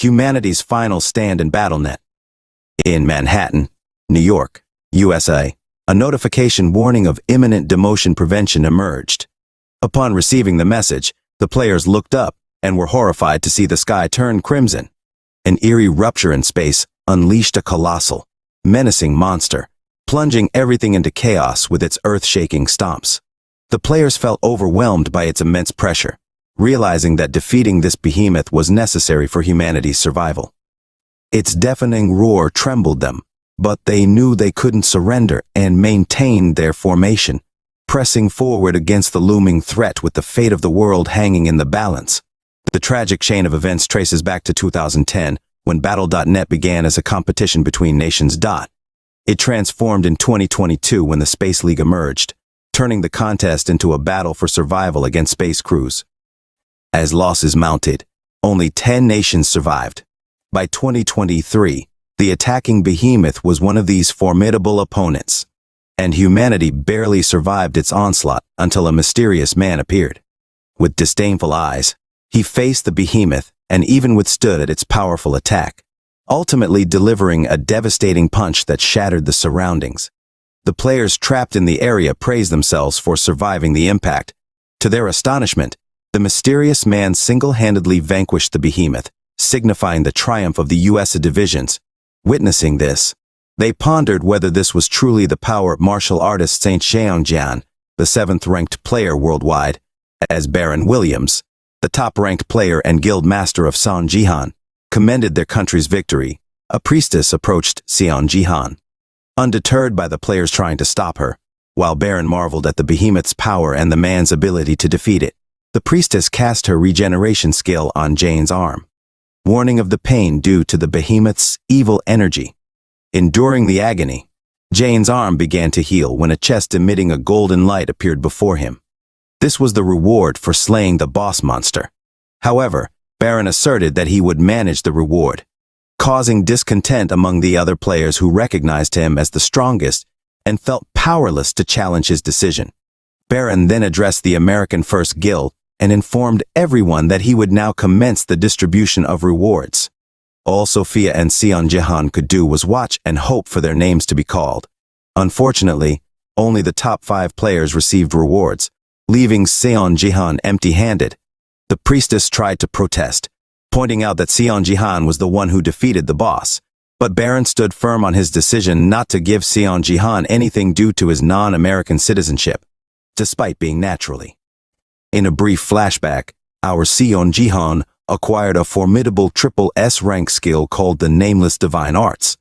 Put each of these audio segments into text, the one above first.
Humanity's final stand in BattleNet. In Manhattan, New York, USA, a notification warning of imminent demotion prevention emerged. Upon receiving the message, the players looked up and were horrified to see the sky turn crimson. An eerie rupture in space unleashed a colossal, menacing monster, plunging everything into chaos with its earth-shaking stomps. The players felt overwhelmed by its immense pressure, realizing that defeating this behemoth was necessary for humanity's survival. Its deafening roar trembled them, but they knew they couldn't surrender and maintained their formation, pressing forward against the looming threat with the fate of the world hanging in the balance. The tragic chain of events traces back to 2010, when Battle.net began as a competition between nations. It transformed in 2022 when the Space League emerged, turning the contest into a battle for survival against space crews. As losses mounted, only 10 nations survived. By 2023, the attacking behemoth was one of these formidable opponents, and humanity barely survived its onslaught until a mysterious man appeared. With disdainful eyes, he faced the behemoth and even withstood its powerful attack, ultimately delivering a devastating punch that shattered the surroundings. The players trapped in the area praised themselves for surviving the impact. To their astonishment, the mysterious man single-handedly vanquished the behemoth, signifying the triumph of the US divisions. Witnessing this, they pondered whether this was truly the power of martial artist Saint Xiangjian, the 7th-ranked player worldwide, as Baron Williams, the top-ranked player and guild master of Xiangjihan, commended their country's victory. A priestess approached Xiangjihan, undeterred by the players trying to stop her, while Baron marveled at the behemoth's power and the man's ability to defeat it. The priestess cast her regeneration skill on Jane's arm, warning of the pain due to the behemoth's evil energy. Enduring the agony, Jane's arm began to heal when a chest emitting a golden light appeared before him. This was the reward for slaying the boss monster. However, Baron asserted that he would manage the reward, causing discontent among the other players who recognized him as the strongest and felt powerless to challenge his decision. Baron then addressed the American First Guild and informed everyone that he would now commence the distribution of rewards. All Sophia and Xiangjihan could do was watch and hope for their names to be called. Unfortunately, only the top 5 players received rewards, leaving Xiangjihan empty-handed. The priestess tried to protest, pointing out that Xiangjihan was the one who defeated the boss, but Baron stood firm on his decision not to give Xiangjihan anything due to his non-American citizenship, despite being naturally. In a brief flashback, our Xiangjihan acquired a formidable triple S rank skill called the Nameless Divine Arts.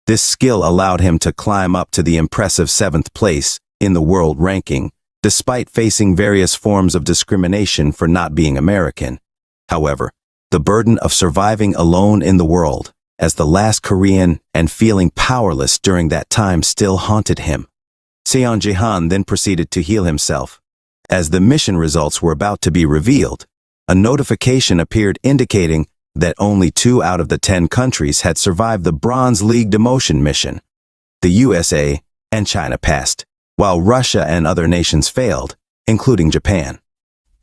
This skill allowed him to climb up to the impressive 7th place in the world ranking, despite facing various forms of discrimination for not being American. However, the burden of surviving alone in the world, as the last Korean and feeling powerless during that time still haunted him. Xiangjihan then proceeded to heal himself. As the mission results were about to be revealed, a notification appeared indicating that only 2 out of the 10 countries had survived the Bronze League demotion mission. The USA and China passed, while Russia and other nations failed, including Japan.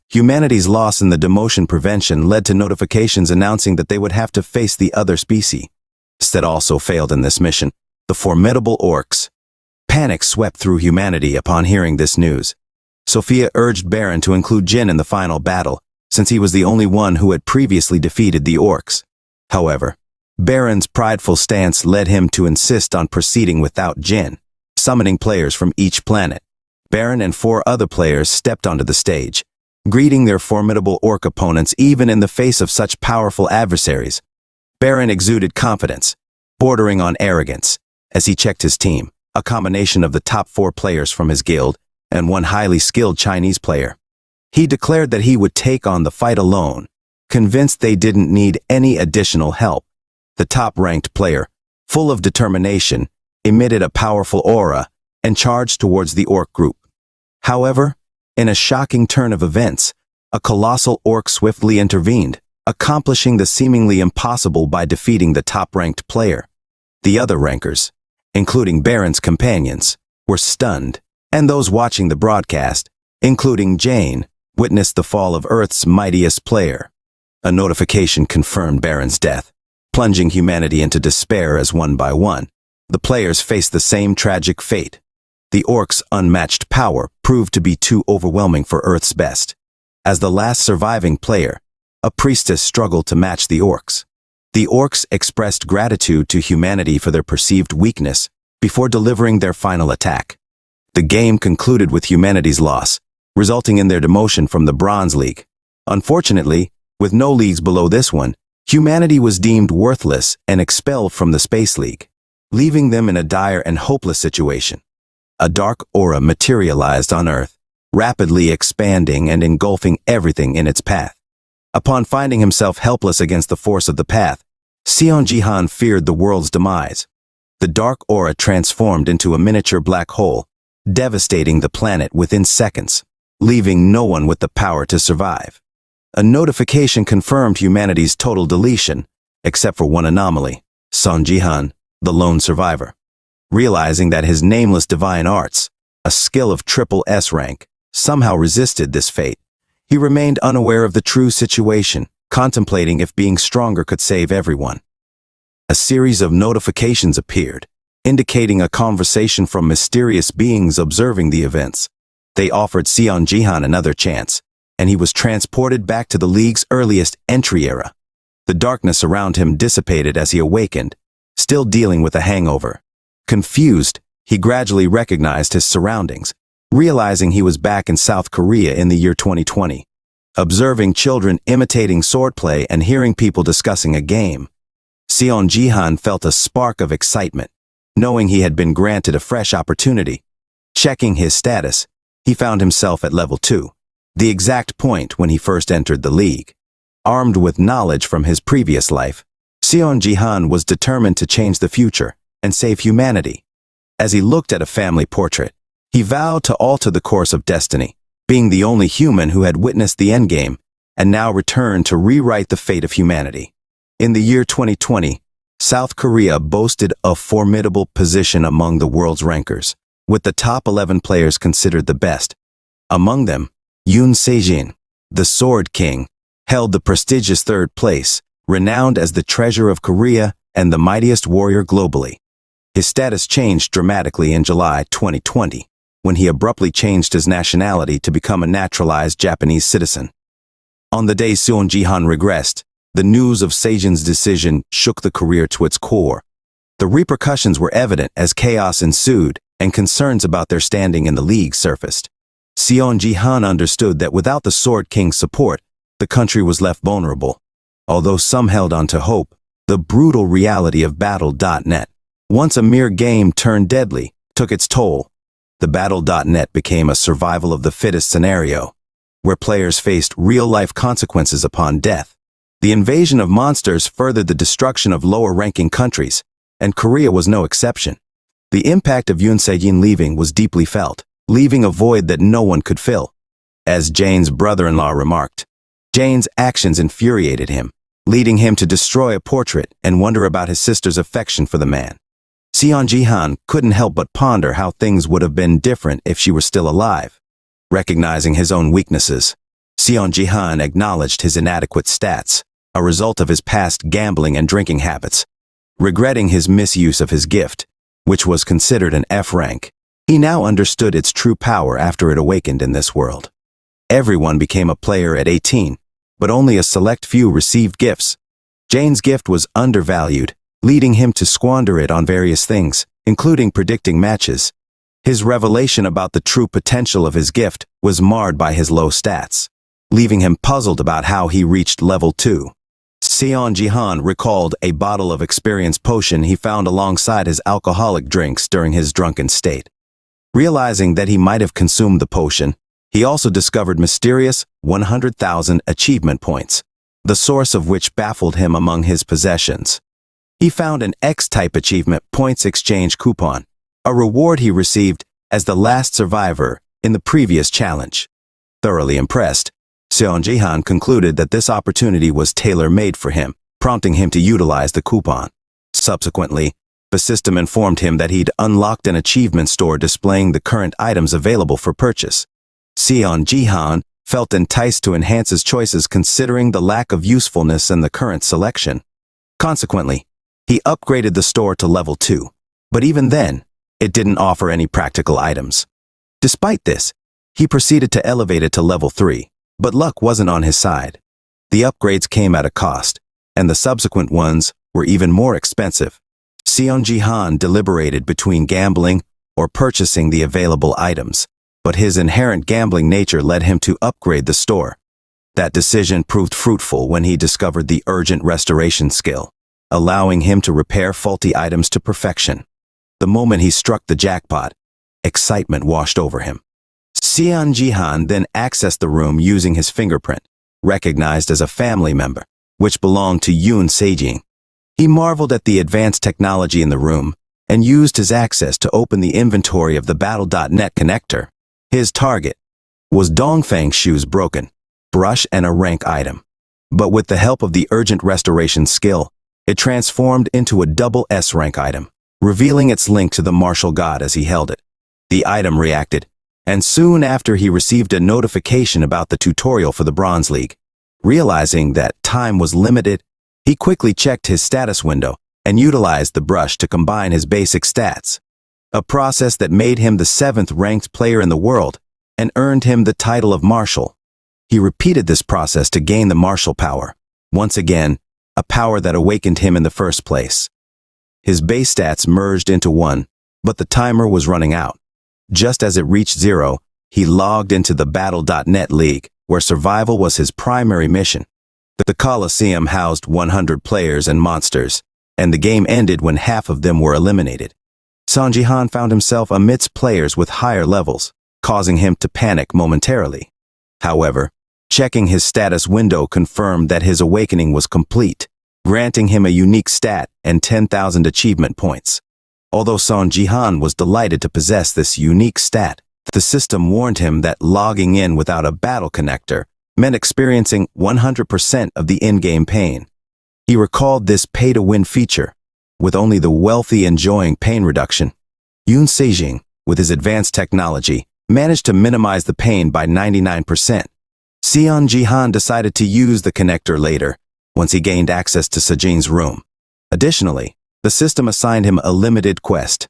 Humanity's loss in the demotion prevention led to notifications announcing that they would have to face the other species that also failed in this mission, the formidable orcs. Panic swept through humanity upon hearing this news. Sophia urged Baron to include Jin in the final battle, since he was the only one who had previously defeated the orcs. However, Baron's prideful stance led him to insist on proceeding without Jin, summoning players from each planet. Baron and 4 other players stepped onto the stage, greeting their formidable orc opponents even in the face of such powerful adversaries. Baron exuded confidence, bordering on arrogance, as he checked his team, a combination of the top 4 players from his guild and 1 highly skilled Chinese player. He declared that he would take on the fight alone, convinced they didn't need any additional help. The top-ranked player, full of determination, emitted a powerful aura and charged towards the orc group. However, in a shocking turn of events, a colossal orc swiftly intervened, accomplishing the seemingly impossible by defeating the top-ranked player. The other rankers, including Baron's companions, were stunned, and those watching the broadcast, including Jane, witnessed the fall of Earth's mightiest player. A notification confirmed Baron's death, plunging humanity into despair as one by one, the players faced the same tragic fate. The orcs' unmatched power proved to be too overwhelming for Earth's best. As the last surviving player, a priestess struggled to match the orcs. The orcs expressed gratitude to humanity for their perceived weakness before delivering their final attack. The game concluded with humanity's loss, resulting in their demotion from the Bronze League. Unfortunately, with no leagues below this one, humanity was deemed worthless and expelled from the Space League, leaving them in a dire and hopeless situation. A dark aura materialized on Earth, rapidly expanding and engulfing everything in its path. Upon finding himself helpless against the force of the path, Seon Ji-han feared the world's demise. The dark aura transformed into a miniature black hole, devastating the planet within seconds, leaving no one with the power to survive. A notification confirmed humanity's total deletion, except for one anomaly, Seon Ji-han, the lone survivor. Realizing that his nameless divine arts, a skill of triple S rank, somehow resisted this fate, he remained unaware of the true situation, contemplating if being stronger could save everyone. A series of notifications appeared, indicating a conversation from mysterious beings observing the events. They offered Seon Ji-han another chance, and he was transported back to the league's earliest entry era. The darkness around him dissipated as he awakened, still dealing with a hangover. Confused, he gradually recognized his surroundings, realizing he was back in South Korea in the year 2020. Observing children imitating swordplay and hearing people discussing a game, Seon Ji-han felt a spark of excitement, knowing he had been granted a fresh opportunity. Checking his status, he found himself at level 2, the exact point when he first entered the league. Armed with knowledge from his previous life, Seon Ji-han was determined to change the future and save humanity. As he looked at a family portrait, he vowed to alter the course of destiny, being the only human who had witnessed the endgame and now returned to rewrite the fate of humanity. In the year 2020, South Korea boasted a formidable position among the world's rankers, with the top 11 players considered the best. Among them, Yoon Se-jin, the Sword King, held the prestigious third place, renowned as the treasure of Korea and the mightiest warrior globally. His status changed dramatically in July 2020, when he abruptly changed his nationality to become a naturalized Japanese citizen. On the day Seon Ji-han regressed, the news of Se-jin's decision shook the career to its core. The repercussions were evident as chaos ensued and concerns about their standing in the league surfaced. Seon Ji-han understood that without the Sword King's support, the country was left vulnerable. Although some held on to hope, the brutal reality of Battle.net, once a mere game turned deadly, took its toll. The Battle.net became a survival of the fittest scenario, where players faced real-life consequences upon death. The invasion of monsters furthered the destruction of lower-ranking countries, and Korea was no exception. The impact of Yoon Se-jin leaving was deeply felt, leaving a void that no one could fill. As Jane's brother-in-law remarked, Jane's actions infuriated him, leading him to destroy a portrait and wonder about his sister's affection for the man. Seon Ji-han couldn't help but ponder how things would have been different if she were still alive. Recognizing his own weaknesses, Seon Ji-han acknowledged his inadequate stats, a result of his past gambling and drinking habits. Regretting his misuse of his gift, which was considered an F rank, he now understood its true power after it awakened in this world. Everyone became a player at 18, but only a select few received gifts. Jane's gift was undervalued, leading him to squander it on various things, including predicting matches. His revelation about the true potential of his gift was marred by his low stats, leaving him puzzled about how he reached level 2. Seon Ji-han recalled a bottle of experience potion he found alongside his alcoholic drinks during his drunken state. Realizing that he might have consumed the potion, he also discovered mysterious 100,000 achievement points, the source of which baffled him among his possessions. He found an X-type achievement points exchange coupon, a reward he received as the last survivor in the previous challenge. Thoroughly impressed, Seon Ji-han concluded that this opportunity was tailor-made for him, prompting him to utilize the coupon. Subsequently, the system informed him that he'd unlocked an achievement store displaying the current items available for purchase. Seon Ji-han felt enticed to enhance his choices considering the lack of usefulness in the current selection. Consequently, he upgraded the store to level 2, but even then, it didn't offer any practical items. Despite this, he proceeded to elevate it to level 3, but luck wasn't on his side. The upgrades came at a cost, and the subsequent ones were even more expensive. Seon Ji-han deliberated between gambling or purchasing the available items, but his inherent gambling nature led him to upgrade the store. That decision proved fruitful when he discovered the urgent restoration skill, allowing him to repair faulty items to perfection. The moment he struck the jackpot, excitement washed over him. Seon Ji-han then accessed the room using his fingerprint, recognized as a family member, which belonged to Yoon Se-jing. He marveled at the advanced technology in the room and used his access to open the inventory of the Battle.net connector. His target was Dongfang's shoes broken, brush and a rank item. But with the help of the urgent restoration skill, it transformed into a double S rank item, revealing its link to the martial god as he held it. The item reacted, and soon after he received a notification about the tutorial for the Bronze League. Realizing that time was limited, he quickly checked his status window and utilized the brush to combine his basic stats, a process that made him the 7th ranked player in the world and earned him the title of Marshal. He repeated this process to gain the martial power, once again, a power that awakened him in the first place. His base stats merged into one, but the timer was running out. Just as it reached 0, he logged into the Battle.net League, where survival was his primary mission. The Coliseum housed 100 players and monsters, and the game ended when half of them were eliminated. Seon Ji-han found himself amidst players with higher levels, causing him to panic momentarily. However, checking his status window confirmed that his awakening was complete, granting him a unique stat and 10,000 achievement points. Although Seon Ji-han was delighted to possess this unique stat, the system warned him that logging in without a battle connector meant experiencing 100% of the in-game pain. He recalled this pay-to-win feature, with only the wealthy enjoying pain reduction. Yoon Se-jing, with his advanced technology, managed to minimize the pain by 99%. Seon Ji-han decided to use the connector later, once he gained access to Se-jing's room. Additionally, the system assigned him a limited quest,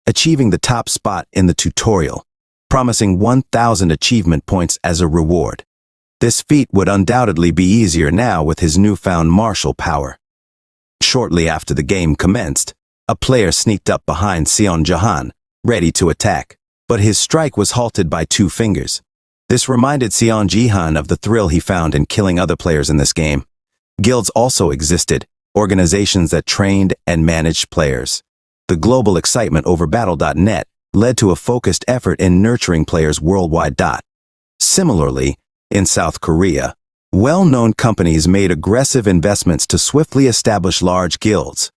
achieving the top spot in the tutorial, promising 1,000 achievement points as a reward. This feat would undoubtedly be easier now with his newfound martial power. Shortly after the game commenced, a player sneaked up behind Seon Ji-han, ready to attack, but his strike was halted by 2 fingers. This reminded Seon Ji-han of the thrill he found in killing other players in this game. Guilds also existed, organizations that trained and managed players. The global excitement over Battle.net led to a focused effort in nurturing players worldwide. Similarly, in South Korea, well-known companies made aggressive investments to swiftly establish large guilds.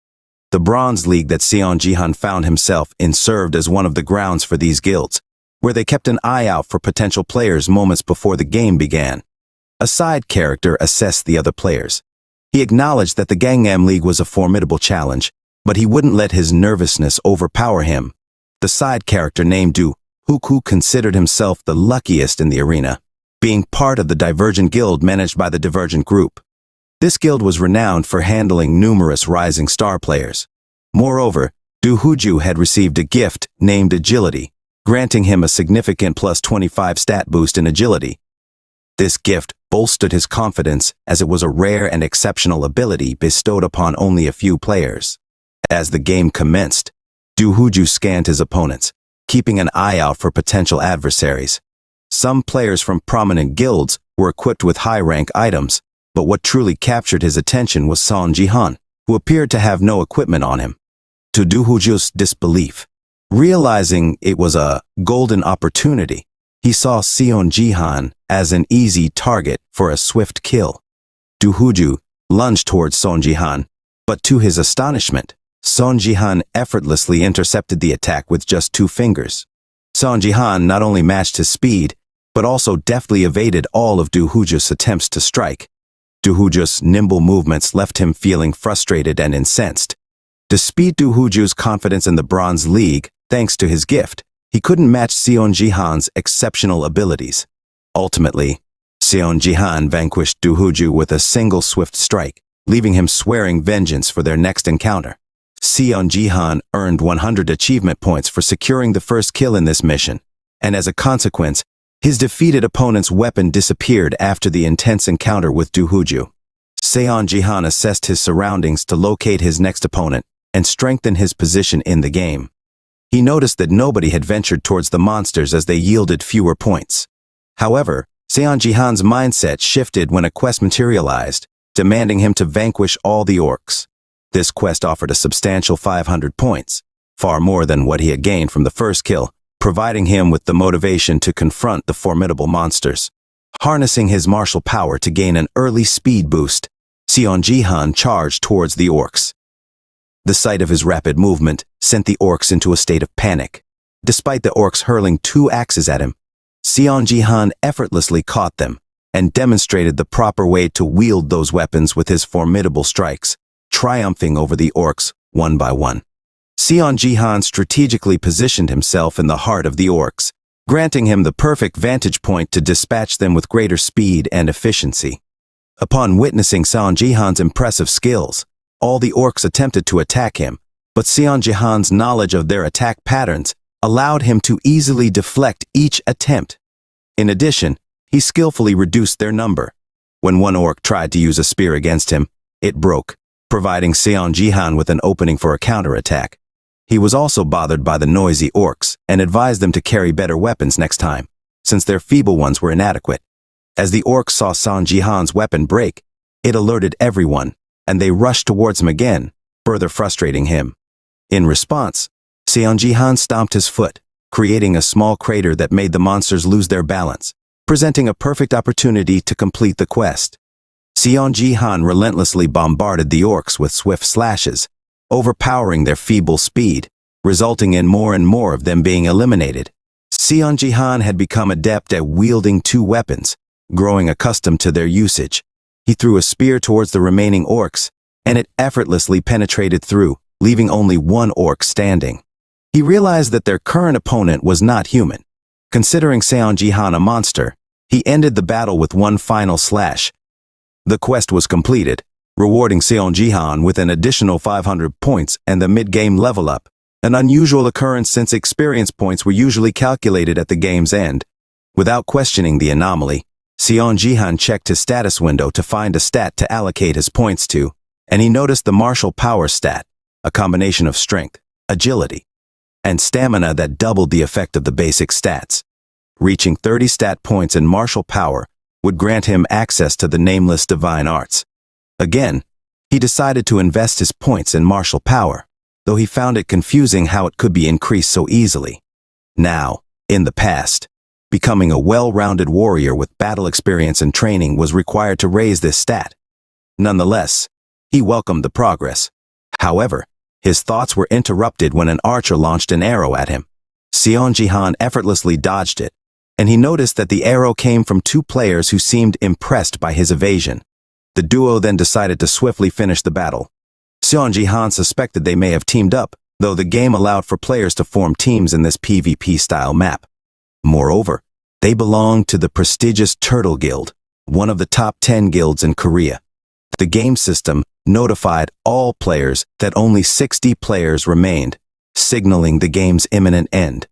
The Bronze League that Seon Ji-han found himself in served as one of the grounds for these guilds, where they kept an eye out for potential players moments before the game began. A side character assessed the other players. He acknowledged that the Gangnam League was a formidable challenge, but he wouldn't let his nervousness overpower him. The side character named Do Hook considered himself the luckiest in the arena, being part of the Divergent Guild managed by the Divergent Group. This guild was renowned for handling numerous rising star players. Moreover, Do Hooju had received a gift named Agility, granting him a significant plus 25 stat boost in agility. This gift bolstered his confidence as it was a rare and exceptional ability bestowed upon only a few players. As the game commenced, Do Hooju scanned his opponents, keeping an eye out for potential adversaries. Some players from prominent guilds were equipped with high-rank items, but what truly captured his attention was Seon Ji-han, who appeared to have no equipment on him. To Do Hooju's disbelief, realizing it was a golden opportunity, he saw Seon Ji-han as an easy target for a swift kill. Do Hooju lunged towards Seon Ji-han, but to his astonishment, Seon Ji-han effortlessly intercepted the attack with just 2 fingers. Seon Ji-han not only matched his speed, but also deftly evaded all of Do Hooju's attempts to strike. Do Hooju's nimble movements left him feeling frustrated and incensed. Despite Do Hooju's confidence in the Bronze League, thanks to his gift, he couldn't match Seon Ji-han's exceptional abilities. Ultimately, Seon Ji-han vanquished Do Hooju with a single swift strike, leaving him swearing vengeance for their next encounter. Seon Jihan earned 100 achievement points for securing the first kill in this mission, and as a consequence, his defeated opponent's weapon disappeared after the intense encounter with Doohooju. Seon Jihan assessed his surroundings to locate his next opponent and strengthen his position in the game. He noticed that nobody had ventured towards the monsters as they yielded fewer points. However, Seon Jihan's mindset shifted when a quest materialized, demanding him to vanquish all the orcs. This quest offered a substantial 500 points, far more than what he had gained from the first kill, providing him with the motivation to confront the formidable monsters. Harnessing his martial power to gain an early speed boost, Seon Jihan charged towards the orcs. The sight of his rapid movement sent the orcs into a state of panic. Despite the orcs hurling 2 axes at him, Seon Jihan effortlessly caught them and demonstrated the proper way to wield those weapons with his formidable strikes, triumphing over the orcs one by one. Seon Jihan strategically positioned himself in the heart of the orcs, granting him the perfect vantage point to dispatch them with greater speed and efficiency. Upon witnessing Seon Jihan's impressive skills, all the orcs attempted to attack him, but Seon Jihan's knowledge of their attack patterns allowed him to easily deflect each attempt. In addition, he skillfully reduced their number. When one orc tried to use a spear against him, it broke, providing Seon Jihan with an opening for a counterattack. He was also bothered by the noisy orcs and advised them to carry better weapons next time, since their feeble ones were inadequate. As the orcs saw Seon Jihan's weapon break, it alerted everyone, and they rushed towards him again, further frustrating him. In response, Seon Jihan stomped his foot, creating a small crater that made the monsters lose their balance, presenting a perfect opportunity to complete the quest. Seon Jihan relentlessly bombarded the orcs with swift slashes, overpowering their feeble speed, resulting in more and more of them being eliminated. Seon Jihan had become adept at wielding 2 weapons, growing accustomed to their usage. He threw a spear towards the remaining orcs, and it effortlessly penetrated through, leaving only one orc standing. He realized that their current opponent was not human. Considering Seon Jihan a monster, he ended the battle with one final slash. The quest was completed, rewarding Seon Jihan with an additional 500 points and the mid-game level up, an unusual occurrence since experience points were usually calculated at the game's end. Without questioning the anomaly, Seon Jihan checked his status window to find a stat to allocate his points to, and he noticed the martial power stat, a combination of strength, agility, and stamina that doubled the effect of the basic stats. Reaching 30 stat points in martial power would grant him access to the nameless divine arts. Again, he decided to invest his points in martial power, though he found it confusing how it could be increased so easily. Now, in the past, becoming a well-rounded warrior with battle experience and training was required to raise this stat. Nonetheless, he welcomed the progress. However, his thoughts were interrupted when an archer launched an arrow at him. Seon Jihan effortlessly dodged it, and he noticed that the arrow came from 2 players who seemed impressed by his evasion. The duo then decided to swiftly finish the battle. Seon Jihan suspected they may have teamed up, though the game allowed for players to form teams in this PvP-style map. Moreover, they belonged to the prestigious Turtle Guild, one of the top 10 guilds in Korea. The game system notified all players that only 60 players remained, signaling the game's imminent end.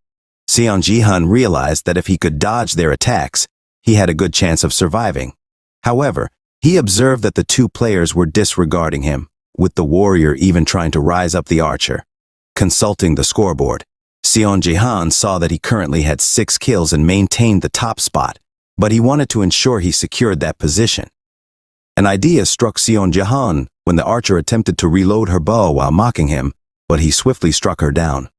Seon Jihan realized that if he could dodge their attacks, he had a good chance of surviving. However, he observed that the 2 players were disregarding him, with the warrior even trying to rise up the archer. Consulting the scoreboard, Seon Jihan saw that he currently had 6 kills and maintained the top spot, but he wanted to ensure he secured that position. An idea struck Seon Jihan when the archer attempted to reload her bow while mocking him, but he swiftly struck her down.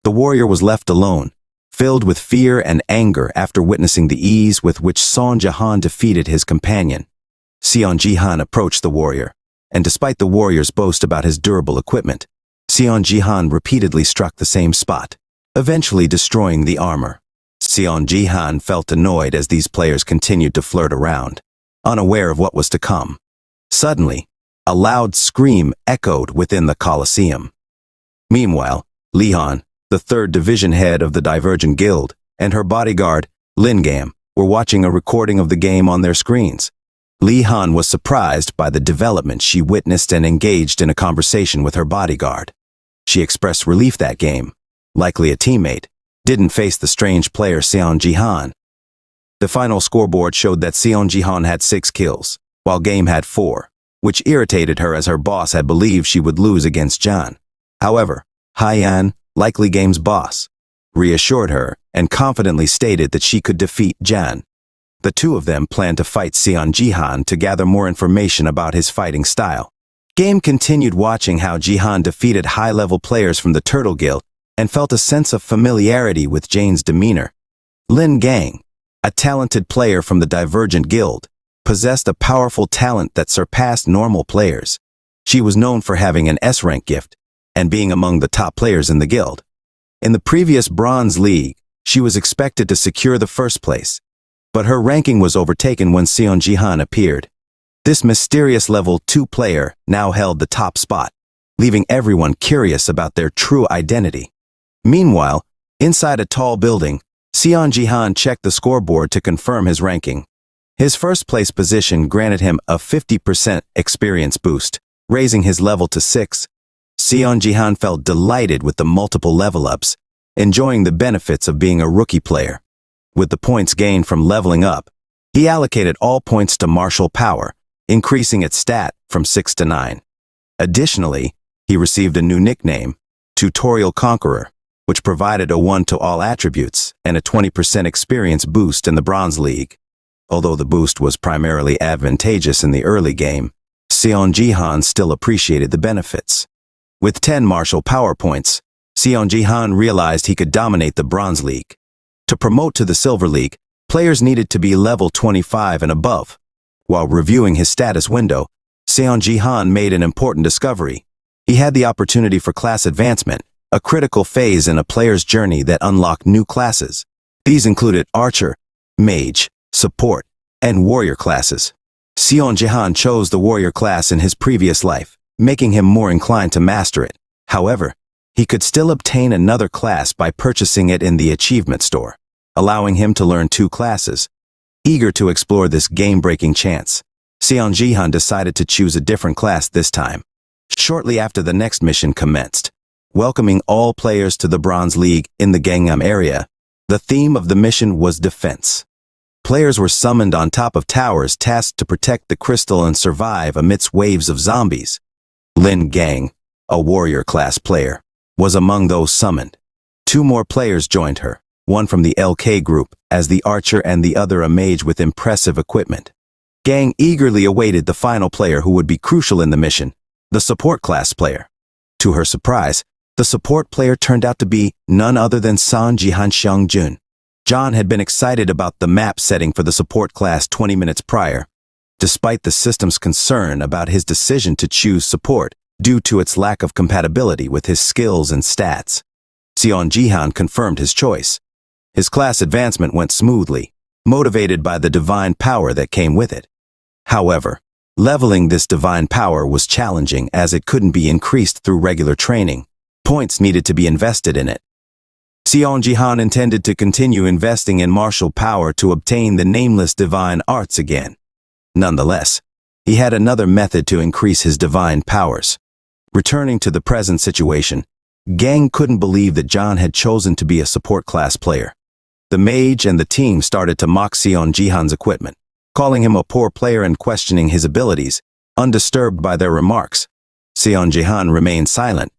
The warrior was left alone, filled with fear and anger after witnessing the ease with which Seon Jihan defeated his companion. Seon Jihan approached the warrior, and despite the warrior's boast about his durable equipment, Seon Jihan repeatedly struck the same spot, eventually destroying the armor. Seon Jihan felt annoyed as these players continued to flirt around, unaware of what was to come. Suddenly, a loud scream echoed within the Colosseum. Meanwhile, Leon, the 3rd division head of the Divergent Guild, and her bodyguard, Lingam, were watching a recording of the game on their screens. Lee Han was surprised by the development she witnessed and engaged in a conversation with her bodyguard. She expressed relief that game, likely a teammate, didn't face the strange player Seon Ji-han. The final scoreboard showed that Seon Ji-han had 6 kills, while Game had 4, which irritated her as her boss had believed she would lose against Jan. However, Hyan, likely Game's boss, reassured her and confidently stated that she could defeat Jan. The two of them planned to fight Seon Ji-han to gather more information about his fighting style. Game continued watching how Ji-han defeated high-level players from the Turtle Guild and felt a sense of familiarity with Jane's demeanor. Lin Gang, a talented player from the Divergent Guild, possessed a powerful talent that surpassed normal players. She was known for having an S-rank gift and being among the top players in the guild. In the previous Bronze League, she was expected to secure the first place, but her ranking was overtaken when Seon Ji-han appeared. This mysterious level 2 player now held the top spot, leaving everyone curious about their true identity. Meanwhile, inside a tall building, Seon Ji-han checked the scoreboard to confirm his ranking. His first place position granted him a 50% experience boost, raising his level to 6. Seon Ji-han felt delighted with the multiple level-ups, enjoying the benefits of being a rookie player. With the points gained from leveling up, he allocated all points to martial power, increasing its stat from 6 to 9. Additionally, he received a new nickname, Tutorial Conqueror, which provided a 1 to all attributes and a 20% experience boost in the Bronze League. Although the boost was primarily advantageous in the early game, Seon Ji-han still appreciated the benefits. With 10 martial power points, Seon Ji-han realized he could dominate the Bronze League. To promote to the Silver League, players needed to be level 25 and above. While reviewing his status window, Seon Ji-han made an important discovery. He had the opportunity for class advancement, a critical phase in a player's journey that unlocked new classes. These included Archer, Mage, Support, and Warrior classes. Seon Ji-han chose the Warrior class in his previous life, making him more inclined to master it. However, he could still obtain another class by purchasing it in the achievement store, allowing him to learn 2 classes. Eager to explore this game-breaking chance, Seon Ji-han decided to choose a different class this time. Shortly after the next mission commenced, welcoming all players to the Bronze League in the Gangnam area, the theme of the mission was defense. Players were summoned on top of towers tasked to protect the crystal and survive amidst waves of zombies. Lin Gang, a warrior class player, was among those summoned. 2 more players joined her, one from the LK group as the archer and the other a mage with impressive equipment. Gang eagerly awaited the final player who would be crucial in the mission, the support class player. To her surprise, the support player turned out to be none other than Seon Ji-han Seong-jun. John had been excited about the map setting for the support class 20 minutes prior, despite the system's concern about his decision to choose support due to its lack of compatibility with his skills and stats. Seon Ji-han confirmed his choice. His class advancement went smoothly, motivated by the divine power that came with it. However, leveling this divine power was challenging as it couldn't be increased through regular training. Points needed to be invested in it. Seon Ji-han intended to continue investing in martial power to obtain the nameless divine arts again. Nonetheless, he had another method to increase his divine powers. Returning to the present situation, Gang couldn't believe that John had chosen to be a support class player. The mage and the team started to mock Seon Ji-han's equipment, calling him a poor player and questioning his abilities. Undisturbed by their remarks, Seon Ji-han remained silent.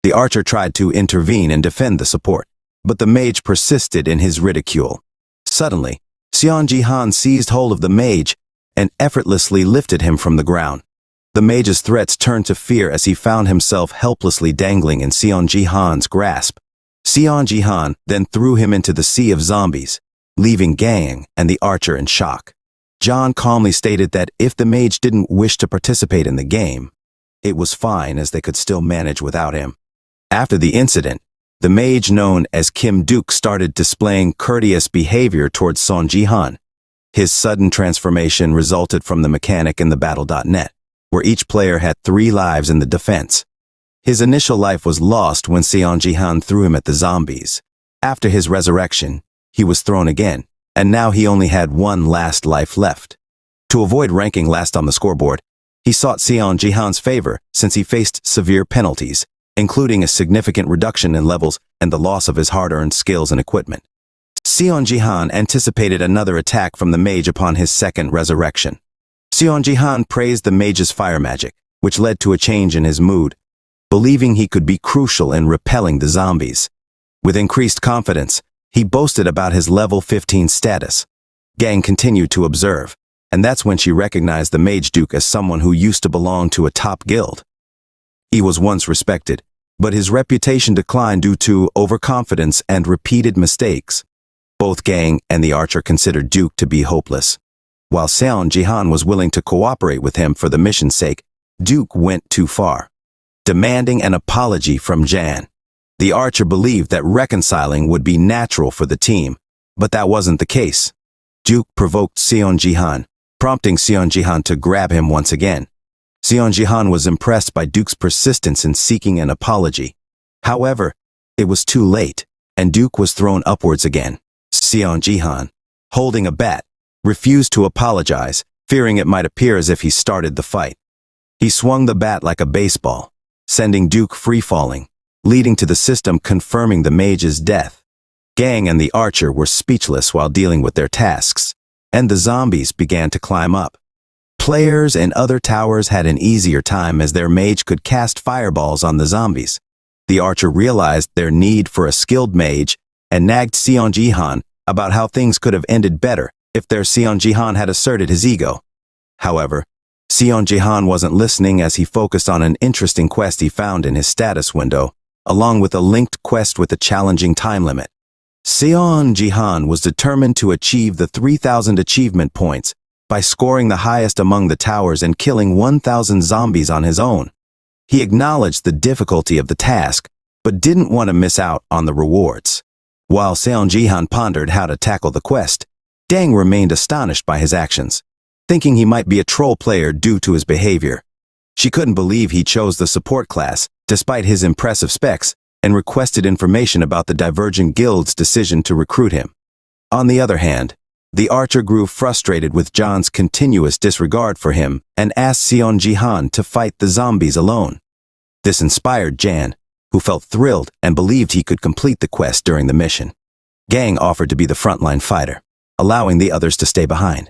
The archer tried to intervene and defend the support, but the mage persisted in his ridicule. Suddenly, Seon Ji-han seized hold of the mage and effortlessly lifted him from the ground. The mage's threats turned to fear as he found himself helplessly dangling in Seon Ji-han's grasp. Seon Ji-han then threw him into the sea of zombies, leaving Gang and the archer in shock. John calmly stated that if the mage didn't wish to participate in the game, it was fine as they could still manage without him. After the incident, the mage known as Kim Duke started displaying courteous behavior towards Seon Ji-han. His sudden transformation resulted from the mechanic in the battle.net, where each player had 3 lives in the defense. His initial life was lost when Seon Ji-han threw him at the zombies. After his resurrection, he was thrown again, and now he only had 1 last life left. To avoid ranking last on the scoreboard, he sought Seon Jihan's favor since he faced severe penalties, including a significant reduction in levels and the loss of his hard-earned skills and equipment. Seon Jihan anticipated another attack from the mage upon his second resurrection. Seon Jihan praised the mage's fire magic, which led to a change in his mood, believing he could be crucial in repelling the zombies. With increased confidence, he boasted about his level 15 status. Gang continued to observe, and that's when she recognized the Mage Duke as someone who used to belong to a top guild. He was once respected, but his reputation declined due to overconfidence and repeated mistakes. Both Gang and the archer considered Duke to be hopeless. While Seon Jihan was willing to cooperate with him for the mission's sake, Duke went too far, demanding an apology from Jan. The archer believed that reconciling would be natural for the team, but that wasn't the case. Duke provoked Seon Jihan, prompting Seon Jihan to grab him once again. Seon Jihan was impressed by Duke's persistence in seeking an apology. However, it was too late, and Duke was thrown upwards again. Seon Jihan, holding a bat, refused to apologize, fearing it might appear as if he started the fight. He swung the bat like a baseball, sending Duke free-falling, leading to the system confirming the mage's death. Gang and the archer were speechless while dealing with their tasks, and the zombies began to climb up. Players in other towers had an easier time as their mage could cast fireballs on the zombies. The archer realized their need for a skilled mage and nagged Seon Jihan about how things could have ended better if their Seon Jihan had asserted his ego. However, Seon Jihan wasn't listening as he focused on an interesting quest he found in his status window, along with a linked quest with a challenging time limit. Seon Jihan was determined to achieve the 3,000 achievement points by scoring the highest among the towers and killing 1,000 zombies on his own. He acknowledged the difficulty of the task, but didn't want to miss out on the rewards. While Seon Jihan pondered how to tackle the quest, Dang remained astonished by his actions, thinking he might be a troll player due to his behavior. She couldn't believe he chose the support class, despite his impressive specs, and requested information about the divergent guild's decision to recruit him. On the other hand, the archer grew frustrated with John's continuous disregard for him and asked Seon Jihan to fight the zombies alone. This inspired Jan, who felt thrilled and believed he could complete the quest during the mission. Gang offered to be the frontline fighter, allowing the others to stay behind.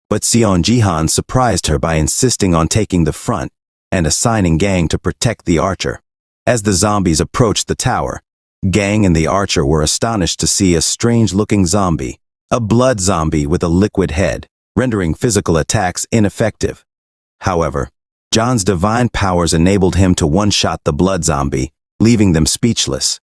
But Seon Jihan surprised her by insisting on taking the front and assigning Gang to protect the archer. As the zombies approached the tower, Gang and the archer were astonished to see a strange-looking zombie, a blood zombie with a liquid head, rendering physical attacks ineffective. However, John's divine powers enabled him to one-shot the blood zombie, leaving them speechless.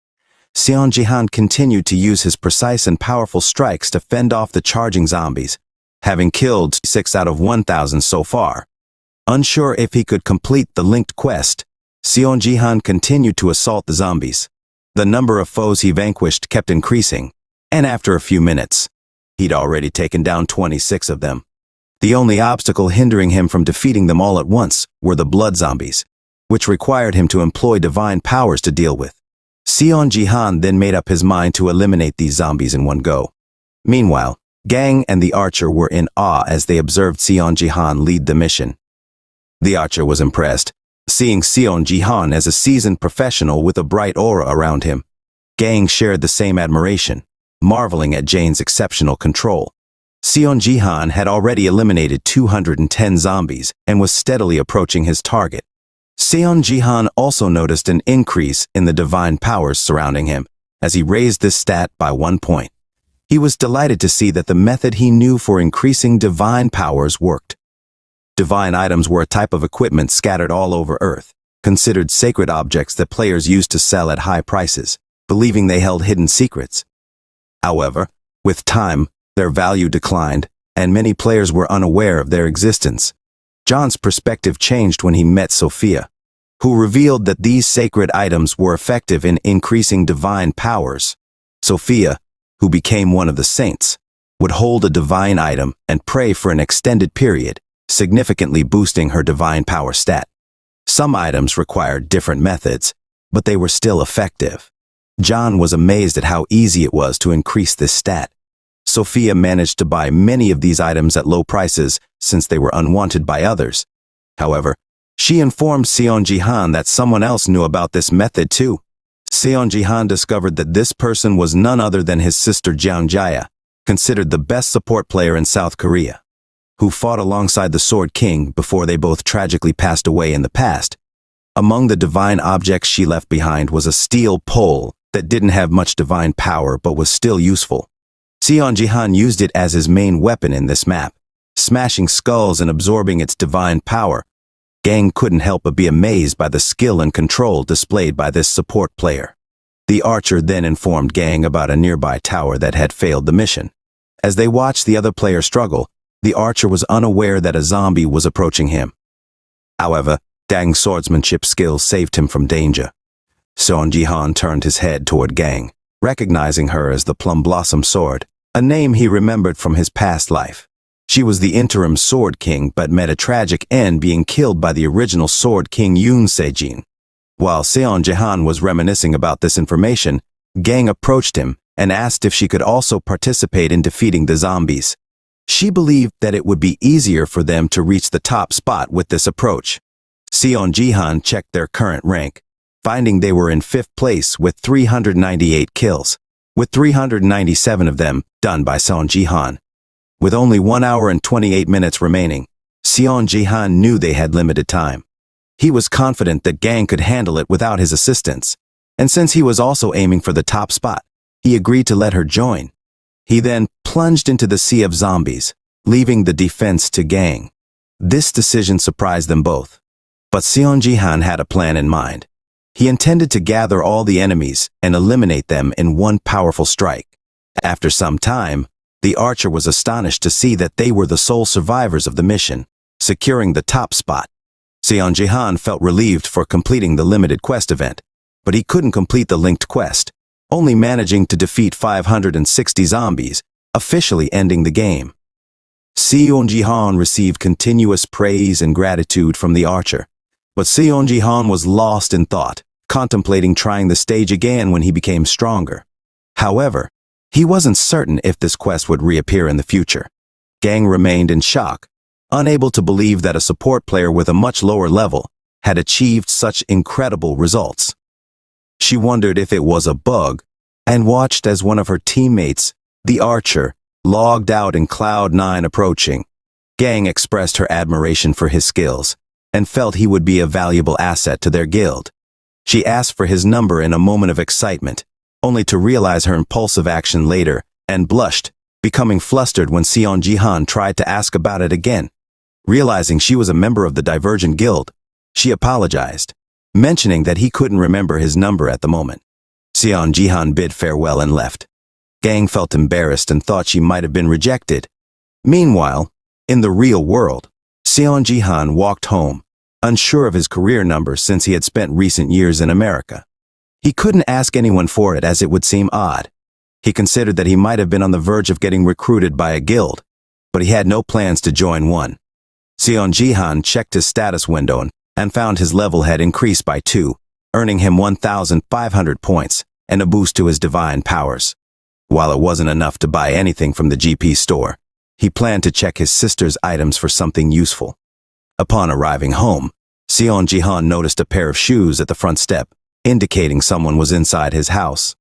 Seon Jihan continued to use his precise and powerful strikes to fend off the charging zombies, having killed 6 out of 1,000 so far. Unsure if he could complete the linked quest, Seon Jihan continued to assault the zombies. The number of foes he vanquished kept increasing, and after a few minutes, he'd already taken down 26 of them. The only obstacle hindering him from defeating them all at once were the blood zombies, which required him to employ divine powers to deal with. Seon Jihan then made up his mind to eliminate these zombies in one go. Meanwhile, Gang and the archer were in awe as they observed Seon Jihan lead the mission. The archer was impressed, seeing Seon Jihan as a seasoned professional with a bright aura around him. Gang shared the same admiration, marveling at Jane's exceptional control. Seon Jihan had already eliminated 210 zombies and was steadily approaching his target. Seon Jihan also noticed an increase in the divine powers surrounding him as he raised this stat by 1 point. He was delighted to see that the method he knew for increasing divine powers worked. Divine items were a type of equipment scattered all over Earth, considered sacred objects that players used to sell at high prices, believing they held hidden secrets. However, with time, their value declined, and many players were unaware of their existence. John's perspective changed when he met Sophia, who revealed that these sacred items were effective in increasing divine powers. Sophia, who became one of the saints, would hold a divine item and pray for an extended period, significantly boosting her divine power stat. Some items required different methods, but they were still effective. John was amazed at how easy it was to increase this stat. Sophia managed to buy many of these items at low prices since they were unwanted by others. However, she informed Seon Ji-han that someone else knew about this method too. Seon Ji-han discovered that this person was none other than his sister Jeon Jaya, considered the best support player in South Korea, who fought alongside the Sword King before they both tragically passed away in the past. Among the divine objects she left behind was a steel pole that didn't have much divine power but was still useful. Seon Ji-han used it as his main weapon in this map, smashing skulls and absorbing its divine power. Gang couldn't help but be amazed by the skill and control displayed by this support player. The archer then informed Gang about a nearby tower that had failed the mission. As they watched the other player struggle, the archer was unaware that a zombie was approaching him. However, Gang's swordsmanship skills saved him from danger. Seon Ji-han turned his head toward Gang, recognizing her as the Plum Blossom Sword, a name he remembered from his past life. She was the interim Sword King but met a tragic end being killed by the original Sword King Yoon Se-jin. While Seon Ji-han was reminiscing about this information, Gang approached him and asked if she could also participate in defeating the zombies. She believed that it would be easier for them to reach the top spot with this approach. Seon Ji-han checked their current rank, finding they were in 5th place with 398 kills, with 397 of them done by Seon Ji-han. With only 1 hour and 28 minutes remaining, Seon Ji-han knew they had limited time. He was confident that Gang could handle it without his assistance, and since he was also aiming for the top spot, he agreed to let her join. He then plunged into the sea of zombies, leaving the defense to Gang. This decision surprised them both. But Seon Ji-han had a plan in mind. He intended to gather all the enemies and eliminate them in one powerful strike. After some time, the archer was astonished to see that they were the sole survivors of the mission, securing the top spot. Seon Ji-han felt relieved for completing the limited quest event, but he couldn't complete the linked quest, only managing to defeat 560 zombies, officially ending the game. Seon Ji-han received continuous praise and gratitude from the archer, but Seon Ji-han was lost in thought, contemplating trying the stage again when he became stronger. However, he wasn't certain if this quest would reappear in the future. Gang remained in shock, unable to believe that a support player with a much lower level had achieved such incredible results. She wondered if it was a bug, and watched as one of her teammates, the archer, logged out in Cloud 9 approaching. Gang expressed her admiration for his skills, and felt he would be a valuable asset to their guild. She asked for his number in a moment of excitement, only to realize her impulsive action later, and blushed, becoming flustered when Seon Ji-han tried to ask about it again. Realizing she was a member of the Divergent Guild, she apologized, mentioning that he couldn't remember his number at the moment. Seon Ji-han bid farewell and left. Gang felt embarrassed and thought she might have been rejected. Meanwhile, in the real world, Seon Ji-han walked home, unsure of his career number since he had spent recent years in America. He couldn't ask anyone for it as it would seem odd. He considered that he might have been on the verge of getting recruited by a guild, but he had no plans to join one. Seon Ji-han checked his status window and found his level had increased by 2, earning him 1,500 points and a boost to his divine powers. While it wasn't enough to buy anything from the GP store, he planned to check his sister's items for something useful. Upon arriving home, Seon Ji-han noticed a pair of shoes at the front step, indicating someone was inside his house.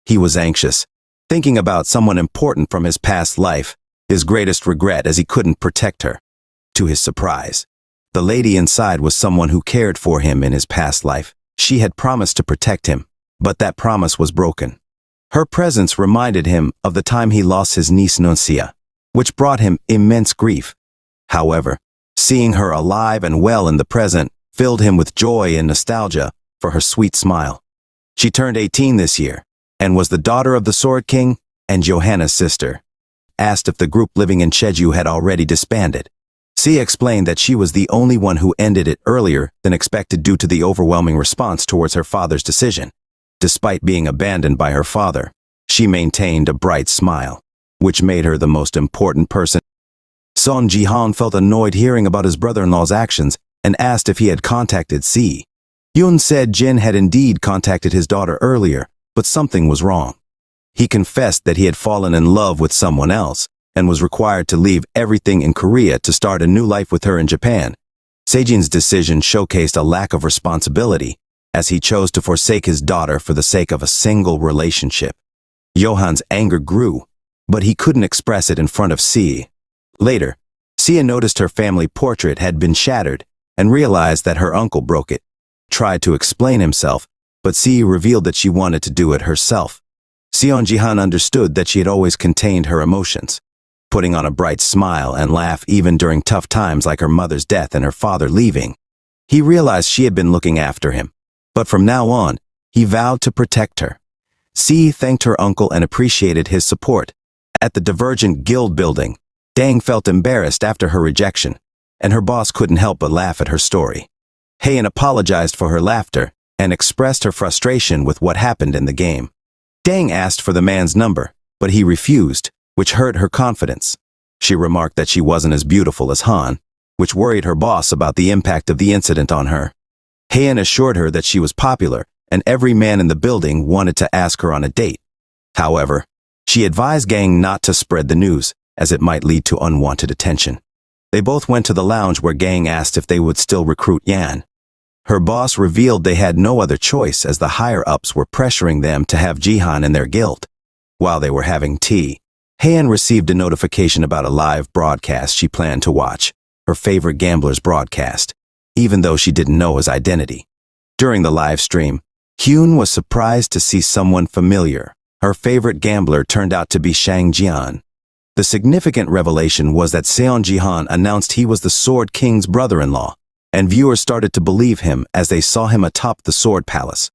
He was anxious, thinking about someone important from his past life, his greatest regret as he couldn't protect her. To his surprise, the lady inside was someone who cared for him in his past life. She had promised to protect him, but that promise was broken. Her presence reminded him of the time he lost his niece Nuncia, which brought him immense grief. However, seeing her alive and well in the present filled him with joy and nostalgia for her sweet smile. She turned 18 this year, and was the daughter of the Sword King and Johanna's sister. Asked if the group living in Cheju had already disbanded, Sia explained that she was the only one who ended it earlier than expected due to the overwhelming response towards her father's decision. Despite being abandoned by her father, she maintained a bright smile, which made her the most important person. Seon Ji-han felt annoyed hearing about his brother-in-law's actions and asked if he had contacted Si. Yoon said Jin had indeed contacted his daughter earlier, but something was wrong. He confessed that he had fallen in love with someone else and was required to leave everything in Korea to start a new life with her in Japan. Sejin's decision showcased a lack of responsibility, as he chose to forsake his daughter for the sake of a single relationship. Johan's anger grew, but he couldn't express it in front of Sie. Later, Sia noticed her family portrait had been shattered and realized that her uncle broke it. Tried to explain himself, but Sie revealed that she wanted to do it herself. Seon-jihan understood that she had always contained her emotions, putting on a bright smile and laugh even during tough times like her mother's death and her father leaving. He realized she had been looking after him, but from now on, he vowed to protect her. Sie thanked her uncle and appreciated his support. At the Divergent Guild building, Dang felt embarrassed after her rejection, and her boss couldn't help but laugh at her story. Haein apologized for her laughter and expressed her frustration with what happened in the game. Dang asked for the man's number, but he refused, which hurt her confidence. She remarked that she wasn't as beautiful as Han, which worried her boss about the impact of the incident on her. Haein assured her that she was popular, and every man in the building wanted to ask her on a date. However, she advised Gang not to spread the news, as it might lead to unwanted attention. They both went to the lounge where Gang asked if they would still recruit Yan. Her boss revealed they had no other choice as the higher-ups were pressuring them to have Jihan in their guild. While they were having tea, Haein received a notification about a live broadcast she planned to watch, her favorite gambler's broadcast, even though she didn't know his identity. During the live stream, Hyun was surprised to see someone familiar. Her favorite gambler turned out to be Shang Jian. The significant revelation was that Seon-jihan announced he was the Sword King's brother-in-law, and viewers started to believe him as they saw him atop the Sword Palace.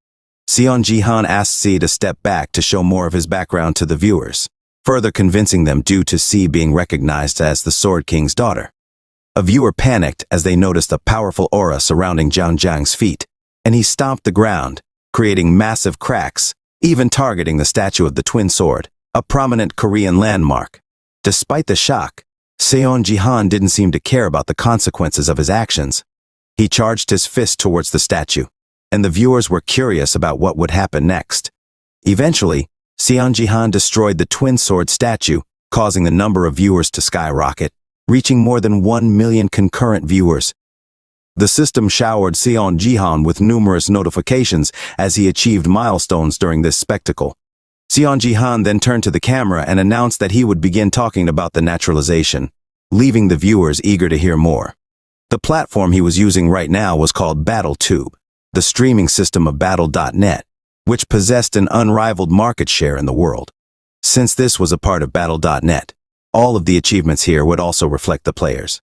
Seon-jihan asked Sie to step back to show more of his background to the viewers, further convincing them due to Sie being recognized as the Sword King's daughter. A viewer panicked as they noticed a powerful aura surrounding Jiang Jiang's feet, and he stomped the ground, creating massive cracks, even targeting the statue of the twin sword, a prominent Korean landmark. Despite the shock, Seon-jihan didn't seem to care about the consequences of his actions. He charged his fist towards the statue, and the viewers were curious about what would happen next. Eventually, Seon-jihan destroyed the twin sword statue, causing the number of viewers to skyrocket, reaching more than 1 million concurrent viewers. The system showered Seon-jihan with numerous notifications as he achieved milestones during this spectacle. Seon-jihan then turned to the camera and announced that he would begin talking about the naturalization, leaving the viewers eager to hear more. The platform he was using right now was called BattleTube, the streaming system of Battle.net, which possessed an unrivaled market share in the world. Since this was a part of Battle.net, all of the achievements here would also reflect the players.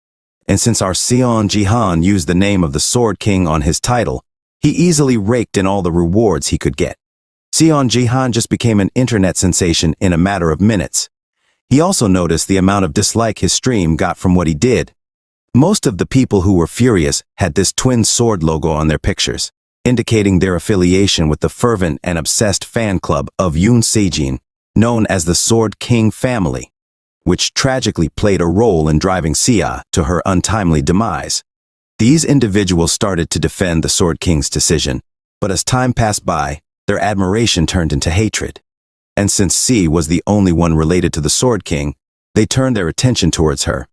And since our Seon-jihan used the name of the Sword King on his title, he easily raked in all the rewards he could get. Seon-jihan just became an internet sensation in a matter of minutes. He also noticed the amount of dislike his stream got from what he did. Most of the people who were furious had this twin sword logo on their pictures, indicating their affiliation with the fervent and obsessed fan club of Yoon Sejin, known as the Sword King family, which tragically played a role in driving Sia to her untimely demise. These individuals started to defend the Sword King's decision, but as time passed by, their admiration turned into hatred. And since Sie was the only one related to the Sword King, they turned their attention towards her.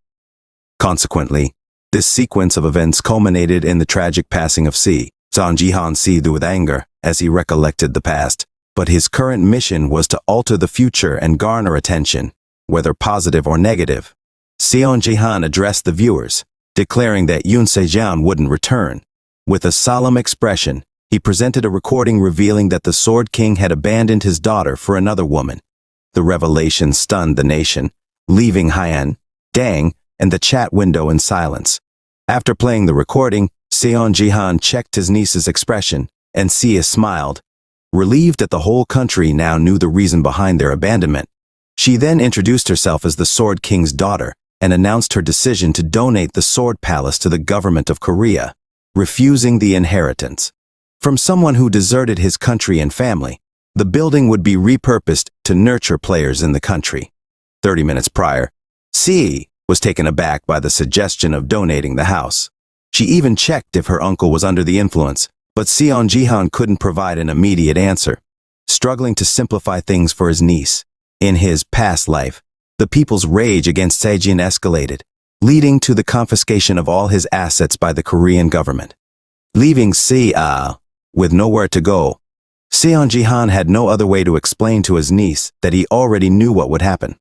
Consequently, this sequence of events culminated in the tragic passing of Sie. Seon-jihan seethed with anger as he recollected the past, but his current mission was to alter the future and garner attention, whether positive or negative. Seon-jihan addressed the viewers, declaring that Yoon Sejin wouldn't return. With a solemn expression, he presented a recording revealing that the Sword King had abandoned his daughter for another woman. The revelation stunned the nation, leaving Haein, Dang, and the chat window in silence. After playing the recording, Seon-jihan checked his niece's expression, and Sia smiled, relieved that the whole country now knew the reason behind their abandonment. She then introduced herself as the Sword King's daughter and announced her decision to donate the Sword Palace to the government of Korea, refusing the inheritance. From someone who deserted his country and family, the building would be repurposed to nurture players in the country. 30 minutes prior, Sie was taken aback by the suggestion of donating the house. She even checked if her uncle was under the influence, but Seon-jihan couldn't provide an immediate answer. struggling to simplify things for his niece. In his past life, the people's rage against Sejin escalated, leading to the confiscation of all his assets by the Korean government. Leaving Sia with nowhere to go, Seon-jihan had no other way to explain to his niece that he already knew what would happen.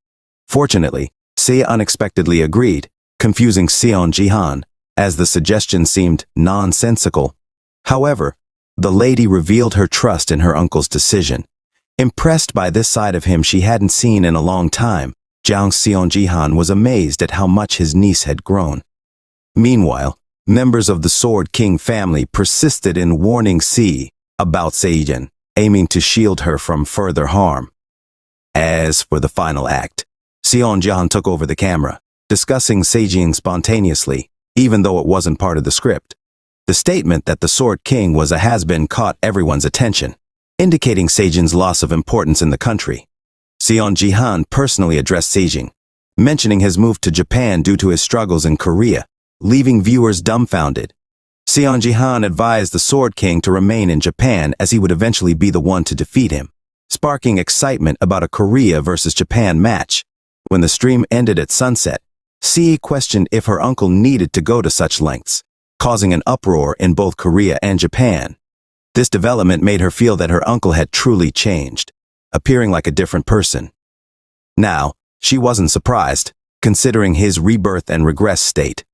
Fortunately, Sia unexpectedly agreed, confusing Seon-jihan, as the suggestion seemed nonsensical. However, the lady revealed her trust in her uncle's decision. Impressed by this side of him she hadn't seen in a long time, Jang Seon-jihan was amazed at how much his niece had grown. Meanwhile, members of the Sword King family persisted in warning Si about Sejin, aiming to shield her from further harm. As for the final act, Seon-jihan took over the camera, discussing Sejin spontaneously, even though it wasn't part of the script. The statement that the Sword King was a has-been caught everyone's attention, indicating Sejin's loss of importance in the country. Seon-jihan personally addressed Sejin, mentioning his move to Japan due to his struggles in Korea, leaving viewers dumbfounded. Seon-jihan advised the Sword King to remain in Japan as he would eventually be the one to defeat him, sparking excitement about a Korea versus Japan match. When the stream ended at sunset, Si questioned if her uncle needed to go to such lengths, causing an uproar in both Korea and Japan. This development made her feel that her uncle had truly changed, appearing like a different person. Now, she wasn't surprised, considering his rebirth and regress state.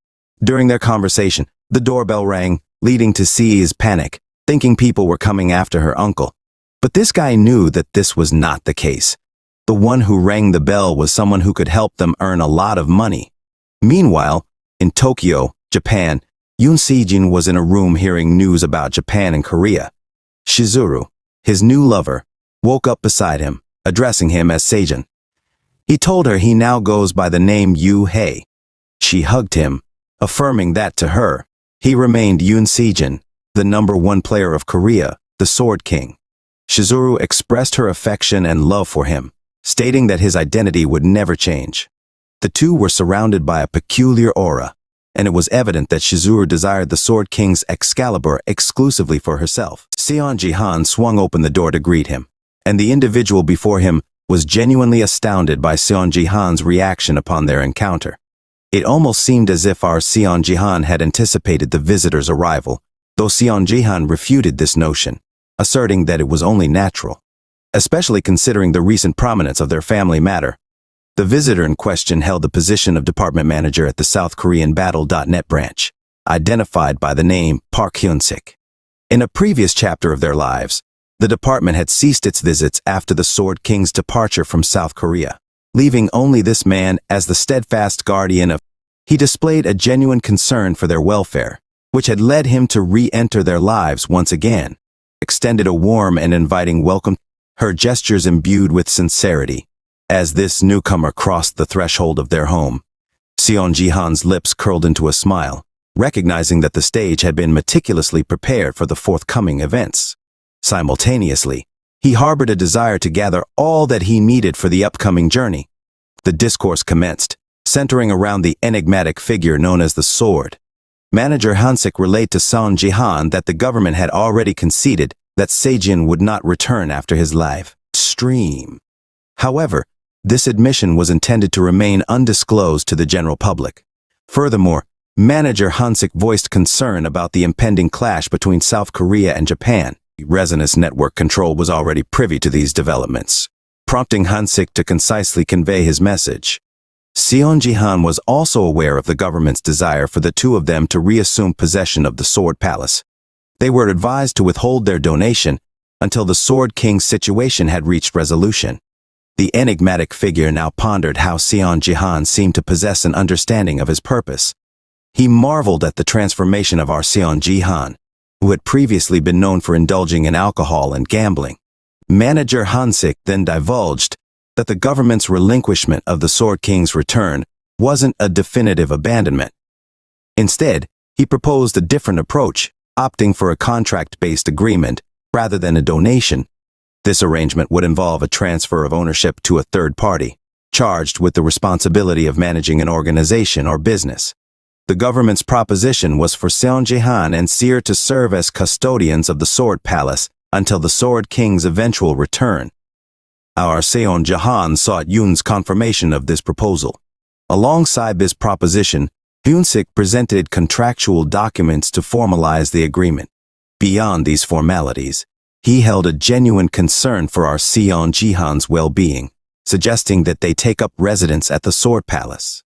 During their conversation, the doorbell rang, leading to Si's panic, thinking people were coming after her uncle. But this guy knew that this was not the case. The one who rang the bell was someone who could help them earn a lot of money. Meanwhile, in Tokyo, Japan, Yoon Sejin was in a room hearing news about Japan and Korea. Shizuru, his new lover, woke up beside him, addressing him as Sejin. He told her he now goes by the name Yu Hei. She hugged him, affirming that to her, he remained Yoon Sejin, the #1 player of Korea, the Sword King. Shizuru expressed her affection and love for him, stating that his identity would never change. The two were surrounded by a peculiar aura, and it was evident that Shizuru desired the Sword King's Excalibur exclusively for herself. Seon-jihan swung open the door to greet him, and the individual before him was genuinely astounded by Seon-jihan's reaction upon their encounter. It almost seemed as if our Seon-jihan had anticipated the visitor's arrival, though Seon-jihan refuted this notion, asserting that it was only natural, especially considering the recent prominence of their family matter. The visitor in question held the position of department manager at the South Korean Battle.net branch, identified by the name Park Hyun-sik. In a previous chapter of their lives, the department had ceased its visits after the Sword King's departure from South Korea, leaving only this man as the steadfast guardian of. He displayed a genuine concern for their welfare, which had led him to re-enter their lives once again, extended a warm and inviting welcome, her gestures imbued with sincerity. As this newcomer crossed the threshold of their home, Seon-jihan's lips curled into a smile, recognizing that the stage had been meticulously prepared for the forthcoming events. Simultaneously, he harbored a desire to gather all that he needed for the upcoming journey. The discourse commenced, centering around the enigmatic figure known as the Sword. Manager Hansik relayed to Seon-jihan that the government had already conceded that Sejin would not return after his live stream. However, this admission was intended to remain undisclosed to the general public. Furthermore, Manager Hansik voiced concern about the impending clash between South Korea and Japan. Resonance Network Control was already privy to these developments, prompting Hansik to concisely convey his message. Seon-jihan was also aware of the government's desire for the two of them to reassume possession of the Sword Palace. They were advised to withhold their donation until the Sword King's situation had reached resolution. The enigmatic figure now pondered how Seon-jihan seemed to possess an understanding of his purpose. He marveled at the transformation of our Seon-jihan, who had previously been known for indulging in alcohol and gambling. Manager Hansik then divulged that the government's relinquishment of the Sword King's return wasn't a definitive abandonment. Instead, he proposed a different approach, opting for a contract-based agreement rather than a donation. This arrangement would involve a transfer of ownership to a third party, charged with the responsibility of managing an organization or business. The government's proposition was for Seon-jihan and Seer to serve as custodians of the Sword Palace until the Sword King's eventual return. Our Seon Jahan sought Yoon's confirmation of this proposal. Alongside this proposition, Yoon-sik presented contractual documents to formalize the agreement. Beyond these formalities, he held a genuine concern for our Seon Jihan's well-being, suggesting that they take up residence at the Sword Palace.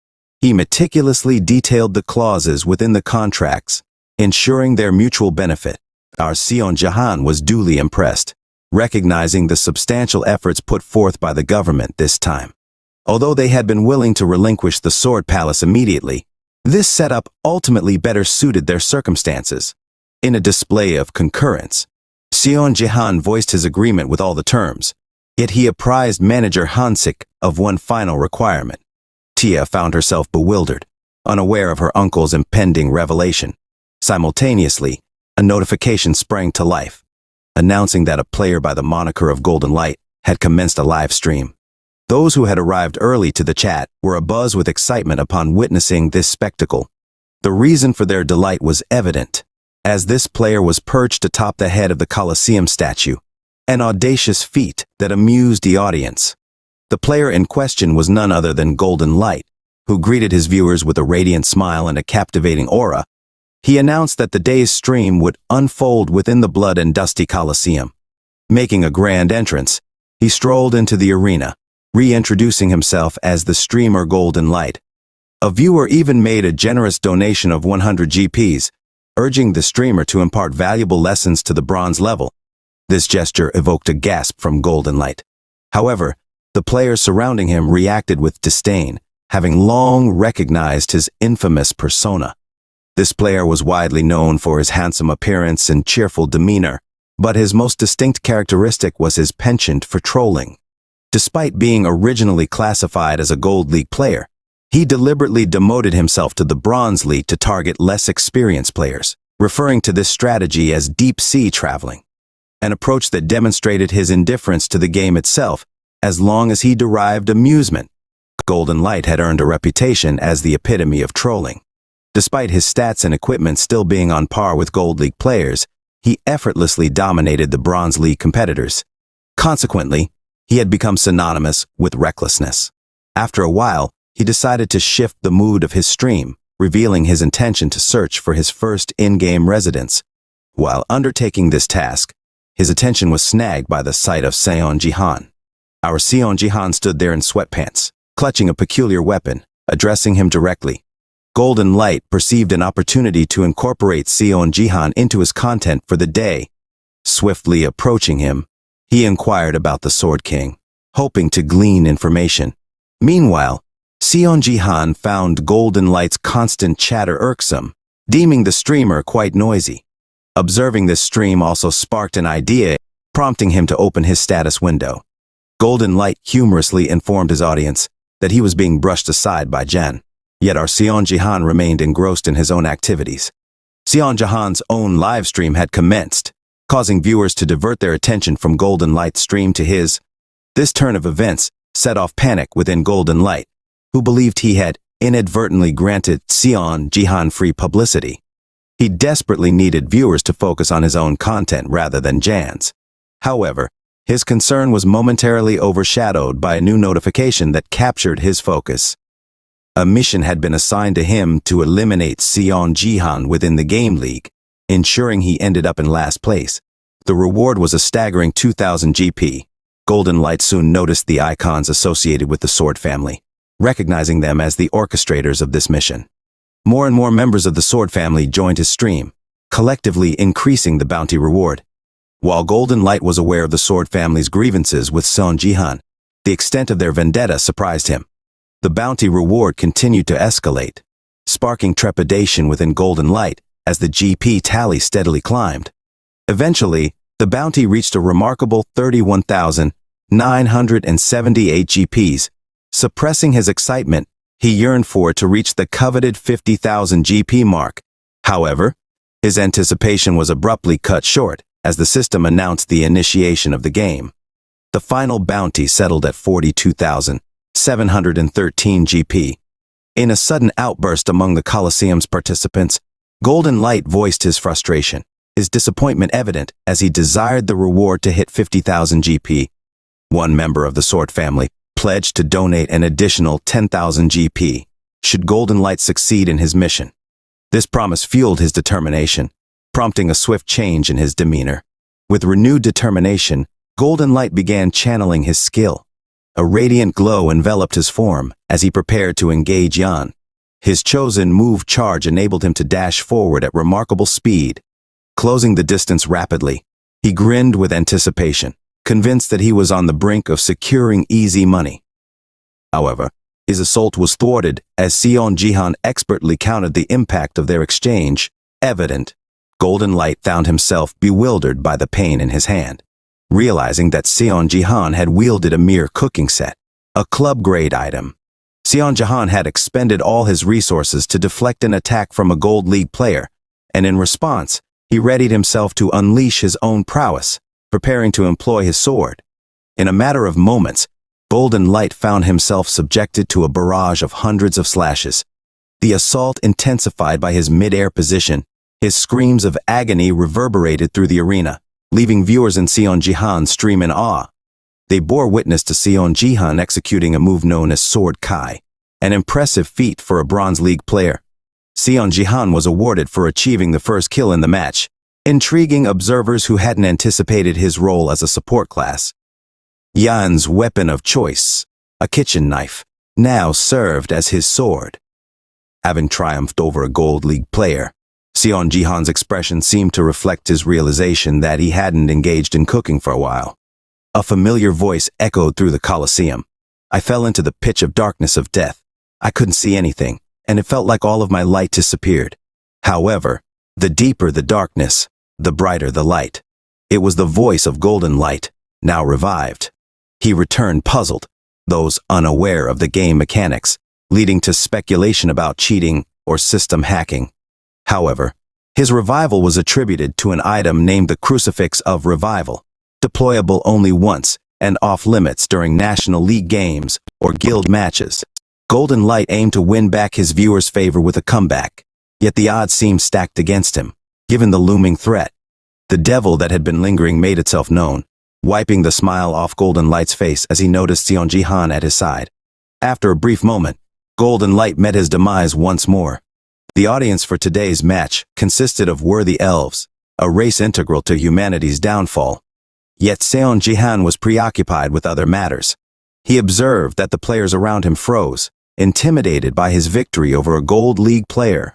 He meticulously detailed the clauses within the contracts, ensuring their mutual benefit. Our Seon Jahan was duly impressed, recognizing the substantial efforts put forth by the government this time. Although they had been willing to relinquish the Sword Palace immediately, this setup ultimately better suited their circumstances. In a display of concurrence, Seon Jahan voiced his agreement with all the terms, yet he apprised manager Hansik of one final requirement. Tia found herself bewildered, unaware of her uncle's impending revelation. Simultaneously, a notification sprang to life, announcing that a player by the moniker of Golden Light had commenced a live stream. Those who had arrived early to the chat were abuzz with excitement upon witnessing this spectacle. The reason for their delight was evident, as this player was perched atop the head of the Colosseum statue, an audacious feat that amused the audience. The player in question was none other than Golden Light, who greeted his viewers with a radiant smile and a captivating aura. He announced that the day's stream would unfold within the blood and dusty Colosseum. Making a grand entrance, he strolled into the arena, reintroducing himself as the streamer Golden Light. A viewer even made a generous donation of 100 GPs, urging the streamer to impart valuable lessons to the bronze level. This gesture evoked a gasp from Golden Light. However, the players surrounding him reacted with disdain, having long recognized his infamous persona. This player was widely known for his handsome appearance and cheerful demeanor, but his most distinct characteristic was his penchant for trolling. Despite being originally classified as a Gold League player, he deliberately demoted himself to the Bronze League to target less experienced players, referring to this strategy as deep-sea traveling, an approach that demonstrated his indifference to the game itself as long as he derived amusement. Golden Light had earned a reputation as the epitome of trolling. Despite his stats and equipment still being on par with Gold League players, he effortlessly dominated the Bronze League competitors. Consequently, he had become synonymous with recklessness. After a while, he decided to shift the mood of his stream, revealing his intention to search for his first in-game residence. While undertaking this task, his attention was snagged by the sight of Seon Jihan. Our Seon Jihan stood there in sweatpants, clutching a peculiar weapon, addressing him directly. Golden Light perceived an opportunity to incorporate Seon Jihan into his content for the day. Swiftly approaching him, he inquired about the Sword King, hoping to glean information. Meanwhile, Seon Jihan found Golden Light's constant chatter irksome, deeming the streamer quite noisy. Observing this stream also sparked an idea, prompting him to open his status window. Golden Light humorously informed his audience that he was being brushed aside by Jen. Yet our Seon Jihan remained engrossed in his own activities. Seon Jihan's own live stream had commenced, causing viewers to divert their attention from Golden Light's stream to his. This turn of events set off panic within Golden Light, who believed he had inadvertently granted Seon Jihan free publicity. He desperately needed viewers to focus on his own content rather than Jan's. However, his concern was momentarily overshadowed by a new notification that captured his focus. A mission had been assigned to him to eliminate Seon Jihan within the Game League, ensuring he ended up in last place. The reward was a staggering 2,000 GP. Golden Light soon noticed the icons associated with the Sword family, recognizing them as the orchestrators of this mission. More and more members of the Sword family joined his stream, collectively increasing the bounty reward. While Golden Light was aware of the Sword family's grievances with Seon Jihan, the extent of their vendetta surprised him. The bounty reward continued to escalate, sparking trepidation within Golden Light as the GP tally steadily climbed. Eventually, the bounty reached a remarkable 31,978 GPs. Suppressing his excitement, he yearned for it to reach the coveted 50,000 GP mark. However, his anticipation was abruptly cut short as the system announced the initiation of the game. The final bounty settled at 42,713 GP. In a sudden outburst among the Colosseum's participants, Golden Light voiced his frustration. his disappointment evident as he desired the reward to hit 50,000 GP. One member of the Sword family pledged to donate an additional 10,000 GP should Golden Light succeed in his mission. This promise fueled his determination, prompting a swift change in his demeanor. With renewed determination, Golden Light began channeling his skill. A radiant glow enveloped his form as he prepared to engage Yan. His chosen move charge enabled him to dash forward at remarkable speed. Closing the distance rapidly, he grinned with anticipation, convinced that he was on the brink of securing easy money. However, his assault was thwarted as Seon Jihan expertly countered the impact of their exchange. Evident, Golden Light found himself bewildered by the pain in his hand, realizing that Seon Jihan had wielded a mere cooking set, a club-grade item. Seon Jihan had expended all his resources to deflect an attack from a Gold League player, and in response, he readied himself to unleash his own prowess, preparing to employ his sword. In a matter of moments, Golden Light found himself subjected to a barrage of hundreds of slashes. The assault intensified by his mid-air position. His screams of agony reverberated through the arena, leaving viewers in Seon Jihan stream in awe. They bore witness to Seon Jihan executing a move known as Sword Kai, an impressive feat for a Bronze League player. Seon Jihan was awarded for achieving the first kill in the match, intriguing observers who hadn't anticipated his role as a support class. Yan's weapon of choice, a kitchen knife, now served as his sword. Having triumphed over a Gold League player, Seon Jihan's expression seemed to reflect his realization that he hadn't engaged in cooking for a while. A familiar voice echoed through the Colosseum. I fell into the pitch of darkness of death. I couldn't see anything, and it felt like all of my light disappeared. However, the deeper the darkness, the brighter the light. It was the voice of Golden Light, now revived. He returned puzzled, those unaware of the game mechanics, leading to speculation about cheating or system hacking. However, his revival was attributed to an item named the Crucifix of Revival, deployable only once and off-limits during National League games or guild matches. Golden Light aimed to win back his viewers' favor with a comeback, yet the odds seemed stacked against him, given the looming threat. The devil that had been lingering made itself known, wiping the smile off Golden Light's face as he noticed Seon Jihan at his side. After a brief moment, Golden Light met his demise once more. The audience for today's match consisted of worthy elves, a race integral to humanity's downfall. Yet Seon Jihan was preoccupied with other matters. He observed that the players around him froze, intimidated by his victory over a Gold League player.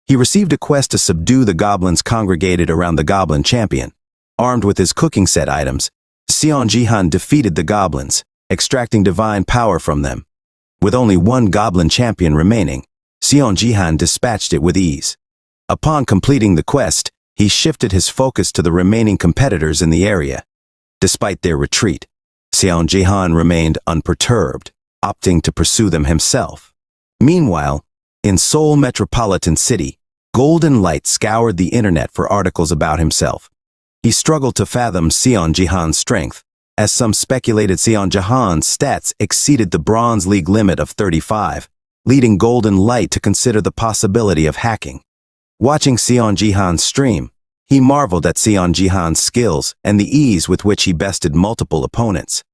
He received a quest to subdue the goblins congregated around the Goblin Champion. Armed with his cooking set items, Seon Jihan defeated the goblins, extracting divine power from them. With only one Goblin Champion remaining, Seon Jihan dispatched it with ease. Upon completing the quest, he shifted his focus to the remaining competitors in the area. Despite their retreat, Seon Jihan remained unperturbed, opting to pursue them himself. Meanwhile, in Seoul Metropolitan City, Golden Light scoured the internet for articles about himself. He struggled to fathom Seon Jihan's strength, as some speculated Seon Jihan's stats exceeded the Bronze League limit of 35. Leading Golden Light to consider the possibility of hacking. Watching Seon Jihan's stream, he marveled at Seon Jihan's skills and the ease with which he bested multiple opponents.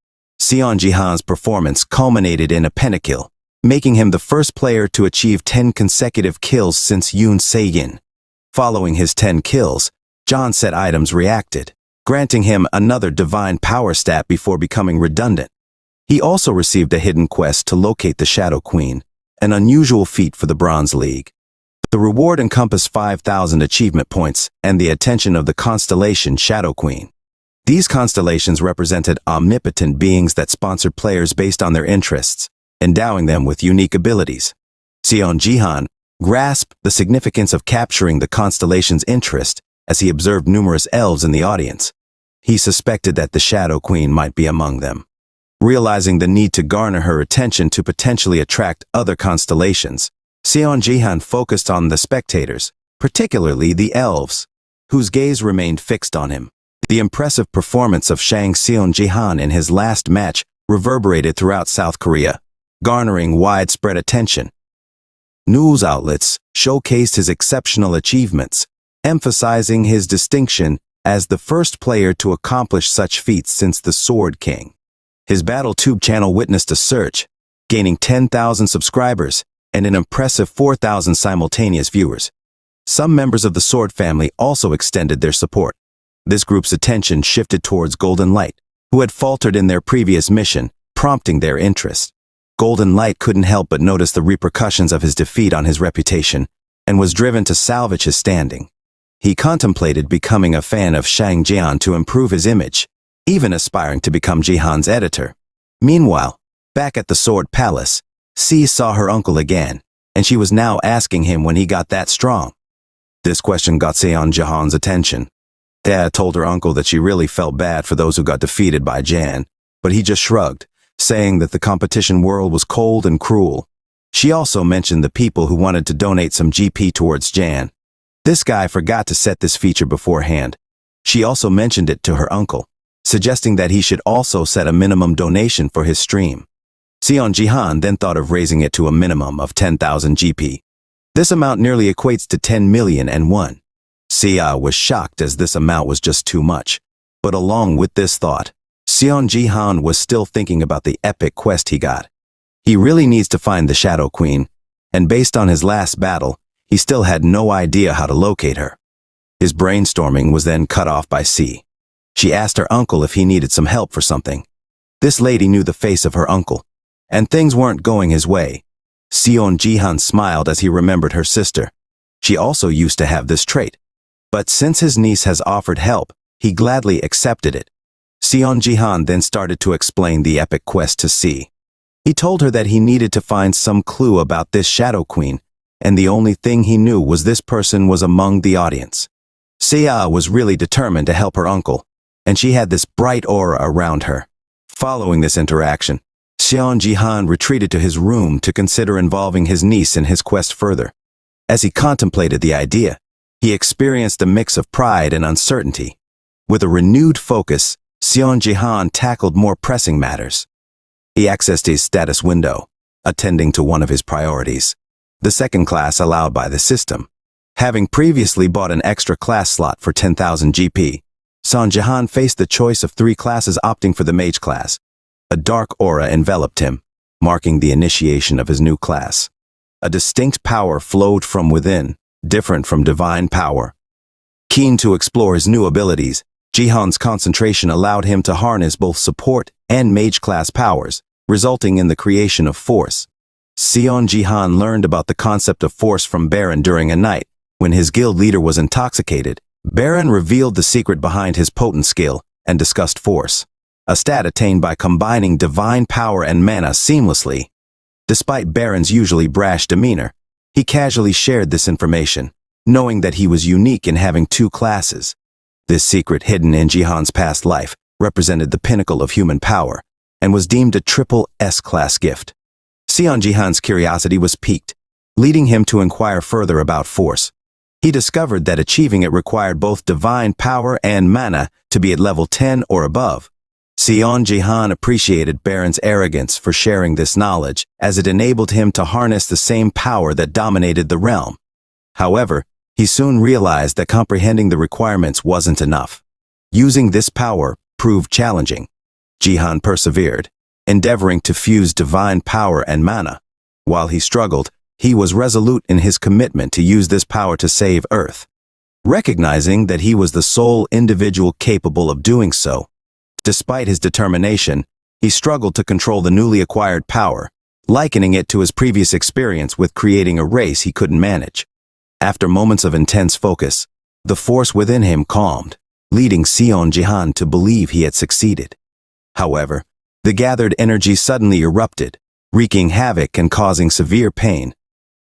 Seon Jihan's performance culminated in a pentakill, making him the first player to achieve 10 consecutive kills since Yoon Se-in. Following his 10 kills, John set items reacted, granting him another divine power stat before becoming redundant. He also received a hidden quest to locate the Shadow Queen, an unusual feat for the Bronze League. The reward encompassed 5,000 achievement points and the attention of the constellation Shadow Queen. These constellations represented omnipotent beings that sponsored players based on their interests, endowing them with unique abilities. Seon Jihan grasped the significance of capturing the constellation's interest as he observed numerous elves in the audience. He suspected that the Shadow Queen might be among them. Realizing the need to garner her attention to potentially attract other constellations, Seon Jihan focused on the spectators, particularly the elves, whose gaze remained fixed on him. The impressive performance of Shang Seon Jihan in his last match reverberated throughout South Korea, garnering widespread attention. News outlets showcased his exceptional achievements, emphasizing his distinction as the first player to accomplish such feats since the Sword King. His BattleTube channel witnessed a surge, gaining 10,000 subscribers and an impressive 4,000 simultaneous viewers. Some members of the Sword family also extended their support. This group's attention shifted towards Golden Light, who had faltered in their previous mission, prompting their interest. Golden Light couldn't help but notice the repercussions of his defeat on his reputation and was driven to salvage his standing. He contemplated becoming a fan of Shang Jian to improve his image, even aspiring to become Jihan's editor. Meanwhile, back at the Sword Palace, C saw her uncle again, and she was now asking him when he got that strong. This question got Seon Jihan's attention. Dad told her uncle that she really felt bad for those who got defeated by Jan, but he just shrugged, saying that the competition world was cold and cruel. She also mentioned the people who wanted to donate some GP towards Jan. This guy forgot to set this feature beforehand. She also mentioned it to her uncle, suggesting that he should also set a minimum donation for his stream. Seon Jihan then thought of raising it to a minimum of 10,000 GP. This amount nearly equates to 10 million and won. Sia was shocked as this amount was just too much. But along with this thought, Seon Jihan was still thinking about the epic quest he got. He really needs to find the Shadow Queen, and based on his last battle, he still had no idea how to locate her. His brainstorming was then cut off by C. She asked her uncle if he needed some help for something. This lady knew the face of her uncle, and things weren't going his way. Seon Jihan smiled as he remembered her sister. She also used to have this trait. But since his niece has offered help, he gladly accepted it. Seon Jihan then started to explain the epic quest to C. He told her that he needed to find some clue about this Shadow Queen, and the only thing he knew was this person was among the audience. Sia was really determined to help her uncle, and she had this bright aura around her. Following this interaction, Seon Jihan retreated to his room to consider involving his niece in his quest further. As he contemplated the idea, he experienced a mix of pride and uncertainty. With a renewed focus, Seon Jihan tackled more pressing matters. He accessed his status window, attending to one of his priorities, the second class allowed by the system. Having previously bought an extra class slot for 10,000 GP, Seon Jihan faced the choice of 3 classes, opting for the mage class. A dark aura enveloped him, marking the initiation of his new class. A distinct power flowed from within, different from divine power. Keen to explore his new abilities, Jihan's concentration allowed him to harness both support and mage class powers, resulting in the creation of force. Seon Jihan learned about the concept of force from Baron during a night. When his guild leader was intoxicated, Baron revealed the secret behind his potent skill and discussed force, a stat attained by combining divine power and mana seamlessly. Despite Baron's usually brash demeanor, he casually shared this information, knowing that he was unique in having 2 classes. This secret, hidden in Jihan's past life, represented the pinnacle of human power and was deemed a triple S-class gift. Seon Jihan's curiosity was piqued, leading him to inquire further about force. He discovered that achieving it required both divine power and mana to be at level 10 or above. Seon Jihan appreciated Baron's arrogance for sharing this knowledge, as it enabled him to harness the same power that dominated the realm. However, he soon realized that comprehending the requirements wasn't enough. Using this power proved challenging. Jihan persevered, endeavoring to fuse divine power and mana. While he struggled, he was resolute in his commitment to use this power to save Earth. Recognizing that he was the sole individual capable of doing so, despite his determination, he struggled to control the newly acquired power, likening it to his previous experience with creating a race he couldn't manage. After moments of intense focus, the force within him calmed, leading Seon Jihan to believe he had succeeded. However, the gathered energy suddenly erupted, wreaking havoc and causing severe pain.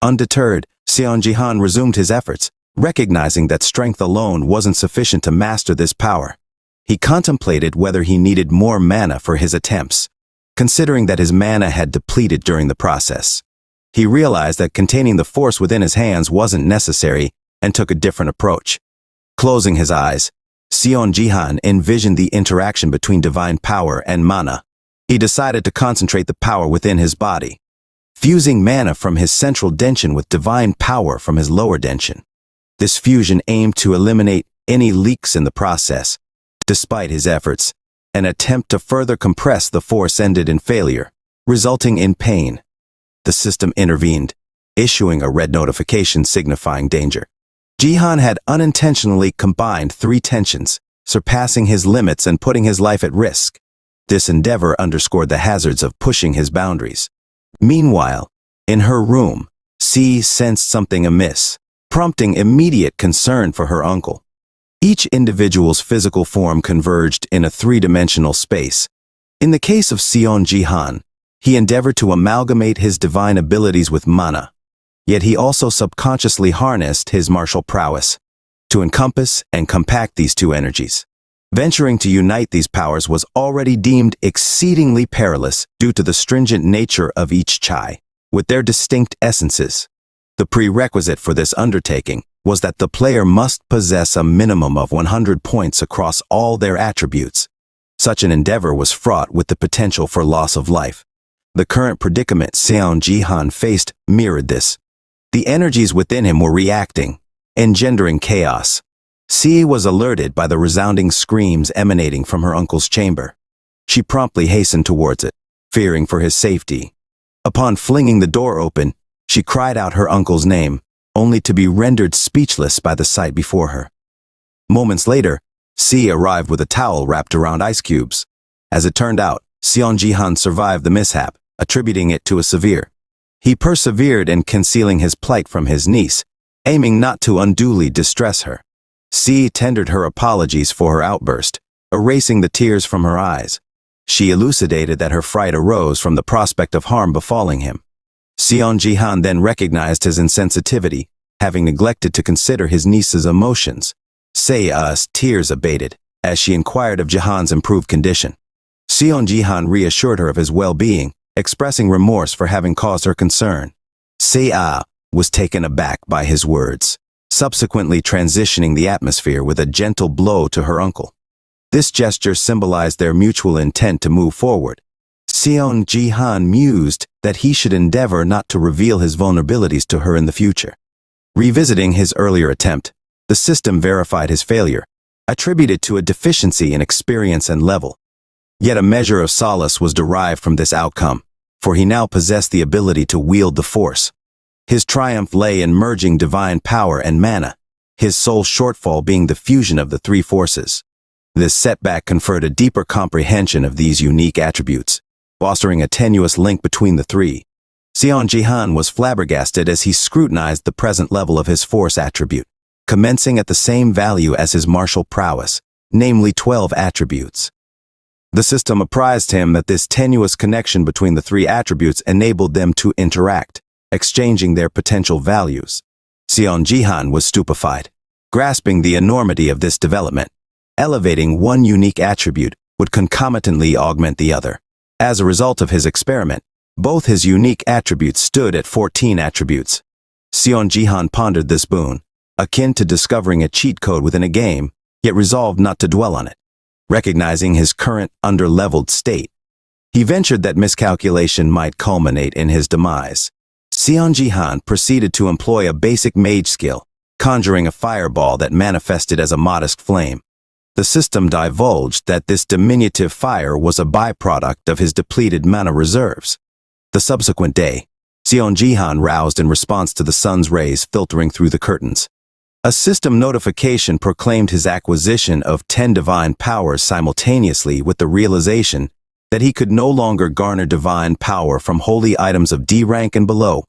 Undeterred, Seon Jihan resumed his efforts, recognizing that strength alone wasn't sufficient to master this power. He contemplated whether he needed more mana for his attempts, considering that his mana had depleted during the process. He realized that containing the force within his hands wasn't necessary and took a different approach. Closing his eyes, Seon Jihan envisioned the interaction between divine power and mana. He decided to concentrate the power within his body, fusing mana from his central denshin with divine power from his lower denshin. This fusion aimed to eliminate any leaks in the process. Despite his efforts, an attempt to further compress the force ended in failure, resulting in pain. The system intervened, issuing a red notification signifying danger. Jihan had unintentionally combined 3 tensions, surpassing his limits and putting his life at risk. This endeavor underscored the hazards of pushing his boundaries. Meanwhile, in her room, C sensed something amiss, prompting immediate concern for her uncle. Each individual's physical form converged in a 3-dimensional space. In the case of Seon Jihan, he endeavored to amalgamate his divine abilities with mana. Yet he also subconsciously harnessed his martial prowess to encompass and compact these 2 energies. Venturing to unite these powers was already deemed exceedingly perilous due to the stringent nature of each chai, with their distinct essences. The prerequisite for this undertaking was that the player must possess a minimum of 100 points across all their attributes. Such an endeavor was fraught with the potential for loss of life. The current predicament Seon Jihan faced mirrored this. The energies within him were reacting, engendering chaos. C was alerted by the resounding screams emanating from her uncle's chamber. She promptly hastened towards it, fearing for his safety. Upon flinging the door open, she cried out her uncle's name, only to be rendered speechless by the sight before her. Moments later, C arrived with a towel wrapped around ice cubes. As it turned out, Seon Jihan survived the mishap, attributing it to a severe. He persevered in concealing his plight from his niece, aiming not to unduly distress her. C tendered her apologies for her outburst, erasing the tears from her eyes. She elucidated that her fright arose from the prospect of harm befalling him. Seon Jihan then recognized his insensitivity, having neglected to consider his niece's emotions. Sea's tears abated, as she inquired of Jihan's improved condition. Seon Jihan reassured her of his well-being, expressing remorse for having caused her concern. Sea was taken aback by his words, subsequently transitioning the atmosphere with a gentle blow to her uncle. This gesture symbolized their mutual intent to move forward. Seon Jihan mused that he should endeavor not to reveal his vulnerabilities to her in the future. Revisiting his earlier attempt, the system verified his failure, attributed to a deficiency in experience and level. Yet a measure of solace was derived from this outcome, for he now possessed the ability to wield the force. His triumph lay in merging divine power and mana, his sole shortfall being the fusion of the 3 forces. This setback conferred a deeper comprehension of these unique attributes, fostering a tenuous link between the 3. Seon Jihan was flabbergasted as he scrutinized the present level of his force attribute, commencing at the same value as his martial prowess, namely 12 attributes. The system apprised him that this tenuous connection between the 3 attributes enabled them to interact, exchanging their potential values. Seon Jihan was stupefied, grasping the enormity of this development. Elevating one unique attribute would concomitantly augment the other. As a result of his experiment, both his unique attributes stood at 14 attributes. Seon Jihan pondered this boon, akin to discovering a cheat code within a game, yet resolved not to dwell on it. Recognizing his current under-leveled state, he ventured that miscalculation might culminate in his demise. Seon Jihan proceeded to employ a basic mage skill, conjuring a fireball that manifested as a modest flame. The system divulged that this diminutive fire was a byproduct of his depleted mana reserves. The subsequent day, Seon Jihan roused in response to the sun's rays filtering through the curtains. A system notification proclaimed his acquisition of 10 divine powers simultaneously with the realization that he could no longer garner divine power from holy items of D rank and below.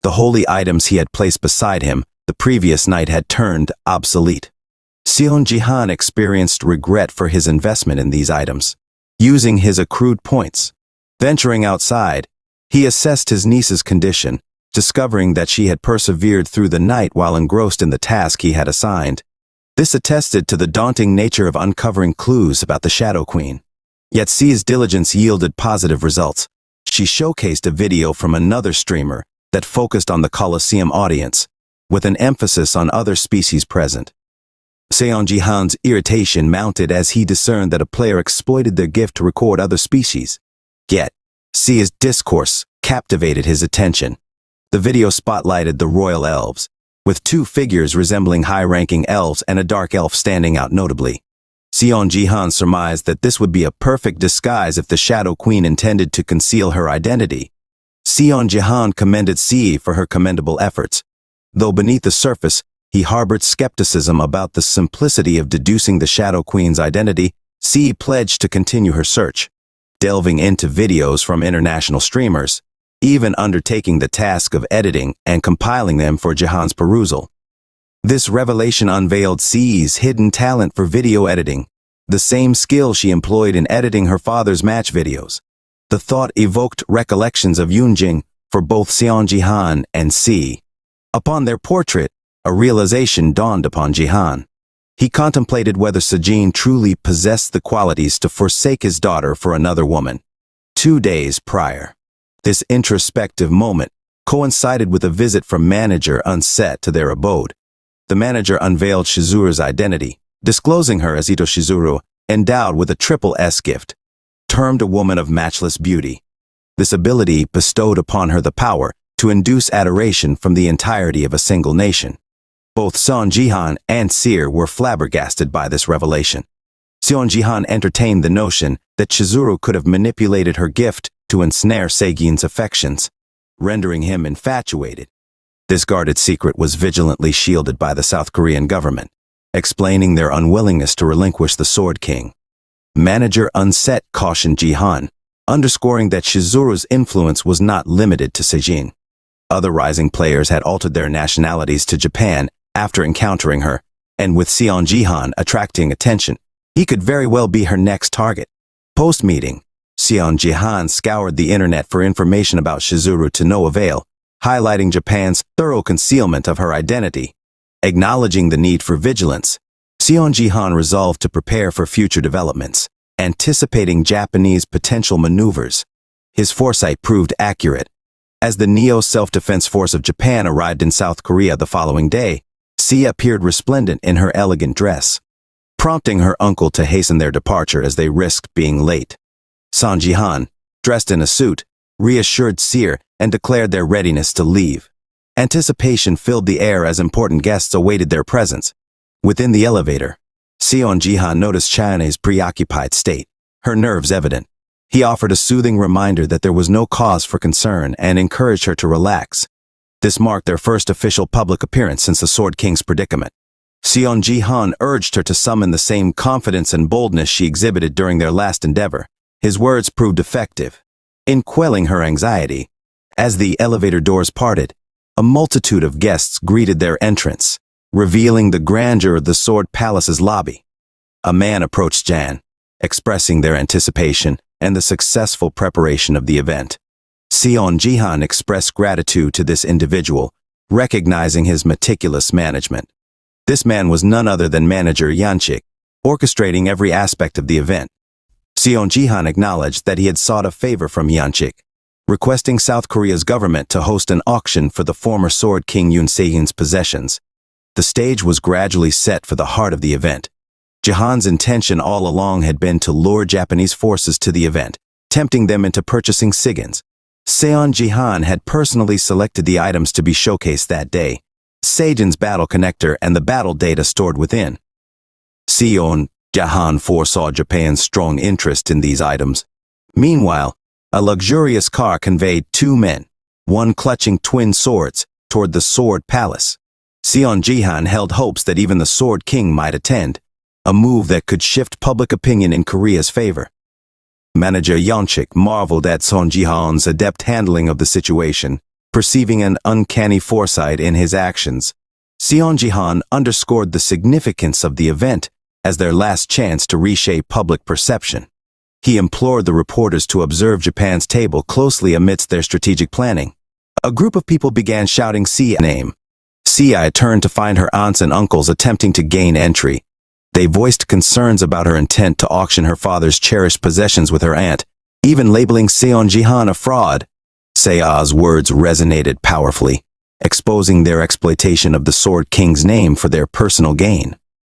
The holy items he had placed beside him the previous night had turned obsolete. Seon Jihan experienced regret for his investment in these items. Using his accrued points, venturing outside, he assessed his niece's condition, discovering that she had persevered through the night while engrossed in the task he had assigned. This attested to the daunting nature of uncovering clues about the Shadow Queen. Yet C's diligence yielded positive results. She showcased a video from another streamer that focused on the Colosseum audience, with an emphasis on other species present. Seon Jihan's irritation mounted as he discerned that a player exploited their gift to record other species. Yet, C's discourse captivated his attention. The video spotlighted the royal elves, with two figures resembling high-ranking elves and a dark elf standing out notably. Seon Ji-han surmised that this would be a perfect disguise if the Shadow Queen intended to conceal her identity. Seon Ji-han commended Si for her commendable efforts, though beneath the surface, he harbored skepticism about the simplicity of deducing the Shadow Queen's identity. Si pledged to continue her search, delving into videos from international streamers, even undertaking the task of editing and compiling them for Ji-han's perusal. This revelation unveiled Si's hidden talent for video editing, the same skill she employed in editing her father's match videos. The thought evoked recollections of Yoonjing for both Seon Ji-han and Si. Upon their portrait, a realization dawned upon Ji-han. He contemplated whether Sejin truly possessed the qualities to forsake his daughter for another woman. 2 days prior, this introspective moment coincided with a visit from manager Unset to their abode. The manager unveiled Shizuru's identity, disclosing her as Ito Shizuru, endowed with a triple S gift, termed a woman of matchless beauty. This ability bestowed upon her the power to induce adoration from the entirety of a single nation. Both Seon Ji-han and Seer were flabbergasted by this revelation. Seon Ji-han entertained the notion that Shizuru could have manipulated her gift to ensnare Sejin's affections, rendering him infatuated. This guarded secret was vigilantly shielded by the South Korean government, explaining their unwillingness to relinquish the Sword King. Manager Unset cautioned Ji-han, underscoring that Shizuru's influence was not limited to Sejin. Other rising players had altered their nationalities to Japan after encountering her, and with Seon Ji-han attracting attention, he could very well be her next target. Post-meeting, Seon Ji-han scoured the internet for information about Shizuru to no avail, highlighting Japan's thorough concealment of her identity. Acknowledging the need for vigilance, Seon Ji-han resolved to prepare for future developments, anticipating Japanese potential maneuvers. His foresight proved accurate. As the Neo Self-Defense Force of Japan arrived in South Korea the following day, Si appeared resplendent in her elegant dress, prompting her uncle to hasten their departure as they risked being late. Seon Ji-han, dressed in a suit, reassured Seer and declared their readiness to leave. Anticipation filled the air as important guests awaited their presence. Within the elevator, Seon Ji-han noticed Chana's preoccupied state, her nerves evident. He offered a soothing reminder that there was no cause for concern and encouraged her to relax. This marked their first official public appearance since the Sword King's predicament. Seon Ji-han urged her to summon the same confidence and boldness she exhibited during their last endeavor. His words proved effective in quelling her anxiety. As the elevator doors parted, a multitude of guests greeted their entrance, revealing the grandeur of the Sword Palace's lobby. A man approached Jan, expressing their anticipation and the successful preparation of the event. Seon Ji-han expressed gratitude to this individual, recognizing his meticulous management. This man was none other than manager Yanchik, orchestrating every aspect of the event. Seon Ji-han acknowledged that he had sought a favor from Yanchik, requesting South Korea's government to host an auction for the former Sword King Yoon Se-in's possessions. The stage was gradually set for the heart of the event. Ji-han's intention all along had been to lure Japanese forces to the event, tempting them into purchasing SIGINs. Seon Ji-han had personally selected the items to be showcased that day, Sejin's battle connector and the battle data stored within. Seon Ji-han foresaw Japan's strong interest in these items. Meanwhile, a luxurious car conveyed two men, one clutching twin swords, toward the Sword Palace. Seon Ji-han held hopes that even the Sword King might attend, a move that could shift public opinion in Korea's favor. Manager Yanchik marveled at Seon Ji-han's adept handling of the situation, perceiving an uncanny foresight in his actions. Seon Ji-han underscored the significance of the event as their last chance to reshape public perception. He implored the reporters to observe Japan's table closely amidst their strategic planning. A group of people began shouting Si's name. Si turned to find her aunts and uncles attempting to gain entry. They voiced concerns about her intent to auction her father's cherished possessions with her aunt, even labeling Seon Ji-han a fraud. Sea's words resonated powerfully, exposing their exploitation of the Sword King's name for their personal gain.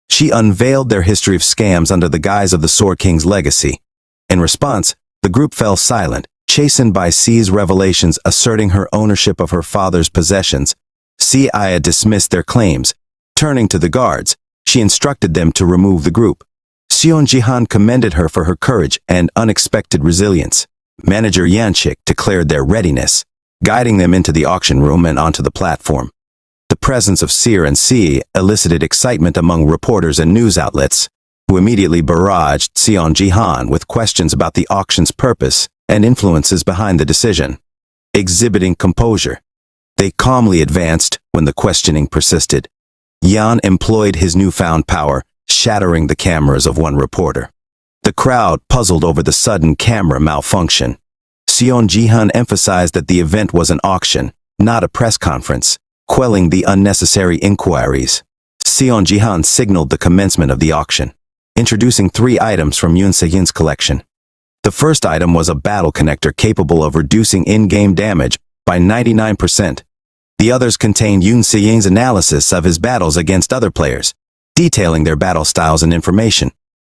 She unveiled their history of scams under the guise of the Sword King's legacy. In response, the group fell silent, chastened by Si's revelations asserting her ownership of her father's possessions. Sia dismissed their claims. Turning to the guards, she instructed them to remove the group. Seon Jihan commended her for her courage and unexpected resilience. Manager Yanchik declared their readiness, guiding them into the auction room and onto the platform. The presence of Seer and Si elicited excitement among reporters and news outlets, who immediately barraged Seon Jihan with questions about the auction's purpose and influences behind the decision. Exhibiting composure, they calmly advanced when the questioning persisted. Yan employed his newfound power, shattering the cameras of one reporter. The crowd puzzled over the sudden camera malfunction. Seon Jihan emphasized that the event was an auction, not a press conference, quelling the unnecessary inquiries. Seon Jihan signaled the commencement of the auction, introducing 3 items from Yoon Se-yin's collection. The first item was a battle connector capable of reducing in-game damage by 99%. The others contained Yoon Se-yin's analysis of his battles against other players, detailing their battle styles and information.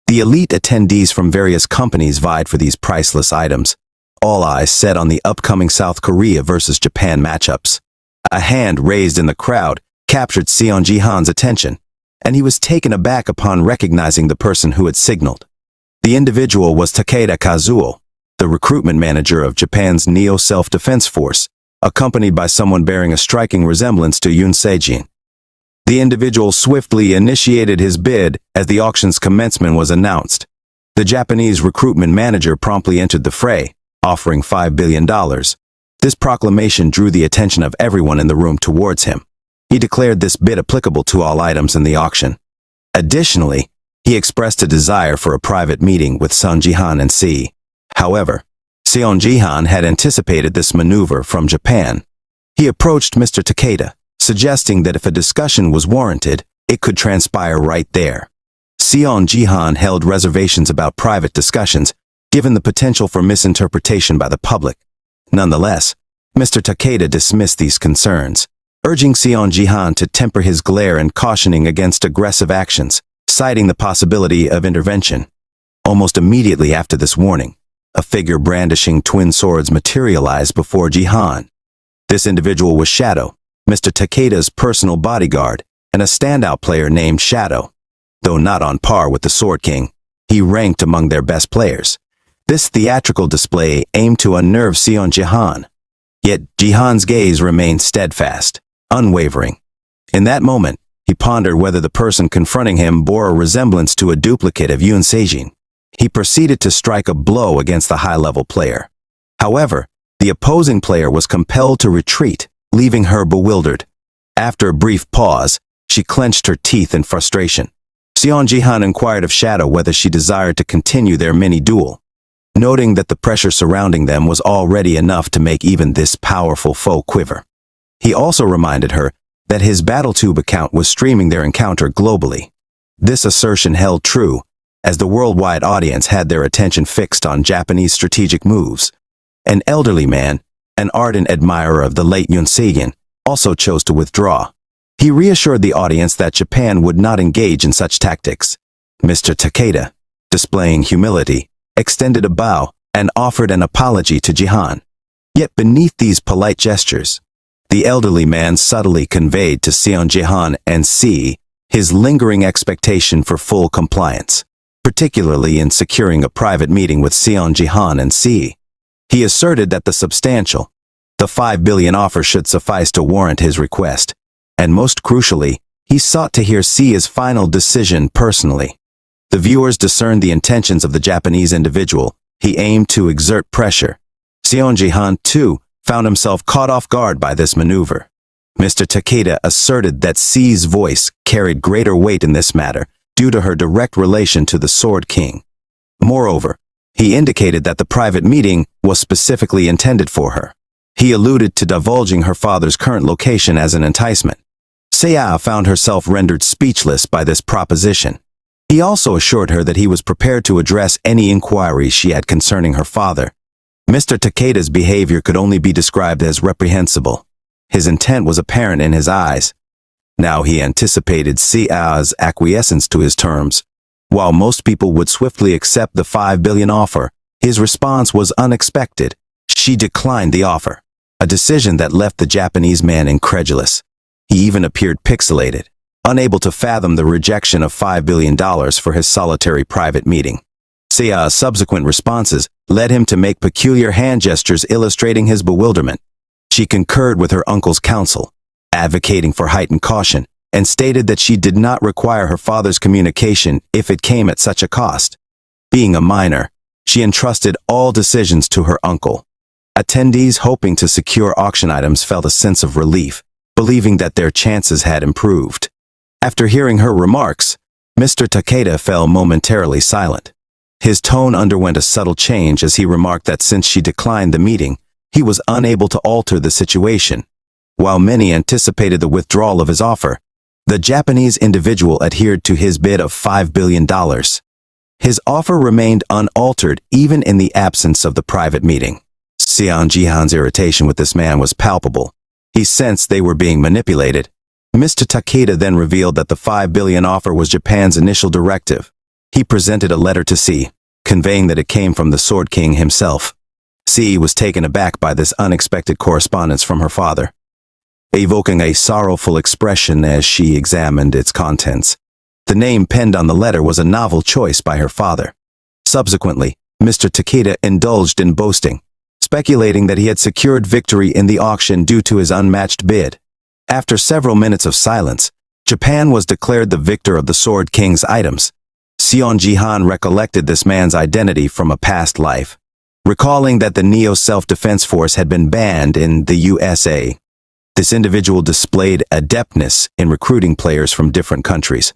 The elite attendees from various companies vied for these priceless items, all eyes set on the upcoming South Korea versus Japan matchups. A hand raised in the crowd captured Seon Jihan's attention, and he was taken aback upon recognizing the person who had signaled. The individual was Takeda Kazuo, the recruitment manager of Japan's Neo Self-Defense Force, accompanied by someone bearing a striking resemblance to Yoon Se-jin. The individual swiftly initiated his bid as the auction's commencement was announced. The Japanese recruitment manager promptly entered the fray, offering $5 billion. This proclamation drew the attention of everyone in the room towards him. He declared this bid applicable to all items in the auction. Additionally, he expressed a desire for a private meeting with Seon Jihan and Si. However, Seon Jihan had anticipated this maneuver from Japan. He approached Mr. Takeda, suggesting that if a discussion was warranted, it could transpire right there. Seon Jihan held reservations about private discussions, given the potential for misinterpretation by the public. Nonetheless, Mr. Takeda dismissed these concerns, urging Seon Jihan to temper his glare and cautioning against aggressive actions, citing the possibility of intervention. Almost immediately after this warning, a figure brandishing twin swords materialized before Jihan. This individual was Shadow, Mr. Takeda's personal bodyguard, and a standout player named Shadow. Though not on par with the Sword King, he ranked among their best players. This theatrical display aimed to unnerve Seon Jihan. Yet Jihan's gaze remained steadfast, unwavering. In that moment, he pondered whether the person confronting him bore a resemblance to a duplicate of Yoon Se-jin. He proceeded to strike a blow against the high-level player. However, the opposing player was compelled to retreat, leaving her bewildered. After a brief pause, she clenched her teeth in frustration. Seon Jihan inquired of Shadow whether she desired to continue their mini-duel, noting that the pressure surrounding them was already enough to make even this powerful foe quiver. He also reminded her that his BattleTube account was streaming their encounter globally. This assertion held true, as the worldwide audience had their attention fixed on Japanese strategic moves. An elderly man, an ardent admirer of the late Yoon Se-jin, also chose to withdraw. He reassured the audience that Japan would not engage in such tactics. Mr. Takeda, displaying humility, extended a bow and offered an apology to Jihan. Yet beneath these polite gestures, the elderly man subtly conveyed to Seon Jihan and Si his lingering expectation for full compliance, particularly in securing a private meeting with Seon Jihan and Si. He asserted that the $5 billion offer should suffice to warrant his request, and most crucially, he sought to hear Si's final decision personally. The viewers discerned the intentions of the Japanese individual. He aimed to exert pressure. Seon Jihan, too, found himself caught off guard by this maneuver. Mr. Takeda asserted that Si's voice carried greater weight in this matter due to her direct relation to the Sword King. Moreover, he indicated that the private meeting was specifically intended for her. He alluded to divulging her father's current location as an enticement. Seiya found herself rendered speechless by this proposition. He also assured her that he was prepared to address any inquiries she had concerning her father. Mr. Takeda's behavior could only be described as reprehensible. His intent was apparent in his eyes. Now he anticipated Seiya's acquiescence to his terms. While most people would swiftly accept the $5 billion offer, his response was unexpected. She declined the offer, a decision that left the Japanese man incredulous. He even appeared pixelated, unable to fathom the rejection of $5 billion for his solitary private meeting. Sia's subsequent responses led him to make peculiar hand gestures illustrating his bewilderment. She concurred with her uncle's counsel, advocating for heightened caution, and stated that she did not require her father's communication if it came at such a cost. Being a minor, she entrusted all decisions to her uncle. Attendees hoping to secure auction items felt a sense of relief, believing that their chances had improved. After hearing her remarks, Mr. Takeda fell momentarily silent. His tone underwent a subtle change as he remarked that since she declined the meeting, he was unable to alter the situation. While many anticipated the withdrawal of his offer, the Japanese individual adhered to his bid of $5 billion. His offer remained unaltered even in the absence of the private meeting. Sion Jihan's irritation with this man was palpable. He sensed they were being manipulated. Mr. Takeda then revealed that the $5 billion offer was Japan's initial directive. He presented a letter to C, conveying that it came from the Sword King himself. C was taken aback by this unexpected correspondence from her father, evoking a sorrowful expression as she examined its contents. The name penned on the letter was a novel choice by her father. Subsequently, Mr. Takeda indulged in boasting, speculating that he had secured victory in the auction due to his unmatched bid. After several minutes of silence, Japan was declared the victor of the Sword King's items. Sion Jihan recollected this man's identity from a past life, recalling that the Neo Self-Defense Force had been banned in the USA. This individual displayed adeptness in recruiting players from different countries.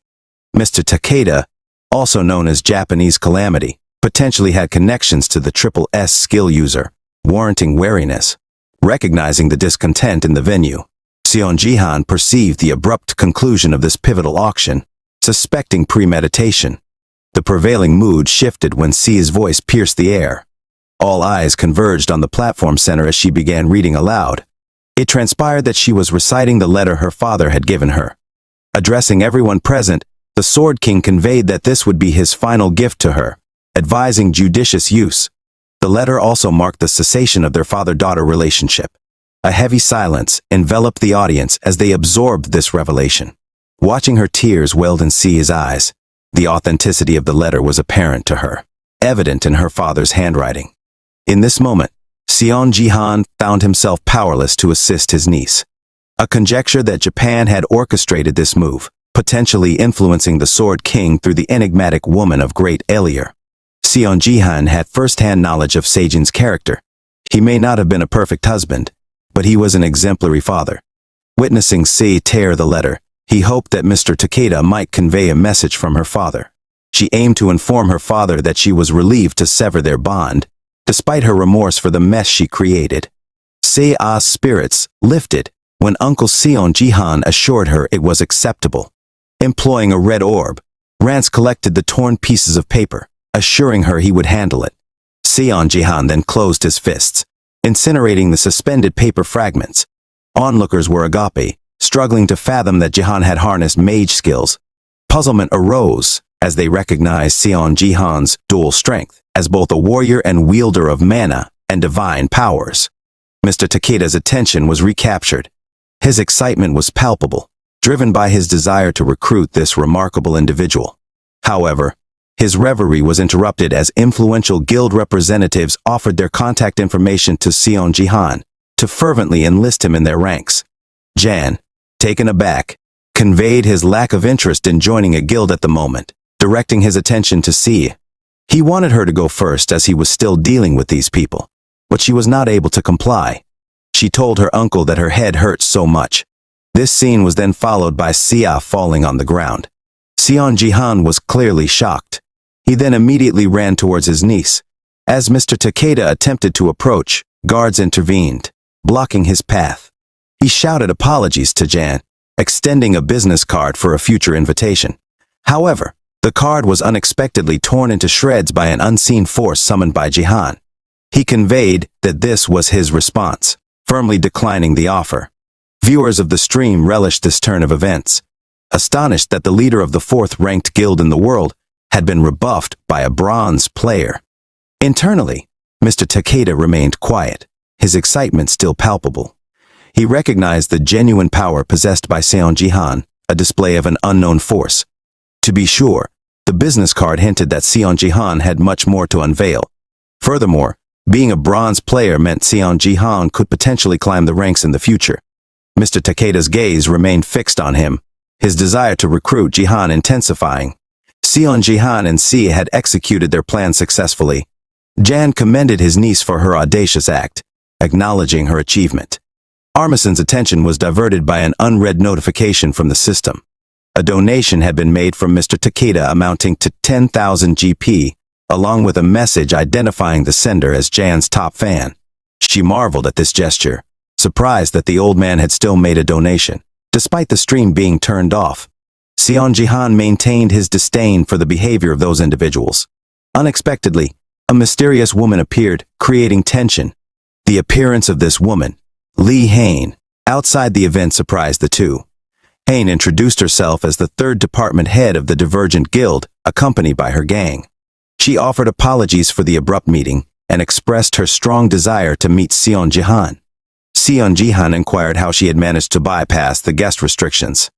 Mr. Takeda, also known as Japanese Calamity, potentially had connections to the Triple S skill user, warranting wariness. Recognizing the discontent in the venue, Sion Jihan perceived the abrupt conclusion of this pivotal auction, suspecting premeditation. The prevailing mood shifted when C's voice pierced the air. All eyes converged on the platform center as she began reading aloud. It transpired that she was reciting the letter her father had given her. Addressing everyone present, the Sword King conveyed that this would be his final gift to her, advising judicious use. The letter also marked the cessation of their father-daughter relationship. A heavy silence enveloped the audience as they absorbed this revelation. Watching her tears welled in C's eyes, the authenticity of the letter was apparent to her, evident in her father's handwriting. In this moment, Sion Jihan found himself powerless to assist his niece. A conjecture that Japan had orchestrated this move, potentially influencing the Sword King through the enigmatic woman of great allure. Sion Jihan had first-hand knowledge of Seijin's character. He may not have been a perfect husband, but he was an exemplary father. Witnessing C tear the letter, he hoped that Mr. Takeda might convey a message from her father. She aimed to inform her father that she was relieved to sever their bond, despite her remorse for the mess she created. Sea's spirits lifted when Uncle Sion Jihan assured her it was acceptable. Employing a red orb, Rance collected the torn pieces of paper, assuring her he would handle it. Sion Jihan then closed his fists, incinerating the suspended paper fragments. Onlookers were agape, struggling to fathom that Jihan had harnessed mage skills. Puzzlement arose as they recognized Sion Jihan's dual strength as both a warrior and wielder of mana and divine powers. Mr. Takeda's attention was recaptured. His excitement was palpable, driven by his desire to recruit this remarkable individual. However, his reverie was interrupted as influential guild representatives offered their contact information to Sion Jihan to fervently enlist him in their ranks. Jan, taken aback, conveyed his lack of interest in joining a guild at the moment, directing his attention to C. He wanted her to go first as he was still dealing with these people, but she was not able to comply. She told her uncle that her head hurt so much. This scene was then followed by Sia falling on the ground. Sion Jihan was clearly shocked. He then immediately ran towards his niece. As Mr. Takeda attempted to approach, guards intervened, blocking his path. He shouted apologies to Jan, extending a business card for a future invitation. However, the card was unexpectedly torn into shreds by an unseen force summoned by Jihan. He conveyed that this was his response, firmly declining the offer. Viewers of the stream relished this turn of events, astonished that the leader of the fourth-ranked guild in the world had been rebuffed by a bronze player. Internally, Mr. Takeda remained quiet, his excitement still palpable. He recognized the genuine power possessed by Seon Ji-han, a display of an unknown force. To be sure, the business card hinted that Seon Ji-han had much more to unveil. Furthermore, being a bronze player meant Seon Ji-han could potentially climb the ranks in the future. Mr. Takeda's gaze remained fixed on him, his desire to recruit Ji-han intensifying. Seon Ji-han and C had executed their plan successfully. Jan commended his niece for her audacious act, acknowledging her achievement. Armison's attention was diverted by an unread notification from the system. A donation had been made from Mr. Takeda amounting to 10,000 GP, along with a message identifying the sender as Jan's top fan. She marveled at this gesture, surprised that the old man had still made a donation, despite the stream being turned off. Seon Ji-han maintained his disdain for the behavior of those individuals. Unexpectedly, a mysterious woman appeared, creating tension. The appearance of this woman, Lee Hain, outside the event surprised the two. Hain introduced herself as the third department head of the Divergent Guild, accompanied by her gang. She offered apologies for the abrupt meeting and expressed her strong desire to meet Seon Ji-han. Seon Ji-han inquired how she had managed to bypass the guest restrictions.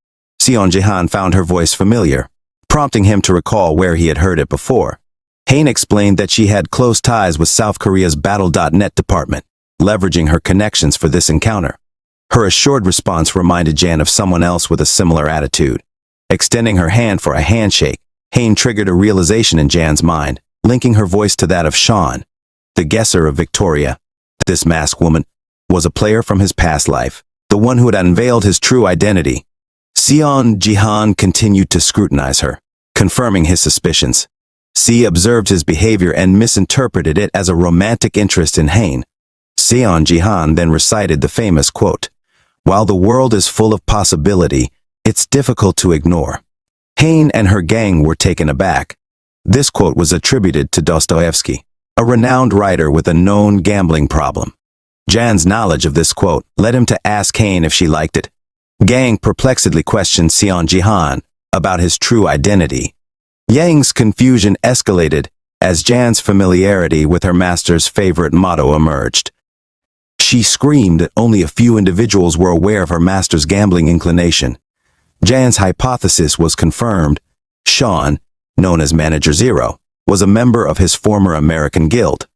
Seon Ji-han found her voice familiar, prompting him to recall where he had heard it before. Hain explained that she had close ties with South Korea's Battle.net department, leveraging her connections for this encounter. Her assured response reminded Jan of someone else with a similar attitude. Extending her hand for a handshake, Hain triggered a realization in Jan's mind, linking her voice to that of Sean, the guesser of Victoria. This masked woman was a player from his past life, the one who had unveiled his true identity. Seon Ji-han continued to scrutinize her, confirming his suspicions. C observed his behavior and misinterpreted it as a romantic interest in Hain. Seon Ji-han then recited the famous quote, "While the world is full of possibility, it's difficult to ignore." Hain and her gang were taken aback. This quote was attributed to Dostoevsky, a renowned writer with a known gambling problem. Jan's knowledge of this quote led him to ask Hain if she liked it. Gang perplexedly questioned Seon Ji-han about his true identity. Yang's confusion escalated as Jan's familiarity with her master's favorite motto emerged. She screamed that only a few individuals were aware of her master's gambling inclination. Jan's hypothesis was confirmed. Sean, known as Manager Zero, was a member of his former American guild.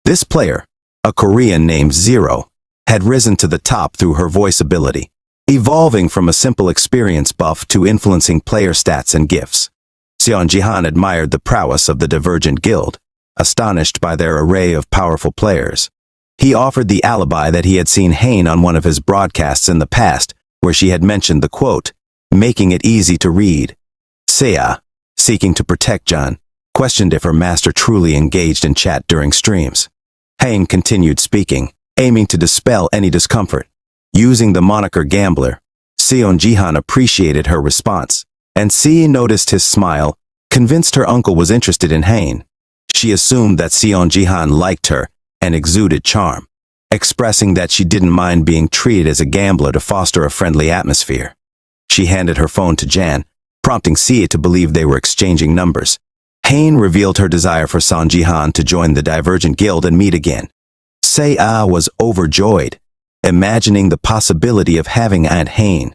This player, a Korean named Zero, had risen to the top through her voice ability, evolving from a simple experience buff to influencing player stats and gifts. Seon Ji-han admired the prowess of the Divergent Guild, astonished by their array of powerful players. He offered the alibi that he had seen Hain on one of his broadcasts in the past, where she had mentioned the quote, "making it easy to read." Seiya, seeking to protect Jan, questioned if her master truly engaged in chat during streams. Hain continued speaking, aiming to dispel any discomfort. Using the moniker Gambler, Seon Ji-han appreciated her response, and C noticed his smile, convinced her uncle was interested in Hain. She assumed that Seon Ji-han liked her and exuded charm, expressing that she didn't mind being treated as a gambler to foster a friendly atmosphere. She handed her phone to Jan, prompting C to believe they were exchanging numbers. Hain revealed her desire for Seon Ji-han to join the Divergent Guild and meet again. Seiya was overjoyed, imagining the possibility of having Aunt Hain.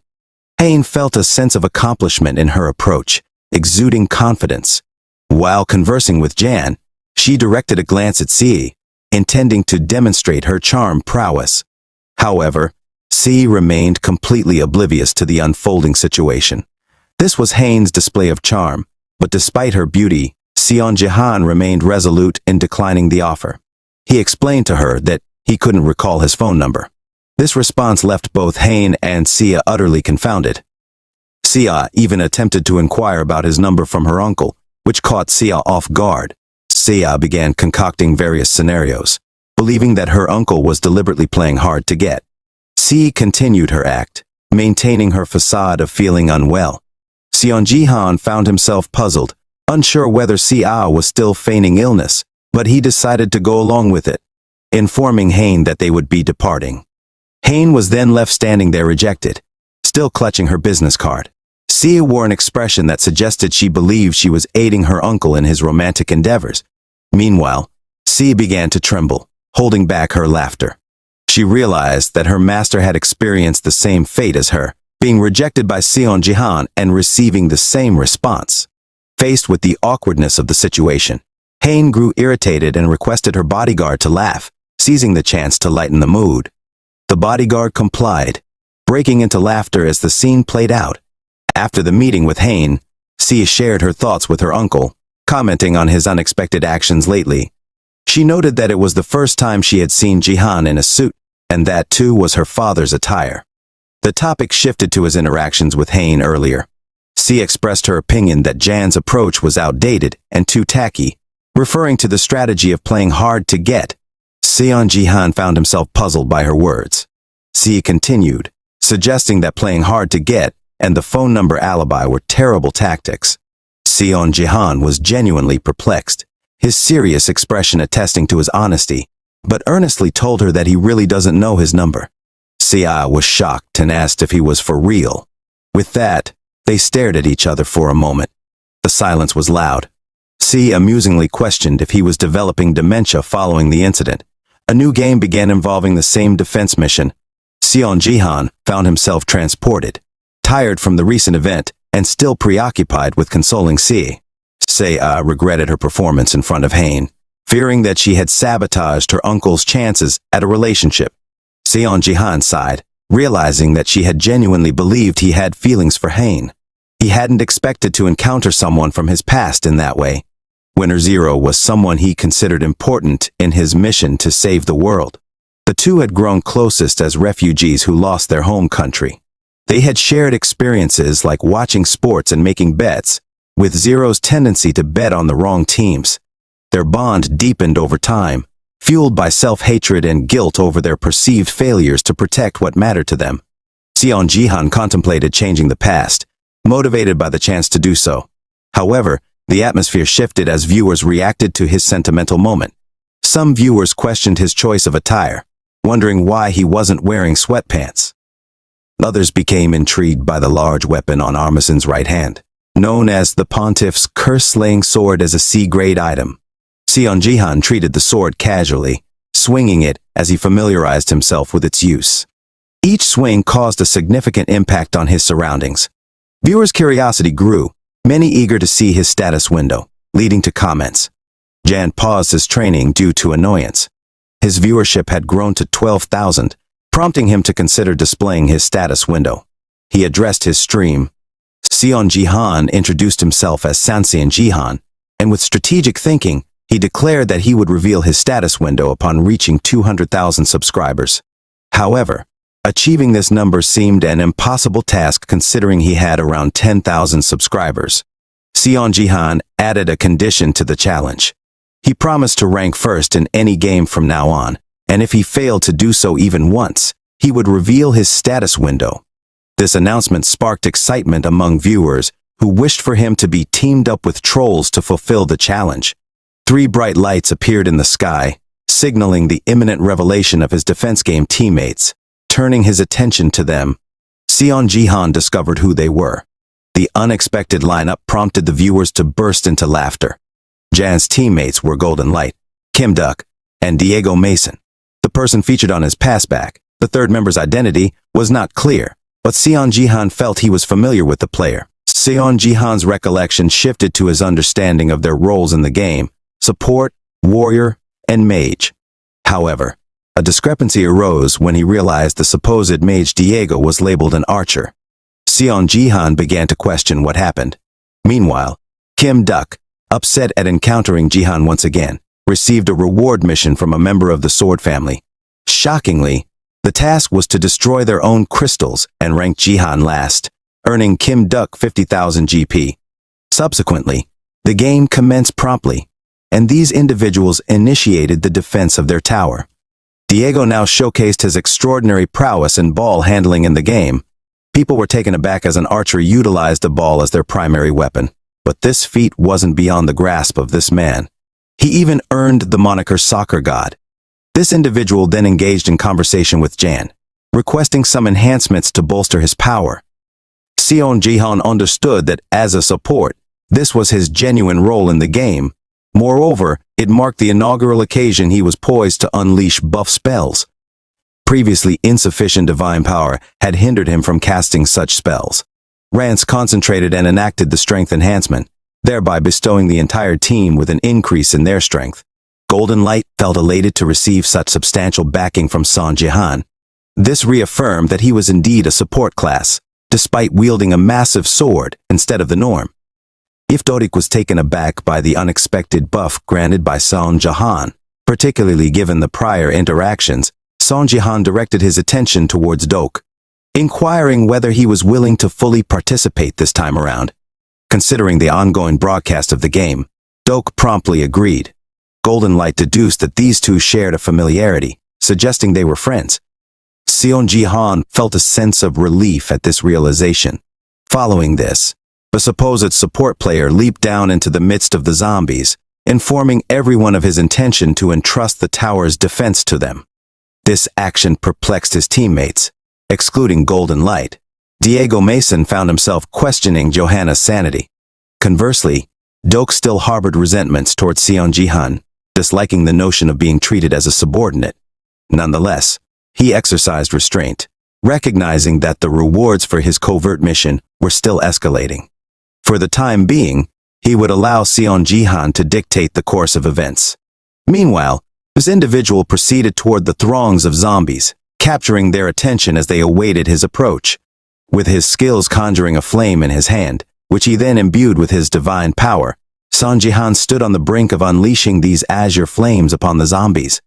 Hain felt a sense of accomplishment in her approach, exuding confidence. While conversing with Jan, she directed a glance at C, intending to demonstrate her charm prowess. However, C remained completely oblivious to the unfolding situation. This was Hain's display of charm, but despite her beauty, Seon Ji-han remained resolute in declining the offer. He explained to her that he couldn't recall his phone number. This response left both Hain and Seiya utterly confounded. Seiya even attempted to inquire about his number from her uncle, which caught Seiya off guard. Seiya began concocting various scenarios, believing that her uncle was deliberately playing hard to get. C continued her act, maintaining her facade of feeling unwell. Seon Ji-han found himself puzzled, unsure whether Seiya was still feigning illness, but he decided to go along with it, informing Hain that they would be departing. Hain was then left standing there rejected, still clutching her business card. Seiya wore an expression that suggested she believed she was aiding her uncle in his romantic endeavors. Meanwhile, Seiya began to tremble, holding back her laughter. She realized that her master had experienced the same fate as her, being rejected by Seon Jihan and receiving the same response. Faced with the awkwardness of the situation, Hain grew irritated and requested her bodyguard to laugh, seizing the chance to lighten the mood. The bodyguard complied, breaking into laughter as the scene played out. After the meeting with Hain, Sia shared her thoughts with her uncle, commenting on his unexpected actions lately. She noted that it was the first time she had seen Jihan in a suit, and that too was her father's attire. The topic shifted to his interactions with Hain earlier. Sia expressed her opinion that Jan's approach was outdated and too tacky, referring to the strategy of playing hard to get. Seon Jihan found himself puzzled by her words. Sia continued, suggesting that playing hard to get and the phone number alibi were terrible tactics. Seon Jihan was genuinely perplexed, his serious expression attesting to his honesty, but earnestly told her that he really doesn't know his number. Sia was shocked and asked if he was for real. With that, they stared at each other for a moment. The silence was loud. Sia amusingly questioned if he was developing dementia following the incident. A new game began involving the same defense mission. Seon Jihan found himself transported, tired from the recent event and still preoccupied with consoling Sia. Sia regretted her performance in front of Hain, fearing that she had sabotaged her uncle's chances at a relationship. Seon Jihan sighed, realizing that she had genuinely believed he had feelings for Hain. He hadn't expected to encounter someone from his past in that way. Winner Zero was someone he considered important in his mission to save the world. The two had grown closest as refugees who lost their home country. They had shared experiences like watching sports and making bets, with Zero's tendency to bet on the wrong teams. Their bond deepened over time, fueled by self-hatred and guilt over their perceived failures to protect what mattered to them. Seon Jihan contemplated changing the past, motivated by the chance to do so. However, the atmosphere shifted as viewers reacted to his sentimental moment. Some viewers questioned his choice of attire, wondering why he wasn't wearing sweatpants. Others became intrigued by the large weapon on Armison's right hand, known as the Pontiff's curse-slaying sword as a C-grade item. Seon Jihan treated the sword casually, swinging it as he familiarized himself with its use. Each swing caused a significant impact on his surroundings. Viewers' curiosity grew, many eager to see his status window, leading to comments. Jan paused his training due to annoyance. His viewership had grown to 12,000, prompting him to consider displaying his status window. He addressed his stream. Seon Jihan introduced himself as Sanseon Jihan, and with strategic thinking, he declared that he would reveal his status window upon reaching 200,000 subscribers. However, achieving this number seemed an impossible task considering he had around 10,000 subscribers. Seon Jihan added a condition to the challenge. He promised to rank first in any game from now on, and if he failed to do so even once, he would reveal his status window. This announcement sparked excitement among viewers who wished for him to be teamed up with trolls to fulfill the challenge. 3 bright lights appeared in the sky, signaling the imminent revelation of his defense game teammates. Turning his attention to them, Seon Jihan discovered who they were. The unexpected lineup prompted the viewers to burst into laughter. Jan's teammates were Golden Light, Kim Duck, and Diego Mason. The person featured on his passback, the third member's identity, was not clear, but Seon Jihan felt he was familiar with the player. Seon Jihan's recollection shifted to his understanding of their roles in the game: support, warrior, and mage. However, a discrepancy arose when he realized the supposed mage Diego was labeled an archer. Seon Jihan began to question what happened. Meanwhile, Kim Duck, upset at encountering Jihan once again, received a reward mission from a member of the Sword family. Shockingly, the task was to destroy their own crystals and rank Jihan last, earning Kim Duck 50,000 GP. Subsequently, the game commenced promptly, and these individuals initiated the defense of their tower. Diego now showcased his extraordinary prowess in ball handling in the game. People were taken aback as an archer utilized a ball as their primary weapon, but this feat wasn't beyond the grasp of this man. He even earned the moniker Soccer God. This individual then engaged in conversation with Jan, requesting some enhancements to bolster his power. Seon Jihan understood that as a support, this was his genuine role in the game. Moreover, it marked the inaugural occasion he was poised to unleash buff spells. previously insufficient divine power had hindered him from casting such spells. Rance concentrated and enacted the strength enhancement, thereby bestowing the entire team with an increase in their strength. Golden Light felt elated to receive such substantial backing from Son Jihan. This reaffirmed that he was indeed a support class, despite wielding a massive sword instead of the norm. If Dodik was taken aback by the unexpected buff granted by Son Jihan, particularly given the prior interactions, Son Jihan directed his attention towards Dok, inquiring whether he was willing to fully participate this time around. Considering the ongoing broadcast of the game, Dok promptly agreed. Golden Light deduced that these two shared a familiarity, suggesting they were friends. Son Jihan felt a sense of relief at this realization. Following this, the supposed support player leaped down into the midst of the zombies, informing everyone of his intention to entrust the tower's defense to them. This action perplexed his teammates, excluding Golden Light. Diego Mason found himself questioning Johanna's sanity. Conversely, Dok still harbored resentments towards Son Jihan, disliking the notion of being treated as a subordinate. Nonetheless, he exercised restraint, recognizing that the rewards for his covert mission were still escalating. For the time being, he would allow Son Jihan to dictate the course of events. Meanwhile, this individual proceeded toward the throngs of zombies, capturing their attention as they awaited his approach. With his skills conjuring a flame in his hand, which he then imbued with his divine power, Son Jihan stood on the brink of unleashing these azure flames upon the zombies.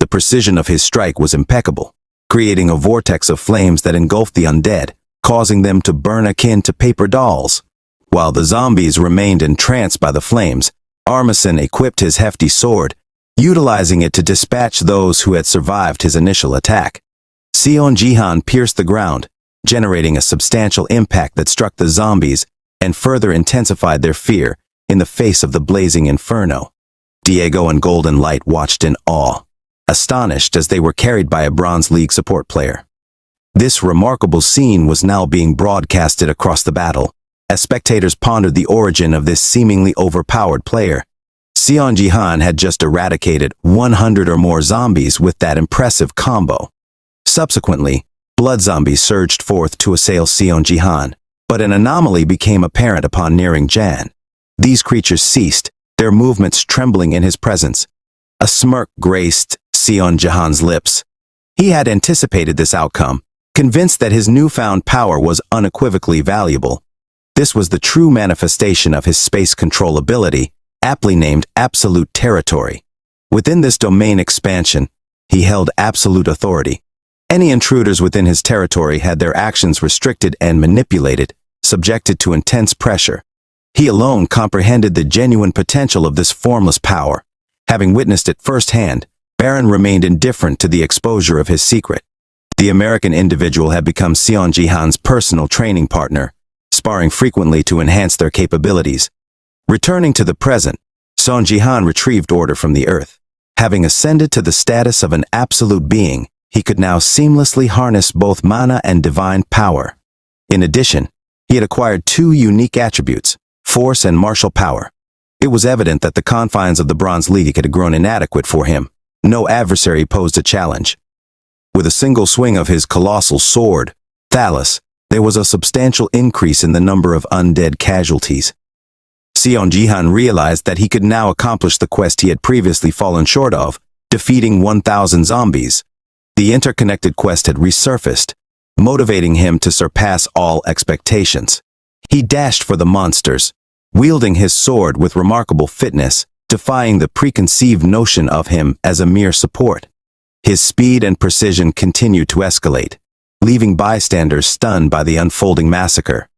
The precision of his strike was impeccable, creating a vortex of flames that engulfed the undead, causing them to burn akin to paper dolls. While the zombies remained entranced by the flames, Armisen equipped his hefty sword, utilizing it to dispatch those who had survived his initial attack. Son Jihan pierced the ground, generating a substantial impact that struck the zombies and further intensified their fear in the face of the blazing inferno. Diego and Golden Light watched in awe, astonished as they were carried by a Bronze League support player. This remarkable scene was now being broadcasted across the battle, as spectators pondered the origin of this seemingly overpowered player. Son Jihan had just eradicated 100 or more zombies with that impressive combo. Subsequently, blood zombies surged forth to assail Son Jihan, but an anomaly became apparent upon nearing Jan. These creatures ceased, their movements trembling in his presence. A smirk graced Son Jihan's lips. He had anticipated this outcome, convinced that his newfound power was unequivocally valuable. This was the true manifestation of his space control ability, aptly named Absolute Territory. Within this domain expansion, he held absolute authority. Any intruders within his territory had their actions restricted and manipulated, subjected to intense pressure. He alone comprehended the genuine potential of this formless power. Having witnessed it firsthand, Baron remained indifferent to the exposure of his secret. The American individual had become Son Jihan's personal training partner, sparring frequently to enhance their capabilities. Returning to the present, Son Jihan retrieved order from the earth. Having ascended to the status of an absolute being, he could now seamlessly harness both mana and divine power. In addition, he had acquired two unique attributes, force and martial power. It was evident that the confines of the Bronze League had grown inadequate for him. No adversary posed a challenge. With a single swing of his colossal sword, Thalus, there was a substantial increase in the number of undead casualties. Son Jihan realized that he could now accomplish the quest he had previously fallen short of, defeating 1,000 zombies. The interconnected quest had resurfaced, motivating him to surpass all expectations. He dashed for the monsters, wielding his sword with remarkable fitness, defying the preconceived notion of him as a mere support. His speed and precision continued to escalate, leaving bystanders stunned by the unfolding massacre.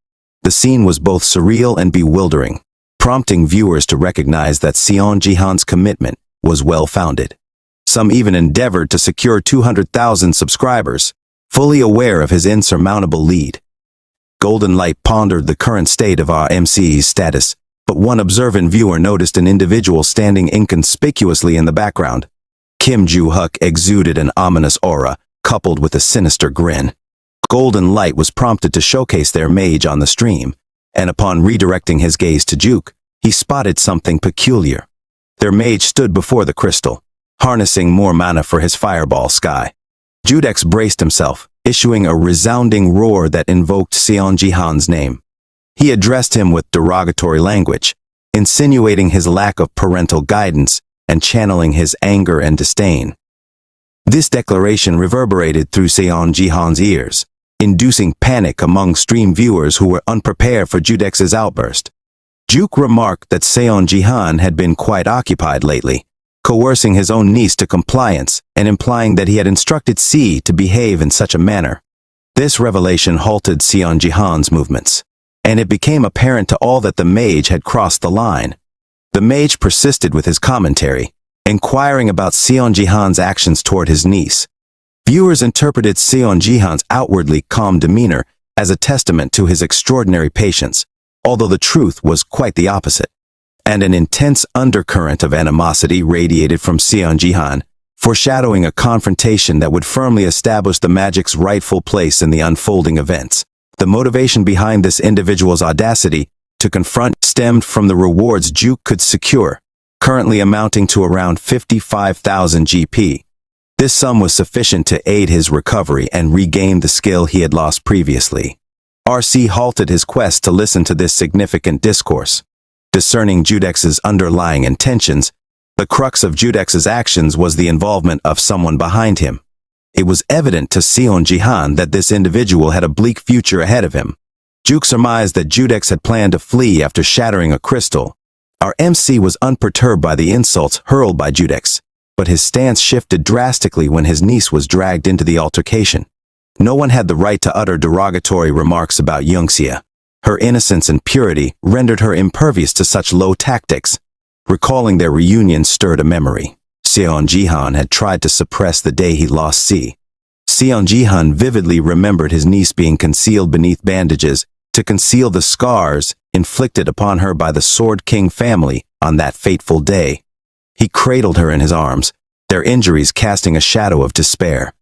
The scene was both surreal and bewildering, prompting viewers to recognize that Son Jihan's commitment was well-founded. Some even endeavored to secure 200,000 subscribers, fully aware of his insurmountable lead. Golden Light pondered the current state of our MC's status, but one observant viewer noticed an individual standing inconspicuously in the background. Kim Ju-huk exuded an ominous aura, coupled with a sinister grin. Golden Light was prompted to showcase their mage on the stream, and upon redirecting his gaze to Juke, he spotted something peculiar. Their mage stood before the crystal, harnessing more mana for his fireball sky. Judex braced himself, issuing a resounding roar that invoked Seon Jihan's name. He addressed him with derogatory language, insinuating his lack of parental guidance and channeling his anger and disdain. This declaration reverberated through Seon Jihan's ears, inducing panic among stream viewers who were unprepared for Judex's outburst. Juke remarked that Seon Jihan had been quite occupied lately, coercing his own niece to compliance and implying that he had instructed C to behave in such a manner. This revelation halted Seon Jihan's movements, and it became apparent to all that the mage had crossed the line. The mage persisted with his commentary, inquiring about Seon Jihan's actions toward his niece. Viewers interpreted Seon Jihan's outwardly calm demeanor as a testament to his extraordinary patience, although the truth was quite the opposite. And an intense undercurrent of animosity radiated from Seon Jihan, foreshadowing a confrontation that would firmly establish the magic's rightful place in the unfolding events. The motivation behind this individual's audacity to confront stemmed from the rewards Juke could secure, currently amounting to around 55,000 GP. This sum was sufficient to aid his recovery and regain the skill he had lost previously. RC halted his quest to listen to this significant discourse. Discerning Judex's underlying intentions, the crux of Judex's actions was the involvement of someone behind him. It was evident to Seon Jihan that this individual had a bleak future ahead of him. Juke surmised that Judex had planned to flee after shattering a crystal. Our MC was unperturbed by the insults hurled by Judex, but his stance shifted drastically when his niece was dragged into the altercation. No one had the right to utter derogatory remarks about Youngsia. Her innocence and purity rendered her impervious to such low tactics. Recalling their reunion stirred a memory. Seon Jihan had tried to suppress the day he lost C. Seon Jihan vividly remembered his niece being concealed beneath bandages to conceal the scars inflicted upon her by the Sword King family on that fateful day. He cradled her in his arms, their injuries casting a shadow of despair.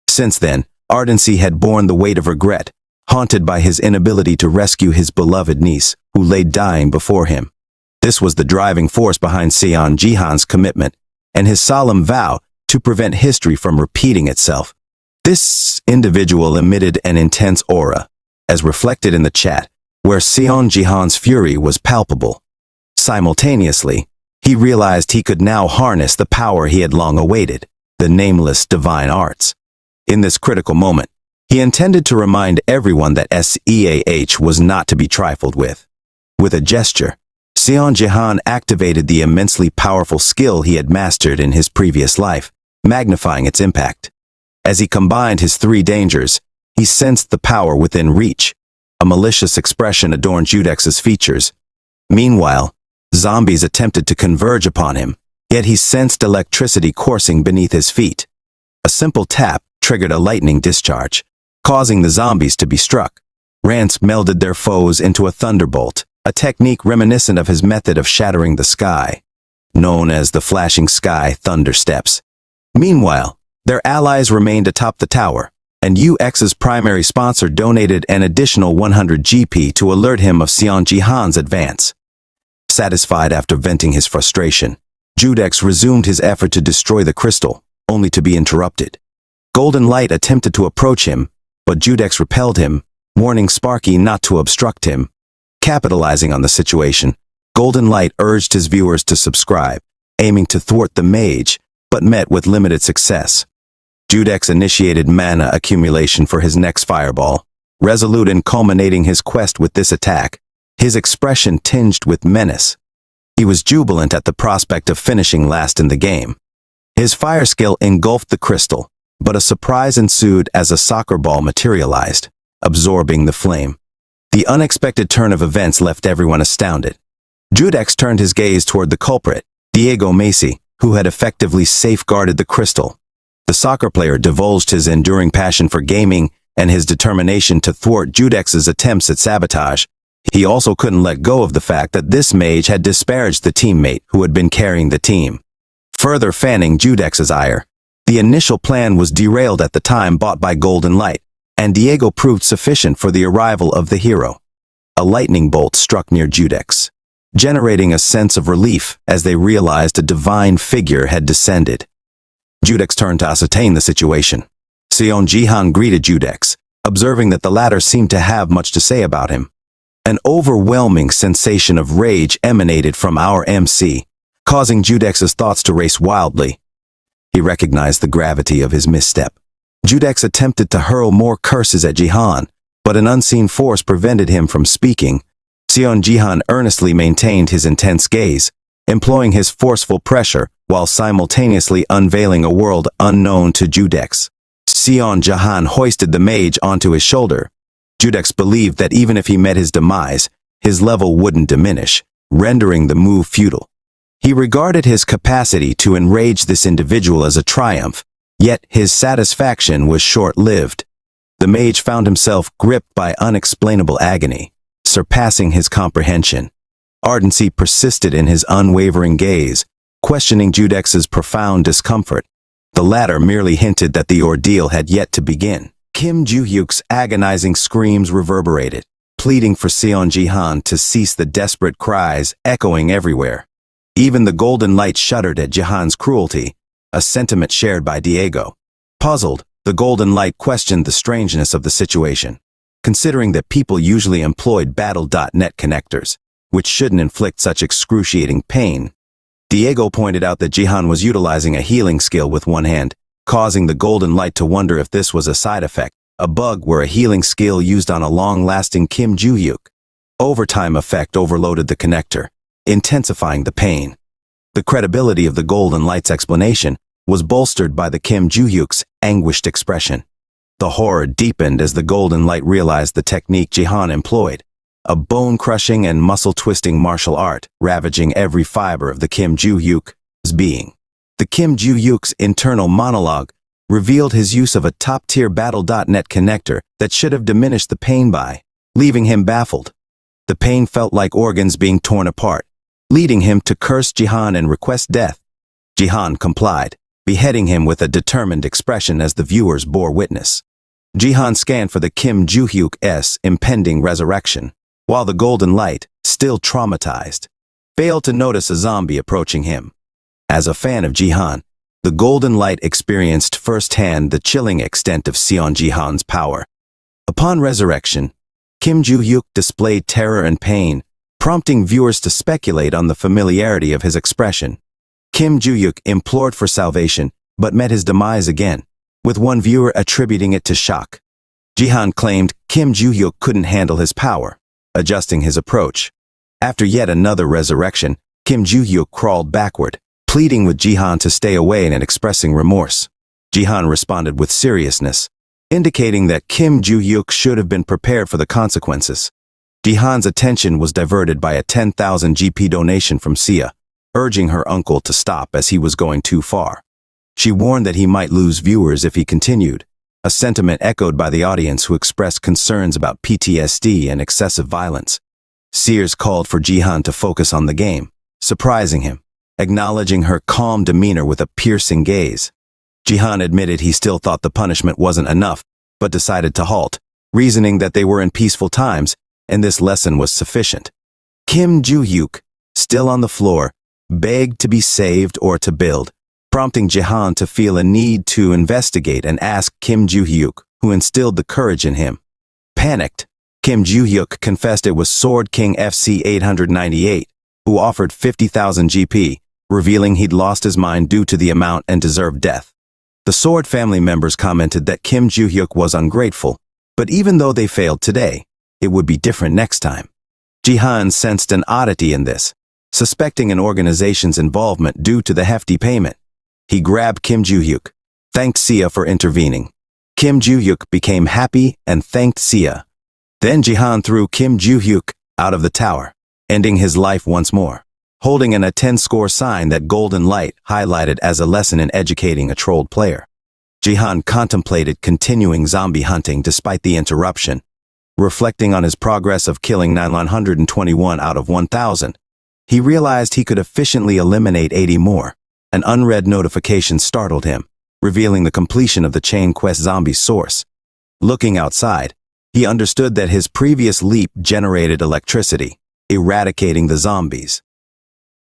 Since then, Ardency had borne the weight of regret, haunted by his inability to rescue his beloved niece, who lay dying before him. This was the driving force behind Seon Jihan's commitment and his solemn vow to prevent history from repeating itself. This individual emitted an intense aura, as reflected in the chat, where Seon Jihan's fury was palpable. Simultaneously, he realized he could now harness the power he had long awaited, the nameless divine arts. In this critical moment, he intended to remind everyone that SEAH was not to be trifled with. With a gesture, Seon Jihan activated the immensely powerful skill he had mastered in his previous life, magnifying its impact. As he combined his three dangers, he sensed the power within reach. A malicious expression adorned Judex's features. Meanwhile, zombies attempted to converge upon him, yet he sensed electricity coursing beneath his feet. A simple tap triggered a lightning discharge, causing the zombies to be struck. Rance melded their foes into a thunderbolt, a technique reminiscent of his method of shattering the sky, known as the flashing sky thunder steps. Meanwhile, their allies remained atop the tower, and UX's primary sponsor donated an additional 100 GP to alert him of Seon Jihan's advance. Satisfied after venting his frustration, Judex resumed his effort to destroy the crystal, only to be interrupted. Golden Light attempted to approach him, but Judex repelled him, warning Sparky not to obstruct him. Capitalizing on the situation, Golden Light urged his viewers to subscribe, aiming to thwart the mage, but met with limited success. Judex initiated mana accumulation for his next fireball, resolute in culminating his quest with this attack, his expression tinged with menace. He was jubilant at the prospect of finishing last in the game. His fire skill engulfed the crystal, but a surprise ensued as a soccer ball materialized, absorbing the flame. The unexpected turn of events left everyone astounded. Judex turned his gaze toward the culprit, Diego Macy, who had effectively safeguarded the crystal. The soccer player divulged his enduring passion for gaming and his determination to thwart Judex's attempts at sabotage. He also couldn't let go of the fact that this mage had disparaged the teammate who had been carrying the team. Further fanning Judex's ire, the initial plan was derailed at the time bought by Golden Light, and Diego proved sufficient for the arrival of the hero. A lightning bolt struck near Judex, generating a sense of relief as they realized a divine figure had descended. Judex turned to ascertain the situation. Seon Jihan greeted Judex, observing that the latter seemed to have much to say about him. An overwhelming sensation of rage emanated from our MC, causing Judex's thoughts to race wildly. He recognized the gravity of his misstep. Judex attempted to hurl more curses at Jihan, but an unseen force prevented him from speaking. Seon Jihan earnestly maintained his intense gaze, employing his forceful pressure while simultaneously unveiling a world unknown to Judex. Seon Jihan hoisted the mage onto his shoulder. Judex believed that even if he met his demise, his level wouldn't diminish, rendering the move futile. He regarded his capacity to enrage this individual as a triumph, yet his satisfaction was short-lived. The mage found himself gripped by unexplainable agony, surpassing his comprehension. Ardency persisted in his unwavering gaze, questioning Judex's profound discomfort. The latter merely hinted that the ordeal had yet to begin. Kim Ju-hyuk's agonizing screams reverberated, pleading for Seon Jihan to cease the desperate cries echoing everywhere. Even the golden light shuddered at Jihan's cruelty, a sentiment shared by Diego. Puzzled, the golden light questioned the strangeness of the situation, considering that people usually employed Battle.net connectors, which shouldn't inflict such excruciating pain. Diego pointed out that Jihan was utilizing a healing skill with one hand, causing the golden light to wonder if this was a side effect, a bug where a healing skill used on a long-lasting Kim Ju-hyuk. Overtime effect overloaded the connector, intensifying the pain. The credibility of the golden light's explanation was bolstered by the Kim Ju-hyuk's anguished expression. The horror deepened as the golden light realized the technique Jihan employed, a bone-crushing and muscle-twisting martial art ravaging every fiber of the Kim Ju-hyuk's being. The Kim Ju-hyuk's internal monologue revealed his use of a top-tier Battle.net connector that should have diminished the pain by, leaving him baffled. The pain felt like organs being torn apart, leading him to curse Jihan and request death. Jihan complied, beheading him with a determined expression as the viewers bore witness. Jihan scanned for the Kim Ju-hyuk's impending resurrection, while the golden light, still traumatized, failed to notice a zombie approaching him. As a fan of Jihan, the golden light experienced firsthand the chilling extent of Seon Jihan's power. Upon resurrection, Kim Ju-hyuk displayed terror and pain, prompting viewers to speculate on the familiarity of his expression. Kim Ju-hyuk implored for salvation, but met his demise again, with one viewer attributing it to shock. Jihan claimed Kim Ju-hyuk couldn't handle his power, adjusting his approach. After yet another resurrection, Kim Ju-hyuk crawled backward, pleading with Jihan to stay away and expressing remorse. Jihan responded with seriousness, indicating that Kim Ju-hyuk should have been prepared for the consequences. Jihan's attention was diverted by a 10,000 GP donation from Sia, urging her uncle to stop as he was going too far. She warned that he might lose viewers if he continued, a sentiment echoed by the audience who expressed concerns about PTSD and excessive violence. Sears called for Jihan to focus on the game, surprising him, acknowledging her calm demeanor with a piercing gaze. Jihan admitted he still thought the punishment wasn't enough, but decided to halt, reasoning that they were in peaceful times, and this lesson was sufficient. Kim Ju-hyuk, still on the floor, begged to be saved or to build, prompting Jihan to feel a need to investigate and ask Kim Ju-hyuk, who instilled the courage in him. Panicked, Kim Ju-hyuk confessed it was Sword King FC 898, who offered 50,000 GP, revealing he'd lost his mind due to the amount and deserved death. The Sword family members commented that Kim Ju-hyuk was ungrateful, but even though they failed today, it would be different next time. Jihan sensed an oddity in this, suspecting an organization's involvement due to the hefty payment. He grabbed Kim Ju-hyuk, thanked Sia for intervening. Kim Ju-hyuk became happy and thanked Sia. Then Jihan threw Kim Ju-hyuk out of the tower, ending his life once more, holding an 10-score sign that golden light highlighted as a lesson in educating a trolled player. Jihan contemplated continuing zombie hunting despite the interruption, reflecting on his progress of killing 921 out of 1,000. He realized he could efficiently eliminate 80 more. An unread notification startled him, revealing the completion of the chain quest zombie source. Looking outside, he understood that his previous leap generated electricity, eradicating the zombies.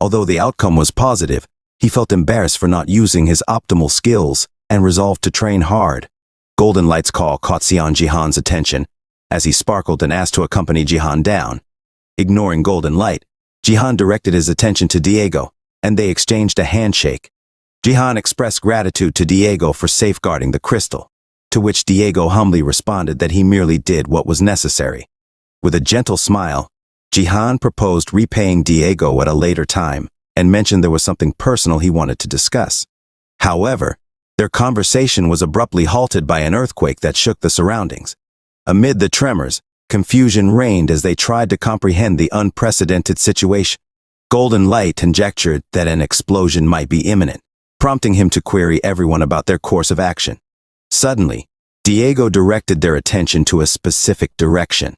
Although the outcome was positive, he felt embarrassed for not using his optimal skills and resolved to train hard. Golden Light's call caught Seon Jihan's attention as he sparkled and asked to accompany Jihan down. Ignoring Golden Light, Jihan directed his attention to Diego, and they exchanged a handshake. Jihan expressed gratitude to Diego for safeguarding the crystal, to which Diego humbly responded that he merely did what was necessary. With a gentle smile, Jihan proposed repaying Diego at a later time and mentioned there was something personal he wanted to discuss. However, their conversation was abruptly halted by an earthquake that shook the surroundings. Amid the tremors, confusion reigned as they tried to comprehend the unprecedented situation. Golden Light conjectured that an explosion might be imminent, prompting him to query everyone about their course of action. Suddenly, Diego directed their attention to a specific direction.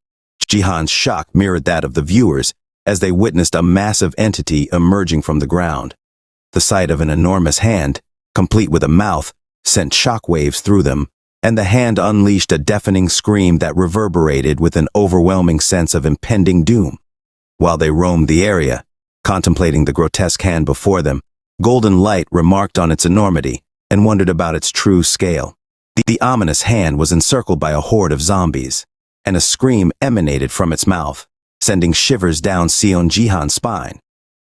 Jihan's shock mirrored that of the viewers as they witnessed a massive entity emerging from the ground. The sight of an enormous hand, complete with a mouth, sent shockwaves through them, and the hand unleashed a deafening scream that reverberated with an overwhelming sense of impending doom. While they roamed the area, contemplating the grotesque hand before them, Golden Light remarked on its enormity and wondered about its true scale. The ominous hand was encircled by a horde of zombies, and a scream emanated from its mouth, sending shivers down Seon Jihan's spine.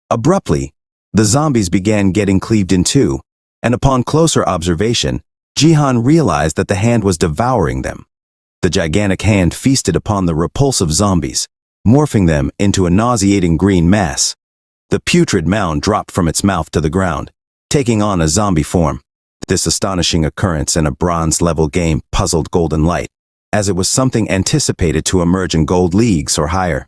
Abruptly, the zombies began getting cleaved in two, and upon closer observation, Jihan realized that the hand was devouring them. The gigantic hand feasted upon the repulsive zombies, morphing them into a nauseating green mass. The putrid mound dropped from its mouth to the ground, taking on a zombie form. This astonishing occurrence in a bronze-level game puzzled Golden Light, as it was something anticipated to emerge in gold leagues or higher.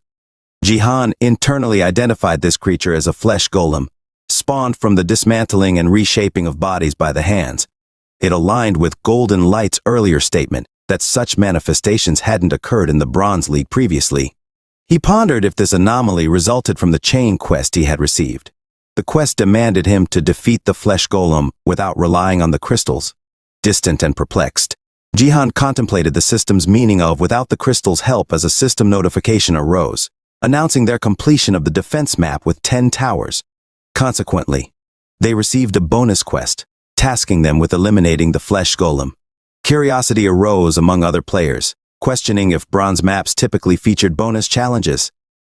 Jihan internally identified this creature as a flesh golem, spawned from the dismantling and reshaping of bodies by the hands. It aligned with Golden Light's earlier statement that such manifestations hadn't occurred in the Bronze League previously. He pondered if this anomaly resulted from the chain quest he had received. The quest demanded him to defeat the flesh golem without relying on the crystals. Distant and perplexed, Jihan contemplated the system's meaning of without the crystal's help as a system notification arose, announcing their completion of the defense map with 10 towers. Consequently, they received a bonus quest, tasking them with eliminating the flesh golem. Curiosity arose among other players, questioning if bronze maps typically featured bonus challenges,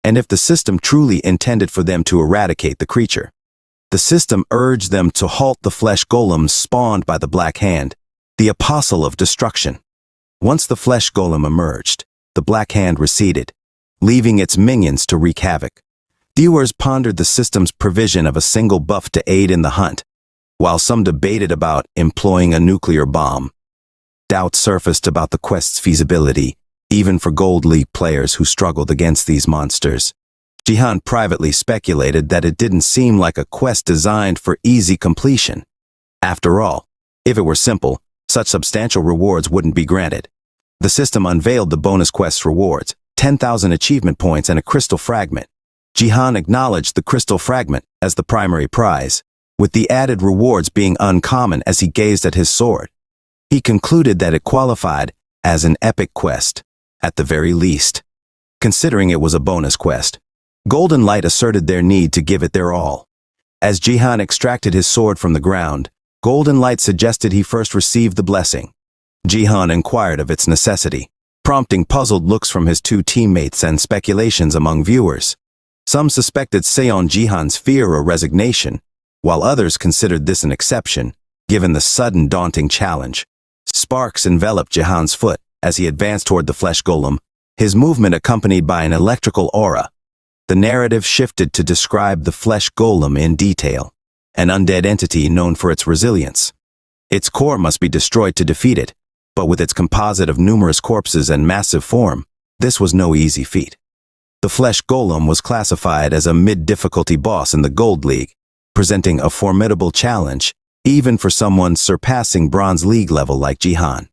and if the system truly intended for them to eradicate the creature. The system urged them to halt the flesh golems spawned by the Black Hand, the apostle of destruction. Once the flesh golem emerged, the Black Hand receded, leaving its minions to wreak havoc. Viewers pondered the system's provision of a single buff to aid in the hunt, while some debated about employing a nuclear bomb. Doubts surfaced about the quest's feasibility, even for Gold League players who struggled against these monsters. Jihan privately speculated that it didn't seem like a quest designed for easy completion. After all, if it were simple, such substantial rewards wouldn't be granted. The system unveiled the bonus quest rewards, 10,000 achievement points and a crystal fragment. Jihan acknowledged the crystal fragment as the primary prize, with the added rewards being uncommon as he gazed at his sword. He concluded that it qualified as an epic quest, at the very least. Considering it was a bonus quest, Golden Light asserted their need to give it their all. As Jihan extracted his sword from the ground, Golden Light suggested he first receive the blessing. Jihan inquired of its necessity, prompting puzzled looks from his two teammates and speculations among viewers. Some suspected Seon Jihan's fear or resignation, while others considered this an exception, given the sudden daunting challenge. Sparks enveloped Jihan's foot as he advanced toward the flesh golem, his movement accompanied by an electrical aura. The narrative shifted to describe the flesh golem in detail, an undead entity known for its resilience. Its core must be destroyed to defeat it, but with its composite of numerous corpses and massive form, this was no easy feat. The flesh golem was classified as a mid-difficulty boss in the Gold League, presenting a formidable challenge even for someone surpassing Bronze League level like Jihan.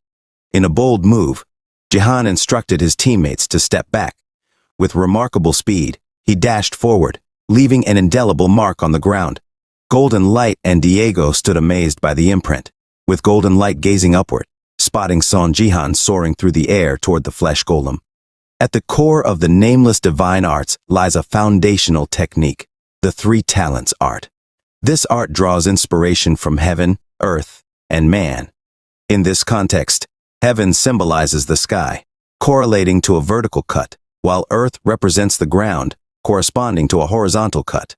In a bold move, Jihan instructed his teammates to step back. With remarkable speed, he dashed forward, leaving an indelible mark on the ground. Golden Light and Diego stood amazed by the imprint, with Golden Light gazing upward, spotting Seon Jihan soaring through the air toward the flesh golem. At the core of the nameless divine arts lies a foundational technique, the three talents art. This art draws inspiration from heaven, earth, and man. In this context, Heaven symbolizes the sky, correlating to a vertical cut, while earth represents the ground, corresponding to a horizontal cut.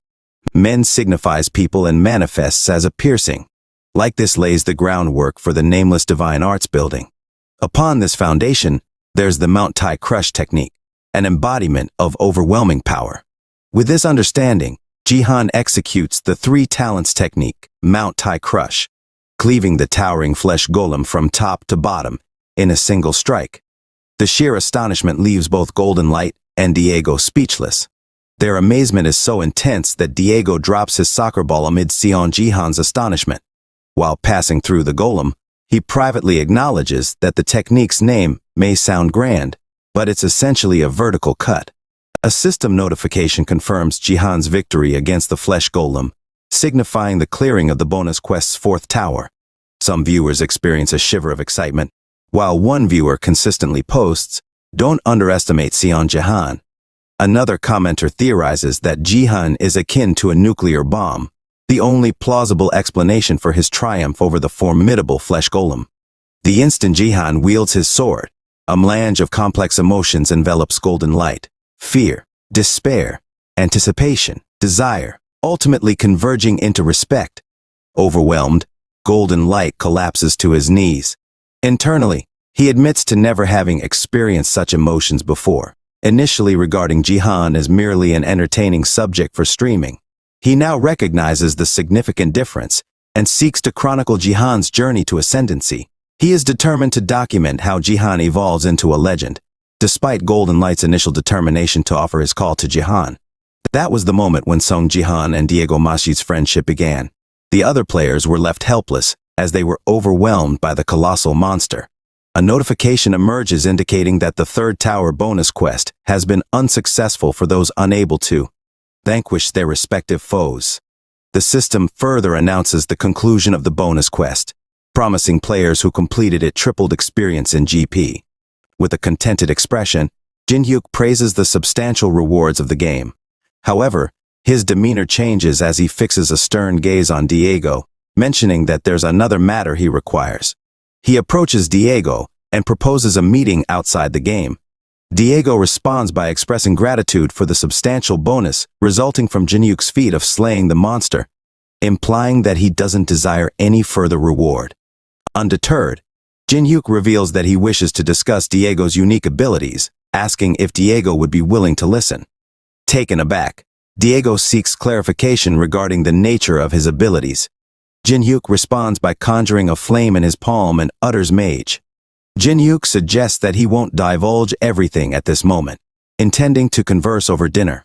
Men signifies people and manifests as a piercing. Like this lays the groundwork for the nameless divine arts building. Upon this foundation, there's the Mount Tai Crush technique, an embodiment of overwhelming power. With this understanding, Jihan executes the three talents technique, Mount Tai Crush, cleaving the towering flesh golem from top to bottom in a single strike. The sheer astonishment leaves both Golden Light and Diego speechless. Their amazement is so intense that Diego drops his soccer ball amid Sion Jihan's astonishment. While passing through the golem, he privately acknowledges that the technique's name may sound grand, but it's essentially a vertical cut. A system notification confirms Jihan's victory against the flesh golem, signifying the clearing of the bonus quest's fourth tower. Some viewers experience a shiver of excitement, while one viewer consistently posts, "Don't underestimate Sion Jihan." Another commenter theorizes that Jihan is akin to a nuclear bomb, the only plausible explanation for his triumph over the formidable flesh golem. The instant Jihan wields his sword, a melange of complex emotions envelops Golden Light: fear, despair, anticipation, desire, ultimately converging into respect. Overwhelmed, Golden Light collapses to his knees. Internally, he admits to never having experienced such emotions before, initially regarding Jihan as merely an entertaining subject for streaming. He now recognizes the significant difference and seeks to chronicle Jihan's journey to ascendancy. He is determined to document how Jihan evolves into a legend, despite Golden Light's initial determination to offer his call to Jihan. That was the moment when Song Jihan and Diego Mashi's friendship began. The other players were left helpless as they were overwhelmed by the colossal monster. A notification emerges indicating that the third tower bonus quest has been unsuccessful for those unable to vanquish their respective foes. The system further announces the conclusion of the bonus quest, promising players who completed it tripled experience in GP. With a contented expression, Jin-hyuk praises the substantial rewards of the game. However, his demeanor changes as he fixes a stern gaze on Diego, mentioning that there's another matter he requires. He approaches Diego and proposes a meeting outside the game. Diego responds by expressing gratitude for the substantial bonus resulting from Jin-hyuk's feat of slaying the monster, implying that he doesn't desire any further reward. Undeterred, Jin-hyuk reveals that he wishes to discuss Diego's unique abilities, asking if Diego would be willing to listen. Taken aback, Diego seeks clarification regarding the nature of his abilities. Jin-hyuk responds by conjuring a flame in his palm and utters mage. Jin-hyuk suggests that he won't divulge everything at this moment, intending to converse over dinner.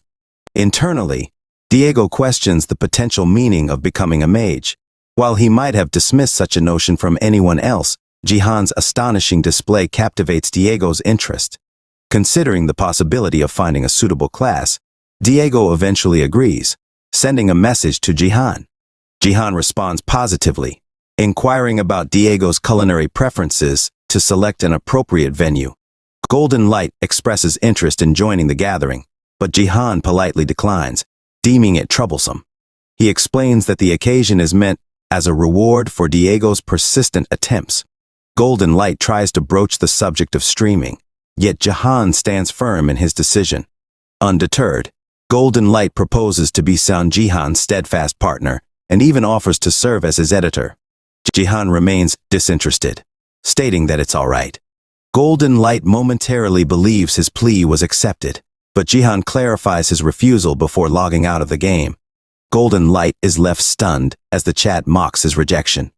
Internally, Diego questions the potential meaning of becoming a mage. While he might have dismissed such a notion from anyone else, Jihan's astonishing display captivates Diego's interest. Considering the possibility of finding a suitable class, Diego eventually agrees, sending a message to Jihan. Jihan responds positively, inquiring about Diego's culinary preferences to select an appropriate venue. Golden Light expresses interest in joining the gathering, but Jihan politely declines, deeming it troublesome. He explains that the occasion is meant as a reward for Diego's persistent attempts. Golden Light tries to broach the subject of streaming, yet Jihan stands firm in his decision. Undeterred, Golden Light proposes to be Song Jihan's steadfast partner and even offers to serve as his editor. Jihan remains disinterested, stating that it's all right. Golden Light momentarily believes his plea was accepted, but Jihan clarifies his refusal before logging out of the game. Golden Light is left stunned as the chat mocks his rejection.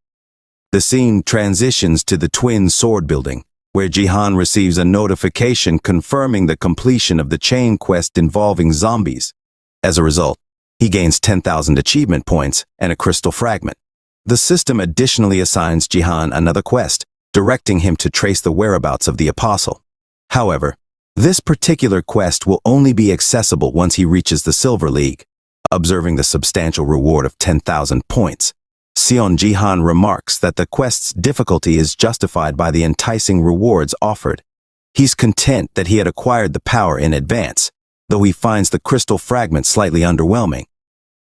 The scene transitions to the twin sword building, where Jihan receives a notification confirming the completion of the chain quest involving zombies. As a result, he gains 10,000 achievement points and a crystal fragment. The system additionally assigns Jihan another quest, directing him to trace the whereabouts of the apostle. However, this particular quest will only be accessible once he reaches the Silver League. Observing the substantial reward of 10,000 points, Sion Jihan remarks that the quest's difficulty is justified by the enticing rewards offered. He's content that he had acquired the power in advance, though he finds the crystal fragment slightly underwhelming.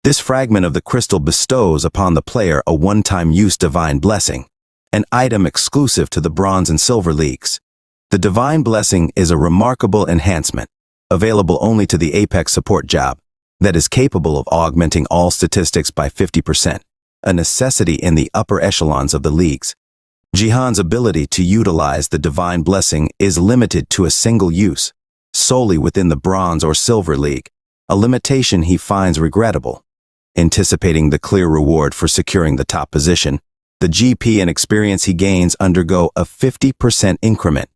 This fragment of the crystal bestows upon the player a one-time use divine blessing. an item exclusive to the Bronze and Silver Leagues. The Divine Blessing is a remarkable enhancement, available only to the Apex support job, that is capable of augmenting all statistics by 50%, a necessity in the upper echelons of the leagues. Jihan's ability to utilize the Divine Blessing is limited to a single use, solely within the Bronze or Silver League, a limitation he finds regrettable. Anticipating the clear reward for securing the top position, the GP and experience he gains undergo a 50% increment.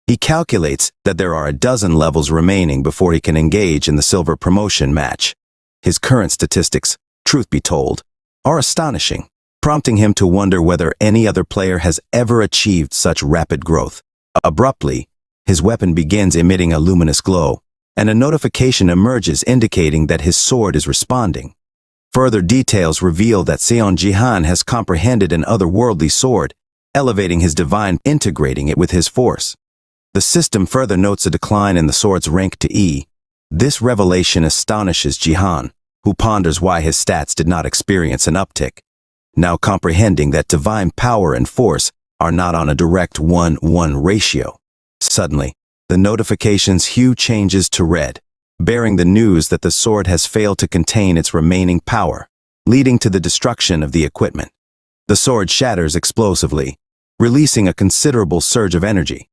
He calculates that there are a dozen levels remaining before he can engage in the silver promotion match. His current statistics, truth be told, are astonishing, prompting him to wonder whether any other player has ever achieved such rapid growth. Abruptly, his weapon begins emitting a luminous glow, and a notification emerges indicating that his sword is responding. Further details reveal that Seon Jihan has comprehended an otherworldly sword, elevating his divine, integrating it with his force. The system further notes a decline in the sword's rank to E. This revelation astonishes Jihan, who ponders why his stats did not experience an uptick. Now comprehending that divine power and force are not on a direct 1:1 ratio. Suddenly, the notification's hue changes to red, bearing the news that the sword has failed to contain its remaining power, leading to the destruction of the equipment. The sword shatters explosively, releasing a considerable surge of energy.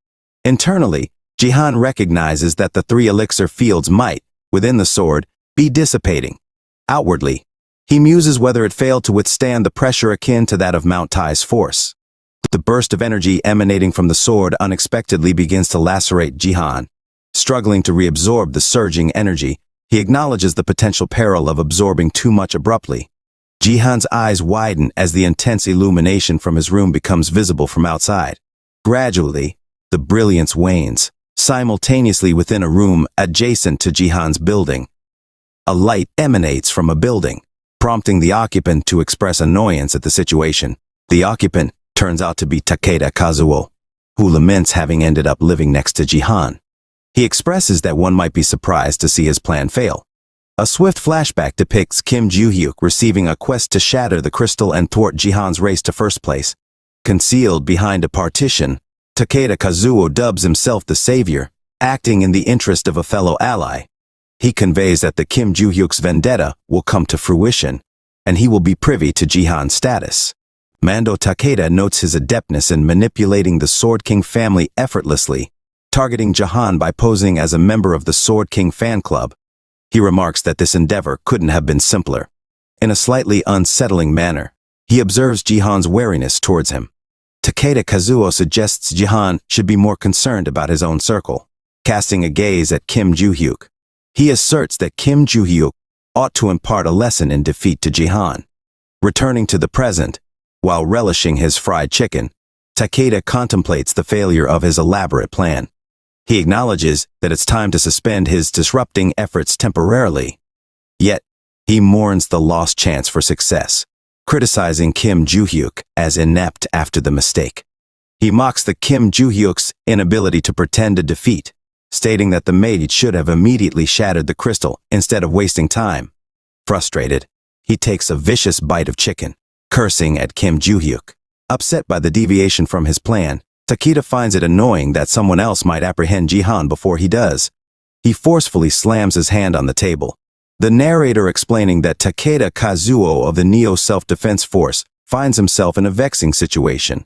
Internally, Jihan recognizes that the 3 elixir fields might, within the sword, be dissipating. Outwardly, he muses whether it failed to withstand the pressure akin to that of Mount Tai's force. The burst of energy emanating from the sword unexpectedly begins to lacerate Jihan. Struggling to reabsorb the surging energy, he acknowledges the potential peril of absorbing too much abruptly. Jihan's eyes widen as the intense illumination from his room becomes visible from outside. Gradually, the brilliance wanes, simultaneously within a room adjacent to Jihan's building. A light emanates from a building, prompting the occupant to express annoyance at the situation. The occupant turns out to be Takeda Kazuo, who laments having ended up living next to Jihan. He expresses that one might be surprised to see his plan fail. A swift flashback depicts Kim Joo-hyuk receiving a quest to shatter the crystal and thwart Jihan's race to first place. Concealed behind a partition, Takeda Kazuo dubs himself the savior, acting in the interest of a fellow ally. He conveys that the Kim Joo-hyuk's vendetta will come to fruition, and he will be privy to Jihan's status. Mando Takeda notes his adeptness in manipulating the Sword King family effortlessly, targeting Jihan by posing as a member of the Sword King fan club. He remarks that this endeavor couldn't have been simpler. In a slightly unsettling manner, he observes Jihan's wariness towards him. Takeda Kazuo suggests Jihan should be more concerned about his own circle, casting a gaze at Kim Joo-hyuk. He asserts that Kim Joo-hyuk ought to impart a lesson in defeat to Jihan. Returning to the present, while relishing his fried chicken, Takeda contemplates the failure of his elaborate plan. He acknowledges that it's time to suspend his disrupting efforts temporarily. Yet, he mourns the lost chance for success, criticizing Kim Joo-hyuk as inept after the mistake. He mocks the Kim Joo-hyuk's inability to pretend a defeat, stating that the maid should have immediately shattered the crystal instead of wasting time. Frustrated, he takes a vicious bite of chicken, cursing at Kim Joo-hyuk. Upset by the deviation from his plan, Takeda finds it annoying that someone else might apprehend Jihan before he does. He forcefully slams his hand on the table. The narrator explaining that Takeda Kazuo of the Neo Self-Defense Force finds himself in a vexing situation.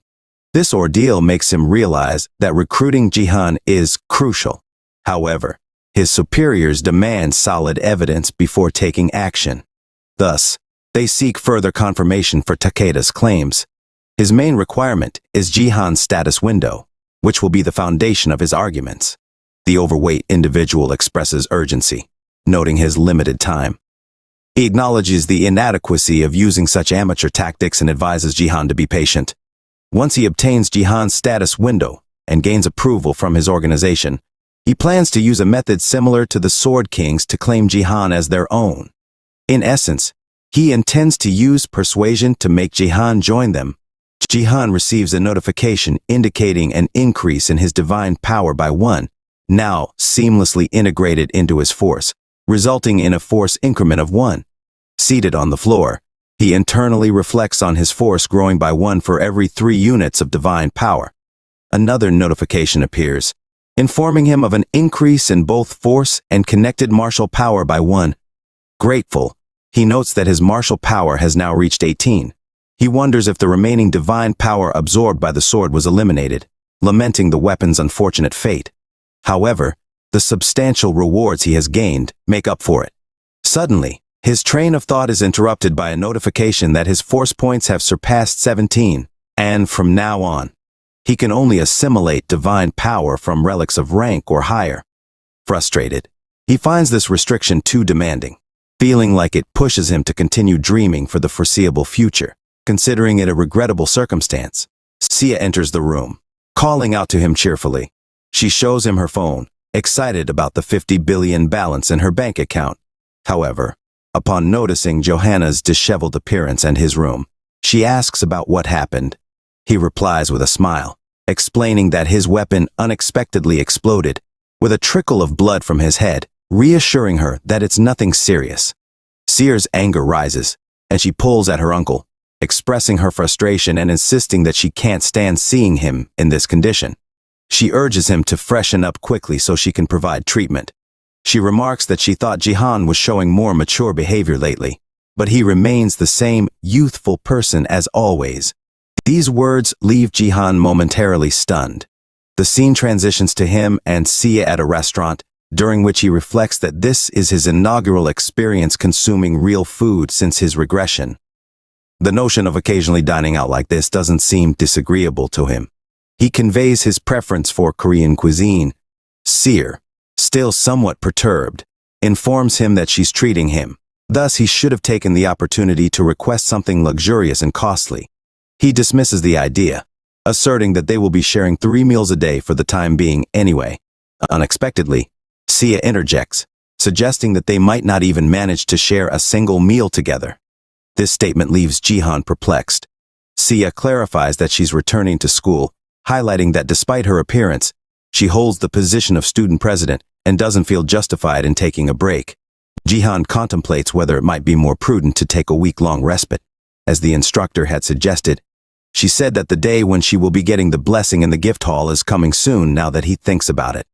This ordeal makes him realize that recruiting Jihan is crucial. However, his superiors demand solid evidence before taking action. Thus, they seek further confirmation for Takeda's claims. His main requirement is Jihan's status window, which will be the foundation of his arguments. The overweight individual expresses urgency, noting his limited time. He acknowledges the inadequacy of using such amateur tactics and advises Jihan to be patient. Once he obtains Jihan's status window and gains approval from his organization, he plans to use a method similar to the Sword Kings to claim Jihan as their own. In essence, he intends to use persuasion to make Jihan join them. Jihan receives a notification indicating an increase in his divine power by 1, now seamlessly integrated into his force, resulting in a force increment of 1. Seated on the floor, He internally reflects on his force growing by 1 for every 3 units of divine power. Another notification appears, informing him of an increase in both force and connected martial power by 1. Grateful, he notes that his martial power has now reached 18. He wonders if the remaining divine power absorbed by the sword was eliminated, lamenting the weapon's unfortunate fate. However, the substantial rewards he has gained make up for it. Suddenly, his train of thought is interrupted by a notification that his force points have surpassed 17, and from now on, he can only assimilate divine power from relics of rank or higher. Frustrated, he finds this restriction too demanding, feeling like it pushes him to continue dreaming for the foreseeable future. Considering it a regrettable circumstance, Sia enters the room, calling out to him cheerfully. She shows him her phone, excited about the 50 billion balance in her bank account. However, upon noticing Johanna's disheveled appearance and his room, she asks about what happened. He replies with a smile, explaining that his weapon unexpectedly exploded, with a trickle of blood from his head, reassuring her that it's nothing serious. Sia's anger rises, and she pulls at her uncle, expressing her frustration and insisting that she can't stand seeing him in this condition. She urges him to freshen up quickly so she can provide treatment. She remarks that she thought Jihan was showing more mature behavior lately, but he remains the same youthful person as always. These words leave Jihan momentarily stunned. The scene transitions to him and Sia at a restaurant, during which he reflects that this is his inaugural experience consuming real food since his regression. The notion of occasionally dining out like this doesn't seem disagreeable to him. He conveys his preference for Korean cuisine. Sia, still somewhat perturbed, informs him that she's treating him. Thus, he should have taken the opportunity to request something luxurious and costly. He dismisses the idea, asserting that they will be sharing 3 meals a day for the time being anyway. Unexpectedly, Sia interjects, suggesting that they might not even manage to share a single meal together. This statement leaves Jihan perplexed. Sia clarifies that she's returning to school, highlighting that despite her appearance, she holds the position of student president and doesn't feel justified in taking a break. Jihan contemplates whether it might be more prudent to take a week-long respite, as the instructor had suggested. She said that the day when she will be getting the blessing in the gift hall is coming soon now that he thinks about it.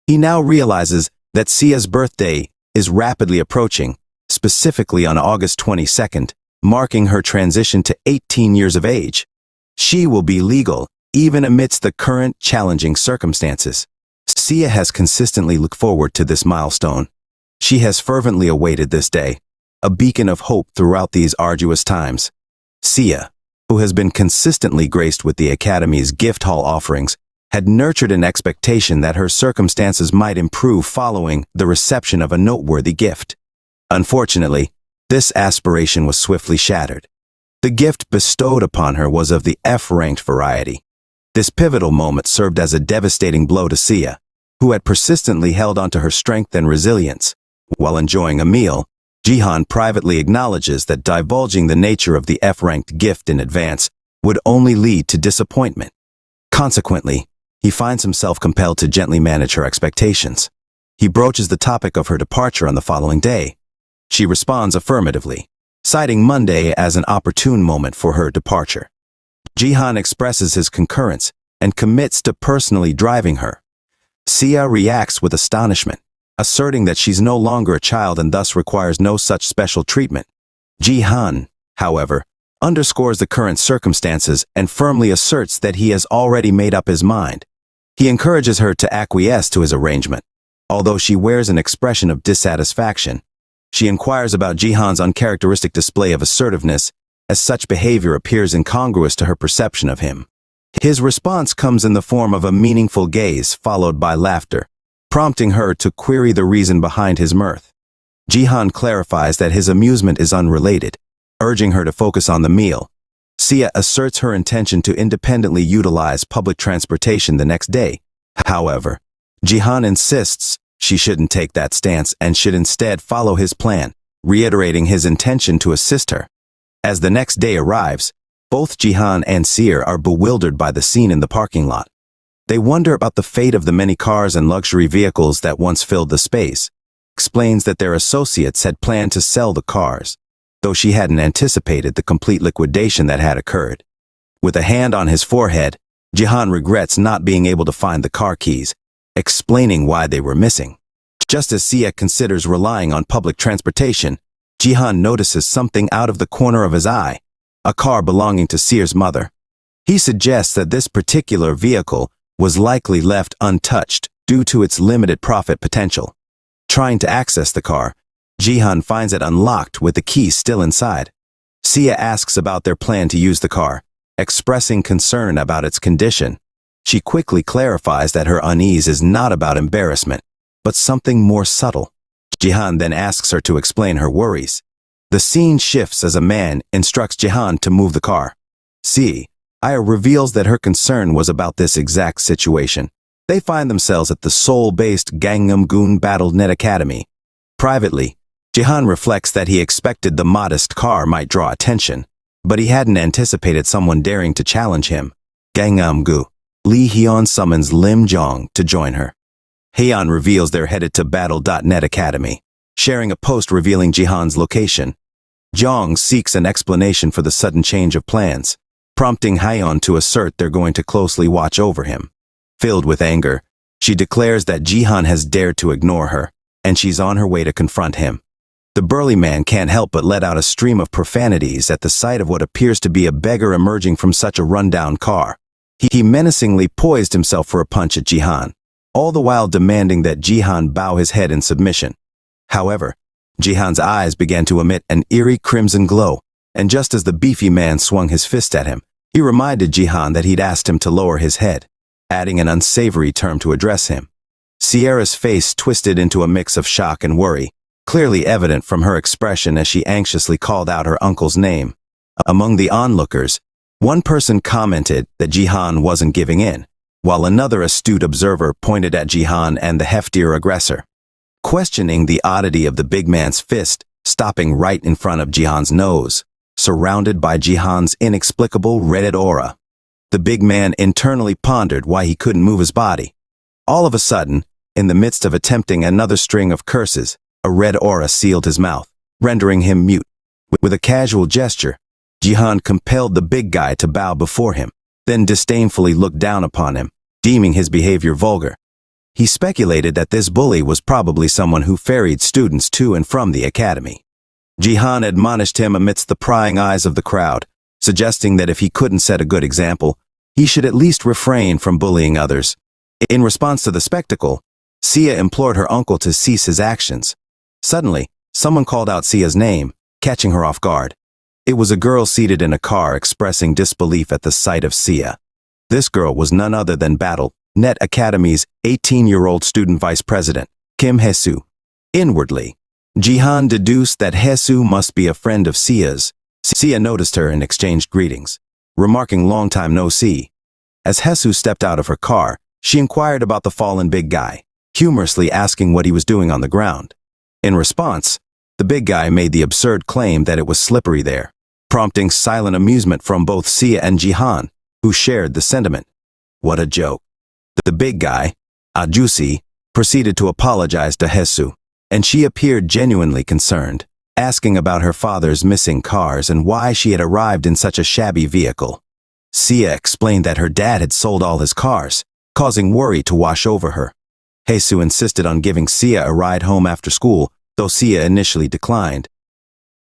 He now realizes that Sia's birthday is rapidly approaching, specifically on August 22nd, marking her transition to 18 years of age. She will be legal, even amidst the current challenging circumstances. Sia has consistently looked forward to this milestone. She has fervently awaited this day, a beacon of hope throughout these arduous times. Sia, who has been consistently graced with the Academy's gift hall offerings, had nurtured an expectation that her circumstances might improve following the reception of a noteworthy gift. Unfortunately, this aspiration was swiftly shattered. The gift bestowed upon her was of the F-ranked variety. This pivotal moment served as a devastating blow to Sia, who had persistently held onto her strength and resilience. While enjoying a meal, Jihan privately acknowledges that divulging the nature of the F-ranked gift in advance would only lead to disappointment. Consequently, he finds himself compelled to gently manage her expectations. He broaches the topic of her departure on the following day. She responds affirmatively, citing Monday as an opportune moment for her departure. Jihan expresses his concurrence and commits to personally driving her. Sia reacts with astonishment, asserting that she's no longer a child and thus requires no such special treatment. Jihan, however, underscores the current circumstances and firmly asserts that he has already made up his mind. He encourages her to acquiesce to his arrangement, although she wears an expression of dissatisfaction. She inquires about Jihan's uncharacteristic display of assertiveness, as such behavior appears incongruous to her perception of him. His response comes in the form of a meaningful gaze followed by laughter, prompting her to query the reason behind his mirth. Jihan clarifies that his amusement is unrelated, urging her to focus on the meal. Sia asserts her intention to independently utilize public transportation the next day. However, Jihan insists she shouldn't take that stance and should instead follow his plan, reiterating his intention to assist her. As the next day arrives, both Jihan and Sia are bewildered by the scene in the parking lot. They wonder about the fate of the many cars and luxury vehicles that once filled the space. Explains that their associates had planned to sell the cars. though she hadn't anticipated the complete liquidation that had occurred. With a hand on his forehead, Jihan regrets not being able to find the car keys, explaining why they were missing. Just as Sia considers relying on public transportation, Jihan notices something out of the corner of his eye, a car belonging to Sia's mother. He suggests that this particular vehicle was likely left untouched due to its limited profit potential. Trying to access the car, Jihan finds it unlocked with the key still inside. Sia asks about their plan to use the car, expressing concern about its condition. She quickly clarifies that her unease is not about embarrassment, but something more subtle. Jihan then asks her to explain her worries. The scene shifts as a man instructs Jihan to move the car. Aya reveals that her concern was about this exact situation. They find themselves at the Seoul-based Gangnam-gun Battle.net Academy. Privately, Jihan reflects that he expected the modest car might draw attention, but he hadn't anticipated someone daring to challenge him. Gangnam-gu. Lee Hyun summons Lim Jong to join her. Haeyeon reveals they're headed to Battle.net Academy, sharing a post revealing Jihan's location. Jong seeks an explanation for the sudden change of plans, prompting Haeyeon to assert they're going to closely watch over him. Filled with anger, she declares that Jihan has dared to ignore her, and she's on her way to confront him. The burly man can't help but let out a stream of profanities at the sight of what appears to be a beggar emerging from such a rundown car. He menacingly poised himself for a punch at Jihan, all the while demanding that Jihan bow his head in submission. However, Jihan's eyes began to emit an eerie crimson glow, and just as the beefy man swung his fist at him, he reminded Jihan that he'd asked him to lower his head, adding an unsavory term to address him. Sierra's face twisted into a mix of shock and worry, clearly evident from her expression as she anxiously called out her uncle's name. Among the onlookers, one person commented that Jihan wasn't giving in, while another astute observer pointed at Jihan and the heftier aggressor, questioning the oddity of the big man's fist stopping right in front of Jihan's nose, surrounded by Jihan's inexplicable red aura. The big man internally pondered why he couldn't move his body. All of a sudden, in the midst of attempting another string of curses, a red aura sealed his mouth, rendering him mute. With a casual gesture, Jihan compelled the big guy to bow before him, then disdainfully looked down upon him, deeming his behavior vulgar. He speculated that this bully was probably someone who ferried students to and from the academy. Jihan admonished him amidst the prying eyes of the crowd, suggesting that if he couldn't set a good example, he should at least refrain from bullying others. In response to the spectacle, Sia implored her uncle to cease his actions. Suddenly, someone called out Sia's name, catching her off guard. It was a girl seated in a car expressing disbelief at the sight of Sia. This girl was none other than Battle.net Academy's 18-year-old student vice president, Kim Hae-soo. Inwardly, Jihan deduced that Hae-soo must be a friend of Sia's. Sia noticed her and exchanged greetings, remarking long time no see. As Hae-soo stepped out of her car, she inquired about the fallen big guy, humorously asking what he was doing on the ground. In response, the big guy made the absurd claim that it was slippery there, prompting silent amusement from both Sia and Jihan, who shared the sentiment. What a joke. The big guy, Ajusi, proceeded to apologize to Hae-soo, and she appeared genuinely concerned, asking about her father's missing cars and why she had arrived in such a shabby vehicle. Sia explained that her dad had sold all his cars, causing worry to wash over her. Hae-soo insisted on giving Sia a ride home after school, though Sia initially declined.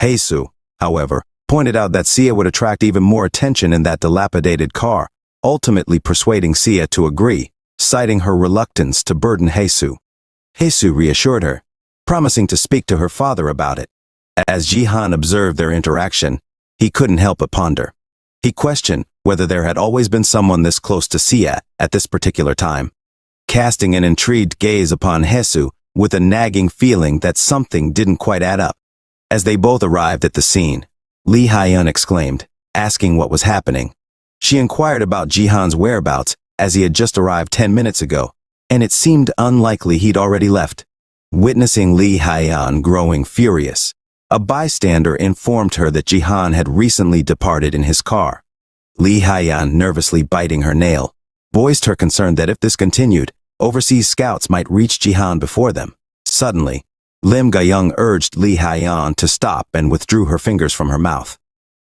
Hae-soo, however, pointed out that Sia would attract even more attention in that dilapidated car, ultimately persuading Sia to agree, citing her reluctance to burden Hae-soo. Hae-soo reassured her, promising to speak to her father about it. As Jihan observed their interaction, he couldn't help but ponder. He questioned whether there had always been someone this close to Sia at this particular time, casting an intrigued gaze upon Hae-soo with a nagging feeling that something didn't quite add up. As they both arrived at the scene, Lee Hyun exclaimed, asking what was happening. She inquired about Jihan's whereabouts, as he had just arrived 10 minutes ago, and it seemed unlikely he'd already left. Witnessing Lee Hyun growing furious, a bystander informed her that Jihan had recently departed in his car. Lee Hyun, nervously biting her nail, voiced her concern that if this continued, overseas scouts might reach Jihan before them. Suddenly, Lim Ga-young urged Lee Hyeon to stop and withdrew her fingers from her mouth.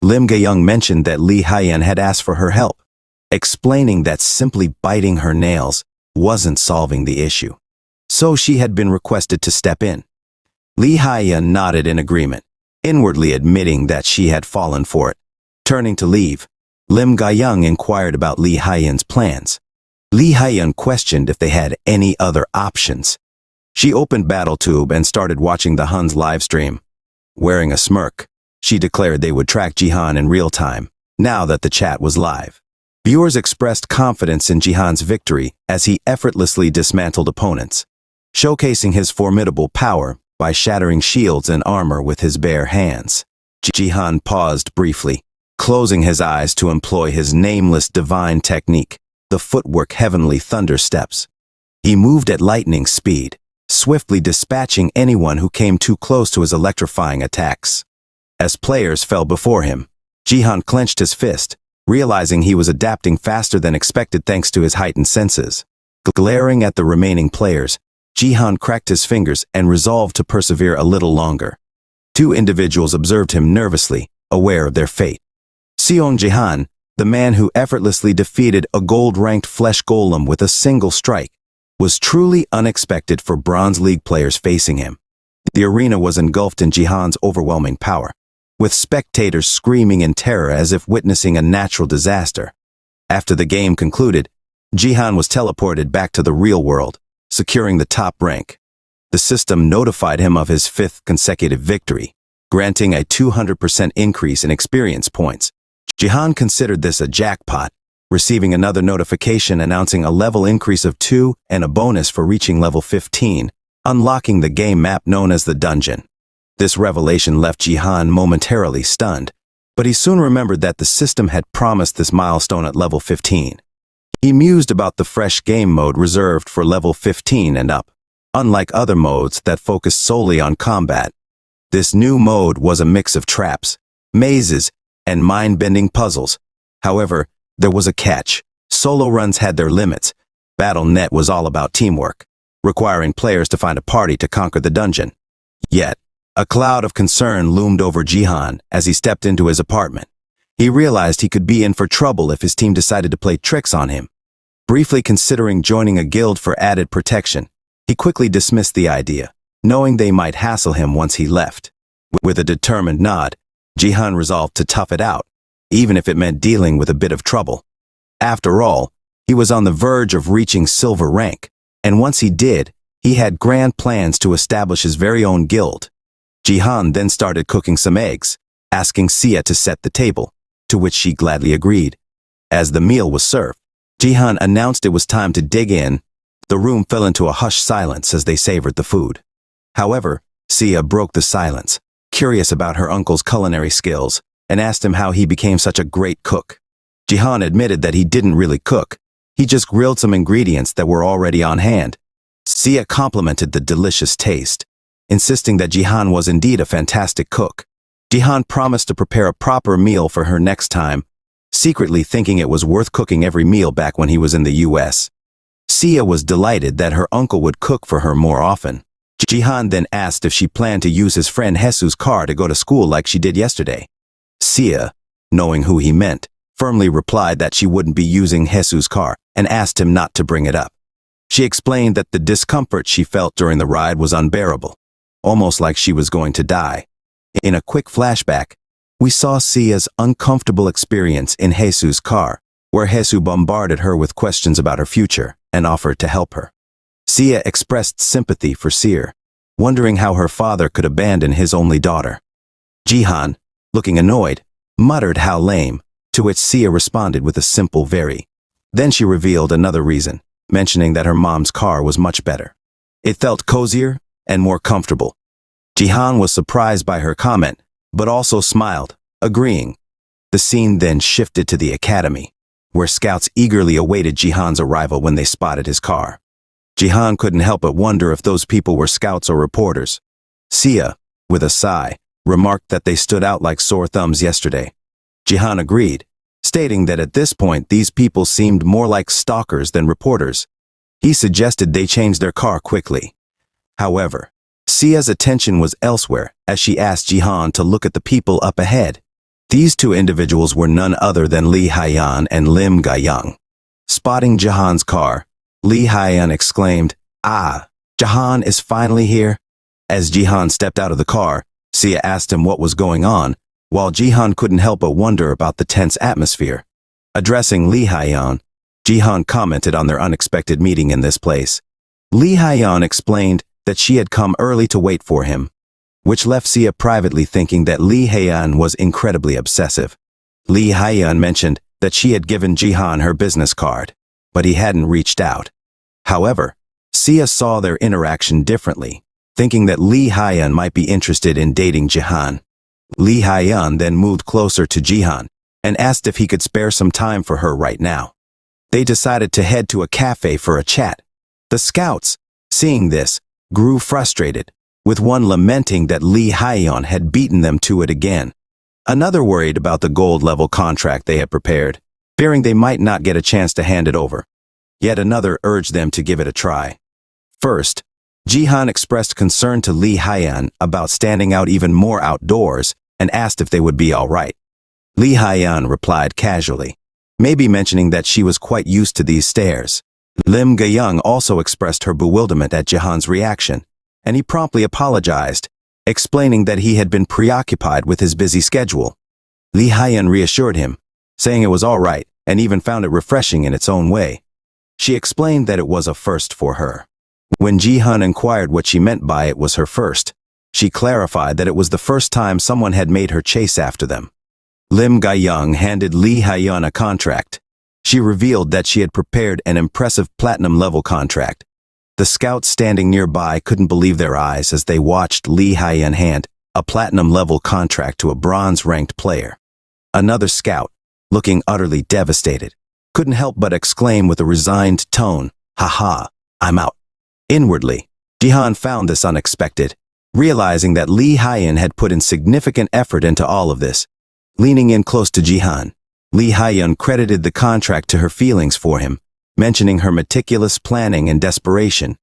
Lim Ga-young mentioned that Lee Hyeon had asked for her help, explaining that simply biting her nails wasn't solving the issue. So she had been requested to step in. Lee Hyeon nodded in agreement, inwardly admitting that she had fallen for it. Turning to leave, Lim Ga-young inquired about Lee Hyeon's plans. Lee Hyeon questioned if they had any other options. She opened BattleTube and started watching the Hun's livestream. Wearing a smirk, she declared they would track Jihan in real time, now that the chat was live. Viewers expressed confidence in Jihan's victory as he effortlessly dismantled opponents, showcasing his formidable power by shattering shields and armor with his bare hands. Jihan paused briefly, closing his eyes to employ his nameless divine technique, the footwork heavenly thunder steps. He moved at lightning speed, swiftly dispatching anyone who came too close to his electrifying attacks. As players fell before him, Jihan clenched his fist, realizing he was adapting faster than expected thanks to his heightened senses. Glaring at the remaining players, Jihan cracked his fingers and resolved to persevere a little longer. Two individuals observed him nervously, aware of their fate. Seong Jihan, the man who effortlessly defeated a gold-ranked flesh golem with a single strike, was truly unexpected for Bronze League players facing him. The arena was engulfed in Jihan's overwhelming power, with spectators screaming in terror as if witnessing a natural disaster. After the game concluded, Jihan was teleported back to the real world, securing the top rank. The system notified him of his 5th consecutive victory, granting a 200% increase in experience points. Jihan considered this a jackpot, receiving another notification announcing a level increase of 2 and a bonus for reaching level 15, unlocking the game map known as the Dungeon. This revelation left Jihan momentarily stunned, but he soon remembered that the system had promised this milestone at level 15. He mused about the fresh game mode reserved for level 15 and up, unlike other modes that focused solely on combat. This new mode was a mix of traps, mazes, and mind-bending puzzles. However, there was a catch. Solo runs had their limits. Battle.net was all about teamwork, requiring players to find a party to conquer the dungeon. Yet, a cloud of concern loomed over Jihan as he stepped into his apartment. He realized he could be in for trouble if his team decided to play tricks on him. Briefly considering joining a guild for added protection, he quickly dismissed the idea, knowing they might hassle him once he left. With a determined nod, Jihan resolved to tough it out, even if it meant dealing with a bit of trouble. After all, he was on the verge of reaching silver rank, and once he did, he had grand plans to establish his very own guild. Jihan then started cooking some eggs, asking Sia to set the table, to which she gladly agreed. As the meal was served, Jihan announced it was time to dig in. The room fell into a hushed silence as they savored the food. However, Sia broke the silence, curious about her uncle's culinary skills, and asked him how he became such a great cook. Jihan admitted that he didn't really cook. He just grilled some ingredients that were already on hand. Sia complimented the delicious taste, insisting that Jihan was indeed a fantastic cook. Jihan promised to prepare a proper meal for her next time, secretly thinking it was worth cooking every meal back when he was in the US. Sia was delighted that her uncle would cook for her more often. Jihan then asked if she planned to use his friend Hesu's car to go to school like she did yesterday. Sia, knowing who he meant, firmly replied that she wouldn't be using Hesu's car and asked him not to bring it up. She explained that the discomfort she felt during the ride was unbearable, almost like she was going to die. In a quick flashback, we saw Sia's uncomfortable experience in Hesu's car, where Hesu bombarded her with questions about her future and offered to help her. Sia expressed sympathy for Sia, wondering how her father could abandon his only daughter. Jihan, looking annoyed, muttered how lame, to which Sia responded with a simple very. Then she revealed another reason, mentioning that her mom's car was much better. It felt cozier and more comfortable. Jihan was surprised by her comment, but also smiled, agreeing. The scene then shifted to the academy, where scouts eagerly awaited Jihan's arrival when they spotted his car. Jihan couldn't help but wonder if those people were scouts or reporters. Sia, with a sigh, remarked that they stood out like sore thumbs yesterday. Jihan agreed, stating that at this point these people seemed more like stalkers than reporters. He suggested they change their car quickly. However, Sia's attention was elsewhere as she asked Jihan to look at the people up ahead. These two individuals were none other than Lee Haiyan and Lim Ga-young. Spotting Jihan's car, Lee Haiyan exclaimed, "Ah, Jihan is finally here." As Jihan stepped out of the car, Sia asked him what was going on, while Jihan couldn't help but wonder about the tense atmosphere. Addressing Lee Haiyan, Jihan commented on their unexpected meeting in this place. Lee Haiyan explained that she had come early to wait for him, which left Sia privately thinking that Lee Haiyan was incredibly obsessive. Lee Haiyan mentioned that she had given Jihan her business card, but he hadn't reached out. However, Sia saw their interaction differently, thinking that Lee Haiyan might be interested in dating Jihan. Lee Haiyan then moved closer to Jihan and asked if he could spare some time for her right now. They decided to head to a cafe for a chat. The scouts, seeing this, grew frustrated, with one lamenting that Lee Haiyan had beaten them to it again. Another worried about the gold-level contract they had prepared, fearing they might not get a chance to hand it over. Yet another urged them to give it a try. First, Jihan expressed concern to Lee Haiyan about standing out even more outdoors and asked if they would be all right. Lee Haiyan replied casually, maybe mentioning that she was quite used to these stairs. Lim Ga-young also expressed her bewilderment at Jihan's reaction, and he promptly apologized, explaining that he had been preoccupied with his busy schedule. Lee Haiyan reassured him, saying it was all right and even found it refreshing in its own way. She explained that it was a first for her. When Jihan inquired what she meant by it was her first, she clarified that it was the first time someone had made her chase after them. Lim Ga-young handed Lee Haiyan a contract. She revealed that she had prepared an impressive platinum-level contract. The scouts standing nearby couldn't believe their eyes as they watched Lee Haiyan hand a platinum-level contract to a bronze-ranked player. Another scout, looking utterly devastated, couldn't help but exclaim with a resigned tone, "Haha, I'm out." Inwardly, Jihan found this unexpected, realizing that Lee Haiyan had put in significant effort into all of this. Leaning in close to Jihan, Lee Haiyan credited the contract to her feelings for him, mentioning her meticulous planning and desperation.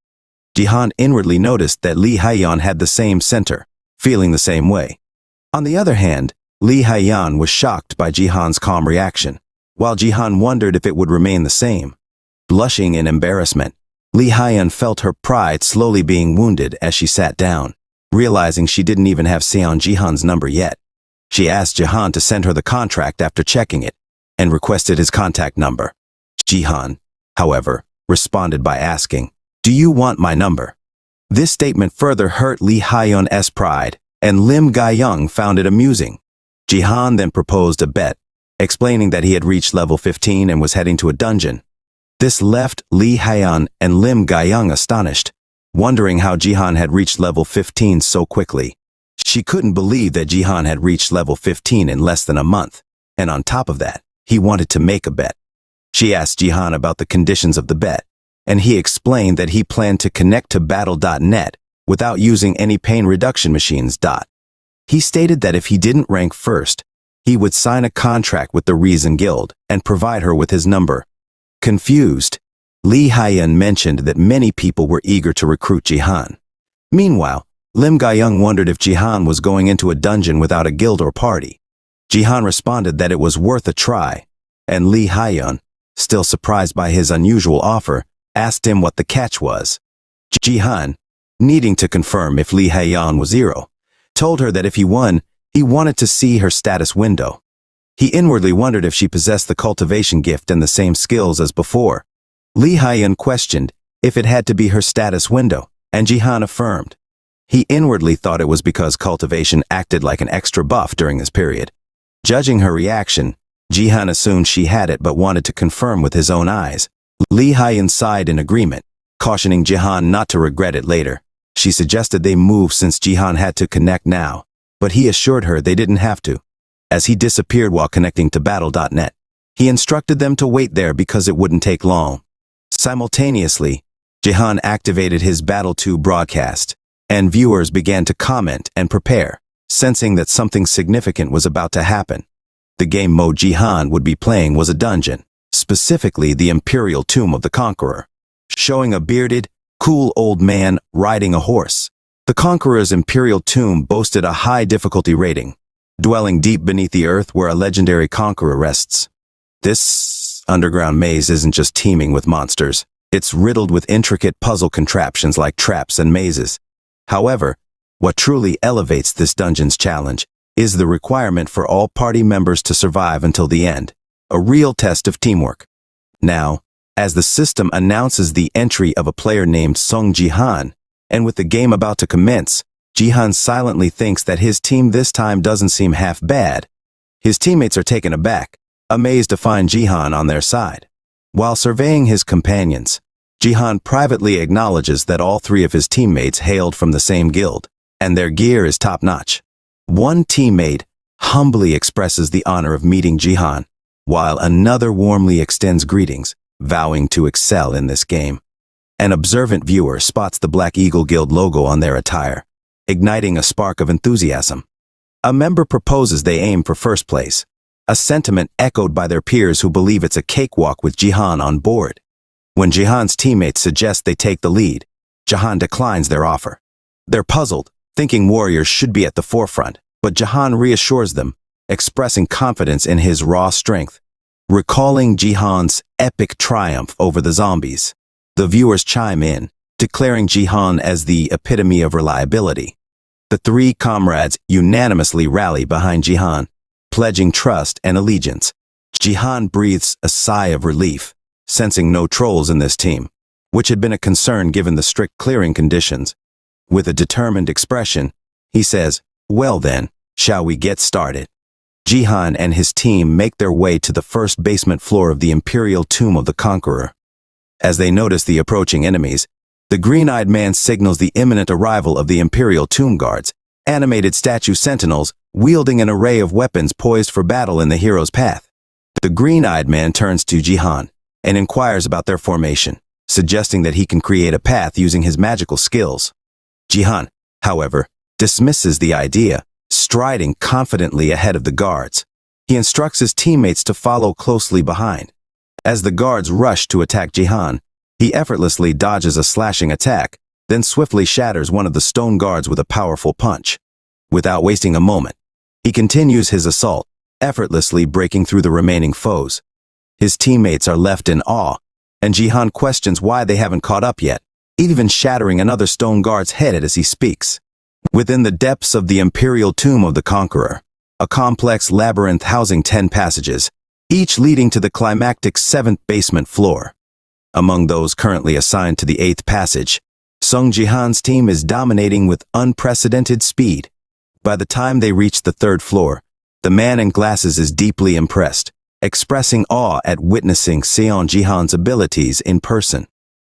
Jihan inwardly noticed that Lee Haiyan had the same center, feeling the same way. On the other hand, Lee Haiyan was shocked by Jihan's calm reaction, while Jihan wondered if it would remain the same. Blushing in embarrassment, Lee Haiyan felt her pride slowly being wounded as she sat down, realizing she didn't even have Seon Jihan's number yet. She asked Jihan to send her the contract after checking it, and requested his contact number. Jihan, however, responded by asking, "Do you want my number?" This statement further hurt Lee Haiyan's pride, and Lim Ga-young found it amusing. Jihan then proposed a bet, explaining that he had reached level 15 and was heading to a dungeon. This left Lee Haiyan and Lim Ga-young astonished, wondering how Jihan had reached level 15 so quickly. She couldn't believe that Jihan had reached level 15 in less than a month, and on top of that, he wanted to make a bet. She asked Jihan about the conditions of the bet, and he explained that he planned to connect to battle.net without using any pain reduction machines. He stated that if he didn't rank first, he would sign a contract with the Reason Guild and provide her with his number. Confused, Lee Haiyan mentioned that many people were eager to recruit Jihan. Meanwhile, Lim Ga-young wondered if Jihan was going into a dungeon without a guild or party. Jihan responded that it was worth a try, and Lee Haiyan, still surprised by his unusual offer, asked him what the catch was. Jihan, needing to confirm if Lee Haiyan was zero, told her that if he won, he wanted to see her status window. He inwardly wondered if she possessed the cultivation gift and the same skills as before. Lee Haiyan questioned if it had to be her status window, and Jihan affirmed. He inwardly thought it was because cultivation acted like an extra buff during this period. Judging her reaction, Jihan assumed she had it but wanted to confirm with his own eyes. Lee Haiyan sighed in agreement, cautioning Jihan not to regret it later. She suggested they move since Jihan had to connect now, but he assured her they didn't have to. As he disappeared while connecting to battle.net, he instructed them to wait there because it wouldn't take long. Simultaneously, Jihan activated his Battle 2 broadcast, and viewers began to comment and prepare, sensing that something significant was about to happen. The game mode Jihan would be playing was a dungeon, specifically the Imperial Tomb of the Conqueror, showing a bearded, cool old man riding a horse. The Conqueror's Imperial Tomb boasted a high difficulty rating, dwelling deep beneath the earth where a legendary conqueror rests. This underground maze isn't just teeming with monsters. It's riddled with intricate puzzle contraptions like traps and mazes. However, what truly elevates this dungeon's challenge is the requirement for all party members to survive until the end, a real test of teamwork. Now, as the system announces the entry of a player named Sung Ji-han, and with the game about to commence, Ji-han silently thinks that his team this time doesn't seem half bad. His teammates are taken aback, amazed to find Ji-han on their side. While surveying his companions, Ji-han privately acknowledges that all three of his teammates hailed from the same guild, and their gear is top-notch. One teammate humbly expresses the honor of meeting Ji-han, while another warmly extends greetings, vowing to excel in this game. An observant viewer spots the Black Eagle Guild logo on their attire, igniting a spark of enthusiasm. A member proposes they aim for first place, a sentiment echoed by their peers who believe it's a cakewalk with Ji-han on board. When Ji-han's teammates suggest they take the lead, Ji-han declines their offer. They're puzzled, thinking warriors should be at the forefront, but Ji-han reassures them, expressing confidence in his raw strength. Recalling Ji-han's epic triumph over the zombies, the viewers chime in, declaring Ji-han as the epitome of reliability. The three comrades unanimously rally behind Ji-han, pledging trust and allegiance. Ji-han breathes a sigh of relief, sensing no trolls in this team, which had been a concern given the strict clearing conditions. With a determined expression, he says, "Well then, shall we get started?" Ji-han and his team make their way to the first basement floor of the Imperial Tomb of the Conqueror. As they notice the approaching enemies, the green-eyed man signals the imminent arrival of the Imperial Tomb Guards, animated statue sentinels wielding an array of weapons poised for battle in the hero's path. The green-eyed man turns to Ji-han and inquires about their formation, suggesting that he can create a path using his magical skills. Ji-han, however, dismisses the idea, striding confidently ahead of the guards. He instructs his teammates to follow closely behind. As the guards rush to attack Ji-han, he effortlessly dodges a slashing attack, then swiftly shatters one of the stone guards with a powerful punch. Without wasting a moment, he continues his assault, effortlessly breaking through the remaining foes. His teammates are left in awe, and Ji-han questions why they haven't caught up yet, even shattering another stone guard's head as he speaks. Within the depths of the Imperial Tomb of the Conqueror, a complex labyrinth housing 10 passages, each leading to the climactic 7th basement floor. Among those currently assigned to the 8th passage, Sung Ji-han's team is dominating with unprecedented speed. By the time they reach the 3rd floor, the man in glasses is deeply impressed, expressing awe at witnessing Seon Ji-han's abilities in person.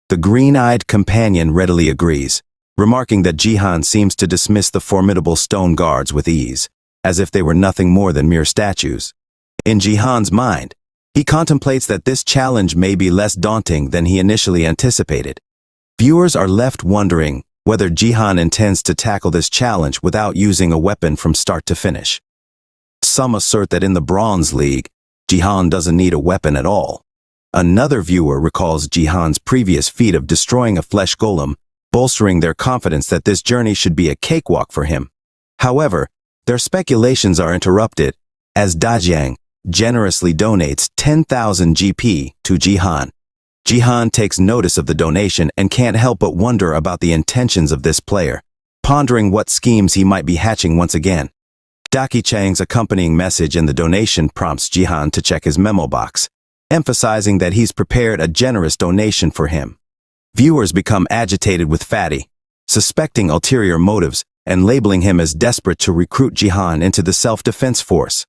The green-eyed companion readily agrees, remarking that Ji-han seems to dismiss the formidable stone guards with ease, as if they were nothing more than mere statues. In Ji-han's mind, he contemplates that this challenge may be less daunting than he initially anticipated. Viewers are left wondering whether Ji-han intends to tackle this challenge without using a weapon from start to finish. Some assert that in the Bronze League, Ji-han doesn't need a weapon at all. Another viewer recalls Ji-han's previous feat of destroying a flesh golem, bolstering their confidence that this journey should be a cakewalk for him. However, their speculations are interrupted as Dajiang generously donates 10,000 GP to Ji-han. Ji-han takes notice of the donation and can't help but wonder about the intentions of this player, pondering what schemes he might be hatching once again. Daki Chang's accompanying message in the donation prompts Ji-han to check his memo box, emphasizing that he's prepared a generous donation for him. Viewers become agitated with Fatty, suspecting ulterior motives and labeling him as desperate to recruit Ji-han into the self-defense force.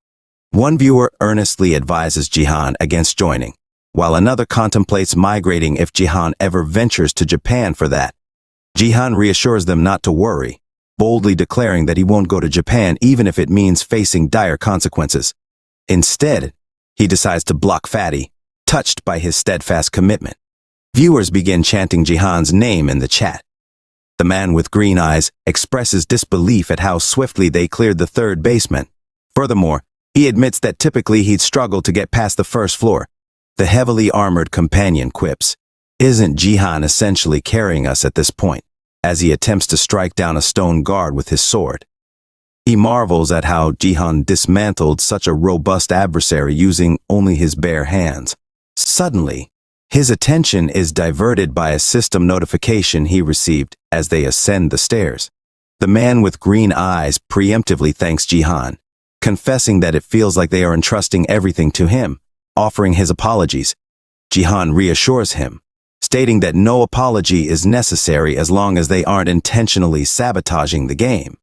One viewer earnestly advises Ji-han against joining, while another contemplates migrating if Ji-han ever ventures to Japan for that. Ji-han reassures them not to worry, boldly declaring that he won't go to Japan even if it means facing dire consequences. Instead, he decides to block Fatty, touched by his steadfast commitment. Viewers begin chanting Ji-han's name in the chat. The man with green eyes expresses disbelief at how swiftly they cleared the 3rd basement. Furthermore, he admits that typically he'd struggle to get past the 1st floor. The heavily armored companion quips, "Isn't Ji-han essentially carrying us at this point?" as he attempts to strike down a stone guard with his sword. He marvels at how Jihan dismantled such a robust adversary using only his bare hands. Suddenly, his attention is diverted by a system notification he received as they ascend the stairs. The man with green eyes preemptively thanks Jihan, confessing that it feels like they are entrusting everything to him, offering his apologies. Jihan reassures him, stating that no apology is necessary as long as they aren't intentionally sabotaging the game.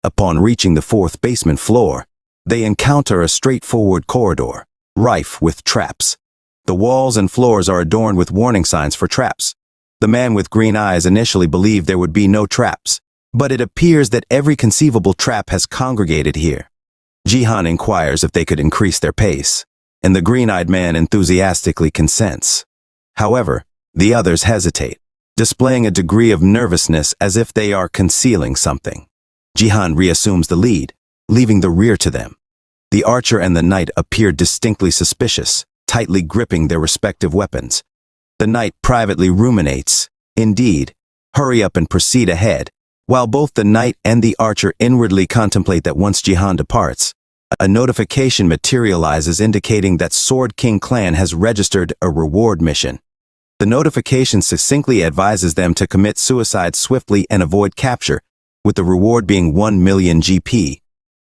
Upon reaching the fourth basement floor, they encounter a straightforward corridor, rife with traps. The walls and floors are adorned with warning signs for traps. The man with green eyes initially believed there would be no traps, but it appears that every conceivable trap has congregated here. Jihan inquires if they could increase their pace, and the green-eyed man enthusiastically consents. However, the others hesitate, displaying a degree of nervousness as if they are concealing something. Jihan reassumes the lead, leaving the rear to them. The archer and the knight appear distinctly suspicious, tightly gripping their respective weapons. The knight privately ruminates, indeed, hurry up and proceed ahead, while both the knight and the archer inwardly contemplate that once Jihan departs, a notification materializes indicating that Sword King Clan has registered a reward mission. The notification succinctly advises them to commit suicide swiftly and avoid capture, with the reward being 1 million GP.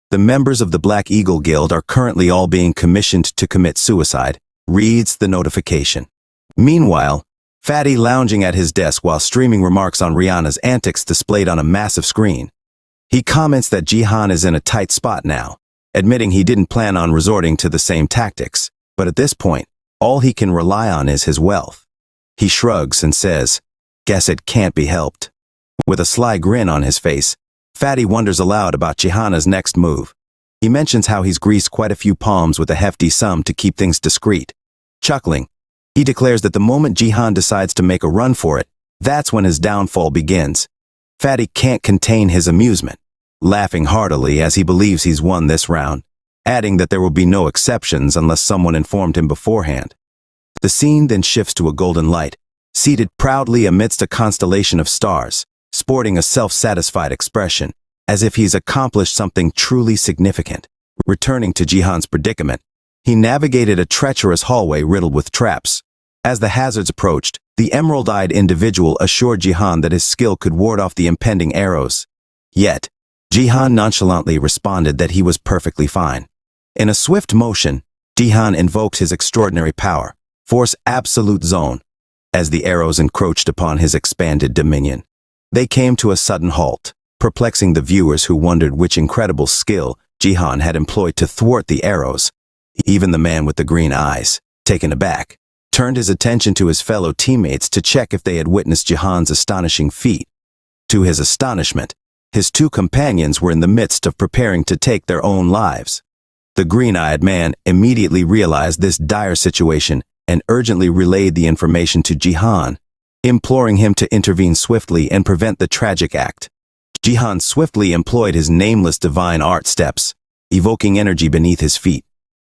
The members of the Black Eagle Guild are currently all being commissioned to commit suicide, reads the notification. Meanwhile, Fatty lounging at his desk while streaming remarks on Rihanna's antics displayed on a massive screen. He comments that Jihan is in a tight spot now, admitting he didn't plan on resorting to the same tactics, but at this point, all he can rely on is his wealth. He shrugs and says, "Guess it can't be helped." With a sly grin on his face, Fatty wonders aloud about Jihan's next move. He mentions how he's greased quite a few palms with a hefty sum to keep things discreet. Chuckling, he declares that the moment Jihan decides to make a run for it, that's when his downfall begins. Fatty can't contain his amusement, laughing heartily as he believes he's won this round, adding that there will be no exceptions unless someone informed him beforehand. The scene then shifts to a golden light, seated proudly amidst a constellation of stars, sporting a self-satisfied expression, as if he's accomplished something truly significant. Returning to Jihan's predicament, he navigated a treacherous hallway riddled with traps. As the hazards approached, the emerald-eyed individual assured Jihan that his skill could ward off the impending arrows. Yet, Jihan nonchalantly responded that he was perfectly fine. In a swift motion, Jihan invoked his extraordinary power, Force Absolute Zone, as the arrows encroached upon his expanded dominion. They came to a sudden halt, perplexing the viewers who wondered which incredible skill Jihan had employed to thwart the arrows. Even the man with the green eyes, taken aback, turned his attention to his fellow teammates to check if they had witnessed Jihan's astonishing feat. To his astonishment, his two companions were in the midst of preparing to take their own lives. The green-eyed man immediately realized this dire situation and urgently relayed the information to Jihan, imploring him to intervene swiftly and prevent the tragic act. Jihan swiftly employed his nameless divine art steps, evoking energy beneath his feet.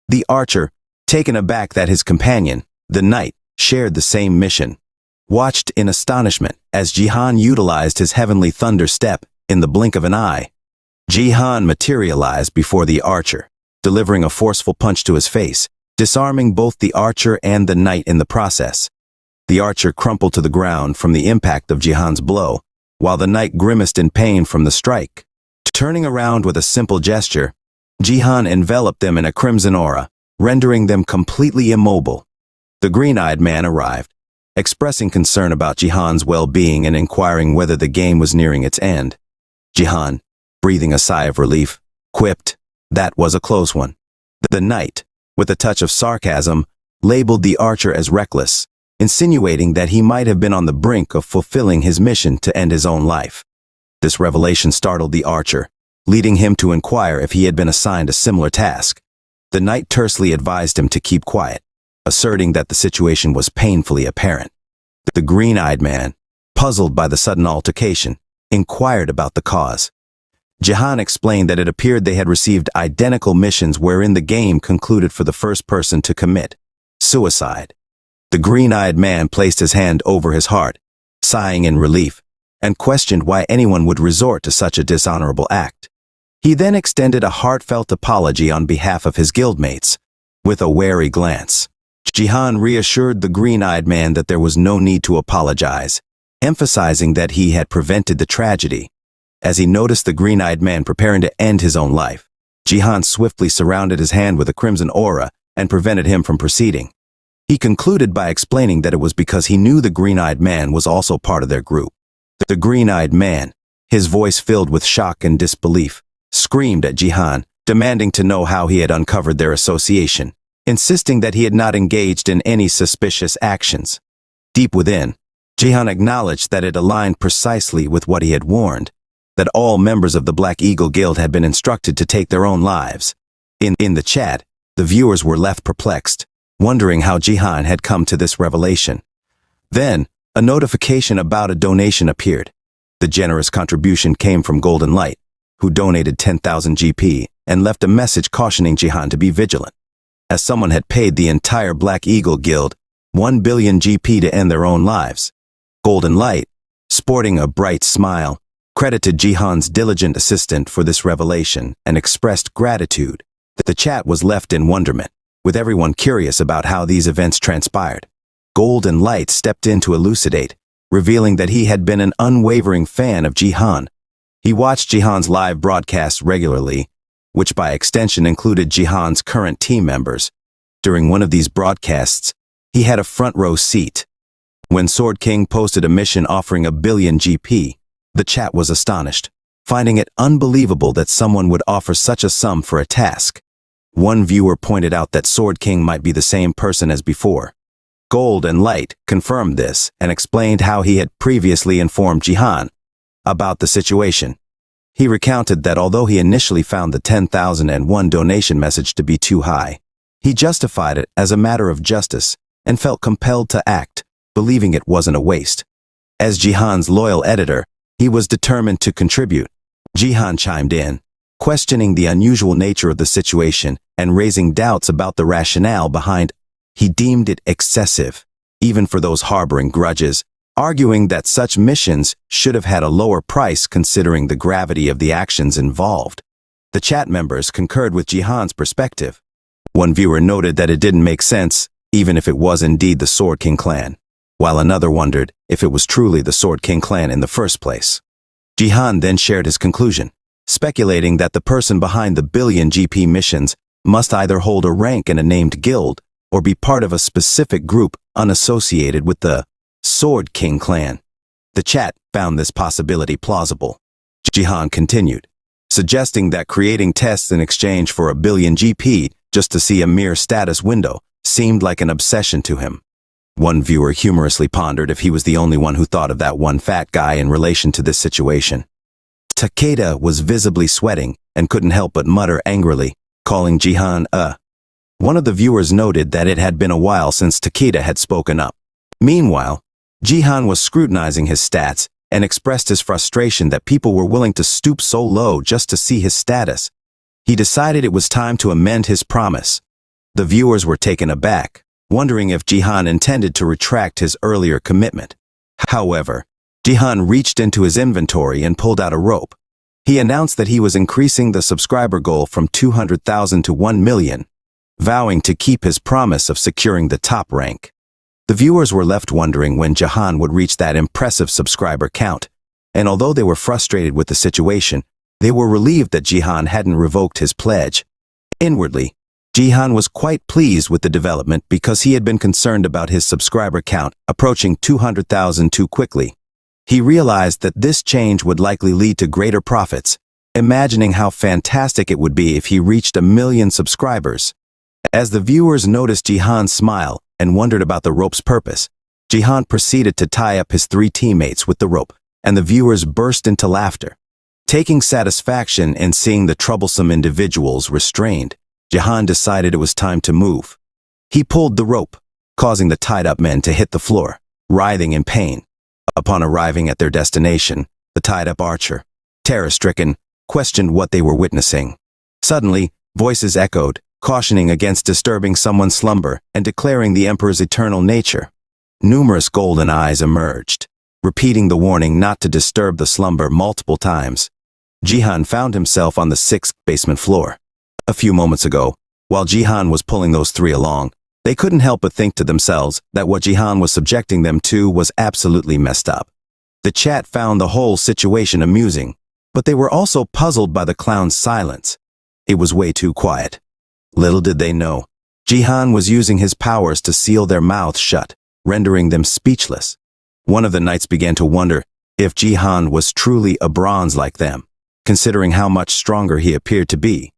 The archer, taken aback that his companion, the knight, shared the same mission, watched in astonishment as Jihan utilized his heavenly thunder step in the blink of an eye. Jihan materialized before the archer, delivering a forceful punch to his face, disarming both the archer and the knight in the process. The archer crumpled to the ground from the impact of Jihan's blow, while the knight grimaced in pain from the strike. Turning around with a simple gesture, Jihan enveloped them in a crimson aura, rendering them completely immobile. The green-eyed man arrived, expressing concern about Jihan's well-being and inquiring whether the game was nearing its end. Jihan, breathing a sigh of relief, quipped, "That was a close one." The knight, with a touch of sarcasm, labeled the archer as reckless, insinuating that he might have been on the brink of fulfilling his mission to end his own life. This revelation startled the archer, leading him to inquire if he had been assigned a similar task. The knight tersely advised him to keep quiet, asserting that the situation was painfully apparent. The green-eyed man, puzzled by the sudden altercation, inquired about the cause. Jihan explained that it appeared they had received identical missions wherein the game concluded for the first person to commit suicide. The green-eyed man placed his hand over his heart, sighing in relief, and questioned why anyone would resort to such a dishonorable act. He then extended a heartfelt apology on behalf of his guildmates. With a wary glance, Jihan reassured the green-eyed man that there was no need to apologize, emphasizing that he had prevented the tragedy. As he noticed the green-eyed man preparing to end his own life, Jihan swiftly surrounded his hand with a crimson aura and prevented him from proceeding. He concluded by explaining that it was because he knew the green-eyed man was also part of their group. The green-eyed man, his voice filled with shock and disbelief, screamed at Jihan, demanding to know how he had uncovered their association, insisting that he had not engaged in any suspicious actions. Deep within, Jihan acknowledged that it aligned precisely with what he had warned, that all members of the Black Eagle Guild had been instructed to take their own lives. In the chat, the viewers were left perplexed, wondering how Jihan had come to this revelation. Then, a notification about a donation appeared. The generous contribution came from Golden Light, who donated 10,000 GP and left a message cautioning Jihan to be vigilant, as someone had paid the entire Black Eagle Guild 1 billion GP to end their own lives. Golden Light, sporting a bright smile, credited Jihan's diligent assistant for this revelation and expressed gratitude. The chat was left in wonderment, with everyone curious about how these events transpired. Golden Light stepped in to elucidate, revealing that he had been an unwavering fan of Jihan. He watched Jihan's live broadcasts regularly, which by extension included Jihan's current team members. During one of these broadcasts, he had a front row seat. When Sword King posted a mission offering 1 billion GP, the chat was astonished, finding it unbelievable that someone would offer such a sum for a task. One viewer pointed out that Sword King might be the same person as before. Golden Light confirmed this and explained how he had previously informed Jihan about the situation. He recounted that although he initially found the 10,001 donation message to be too high, he justified it as a matter of justice and felt compelled to act, believing it wasn't a waste. As Jihan's loyal editor, he was determined to contribute. Jihan chimed in, questioning the unusual nature of the situation and raising doubts about the rationale behind. He deemed it excessive, even for those harboring grudges, arguing that such missions should have had a lower price considering the gravity of the actions involved. The chat members concurred with Jihan's perspective. One viewer noted that it didn't make sense, even if it was indeed the Sword King clan, while another wondered if it was truly the Sword King clan in the first place. Jihan then shared his conclusion, speculating that the person behind the billion GP missions must either hold a rank in a named guild or be part of a specific group unassociated with the Sword King clan. The chat found this possibility plausible. Jihan continued, suggesting that creating tests in exchange for 1 billion GP just to see a mere status window seemed like an obsession to him. One viewer humorously pondered if he was the only one who thought of that one fat guy in relation to this situation. Takeda was visibly sweating and couldn't help but mutter angrily, calling Jihan One of the viewers noted that it had been a while since Takeda had spoken up. Meanwhile, Jihan was scrutinizing his stats and expressed his frustration that people were willing to stoop so low just to see his status. He decided it was time to amend his promise. The viewers were taken aback, wondering if Jihan intended to retract his earlier commitment. However, Jihan reached into his inventory and pulled out a rope. He announced that he was increasing the subscriber goal from 200,000 to 1 million, vowing to keep his promise of securing the top rank. The viewers were left wondering when Jihan would reach that impressive subscriber count, and although they were frustrated with the situation, they were relieved that Jihan hadn't revoked his pledge. Inwardly, Jihan was quite pleased with the development because he had been concerned about his subscriber count approaching 200,000 too quickly. He realized that this change would likely lead to greater profits, imagining how fantastic it would be if he reached 1 million subscribers. As the viewers noticed Jihan's smile and wondered about the rope's purpose, Jihan proceeded to tie up his 3 teammates with the rope, and the viewers burst into laughter. Taking satisfaction in seeing the troublesome individuals restrained, Jihan decided it was time to move. He pulled the rope, causing the tied-up men to hit the floor, writhing in pain. Upon arriving at their destination, the tied-up archer, terror-stricken, questioned what they were witnessing. Suddenly, voices echoed, cautioning against disturbing someone's slumber and declaring the Emperor's eternal nature. Numerous golden eyes emerged, repeating the warning not to disturb the slumber multiple times. Jihan found himself on the 6th basement floor. A few moments ago, while Jihan was pulling those three along, they couldn't help but think to themselves that what Jihan was subjecting them to was absolutely messed up. The chat found the whole situation amusing, but they were also puzzled by the clown's silence. It was way too quiet. Little did they know, Jihan was using his powers to seal their mouths shut, rendering them speechless. One of the knights began to wonder if Jihan was truly a bronze like them, considering how much stronger he appeared to be.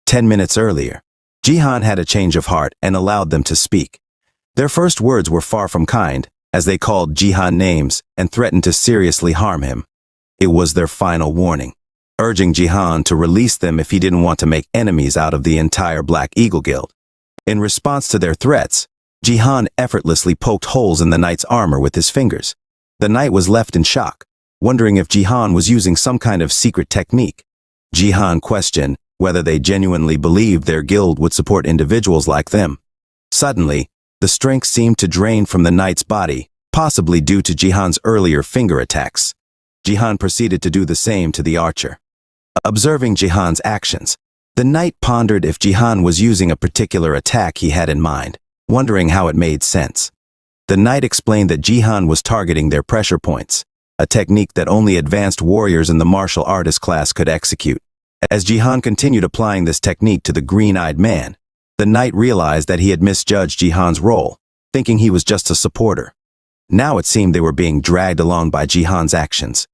10 minutes earlier, Jihan had a change of heart and allowed them to speak. Their first words were far from kind, as they called Jihan names and threatened to seriously harm him. It was their final warning, urging Jihan to release them if he didn't want to make enemies out of the entire Black Eagle Guild. In response to their threats, Jihan effortlessly poked holes in the knight's armor with his fingers. The knight was left in shock, wondering if Jihan was using some kind of secret technique. Jihan questioned whether they genuinely believed their guild would support individuals like them. Suddenly, the strength seemed to drain from the knight's body, possibly due to Jihan's earlier finger attacks. Jihan proceeded to do the same to the archer. Observing Jihan's actions, the knight pondered if Jihan was using a particular attack he had in mind, wondering how it made sense. The knight explained that Jihan was targeting their pressure points, a technique that only advanced warriors in the martial artist class could execute. As Jihan continued applying this technique to the green-eyed man, the knight realized that he had misjudged Jihan's role, thinking he was just a supporter. Now it seemed they were being dragged along by Jihan's actions.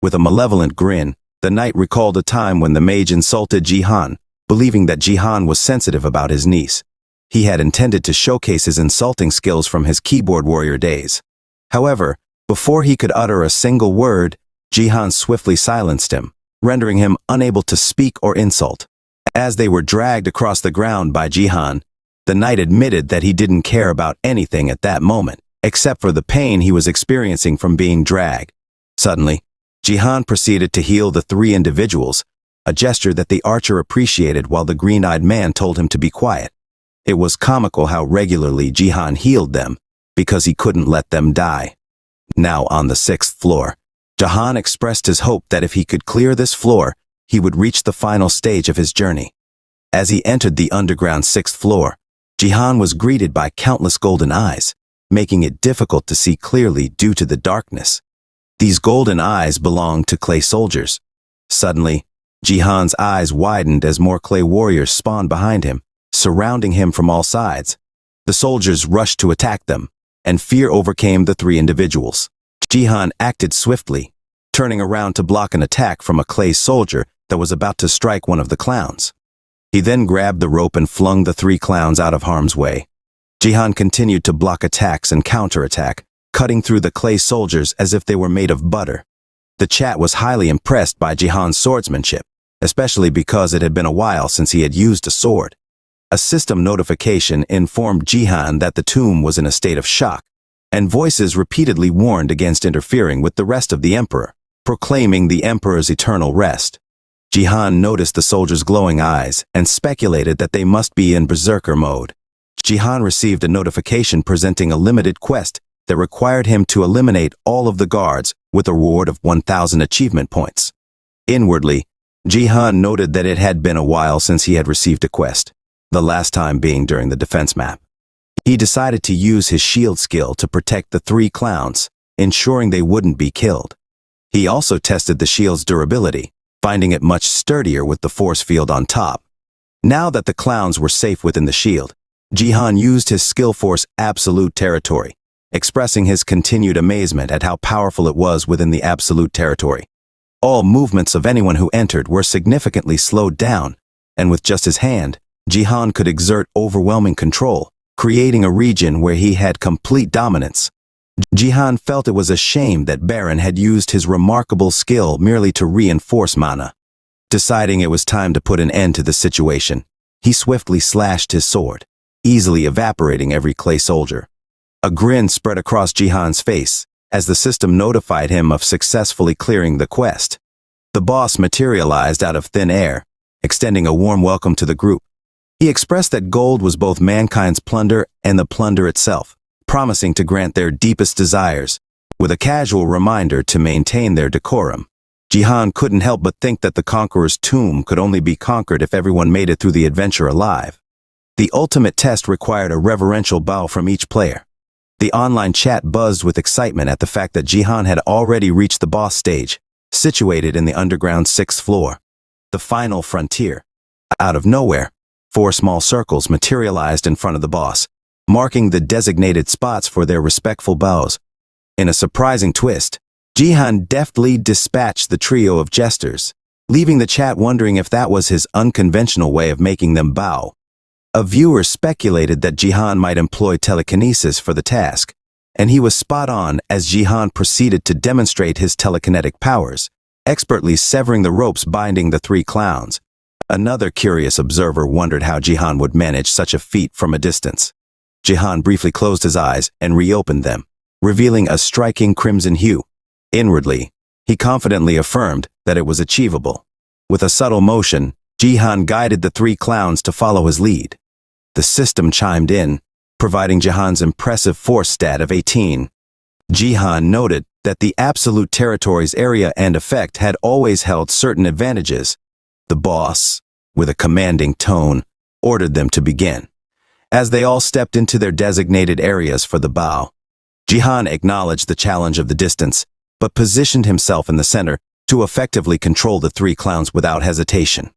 With a malevolent grin, the knight recalled a time when the mage insulted Jihan, believing that Jihan was sensitive about his niece. He had intended to showcase his insulting skills from his keyboard warrior days. However, before he could utter a single word, Jihan swiftly silenced him, rendering him unable to speak or insult. As they were dragged across the ground by Jihan, the knight admitted that he didn't care about anything at that moment, except for the pain he was experiencing from being dragged. Suddenly, Jihan proceeded to heal the three individuals, a gesture that the archer appreciated while the green-eyed man told him to be quiet. It was comical how regularly Jihan healed them, because he couldn't let them die. Now on the 6th floor, Jihan expressed his hope that if he could clear this floor, he would reach the final stage of his journey. As he entered the underground 6th floor, Jihan was greeted by countless golden eyes, making it difficult to see clearly due to the darkness. These golden eyes belonged to clay soldiers. Suddenly, Jihan's eyes widened as more clay warriors spawned behind him, surrounding him from all sides. The soldiers rushed to attack them, and fear overcame the three individuals. Jihan acted swiftly, turning around to block an attack from a clay soldier that was about to strike one of the clowns. He then grabbed the rope and flung the three clowns out of harm's way. Jihan continued to block attacks and counterattack, cutting through the clay soldiers as if they were made of butter. The chat was highly impressed by Jihan's swordsmanship, especially because it had been a while since he had used a sword. A system notification informed Jihan that the tomb was in a state of shock, and voices repeatedly warned against interfering with the rest of the emperor, proclaiming the emperor's eternal rest. Jihan noticed the soldiers' glowing eyes and speculated that they must be in berserker mode. Jihan received a notification presenting a limited quest that required him to eliminate all of the guards with a reward of 1,000 achievement points. Inwardly, Jihan noted that it had been a while since he had received a quest, the last time being during the defense map. He decided to use his shield skill to protect the three clowns, ensuring they wouldn't be killed. He also tested the shield's durability, finding it much sturdier with the force field on top. Now that the clowns were safe within the shield, Jihan used his skill force absolute territory, expressing his continued amazement at how powerful it was within the absolute territory. All movements of anyone who entered were significantly slowed down, and with just his hand, Jihan could exert overwhelming control, creating a region where he had complete dominance. Jihan felt it was a shame that Baron had used his remarkable skill merely to reinforce mana. Deciding it was time to put an end to the situation, he swiftly slashed his sword, easily evaporating every clay soldier. A grin spread across Jihan's face as the system notified him of successfully clearing the quest. The boss materialized out of thin air, extending a warm welcome to the group. He expressed that gold was both mankind's plunder and the plunder itself, promising to grant their deepest desires. with a casual reminder to maintain their decorum. Jihan couldn't help but think that the conqueror's tomb could only be conquered if everyone made it through the adventure alive. The ultimate test required a reverential bow from each player. The online chat buzzed with excitement at the fact that Jihan had already reached the boss stage, situated in the underground 6th floor. The final frontier. Out of nowhere, 4 small circles materialized in front of the boss, marking the designated spots for their respectful bows. In a surprising twist, Jihan deftly dispatched the trio of jesters, leaving the chat wondering if that was his unconventional way of making them bow. A viewer speculated that Jihan might employ telekinesis for the task, and he was spot on as Jihan proceeded to demonstrate his telekinetic powers, expertly severing the ropes binding the 3 clowns. Another curious observer wondered how Jihan would manage such a feat from a distance. Jihan briefly closed his eyes and reopened them, revealing a striking crimson hue. Inwardly, he confidently affirmed that it was achievable. With a subtle motion, Jihan guided the 3 clowns to follow his lead. The system chimed in, providing Jihan's impressive force stat of 18. Jihan noted that the absolute territory's area and effect had always held certain advantages. The boss, with a commanding tone, ordered them to begin. As they all stepped into their designated areas for the bow, Jihan acknowledged the challenge of the distance, but positioned himself in the center to effectively control the 3 clowns without hesitation.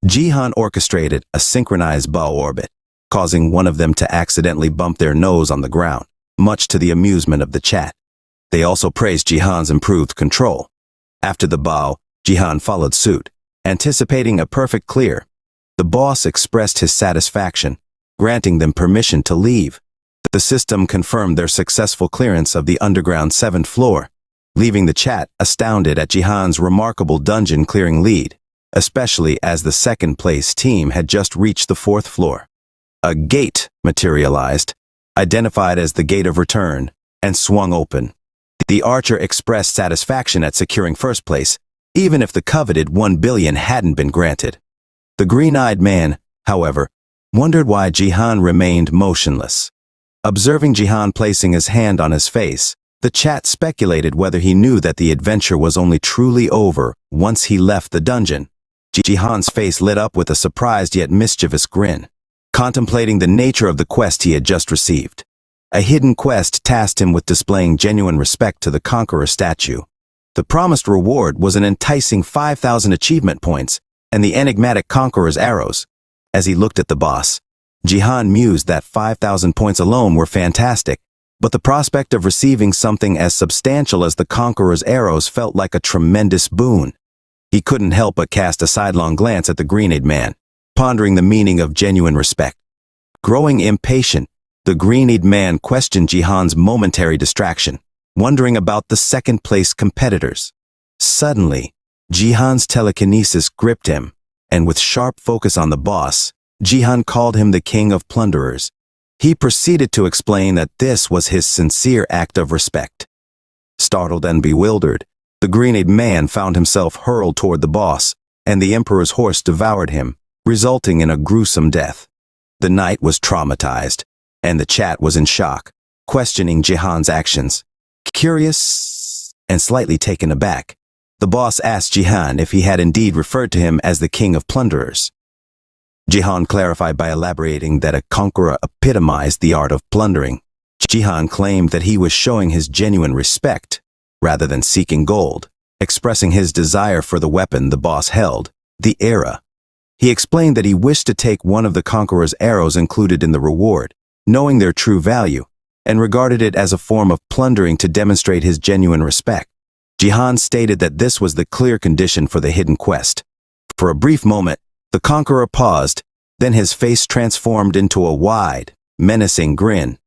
Jihan orchestrated a synchronized bow orbit, causing one of them to accidentally bump their nose on the ground, much to the amusement of the chat. They also praised Jihan's improved control. After the bow, Jihan followed suit, anticipating a perfect clear. The boss expressed his satisfaction, granting them permission to leave. The system confirmed their successful clearance of the underground 7th floor, leaving the chat astounded at Jihan's remarkable dungeon clearing lead, especially as the 2nd place team had just reached the 4th floor. A gate materialized, identified as the Gate of Return, and swung open. The archer expressed satisfaction at securing 1st place, even if the coveted 1 billion hadn't been granted. The green-eyed man, however, wondered why Jihan remained motionless. Observing Jihan placing his hand on his face, the chat speculated whether he knew that the adventure was only truly over once he left the dungeon. Jihan's face lit up with a surprised yet mischievous grin, contemplating the nature of the quest he had just received. A hidden quest tasked him with displaying genuine respect to the Conqueror statue. The promised reward was an enticing 5,000 achievement points and the enigmatic Conqueror's arrows. As he looked at the boss, Jihan mused that 5,000 points alone were fantastic, but the prospect of receiving something as substantial as the Conqueror's arrows felt like a tremendous boon. He couldn't help but cast a sidelong glance at the green-eyed man, pondering the meaning of genuine respect. Growing impatient, the green-eyed man questioned Jihan's momentary distraction, wondering about the 2nd place competitors. Suddenly, Jihan's telekinesis gripped him, and with sharp focus on the boss, Jihan called him the King of Plunderers. He proceeded to explain that this was his sincere act of respect. Startled and bewildered, the green-eyed man found himself hurled toward the boss, and the Emperor's horse devoured him, resulting in a gruesome death. The knight was traumatized, and the chat was in shock, questioning Jihan's actions. Curious and slightly taken aback, the boss asked Jihan if he had indeed referred to him as the King of Plunderers. Jihan clarified by elaborating that a conqueror epitomized the art of plundering. Jihan claimed that he was showing his genuine respect, rather than seeking gold, expressing his desire for the weapon the boss held, the era. He explained that he wished to take one of the conqueror's arrows included in the reward, knowing their true value, and regarded it as a form of plundering to demonstrate his genuine respect. Jihan stated that this was the clear condition for the hidden quest. For a brief moment, the conqueror paused, then his face transformed into a wide, menacing grin.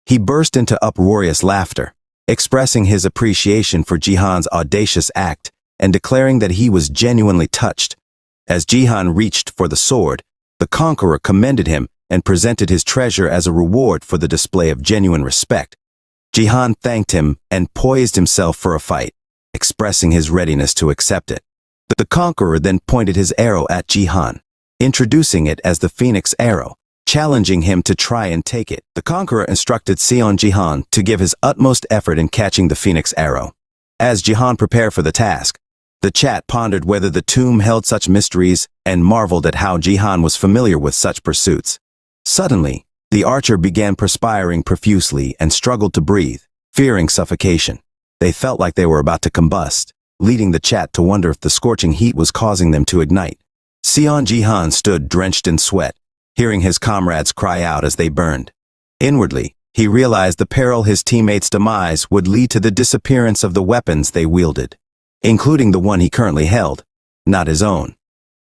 He burst into uproarious laughter, expressing his appreciation for Jihan's audacious act and declaring that he was genuinely touched. As Jihan reached for the sword, the conqueror commended him and presented his treasure as a reward for the display of genuine respect. Jihan thanked him and poised himself for a fight, expressing his readiness to accept it. The conqueror then pointed his arrow at Jihan, introducing it as the Phoenix Arrow, challenging him to try and take it. The conqueror instructed Seon Jihan to give his utmost effort in catching the phoenix arrow. As Jihan prepared for the task, the chat pondered whether the tomb held such mysteries and marveled at how Jihan was familiar with such pursuits. Suddenly, the archer began perspiring profusely and struggled to breathe, fearing suffocation. They felt like they were about to combust, leading the chat to wonder if the scorching heat was causing them to ignite. Seon Jihan stood drenched in sweat, hearing his comrades cry out as they burned. Inwardly, he realized the peril his teammates' demise would lead to the disappearance of the weapons they wielded, including the one he currently held, not his own.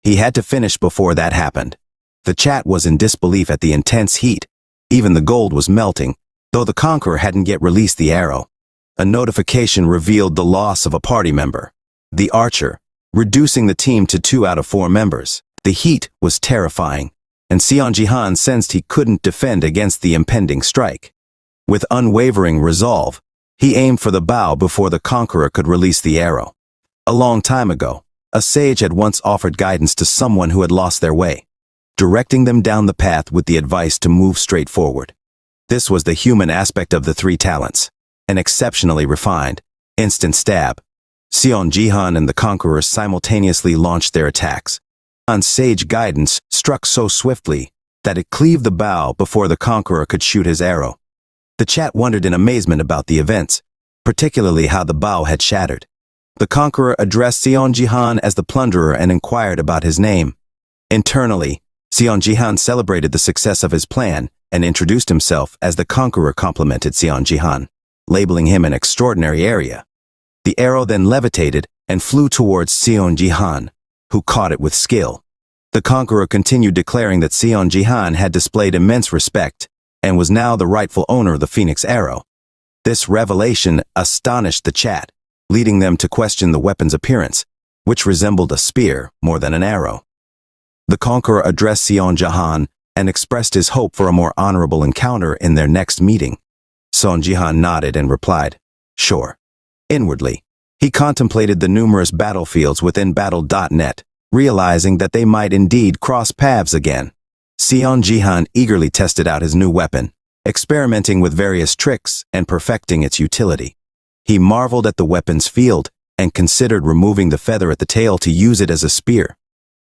He had to finish before that happened. The chat was in disbelief at the intense heat. Even the gold was melting, though the conqueror hadn't yet released the arrow. A notification revealed the loss of a party member, the archer, reducing the team to 2 out of 4 members. The heat was terrifying, and Seon Jihan sensed he couldn't defend against the impending strike. With unwavering resolve, he aimed for the bow before the conqueror could release the arrow. A long time ago, a sage had once offered guidance to someone who had lost their way, directing them down the path with the advice to move straight forward. This was the human aspect of the 3 talents, an exceptionally refined, instant stab. Seon Jihan and the conqueror simultaneously launched their attacks. Jihan's sage guidance struck so swiftly that it cleaved the bow before the conqueror could shoot his arrow. The chat wondered in amazement about the events, particularly how the bow had shattered. The conqueror addressed Seon Jihan as the plunderer and inquired about his name. Internally, Seon Jihan celebrated the success of his plan and introduced himself as the conqueror complimented Seon Jihan, labeling him an extraordinary area. The arrow then levitated and flew towards Seon Jihan, who caught it with skill. The conqueror continued declaring that Seon Jihan had displayed immense respect and was now the rightful owner of the phoenix arrow. This revelation astonished the chat, leading them to question the weapon's appearance, which resembled a spear more than an arrow. The conqueror addressed Seon Jihan and expressed his hope for a more honorable encounter in their next meeting. Seon Jihan nodded and replied, "Sure." Inwardly, he contemplated the numerous battlefields within Battle.net, realizing that they might indeed cross paths again. Seon Jihan eagerly tested out his new weapon, experimenting with various tricks and perfecting its utility. He marveled at the weapon's field and considered removing the feather at the tail to use it as a spear.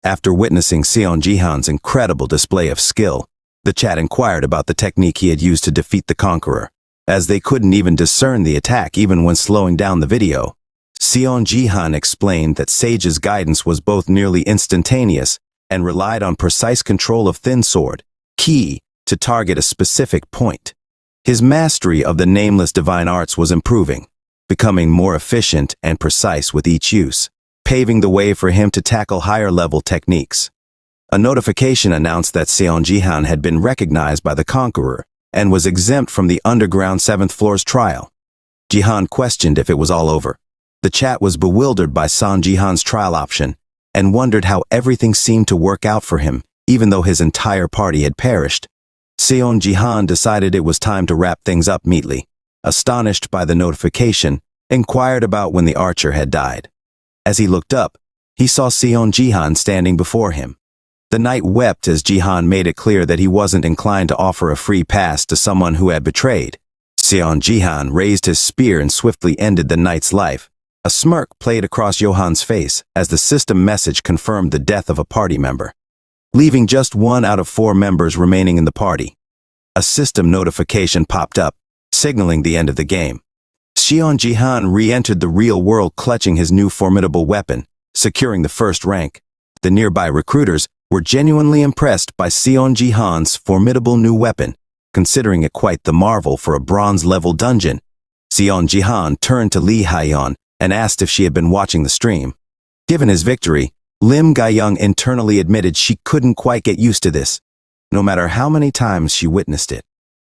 After witnessing Seon Jihan's incredible display of skill, the chat inquired about the technique he had used to defeat the conqueror, as they couldn't even discern the attack even when slowing down the video. Seon Jihan explained that Sage's guidance was both nearly instantaneous and relied on precise control of thin sword, key to target a specific point. His mastery of the nameless divine arts was improving, becoming more efficient and precise with each use, paving the way for him to tackle higher-level techniques. A notification announced that Seon Jihan had been recognized by the conqueror and was exempt from the underground 7th floor's trial. Jihan questioned if it was all over. The chat was bewildered by Seon Jihan's trial option and wondered how everything seemed to work out for him, even though his entire party had perished. Seon Jihan decided it was time to wrap things up neatly. Astonished by the notification, inquired about when the archer had died. As he looked up, he saw Seon Jihan standing before him. The knight wept as Jihan made it clear that he wasn't inclined to offer a free pass to someone who had betrayed. Seon Jihan raised his spear and swiftly ended the knight's life. A smirk played across Johan's face as the system message confirmed the death of a party member, leaving just 1 out of 4 members remaining in the party. A system notification popped up, signaling the end of the game. Seon Jihan re-entered the real world clutching his new formidable weapon, securing the first rank. The nearby recruiters were genuinely impressed by Seon Jihan's formidable new weapon, considering it quite the marvel for a bronze-level dungeon. Seon Jihan turned to Lee Haeyeon and asked if she had been watching the stream. Given his victory, Lim Gayoung internally admitted she couldn't quite get used to this, no matter how many times she witnessed it.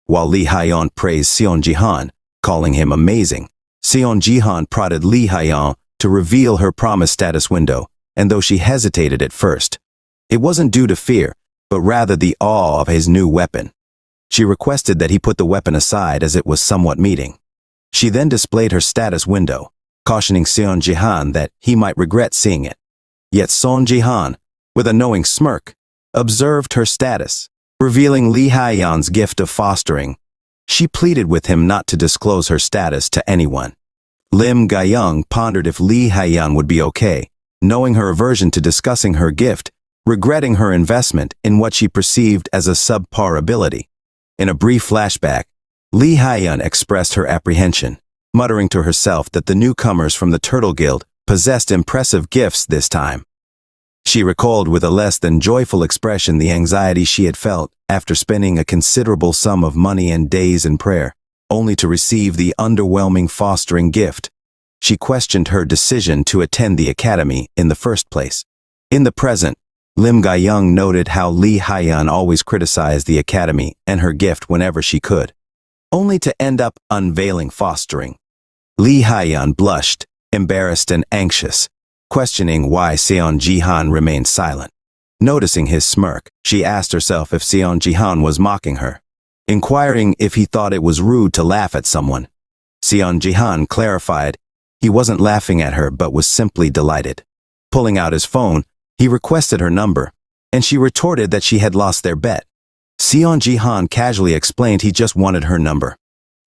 While Lee Haeyeon praised Seon Jihan, calling him amazing, Seon Jihan prodded Lee Haeyeon to reveal her promised status window, and though she hesitated at first, it wasn't due to fear, but rather the awe of his new weapon. She requested that he put the weapon aside as it was somewhat meeting. She then displayed her status window, cautioning Seon Jihan that he might regret seeing it. Yet Seon Jihan, with a knowing smirk, observed her status, revealing Lee Hyeon's gift of fostering. She pleaded with him not to disclose her status to anyone. Lim Ga-young pondered if Lee Hyeon would be okay, knowing her aversion to discussing her gift, regretting her investment in what she perceived as a subpar ability. In a brief flashback, Lee Hyeon expressed her apprehension, muttering to herself that the newcomers from the Turtle Guild possessed impressive gifts this time. She recalled with a less than joyful expression the anxiety she had felt after spending a considerable sum of money and days in prayer, only to receive the underwhelming fostering gift. She questioned her decision to attend the academy in the first place. In the present, Lim Ga-young noted how Lee Hyeon always criticized the academy and her gift whenever she could, only to end up unveiling fostering. Lee Hyeon blushed, embarrassed and anxious, questioning why Seon Ji-han remained silent. Noticing his smirk, she asked herself if Seon Ji-han was mocking her, inquiring if he thought it was rude to laugh at someone. Seon Ji-han clarified he wasn't laughing at her but was simply delighted. Pulling out his phone, he requested her number, and she retorted that she had lost their bet. Seon Ji-han casually explained he just wanted her number,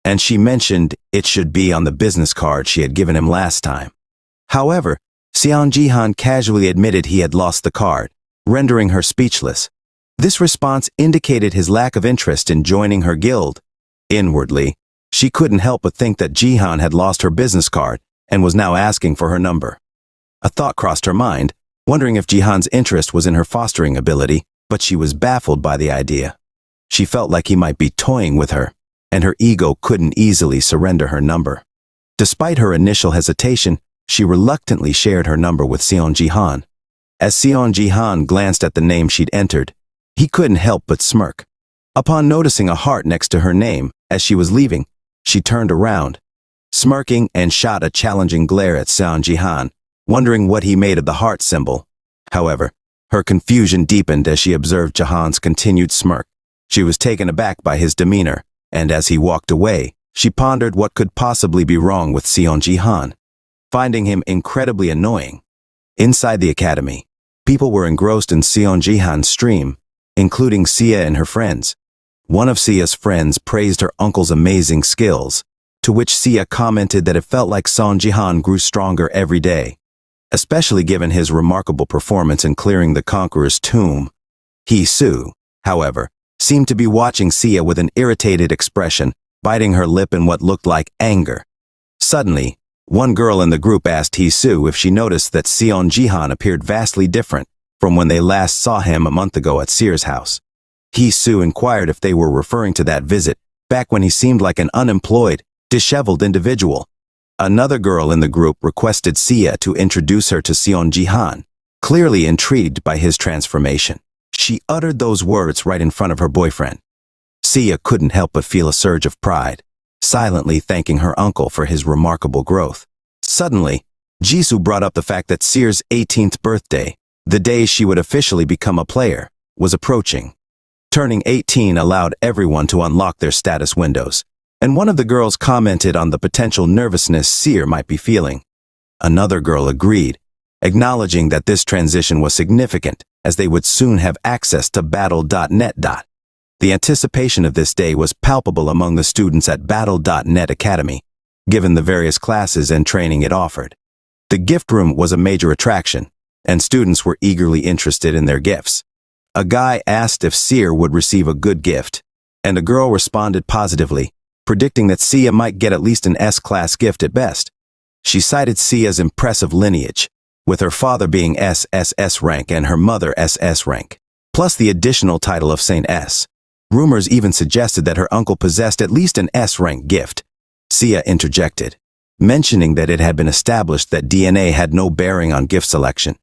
and she mentioned it should be on the business card she had given him last time. However, Seon Ji-han casually admitted he had lost the card, rendering her speechless. This response indicated his lack of interest in joining her guild. Inwardly, she couldn't help but think that Ji-han had lost her business card and was now asking for her number. A thought crossed her mind, wondering if Ji-han's interest was in her fostering ability, but she was baffled by the idea. She felt like he might be toying with her, and her ego couldn't easily surrender her number. Despite her initial hesitation, she reluctantly shared her number with Seon Ji-han. As Seon Ji-han glanced at the name she'd entered, he couldn't help but smirk. Upon noticing a heart next to her name as she was leaving, she turned around, smirking, and shot a challenging glare at Seon Ji-han, wondering what he made of the heart symbol. However, her confusion deepened as she observed Ji-han's continued smirk. She was taken aback by his demeanor, and as he walked away, she pondered what could possibly be wrong with Seon Ji-han, finding him incredibly annoying. Inside the academy, people were engrossed in Seon Ji-han's stream, including Sia and her friends. One of Sia's friends praised her uncle's amazing skills, to which Sia commented that it felt like Seon Ji-han grew stronger every day, especially given his remarkable performance in clearing the Conqueror's tomb. Hee-soo, however, seemed to be watching Sia with an irritated expression, biting her lip in what looked like anger. Suddenly, one girl in the group asked Hee-soo if she noticed that Seon Ji-han appeared vastly different from when they last saw him a month ago at Seer's house. Hee-soo inquired if they were referring to that visit, back when he seemed like an unemployed, disheveled individual. Another girl in the group requested Sia to introduce her to Seon Ji-han, clearly intrigued by his transformation. She uttered those words right in front of her boyfriend. Sia couldn't help but feel a surge of pride, silently thanking her uncle for his remarkable growth. Suddenly, Jisoo brought up the fact that Seer's 18th birthday, the day she would officially become a player, was approaching. Turning 18 allowed everyone to unlock their status windows, and one of the girls commented on the potential nervousness Seer might be feeling. Another girl agreed, acknowledging that this transition was significant, as they would soon have access to Battle.net. The anticipation of this day was palpable among the students at Battle.net Academy, given the various classes and training it offered. The gift room was a major attraction, and students were eagerly interested in their gifts. A guy asked if Seer would receive a good gift, and a girl responded positively, predicting that Sia might get at least an S-class gift at best. She cited Sia's impressive lineage, with her father being SSS rank and her mother SS rank, plus the additional title of Saint S. Rumors even suggested that her uncle possessed at least an S-rank gift. Sia interjected, mentioning that it had been established that DNA had no bearing on gift selection.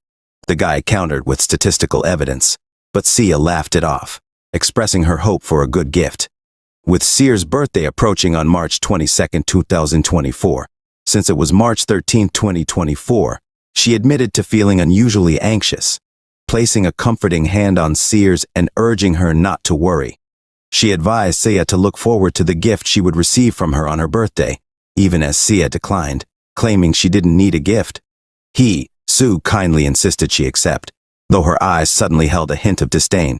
The guy countered with statistical evidence, but Sia laughed it off, expressing her hope for a good gift. With Seer's birthday approaching on March 22, 2024, since it was March 13, 2024, she admitted to feeling unusually anxious, placing a comforting hand on Seer's and urging her not to worry. She advised Sia to look forward to the gift she would receive from her on her birthday, even as Sia declined, claiming she didn't need a gift. Hee-soo kindly insisted she accept, though her eyes suddenly held a hint of disdain.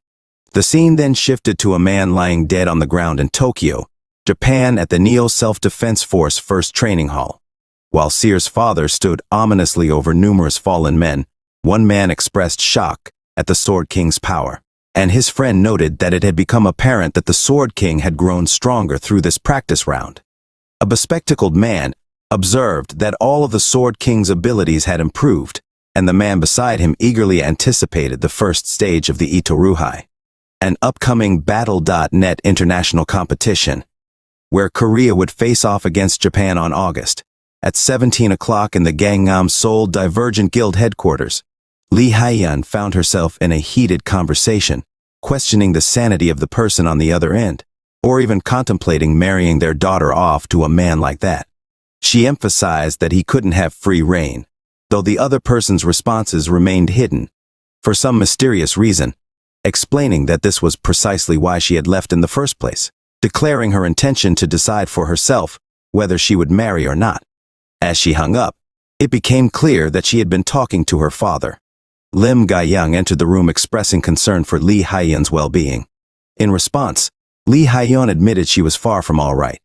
The scene then shifted to a man lying dead on the ground in Tokyo, Japan at the Neo Self-Defense Force First Training Hall. While Seer's father stood ominously over numerous fallen men, one man expressed shock at the Sword King's power, and his friend noted that it had become apparent that the Sword King had grown stronger through this practice round. A bespectacled man observed that all of the Sword King's abilities had improved, and the man beside him eagerly anticipated the first stage of the Itoruhai, an upcoming Battle.net international competition, where Korea would face off against Japan on August. At 17 o'clock in the Gangnam Seoul Divergent Guild headquarters, Lee Hae-yeon found herself in a heated conversation, questioning the sanity of the person on the other end, or even contemplating marrying their daughter off to a man like that. She emphasized that he couldn't have free reign, though the other person's responses remained hidden, for some mysterious reason, explaining that this was precisely why she had left in the first place, declaring her intention to decide for herself whether she would marry or not. As she hung up, it became clear that she had been talking to her father. Lim Ga-young entered the room expressing concern for Lee Hae-yeon's well-being. In response, Lee Hae-yeon admitted she was far from all right.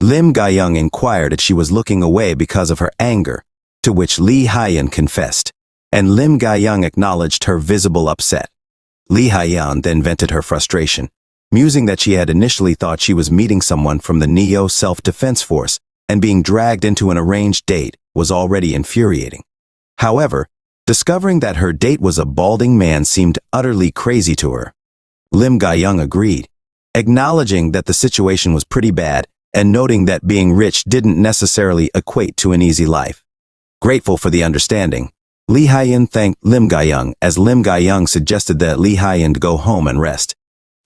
Lim Ga-young inquired if she was looking away because of her anger, to which Lee Hae-yeon confessed, and Lim Ga-young acknowledged her visible upset. Lee Hae-yeon then vented her frustration, musing that she had initially thought she was meeting someone from the Neo Self-Defense Force, and being dragged into an arranged date was already infuriating. However, discovering that her date was a balding man seemed utterly crazy to her. Lim Ga-young agreed, acknowledging that the situation was pretty bad and noting that being rich didn't necessarily equate to an easy life. Grateful for the understanding, Lee Hae-yeon thanked Lim Ga-young as Lim Ga-young suggested that Lee Hae-yeon go home and rest.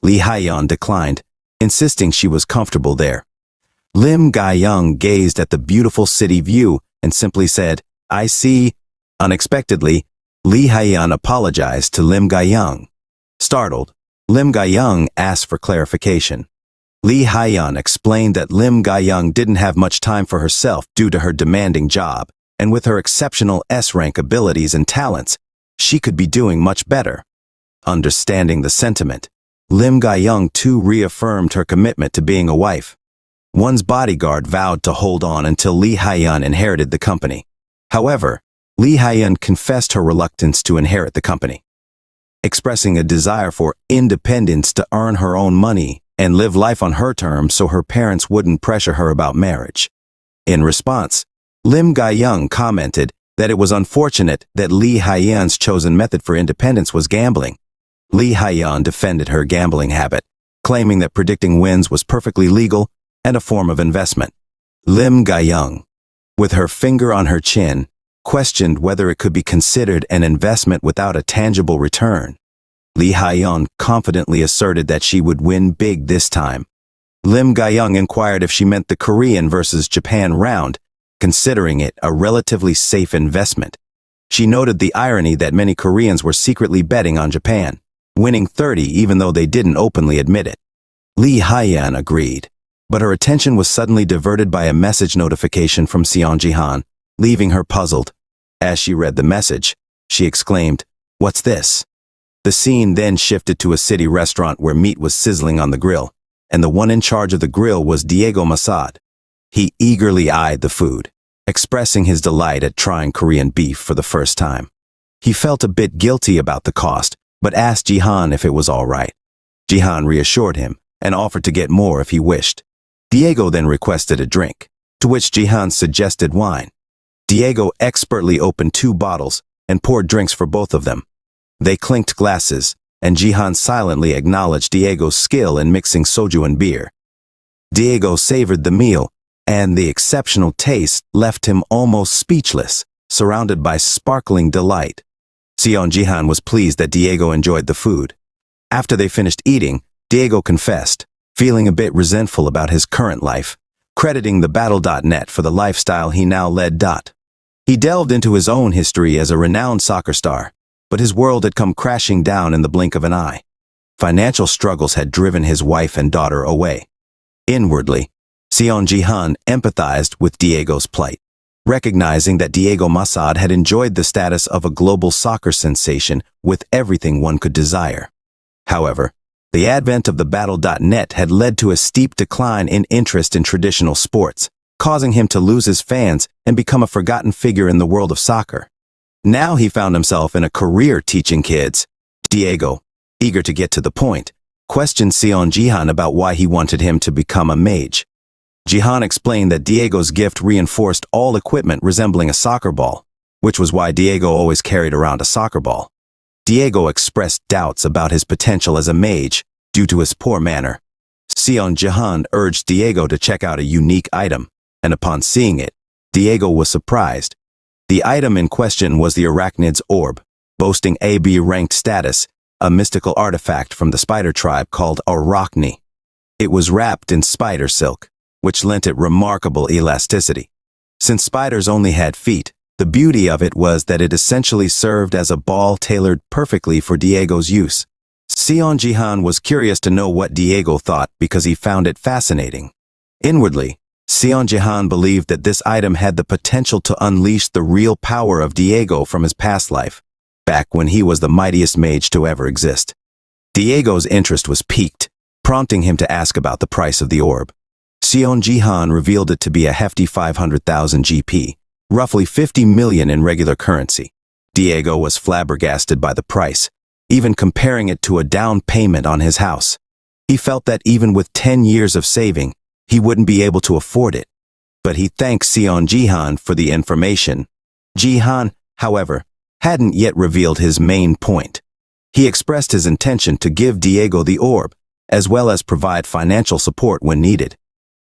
Lee Hae-yeon declined, insisting she was comfortable there. Lim Ga-young gazed at the beautiful city view and simply said, "I see." Unexpectedly, Lee Hae-yeon apologized to Lim Ga-young. Startled, Lim Ga-young asked for clarification. Lee Hae-yeon explained that Lim Ga-young didn't have much time for herself due to her demanding job, and with her exceptional S-rank abilities and talents, she could be doing much better. Understanding the sentiment, Lim Ga-young too reaffirmed her commitment to being a wife. One's bodyguard vowed to hold on until Lee Hae-yeon inherited the company. However, Lee Hae-yeon confessed her reluctance to inherit the company, expressing a desire for independence to earn her own money and live life on her terms so her parents wouldn't pressure her about marriage. In response, Lim Ga-young commented that it was unfortunate that Lee Hae-yeon's chosen method for independence was gambling. Lee Hae-yeon defended her gambling habit, claiming that predicting wins was perfectly legal and a form of investment. Lim Ga-young, with her finger on her chin, questioned whether it could be considered an investment without a tangible return. Lee Hae-yeon confidently asserted that she would win big this time. Lim Ga-young inquired if she meant the Korean versus Japan round, considering it a relatively safe investment. She noted the irony that many Koreans were secretly betting on Japan, winning 30 even though they didn't openly admit it. Lee Hae-yeon agreed, but her attention was suddenly diverted by a message notification from Seon Ji-han, leaving her puzzled. As she read the message, she exclaimed, "What's this?" The scene then shifted to a city restaurant where meat was sizzling on the grill, and the one in charge of the grill was Diego Masad. He eagerly eyed the food, expressing his delight at trying Korean beef for the first time. He felt a bit guilty about the cost, but asked Jihan if it was all right. Jihan reassured him and offered to get more if he wished. Diego then requested a drink, to which Jihan suggested wine. Diego expertly opened 2 bottles and poured drinks for both of them. They clinked glasses, and Jihan silently acknowledged Diego's skill in mixing soju and beer. Diego savored the meal, and the exceptional taste left him almost speechless, surrounded by sparkling delight. Seon Jihan was pleased that Diego enjoyed the food. After they finished eating, Diego confessed, feeling a bit resentful about his current life, crediting the Battle.net for the lifestyle he now led. He delved into his own history as a renowned soccer star, but his world had come crashing down in the blink of an eye. Financial struggles had driven his wife and daughter away. Inwardly, Seon Jihan empathized with Diego's plight, recognizing that Diego Masad had enjoyed the status of a global soccer sensation with everything one could desire. However, The advent of the Battle.net had led to a steep decline in interest in traditional sports, causing him to lose his fans and become a forgotten figure in the world of soccer. Now he found himself in a career teaching kids. Diego, eager to get to the point, questioned Seon Jihan about why he wanted him to become a mage. Jihan explained that Diego's gift reinforced all equipment resembling a soccer ball, which was why Diego always carried around a soccer ball. Diego expressed doubts about his potential as a mage due to his poor manner. Seon Jihan urged Diego to check out a unique item, and upon seeing it, Diego was surprised. The item in question was the Arachnid's Orb, boasting AB-ranked status, a mystical artifact from the spider tribe called Arachne. It was wrapped in spider silk, which lent it remarkable elasticity. Since spiders only had feet, the beauty of it was that it essentially served as a ball tailored perfectly for Diego's use. Seon Jihan was curious to know what Diego thought because he found it fascinating. Inwardly, Seon Jihan believed that this item had the potential to unleash the real power of Diego from his past life, back when he was the mightiest mage to ever exist. Diego's interest was piqued, prompting him to ask about the price of the orb. Seon Jihan revealed it to be a hefty 500,000 GP, roughly 50 million in regular currency. Diego was flabbergasted by the price, even comparing it to a down payment on his house. He felt that even with 10 years of saving, he wouldn't be able to afford it. But he thanked Seon Jihan for the information. Jihan, however, hadn't yet revealed his main point. He expressed his intention to give Diego the orb, as well as provide financial support when needed.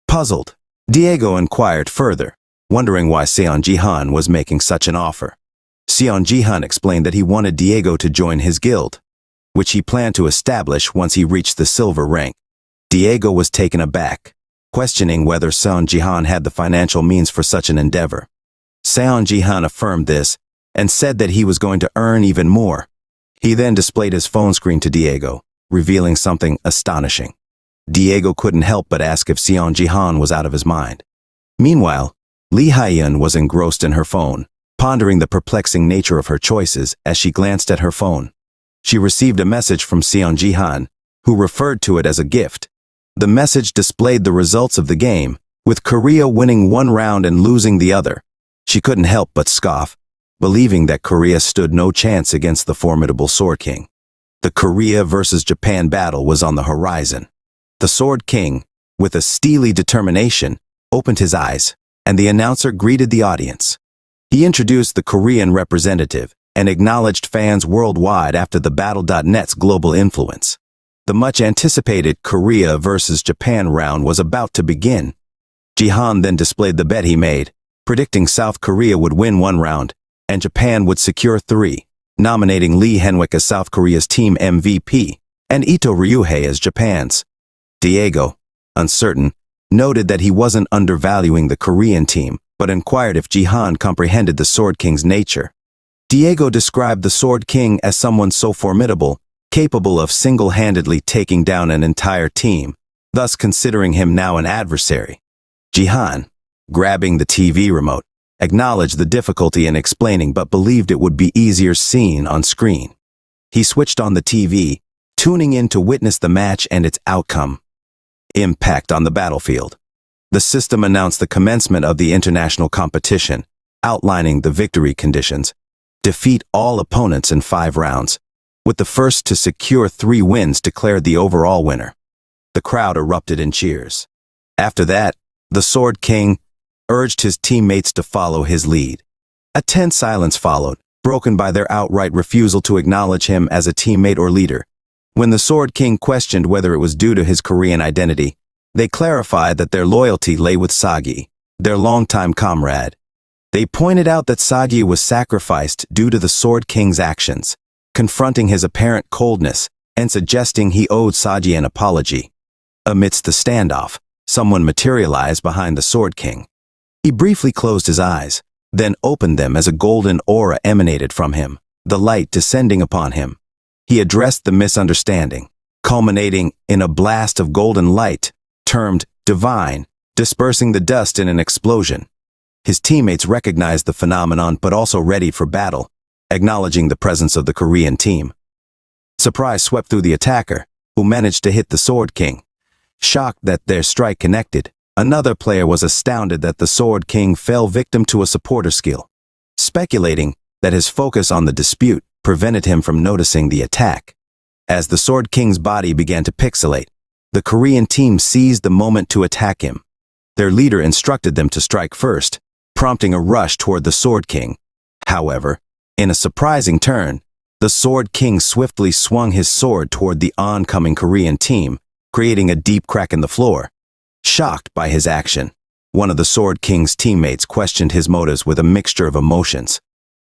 Puzzled, Diego inquired further, wondering why Seon Jihan was making such an offer. Seon Jihan explained that he wanted Diego to join his guild, which he planned to establish once he reached the silver rank. Diego was taken aback, questioning whether Seon Jihan had the financial means for such an endeavor. Seon Jihan affirmed this and said that he was going to earn even more. He then displayed his phone screen to Diego, revealing something astonishing. Diego couldn't help but ask if Seon Jihan was out of his mind. Meanwhile, Lee Hyun was engrossed in her phone, pondering the perplexing nature of her choices as she glanced at her phone. She received a message from Seon Jihan, who referred to it as a gift. The message displayed the results of the game, with Korea winning one round and losing the other. She couldn't help but scoff, believing that Korea stood no chance against the formidable Sword King. The Korea versus Japan battle was on the horizon. The Sword King, with a steely determination, opened his eyes, and the announcer greeted the audience. He introduced the Korean representative and acknowledged fans worldwide after the Battle.net's global influence. The much-anticipated Korea versus Japan round was about to begin. Jihan then displayed the bet he made, predicting South Korea would win one round and Japan would secure 3, nominating Lee Henwick as South Korea's team MVP and Ito Ryuhei as Japan's. Diego, uncertain, noted that he wasn't undervaluing the Korean team, but inquired if Jihan comprehended the Sword King's nature. Diego described the Sword King as someone so formidable, capable of single-handedly taking down an entire team, thus considering him now an adversary. Jihan, grabbing the TV remote, acknowledged the difficulty in explaining but believed it would be easier seen on screen. He switched on the TV, tuning in to witness the match and its outcome. Impact on the battlefield. The system announced the commencement of the international competition, outlining the victory conditions. Defeat all opponents in 5 rounds, with the first to secure 3 wins declared the overall winner. The crowd erupted in cheers. After that, the Sword King urged his teammates to follow his lead. A tense silence followed, broken by their outright refusal to acknowledge him as a teammate or leader. When the Sword King questioned whether it was due to his Korean identity, they clarified that their loyalty lay with Sagi, their longtime comrade. They pointed out that Sagi was sacrificed due to the Sword King's actions, confronting his apparent coldness and suggesting he owed Sagi an apology. Amidst the standoff, someone materialized behind the Sword King. He briefly closed his eyes, then opened them as a golden aura emanated from him, the light descending upon him. He addressed the misunderstanding, culminating in a blast of golden light, termed divine, dispersing the dust in an explosion. His teammates recognized the phenomenon but also readied for battle, acknowledging the presence of the Korean team. Surprise swept through the attacker, who managed to hit the Sword King. Shocked that their strike connected, another player was astounded that the Sword King fell victim to a supporter skill, speculating that his focus on the dispute prevented him from noticing the attack. As the Sword King's body began to pixelate, the Korean team seized the moment to attack him. Their leader instructed them to strike first, prompting a rush toward the Sword King. However, in a surprising turn, the Sword King swiftly swung his sword toward the oncoming Korean team, creating a deep crack in the floor. Shocked by his action, one of the Sword King's teammates questioned his motives with a mixture of emotions.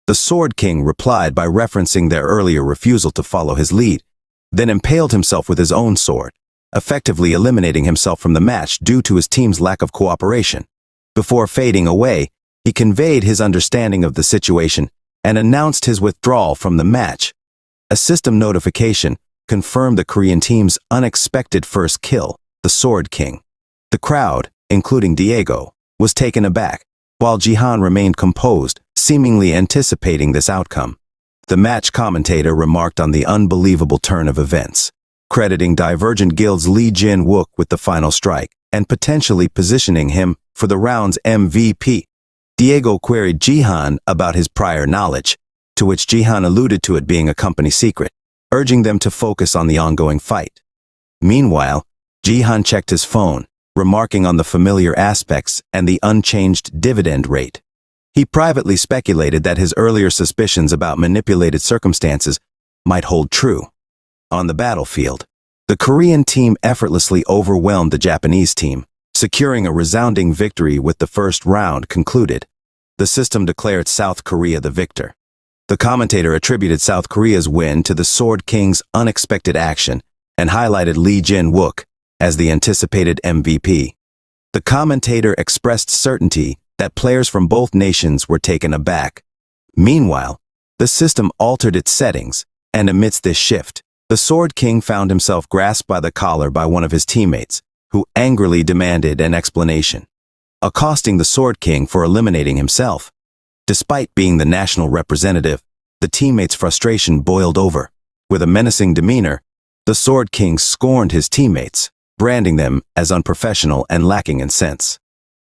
The Sword King replied by referencing their earlier refusal to follow his lead, then impaled himself with his own sword, effectively eliminating himself from the match due to his team's lack of cooperation. Before fading away, he conveyed his understanding of the situation and announced his withdrawal from the match. A system notification confirmed the Korean team's unexpected first kill, the Sword King. The crowd, including Diego, was taken aback, while Jihan remained composed, seemingly anticipating this outcome. The match commentator remarked on the unbelievable turn of events, crediting Divergent Guild's Lee Jin-wook with the final strike and potentially positioning him for the round's MVP. Diego queried Jihan about his prior knowledge, to which Jihan alluded to it being a company secret, urging them to focus on the ongoing fight. Meanwhile, Jihan checked his phone, remarking on the familiar aspects and the unchanged dividend rate. He privately speculated that his earlier suspicions about manipulated circumstances might hold true. On the battlefield, the Korean team effortlessly overwhelmed the Japanese team, securing a resounding victory with the first round concluded. The system declared South Korea the victor. The commentator attributed South Korea's win to the Sword King's unexpected action and highlighted Lee Jin-wook as the anticipated MVP. The commentator expressed certainty that players from both nations were taken aback. Meanwhile, the system altered its settings, and amidst this shift, the Sword King found himself grasped by the collar by one of his teammates, who angrily demanded an explanation, accosting the Sword King for eliminating himself. Despite being the national representative, the teammate's frustration boiled over. With a menacing demeanor, the Sword King scorned his teammates, branding them as unprofessional and lacking in sense.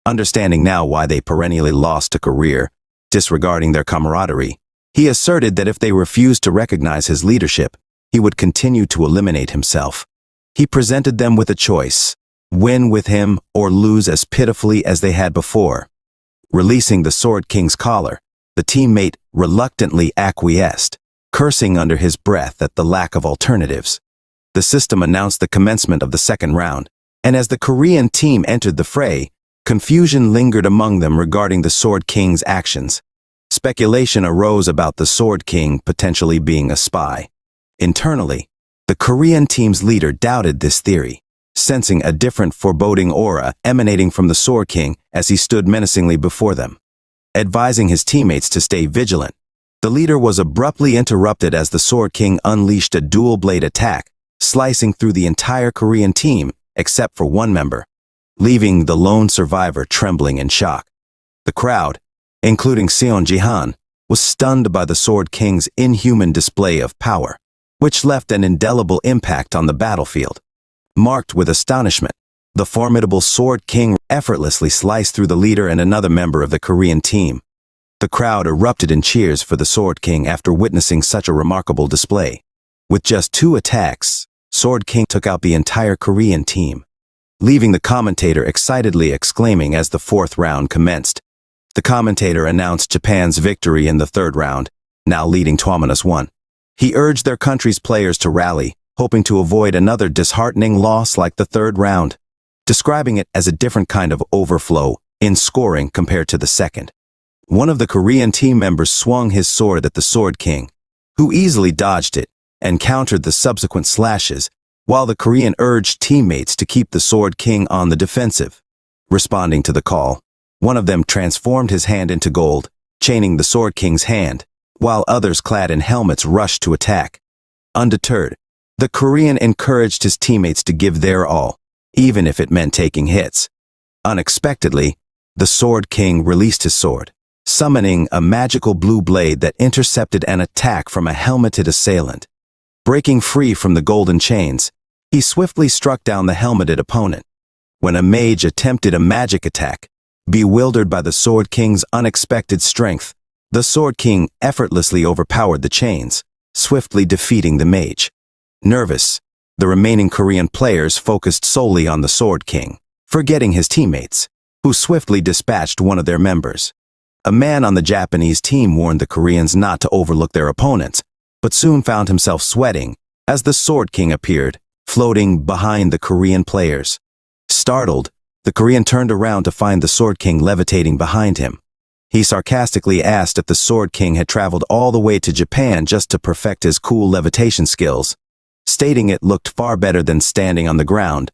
Understanding now why they perennially lost a career, disregarding their camaraderie, he asserted that if they refused to recognize his leadership, he would continue to eliminate himself. He presented them with a choice: win with him or lose as pitifully as they had before. Releasing the Sword King's collar, the teammate reluctantly acquiesced, cursing under his breath at the lack of alternatives. The system announced the commencement of the second round, and as the Korean team entered the fray, confusion lingered among them regarding the Sword King's actions. Speculation arose about the Sword King potentially being a spy. Internally, the Korean team's leader doubted this theory, sensing a different foreboding aura emanating from the Sword King as he stood menacingly before them. Advising his teammates to stay vigilant, the leader was abruptly interrupted as the Sword King unleashed a dual-blade attack, slicing through the entire Korean team except for one member, leaving the lone survivor trembling in shock. The crowd, including Seon Jihan, was stunned by the Sword King's inhuman display of power, which left an indelible impact on the battlefield. Marked with astonishment, the formidable Sword King effortlessly sliced through the leader and another member of the Korean team. The crowd erupted in cheers for the Sword King after witnessing such a remarkable display. With just 2 attacks, Sword King took out the entire Korean team, leaving the commentator excitedly exclaiming as the 4th round commenced. The commentator announced Japan's victory in the 3rd round, now leading 2-1. He urged their country's players to rally, hoping to avoid another disheartening loss like the 3rd round, describing it as a different kind of overflow in scoring compared to the 2nd. One of the Korean team members swung his sword at the Sword King, who easily dodged it and countered the subsequent slashes, while the Korean urged teammates to keep the Sword King on the defensive. Responding to the call, one of them transformed his hand into gold, chaining the Sword King's hand, while others clad in helmets rushed to attack. Undeterred, the Korean encouraged his teammates to give their all, even if it meant taking hits. Unexpectedly, the Sword King released his sword, summoning a magical blue blade that intercepted an attack from a helmeted assailant. Breaking free from the golden chains, He swiftly struck down the helmeted opponent. When a mage attempted a magic attack, bewildered by the Sword King's unexpected strength, the Sword King effortlessly overpowered the chains, swiftly defeating the mage. Nervous, the remaining Korean players focused solely on the Sword King, forgetting his teammates, who swiftly dispatched one of their members. A man on the Japanese team warned the Koreans not to overlook their opponents, but soon found himself sweating as the Sword King appeared, floating behind the Korean players. Startled, the Korean turned around to find the Sword King levitating behind him. He sarcastically asked if the Sword King had traveled all the way to Japan just to perfect his cool levitation skills. Stating it looked far better than standing on the ground,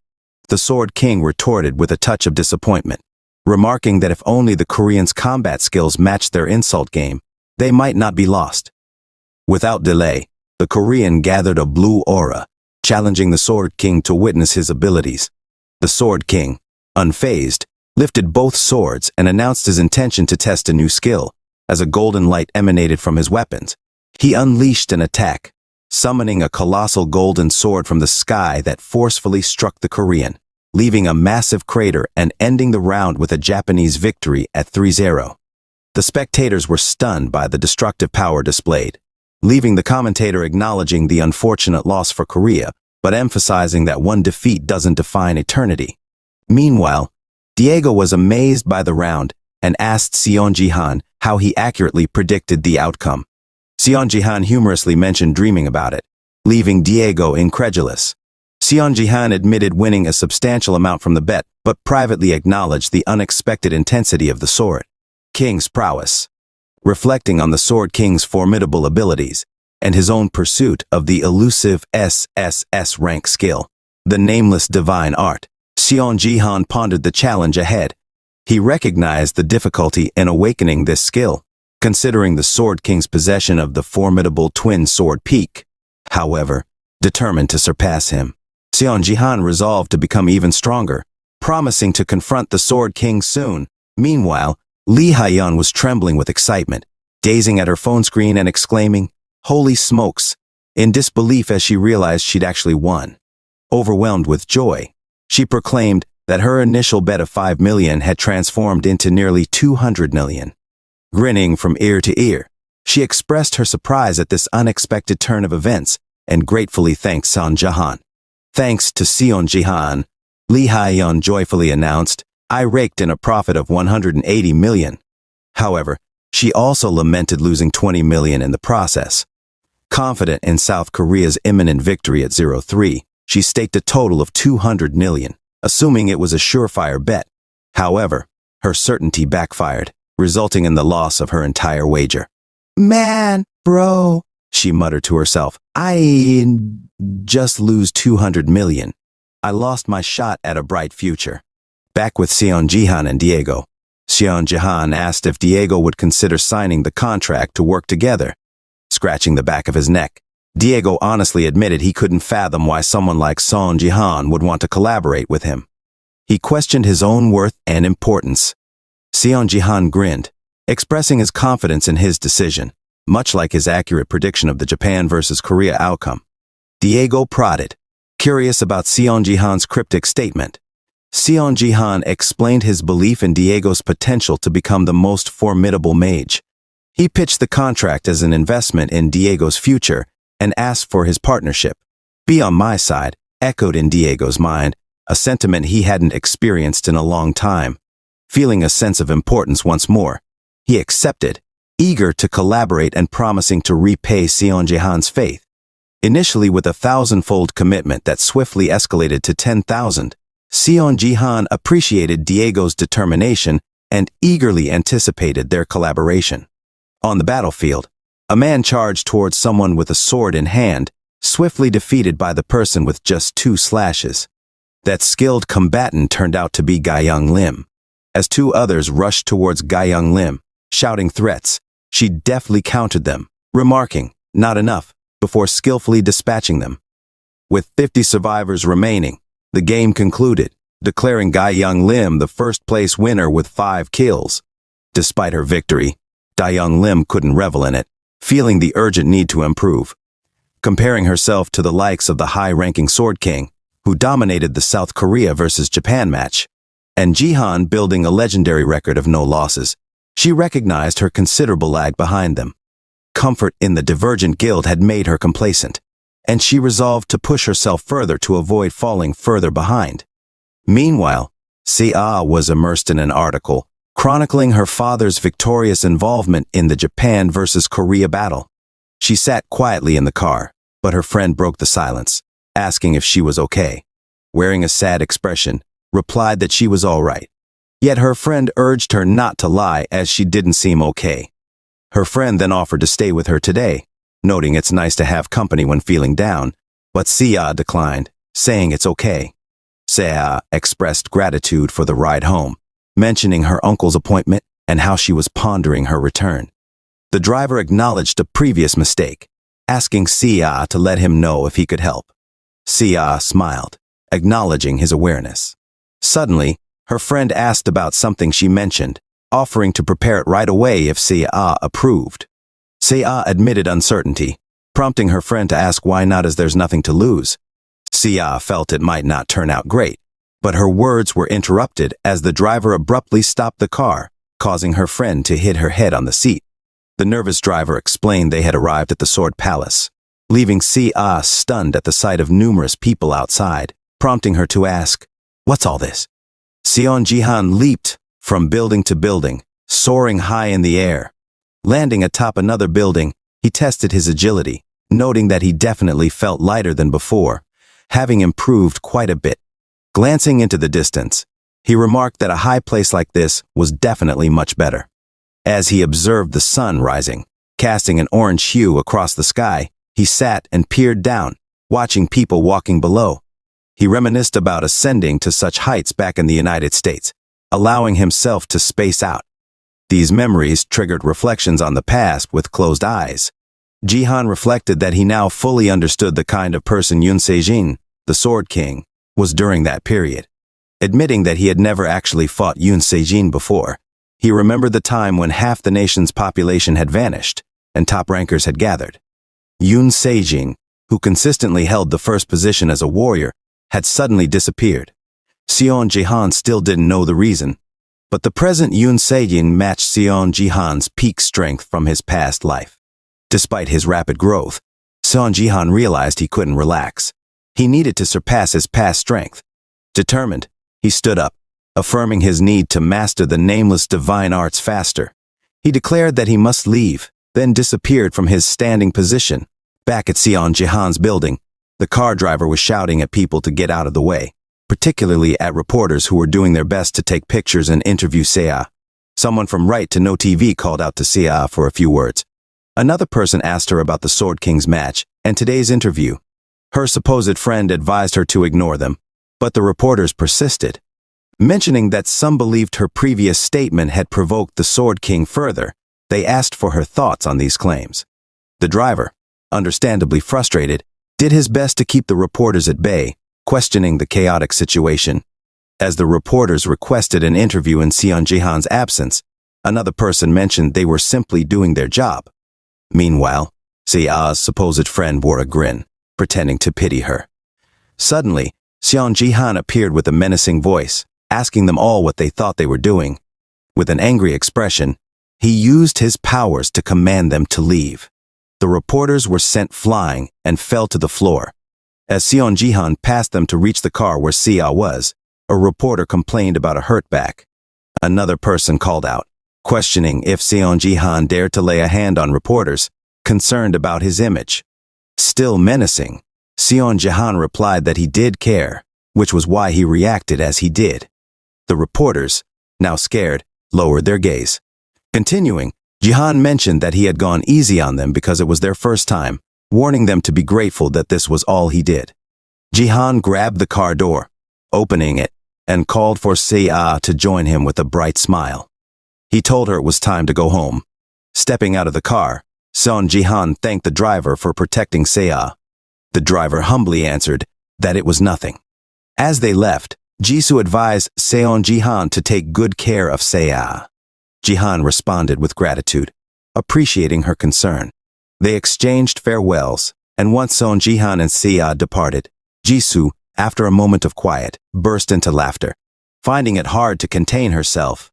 the Sword King retorted with a touch of disappointment, remarking that if only the Koreans' combat skills matched their insult game, they might not be lost. Without delay, the Korean gathered a blue aura, challenging the Sword King to witness his abilities. The Sword King, unfazed, lifted both swords and announced his intention to test a new skill. As a golden light emanated from his weapons, he unleashed an attack, summoning a colossal golden sword from the sky that forcefully struck the Korean, leaving a massive crater and ending the round with a Japanese victory at 3-0. The spectators were stunned by the destructive power displayed, leaving the commentator acknowledging the unfortunate loss for Korea, but emphasizing that one defeat doesn't define eternity. Meanwhile, Diego was amazed by the round and asked Seon Ji-han how he accurately predicted the outcome. Seon Ji-han humorously mentioned dreaming about it, leaving Diego incredulous. Seon Ji-han admitted winning a substantial amount from the bet, but privately acknowledged the unexpected intensity of the Sword King's prowess. Reflecting on the Sword King's formidable abilities and his own pursuit of the elusive SSS rank skill, the nameless divine art, Seon Ji-han pondered the challenge ahead. He recognized the difficulty in awakening this skill, considering the Sword King's possession of the formidable twin sword peak. However, determined to surpass him, Seon Ji-han resolved to become even stronger, promising to confront the Sword King soon. Meanwhile, Lee Ha-yeon was trembling with excitement, gazing at her phone screen and exclaiming, "Holy smokes," in disbelief as she realized she'd actually won. Overwhelmed with joy, she proclaimed that her initial bet of 5 million had transformed into nearly 200 million. Grinning from ear to ear, she expressed her surprise at this unexpected turn of events and gratefully thanked Seon Ji-han. Thanks to Seon Ji-han, Lee Ha-yeon joyfully announced, "I raked in a profit of 180 million. However, she also lamented losing 20 million in the process. Confident in South Korea's imminent victory at 0-3, she staked a total of 200 million, assuming it was a surefire bet. However, her certainty backfired, resulting in the loss of her entire wager. "Man, bro," she muttered to herself, "I just lose 200 million. I lost my shot at a bright future." Back with Seon Ji-han and Diego, Seon Ji-han asked if Diego would consider signing the contract to work together. Scratching the back of his neck, Diego honestly admitted he couldn't fathom why someone like Seon Ji-han would want to collaborate with him. He questioned his own worth and importance. Seon Ji-han grinned, expressing his confidence in his decision, much like his accurate prediction of the Japan versus Korea outcome. Diego prodded, curious about Seon Ji-han's cryptic statement. Seon Ji-han explained his belief in Diego's potential to become the most formidable mage. He pitched the contract as an investment in Diego's future and asked for his partnership. "Be on my side," echoed in Diego's mind, a sentiment he hadn't experienced in a long time. Feeling a sense of importance once more, he accepted, eager to collaborate and promising to repay Seon Ji-han's faith. Initially with a 1,000-fold commitment that swiftly escalated to 10,000, Seon Ji-han appreciated Diego's determination and eagerly anticipated their collaboration. On the battlefield, a man charged towards someone with a sword in hand, swiftly defeated by the person with just 2 slashes. That skilled combatant turned out to be Ga-young Lim. As 2 others rushed towards Ga-young Lim, shouting threats, she deftly countered them, remarking, "Not enough," before skillfully dispatching them. With 50 survivors remaining, the game concluded, declaring Ga-young Lim the first-place winner with 5 kills. Despite her victory, Ga-young Lim couldn't revel in it, feeling the urgent need to improve. Comparing herself to the likes of the high-ranking Sword King, who dominated the South Korea versus Japan match, and Jihan building a legendary record of no losses, she recognized her considerable lag behind them. Comfort in the divergent guild had made her complacent, and she resolved to push herself further to avoid falling further behind. Meanwhile, Sia was immersed in an article chronicling her father's victorious involvement in the Japan versus Korea battle. She sat quietly in the car, but her friend broke the silence, asking if she was okay. Wearing a sad expression, replied that she was all right. Yet her friend urged her not to lie as she didn't seem okay. Her friend then offered to stay with her today, noting it's nice to have company when feeling down, but Sia declined, saying it's okay. Sia expressed gratitude for the ride home, mentioning her uncle's appointment and how she was pondering her return. The driver acknowledged a previous mistake, asking Sia to let him know if he could help. Sia smiled, acknowledging his awareness. Suddenly, her friend asked about something she mentioned, offering to prepare it right away if Sia approved. Sia admitted uncertainty, prompting her friend to ask why not as there's nothing to lose. Sia felt it might not turn out great, but her words were interrupted as the driver abruptly stopped the car, causing her friend to hit her head on the seat. The nervous driver explained they had arrived at the Sword Palace, leaving Sia stunned at the sight of numerous people outside, prompting her to ask, "What's all this?" Seon Jihan leaped from building to building, soaring high in the air. Landing atop another building, he tested his agility, noting that he definitely felt lighter than before, having improved quite a bit. Glancing into the distance, he remarked that a high place like this was definitely much better. As he observed the sun rising, casting an orange hue across the sky, he sat and peered down, watching people walking below. He reminisced about ascending to such heights back in the United States, allowing himself to space out. These memories triggered reflections on the past with closed eyes. Jihan reflected that he now fully understood the kind of person Yoon Se-jin, the Sword King, was during that period. Admitting that he had never actually fought Yoon Se-jin before, he remembered the time when half the nation's population had vanished and top rankers had gathered. Yoon Se-jin, who consistently held the first position as a warrior, had suddenly disappeared. Seon Jihan still didn't know the reason, but the present Yoon Se-jin matched Seon Jihan's peak strength from his past life. Despite his rapid growth, Seon Jihan realized he couldn't relax. He needed to surpass his past strength. Determined, he stood up, affirming his need to master the nameless divine arts faster. He declared that he must leave, then disappeared from his standing position. Back at Seon Jihan's building, the car driver was shouting at people to get out of the way, particularly at reporters who were doing their best to take pictures and interview Sia. Someone from Right to No TV called out to Sia for a few words. Another person asked her about the Sword King's match and today's interview. Her supposed friend advised her to ignore them, but the reporters persisted. Mentioning that some believed her previous statement had provoked the Sword King further, they asked for her thoughts on these claims. The driver, understandably frustrated, did his best to keep the reporters at bay, questioning the chaotic situation. As the reporters requested an interview in Seon Jihan's absence, another person mentioned they were simply doing their job. Meanwhile, Sia's supposed friend wore a grin, pretending to pity her. Suddenly, Seon Jihan appeared with a menacing voice, asking them all what they thought they were doing. With an angry expression, he used his powers to command them to leave. The reporters were sent flying and fell to the floor. As Seon Jihan passed them to reach the car where Sia was, a reporter complained about a hurt back. Another person called out, questioning if Seon Jihan dared to lay a hand on reporters, concerned about his image. Still menacing, Seon Jihan replied that he did care, which was why he reacted as he did. The reporters, now scared, lowered their gaze. Continuing, Jihan mentioned that he had gone easy on them because it was their first time, warning them to be grateful that this was all he did. Jihan grabbed the car door, opening it, and called for Sia to join him with a bright smile. He told her it was time to go home. Stepping out of the car, Seon Jihan thanked the driver for protecting Sia. The driver humbly answered that it was nothing. As they left, Jisoo advised Seon Jihan to take good care of Sia. Jihan responded with gratitude, appreciating her concern. They exchanged farewells, and once Seon Jihan and Sia departed, Jisoo after a moment of quiet, burst into laughter, finding it hard to contain herself.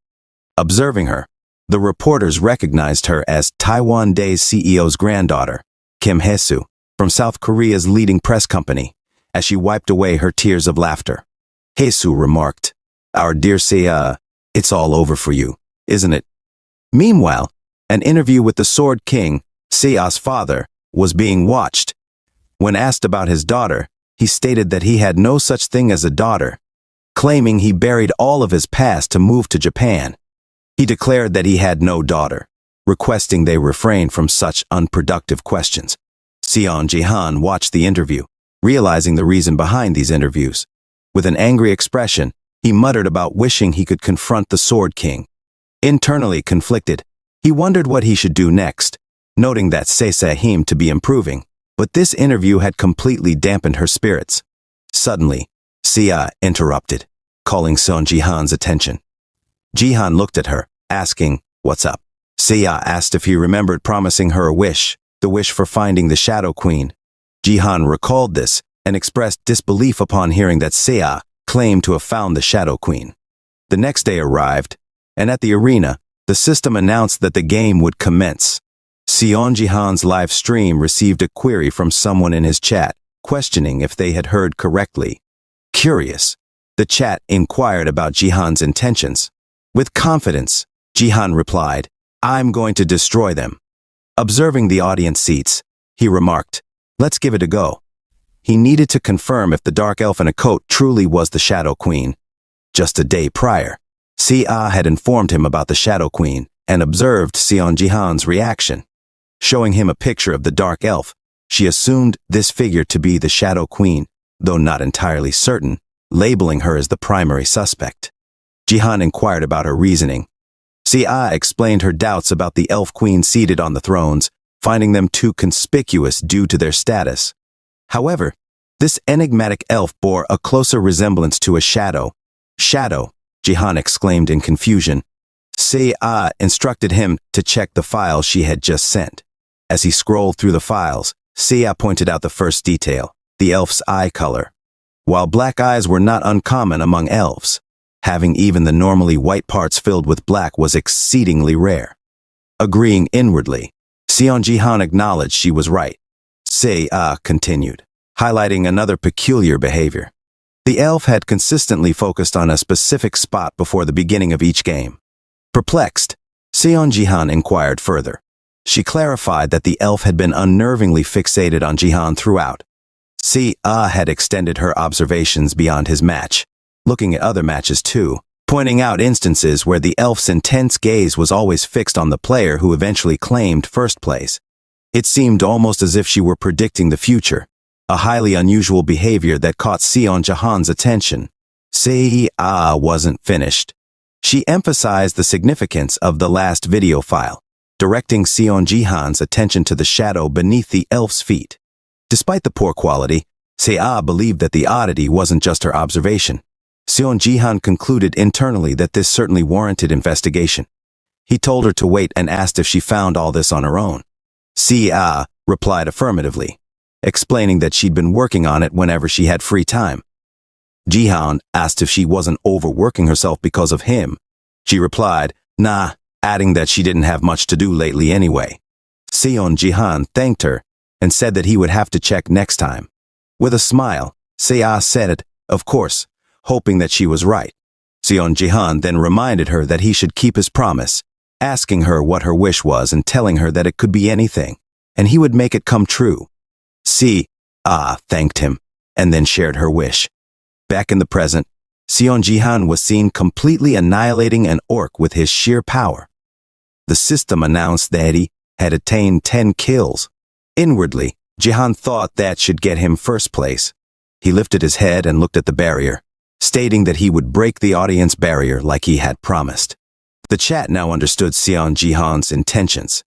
Observing her, the reporters recognized her as Taiwan Day's CEO's granddaughter, Kim Hae-soo, from South Korea's leading press company, as she wiped away her tears of laughter. Hae-soo remarked, "Our dear Seiya, it's all over for you, isn't it?" Meanwhile, an interview with the Sword King, Seiya's father, was being watched. When asked about his daughter, he stated that he had no such thing as a daughter, claiming he buried all of his past to move to Japan. He declared that he had no daughter, requesting they refrain from such unproductive questions. Seon Ji-han watched the interview, realizing the reason behind these interviews. With an angry expression, he muttered about wishing he could confront the Sword King. Internally conflicted, he wondered what he should do next, noting that Se seemed to be improving, but this interview had completely dampened her spirits. Suddenly, Seiya interrupted, calling Seon Ji-han's attention. Ji-han looked at her, asking, "What's up?" Seiya asked if he remembered promising her a wish, the wish for finding the Shadow Queen. Ji-han recalled this and expressed disbelief upon hearing that Seiya claimed to have found the Shadow Queen. The next day arrived, and at the arena, the system announced that the game would commence. Seon Ji-han's live stream received a query from someone in his chat, questioning if they had heard correctly. Curious, the chat inquired about Ji-han's intentions. With confidence, Ji-han replied, "I'm going to destroy them." Observing the audience seats, he remarked, "Let's give it a go." He needed to confirm if the dark elf in a coat truly was the Shadow Queen. Just a day prior, Seiya had informed him about the Shadow Queen and observed Seon Ji-han's reaction. Showing him a picture of the dark elf, she assumed this figure to be the Shadow Queen, though not entirely certain, labeling her as the primary suspect. Ji-han inquired about her reasoning. Seiya explained her doubts about the elf queen seated on the thrones, finding them too conspicuous due to their status. However, this enigmatic elf bore a closer resemblance to a shadow. "Shadow," Ji-han exclaimed in confusion. Seiya instructed him to check the file she had just sent. As he scrolled through the files, Seiya pointed out the first detail, the elf's eye color. While black eyes were not uncommon among elves, having even the normally white parts filled with black was exceedingly rare. Agreeing inwardly, Seon Ji-han acknowledged she was right. Seiya continued, highlighting another peculiar behavior. The elf had consistently focused on a specific spot before the beginning of each game. Perplexed, Seon Ji-han inquired further. She clarified that the elf had been unnervingly fixated on Ji-han throughout. Seiya had extended her observations beyond his match, looking at other matches too, pointing out instances where the elf's intense gaze was always fixed on the player who eventually claimed first place. It seemed almost as if she were predicting the future, a highly unusual behavior that caught Seon Ji-han's attention. Seiya wasn't finished. She emphasized the significance of the last video file, directing Seon Ji-han's attention to the shadow beneath the elf's feet. Despite the poor quality, Seiya believed that the oddity wasn't just her observation. Seon Ji-han concluded internally that this certainly warranted investigation. He told her to wait and asked if she found all this on her own. Seiya replied affirmatively, explaining that she'd been working on it whenever she had free time. Ji-han asked if she wasn't overworking herself because of him. She replied, "Nah," adding that she didn't have much to do lately anyway. Seon Ji-han thanked her and said that he would have to check next time. With a smile, Seiya said it, of course, hoping that she was right. Seon Ji-han then reminded her that he should keep his promise, asking her what her wish was and telling her that it could be anything, and he would make it come true. Seiya thanked him, and then shared her wish. Back in the present, Seon Ji-han was seen completely annihilating an orc with his sheer power. The system announced that he had attained 10 kills. Inwardly, Ji-han thought that should get him first place. He lifted his head and looked at the barrier, stating that he would break the audience barrier like he had promised. The chat now understood Seon Ji-han's intentions.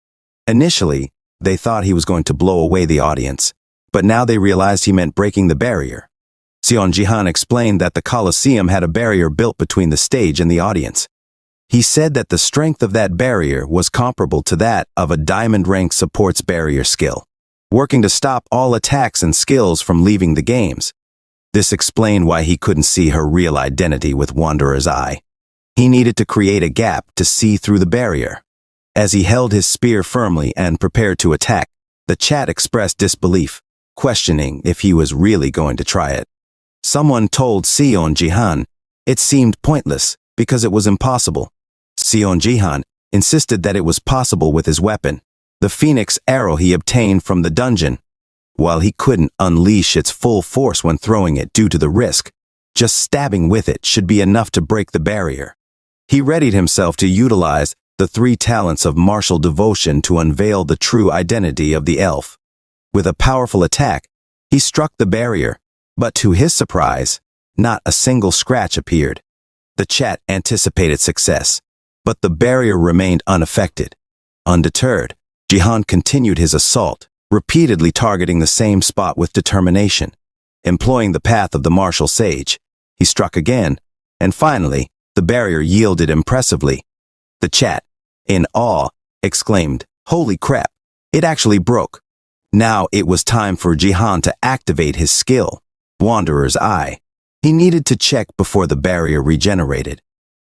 Initially, they thought he was going to blow away the audience, but now they realized he meant breaking the barrier. Seon Ji-han explained that the Colosseum had a barrier built between the stage and the audience. He said that the strength of that barrier was comparable to that of a diamond-rank support's barrier skill, working to stop all attacks and skills from leaving the games. This explained why he couldn't see her real identity with Wanderer's eye. He needed to create a gap to see through the barrier. As he held his spear firmly and prepared to attack, the chat expressed disbelief, questioning if he was really going to try it. Someone told Seon Jihan it seemed pointless because it was impossible. Seon Jihan insisted that it was possible with his weapon, the phoenix arrow he obtained from the dungeon. While he couldn't unleash its full force when throwing it due to the risk, just stabbing with it should be enough to break the barrier. He readied himself to utilize the 3 talents of martial devotion to unveil the true identity of the elf. With a powerful attack, he struck the barrier, but to his surprise, not a single scratch appeared. The chat anticipated success, but the barrier remained unaffected. Undeterred, Jihan continued his assault, repeatedly targeting the same spot with determination. Employing the path of the martial sage, he struck again, and finally, the barrier yielded impressively. The chat, in awe, exclaimed, "Holy crap, it actually broke." Now it was time for Jihan to activate his skill, Wanderer's Eye. He needed to check before the barrier regenerated.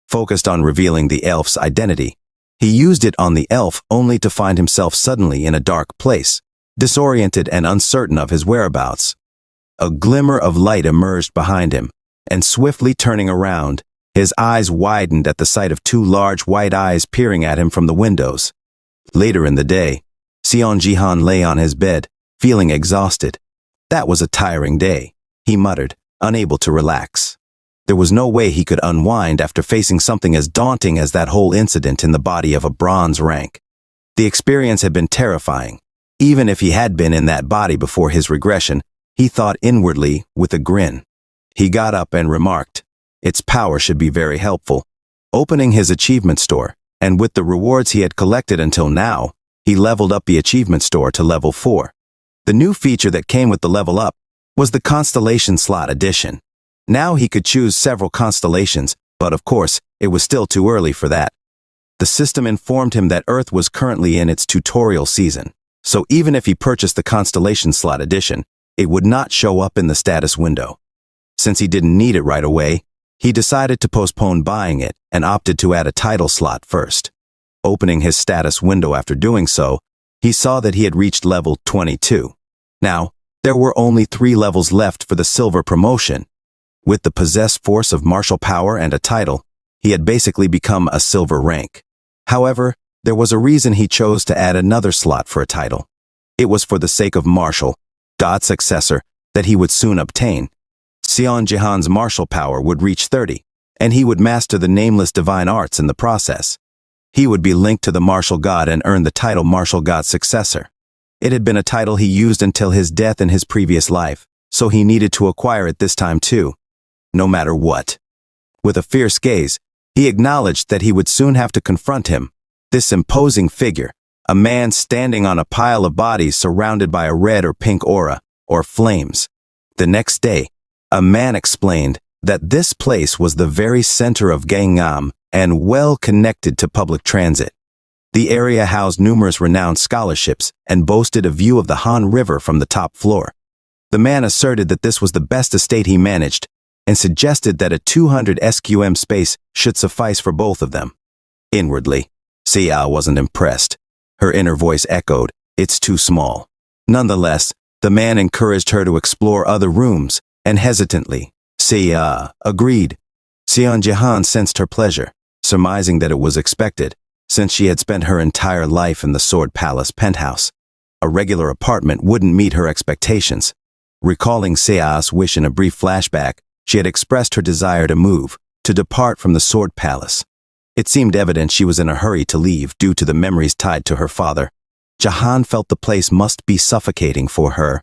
Focused on revealing the elf's identity, he used it on the elf only to find himself suddenly in a dark place, disoriented and uncertain of his whereabouts. A glimmer of light emerged behind him, and swiftly turning around, his eyes widened at the sight of 2 large white eyes peering at him from the windows. Later in the day, Seon Jihan lay on his bed, feeling exhausted. That was a tiring day, he muttered, unable to relax. There was no way he could unwind after facing something as daunting as that whole incident in the body of a bronze rank. The experience had been terrifying. Even if he had been in that body before his regression, he thought inwardly with a grin. He got up and remarked, its power should be very helpful. Opening his achievement store, and with the rewards he had collected until now, he leveled up the achievement store to level 4. The new feature that came with the level up was the Constellation Slot Edition. Now he could choose several constellations, but of course, it was still too early for that. The system informed him that Earth was currently in its tutorial season, so even if he purchased the Constellation Slot Edition, it would not show up in the status window. Since he didn't need it right away, he decided to postpone buying it and opted to add a title slot first. Opening his status window after doing so, he saw that he had reached level 22. Now, there were only 3 levels left for the silver promotion. With the possessed force of martial power and a title, he had basically become a silver rank. However, there was a reason he chose to add another slot for a title. It was for the sake of martial, God's successor, that he would soon obtain. Seon Jihan's martial power would reach 30, and he would master the nameless divine arts in the process. He would be linked to the martial god and earn the title martial god's successor. It had been a title he used until his death in his previous life, so he needed to acquire it this time too, no matter what. With a fierce gaze, he acknowledged that he would soon have to confront him, this imposing figure, a man standing on a pile of bodies surrounded by a red or pink aura, or flames. The next day, a man explained that this place was the very center of Gangnam and well connected to public transit. The area housed numerous renowned scholarships and boasted a view of the Han River from the top floor. The man asserted that this was the best estate he managed and suggested that a 200 SQM space should suffice for both of them. Inwardly, Sia wasn't impressed. Her inner voice echoed, "It's too small." Nonetheless, the man encouraged her to explore other rooms, and hesitantly, Sia agreed. Seon Jihan sensed her pleasure, surmising that it was expected, since she had spent her entire life in the Sword Palace penthouse. A regular apartment wouldn't meet her expectations. Recalling Sia's wish in a brief flashback, she had expressed her desire to move, to depart from the Sword Palace. It seemed evident she was in a hurry to leave due to the memories tied to her father. Jihan felt the place must be suffocating for her.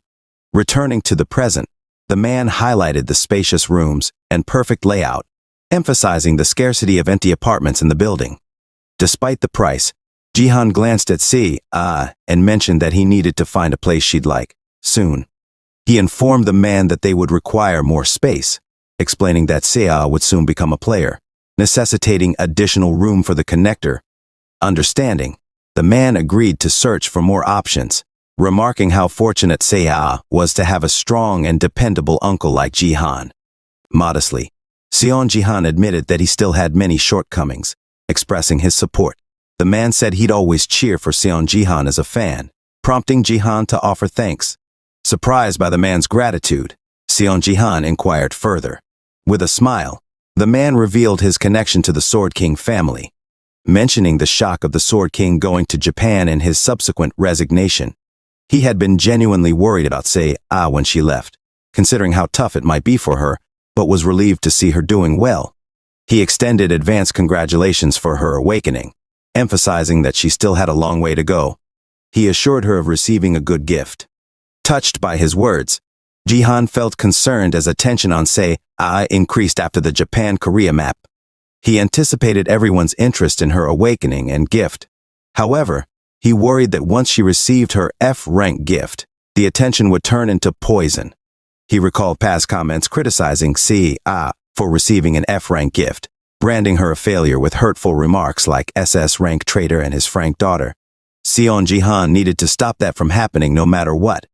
Returning to the present, the man highlighted the spacious rooms and perfect layout, emphasizing the scarcity of empty apartments in the building. Despite the price, Jihan glanced at Sia and mentioned that he needed to find a place she'd like, soon. He informed the man that they would require more space, explaining that Sia would soon become a player, necessitating additional room for the connector. Understanding, the man agreed to search for more options. remarking how fortunate Seiya was to have a strong and dependable uncle like Jihan. Modestly, Seon Jihan admitted that he still had many shortcomings, expressing his support. The man said he'd always cheer for Seon Jihan as a fan, prompting Jihan to offer thanks. Surprised by the man's gratitude, Seon Jihan inquired further. With a smile, the man revealed his connection to the Sword King family, mentioning the shock of the Sword King going to Japan and his subsequent resignation. He had been genuinely worried about Seiya when she left, considering how tough it might be for her, but was relieved to see her doing well. He extended advance congratulations for her awakening, emphasizing that she still had a long way to go. He assured her of receiving a good gift. Touched by his words, Jihan felt concerned as attention on Seiya increased after the Japan-Korea map. He anticipated everyone's interest in her awakening and gift. However, he worried that once she received her F-rank gift, the attention would turn into poison. He recalled past comments criticizing Seiya for receiving an F-rank gift, branding her a failure with hurtful remarks like SS-rank traitor and his frank daughter. Seon Jihan needed to stop that from happening no matter what.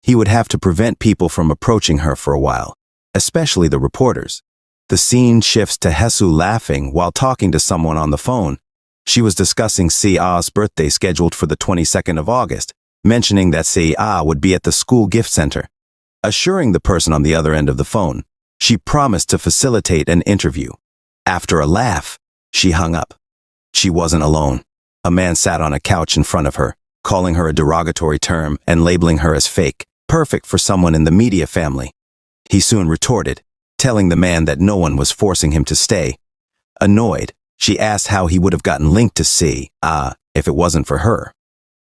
He would have to prevent people from approaching her for a while, especially the reporters. The scene shifts to Hesu laughing while talking to someone on the phone. She was discussing Seiya's birthday scheduled for the 22nd of August, mentioning that Seiya would be at the school gift center. Assuring the person on the other end of the phone, she promised to facilitate an interview. After a laugh, she hung up. She wasn't alone. A man sat on a couch in front of her, calling her a derogatory term and labeling her as fake, perfect for someone in the media family. He soon retorted, telling the man that no one was forcing him to stay. Annoyed, she asked how he would have gotten linked to Seiya if it wasn't for her.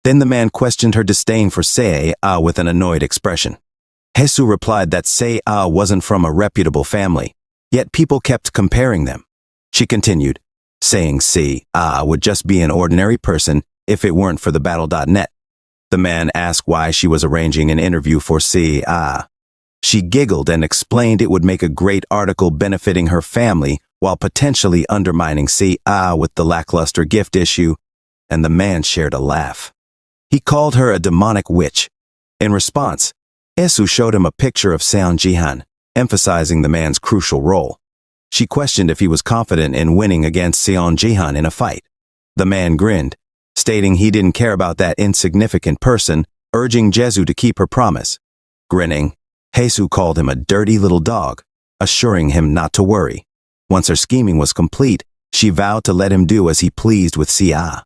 Then the man questioned her disdain for Seiya with an annoyed expression. Hesu replied that Seiya wasn't from a reputable family, yet people kept comparing them. She continued, saying Seiya would just be an ordinary person if it weren't for the battle.net. The man asked why she was arranging an interview for Seiya. She giggled and explained it would make a great article benefiting her family while potentially undermining Seiya with the lackluster gift issue, and the man shared a laugh. He called her a demonic witch. In response, Hesu showed him a picture of Seon Jihan, emphasizing the man's crucial role. She questioned if he was confident in winning against Seon Jihan in a fight. The man grinned, stating he didn't care about that insignificant person, urging Jesu to keep her promise. Grinning, Hesu called him a dirty little dog, assuring him not to worry. Once her scheming was complete, she vowed to let him do as he pleased with Seiya.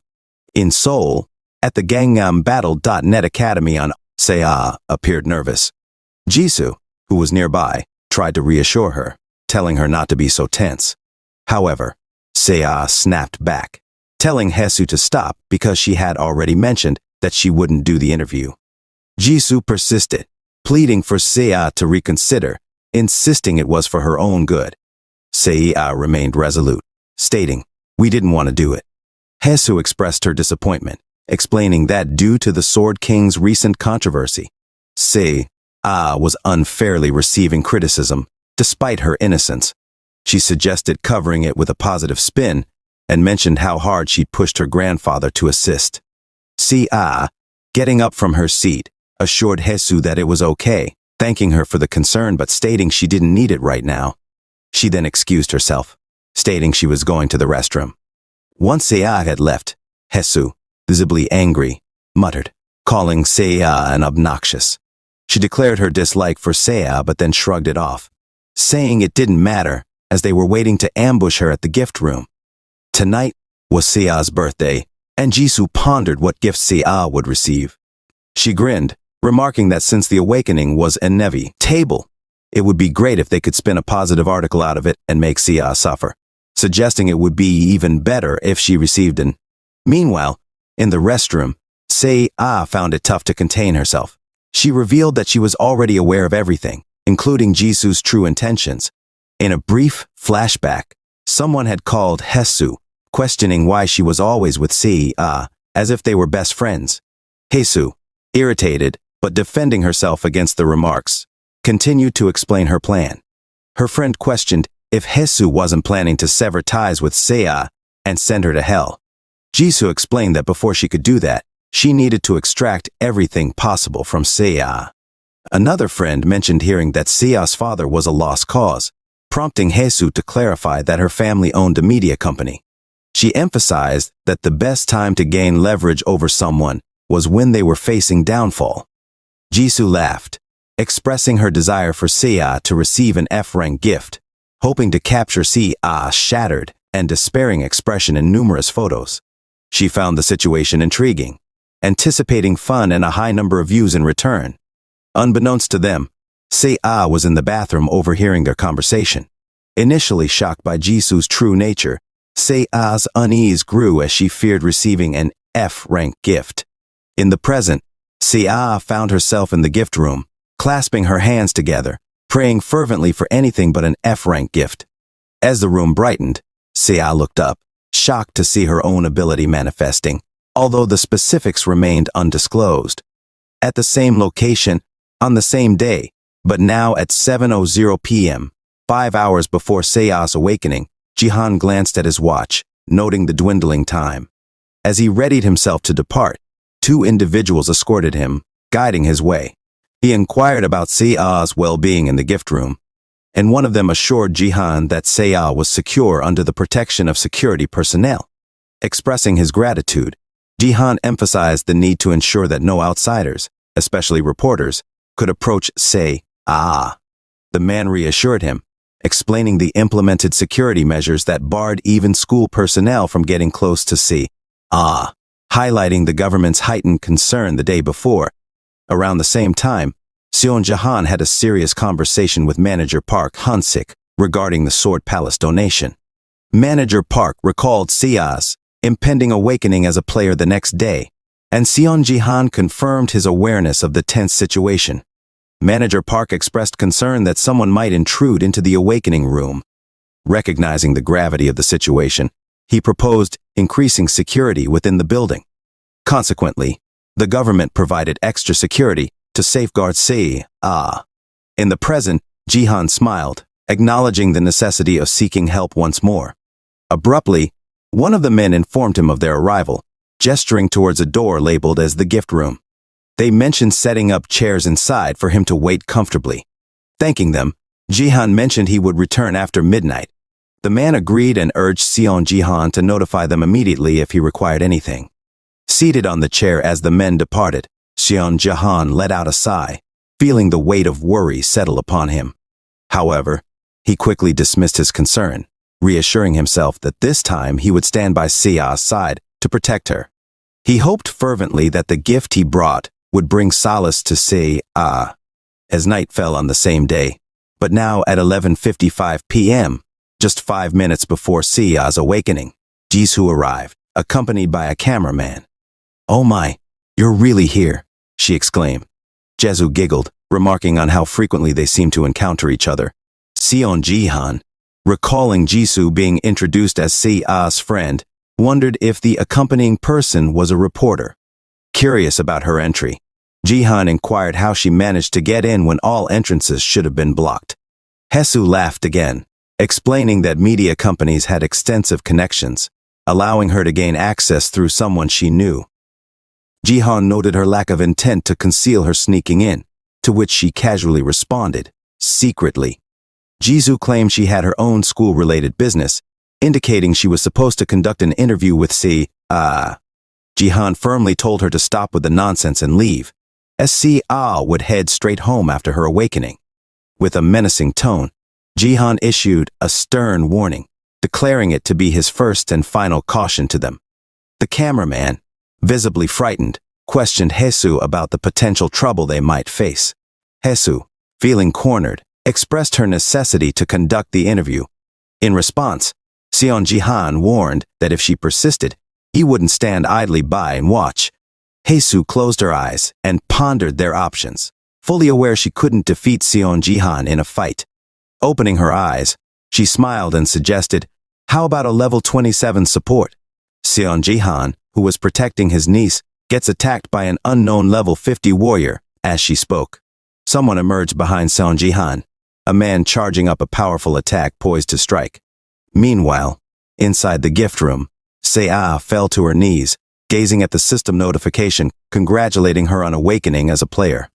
In Seoul, at the Gangnam Battle.net Academy on Seiya appeared nervous. Jisoo, who was nearby, tried to reassure her, telling her not to be so tense. However, Seiya snapped back, telling Hesu to stop because she had already mentioned that she wouldn't do the interview. Jisoo persisted, pleading for Seiya to reconsider, insisting it was for her own good. Seiya remained resolute, stating, "We didn't want to do it." Hesu expressed her disappointment, explaining that due to the Sword King's recent controversy, Seiya was unfairly receiving criticism, despite her innocence. She suggested covering it with a positive spin, and mentioned how hard she'd pushed her grandfather to assist. Seiya, getting up from her seat, assured Hesu that it was okay, thanking her for the concern but stating she didn't need it right now. She then excused herself, stating she was going to the restroom. Once Seiya had left, Hesu, visibly angry, muttered, calling Seiya an obnoxious. She declared her dislike for Seiya but then shrugged it off, saying it didn't matter as they were waiting to ambush her at the gift room. Tonight was Seiya's birthday, and Jisoo pondered what gifts Seiya would receive. She grinned, remarking that since the awakening was inevitable, it would be great if they could spin a positive article out of it and make Seiya suffer, suggesting it would be even better if she received an. Meanwhile, in the restroom, Seiya found it tough to contain herself. She revealed that she was already aware of everything, including Jisoo's true intentions. In a brief flashback, someone had called Hesu, questioning why she was always with Seiya, as if they were best friends. Hesu, irritated but defending herself against the remarks, continued to explain her plan. Her friend questioned if Hesu wasn't planning to sever ties with Seiya and send her to hell. Jisoo explained that before she could do that, She needed to extract everything possible from Seiya. Another friend mentioned hearing that Seiya's father was a lost cause, prompting Hesu to clarify that her family owned a media company. She emphasized that the best time to gain leverage over someone was when they were facing downfall. Jisoo laughed, expressing her desire for Seiya to receive an F-rank gift, hoping to capture Seiya's shattered and despairing expression in numerous photos. She found the situation intriguing, anticipating fun and a high number of views in return. Unbeknownst to them, Seiya was in the bathroom overhearing their conversation. Initially shocked by Jisoo's true nature, Seiya's unease grew as she feared receiving an F-rank gift. In the present, Seiya found herself in the gift room, clasping her hands together, praying fervently for anything but an F-rank gift. As the room brightened, Seiya looked up, shocked to see her own ability manifesting, although the specifics remained undisclosed. At the same location, on the same day, but now at 7:00 p.m., 5 hours before Seiya's awakening, Jihan glanced at his watch, noting the dwindling time. As he readied himself to depart, 2 individuals escorted him, guiding his way. He inquired about Seiya's well-being in the gift room, and one of them assured Jihan that Seiya was secure under the protection of security personnel. Expressing his gratitude, Jihan emphasized the need to ensure that no outsiders, especially reporters, could approach Seiya. The man reassured him, explaining the implemented security measures that barred even school personnel from getting close to Seiya, highlighting the government's heightened concern the day before. Around the same time, Seon Jahan had a serious conversation with manager Park Han-sik regarding the Sword Palace donation. Manager Park recalled Seiya's impending awakening as a player the next day, and Seon Jahan confirmed his awareness of the tense situation. Manager Park expressed concern that someone might intrude into the awakening room. Recognizing the gravity of the situation, he proposed increasing security within the building. Consequently, the government provided extra security to safeguard Seiya. In the present, Jihan smiled, acknowledging the necessity of seeking help once more. Abruptly, one of the men informed him of their arrival, gesturing towards a door labeled as the gift room. They mentioned setting up chairs inside for him to wait comfortably. Thanking them, Jihan mentioned he would return after midnight. The man agreed and urged Seon Jihan to notify them immediately if he required anything. Seated on the chair as the men departed, Seon Jahan let out a sigh, feeling the weight of worry settle upon him. However, he quickly dismissed his concern, reassuring himself that this time he would stand by Seiya's side to protect her. He hoped fervently that the gift he brought would bring solace to Seiya. As night fell on the same day, but now at 11:55 p.m., just 5 minutes before Seiya's awakening, Jisoo arrived, accompanied by a cameraman. "Oh my, you're really here," she exclaimed. Jesu giggled, remarking on how frequently they seemed to encounter each other. Seon Jihan, recalling Jisoo being introduced as Seiya's friend, wondered if the accompanying person was a reporter. Curious about her entry, Jihan inquired how she managed to get in when all entrances should have been blocked. Hesu laughed again, explaining that media companies had extensive connections, allowing her to gain access through someone she knew. Jihan noted her lack of intent to conceal her sneaking in, to which she casually responded, secretly. Jisoo claimed she had her own school-related business, indicating she was supposed to conduct an interview with Seiya. Jihan firmly told her to stop with the nonsense and leave, as Seiya would head straight home after her awakening. With a menacing tone, Jihan issued a stern warning, declaring it to be his first and final caution to them. The cameraman, visibly frightened, questioned Hesu about the potential trouble they might face. Hesu, feeling cornered, expressed her necessity to conduct the interview. In response, Seon Jihan warned that if she persisted, he wouldn't stand idly by and watch. Hesu closed her eyes and pondered their options, fully aware she couldn't defeat Seon Jihan in a fight. Opening her eyes, she smiled and suggested, "How about a level 27 support?" Seon Jihan, who was protecting his niece, gets attacked by an unknown level 50 warrior as she spoke. Someone emerged behind Seon Jihan, a man charging up a powerful attack poised to strike. Meanwhile, inside the gift room, Seiya fell to her knees, gazing at the system notification, congratulating her on awakening as a player.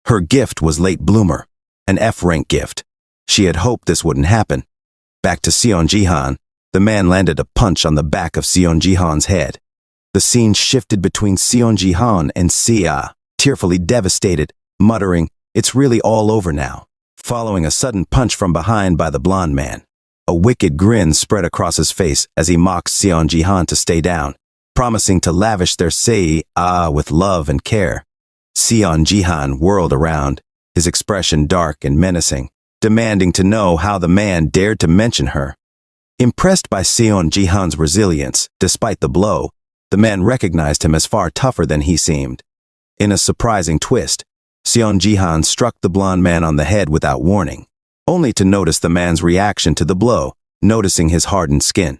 Her gift was late bloomer, an F-rank gift. She had hoped this wouldn't happen. Back to Seon Jihan, the man landed a punch on the back of Seon Jihan's head. The scene shifted between Seon Jihan and Sia, tearfully devastated, muttering, "It's really all over now," following a sudden punch from behind by the blonde man. A wicked grin spread across his face as he mocked Seon Jihan to stay down, promising to lavish their Sia with love and care. Seon Jihan whirled around, his expression dark and menacing, demanding to know how the man dared to mention her. Impressed by Seon Jihan's resilience, despite the blow, the man recognized him as far tougher than he seemed. In a surprising twist, Seon Jihan struck the blonde man on the head without warning, only to notice the man's reaction to the blow, noticing his hardened skin.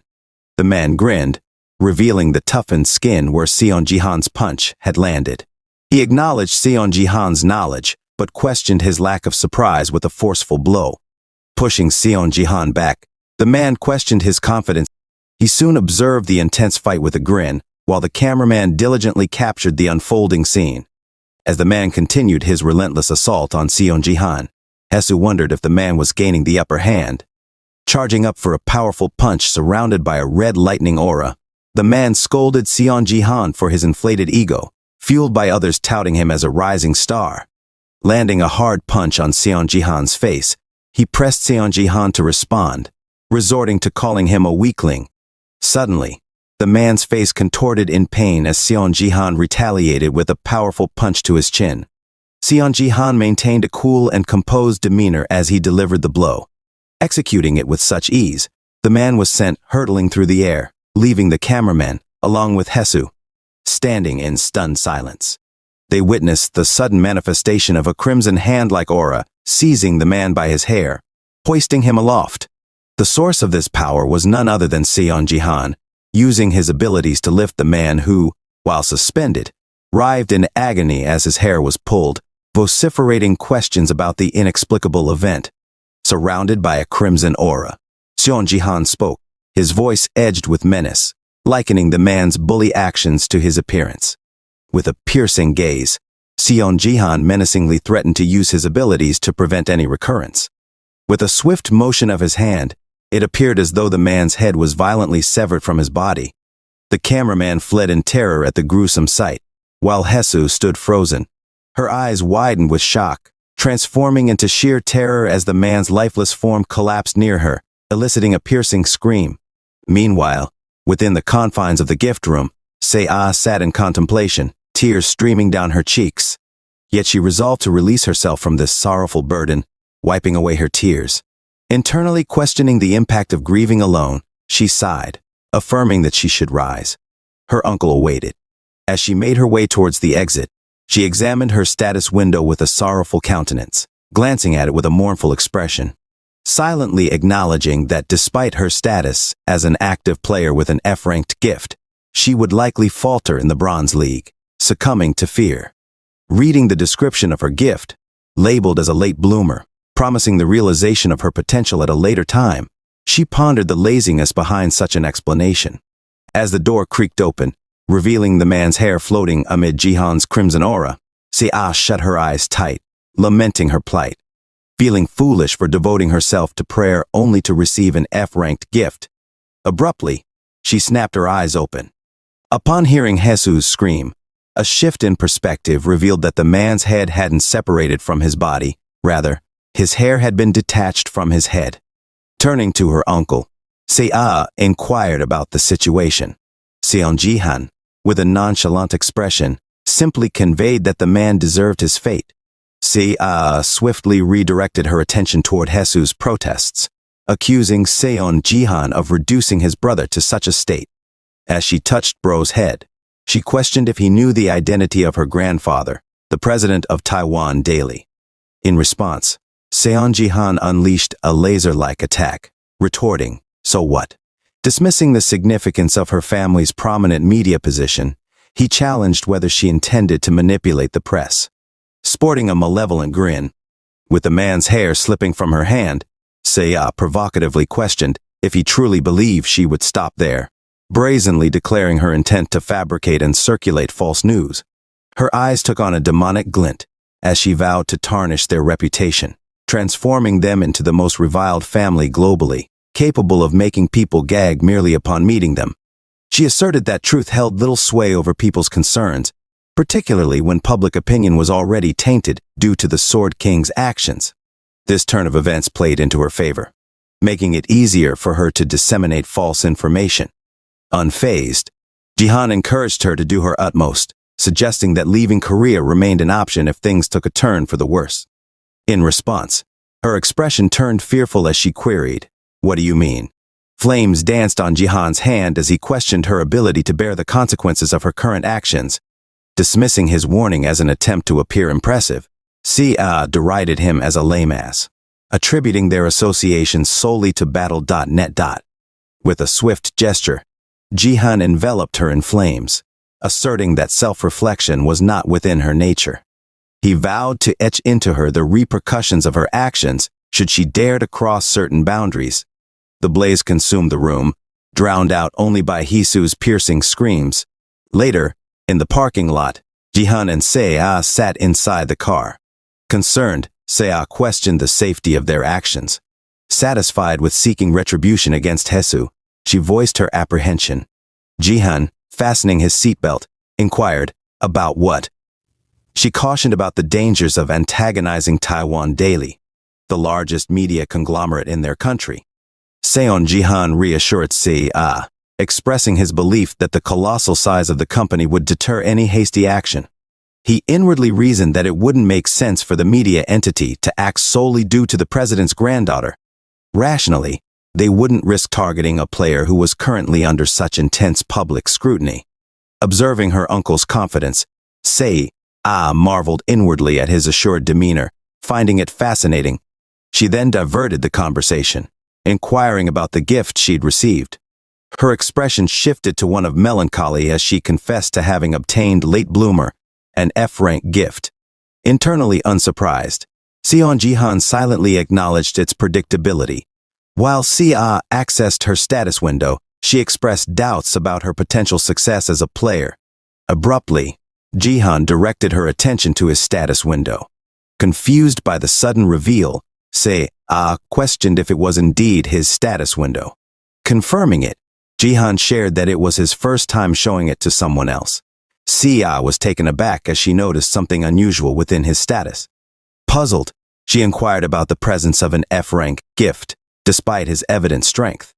The man grinned, revealing the toughened skin where Seon Jihan's punch had landed. He acknowledged Seon Jihan's knowledge, but questioned his lack of surprise with a forceful blow. Pushing Seon Jihan back, the man questioned his confidence. He soon observed the intense fight with a grin, while the cameraman diligently captured the unfolding scene. As the man continued his relentless assault on Seon Jihan, Hesu wondered if the man was gaining the upper hand. Charging up for a powerful punch surrounded by a red lightning aura, the man scolded Seon Jihan for his inflated ego, fueled by others touting him as a rising star. Landing a hard punch on Seon Jihan's face, he pressed Seon Jihan to respond, resorting to calling him a weakling. Suddenly, the man's face contorted in pain as Seon Jihan retaliated with a powerful punch to his chin. Seon Jihan maintained a cool and composed demeanor as he delivered the blow. Executing it with such ease, the man was sent hurtling through the air, leaving the cameraman, along with Hesu, standing in stunned silence. They witnessed the sudden manifestation of a crimson hand-like aura, seizing the man by his hair, hoisting him aloft. The source of this power was none other than Seon Jihan, using his abilities to lift the man who, while suspended, writhed in agony as his hair was pulled, vociferating questions about the inexplicable event. Surrounded by a crimson aura, Seon Jihan spoke, his voice edged with menace, likening the man's bully actions to his appearance. With a piercing gaze, Seon Jihan menacingly threatened to use his abilities to prevent any recurrence. With a swift motion of his hand, it appeared as though the man's head was violently severed from his body. The cameraman fled in terror at the gruesome sight, while Hesu stood frozen. Her eyes widened with shock, transforming into sheer terror as the man's lifeless form collapsed near her, eliciting a piercing scream. Meanwhile, within the confines of the gift room, Sei-ah sat in contemplation, tears streaming down her cheeks. Yet she resolved to release herself from this sorrowful burden, wiping away her tears. Internally questioning the impact of grieving alone, she sighed, affirming that she should rise. Her uncle awaited. As she made her way towards the exit, she examined her status window with a sorrowful countenance, glancing at it with a mournful expression, silently acknowledging that despite her status as an active player with an F-ranked gift, she would likely falter in the Bronze League, succumbing to fear. Reading the description of her gift, labeled as a late bloomer, promising the realization of her potential at a later time, she pondered the laziness behind such an explanation. As the door creaked open, revealing the man's hair floating amid Jihan's crimson aura, Sei-ah shut her eyes tight, lamenting her plight. Feeling foolish for devoting herself to prayer only to receive an F-ranked gift. Abruptly, she snapped her eyes open. Upon hearing Hesu's scream, a shift in perspective revealed that the man's head hadn't separated from his body, rather, his hair had been detached from his head. Turning to her uncle, Sei-ah inquired about the situation. Seon Jihan, with a nonchalant expression, simply conveyed that the man deserved his fate. Sei-ah swiftly redirected her attention toward Hesu's protests, accusing Seon Jihan of reducing his brother to such a state. As she touched Bro's head, she questioned if he knew the identity of her grandfather, the president of Taiwan Daily. In response, Seon Jihan unleashed a laser-like attack, retorting, "So what?" Dismissing the significance of her family's prominent media position, he challenged whether she intended to manipulate the press. Sporting a malevolent grin, with the man's hair slipping from her hand, Sei-ah provocatively questioned if he truly believed she would stop there. brazenly declaring her intent to fabricate and circulate false news. Her eyes took on a demonic glint as she vowed to tarnish their reputation, transforming them into the most reviled family globally, capable of making people gag merely upon meeting them. She asserted that truth held little sway over people's concerns, particularly when public opinion was already tainted due to the Sword King's actions. This turn of events played into her favor, making it easier for her to disseminate false information. Unfazed, Jihan encouraged her to do her utmost, suggesting that leaving Korea remained an option if things took a turn for the worse. In response, her expression turned fearful as she queried, "What do you mean?" Flames danced on Jihan's hand as he questioned her ability to bear the consequences of her current actions. Dismissing his warning as an attempt to appear impressive, Sia derided him as a lame ass, attributing their association solely to Battle.net. With a swift gesture, Jihan enveloped her in flames, asserting that self-reflection was not within her nature. He vowed to etch into her the repercussions of her actions should she dare to cross certain boundaries. The blaze consumed the room, drowned out only by Hisu's piercing screams. Later, in the parking lot, Jihan and Seiya sat inside the car. Concerned, Seiya questioned the safety of their actions. Satisfied with seeking retribution against Hisu, she voiced her apprehension. Jihan, fastening his seatbelt, inquired, "About what?" She cautioned about the dangers of antagonizing Taiwan Daily, the largest media conglomerate in their country. Seon Jihan reassured Seiya, expressing his belief that the colossal size of the company would deter any hasty action. He inwardly reasoned that it wouldn't make sense for the media entity to act solely due to the president's granddaughter. Rationally, they wouldn't risk targeting a player who was currently under such intense public scrutiny. Observing her uncle's confidence, Seiya marveled inwardly at his assured demeanor, finding it fascinating. She then diverted the conversation, inquiring about the gift she'd received. Her expression shifted to one of melancholy as she confessed to having obtained late bloomer, an F-rank gift. Internally unsurprised, Seon Jihan silently acknowledged its predictability. While Sia accessed her status window, she expressed doubts about her potential success as a player. Abruptly, Jihan directed her attention to his status window. Confused by the sudden reveal, Sia questioned if it was indeed his status window. Confirming it, Jihan shared that it was his first time showing it to someone else. Sia was taken aback as she noticed something unusual within his status. Puzzled, she inquired about the presence of an F-rank gift, despite his evident strength.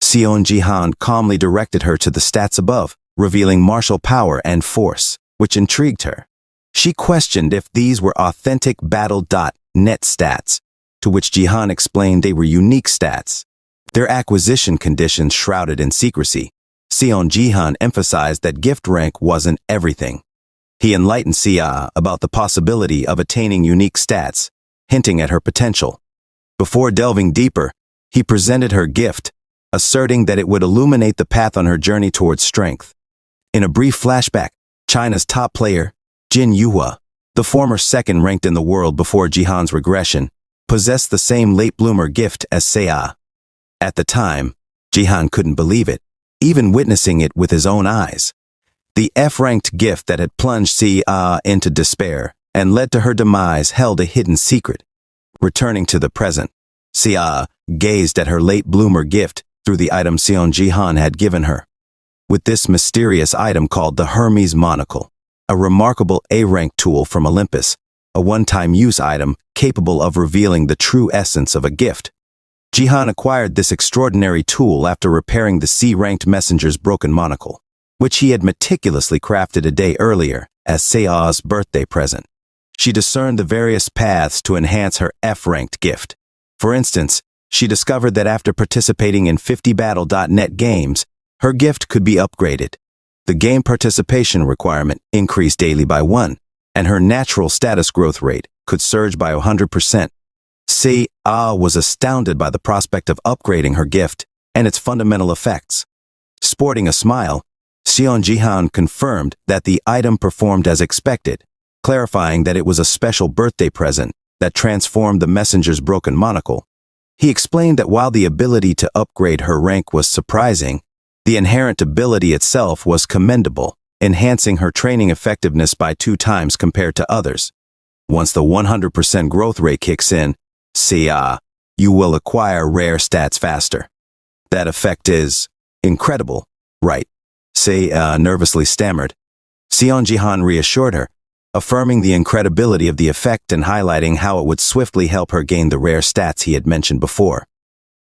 Seon Jihan calmly directed her to the stats above, revealing martial power and force, which intrigued her. She questioned if these were authentic Battle.net stats, to which Jihan explained they were unique stats. Their acquisition conditions shrouded in secrecy. Seon Jihan emphasized that gift rank wasn't everything. He enlightened Sia about the possibility of attaining unique stats, hinting at her potential. Before delving deeper, he presented her gift, asserting that it would illuminate the path on her journey towards strength. In a brief flashback, China's top player, Jin Yuhua, the former second ranked in the world before Jihan's regression, possessed the same late bloomer gift as Sia. At the time, Jihan couldn't believe it, even witnessing it with his own eyes. The F-ranked gift that had plunged Sia into despair and led to her demise held a hidden secret. Returning to the present, Sia gazed at her late bloomer gift through the item Seon Jihan had given her. With this mysterious item called the Hermes Monocle, a remarkable A-rank tool from Olympus, a one-time use item capable of revealing the true essence of a gift. Jihan acquired this extraordinary tool after repairing the C-ranked messenger's broken monocle, which he had meticulously crafted a day earlier as Sea's birthday present. She discerned the various paths to enhance her F-ranked gift. For instance, she discovered that after participating in 50 Battle.net games, her gift could be upgraded. The game participation requirement increased daily by 1, and her natural status growth rate could surge by 100%. Sia was astounded by the prospect of upgrading her gift and its fundamental effects. Sporting a smile, Seon Jihan confirmed that the item performed as expected, clarifying that it was a special birthday present that transformed the messenger's broken monocle. He explained that while the ability to upgrade her rank was surprising, The inherent ability itself was commendable, enhancing her training effectiveness by 2 times compared to others. Once the 100% growth rate kicks in, you will acquire rare stats faster. That effect is incredible, right? Nervously stammered. Jihan reassured her, affirming the incredibility of the effect and highlighting how it would swiftly help her gain the rare stats he had mentioned before.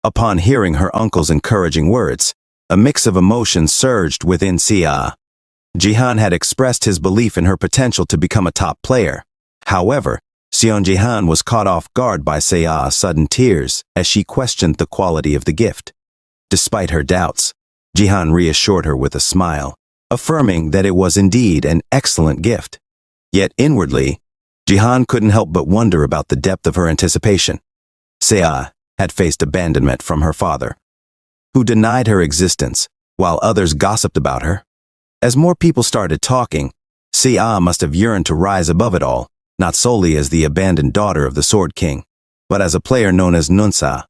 Upon hearing her uncle's encouraging words, a mix of emotions surged within Jihan had expressed his belief in her potential to become a top player. However, Jihan was caught off guard by Sea's sudden tears as she questioned the quality of the gift. Despite her doubts, Jihan reassured her with a smile, affirming that it was indeed an excellent gift. Yet inwardly, Jihan couldn't help but wonder about the depth of her anticipation. Sea had faced abandonment from her father, who denied her existence, while others gossiped about her. As more people started talking, Sea must have yearned to rise above it all, not solely as the abandoned daughter of the Sword King, but as a player known as Nunsa.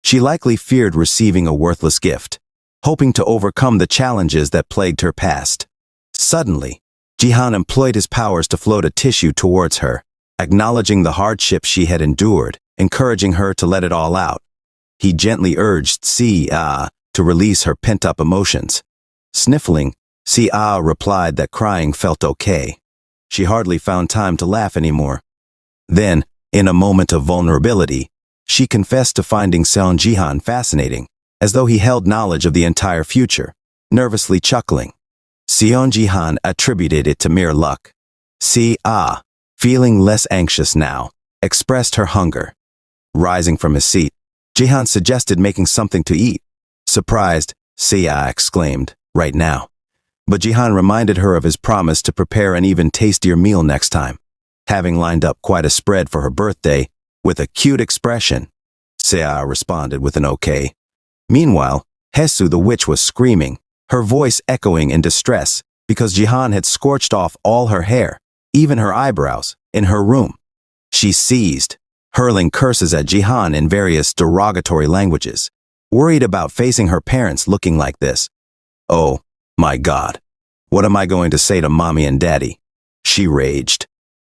She likely feared receiving a worthless gift, hoping to overcome the challenges that plagued her past. Suddenly, Jihan employed his powers to float a tissue towards her, acknowledging the hardship she had endured, encouraging her to let it all out. He gently urged Sea to release her pent-up emotions. Sniffling, Sea replied that crying felt okay. She hardly found time to laugh anymore. Then, in a moment of vulnerability, she confessed to finding Jihan fascinating, as though he held knowledge of the entire future, nervously chuckling. Jihan attributed it to mere luck. Feeling less anxious now, expressed her hunger. Rising from his seat, Jihan suggested making something to eat. Surprised, Sea exclaimed, "Right now." But Jihan reminded her of his promise to prepare an even tastier meal next time, having lined up quite a spread for her birthday. With a cute expression, Sea responded with an okay. Meanwhile, Hesu the witch was screaming, her voice echoing in distress because Jihan had scorched off all her hair, even her eyebrows, in her room. She seized, hurling curses at Jihan in various derogatory languages, worried about facing her parents looking like this. "Oh, my God. What am I going to say to Mommy and Daddy?" she raged.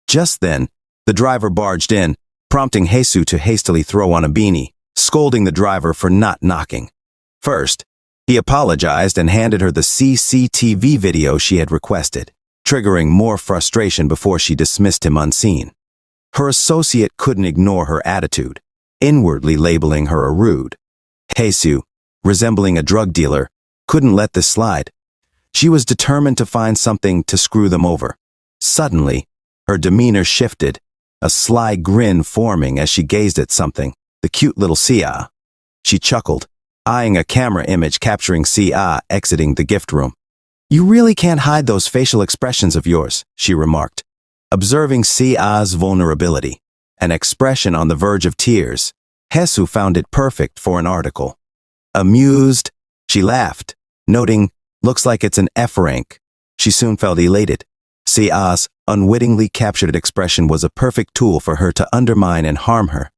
Just then, the driver barged in, prompting Hesu to hastily throw on a beanie, scolding the driver for not knocking. First, he apologized and handed her the CCTV video she had requested, triggering more frustration before she dismissed him unseen. Her associate couldn't ignore her attitude, inwardly labeling her a rude. Hesu, resembling a drug dealer, couldn't let this slide. She was determined to find something to screw them over. Suddenly, her demeanor shifted, a sly grin forming as she gazed at something, the cute little Sea. She chuckled, eyeing a camera image capturing Sea exiting the gift room. "You really can't hide those facial expressions of yours," she remarked. Observing Sea's vulnerability, an expression on the verge of tears, Hesu found it perfect for an article. Amused, she laughed, noting, "Looks like it's an F rank." She soon felt elated. Sea's unwittingly captured expression was a perfect tool for her to undermine and harm her.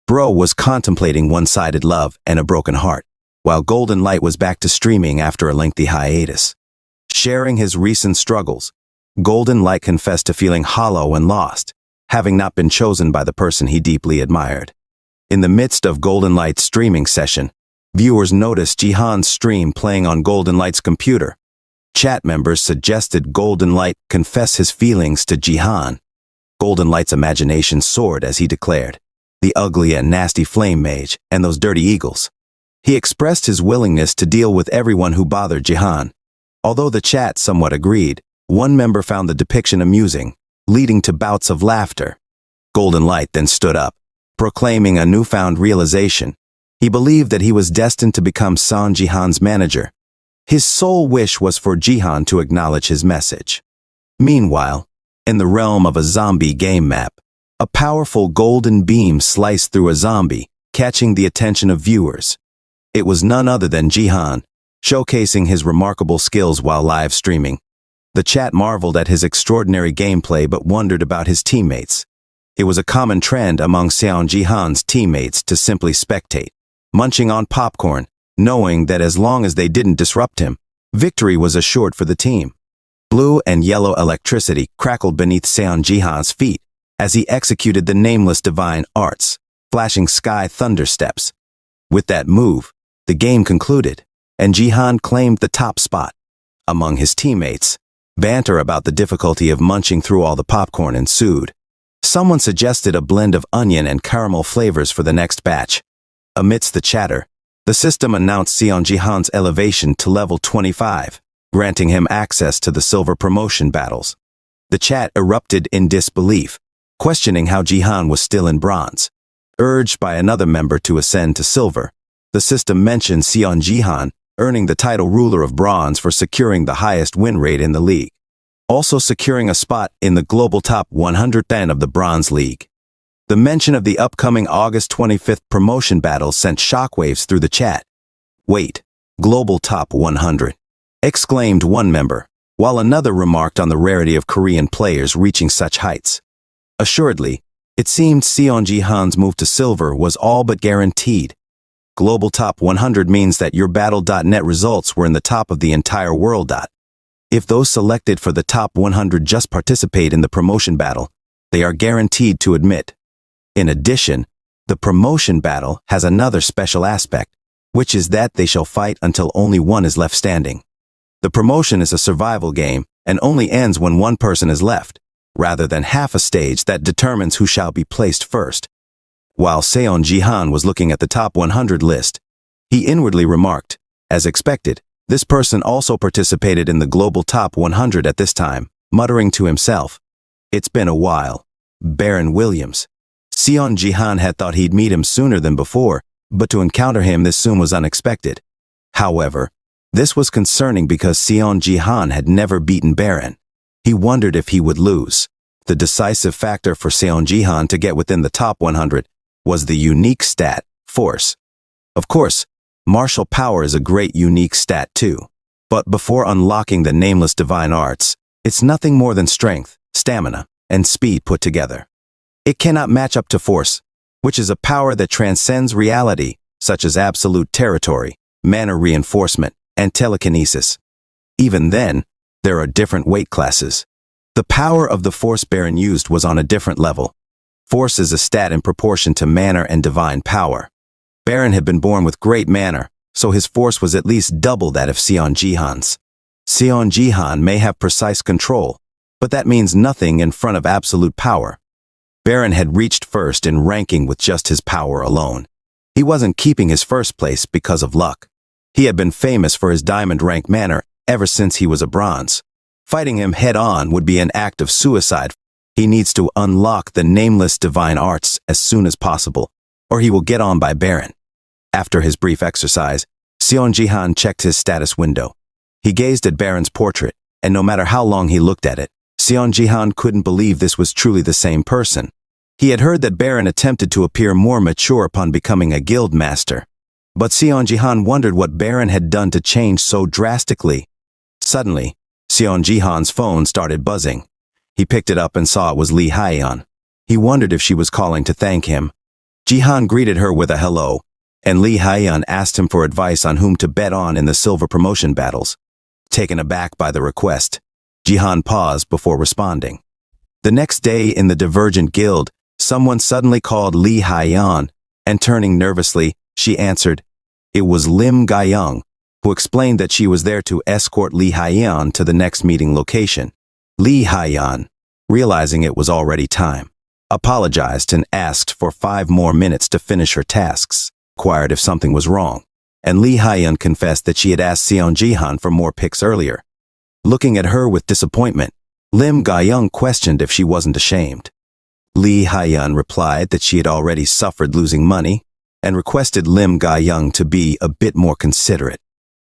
Bro was contemplating one-sided love and a broken heart, while Golden Light was back to streaming after a lengthy hiatus. Sharing his recent struggles, Golden Light confessed to feeling hollow and lost, having not been chosen by the person he deeply admired. In the midst of Golden Light's streaming session, viewers noticed Jihan's stream playing on Golden Light's computer. Chat members suggested Golden Light confess his feelings to Jihan. Golden Light's imagination soared as he declared, "The ugly and nasty flame mage and those dirty eagles." He expressed his willingness to deal with everyone who bothered Jihan. Although the chat somewhat agreed, one member found the depiction amusing, leading to bouts of laughter. Golden Light then stood up, proclaiming a newfound realization. He believed that he was destined to become Jihan's manager. His sole wish was for Jihan to acknowledge his message. Meanwhile, in the realm of a zombie game map, a powerful golden beam sliced through a zombie, catching the attention of viewers. It was none other than Jihan, showcasing his remarkable skills while live streaming. The chat marveled at his extraordinary gameplay but wondered about his teammates. It was a common trend among Jihan's teammates to simply spectate, munching on popcorn, knowing that as long as they didn't disrupt him, victory was assured for the team. Blue and yellow electricity crackled beneath Seon Jihan's feet as he executed the nameless divine arts, flashing sky thunder steps. With that move, the game concluded, and Jihan claimed the top spot. Among his teammates, banter about the difficulty of munching through all the popcorn ensued. Someone suggested a blend of onion and caramel flavors for the next batch. Amidst the chatter, the system announced Seon Jihan's elevation to level 25, granting him access to the silver promotion battles. The chat erupted in disbelief, questioning how Jihan was still in bronze. Urged by another member to ascend to silver, the system mentioned Seon Jihan earning the title ruler of bronze for securing the highest win rate in the league, also securing a spot in the global top 110 of the Bronze League. The mention of the upcoming August 25th promotion battle sent shockwaves through the chat. "Wait, global top 100, exclaimed one member, while another remarked on the rarity of Korean players reaching such heights. Assuredly, it seemed Seon Jihan's move to silver was all but guaranteed. Global top 100 means that your Battle.net results were in the top of the entire world. If those selected for the top 100 just participate in the promotion battle, they are guaranteed to admit. In addition, the promotion battle has another special aspect, which is that they shall fight until only one is left standing. The promotion is a survival game and only ends when one person is left, rather than half a stage that determines who shall be placed first." While Seon Jihan was looking at the top 100 list, he inwardly remarked, as expected, this person also participated in the global top 100 at this time, muttering to himself, "It's been a while. Baron Williams." Seon Jihan had thought he'd meet him sooner than before, but to encounter him this soon was unexpected. However, this was concerning because Seon Jihan had never beaten Baron. He wondered if he would lose. The decisive factor for Seon Jihan to get within the top 100 was the unique stat, force. Of course, martial power is a great unique stat too. But before unlocking the nameless divine arts, it's nothing more than strength, stamina, and speed put together. It cannot match up to force, which is a power that transcends reality, such as absolute territory, mana reinforcement, and telekinesis. Even then, there are different weight classes. The power of the force Baron used was on a different level. Force is a stat in proportion to mana and divine power. Baron had been born with great mana, so his force was at least double that of Seon Jihan's. Seon Jihan may have precise control, but that means nothing in front of absolute power. Baron had reached first in ranking with just his power alone. He wasn't keeping his first place because of luck. He had been famous for his diamond rank mana ever since he was a bronze. Fighting him head-on would be an act of suicide. He needs to unlock the nameless divine arts as soon as possible, or he will get on by Baron. After his brief exercise, Seon Jihan checked his status window. He gazed at Baron's portrait, and no matter how long he looked at it, Seon Jihan couldn't believe this was truly the same person. He had heard that Baron attempted to appear more mature upon becoming a guild master. But Seon Jihan wondered what Baron had done to change so drastically. Suddenly, Seon Jihan's phone started buzzing. He picked it up and saw it was Lee Hyeon. He wondered if she was calling to thank him. Jihan greeted her with a hello, and Lee Hyeon asked him for advice on whom to bet on in the silver promotion battles. Taken aback by the request, Jihan paused before responding. The next day in the Divergent Guild, someone suddenly called Lee Hyeon, and turning nervously, she answered. It was Lim Ga-young, who explained that she was there to escort Lee Hyeon to the next meeting location. Lee Hyeon, realizing it was already time, apologized and asked for 5 more minutes to finish her tasks, inquired if something was wrong, and Lee Hyeon confessed that she had asked Seon Jihan for more pics earlier. Looking at her with disappointment, Lim Ga-young questioned if she wasn't ashamed. Lee Hyeon replied that she had already suffered losing money and requested Lim Ga-young to be a bit more considerate.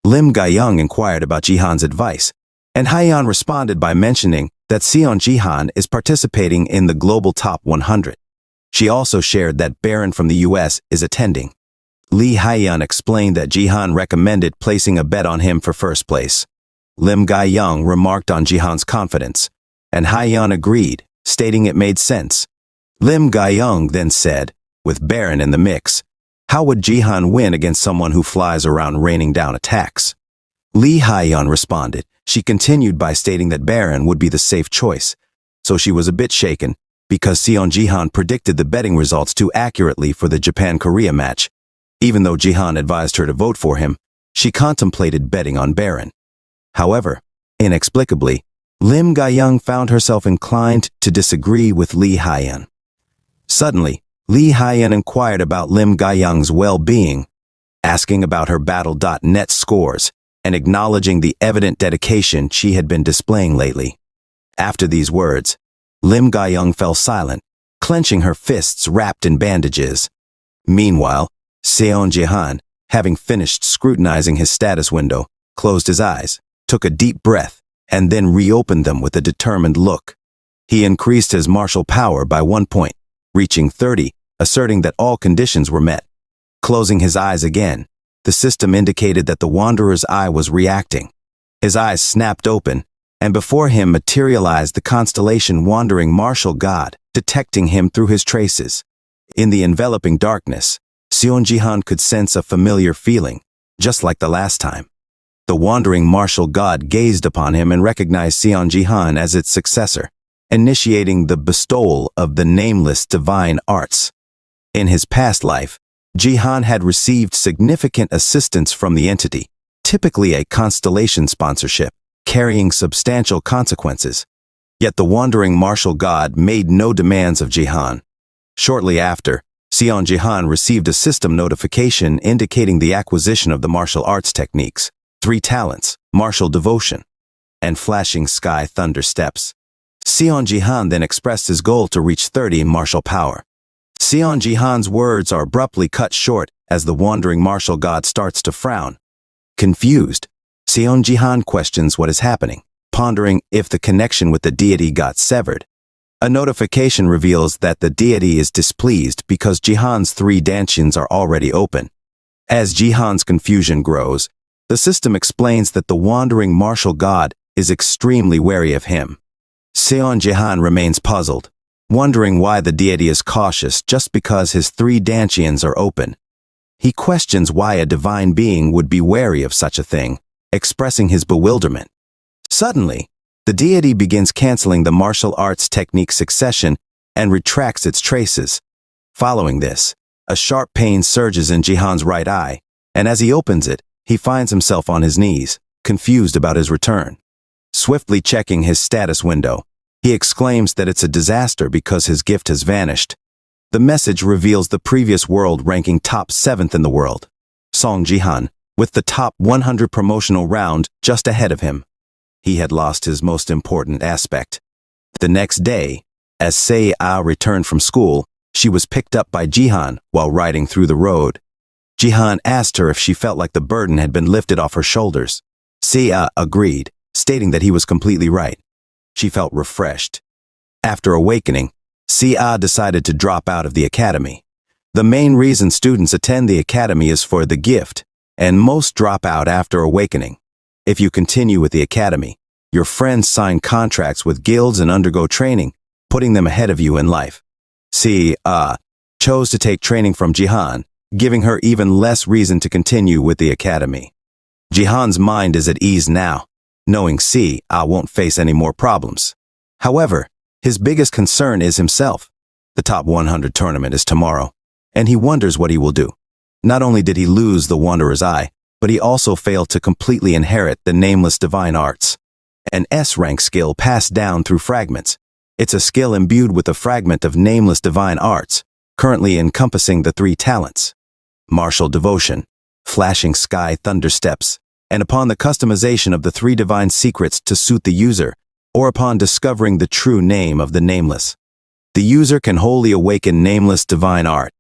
Lim Ga-young inquired about Jihan's advice, and Hyeon responded by mentioning that Seon Jihan is participating in the global top 100. She also shared that Baron from the US is attending. Lee Hyeon explained that Jihan recommended placing a bet on him for first place. Lim Ga-young remarked on Jihan's confidence, and Hyeon agreed, stating it made sense. Lim Ga-young then said, with Baron in the mix, How would Jihan win against someone who flies around raining down attacks? Lee Hyeon responded. She continued by stating that Baron would be the safe choice, so she was a bit shaken because Seon Jihan predicted the betting results too accurately for the Japan-Korea match. Even though Jihan advised her to vote for him, she contemplated betting on Baron. However, inexplicably, Lim Ga-young found herself inclined to disagree with Lee Hyeon. Suddenly, Lee Hyeon inquired about Lim Ga-young's well-being, asking about her Battle.net scores and acknowledging the evident dedication she had been displaying lately. After these words, Lim Ga-young fell silent, clenching her fists wrapped in bandages. Meanwhile, Seon Jihan, having finished scrutinizing his status window, closed his eyes, took a deep breath, and then reopened them with a determined look. He increased his martial power by 1 point, reaching 30, asserting that all conditions were met. Closing his eyes again, the system indicated that the Wanderer's eye was reacting. His eyes snapped open, and before him materialized the constellation Wandering Martial God, detecting him through his traces. In the enveloping darkness, Seon Jihan could sense a familiar feeling, just like the last time. The Wandering Martial God gazed upon him and recognized Seon Jihan as its successor, initiating the bestowal of the nameless divine arts. In his past life, Jihan had received significant assistance from the entity, typically a constellation sponsorship, carrying substantial consequences. Yet the Wandering Martial God made no demands of Jihan. Shortly after, Seon Jihan received a system notification indicating the acquisition of the martial arts techniques, 3 talents, martial devotion, and flashing sky thunder steps. Seon Jihan then expressed his goal to reach 30 in martial power. Seon Jihan's words are abruptly cut short as the Wandering Martial God starts to frown. Confused, Seon Jihan questions what is happening, pondering if the connection with the deity got severed. A notification reveals that the deity is displeased because Jihan's 3 dantians are already open. As Jihan's confusion grows, the system explains that the Wandering Martial God is extremely wary of him. Seon Jihan remains puzzled, wondering why the deity is cautious just because his 3 dantians are open. He questions why a divine being would be wary of such a thing, expressing his bewilderment. Suddenly, the deity begins canceling the martial arts technique succession and retracts its traces. Following this, a sharp pain surges in Jihan's right eye, and as he opens it, he finds himself on his knees, confused about his return. Swiftly checking his status window, he exclaims that it's a disaster because his gift has vanished. The message reveals the previous world ranking top 7th in the world, Song Jihan, with the top 100 promotional round just ahead of him. He had lost his most important aspect. The next day, as Se-ah returned from school, she was picked up by Jihan while riding through the road. Jihan asked her if she felt like the burden had been lifted off her shoulders. Se-ah agreed, stating that he was completely right. She felt refreshed. After awakening, Se-ah decided to drop out of the academy. The main reason students attend the academy is for the gift, and most drop out after awakening. If you continue with the academy, your friends sign contracts with guilds and undergo training, putting them ahead of you in life. Se-ah chose to take training from Jihan, giving her even less reason to continue with the academy. Jihan's mind is at ease now, knowing Se-ah won't face any more problems. However, his biggest concern is himself. The top 100 tournament is tomorrow, and he wonders what he will do. Not only did he lose the Wanderer's Eye, but he also failed to completely inherit the nameless divine arts. An S-rank skill passed down through fragments. It's a skill imbued with a fragment of nameless divine arts, currently encompassing the 3 talents: martial devotion, flashing sky thunder steps, and upon the customization of the 3 divine secrets to suit the user, or upon discovering the true name of the nameless, the user can wholly awaken nameless divine art.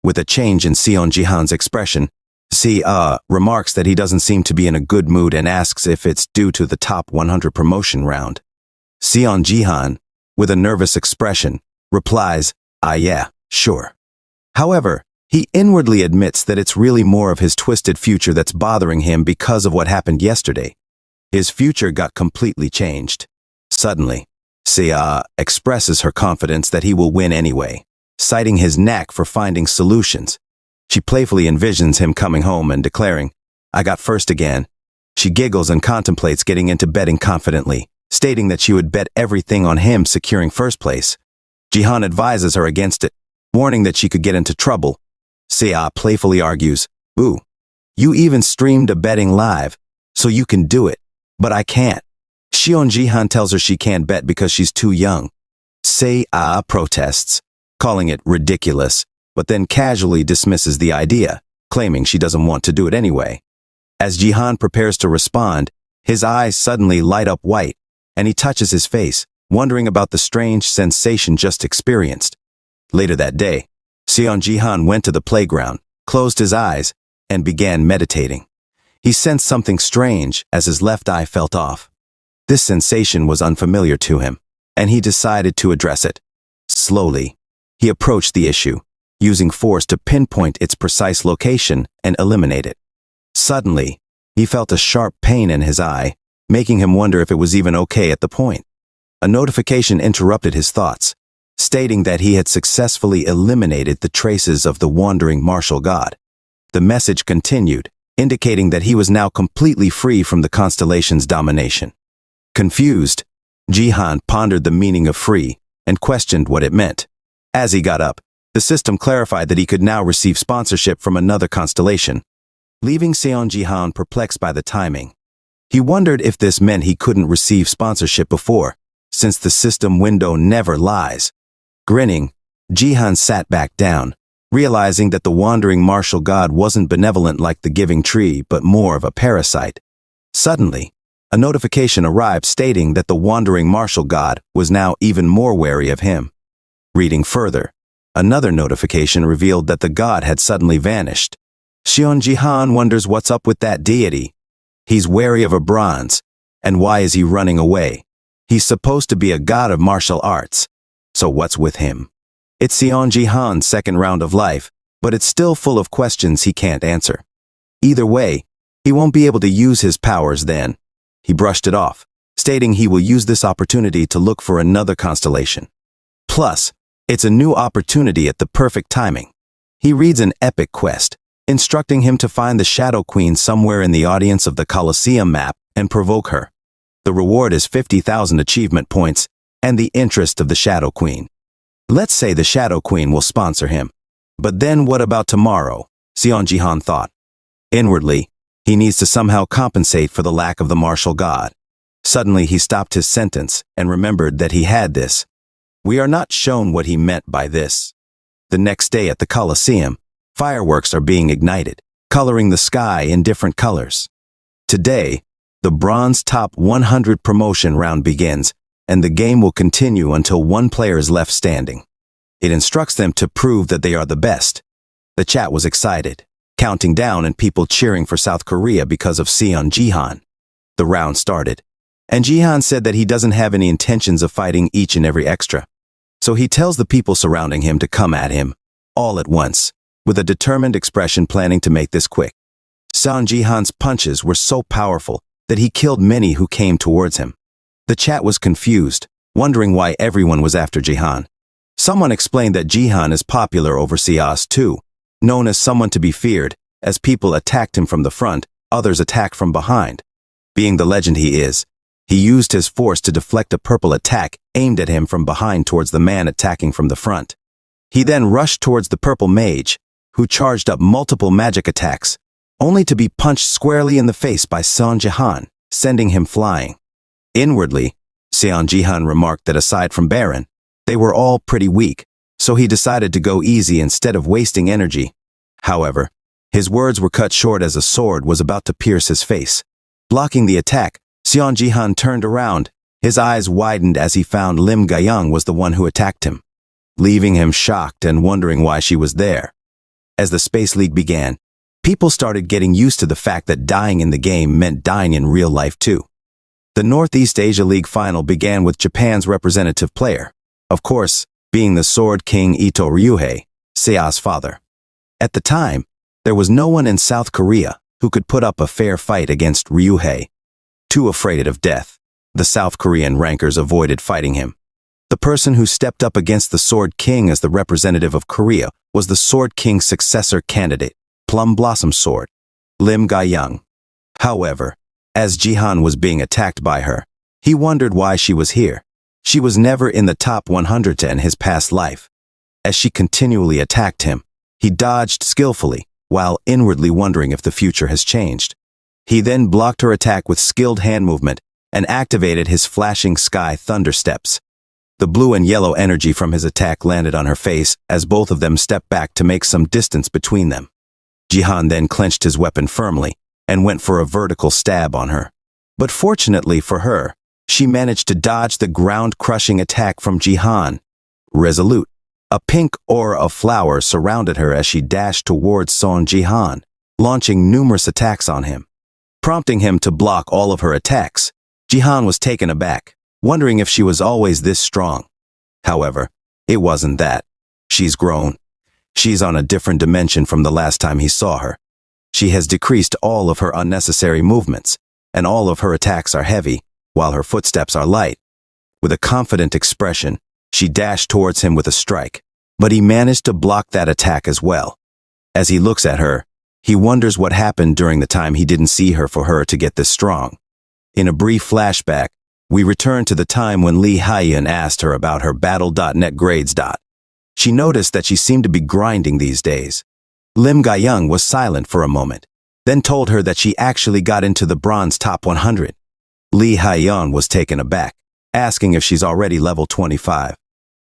With a change in Seon Jihan's expression, Se-ah remarks that he doesn't seem to be in a good mood and asks if it's due to the top 100 promotion round. Seon Jihan, with a nervous expression, replies, "Ah yeah, sure." However, he inwardly admits that it's really more of his twisted future that's bothering him because of what happened yesterday. His future got completely changed. Suddenly, Se-ah expresses her confidence that he will win anyway, citing his knack for finding solutions. She playfully envisions him coming home and declaring, "I got first again." She giggles and contemplates getting into betting confidently, stating that she would bet everything on him securing first place. Jihan advises her against it, warning that she could get into trouble. Seo playfully argues, "Ooh, you even streamed a betting live, so you can do it, but I can't." Jihan tells her she can't bet because she's too young. Seo protests, calling it ridiculous, but then casually dismisses the idea, claiming she doesn't want to do it anyway. As Jihan prepares to respond, his eyes suddenly light up white, and he touches his face, wondering about the strange sensation just experienced. Later that day, Jihan went to the playground, closed his eyes, and began meditating. He sensed something strange as his left eye felt off. This sensation was unfamiliar to him, and he decided to address it. Slowly, he approached the issue, using force to pinpoint its precise location and eliminate it. Suddenly, he felt a sharp pain in his eye, making him wonder if it was even okay at the point. A notification interrupted his thoughts, stating that he had successfully eliminated the traces of the wandering martial god. The message continued, indicating that he was now completely free from the constellation's domination. Confused, Jihan pondered the meaning of free and questioned what it meant. As he got up, the system clarified that he could now receive sponsorship from another constellation, leaving Jihan perplexed by the timing. He wondered if this meant he couldn't receive sponsorship before, since the system window never lies. Grinning, Jihan sat back down, realizing that the wandering martial god wasn't benevolent like the giving tree, but more of a parasite. Suddenly, a notification arrived stating that the wandering martial god was now even more wary of him. Reading further, another notification revealed that the god had suddenly vanished. Jihan wonders what's up with that deity. He's wary of a bronze, and why is he running away? He's supposed to be a god of martial arts, so what's with him? It's Jihan's second round of life, but it's still full of questions he can't answer. Either way, he won't be able to use his powers then. He brushed it off, stating he will use this opportunity to look for another constellation. Plus, it's a new opportunity at the perfect timing. He reads an epic quest, instructing him to find the Shadow Queen somewhere in the audience of the Colosseum map and provoke her. The reward is 50,000 achievement points and the interest of the Shadow Queen. Let's say the Shadow Queen will sponsor him. But then what about tomorrow? Jihan thought. Inwardly, he needs to somehow compensate for the lack of the martial god. Suddenly he stopped his sentence and remembered that he had this. We are not shown what he meant by this. The next day at the Colosseum, fireworks are being ignited, coloring the sky in different colors. Today, the Bronze Top 100 promotion round begins, and the game will continue until one player is left standing. It instructs them to prove that they are the best. The chat was excited, counting down and people cheering for South Korea because of Jihan. The round started, and Jihan said that he doesn't have any intentions of fighting each and every extra. So he tells the people surrounding him to come at him, all at once, with a determined expression planning to make this quick. Jihan's punches were so powerful that he killed many who came towards him. The chat was confused, wondering why everyone was after Jihan. Someone explained that Jihan is popular over Seos too, known as someone to be feared, as people attacked him from the front, others attacked from behind. Being the legend he is, he used his force to deflect a purple attack aimed at him from behind towards the man attacking from the front. He then rushed towards the purple mage, who charged up multiple magic attacks, only to be punched squarely in the face by Jihan, sending him flying. Inwardly, Jihan remarked that aside from Baron, they were all pretty weak, so he decided to go easy instead of wasting energy. However, his words were cut short as a sword was about to pierce his face. Blocking the attack, Jihan turned around. His eyes widened as he found Lim Gayang was the one who attacked him, leaving him shocked and wondering why she was there. As the Space League began, people started getting used to the fact that dying in the game meant dying in real life too. The Northeast Asia League final began with Japan's representative player, of course, being the Sword King Ito Ryuhei, Seo's father. At the time, there was no one in South Korea who could put up a fair fight against Ryuhei. Too afraid of death, the South Korean rankers avoided fighting him. The person who stepped up against the Sword King as the representative of Korea was the Sword King's successor candidate, Plum Blossom Sword, Lim Ga-young. However, as Jihan was being attacked by her, he wondered why she was here. She was never in the top 100 in his past life. As she continually attacked him, he dodged skillfully, while inwardly wondering if the future has changed. He then blocked her attack with skilled hand movement and activated his flashing sky thunder steps. The blue and yellow energy from his attack landed on her face as both of them stepped back to make some distance between them. Jihan then clenched his weapon firmly and went for a vertical stab on her. But fortunately for her, she managed to dodge the ground-crushing attack from Jihan. Resolute, a pink aura of flowers surrounded her as she dashed towards Son Jihan, launching numerous attacks on him. Prompting him to block all of her attacks, Jihan was taken aback, wondering if she was always this strong. However, it wasn't that. She's grown. She's on a different dimension from the last time he saw her. She has decreased all of her unnecessary movements, and all of her attacks are heavy, while her footsteps are light. With a confident expression, she dashed towards him with a strike, but he managed to block that attack as well. As he looks at her, he wonders what happened during the time he didn't see her for her to get this strong. In a brief flashback, we return to the time when Lee Hye-in asked her about her Battle.net grades. She noticed that she seemed to be grinding these days. Lim Ga-young was silent for a moment, then told her that she actually got into the bronze top 100. Lee Hye-in was taken aback, asking if she's already level 25.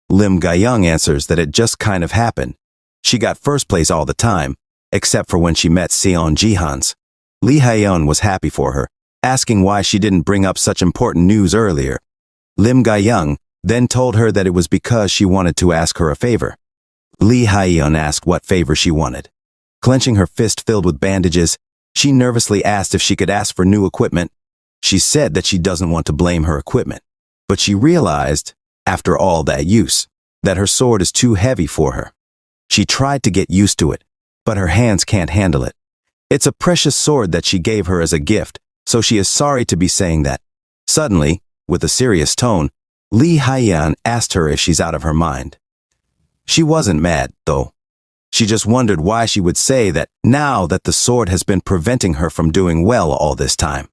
Lim Ga-young answers that it just kind of happened. She got first place all the time, except for when she met Seon Jihan's. Lee Hye-in was happy for her, asking why she didn't bring up such important news earlier. Lim Ga-young then told her that it was because she wanted to ask her a favor. Lee Hye-in asked what favor she wanted. Clenching her fist filled with bandages, she nervously asked if she could ask for new equipment. She said that she doesn't want to blame her equipment, but she realized, after all that use, that her sword is too heavy for her. She tried to get used to it, but her hands can't handle it. It's a precious sword that she gave her as a gift, so she is sorry to be saying that. Suddenly, with a serious tone, Lee Hye-in asked her if she's out of her mind. She wasn't mad, though. She just wondered why she would say that now that the sword has been preventing her from doing well all this time.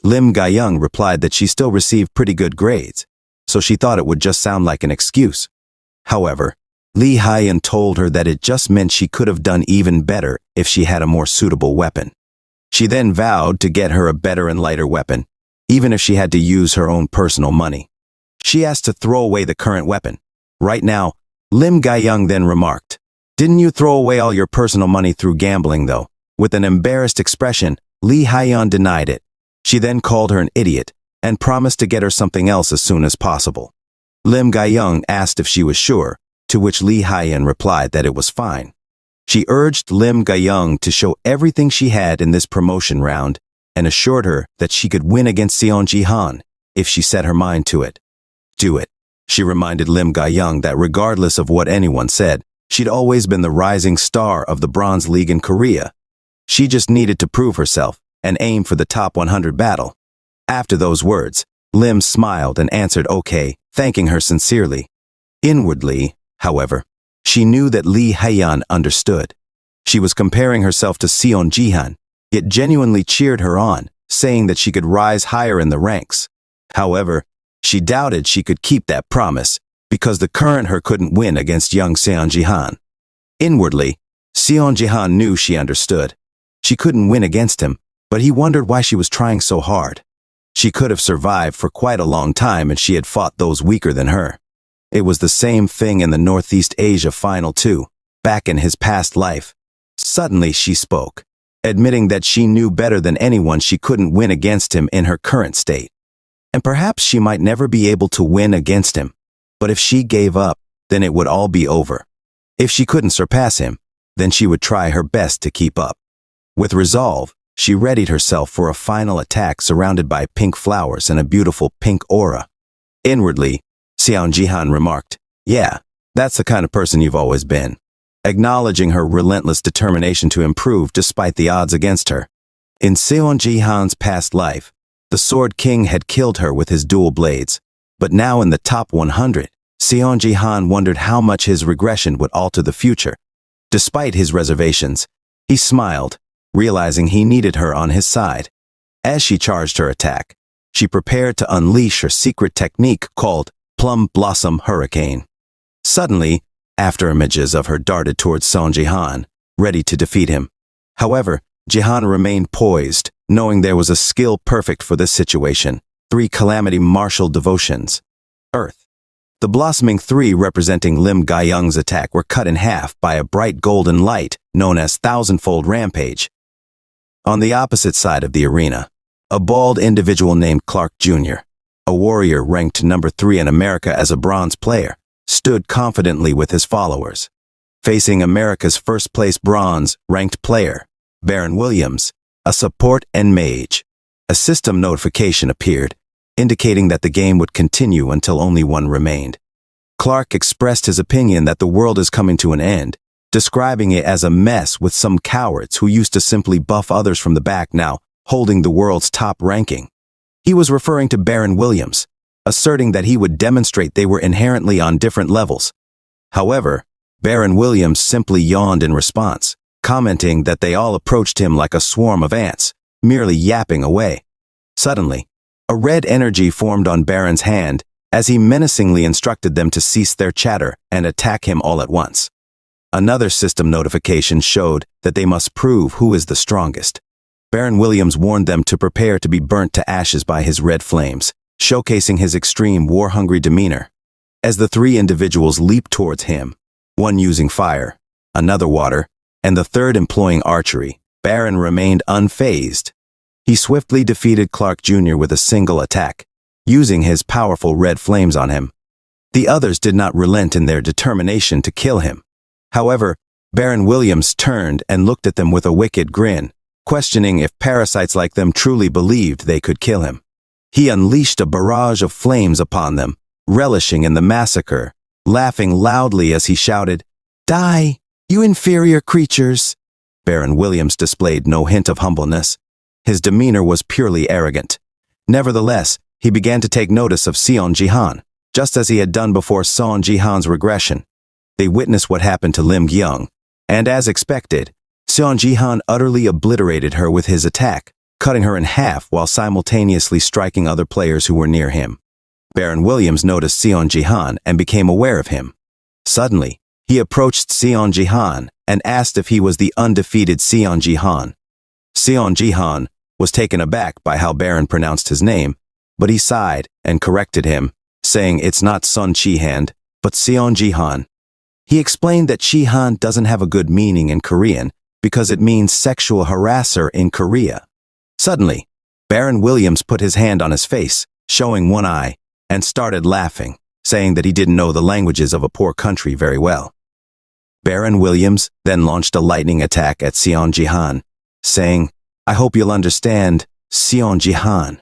Lim Ga-young replied that she still received pretty good grades, so she thought it would just sound like an excuse. However, Lee Hye-in told her that it just meant she could have done even better if she had a more suitable weapon. She then vowed to get her a better and lighter weapon, even if she had to use her own personal money. She asked to throw away the current weapon. Right now, Lim Ga-young then remarked, "Didn't you throw away all your personal money through gambling, though?" With an embarrassed expression, Lee Hye-in denied it. She then called her an idiot and promised to get her something else as soon as possible. Lim Ga-young asked if she was sure, to which Lee Hye-in replied that it was fine. She urged Lim Ga-young to show everything she had in this promotion round and assured her that she could win against Seon Jihan if she set her mind to it. Do it. She reminded Lim Ga-young that regardless of what anyone said, she'd always been the rising star of the Bronze League in Korea. She just needed to prove herself and aim for the top 100 battle. After those words, Lim smiled and answered okay, thanking her sincerely. Inwardly, however, she knew that Lee Hye-in understood. She was comparing herself to Seon Jihan, yet genuinely cheered her on, saying that she could rise higher in the ranks. However, she doubted she could keep that promise, because the current her couldn't win against young Seon Jihan. Inwardly, Seon Jihan knew she understood. She couldn't win against him, but he wondered why she was trying so hard. She could have survived for quite a long time and she had fought those weaker than her. It was the same thing in the Northeast Asia Final too, back in his past life. Suddenly she spoke, admitting that she knew better than anyone she couldn't win against him in her current state. And perhaps she might never be able to win against him, but if she gave up, then it would all be over. If she couldn't surpass him, then she would try her best to keep up. With resolve, she readied herself for a final attack surrounded by pink flowers and a beautiful pink aura. Inwardly, Seon Jihan remarked, "Yeah, that's the kind of person you've always been," acknowledging her relentless determination to improve despite the odds against her. In Seon Jihan's past life, the Sword King had killed her with his dual blades, but now in the top 100, Seon Ji-han wondered how much his regression would alter the future. Despite his reservations, he smiled, realizing he needed her on his side. As she charged her attack, she prepared to unleash her secret technique called Plum Blossom Hurricane. Suddenly, after images of her darted towards Seon Ji-han, ready to defeat him. However, Ji-han remained poised, knowing there was a skill perfect for this situation. 3 Calamity Martial Devotions. Earth. The blossoming 3 representing Lim Ga-young's attack were cut in half by a bright golden light known as Thousandfold Rampage. On the opposite side of the arena, a bald individual named Clark Jr., a warrior ranked number 3 in America as a bronze player, stood confidently with his followers. Facing America's first-place bronze-ranked player, Baron Williams, a support and mage. A system notification appeared, indicating that the game would continue until only one remained. Clark expressed his opinion that the world is coming to an end, describing it as a mess with some cowards who used to simply buff others from the back now holding the world's top ranking. He was referring to Baron Williams, asserting that he would demonstrate they were inherently on different levels. However, Baron Williams simply yawned in response, commenting that they all approached him like a swarm of ants, merely yapping away. Suddenly, a red energy formed on Baron's hand as he menacingly instructed them to cease their chatter and attack him all at once. Another system notification showed that they must prove who is the strongest. Baron Williams warned them to prepare to be burnt to ashes by his red flames, showcasing his extreme war-hungry demeanor. As the 3 individuals leaped towards him, one using fire, another water, and the third employing archery, Baron remained unfazed. He swiftly defeated Clark Jr. with a single attack, using his powerful red flames on him. The others did not relent in their determination to kill him. However, Baron Williams turned and looked at them with a wicked grin, questioning if parasites like them truly believed they could kill him. He unleashed a barrage of flames upon them, relishing in the massacre, laughing loudly as he shouted, "Die, you inferior creatures!" Baron Williams displayed no hint of humbleness. His demeanor was purely arrogant. Nevertheless, he began to take notice of Seon Ji-han, just as he had done before Seon Ji-han's regression. They witnessed what happened to Lim Ga-young, and as expected, Seon Ji-han utterly obliterated her with his attack, cutting her in half while simultaneously striking other players who were near him. Baron Williams noticed Seon Ji-han and became aware of him. Suddenly, he approached Seon Ji-han and asked if he was the undefeated Seon Ji-han. Seon Ji-han was taken aback by how Baron pronounced his name, but he sighed and corrected him, saying it's not Sun Chi-han, but Seon Ji-han. He explained that Chi-han doesn't have a good meaning in Korean because it means sexual harasser in Korea. Suddenly, Baron Williams put his hand on his face, showing one eye, and started laughing, saying that he didn't know the languages of a poor country very well. Baron Williams then launched a lightning attack at Seon Ji-han, saying, "I hope you'll understand, Seon Ji-han."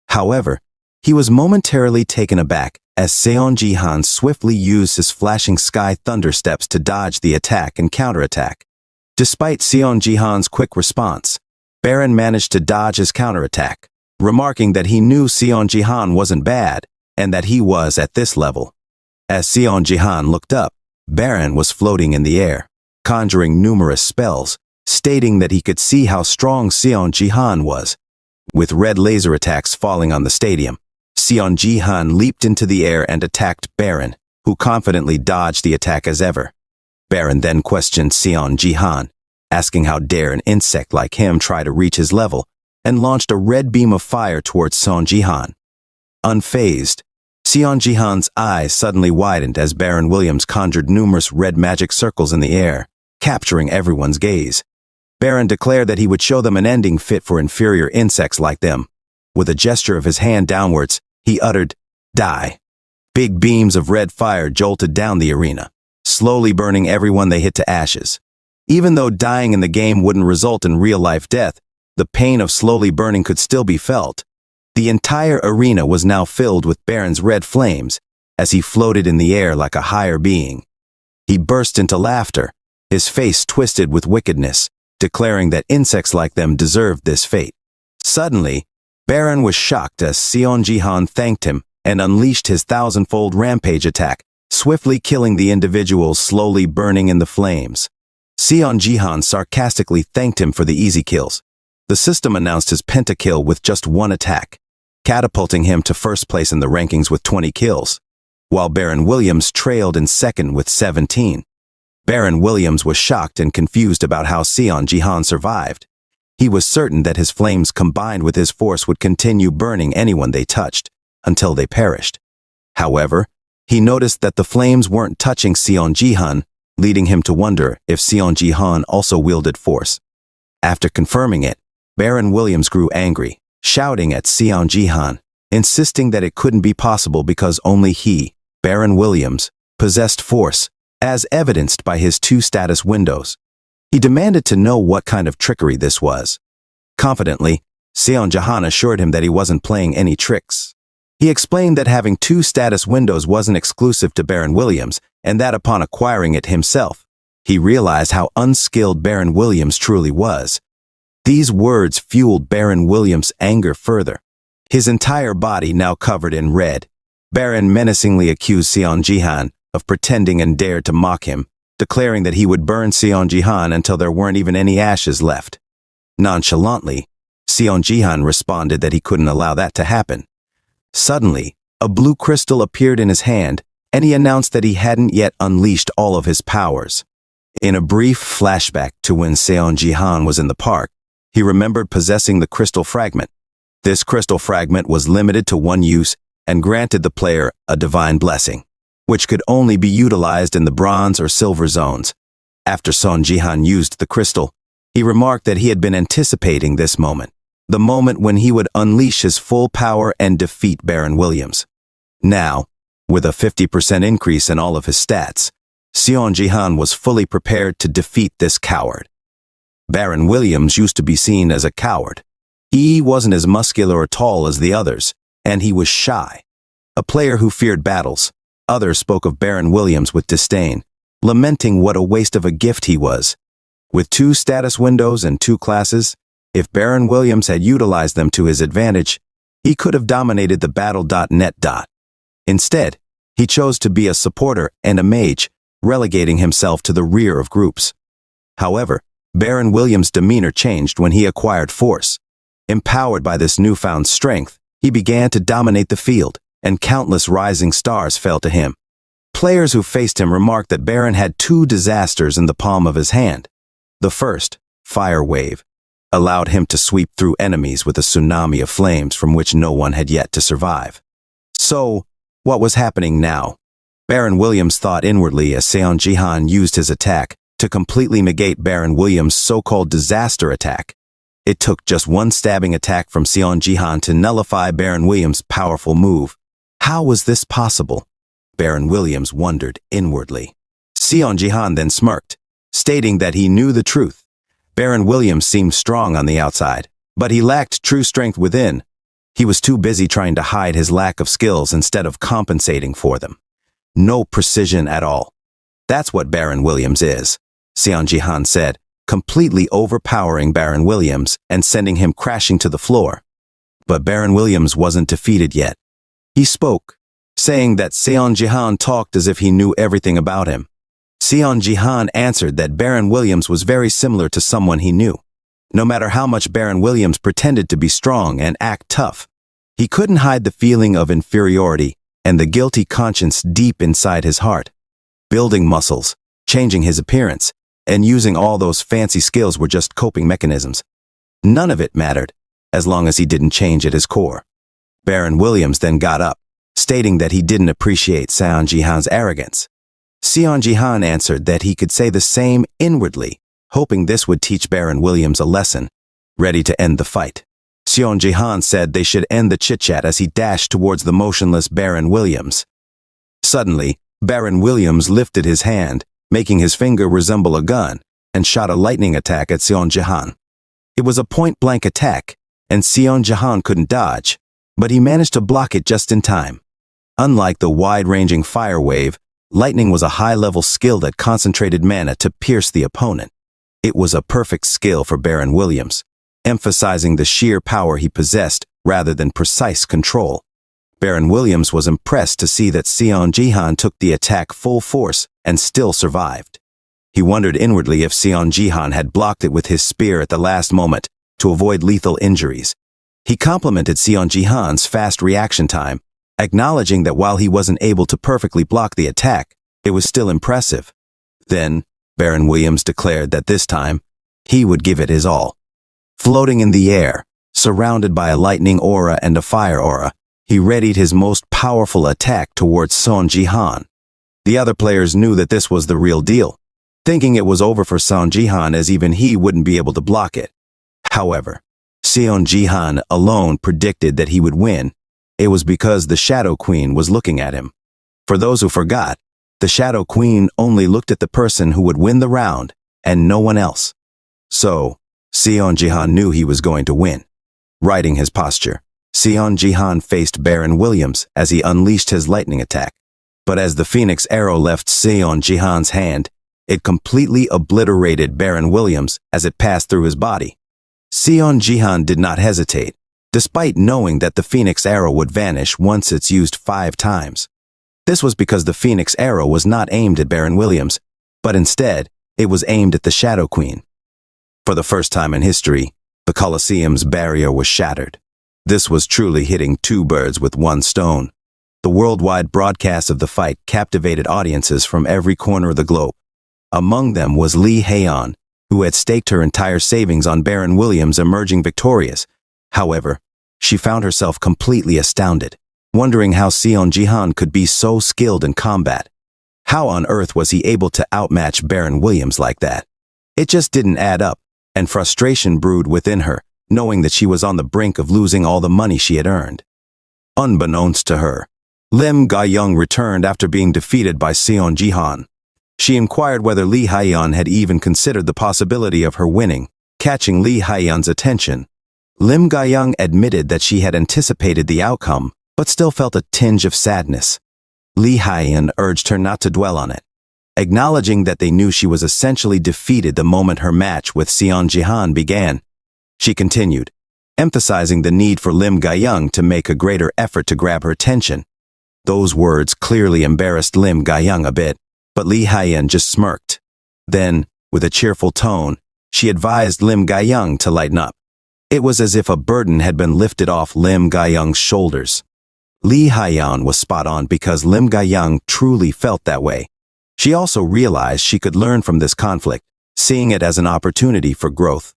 However, he was momentarily taken aback as Seon Ji-han swiftly used his flashing sky thunder steps to dodge the attack and counterattack. Despite Seon Ji-han's quick response, Baron managed to dodge his counterattack, remarking that he knew Seon Ji-han wasn't bad and that he was at this level. As Seon Ji-han looked up, Baron was floating in the air, conjuring numerous spells, stating that he could see how strong Seon Ji-han was. With red laser attacks falling on the stadium, Seon Ji-han leaped into the air and attacked Baron, who confidently dodged the attack as ever. Baron then questioned Seon Ji-han, asking how dare an insect like him try to reach his level, and launched a red beam of fire towards Seon Ji-han. Unfazed, Seon Ji-han's eyes suddenly widened as Baron Williams conjured numerous red magic circles in the air, capturing everyone's gaze. Baron declared that he would show them an ending fit for inferior insects like them. With a gesture of his hand downwards, he uttered, "Die." Big beams of red fire jolted down the arena, slowly burning everyone they hit to ashes. Even though dying in the game wouldn't result in real-life death, the pain of slowly burning could still be felt. The entire arena was now filled with Baron's red flames as he floated in the air like a higher being. He burst into laughter, his face twisted with wickedness, declaring that insects like them deserved this fate. Suddenly, Baron was shocked as Seon Ji-han thanked him and unleashed his thousandfold rampage attack, swiftly killing the individuals slowly burning in the flames. Seon Jihan sarcastically thanked him for the easy kills. The system announced his pentakill with just one attack, catapulting him to first place in the rankings with 20 kills, while Baron Williams trailed in second with 17. Baron Williams was shocked and confused about how Seon Jihan survived. He was certain that his flames combined with his force would continue burning anyone they touched, until they perished. However, he noticed that the flames weren't touching Seon Jihan, leading him to wonder if Seon Jihan also wielded force. After confirming it, Baron Williams grew angry, shouting at Seon Jihan, insisting that it couldn't be possible because only he, Baron Williams, possessed force, as evidenced by his 2 status windows. He demanded to know what kind of trickery this was. Confidently, Seon Jihan assured him that he wasn't playing any tricks. He explained that having 2 status windows wasn't exclusive to Baron Williams, and that upon acquiring it himself, he realized how unskilled Baron Williams truly was. These words fueled Baron Williams' anger further. His entire body now covered in red, Baron menacingly accused Seon Jihan of pretending and dared to mock him, declaring that he would burn Seon Jihan until there weren't even any ashes left. Nonchalantly, Seon Jihan responded that he couldn't allow that to happen. Suddenly, a blue crystal appeared in his hand, and he announced that he hadn't yet unleashed all of his powers. In a brief flashback to when Seon Jihan was in the park, he remembered possessing the crystal fragment. This crystal fragment was limited to one use and granted the player a divine blessing, which could only be utilized in the bronze or silver zones. After Seon Jihan used the crystal, he remarked that he had been anticipating this moment, the moment when he would unleash his full power and defeat Baron Williams. Now, with a 50% increase in all of his stats, Seon Jihan was fully prepared to defeat this coward. Baron Williams used to be seen as a coward. He wasn't as muscular or tall as the others, and he was shy. A player who feared battles. Others spoke of Baron Williams with disdain, lamenting what a waste of a gift he was. With 2 status windows and 2 classes, if Baron Williams had utilized them to his advantage, he could have dominated the battle.net. Instead, he chose to be a supporter and a mage, relegating himself to the rear of groups. However, Baron Williams' demeanor changed when he acquired force. Empowered by this newfound strength, he began to dominate the field, and countless rising stars fell to him. Players who faced him remarked that Baron had 2 disasters in the palm of his hand. The first, Fire Wave, allowed him to sweep through enemies with a tsunami of flames from which no one had yet to survive. So, what was happening now? Baron Williams thought inwardly as Seon Jihan used his attack to completely negate Baron Williams' so-called disaster attack. It took just one stabbing attack from Seon Jihan to nullify Baron Williams' powerful move. How was this possible? Baron Williams wondered inwardly. Seon Jihan then smirked, stating that he knew the truth. Baron Williams seemed strong on the outside, but he lacked true strength within. He was too busy trying to hide his lack of skills instead of compensating for them. No precision at all. That's what Baron Williams is, Seon Jihan said, completely overpowering Baron Williams and sending him crashing to the floor. But Baron Williams wasn't defeated yet. He spoke, saying that Seon Jihan talked as if he knew everything about him. Seon Jihan answered that Baron Williams was very similar to someone he knew. No matter how much Baron Williams pretended to be strong and act tough, he couldn't hide the feeling of inferiority and the guilty conscience deep inside his heart. Building muscles, changing his appearance, and using all those fancy skills were just coping mechanisms. None of it mattered, as long as he didn't change at his core. Baron Williams then got up, stating that he didn't appreciate Seon Jihan's arrogance. Seon Jihan answered that he could say the same inwardly, hoping this would teach Baron Williams a lesson, ready to end the fight. Seon Jihan said they should end the chit-chat as he dashed towards the motionless Baron Williams. Suddenly, Baron Williams lifted his hand, making his finger resemble a gun, and shot a lightning attack at Seon Jihan. It was a point-blank attack, and Seon Jihan couldn't dodge, but he managed to block it just in time. Unlike the wide-ranging fire wave, lightning was a high-level skill that concentrated mana to pierce the opponent. It was a perfect skill for Baron Williams, emphasizing the sheer power he possessed rather than precise control. Baron Williams was impressed to see that Seon Jihan took the attack full force and still survived. He wondered inwardly if Seon Jihan had blocked it with his spear at the last moment to avoid lethal injuries. He complimented Seon Jihan's fast reaction time, acknowledging that while he wasn't able to perfectly block the attack, it was still impressive. Then, Baron Williams declared that this time, he would give it his all. Floating in the air, surrounded by a lightning aura and a fire aura, he readied his most powerful attack towards Seon Jihan. The other players knew that this was the real deal, thinking it was over for Seon Jihan as even he wouldn't be able to block it. However, Seon Jihan alone predicted that he would win. It was because the Shadow Queen was looking at him. For those who forgot, the Shadow Queen only looked at the person who would win the round and no one else. So, Seon Jihan knew he was going to win. Righting his posture, Seon Jihan faced Baron Williams as he unleashed his lightning attack. But as the Phoenix arrow left Seon Jihan's hand, it completely obliterated Baron Williams as it passed through his body. Seon Jihan did not hesitate, despite knowing that the Phoenix arrow would vanish once it's used 5 times. This was because the Phoenix arrow was not aimed at Baron Williams, but instead, it was aimed at the Shadow Queen. For the first time in history, the Colosseum's barrier was shattered. This was truly hitting 2 birds with 1 stone. The worldwide broadcast of the fight captivated audiences from every corner of the globe. Among them was Lee Haeyeon, who had staked her entire savings on Baron Williams emerging victorious. However, she found herself completely astounded, wondering how Seon Jihan could be so skilled in combat. How on earth was he able to outmatch Baron Williams like that? It just didn't add up, and frustration brewed within her, knowing that she was on the brink of losing all the money she had earned. Unbeknownst to her, Lim Ga-young returned after being defeated by Seon Jihan. She inquired whether Lee Haeyeon had even considered the possibility of her winning, catching Lee Haeyeon's attention. Lim Ga-young admitted that she had anticipated the outcome, but still felt a tinge of sadness. Lee Haeyeon urged her not to dwell on it, acknowledging that they knew she was essentially defeated the moment her match with Seon Jihan began. She continued, emphasizing the need for Lim Ga-young to make a greater effort to grab her attention. Those words clearly embarrassed Lim Ga-young a bit, but Lee Haeyeon just smirked. Then, with a cheerful tone, she advised Lim Ga-young to lighten up. It was as if a burden had been lifted off Lim Ga-young's shoulders. Lee Haeyeon was spot on because Lim Ga-young truly felt that way. She also realized she could learn from this conflict, seeing it as an opportunity for growth.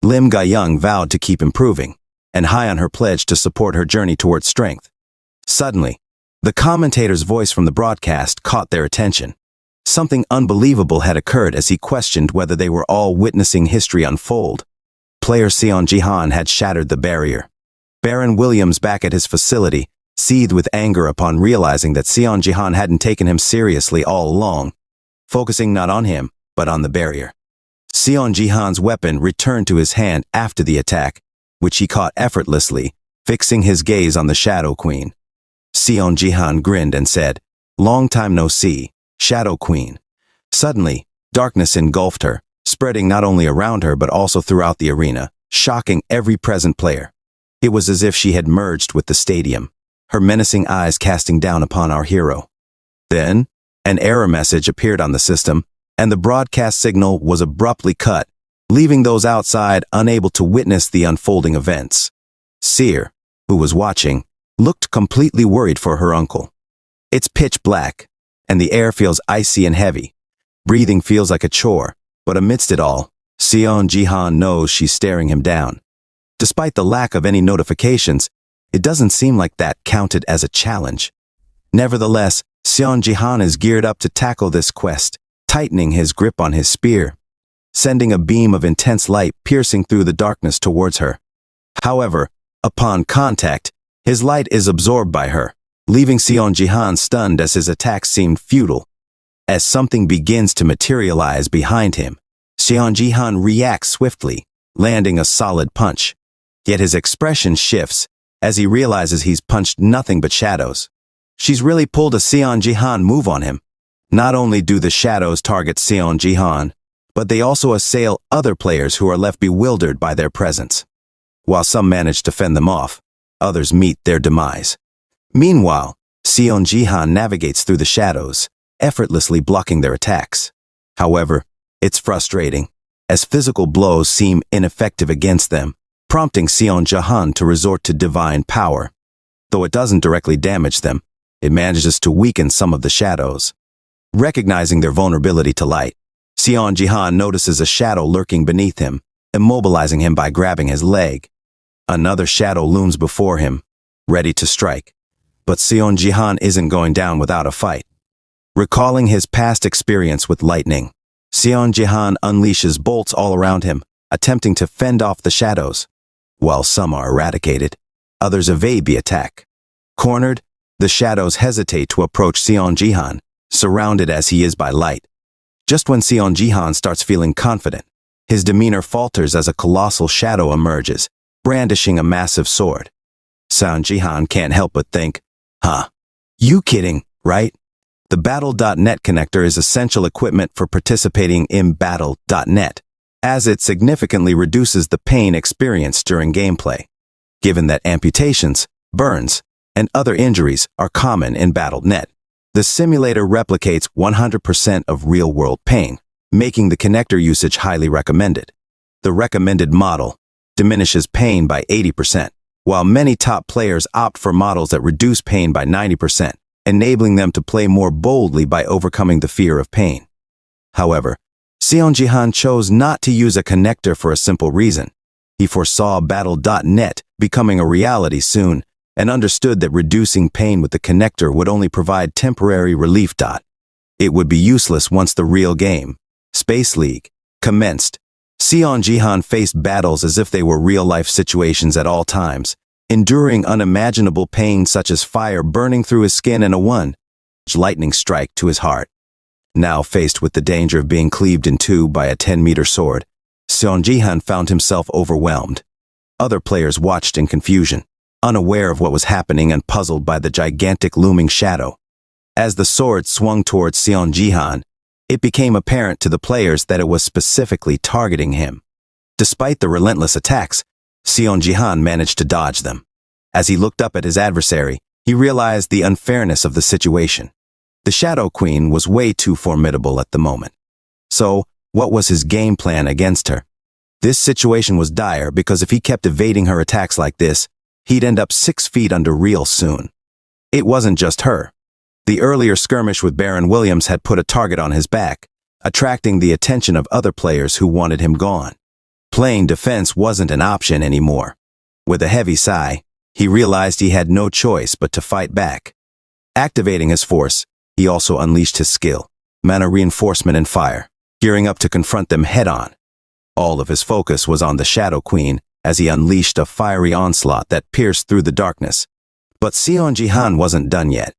Lim Ga-young vowed to keep improving, and high on her pledge to support her journey towards strength. Suddenly, the commentator's voice from the broadcast caught their attention. Something unbelievable had occurred as he questioned whether they were all witnessing history unfold. Player Seon Jihan had shattered the barrier. Baron Williams back at his facility seethed with anger upon realizing that Seon Jihan hadn't taken him seriously all along, focusing not on him, but on the barrier. Seon Jihan's weapon returned to his hand after the attack, which he caught effortlessly, fixing his gaze on the Shadow Queen. Seon Jihan grinned and said, "Long time no see, Shadow Queen." Suddenly, darkness engulfed her, spreading not only around her but also throughout the arena, shocking every present player. It was as if she had merged with the stadium, her menacing eyes casting down upon our hero. Then, an error message appeared on the system, and the broadcast signal was abruptly cut, leaving those outside unable to witness the unfolding events. Seer, who was watching, looked completely worried for her uncle. It's pitch black, and the air feels icy and heavy. Breathing feels like a chore, but amidst it all, Seon Jihan knows she's staring him down. Despite the lack of any notifications, it doesn't seem like that counted as a challenge. Nevertheless, Seon Jihan is geared up to tackle this quest, tightening his grip on his spear, sending a beam of intense light piercing through the darkness towards her. However, upon contact, his light is absorbed by her, leaving Seon Jihan stunned as his attack seemed futile. As something begins to materialize behind him, Seon Jihan reacts swiftly, landing a solid punch. Yet his expression shifts as he realizes he's punched nothing but shadows. She's really pulled a Seon Jihan move on him. Not only do the shadows target Seon Jihan, but they also assail other players who are left bewildered by their presence. While some manage to fend them off, others meet their demise. Meanwhile, Seon Jihan navigates through the shadows, effortlessly blocking their attacks. However, it's frustrating, as physical blows seem ineffective against them, prompting Seon Jihan to resort to divine power. Though it doesn't directly damage them, it manages to weaken some of the shadows. Recognizing their vulnerability to light, Seon Jihan notices a shadow lurking beneath him, immobilizing him by grabbing his leg. Another shadow looms before him, ready to strike. But Seon Jihan isn't going down without a fight. Recalling his past experience with lightning, Seon Jihan unleashes bolts all around him, attempting to fend off the shadows. While some are eradicated, others evade the attack. Cornered, the shadows hesitate to approach Seon Jihan, surrounded as he is by light. Just when Seon Jihan starts feeling confident, his demeanor falters as a colossal shadow emerges, brandishing a massive sword. Seon Jihan can't help but think, you kidding, right? The Battle.net connector is essential equipment for participating in Battle.net, as it significantly reduces the pain experienced during gameplay. Given that amputations, burns, and other injuries are common in Battle.net, the simulator replicates 100% of real-world pain, making the connector usage highly recommended. The recommended model diminishes pain by 80%, while many top players opt for models that reduce pain by 90%, enabling them to play more boldly by overcoming the fear of pain. However, Seon Jihan chose not to use a connector for a simple reason. He foresaw Battle.net becoming a reality soon, and understood that reducing pain with the connector would only provide temporary relief. It would be useless once the real game, Space League, commenced. Seon Jihan faced battles as if they were real-life situations at all times, enduring unimaginable pain such as fire burning through his skin and a lightning strike to his heart. Now faced with the danger of being cleaved in two by a 10-meter sword, Seon Jihan found himself overwhelmed. Other players watched in confusion, unaware of what was happening and puzzled by the gigantic looming shadow. As the sword swung towards Seon Jihan, it became apparent to the players that it was specifically targeting him. Despite the relentless attacks, Seon Jihan managed to dodge them. As he looked up at his adversary, he realized the unfairness of the situation. The Shadow Queen was way too formidable at the moment. So, what was his game plan against her? This situation was dire because if he kept evading her attacks like this, he'd end up 6 feet under real soon. It wasn't just her. The earlier skirmish with Baron Williams had put a target on his back, attracting the attention of other players who wanted him gone. Playing defense wasn't an option anymore. With a heavy sigh, he realized he had no choice but to fight back. Activating his force, he also unleashed his skill, mana reinforcement and fire, gearing up to confront them head-on. All of his focus was on the Shadow Queen as he unleashed a fiery onslaught that pierced through the darkness. But Seon Jihan wasn't done yet.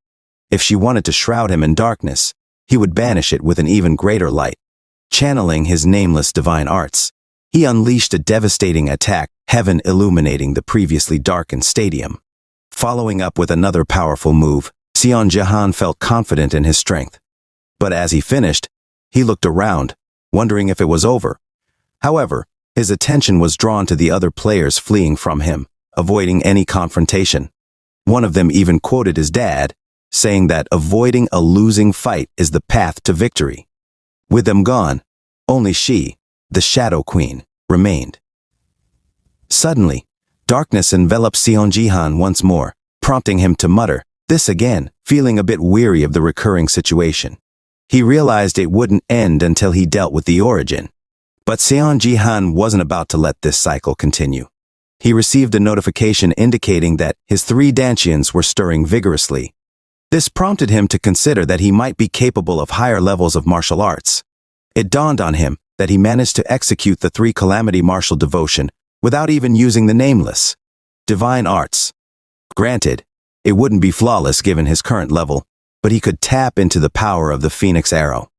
If she wanted to shroud him in darkness, he would banish it with an even greater light. Channeling his nameless divine arts, he unleashed a devastating attack, heaven illuminating the previously darkened stadium. Following up with another powerful move, Seon Jihan felt confident in his strength. But as he finished, he looked around, wondering if it was over. However, his attention was drawn to the other players fleeing from him, avoiding any confrontation. One of them even quoted his dad, saying that avoiding a losing fight is the path to victory. With them gone, only she, the Shadow Queen, remained. Suddenly, darkness enveloped Seon Jihan once more, prompting him to mutter, this again, feeling a bit weary of the recurring situation. He realized it wouldn't end until he dealt with the origin. But Seon Jihan wasn't about to let this cycle continue. He received a notification indicating that his 3 Dantians were stirring vigorously. This prompted him to consider that he might be capable of higher levels of martial arts. It dawned on him that he managed to execute the 3 Calamity martial devotion without even using the nameless divine arts. Granted, it wouldn't be flawless given his current level, but he could tap into the power of the Phoenix arrow.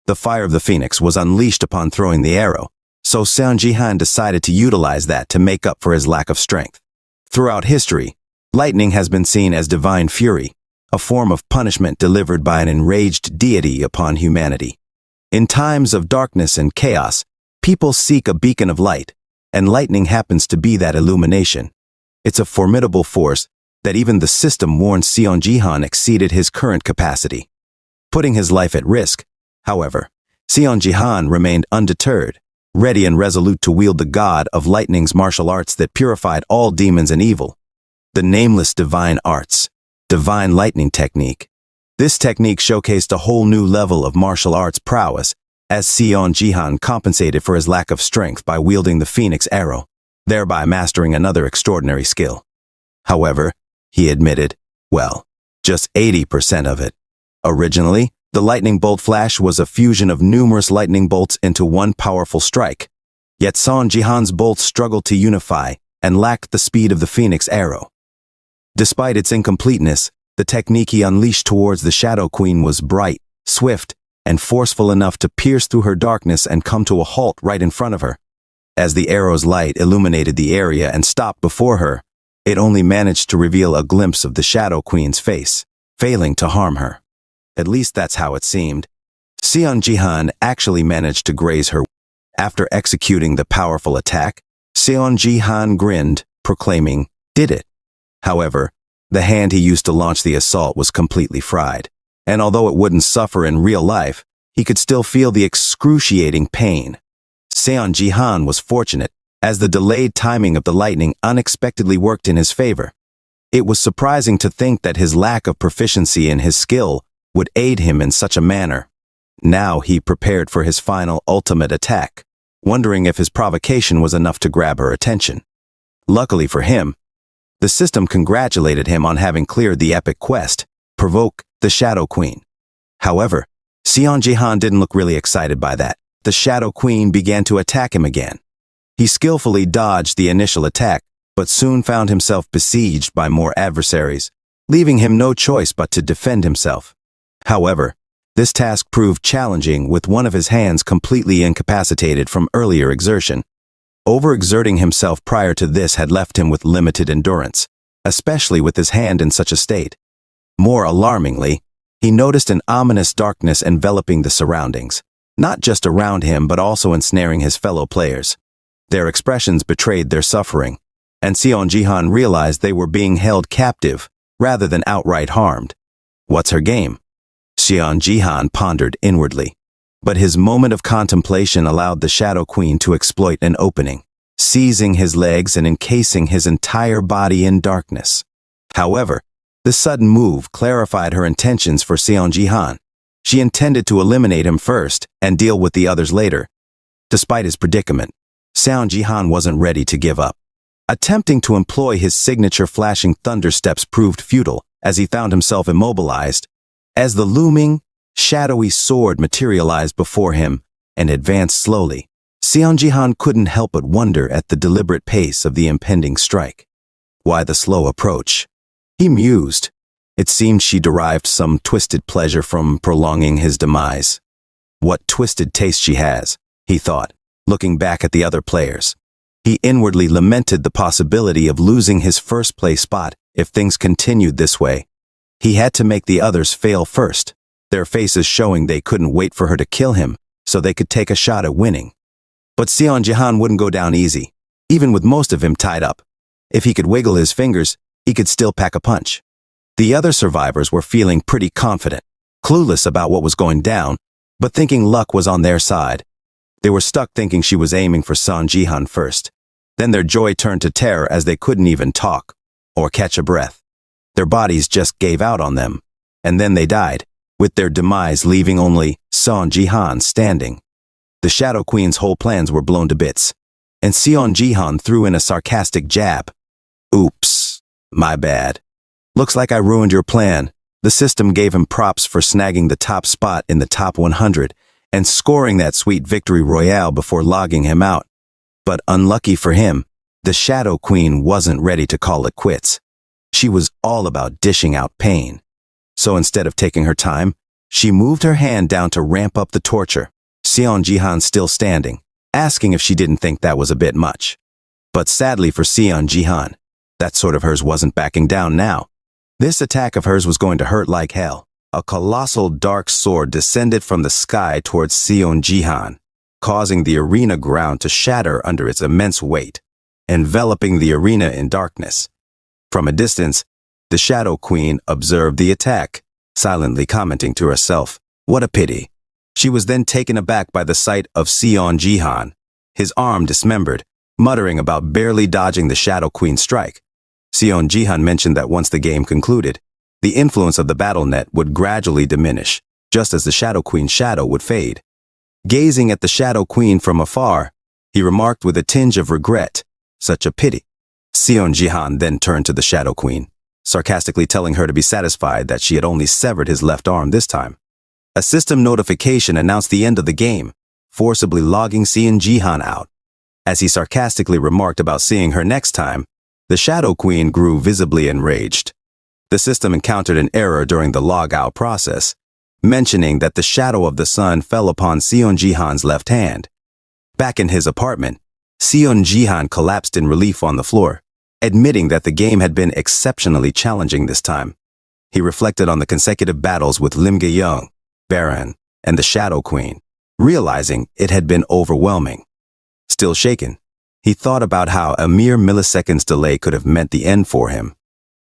The fire of the Phoenix was unleashed upon throwing the arrow, so Seon Jihan decided to utilize that to make up for his lack of strength. Throughout history, lightning has been seen as divine fury, a form of punishment delivered by an enraged deity upon humanity. In times of darkness and chaos, people seek a beacon of light, and lightning happens to be that illumination. It's a formidable force that even the system warned Seon Jihan exceeded his current capacity. Putting his life at risk, however, Seon Jihan remained undeterred, ready and resolute to wield the god of lightning's martial arts that purified all demons and evil. The nameless divine arts, divine lightning technique. This technique showcased a whole new level of martial arts prowess, as Seon Jihan compensated for his lack of strength by wielding the phoenix arrow, thereby mastering another extraordinary skill. However, he admitted, well, just 80% of it. Originally, the lightning bolt flash was a fusion of numerous lightning bolts into one powerful strike. Yet Seon Jihan's bolts struggled to unify and lacked the speed of the phoenix arrow. Despite its incompleteness, the technique he unleashed towards the Shadow Queen was bright, swift, and forceful enough to pierce through her darkness and come to a halt right in front of her. As the arrow's light illuminated the area and stopped before her, it only managed to reveal a glimpse of the Shadow Queen's face, failing to harm her. At least that's how it seemed. Seon Jihan actually managed to graze her. After executing the powerful attack, Seon Jihan grinned, proclaiming, "Did it." However, the hand he used to launch the assault was completely fried, and although it wouldn't suffer in real life, he could still feel the excruciating pain. Seon Jihan was fortunate, as the delayed timing of the lightning unexpectedly worked in his favor. It was surprising to think that his lack of proficiency in his skill would aid him in such a manner. Now he prepared for his final ultimate attack, wondering if his provocation was enough to grab her attention. Luckily for him, the system congratulated him on having cleared the epic quest, provoke the Shadow Queen. However, Seon Jihan didn't look really excited by that. The Shadow Queen began to attack him again. He skillfully dodged the initial attack, but soon found himself besieged by more adversaries, leaving him no choice but to defend himself. However, this task proved challenging, with one of his hands completely incapacitated from earlier exertion. Overexerting himself prior to this had left him with limited endurance, especially with his hand in such a state. More alarmingly, he noticed an ominous darkness enveloping the surroundings, not just around him but also ensnaring his fellow players. Their expressions betrayed their suffering, and Seon Jihan realized they were being held captive rather than outright harmed. What's her game? Seon Jihan pondered inwardly, but his moment of contemplation allowed the Shadow Queen to exploit an opening, seizing his legs and encasing his entire body in darkness. However, the sudden move clarified her intentions for Seon Jihan. She intended to eliminate him first and deal with the others later. Despite his predicament, Seon Jihan wasn't ready to give up. Attempting to employ his signature flashing thunder steps proved futile, as he found himself immobilized. As the looming, shadowy sword materialized before him and advanced slowly, Seon Jihan couldn't help but wonder at the deliberate pace of the impending strike. Why the slow approach? He mused. It seemed she derived some twisted pleasure from prolonging his demise. What twisted taste she has, he thought, looking back at the other players. He inwardly lamented the possibility of losing his first-place spot if things continued this way. He had to make the others fail first, their faces showing they couldn't wait for her to kill him so they could take a shot at winning. But Seon Jihan wouldn't go down easy, even with most of him tied up. If he could wiggle his fingers, he could still pack a punch. The other survivors were feeling pretty confident, clueless about what was going down, but thinking luck was on their side. They were stuck thinking she was aiming for Seon Jihan first. Then their joy turned to terror as they couldn't even talk or catch a breath. Their bodies just gave out on them, and then they died, with their demise leaving only Seon Jihan standing. The Shadow Queen's whole plans were blown to bits, and Seon Jihan threw in a sarcastic jab. "Oops, my bad. Looks like I ruined your plan." The system gave him props for snagging the top spot in the top 100 and scoring that sweet victory royale before logging him out. But unlucky for him, the Shadow Queen wasn't ready to call it quits. She was all about dishing out pain. So instead of taking her time, she moved her hand down to ramp up the torture, Seon Jihan still standing, asking if she didn't think that was a bit much. But sadly for Seon Jihan, that sort of hers wasn't backing down now. This attack of hers was going to hurt like hell. A colossal dark sword descended from the sky towards Seon Jihan, causing the arena ground to shatter under its immense weight, enveloping the arena in darkness. From a distance, The Shadow Queen observed the attack, silently commenting to herself, "What a pity." She was then taken aback by the sight of Seon Jihan, his arm dismembered, muttering about barely dodging the Shadow Queen's strike. Seon Jihan mentioned that once the game concluded, the influence of the battle.net would gradually diminish, just as the Shadow Queen's shadow would fade. Gazing at the Shadow Queen from afar, he remarked with a tinge of regret, "Such a pity." Seon Jihan then turned to the Shadow Queen, sarcastically telling her to be satisfied that she had only severed his left arm this time. A system notification announced the end of the game, forcibly logging Seon Jihan out. As he sarcastically remarked about seeing her next time, the Shadow Queen grew visibly enraged. The system encountered an error during the log-out process, mentioning that the shadow of the sun fell upon Seon Jihan's left hand. Back in his apartment, Seon Jihan collapsed in relief on the floor, admitting that the game had been exceptionally challenging this time. He reflected on the consecutive battles with Lim Ge-young, Baron, and the Shadow Queen, realizing it had been overwhelming. Still shaken, he thought about how a mere milliseconds delay could have meant the end for him.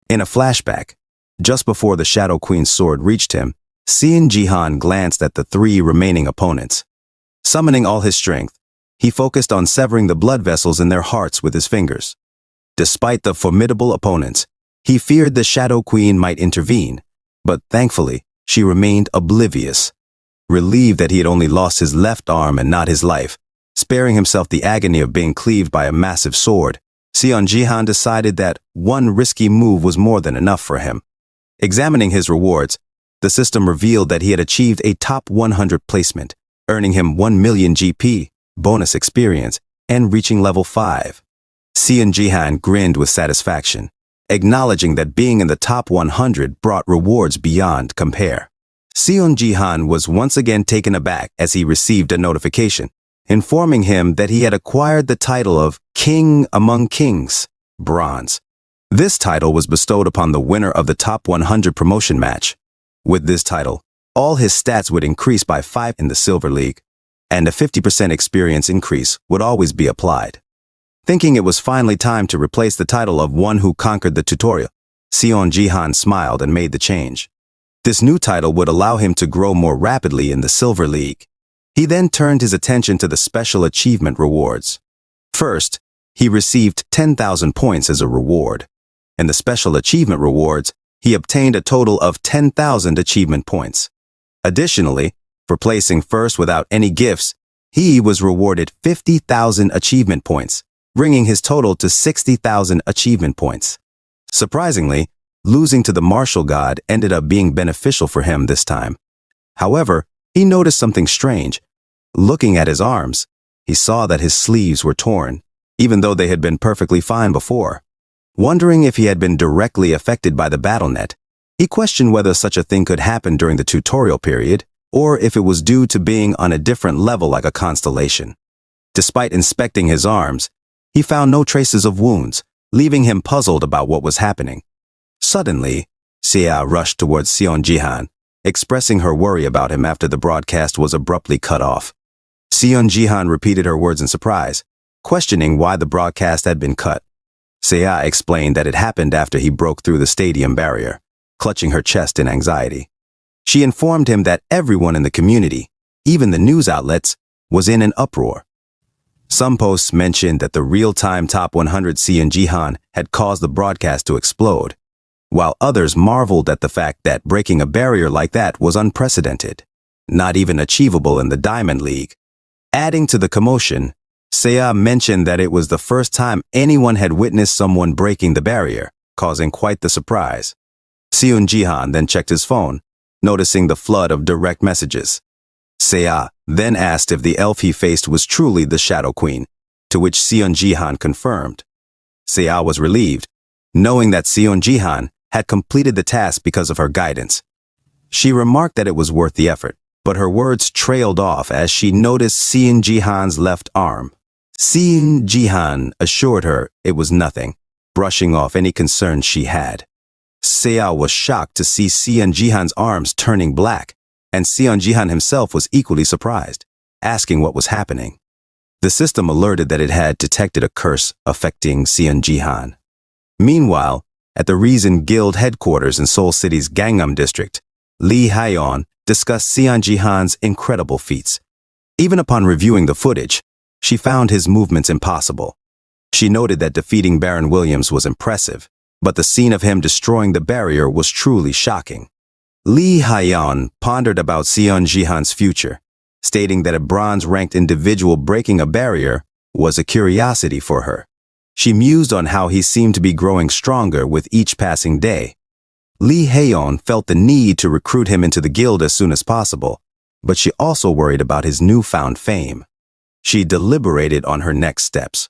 In a flashback, just before the Shadow Queen's sword reached him, Seon Jihan glanced at the three remaining opponents. Summoning all his strength, he focused on severing the blood vessels in their hearts with his fingers. Despite the formidable opponents, he feared the Shadow Queen might intervene, but thankfully, she remained oblivious. Relieved that he had only lost his left arm and not his life, sparing himself the agony of being cleaved by a massive sword, Seon Jihan decided that one risky move was more than enough for him. Examining his rewards, the system revealed that he had achieved a top 100 placement, earning him 1 million GP, bonus experience, and reaching level 5. Seon Jihan grinned with satisfaction, acknowledging that being in the top 100 brought rewards beyond compare. Seon Jihan was once again taken aback as he received a notification, informing him that he had acquired the title of King Among Kings, Bronze. This title was bestowed upon the winner of the top 100 promotion match. With this title, all his stats would increase by 5 in the Silver League, and a 50% experience increase would always be applied. Thinking it was finally time to replace the title of one who conquered the tutorial, Seon Jihan smiled and made the change. This new title would allow him to grow more rapidly in the Silver League. He then turned his attention to the special achievement rewards. First, he received 10,000 points as a reward. In the special achievement rewards, he obtained a total of 10,000 achievement points. Additionally, for placing first without any gifts, he was rewarded 50,000 achievement points, bringing his total to 60,000 achievement points. Surprisingly, losing to the martial god ended up being beneficial for him this time. However, he noticed something strange. Looking at his arms, he saw that his sleeves were torn, even though they had been perfectly fine before. Wondering if he had been directly affected by the battle.net, he questioned whether such a thing could happen during the tutorial period, or if it was due to being on a different level like a constellation. Despite inspecting his arms, he found no traces of wounds, leaving him puzzled about what was happening. Suddenly, Sia rushed towards Seon Jihan, expressing her worry about him after the broadcast was abruptly cut off. Seon Jihan repeated her words in surprise, questioning why the broadcast had been cut. Sia explained that it happened after he broke through the stadium barrier, clutching her chest in anxiety. She informed him that everyone in the community, even the news outlets, was in an uproar. Some posts mentioned that the real-time top 100 Seon Jihan had caused the broadcast to explode, while others marveled at the fact that breaking a barrier like that was unprecedented, not even achievable in the Diamond League. Adding to the commotion, Seiya mentioned that it was the first time anyone had witnessed someone breaking the barrier, causing quite the surprise. Seon Jihan then checked his phone, noticing the flood of direct messages. Seiya then asked if the elf he faced was truly the Shadow Queen, to which Seon Jihan confirmed. Seiya was relieved, knowing that Seon Jihan had completed the task because of her guidance. She remarked that it was worth the effort, but her words trailed off as she noticed Seon Jihan's left arm. Seon Jihan assured her it was nothing, brushing off any concerns she had. Seiya was shocked to see Seon Jihan's arms turning black, and Seon Jihan himself was equally surprised, asking what was happening. The system alerted that it had detected a curse affecting Seon Jihan. Meanwhile, At the Reason Guild headquarters in Seoul City's Gangnam district, Lee Hae-on discussed Seon Ji-han's incredible feats. Even upon reviewing the footage, she found his movements impossible. She noted that defeating Baron Williams was impressive, but the scene of him destroying the barrier was truly shocking. Lee Hae-on pondered about Seon Ji-han's future, stating that a bronze-ranked individual breaking a barrier was a curiosity for her. She mused on how he seemed to be growing stronger with each passing day. Lee Hae-on felt the need to recruit him into the guild as soon as possible, but she also worried about his newfound fame. She deliberated on her next steps.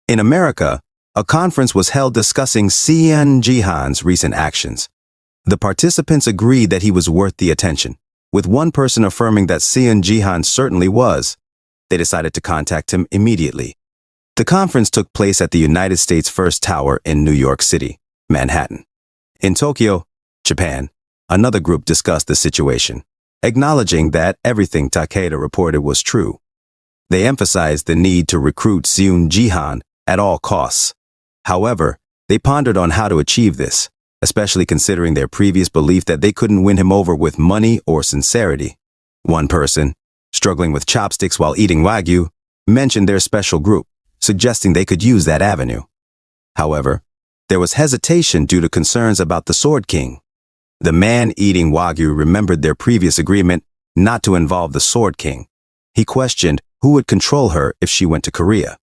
In America, a conference was held discussing Seon Ji-han's recent actions. The participants agreed that he was worth the attention, with one person affirming that Seon Ji-han certainly was. They decided to contact him immediately. The conference took place at the United States First Tower in New York City, Manhattan. In Tokyo, Japan, another group discussed the situation, acknowledging that everything Takeda reported was true. They emphasized the need to recruit Seon Ji-han at all costs. However, they pondered on how to achieve this, especially considering their previous belief that they couldn't win him over with money or sincerity. One person, struggling with chopsticks while eating wagyu, mentioned their special group, suggesting they could use that avenue. However, there was hesitation due to concerns about the Sword King. The man eating wagyu remembered their previous agreement not to involve the Sword King. He questioned who would control her if she went to Korea.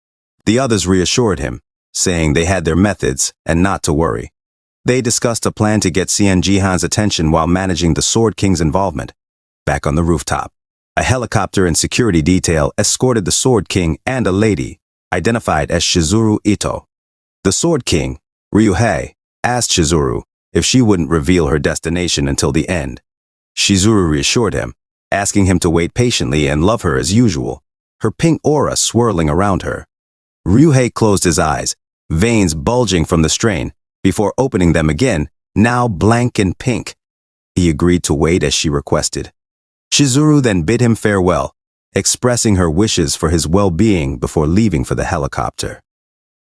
The others reassured him, saying they had their methods and not to worry. They discussed a plan to get Seon Ji-han's attention while managing the Sword King's involvement. Back on the rooftop, a helicopter and security detail escorted the Sword King and a lady, identified as Shizuru Ito. The Sword King, Ryuhei, asked Shizuru if she wouldn't reveal her destination until the end. Shizuru reassured him, asking him to wait patiently and love her as usual, her pink aura swirling around her. Ryuhei closed his eyes, veins bulging from the strain, before opening them again, now blank and pink. He agreed to wait as she requested. Shizuru then bid him farewell, expressing her wishes for his well-being before leaving for the helicopter.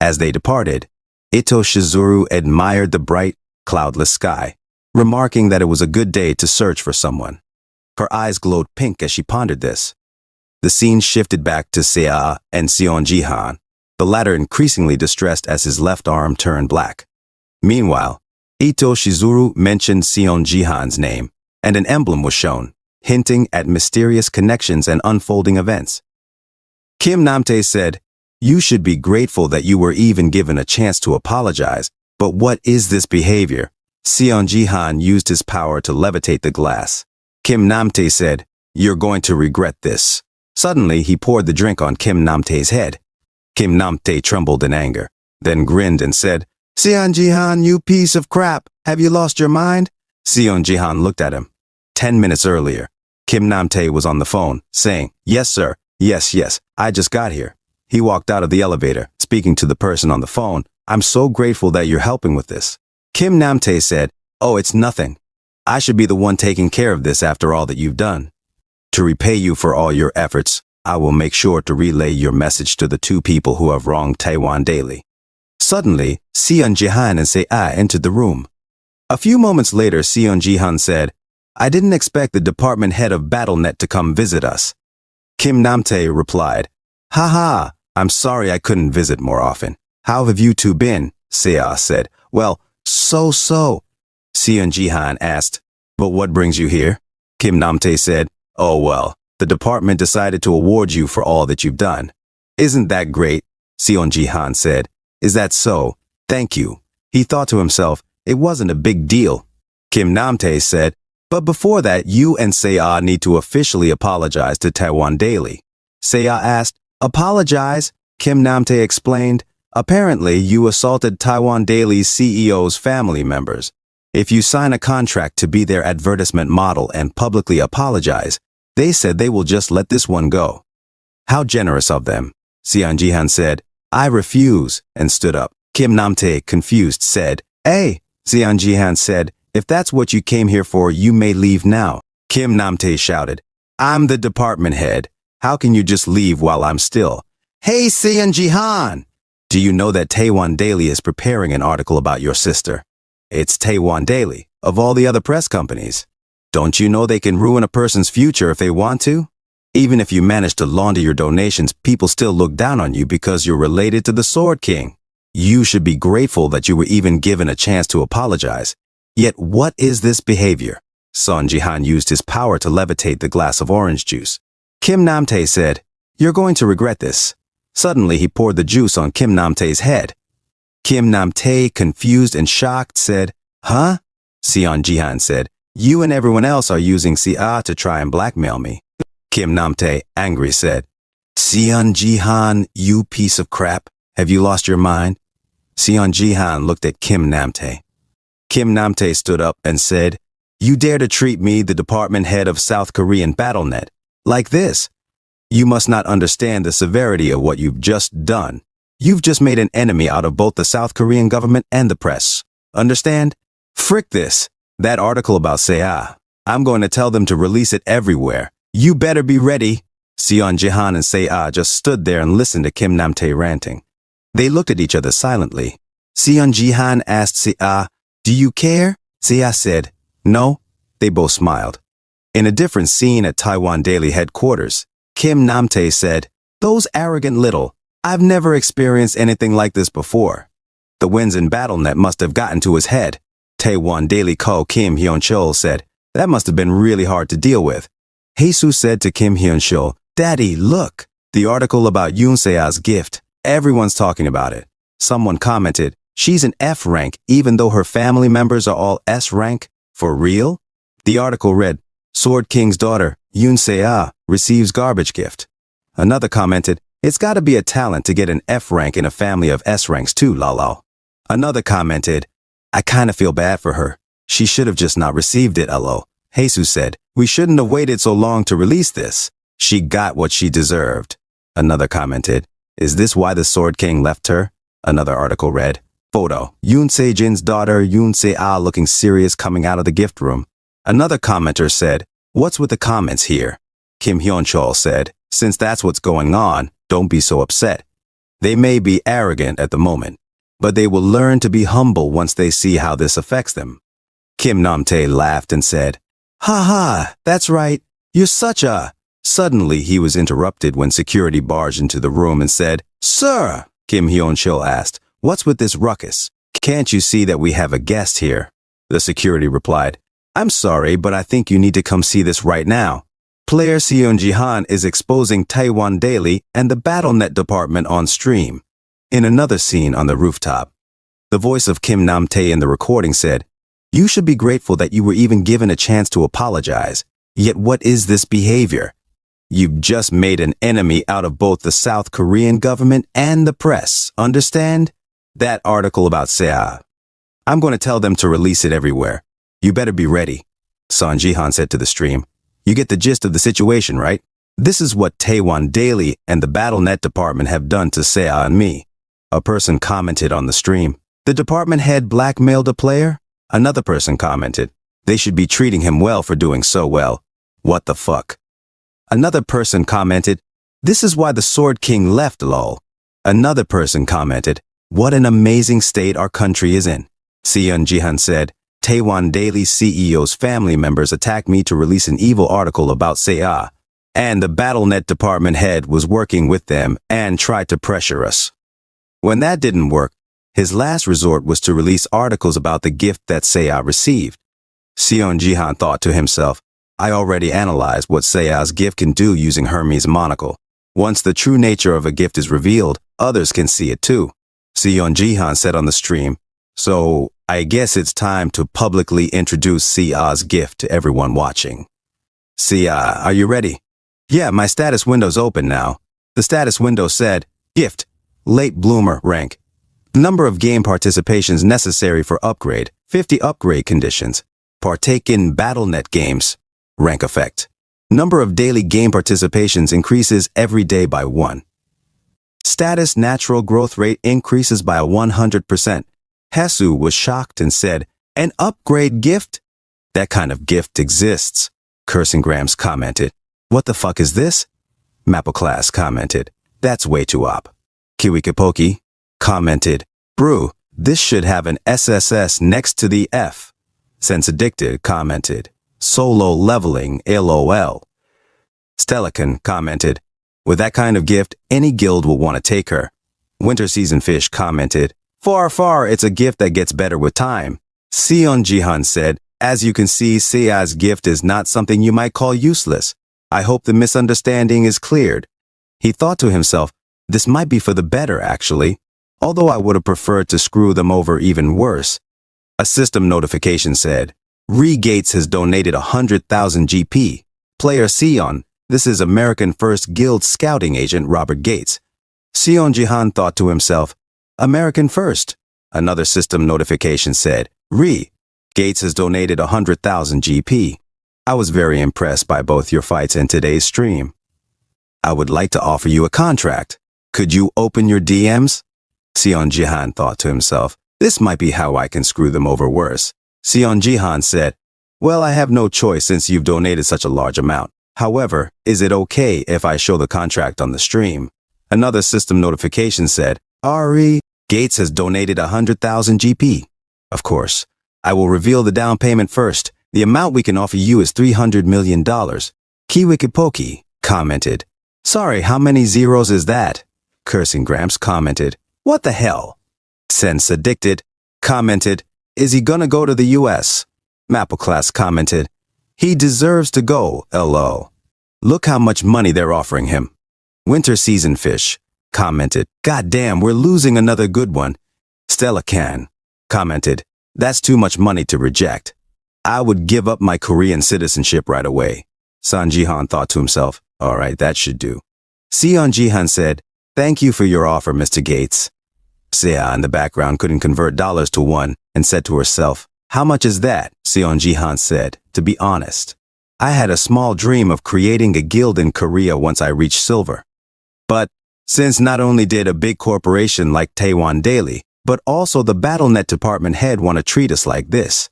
As they departed, Ito Shizuru admired the bright, cloudless sky, remarking that it was a good day to search for someone. Her eyes glowed pink as she pondered this. The scene shifted back to Seo and Seon Ji-han, the latter increasingly distressed as his left arm turned black. Meanwhile, Ito Shizuru mentioned Seon Ji-han's name, and an emblem was shown, hinting at mysterious connections and unfolding events. Kim Namtae said, "You should be grateful that you were even given a chance to apologize, but what is this behavior?" Seon Ji-han used his power to levitate the glass. Kim Namtae said, "You're going to regret this." Suddenly, he poured the drink on Kim Namtae's head. Kim Namtae trembled in anger, then grinned and said, "Seon Ji-han, you piece of crap, have you lost your mind?" Seon Ji-han looked at him. 10 minutes earlier, Kim Namtae was on the phone, saying, "Yes, sir, yes, I just got here." He walked out of the elevator, speaking to the person on the phone. "I'm so grateful that you're helping with this." Kim Namtae said, "Oh, it's nothing. I should be the one taking care of this after all that you've done. To repay you for all your efforts, I will make sure to relay your message to the two people who have wronged Taiwan daily." Suddenly, Seon Ji-han and Seo entered the room. A few moments later, Seon Ji-han said, "I didn't expect the department head of BattleNet to come visit us." Kim Namtae replied, "Haha, I'm sorry I couldn't visit more often. How have you two been?" Seo said, "Well, so. Seon Ji-han asked, "But what brings you here?" Kim Namtae said, "Oh well, the department decided to award you for all that you've done." "Isn't that great?" Seon Ji-han said. "Is that so? Thank you." He thought to himself, it wasn't a big deal. Kim Namtae said, "But before that, you and Seo need to officially apologize to Taiwan Daily." Seo asked, "Apologize?" Kim Namtae explained, "Apparently, you assaulted Taiwan Daily's CEO's family members. If you sign a contract to be their advertisement model and publicly apologize, they said they will just let this one go." "How generous of them," Seon Ji-han said. "I refuse," and stood up. Kim Namtae, confused, said, "Hey," Seon Ji-han said, "if that's what you came here for, you may leave now." Kim Namtae shouted, "I'm the department head. How can you just leave while I'm still?" "Hey, Seon Ji-han! Do you know that Taiwan Daily is preparing an article about your sister?" It's Taiwan Daily, of all the other press companies. Don't you know they can ruin a person's future if they want to? Even if you manage to launder your donations, people still look down on you because you're related to the Sword King. You should be grateful that you were even given a chance to apologize. Yet what is this behavior? Son Jihan used his power to levitate the glass of orange juice. Kim Namtae said, "You're going to regret this." Suddenly he poured the juice on Kim Namtae's head. Kim Namtae, confused and shocked, said, "Huh?" Seon Jihan said, "You and everyone else are using Sia to try and blackmail me." Kim Namtae, angry, said, "Seon Jihan, you piece of crap. Have you lost your mind?" Seon Jihan looked at Kim Namtae. Kim Namtae stood up and said, "You dare to treat me, the department head of South Korean BattleNet, like this? You must not understand the severity of what you've just done. You've just made an enemy out of both the South Korean government and the press. Understand? Frick this. That article about Seiya. I'm going to tell them to release it everywhere. You better be ready." Seon Jihan and Seiya just stood there and listened to Kim Namtae ranting. They looked at each other silently. Seon Jihan asked Seiya, "Do you care?" Seiya said, "No." They both smiled. In a different scene at Taiwan Daily headquarters, Kim Namtae said, "Those arrogant little. I've never experienced anything like this before." The winds in BattleNet must have gotten to his head. Taiwan Daily co Kim Hyun-chul said, "That must have been really hard to deal with." Jesus said to Kim Hyun-chul, "Daddy, look, the article about Yoon Se-a's gift. Everyone's talking about it." Someone commented, "She's an F rank even though her family members are all S rank. For real?" The article read, "Sword King's daughter, Yoon Se-a, receives garbage gift." Another commented, "It's gotta be a talent to get an F rank in a family of S ranks too, lol." Another commented, "I kinda feel bad for her. She should have just not received it, lol." Jesus said, "We shouldn't have waited so long to release this. She got what she deserved." Another commented, "Is this why the Sword King left her?" Another article read, "Photo, Yoon Se-jin's daughter Yoon Se-a looking serious coming out of the gift room." Another commenter said, "What's with the comments here?" Kim Hyun-chul said, "Since that's what's going on, don't be so upset. They may be arrogant at the moment, but they will learn to be humble once they see how this affects them." Kim Namtae laughed and said, "Ha ha, that's right. You're such a..." Suddenly he was interrupted when security barged into the room and said, "Sir," Kim Hyun-chul asked, "What's with this ruckus? Can't you see that we have a guest here?" The security replied, "I'm sorry, but I think you need to come see this right now. Player Seon Jihan is exposing Taiwan Daily and the BattleNet department on stream." In another scene on the rooftop, the voice of Kim Namtae in the recording said, "You should be grateful that you were even given a chance to apologize. Yet what is this behavior? You've just made an enemy out of both the South Korean government and the press, understand? That article about Seiya. I'm going to tell them to release it everywhere. You better be ready." Son Jihan said to the stream, "You get the gist of the situation, right? This is what Taiwan Daily and the BattleNet department have done to Seiya and me." A person commented on the stream, "The department head blackmailed a player?" Another person commented, "They should be treating him well for doing so well. What the fuck?" Another person commented, "This is why the Sword King left, lol." Another person commented, "What an amazing state our country is in." Seon Jihan said, "Taiwan Daily CEO's family members attacked me to release an evil article about Seiya, and the BattleNet department head was working with them and tried to pressure us. When that didn't work, his last resort was to release articles about the gift that Seiya received." Seon Jihan thought to himself, "I already analyzed what Seiya's gift can do using Hermes' monocle. Once the true nature of a gift is revealed, others can see it too." Seon Jihan said on the stream, "So, I guess it's time to publicly introduce Seiya's gift to everyone watching. Seiya, are you ready?" "Yeah, my status window's open now." The status window said, "Gift, late bloomer rank. Number of game participations necessary for upgrade, 50 upgrade conditions. Partake in BattleNet games. Rank effect. Number of daily game participations increases every day by 1. Status natural growth rate increases by 100%. Hesu was shocked and said, "An upgrade gift? That kind of gift exists." Cursinggrams commented, "What the fuck is this?" Mapoclass commented, "That's way too op." Kiwikapoki commented, "Brew, This should have an SSS next to the F. Sense Addicted commented, solo leveling, LOL. Stellacan commented, with that kind of gift, any guild will want to take her. Winter Season Fish commented, far, it's a gift that gets better with time. Sion Jihan said, as you can see, Seiya's gift is not something you might call useless. I hope the misunderstanding is cleared. He thought to himself, this might be for the better, actually, although I would have preferred to screw them over even worse. A system notification said, Re Gates has donated 100,000 GP. Player Sion, this is American First Guild scouting agent Robert Gates. Sion Jihan thought to himself, American First. Another system notification said, Re Gates has donated 100,000 GP. I was very impressed by both your fights and today's stream. I would like to offer you a contract. Could you open your DMs? Sion Jihan thought to himself, this might be how I can screw them over worse. Sion Jihan said, well, I have no choice since you've donated such a large amount. However, is it okay if I show the contract on the stream? Another system notification said, Re Gates has donated 100,000 GP. Of course, I will reveal the down payment first. The amount we can offer you is $300 million. Kiwikipoki commented, sorry, how many zeros is that? Cursing Gramps commented, what the hell? Sense Addicted commented, is he gonna go to the US? Mapleclass commented, he deserves to go, LO. Look how much money they're offering him. Winter Season Fish commented, God damn, we're losing another good one. Stellacan commented, that's too much money to reject. I would give up my Korean citizenship right away. San Jihan thought to himself, all right, that should do. Sion Jihan said, thank you for your offer, Mr. Gates. Seiya in the background couldn't convert dollars to won and said to herself, how much is that? Sion Jihan said, to be honest, I had a small dream of creating a guild in Korea once I reached silver. But since not only did a big corporation like Taiwan Daily, but also the BattleNet department head want to treat us like this.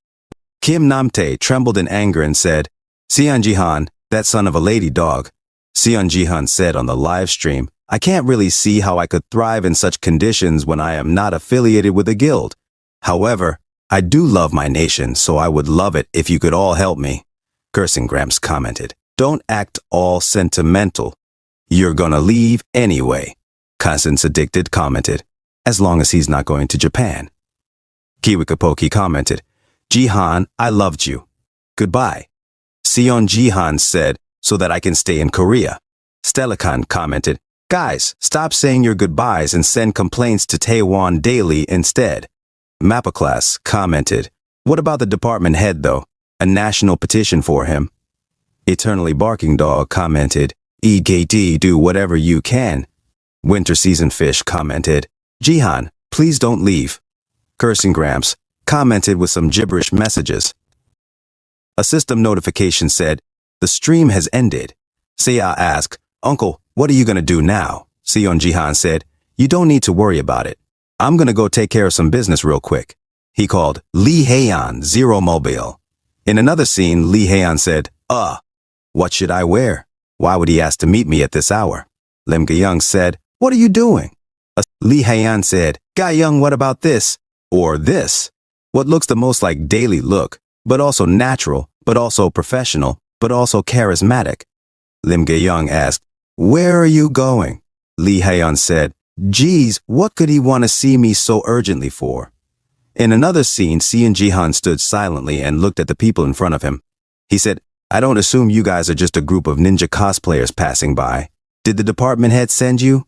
Kim Namtae trembled in anger and said, Sion Jihan, that son of a lady dog. Sion Jihan said on the live stream, I can't really see how I could thrive in such conditions when I am not affiliated with a guild. However, I do love my nation, so I would love it if you could all help me. Cursing Gramps commented, don't act all sentimental. You're gonna leave anyway. Constance Addicted commented, as long as he's not going to Japan. Kiwikapoki commented, Jihan, I loved you. Goodbye. Sion Jihan said, so that I can stay in Korea. Stellacan commented, guys, stop saying your goodbyes and send complaints to Taiwan Daily instead. Mapaclass commented, what about the department head though? A national petition for him. Eternally Barking Dog commented, EKD, do whatever you can. Winter Season Fish commented, Jihan, please don't leave. Cursing Gramps commented with some gibberish messages. A system notification said, the stream has ended. Seiya asked, Uncle, what are you gonna do now? Sion Jihan said, you don't need to worry about it. I'm gonna go take care of some business real quick. He called Lee Haeyeon Zero Mobile. In another scene, Lee Haeyeon said, what should I wear? Why would he ask to meet me at this hour? Lim Ga-young said, what are you doing? Lee Haeyeon said, Ga-young, what about this? Or this? What looks the most like daily look, but also natural, but also professional, but also charismatic? Lim Ga-young asked, where are you going? Lee Haeyeon said, geez, what could he want to see me so urgently for? In another scene, Sion Jihan stood silently and looked at the people in front of him. He said, I don't assume you guys are just a group of ninja cosplayers passing by. Did the department head send you?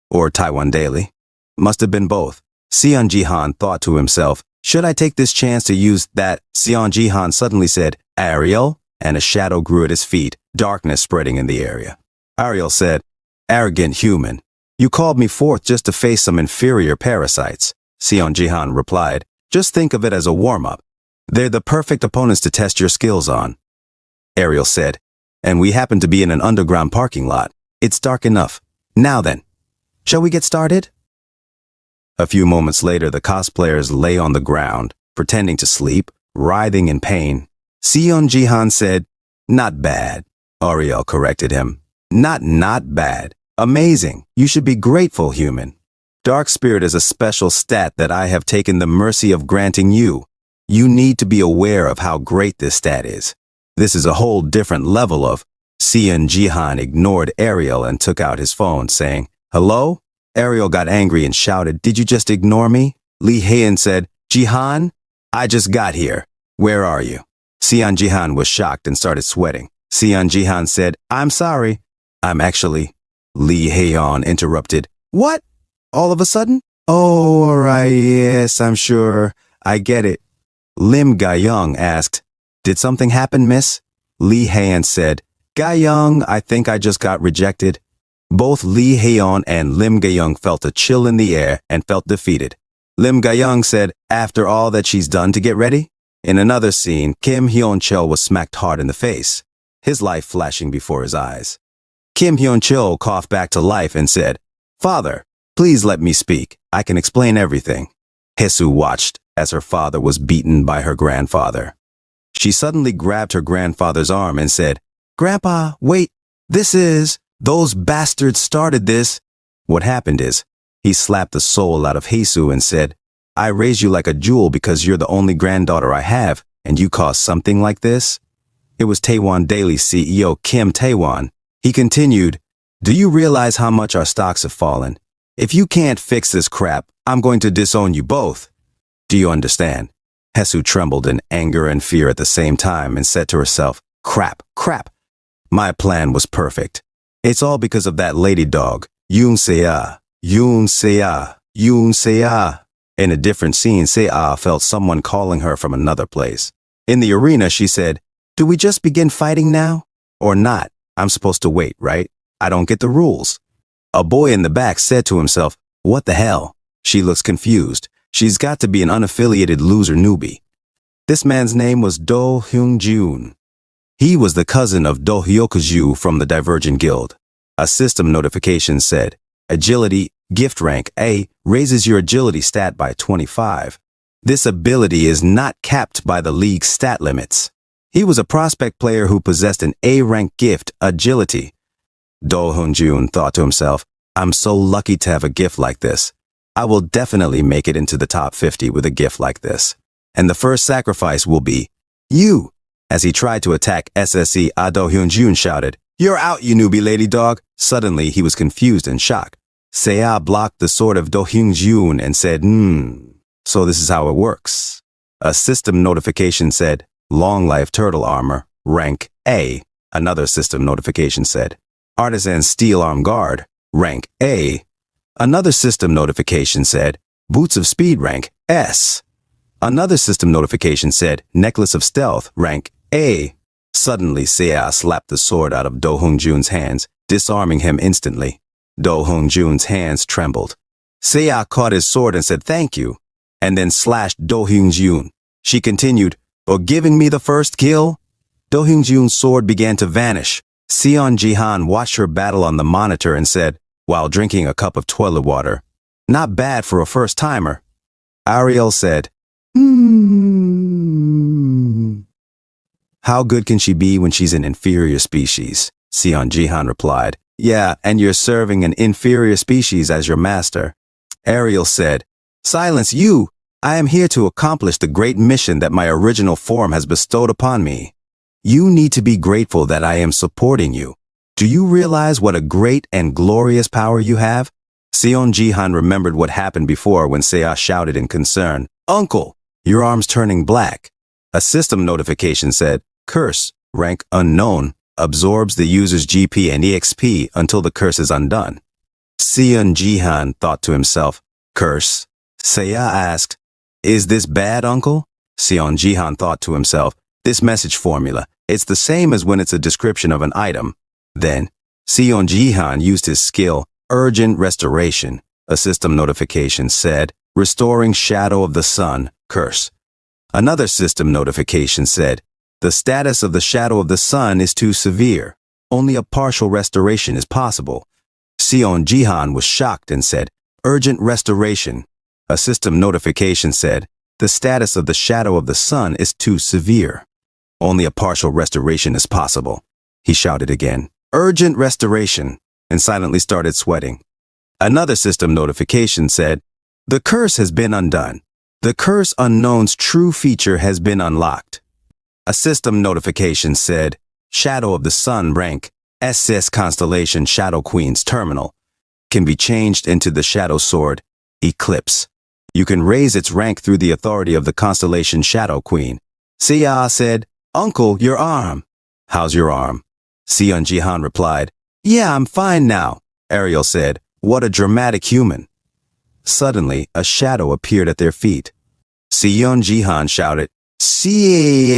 Or Taiwan Daily? Must have been both. Sion Jihan thought to himself, should I take this chance to use that? Sion Jihan suddenly said, Ariel? And a shadow grew at his feet, darkness spreading in the area. Ariel said, arrogant human. You called me forth just to face some inferior parasites. Sion Jihan replied, just think of it as a warm-up. They're the perfect opponents to test your skills on. Ariel said, and we happen to be in an underground parking lot. It's dark enough. Now then, shall we get started? A few moments later, the cosplayers lay on the ground, pretending to sleep, writhing in pain. Sion Jihan said, not bad. Ariel corrected him. Not bad. Amazing. You should be grateful, human. Dark Spirit is a special stat that I have taken the mercy of granting you. You need to be aware of how great this stat is. This is a whole different level of. Seon Jihan ignored Ariel and took out his phone, saying, "Hello?" Ariel got angry and shouted, "Did you just ignore me?" Lee Hae-in said, "Jihan, I just got here. Where are you?" Seon Jihan was shocked and started sweating. Seon Jihan said, "I'm sorry. I'm actually..." Lee Hae-in interrupted. "What? All of a sudden?" "Oh, all right, yes, I'm sure. I get it." Lim Ga-young asked, "Did something happen, miss?" Lee Hae-in said, "Ga-young, I think I just got rejected." Both Lee Hae-in and Lim Ga-young felt a chill in the air and felt defeated. Lim Ga-young said, "After all that she's done to get ready?" In another scene, Kim Hyun-chul was smacked hard in the face, his life flashing before his eyes. Kim Hyun-chul coughed back to life and said, "Father, please let me speak. I can explain everything." Hae-soo watched as her father was beaten by her grandfather. She suddenly grabbed her grandfather's arm and said, "Grandpa, wait, those bastards started this." What happened is, he slapped the soul out of Hae-soo and said, "I raised you like a jewel because you're the only granddaughter I have, and you caused something like this?" It was Taewon Daily CEO Kim Taewon. He continued, "Do you realize how much our stocks have fallen? If you can't fix this crap, I'm going to disown you both. Do you understand?" Hae-soo trembled in anger and fear at the same time and said to herself, Crap. My plan was perfect. It's all because of that lady dog, Yoon Se-ah. In a different scene, Se-ah felt someone calling her from another place. In the arena, she said, "Do we just begin fighting now? Or not? I'm supposed to wait, right? I don't get the rules." A boy in the back said to himself, "What the hell? She looks confused. She's got to be an unaffiliated loser newbie." This man's name was Do Hyung-jun. He was the cousin of Do Hyokaju from the Divergent Guild. A system notification said, "Agility, gift rank A, raises your agility stat by 25. This ability is not capped by the league's stat limits." He was a prospect player who possessed an A-rank gift, agility. Do Hyung-jun thought to himself, "I'm so lucky to have a gift like this. I will definitely make it into the top 50 with a gift like this. And the first sacrifice will be you." As he tried to attack SSE, Do Hyun-jun shouted, "You're out, you newbie lady dog." Suddenly, he was confused and shocked. Se-ah blocked the sword of Do Hyun-jun and said, "So this is how it works." A system notification said, "Long life turtle armor, rank A." Another system notification said, "Artisan steel arm guard, rank A." Another system notification said, "Boots of speed, rank S." Another system notification said, "Necklace of stealth, rank A." Suddenly, Se-ah slapped the sword out of Do Hyun-jun's hands, disarming him instantly. Do Hyun-jun's hands trembled. Se-ah caught his sword and said, "Thank you," and then slashed Do Hyun-jun. She continued, "For giving me the first kill?" Do Hyun-jun's sword began to vanish. Seon Jihan watched her battle on the monitor and said, while drinking a cup of toilet water, "Not bad for a first-timer." Ariel said, "How good can she be when she's an inferior species?" Seon Jihan replied, "Yeah, and you're serving an inferior species as your master." Ariel said, "Silence you! I am here to accomplish the great mission that my original form has bestowed upon me. You need to be grateful that I am supporting you. Do you realize what a great and glorious power you have?" Seon Jihan remembered what happened before when Se-ah shouted in concern, "Uncle, your arm's turning black." A system notification said, "Curse, rank unknown, absorbs the user's GP and EXP until the curse is undone." Seon Jihan thought to himself, "Curse?" Se-ah asked, "Is this bad, uncle?" Seon Jihan thought to himself, "This message formula, it's the same as when it's a description of an item." Then, Seon Jihan used his skill, Urgent Restoration. A system notification said, "Restoring Shadow of the Sun, curse." Another system notification said, "The status of the Shadow of the Sun is too severe. Only a partial restoration is possible." Seon Jihan was shocked and said, "Urgent Restoration." A system notification said, "The status of the Shadow of the Sun is too severe. Only a partial restoration is possible." He shouted again, "Urgent Restoration," and silently started sweating. Another system notification said, "The curse has been undone. The curse unknown's true feature has been unlocked." A system notification said, "Shadow of the Sun rank, SS Constellation Shadow Queen's terminal, can be changed into the Shadow Sword, Eclipse. You can raise its rank through the authority of the constellation Shadow Queen." Sia said, "Uncle, your arm." "How's your arm?" Seon Jihan replied, "Yeah, I'm fine now." Ariel said, "What a dramatic human." Suddenly, a shadow appeared at their feet. Seon Jihan shouted, "See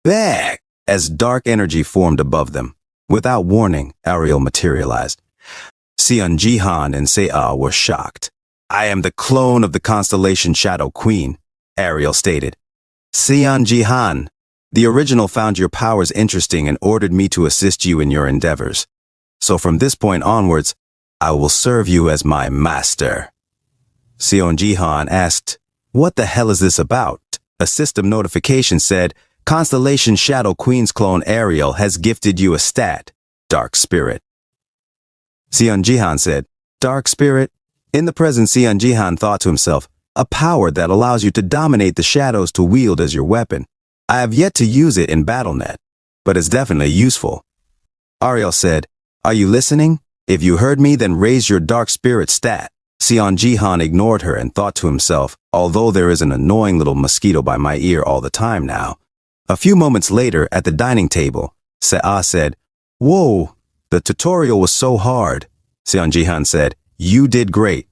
back!" as dark energy formed above them. Without warning, Ariel materialized. Seon Jihan and Seiya were shocked. "I am the clone of the constellation Shadow Queen," Ariel stated. "Seon Jihan, the original found your powers interesting and ordered me to assist you in your endeavors. So from this point onwards, I will serve you as my master." Seon Jihan asked, "What the hell is this about?" A system notification said, "Constellation Shadow Queen's clone Ariel has gifted you a stat, Dark Spirit." Seon Jihan said, "Dark Spirit?" In the present, Seon Jihan thought to himself, "A power that allows you to dominate the shadows to wield as your weapon. I have yet to use it in BattleNet, but it's definitely useful." Ariel said, "Are you listening? If you heard me, then raise your Dark Spirit stat." Seon Jihan ignored her and thought to himself, although there is an annoying little mosquito by my ear all the time now. A few moments later, at the dining table, Seiya said, "Whoa, the tutorial was so hard." Seon Jihan said, "You did great.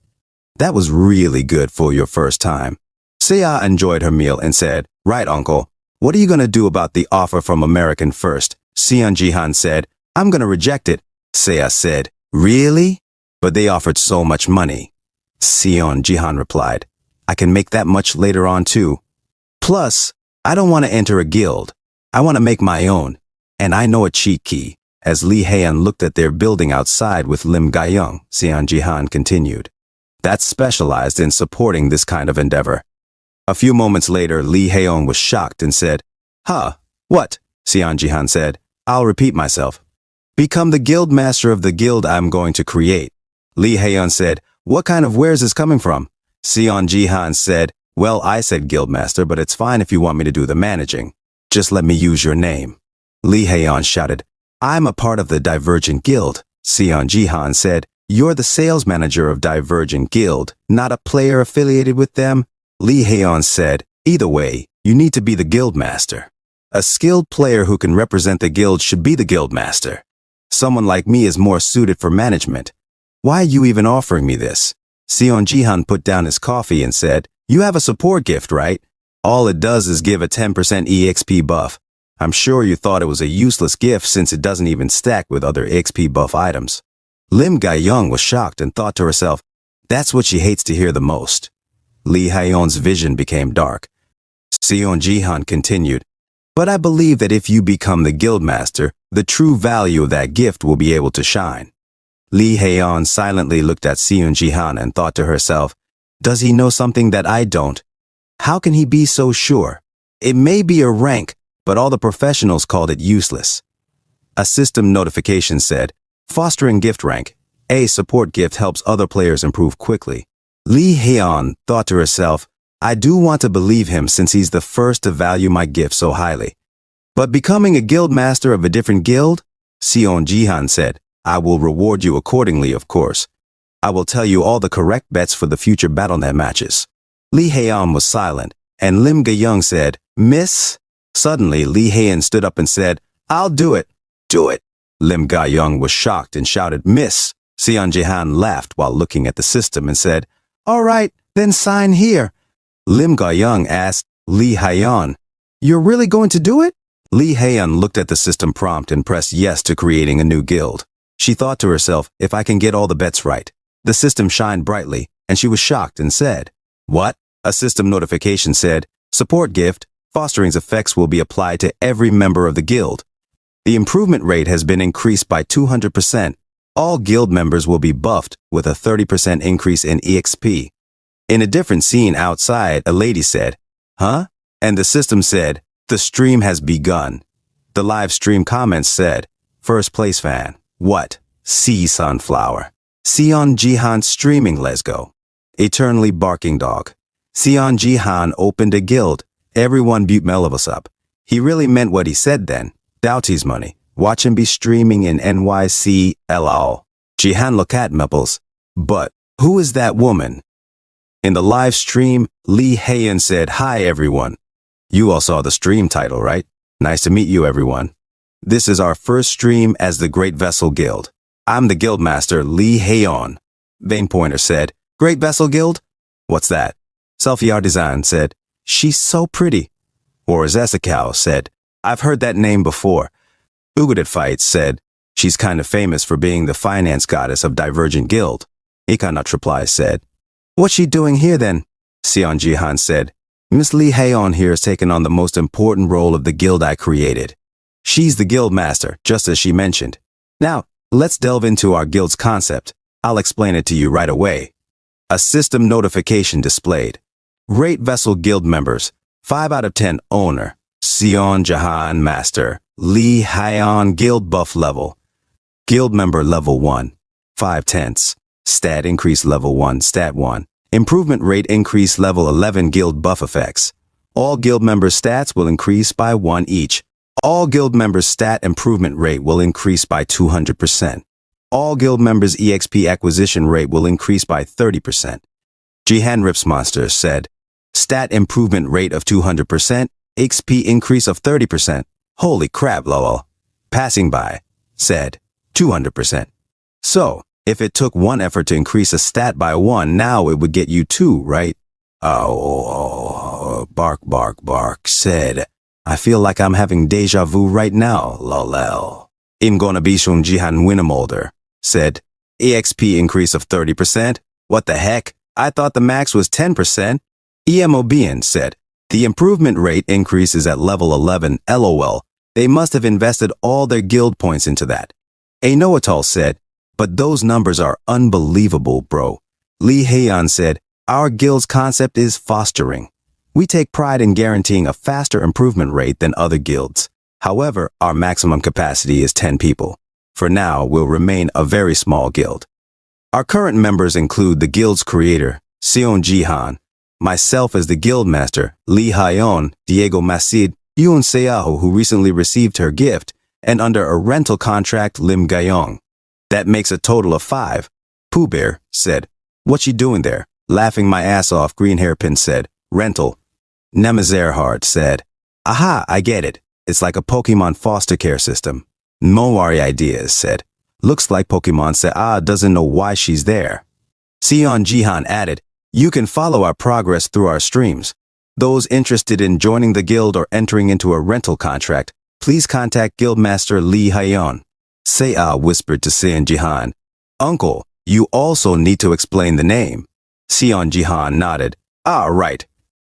That was really good for your first time." Seiya enjoyed her meal and said, "Right, uncle. What are you going to do about the offer from American First?" Seon Jihan said, "I'm going to reject it." Seiya said, "Really? But they offered so much money." Seon Jihan replied, "I can make that much later on too. Plus, I don't want to enter a guild. I want to make my own. And I know a cheat key." As Lee Haeun looked at their building outside with Lim Ga-young, Seon Jihan continued, "That's specialized in supporting this kind of endeavor." A few moments later, Lee Haeun was shocked and said, "Huh, what?" Seon Jihan said, "I'll repeat myself. Become the guild master of the guild I'm going to create." Lee Haeun said, "What kind of wares is coming from?" Seon Jihan said, "Well, I said guild master, but it's fine if you want me to do the managing. Just let me use your name." Lee Haeun shouted, "I'm a part of the Divergent Guild." Seon Jihan said, "You're the sales manager of Divergent Guild, not a player affiliated with them?" Lee Haeun said, "Either way, you need to be the guild master. A skilled player who can represent the guild should be the guild master. Someone like me is more suited for management. Why are you even offering me this?" Seon Jihan put down his coffee and said, "You have a support gift, right? All it does is give a 10% EXP buff. I'm sure you thought it was a useless gift since it doesn't even stack with other XP buff items." Lim Ga-young was shocked and thought to herself, that's what she hates to hear the most. Lee Haeun's vision became dark. Seon Jihan continued, "But I believe that if you become the guild master, the true value of that gift will be able to shine." Lee Haeun silently looked at Seon Jihan and thought to herself, does he know something that I don't? How can he be so sure? It may be a rank, but all the professionals called it useless. A system notification said, "Fostering gift rank. A support gift helps other players improve quickly." Lee Haeun thought to herself, I do want to believe him since he's the first to value my gift so highly. But becoming a guild master of a different guild? Seon Jihan said, "I will reward you accordingly, of course. I will tell you all the correct bets for the future BattleNet matches." Lee Haeun was silent, and Lim Ga-young said, "Miss?" Suddenly, Lee Haeun stood up and said, "I'll do it. Do it." Lim Ga-young was shocked and shouted, "Miss." Seon Jihan laughed while looking at the system and said, "All right, then sign here." Lim Ga-young asked, Lee Haeun, "You're really going to do it?" Lee Haeun looked at the system prompt and pressed yes to creating a new guild. She thought to herself, if I can get all the bets right. The system shined brightly, and she was shocked and said, "What?" A system notification said, "Support gift. Fostering's effects will be applied to every member of the guild. The improvement rate has been increased by 200%. All guild members will be buffed with a 30% increase in EXP." In a different scene outside, a lady said, "Huh?" And the system said, "The stream has begun." The live stream comments said, "First place fan. What?" Sea Sunflower. Seon Jihan streaming Let's Go. Eternally barking dog. Seon Jihan opened a guild. Everyone beat Melvus up. He really meant what he said then. Doubty's money. Watch him be streaming in NYC, LOL. Jihan look at Meples. But, who is that woman? In the live stream, Lee Haeun said, "Hi everyone. You all saw the stream title, right? Nice to meet you everyone. This is our first stream as the Great Vessel Guild. I'm the Guildmaster Lee Haeun." Vein Pointer said, "Great Vessel Guild? What's that?" Selfie Artisan said, "She's so pretty." Or Esakao said, "I've heard that name before." Ugadit Fights said, "She's kind of famous for being the finance goddess of Divergent Guild." Ikanut Replies said, "What's she doing here then?" Seon Jihan said, "Miss Lee Haeun here has taken on the most important role of the guild I created. She's the guild master, just as she mentioned. Now, let's delve into our guild's concept. I'll explain it to you right away." A system notification displayed. Great Vessel Guild members, 5 out of 10 owner, Seon Jihan master, Lee Haeun guild buff level. Guild member level 1, 5/10. Stat increase level 1, stat 1. Improvement rate increase level 11 guild buff effects. All guild members' stats will increase by 1 each. All guild members' stat improvement rate will increase by 200%. All guild members' EXP acquisition rate will increase by 30%. Jihan Rips Monsters said, "Stat improvement rate of 200%, XP increase of 30%. Holy crap, lol." Passing By said, 200%. So, if it took 1 effort to increase a stat by 1, now it would get you 2, right? Oh, bark, bark, bark, said, "I feel like I'm having deja vu right now, lol." Imgonabishun Jihan Winnemolder said, "EXP increase of 30%? What the heck? I thought the max was 10%. Emobian said, "The improvement rate increase is at level 11, lol. They must have invested all their guild points into that." A Noatol said, "But those numbers are unbelievable, bro." Lee Haeun said, "Our guild's concept is fostering. We take pride in guaranteeing a faster improvement rate than other guilds. However, our maximum capacity is 10 people. For now, we'll remain a very small guild. Our current members include the guild's creator, Seon Jihan, myself as the guild master, Lee Haeun, Diego Masid, Yoon Seaho, who recently received her gift, and under a rental contract, Lim Gayong. That makes a total of 5. Pooh Bear said, "What you doing there?" Laughing my ass off, Green Hairpin said, "Rental." Nemazerhard said, "Aha, I get it. It's like a Pokemon foster care system." Mowari Ideas said, "Looks like Pokemon Sa doesn't know why she's there." Seon Jihan added, "You can follow our progress through our streams. Those interested in joining the guild or entering into a rental contract, please contact Guildmaster Lee Haeun." Seiya whispered to Seon Jihan, "Uncle, you also need to explain the name." Seon Jihan nodded. "Ah, right.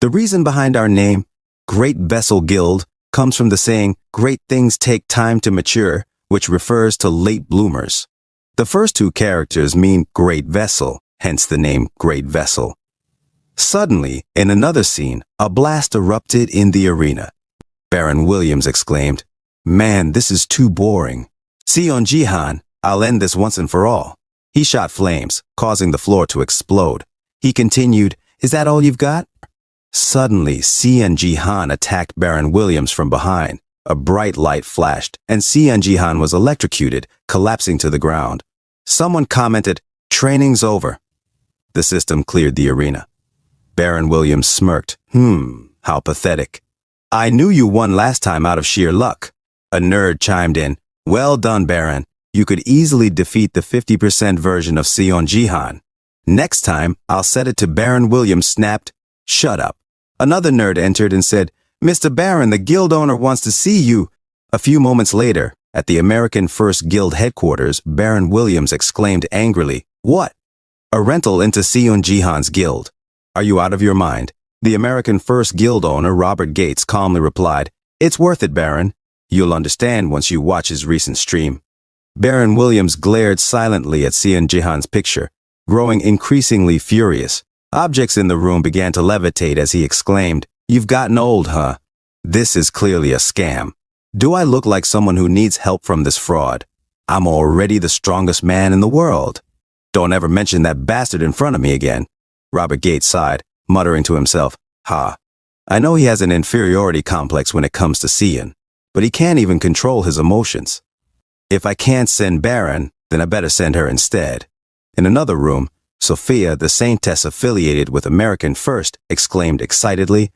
The reason behind our name, Great Vessel Guild, comes from the saying, great things take time to mature, which refers to late bloomers. The first 2 characters mean great vessel, hence the name Great Vessel." Suddenly, in another scene, a blast erupted in the arena. Baron Williams exclaimed, "Man, this is too boring. Seon Jihan, I'll end this once and for all." He shot flames, causing the floor to explode. He continued, "Is that all you've got?" Suddenly, Seon Jihan attacked Baron Williams from behind. A bright light flashed, and Seon Jihan was electrocuted, collapsing to the ground. Someone commented, "Training's over." The system cleared the arena. Baron Williams smirked. How pathetic. "I knew you won last time out of sheer luck." A nerd chimed in, "Well done, Baron. You could easily defeat the 50% version of Seon Jihan. Next time, I'll set it to." Baron Williams snapped, "Shut up." Another nerd entered and said, "Mr. Baron, the guild owner wants to see you." A few moments later, at the American First Guild headquarters, Baron Williams exclaimed angrily, "What? A rental into Seon Jihan's guild? Are you out of your mind?" The American First Guild owner, Robert Gates, calmly replied, "It's worth it, Baron. You'll understand once you watch his recent stream." Baron Williams glared silently at Seon Jihan's picture, growing increasingly furious. Objects in the room began to levitate as he exclaimed, "You've gotten old, huh? This is clearly a scam. Do I look like someone who needs help from this fraud?" I'm already the strongest man in the world. Don't ever mention that bastard in front of me again. Robert Gates sighed, muttering to himself, Ha. I know he has an inferiority complex when it comes to Cian, but he can't even control his emotions. If I can't send Baron, then I better send her instead. In another room, Sophia, the saintess affiliated with American First, exclaimed excitedly,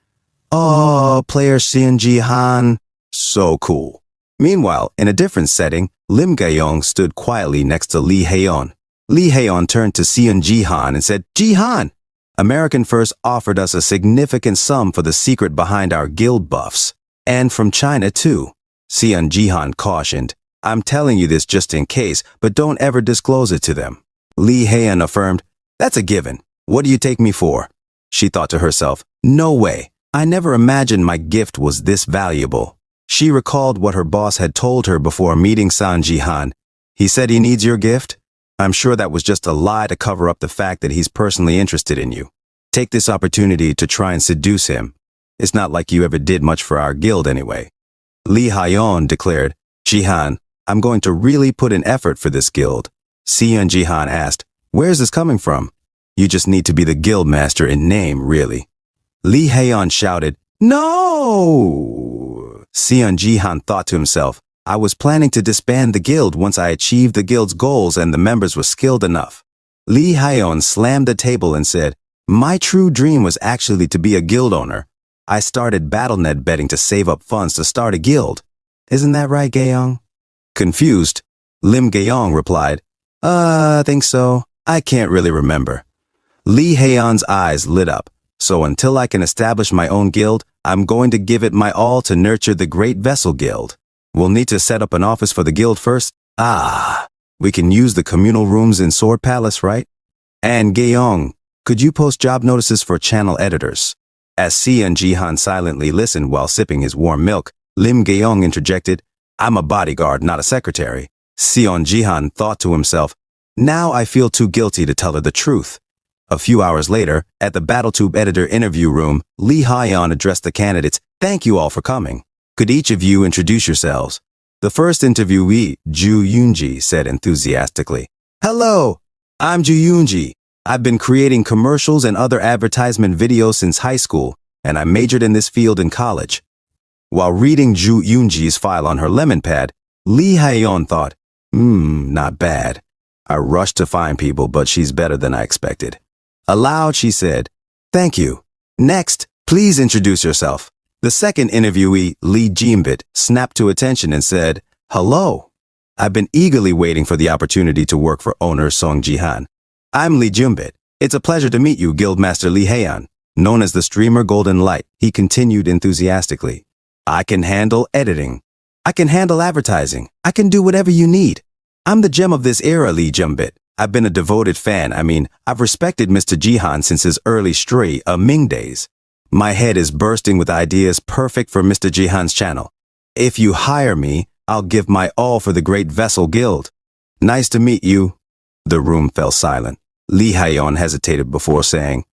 Oh, player Cian Ji-han. So cool. Meanwhile, in a different setting, Lim Gaeyong stood quietly next to Lee Haeon. Lee Haeon turned to Cian Ji-han and said, Ji-han, American First offered us a significant sum for the secret behind our guild buffs. And from China, too. Cian Ji-han cautioned, I'm telling you this just in case, but don't ever disclose it to them. Lee Haeon affirmed, That's a given. What do you take me for? She thought to herself, No way. I never imagined my gift was this valuable. She recalled what her boss had told her before meeting San Ji-han. He said he needs your gift? I'm sure that was just a lie to cover up the fact that he's personally interested in you. Take this opportunity to try and seduce him. It's not like you ever did much for our guild anyway. Lee Haeon declared, Ji-han, I'm going to really put an effort for this guild. Cian Ji-han asked, Where's this coming from? You just need to be the guild master in name, really. Lee Haeon shouted, No! Cian Ji-han thought to himself, I was planning to disband the guild once I achieved the guild's goals and the members were skilled enough. Lee Haeon slammed the table and said, My true dream was actually to be a guild owner. I started BattleNet betting to save up funds to start a guild. Isn't that right, Gaeyong? Confused, Lim Gaeyong replied, I think so. I can't really remember. Lee Haeon's eyes lit up. So until I can establish my own guild, I'm going to give it my all to nurture the Great Vessel Guild. We'll need to set up an office for the guild first. We can use the communal rooms in Sword Palace, right? And Gaeyong, could you post job notices for channel editors? As Cian Ji-han silently listened while sipping his warm milk, Lim Gaeyong interjected, I'm a bodyguard, not a secretary. Cian Ji-han thought to himself, Now I feel too guilty to tell her the truth. A few hours later, at the BattleTube editor interview room, Lee Haeon addressed the candidates, Thank you all for coming. Could each of you introduce yourselves? The first interviewee, Ju Yoonji, said enthusiastically, Hello, I'm Ju Yoonji. I've been creating commercials and other advertisement videos since high school, and I majored in this field in college. While reading Ju Yoonji's file on her lemon pad, Lee Haeon thought, not bad. I rushed to find people, but she's better than I expected. Aloud, she said, Thank you. Next, please introduce yourself. The second interviewee, Lee Jimbit, snapped to attention and said, Hello. I've been eagerly waiting for the opportunity to work for owner Song Ji-han. I'm Lee Jimbit. It's a pleasure to meet you, Guildmaster Lee Haeon. Known as the streamer Golden Light, he continued enthusiastically. I can handle editing. I can handle advertising. I can do whatever you need. I'm the gem of this era, Lee Jimbit. I've been a devoted fan. I've respected Mr. Ji-han since his early Ming days. My head is bursting with ideas perfect for Mr. Ji-han's channel. If you hire me, I'll give my all for the Great Vessel Guild. Nice to meet you. The room fell silent. Lee Haeon hesitated before saying,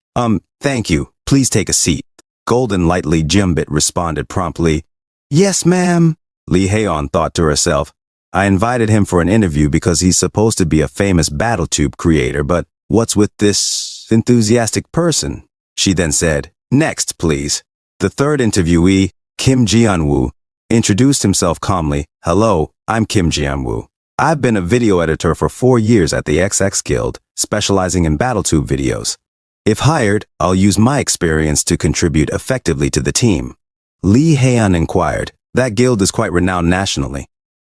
Thank you. Please take a seat. Golden Light Lee Jimbit responded promptly, Yes, ma'am. Lee Haeon thought to herself, I invited him for an interview because he's supposed to be a famous BattleTube creator, but what's with this enthusiastic person? She then said, Next, please. The third interviewee, Kim Jianwoo, introduced himself calmly. Hello, I'm Kim Jianwoo. I've been a video editor for 4 years at the XX Guild, specializing in BattleTube videos. If hired, I'll use my experience to contribute effectively to the team. Lee Haeon inquired, That guild is quite renowned nationally.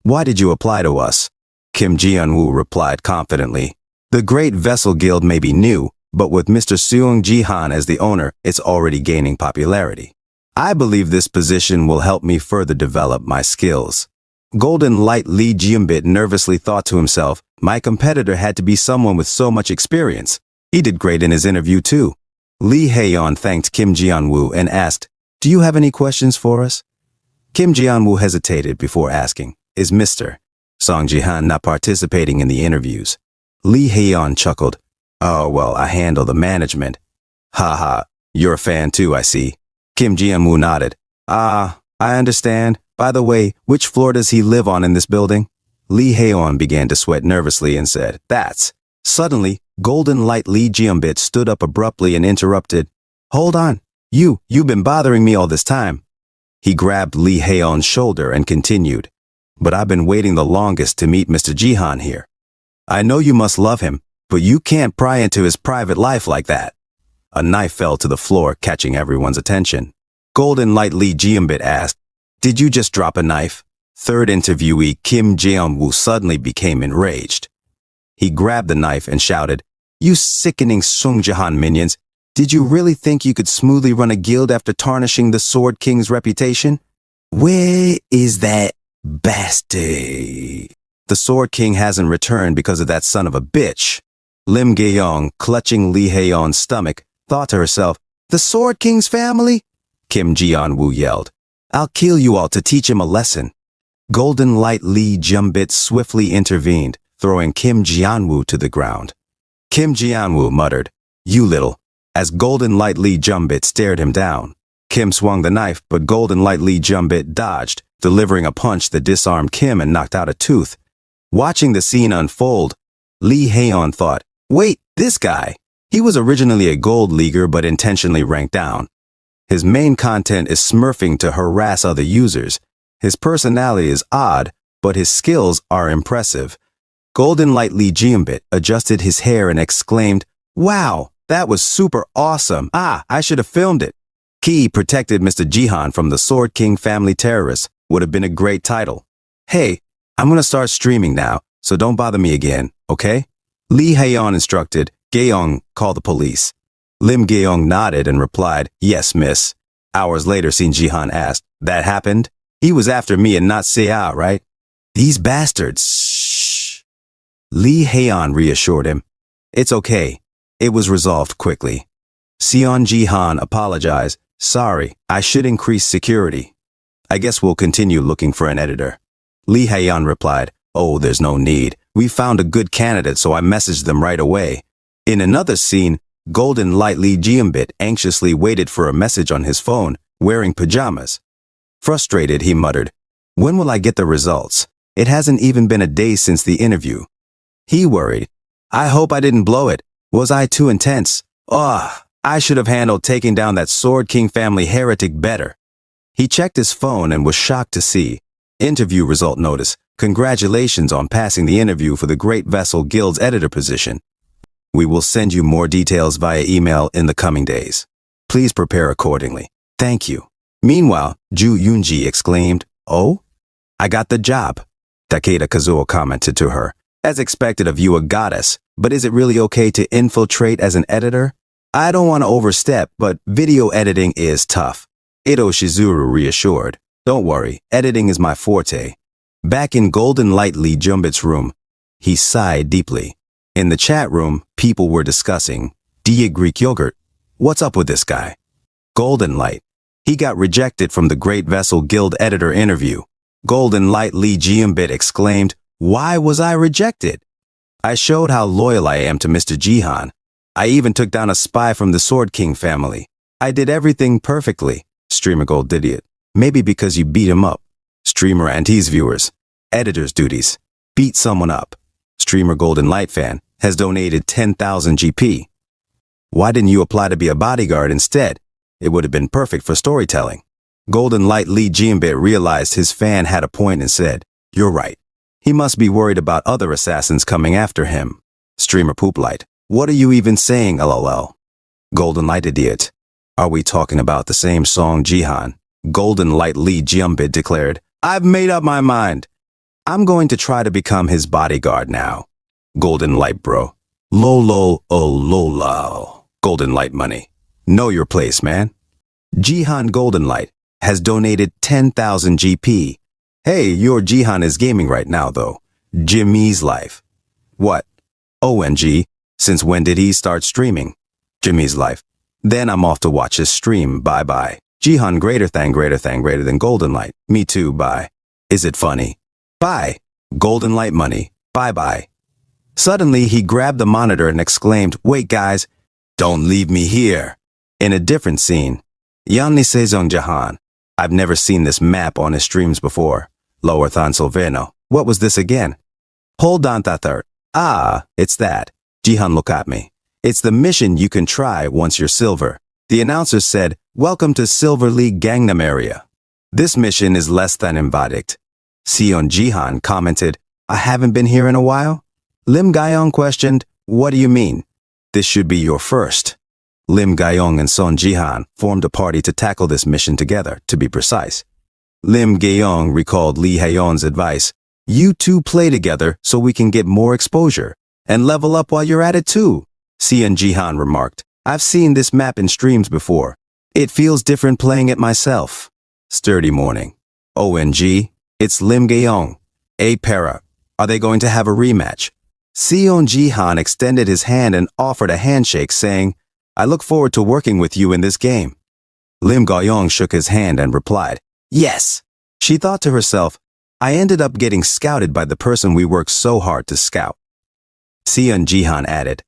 Why did you apply to us? Kim Jianwoo replied confidently, The Great Vessel Guild may be new, but with Mr. Seung Ji-han as the owner, it's already gaining popularity. I believe this position will help me further develop my skills. Golden Light Lee Jimbit nervously thought to himself, My competitor had to be someone with so much experience. He did great in his interview too. Lee Haeon thanked Kim Jianwoo and asked, Do you have any questions for us? Kim Jianwoo hesitated before asking, Is Mr. Song Ji-han not participating in the interviews? Lee Haeon chuckled. Oh, well, I handle the management. Ha, you're a fan too, I see. Kim Jianwoo nodded. I understand. By the way, which floor does he live on in this building? Lee Haeon began to sweat nervously and said, "That's." Suddenly, Golden Light Lee Jeonbit stood up abruptly and interrupted. "Hold on. You've been bothering me all this time." He grabbed Lee Haeon's shoulder and continued. "But I've been waiting the longest to meet Mr. Jihan here. I know you must love him, but you can't pry into his private life like that." A knife fell to the floor, catching everyone's attention. Golden Light Lee Jeonbit asked, "Did you just drop a knife?" Third interviewee Kim Jeon-woo suddenly became enraged. He grabbed the knife and shouted, "You sickening Sung Jahan minions! Did you really think you could smoothly run a guild after tarnishing the Sword King's reputation? Where is that bastard? The Sword King hasn't returned because of that son of a bitch." Lim Gae-yong, clutching Lee Haeon's stomach, thought to herself, "The Sword King's family?" Kim Jeon-woo yelled, "I'll kill you all to teach him a lesson." Golden Light Lee Jeonbit swiftly intervened, throwing Kim Jeon-woo to the ground. Kim Jeon-woo muttered, "You little," as Golden Light Lee Jeonbit stared him down. Kim swung the knife, but Golden Light Lee Jeonbit dodged, delivering a punch that disarmed Kim and knocked out a tooth. Watching the scene unfold, Lee Haeon thought, "Wait, this guy? He was originally a gold leaguer but intentionally ranked down. His main content is smurfing to harass other users. His personality is odd, but his skills are impressive." Golden Light Lee Jeonbit adjusted his hair and exclaimed, "Wow, that was super awesome. I should have filmed it." "Key protected Mr. Jihan from the Sword King family terrorists" would have been a great title. "Hey, I'm gonna start streaming now, so don't bother me again, okay?" Lee Haeon instructed. Gae-yong, "Call the police." Lim Gae-yong nodded and replied, "Yes, miss." Hours later, Shin Jihan asked, "That happened? He was after me and not Seo, right?" "These bastards." Shh. Lee Haeon reassured him. "It's okay. It was resolved quickly." Seon Jihan apologized. "Sorry, I should increase security. I guess we'll continue looking for an editor." Lee Haeon replied, "Oh, there's no need. We found a good candidate, so I messaged them right away." In another scene, Golden Light Lee Jeonbit anxiously waited for a message on his phone, wearing pajamas. Frustrated, he muttered, "When will I get the results? It hasn't even been a day since the interview." He worried, "I hope I didn't blow it. Was I too intense? I should have handled taking down that Sword King family heretic better." He checked his phone and was shocked to see. Interview result notice. Congratulations on passing the interview for the Great Vessel Guild's editor position. We will send you more details via email in the coming days. Please prepare accordingly. Thank you. Meanwhile, Ju Yoonji exclaimed, "Oh? I got the job." Takeda Kazuo commented to her, "As expected of you, a goddess, but is it really okay to infiltrate as an editor? I don't want to overstep, but video editing is tough." Ito Shizuru reassured, "Don't worry, editing is my forte." Back in Golden Light Lee Jeonbit's room, he sighed deeply. In the chat room, people were discussing, "Dia Greek yogurt? What's up with this guy?" Golden Light. He got rejected from the Great Vessel Guild editor interview. Golden Light Lee Jeonbit exclaimed, "Why was I rejected? I showed how loyal I am to Mr. Jihan. I even took down a spy from the Sword King family. I did everything perfectly." Streamer Gold Idiot. "Maybe because you beat him up." Streamer and his viewers. Editor's duties. Beat someone up. Streamer Golden Light Fan has donated 10,000 GP. "Why didn't you apply to be a bodyguard instead? It would have been perfect for storytelling." Golden Light Lee Jeonbit realized his fan had a point and said, "You're right. He must be worried about other assassins coming after him." Streamer Poop Light. "What are you even saying, lol?" Golden Light Idiot. "Are we talking about the same song, Jihan?" Golden Light Lee Jeonbit declared, "I've made up my mind. I'm going to try to become his bodyguard now." Golden Light Bro. "Lolo oh lolao." Golden Light Money. "Know your place, man." Jihan Golden Light has donated 10,000 GP. "Hey, your Jihan is gaming right now, though. Jimmy's life." "What? OMG, since when did he start streaming?" Jimmy's life. "Then I'm off to watch his stream. Bye-bye." Jihan greater than Golden Light. "Me too, bye." "Is it funny?" "Bye." Golden Light Money. "Bye-bye." Suddenly, he grabbed the monitor and exclaimed, "Wait, guys, don't leave me here." In a different scene, Yanni Sejong Jahan. I've never seen this map on his streams before. Lower Than Silvano. What was this again? Hold on, Thather. Ah, it's that. Jihan looked at me. It's the mission you can try once you're silver. The announcer said, "Welcome to Silver League Gangnam area. This mission is less than invadict." Sion Jihan commented, "I haven't been here in a while." Lim Gayong questioned, "What do you mean? This should be your first." Lim Gayong and Son Jihan formed a party to tackle this mission together, to be precise. Lim Gayong recalled Lee Haeyeon's advice, "You two play together so we can get more exposure, and level up while you're at it too." Sion Jihan remarked, "I've seen this map in streams before. It feels different playing it myself." Sturdy morning. ONG, it's Lim Gayong. A para. Are they going to have a rematch? Sion Jihan extended his hand and offered a handshake, saying, "I look forward to working with you in this game." Lim Gayong shook his hand and replied, "Yes." She thought to herself, "I ended up getting scouted by the person we worked so hard to scout." Sion Jihan added,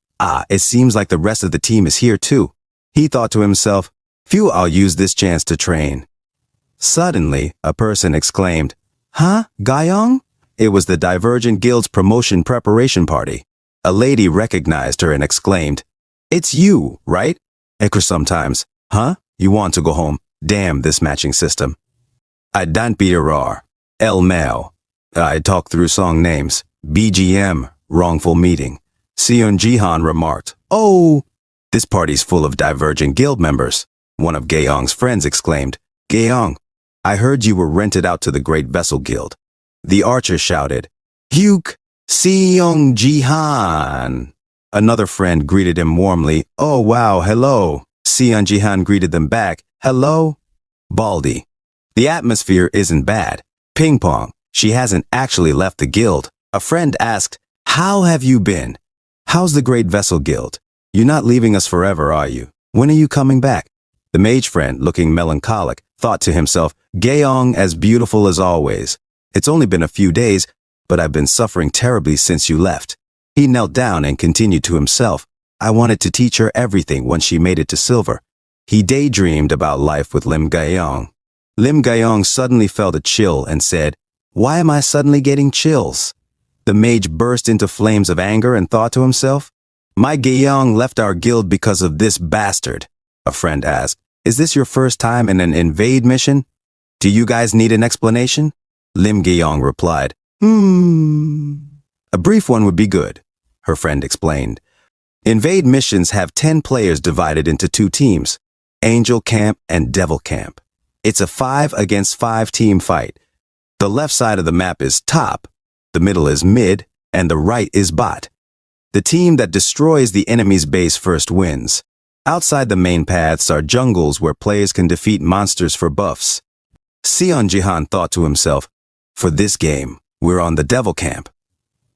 "It seems like the rest of the team is here too." He thought to himself, "Phew, I'll use this chance to train." Suddenly, a person exclaimed, "Huh, Gayong?" It was the Divergent Guild's promotion preparation party. A lady recognized her and exclaimed, "It's you, right?" Ekra sometimes, "Huh? You want to go home? Damn this matching system." I don't be a El Mao. I talk through song names. BGM, wrongful meeting. Sion Jihan remarked, "Oh, this party's full of Divergent Guild members." One of Gayong's friends exclaimed, "Gayong, I heard you were rented out to the Great Vessel Guild." The archer shouted, "Hyuk, Sion Jihan." Another friend greeted him warmly, "Oh wow, hello." Sion Jihan greeted them back, "Hello." Baldy. The atmosphere isn't bad. Ping pong. She hasn't actually left the guild. A friend asked, "How have you been? How's the Great Vessel Guild? You're not leaving us forever, are you? When are you coming back?" The mage friend, looking melancholic, thought to himself, "Gayong as beautiful as always. It's only been a few days, but I've been suffering terribly since you left." He knelt down and continued to himself, "I wanted to teach her everything once she made it to silver." He daydreamed about life with Lim Gayong. Lim Gayong suddenly felt a chill and said, "Why am I suddenly getting chills?" The mage burst into flames of anger and thought to himself, "My Gayong left our guild because of this bastard." A friend asked, "Is this your first time in an invade mission? Do you guys need an explanation?" Lim Gayong replied, "A brief one would be good." Her friend explained. Invade missions have 10 players divided into 2 teams, Angel Camp and Devil Camp. It's a 5 against 5 team fight. The left side of the map is top, the middle is mid, and the right is bot. The team that destroys the enemy's base first wins. Outside the main paths are jungles where players can defeat monsters for buffs. Sion Jihan thought to himself, "For this game, we're on the Devil Camp."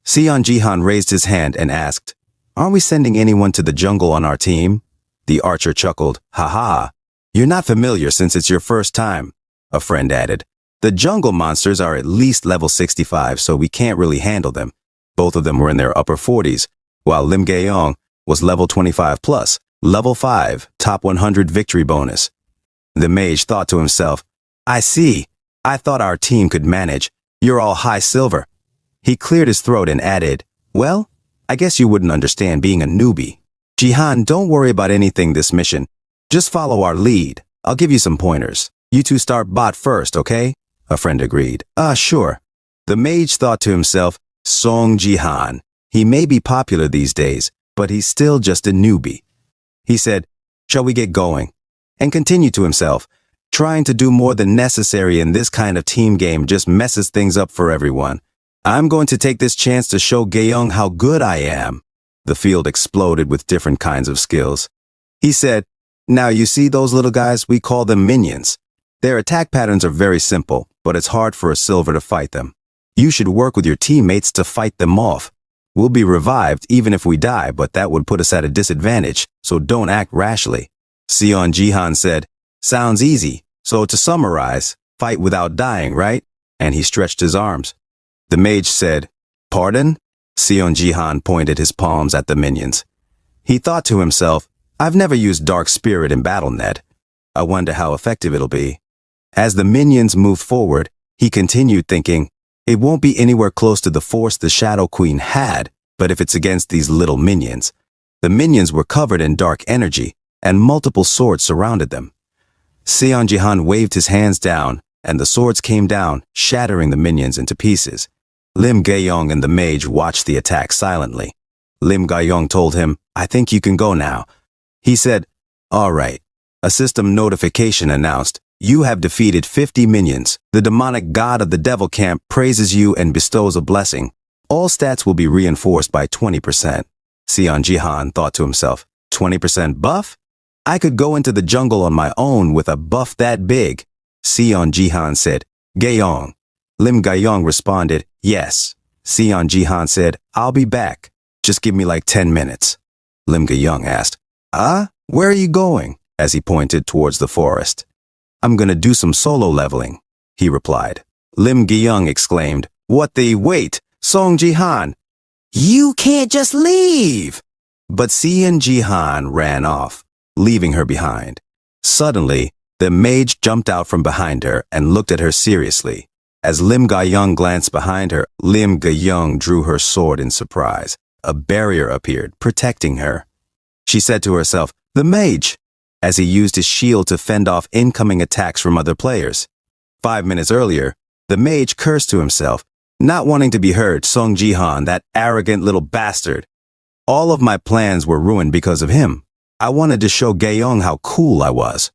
Sion Jihan raised his hand and asked, "Aren't we sending anyone to the jungle on our team?" The archer chuckled, "Ha ha, you're not familiar since it's your first time." A friend added, "The jungle monsters are at least level 65, so we can't really handle them." Both of them were in their upper 40s, while Lim Gayong was level 25 plus, level 5, top 100 victory bonus. The mage thought to himself, "I see. I thought our team could manage. You're all high silver." He cleared his throat and added, "Well, I guess you wouldn't understand being a newbie. Jihan, don't worry about anything this mission. Just follow our lead. I'll give you some pointers. You two start bot first, okay?" A friend agreed. Sure." The mage thought to himself, Song Jihan. He may be popular these days, but he's still just a newbie. He said, "Shall we get going?" And continued to himself, "Trying to do more than necessary in this kind of team game just messes things up for everyone. I'm going to take this chance to show Gayong how good I am." The field exploded with different kinds of skills. He said, "Now you see those little guys, we call them minions. Their attack patterns are very simple, but it's hard for a silver to fight them. You should work with your teammates to fight them off. We'll be revived even if we die, but that would put us at a disadvantage, so don't act rashly." Sion Jihan said, "Sounds easy. So to summarize, fight without dying, right?" And he stretched his arms. The mage said, "Pardon?" Sion Jihan pointed his palms at the minions. He thought to himself, "I've never used Dark Spirit in BattleNet. I wonder how effective it'll be." As the minions moved forward, he continued thinking, It won't be anywhere close to the force the Shadow Queen had, but if it's against these little minions. The minions were covered in dark energy, and multiple swords surrounded them. Seon Jihan waved his hands down, and the swords came down, shattering the minions into pieces. Lim Gaeyong and the mage watched the attack silently. Lim Gaeyong told him, "I think you can go now." He said, "All right." A system notification announced, "You have defeated 50 minions. The demonic god of the devil camp praises you and bestows a blessing. All stats will be reinforced by 20%. Seon Jihan thought to himself, 20% buff? I could go into the jungle on my own with a buff that big. Seon Jihan said, "Gaeyong." Lim Gaeyong responded, "Yes." Seon Jihan said, "I'll be back. Just give me like 10 minutes. Lim Gaeyong asked, Where are you going?" as he pointed towards the forest. "I'm gonna do some solo leveling," he replied. Lim Gaeyong exclaimed, Wait, Song Jihan. You can't just leave." But Seon Jihan ran off, leaving her behind. Suddenly, the mage jumped out from behind her and looked at her seriously. As Lim Gaeyong glanced behind her, Lim Gaeyong drew her sword in surprise. A barrier appeared, protecting her. She said to herself, "The mage," as he used his shield to fend off incoming attacks from other players. 5 minutes earlier, the mage cursed to himself, not wanting to be heard. Song Jihan, that arrogant little bastard. All of my plans were ruined because of him. I wanted to show Gaeyong how cool I was.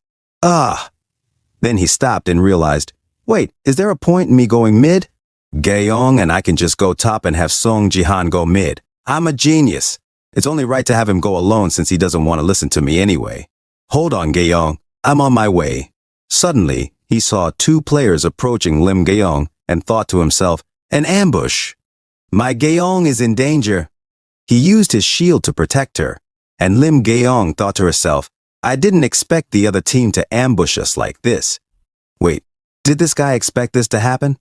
Then he stopped and realized, wait, is there a point in me going mid? Gaeyong and I can just go top and have Song Jihan go mid. I'm a genius. It's only right to have him go alone since he doesn't want to listen to me anyway. Hold on, Gaeyong. I'm on my way. Suddenly, he saw 2 players approaching Lim Gaeyong and thought to himself, an ambush. My Gaeyong is in danger. He used his shield to protect her, and Lim Gaeyong thought to herself, I didn't expect the other team to ambush us like this. Wait, did this guy expect this to happen?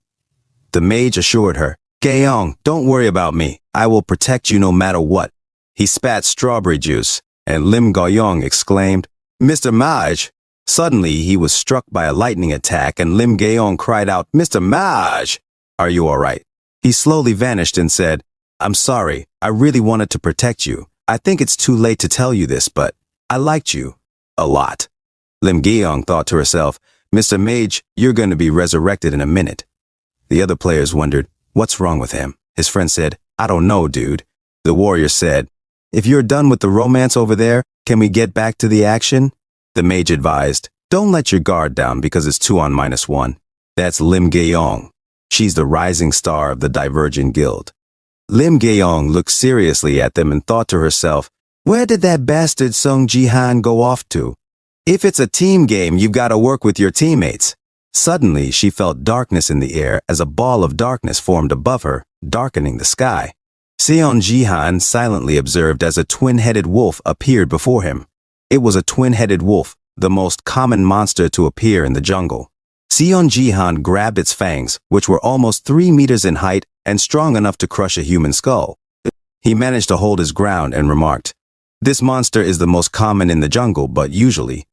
The mage assured her, Gaeyong, don't worry about me. I will protect you no matter what. He spat strawberry juice, and Lim Gaeyong exclaimed, Mr. Mage. Suddenly, he was struck by a lightning attack, and Lim Gaeyong cried out, Mr. Mage, are you all right? He slowly vanished and said, I'm sorry, I really wanted to protect you. I think it's too late to tell you this, but I liked you. A lot. Lim Gaeyong thought to herself, Mr. Mage, you're going to be resurrected in a minute. The other players wondered, what's wrong with him? His friend said, I don't know, dude. The warrior said, if you're done with the romance over there, can we get back to the action? The mage advised, don't let your guard down because it's 2 on -1. That's Lim Gaeyong. She's the rising star of the Divergent Guild. Lim Gaeyong looked seriously at them and thought to herself, where did that bastard Song Jihan go off to? If it's a team game, you've got to work with your teammates. Suddenly, she felt darkness in the air as a ball of darkness formed above her, darkening the sky. Seon Jihan silently observed as a twin-headed wolf appeared before him. It was a twin-headed wolf, the most common monster to appear in the jungle. Seon Jihan grabbed its fangs, which were almost 3 meters in height and strong enough to crush a human skull. He managed to hold his ground and remarked, this monster is the most common in the jungle, but usually.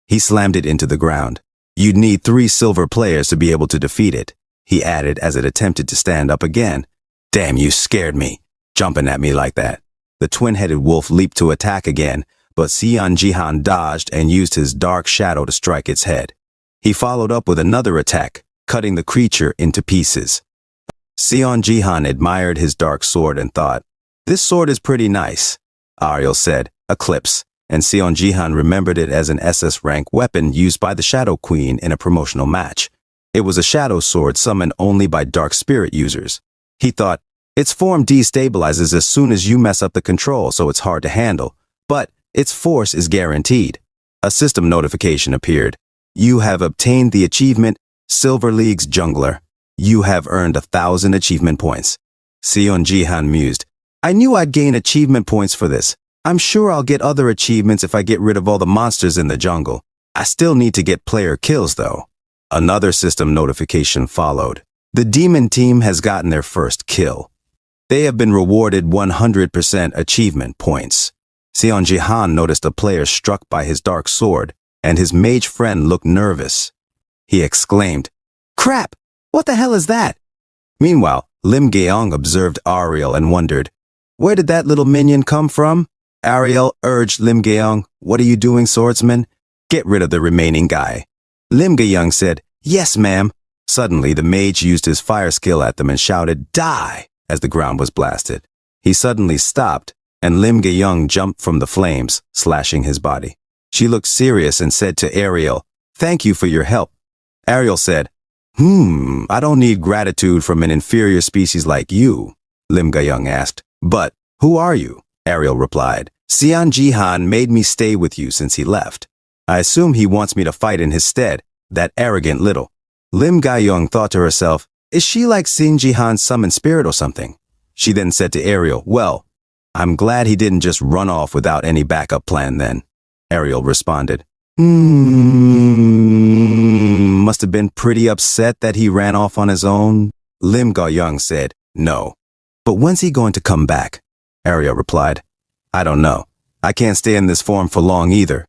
He slammed it into the ground. You'd need 3 silver players to be able to defeat it, he added as it attempted to stand up again. Damn, you scared me, jumping at me like that. The twin-headed wolf leaped to attack again, but Seon Jihan dodged and used his dark shadow to strike its head. He followed up with another attack, cutting the creature into pieces. Seon Jihan admired his dark sword and thought, this sword is pretty nice. Ariel said, Eclipse, and Seon Jihan remembered it as an SS rank weapon used by the Shadow Queen in a promotional match. It was a shadow sword summoned only by dark spirit users. He thought, its form destabilizes as soon as you mess up the control, so it's hard to handle, but its force is guaranteed. A system notification appeared. You have obtained the achievement, Silver League's Jungler. You have earned 1,000 achievement points. Seon Jihan mused, I knew I'd gain achievement points for this. I'm sure I'll get other achievements if I get rid of all the monsters in the jungle. I still need to get player kills though. Another system notification followed. The demon team has gotten their first kill. They have been rewarded 100% achievement points. Seon Jihan noticed a player struck by his dark sword, and his mage friend looked nervous. He exclaimed, Crap! What the hell is that? Meanwhile, Lim Geong observed Ariel and wondered, where did that little minion come from? Ariel urged Lim Geong, what are you doing, swordsman? Get rid of the remaining guy. Lim Geong said, yes, ma'am. Suddenly, the mage used his fire skill at them and shouted, die, as the ground was blasted. He suddenly stopped, and Lim Geong jumped from the flames, slashing his body. She looked serious and said to Ariel, thank you for your help. Ariel said, I don't need gratitude from an inferior species like you, Lim Geong asked. But, who are you? Ariel replied, Sion Jihan made me stay with you since he left. I assume he wants me to fight in his stead, that arrogant little. Lim Geong thought to herself, is she like Sion Jihan's summoned spirit or something? She then said to Ariel, well, I'm glad he didn't just run off without any backup plan then. Ariel responded, must have been pretty upset that he ran off on his own. Lim Geong said, no. But when's he going to come back? Ariel replied, I don't know. I can't stay in this form for long either.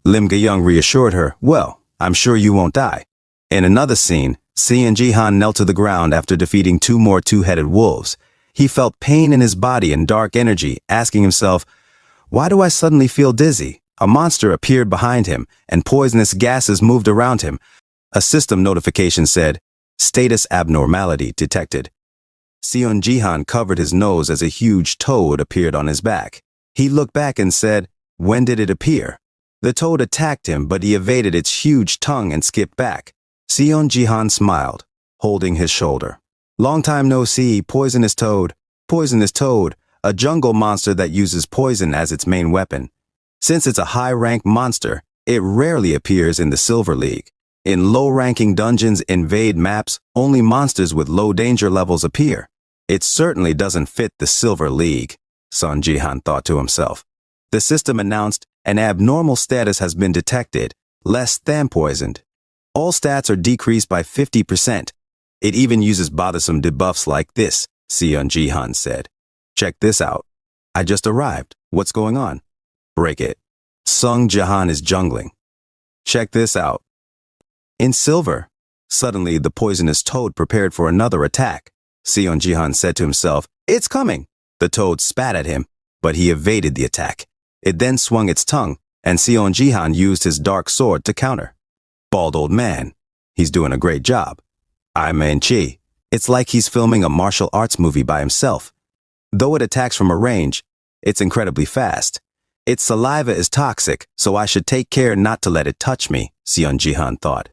Lim Geong reassured her, well, I'm sure you won't die. In another scene, Sion Jihan knelt to the ground after defeating 2 more two-headed wolves. He felt pain in his body and dark energy, asking himself, why do I suddenly feel dizzy? A monster appeared behind him, and poisonous gases moved around him. A system notification said, status abnormality detected. Sion Jihan covered his nose as a huge toad appeared on his back. He looked back and said, when did it appear? The toad attacked him, but he evaded its huge tongue and skipped back. Sion Jihan smiled, holding his shoulder. Long time no see, poisonous toad. Poisonous toad, a jungle monster that uses poison as its main weapon. Since it's a high-rank monster, it rarely appears in the Silver League. In low-ranking dungeons invade maps, only monsters with low danger levels appear. It certainly doesn't fit the Silver League, Sion Jihan thought to himself. The system announced an abnormal status has been detected, less than poisoned. All stats are decreased by 50%. It even uses bothersome debuffs like this, Sion Jihan said. Check this out. I just arrived. What's going on? Break it. Sung Jihan is jungling. Check this out. In silver. Suddenly, the poisonous toad prepared for another attack. Sion Jihan said to himself, it's coming. The toad spat at him, but he evaded the attack. It then swung its tongue, and Sion Jihan used his dark sword to counter. Bald old man. He's doing a great job. Chi. It's like he's filming a martial arts movie by himself. Though it attacks from a range, it's incredibly fast. Its saliva is toxic, so I should take care not to let it touch me, Sion Jihan thought.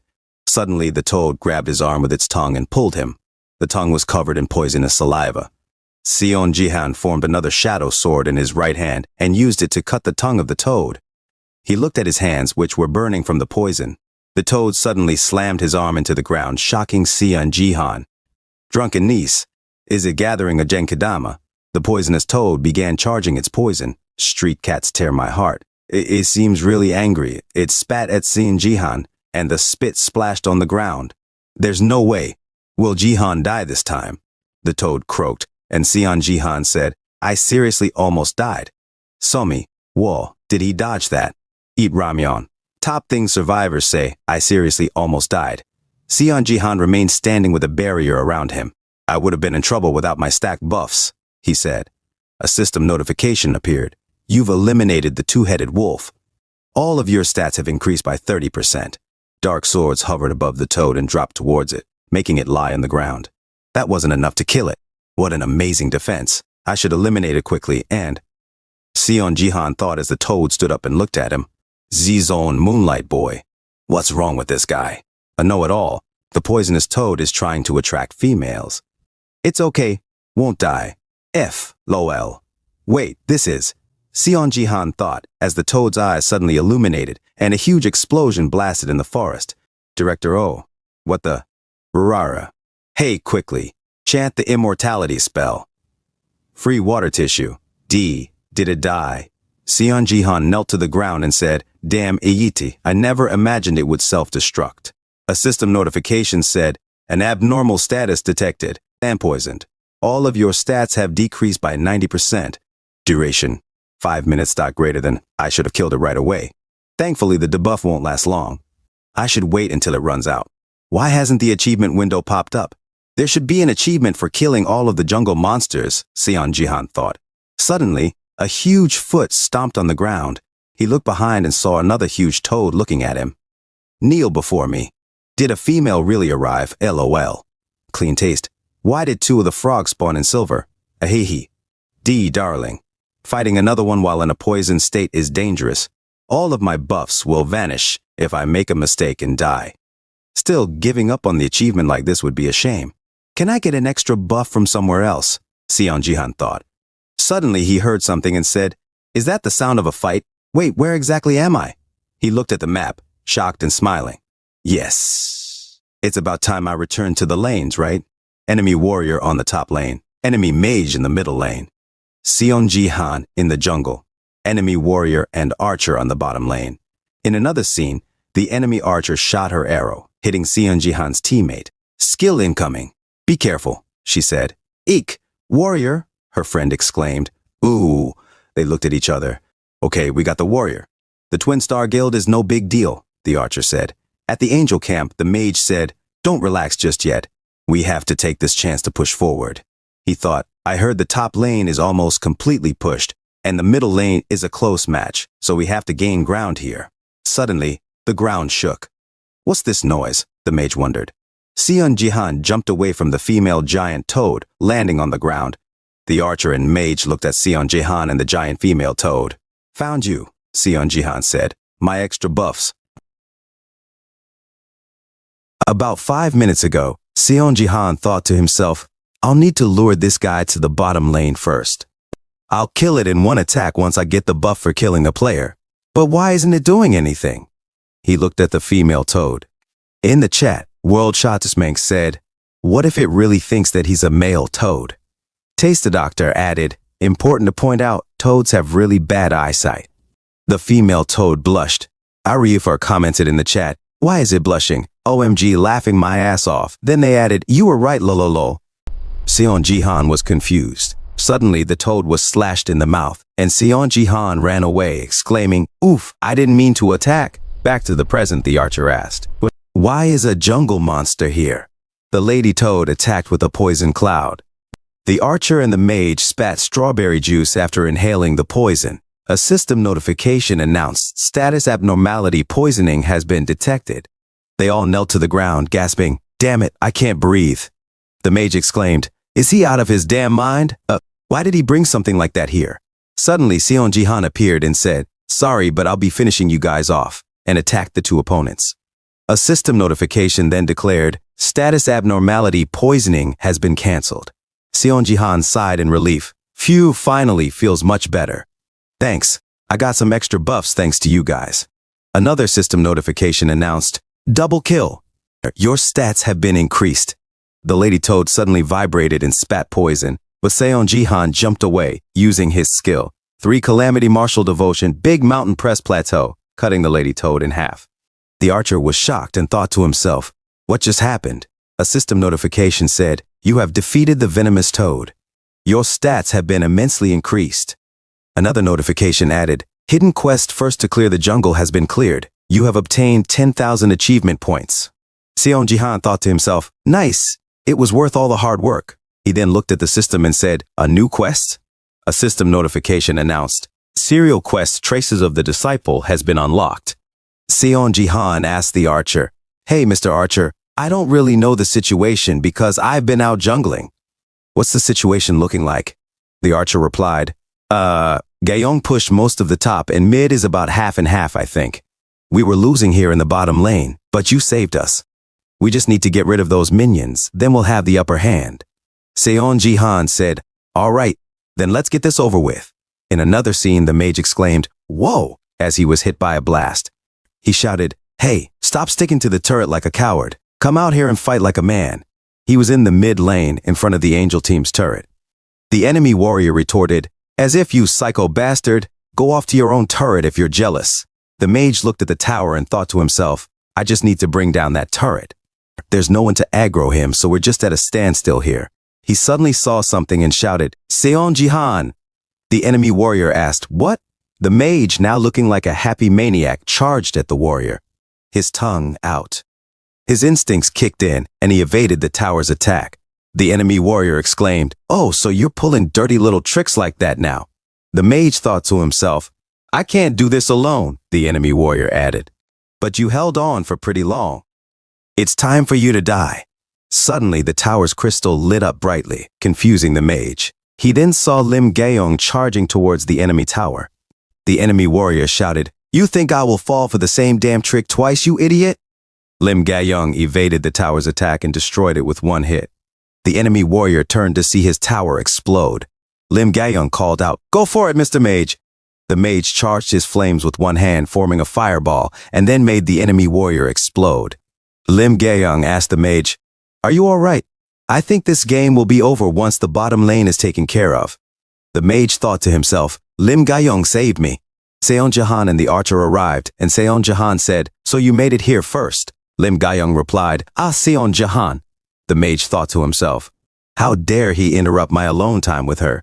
Suddenly, the toad grabbed his arm with its tongue and pulled him. The tongue was covered in poisonous saliva. Sion Jihan formed another shadow sword in his right hand and used it to cut the tongue of the toad. He looked at his hands, which were burning from the poison. The toad suddenly slammed his arm into the ground, shocking Sion Jihan. Drunken niece, is it gathering a genkidama? The poisonous toad began charging its poison. Street cats tear my heart. It seems really angry. It spat at Sion Jihan, and the spit splashed on the ground. There's no way. Will Jihan die this time? The toad croaked, and Sion Jihan said, I seriously almost died. Somi, whoa, did he dodge that? Eat ramyeon. Top things survivors say, I seriously almost died. Sion Jihan remained standing with a barrier around him. I would have been in trouble without my stacked buffs, he said. A system notification appeared. You've eliminated the two-headed wolf. All of your stats have increased by 30%. Dark swords hovered above the toad and dropped towards it, making it lie on the ground. That wasn't enough to kill it. What an amazing defense. I should eliminate it quickly and... Sion Jihan thought as the toad stood up and looked at him. Z-Zone Moonlight Boy. What's wrong with this guy? A know-it-all. The poisonous toad is trying to attract females. It's okay. Won't die. F. Lol. Wait, this is... Sion Jihan thought as the toad's eyes suddenly illuminated and a huge explosion blasted in the forest. Director O. What the... Rara. Hey, quickly. Chant the immortality spell. Free water tissue. D. Did it die? Sion Jihan knelt to the ground and said, damn Iyiti, I never imagined it would self-destruct. A system notification said, an abnormal status detected and poisoned. All of your stats have decreased by 90%. Duration, 5 minutes. Greater than, I should have killed it right away. Thankfully, the debuff won't last long. I should wait until it runs out. Why hasn't the achievement window popped up? There should be an achievement for killing all of the jungle monsters, Seon Jihan thought. Suddenly, a huge foot stomped on the ground. He looked behind and saw another huge toad looking at him. Kneel before me. Did a female really arrive? LOL. Clean taste. Why did 2 of the frogs spawn in silver? Ahihi. D, darling. Fighting another one while in a poisoned state is dangerous. All of my buffs will vanish if I make a mistake and die. Still, giving up on the achievement like this would be a shame. Can I get an extra buff from somewhere else? Seon Jihan thought. Suddenly he heard something and said, "Is that the sound of a fight? Wait, where exactly am I?" He looked at the map, shocked and smiling. Yes. It's about time I returned to the lanes, right? Enemy warrior on the top lane. Enemy mage in the middle lane. Seon Jihan in the jungle. Enemy warrior and archer on the bottom lane. In another scene, the enemy archer shot her arrow, hitting Seon Jihan's teammate. Skill incoming. Be careful, she said. Eek, warrior, her friend exclaimed. Ooh, they looked at each other. Okay, we got the warrior. The Twin Star Guild is no big deal, the archer said. At the angel camp, the mage said, don't relax just yet. We have to take this chance to push forward. He thought, I heard the top lane is almost completely pushed, and the middle lane is a close match, so we have to gain ground here. Suddenly, the ground shook. What's this noise? The mage wondered. Seon Jihan jumped away from the female giant toad, landing on the ground. The archer and mage looked at Seon Jihan and the giant female toad. Found you, Seon Jihan said. My extra buffs. About 5 minutes ago, Seon Jihan thought to himself, I'll need to lure this guy to the bottom lane first. I'll kill it in one attack once I get the buff for killing a player. But why isn't it doing anything? He looked at the female toad. In the chat, World Shatismank said, what if it really thinks that he's a male toad? Taste the Doctor added, important to point out, toads have really bad eyesight. The female toad blushed. Ariufar commented in the chat, why is it blushing? OMG, laughing my ass off. Then they added, you were right, lololo. Seon Jihan was confused. Suddenly, the toad was slashed in the mouth, and Seon Jihan ran away, exclaiming, oof, I didn't mean to attack. Back to the present, the archer asked. Why is a jungle monster here? The lady toad attacked with a poison cloud. The archer and the mage spat strawberry juice after inhaling the poison. A system notification announced status abnormality poisoning has been detected. They all knelt to the ground, gasping, damn it, I can't breathe. The mage exclaimed, is he out of his damn mind? Why did he bring something like that here? Suddenly, Seon Jihan appeared and said, sorry, but I'll be finishing you guys off, and attacked the 2 opponents. A system notification then declared, status abnormality poisoning has been cancelled. Seon Jihan sighed in relief. Phew, finally feels much better. Thanks, I got some extra buffs thanks to you guys. Another system notification announced, double kill. Your stats have been increased. The lady toad suddenly vibrated and spat poison, but Seon Jihan jumped away, using his skill. 3 Calamity Martial Devotion, Big Mountain Press Plateau, cutting the lady toad in half. The archer was shocked and thought to himself, what just happened? A system notification said, you have defeated the venomous toad. Your stats have been immensely increased. Another notification added, hidden quest first to clear the jungle has been cleared. You have obtained 10,000 achievement points. Seon Jihan thought to himself, nice, it was worth all the hard work. He then looked at the system and said, a new quest? A system notification announced, serial quest Traces of the Disciple has been unlocked. Seon Jihan asked the archer, hey, Mr. Archer, I don't really know the situation because I've been out jungling. What's the situation looking like? The archer replied, Gayong pushed most of the top and mid is about half and half, I think. We were losing here in the bottom lane, but you saved us. We just need to get rid of those minions, then we'll have the upper hand. Seon Jihan said, all right, then let's get this over with. In another scene, the mage exclaimed, whoa, as he was hit by a blast. He shouted, hey, stop sticking to the turret like a coward. Come out here and fight like a man. He was in the mid lane in front of the angel team's turret. The enemy warrior retorted, as if you psycho bastard, go off to your own turret if you're jealous. The mage looked at the tower and thought to himself, I just need to bring down that turret. There's no one to aggro him, so we're just at a standstill here. He suddenly saw something and shouted, Seon Jihan. The enemy warrior asked, what? The mage, now looking like a happy maniac, charged at the warrior, his tongue out. His instincts kicked in, and he evaded the tower's attack. The enemy warrior exclaimed, "Oh, so you're pulling dirty little tricks like that now." The mage thought to himself, "I can't do this alone," the enemy warrior added. "But you held on for pretty long. It's time for you to die." Suddenly, the tower's crystal lit up brightly, confusing the mage. He then saw Lim Gaeyong charging towards the enemy tower. The enemy warrior shouted, "You think I will fall for the same damn trick twice, you idiot?" Lim Gaeyong evaded the tower's attack and destroyed it with one hit. The enemy warrior turned to see his tower explode. Lim Gaeyong called out, "Go for it, Mr. Mage." The mage charged his flames with one hand, forming a fireball, and then made the enemy warrior explode. Lim Gaeyong asked the mage, "Are you all right? I think this game will be over once the bottom lane is taken care of." The mage thought to himself, "Lim Gaeyong saved me." Seon Jahan and the archer arrived, and Seon Jahan said, "So you made it here first?" Lim Gaeyong replied, "Ah, Seon Jahan." The mage thought to himself, "How dare he interrupt my alone time with her?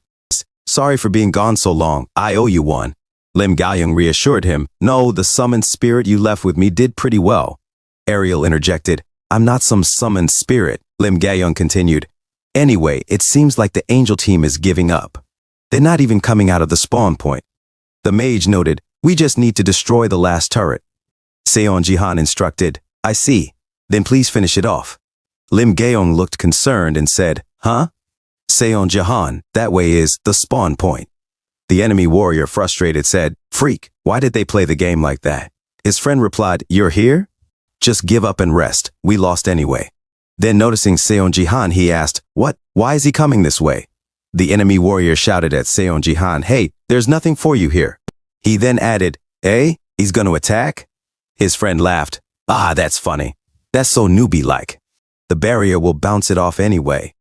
Sorry for being gone so long, I owe you one." Lim Gaeyong reassured him, "No, the summoned spirit you left with me did pretty well." Ariel interjected, "I'm not some summoned spirit." Lim Gaeyong continued, "Anyway, it seems like the angel team is giving up. They're not even coming out of the spawn point." The mage noted, "We just need to destroy the last turret." Seon Jihan instructed, "I see. Then please finish it off." Lim Gaeyong looked concerned and said, "Huh?" Seon Jahan, "That way is the spawn point." The enemy warrior, frustrated, said, "Freak, why did they play the game like that?" His friend replied, "You're here? Just give up and rest. We lost anyway." Then noticing Seon Jihan, he asked, "What? Why is he coming this way?" The enemy warrior shouted at Seon Jihan, "Hey, there's nothing for you here." He then added, "Eh? He's going to attack?" His friend laughed, "Ah, that's funny. That's so newbie-like. The barrier will bounce it off anyway."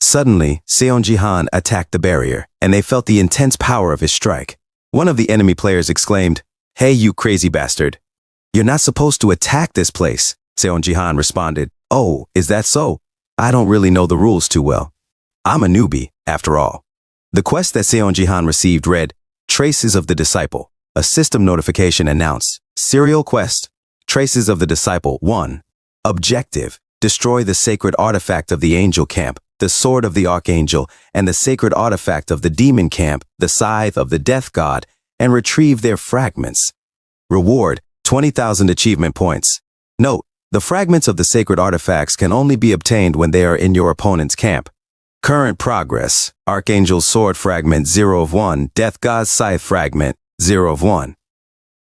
Suddenly, Seon Jihan attacked the barrier, and they felt the intense power of his strike. One of the enemy players exclaimed, "Hey, you crazy bastard. You're not supposed to attack this place." Seon Jihan responded, "Oh, is that so? I don't really know the rules too well. I'm a newbie, after all." The quest that Seon Jihan received read, "Traces of the Disciple." A system notification announced, "Serial Quest, Traces of the Disciple 1. Objective, destroy the sacred artifact of the angel camp, the sword of the archangel, and the sacred artifact of the demon camp, the scythe of the death god, and retrieve their fragments. Reward, 20,000 achievement points. Note, the fragments of the sacred artifacts can only be obtained when they are in your opponent's camp. Current progress, Archangel's sword fragment 0 of 1, Death God's scythe fragment 0 of 1.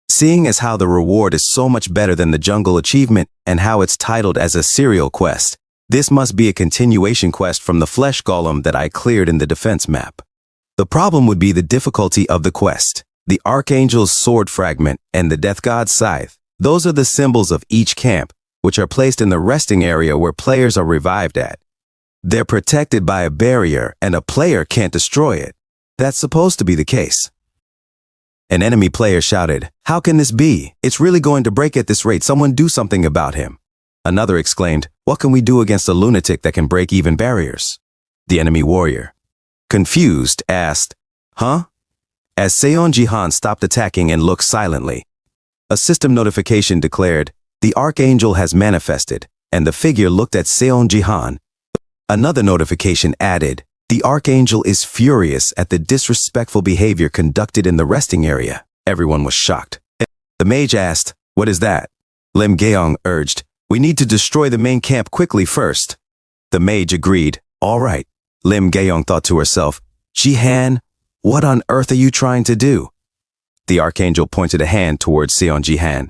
Seeing as how the reward is so much better than the jungle achievement and how it's titled as a serial quest, this must be a continuation quest from the flesh golem that I cleared in the defense map. The problem would be the difficulty of the quest. The Archangel's sword fragment and the Death God's scythe, those are the symbols of each camp, which are placed in the resting area where players are revived at. They're protected by a barrier and a player can't destroy it. That's supposed to be the case. An enemy player shouted, "How can this be? It's really going to break at this rate. Someone do something about him." Another exclaimed, "What can we do against a lunatic that can break even barriers?" The enemy warrior, confused, asked, "Huh?" As Seon Jihan stopped attacking and looked silently. A system notification declared, "The Archangel has manifested," and the figure looked at Seon Jihan. Another notification added, "The Archangel is furious at the disrespectful behavior conducted in the resting area." Everyone was shocked. The mage asked, "What is that?" Lim Gaeyong urged, "We need to destroy the main camp quickly first." The mage agreed, "All right." Lim Gaeyong thought to herself, "Jihan, what on earth are you trying to do?" The Archangel pointed a hand towards Seon Jihan.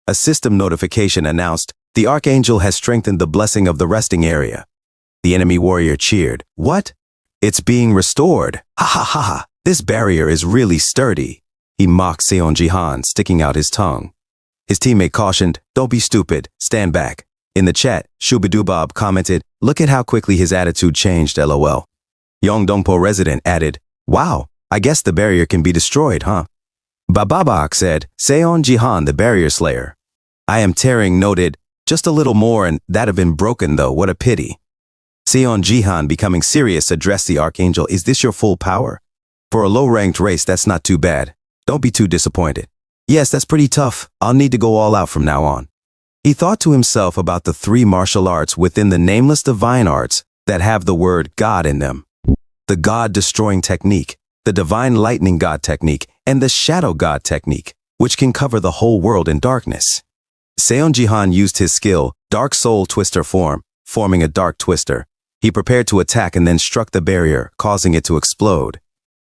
A system notification announced, "The Archangel has strengthened the blessing of the resting area." The enemy warrior cheered, "What? It's being restored. Ha ha ha ha. This barrier is really sturdy." He mocked Seon Jihan, sticking out his tongue. His teammate cautioned, "Don't be stupid. Stand back." In the chat, Shubidubab commented, "Look at how quickly his attitude changed, lol." Yongdongpo resident added, "Wow, I guess the barrier can be destroyed, huh?" Bababak said, "Seon Jihan, the barrier slayer." I am tearing noted, "Just a little more and that'd have been broken though, what a pity." Seon Jihan, becoming serious, addressed the Archangel, "Is this your full power? For a low-ranked race, that's not too bad. Don't be too disappointed." "Yes, that's pretty tough. I'll need to go all out from now on." He thought to himself about the 3 martial arts within the nameless divine arts that have the word God in them. The God-destroying technique, the divine lightning God technique, and the shadow God technique, which can cover the whole world in darkness. Seonjihan used his skill, Dark Soul Twister form, forming a dark twister. He prepared to attack and then struck the barrier, causing it to explode.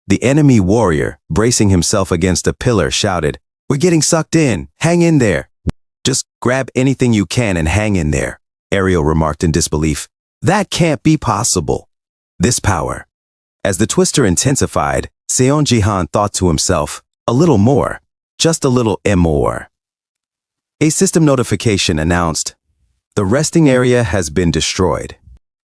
The enemy warrior, bracing himself against a pillar, shouted, "We're getting sucked in, hang in there." "Just grab anything you can and hang in there," Ariel remarked in disbelief. "That can't be possible." This power. As the twister intensified, Seonjihan thought to himself, a little more, just a little more. A system notification announced, "The resting area has been destroyed,"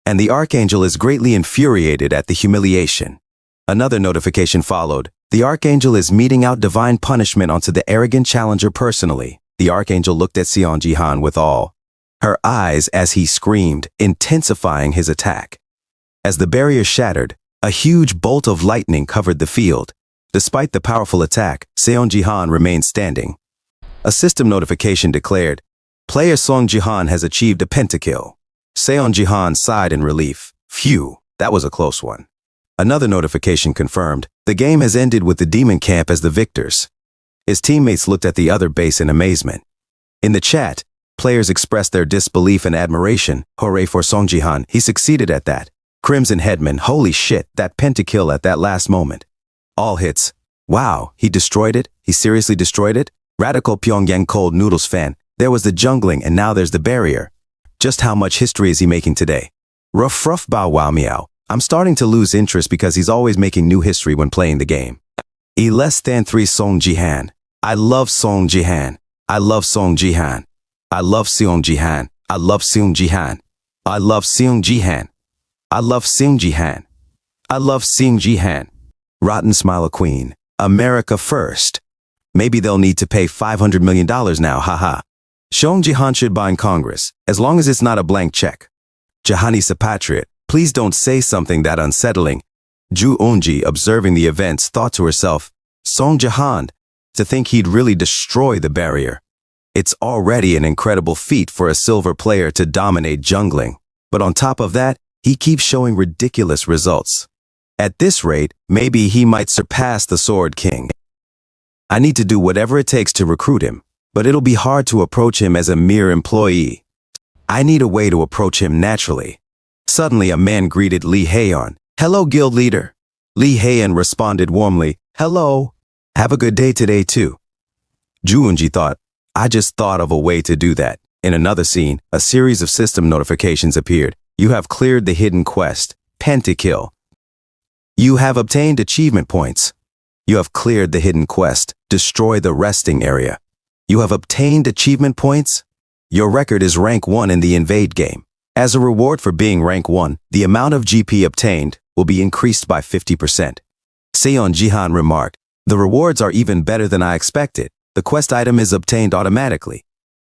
and the Archangel is greatly infuriated at the humiliation. Another notification followed. "The Archangel is meting out divine punishment onto the arrogant challenger personally." The Archangel looked at Seonjihan with awe, her eyes as he screamed, intensifying his attack. As the barrier shattered, a huge bolt of lightning covered the field. Despite the powerful attack, Seonjihan remained standing. A system notification declared, "Player Seonjihan has achieved a pentakill." Seonjihan sighed in relief. Phew, that was a close one. Another notification confirmed, "The game has ended with the demon camp as the victors." His teammates looked at the other base in amazement. In the chat, players expressed their disbelief and admiration. Hooray for Seonjihan, he succeeded at that. Crimson Headman, holy shit, that pentakill at that last moment. All hits. Wow, he destroyed it? He seriously destroyed it? Radical Pyongyang Cold Noodles fan, there was the jungling and now there's the barrier. Just how much history is he making today? Ruff ruff bow wow meow. I'm starting to lose interest because he's always making new history when playing the game. Less than 3 Seonjihan. I love Seonjihan. I love Seonjihan. I love Seonjihan. I love Seonjihan. I love Seonjihan. I love Seonjihan. I love Seonjihan. Rotten Smile Queen. America first. Maybe they'll need to pay $500 million now, haha. Seonjihan should bind Congress, as long as it's not a blank check. Jahanisa Patriot, please don't say something that unsettling. Ju Eunji, observing the events, thought to herself, Seonjihan, to think he'd really destroy the barrier. It's already an incredible feat for a silver player to dominate jungling, but on top of that, he keeps showing ridiculous results. At this rate, maybe he might surpass the Sword King. I need to do whatever it takes to recruit him, but it'll be hard to approach him as a mere employee. I need a way to approach him naturally. Suddenly a man greeted Lee Haeyeon. "Hello, guild leader." Lee Haeyeon responded warmly, "Hello. Have a good day today too." Ju Eunji thought, I just thought of a way to do that. In another scene, a series of system notifications appeared. You have cleared the hidden quest, Pentakill. You have obtained achievement points. You have cleared the hidden quest, destroy the resting area. You have obtained achievement points. Your record is rank 1 in the Invade game. As a reward for being rank 1, the amount of GP obtained will be increased by 50%. Seonjihan remarked, "The rewards are even better than I expected. The quest item is obtained automatically."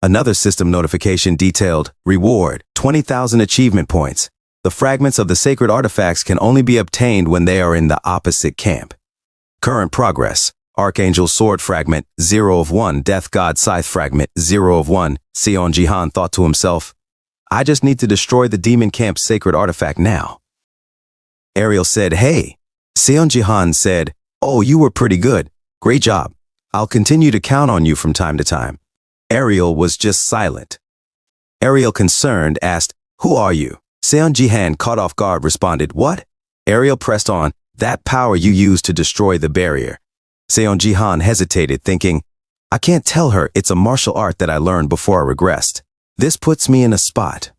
Another system notification detailed, "Reward, 20,000 achievement points. The fragments of the sacred artifacts can only be obtained when they are in the opposite camp." Current progress. Archangel Sword Fragment, 0 of 1. Death God Scythe Fragment, 0 of 1. Seonjihan thought to himself, I just need to destroy the Demon Camp's sacred artifact now. Ariel said, "Hey." Seonjihan said, "Oh, you were pretty good. Great job. I'll continue to count on you from time to time." Ariel was just silent. Ariel, concerned, asked, "Who are you?" Seonjihan, caught off guard, responded, "What?" Ariel pressed on, "That power you used to destroy the barrier." Seonjihan hesitated, thinking, I can't tell her it's a martial art that I learned before I regressed. This puts me in a spot.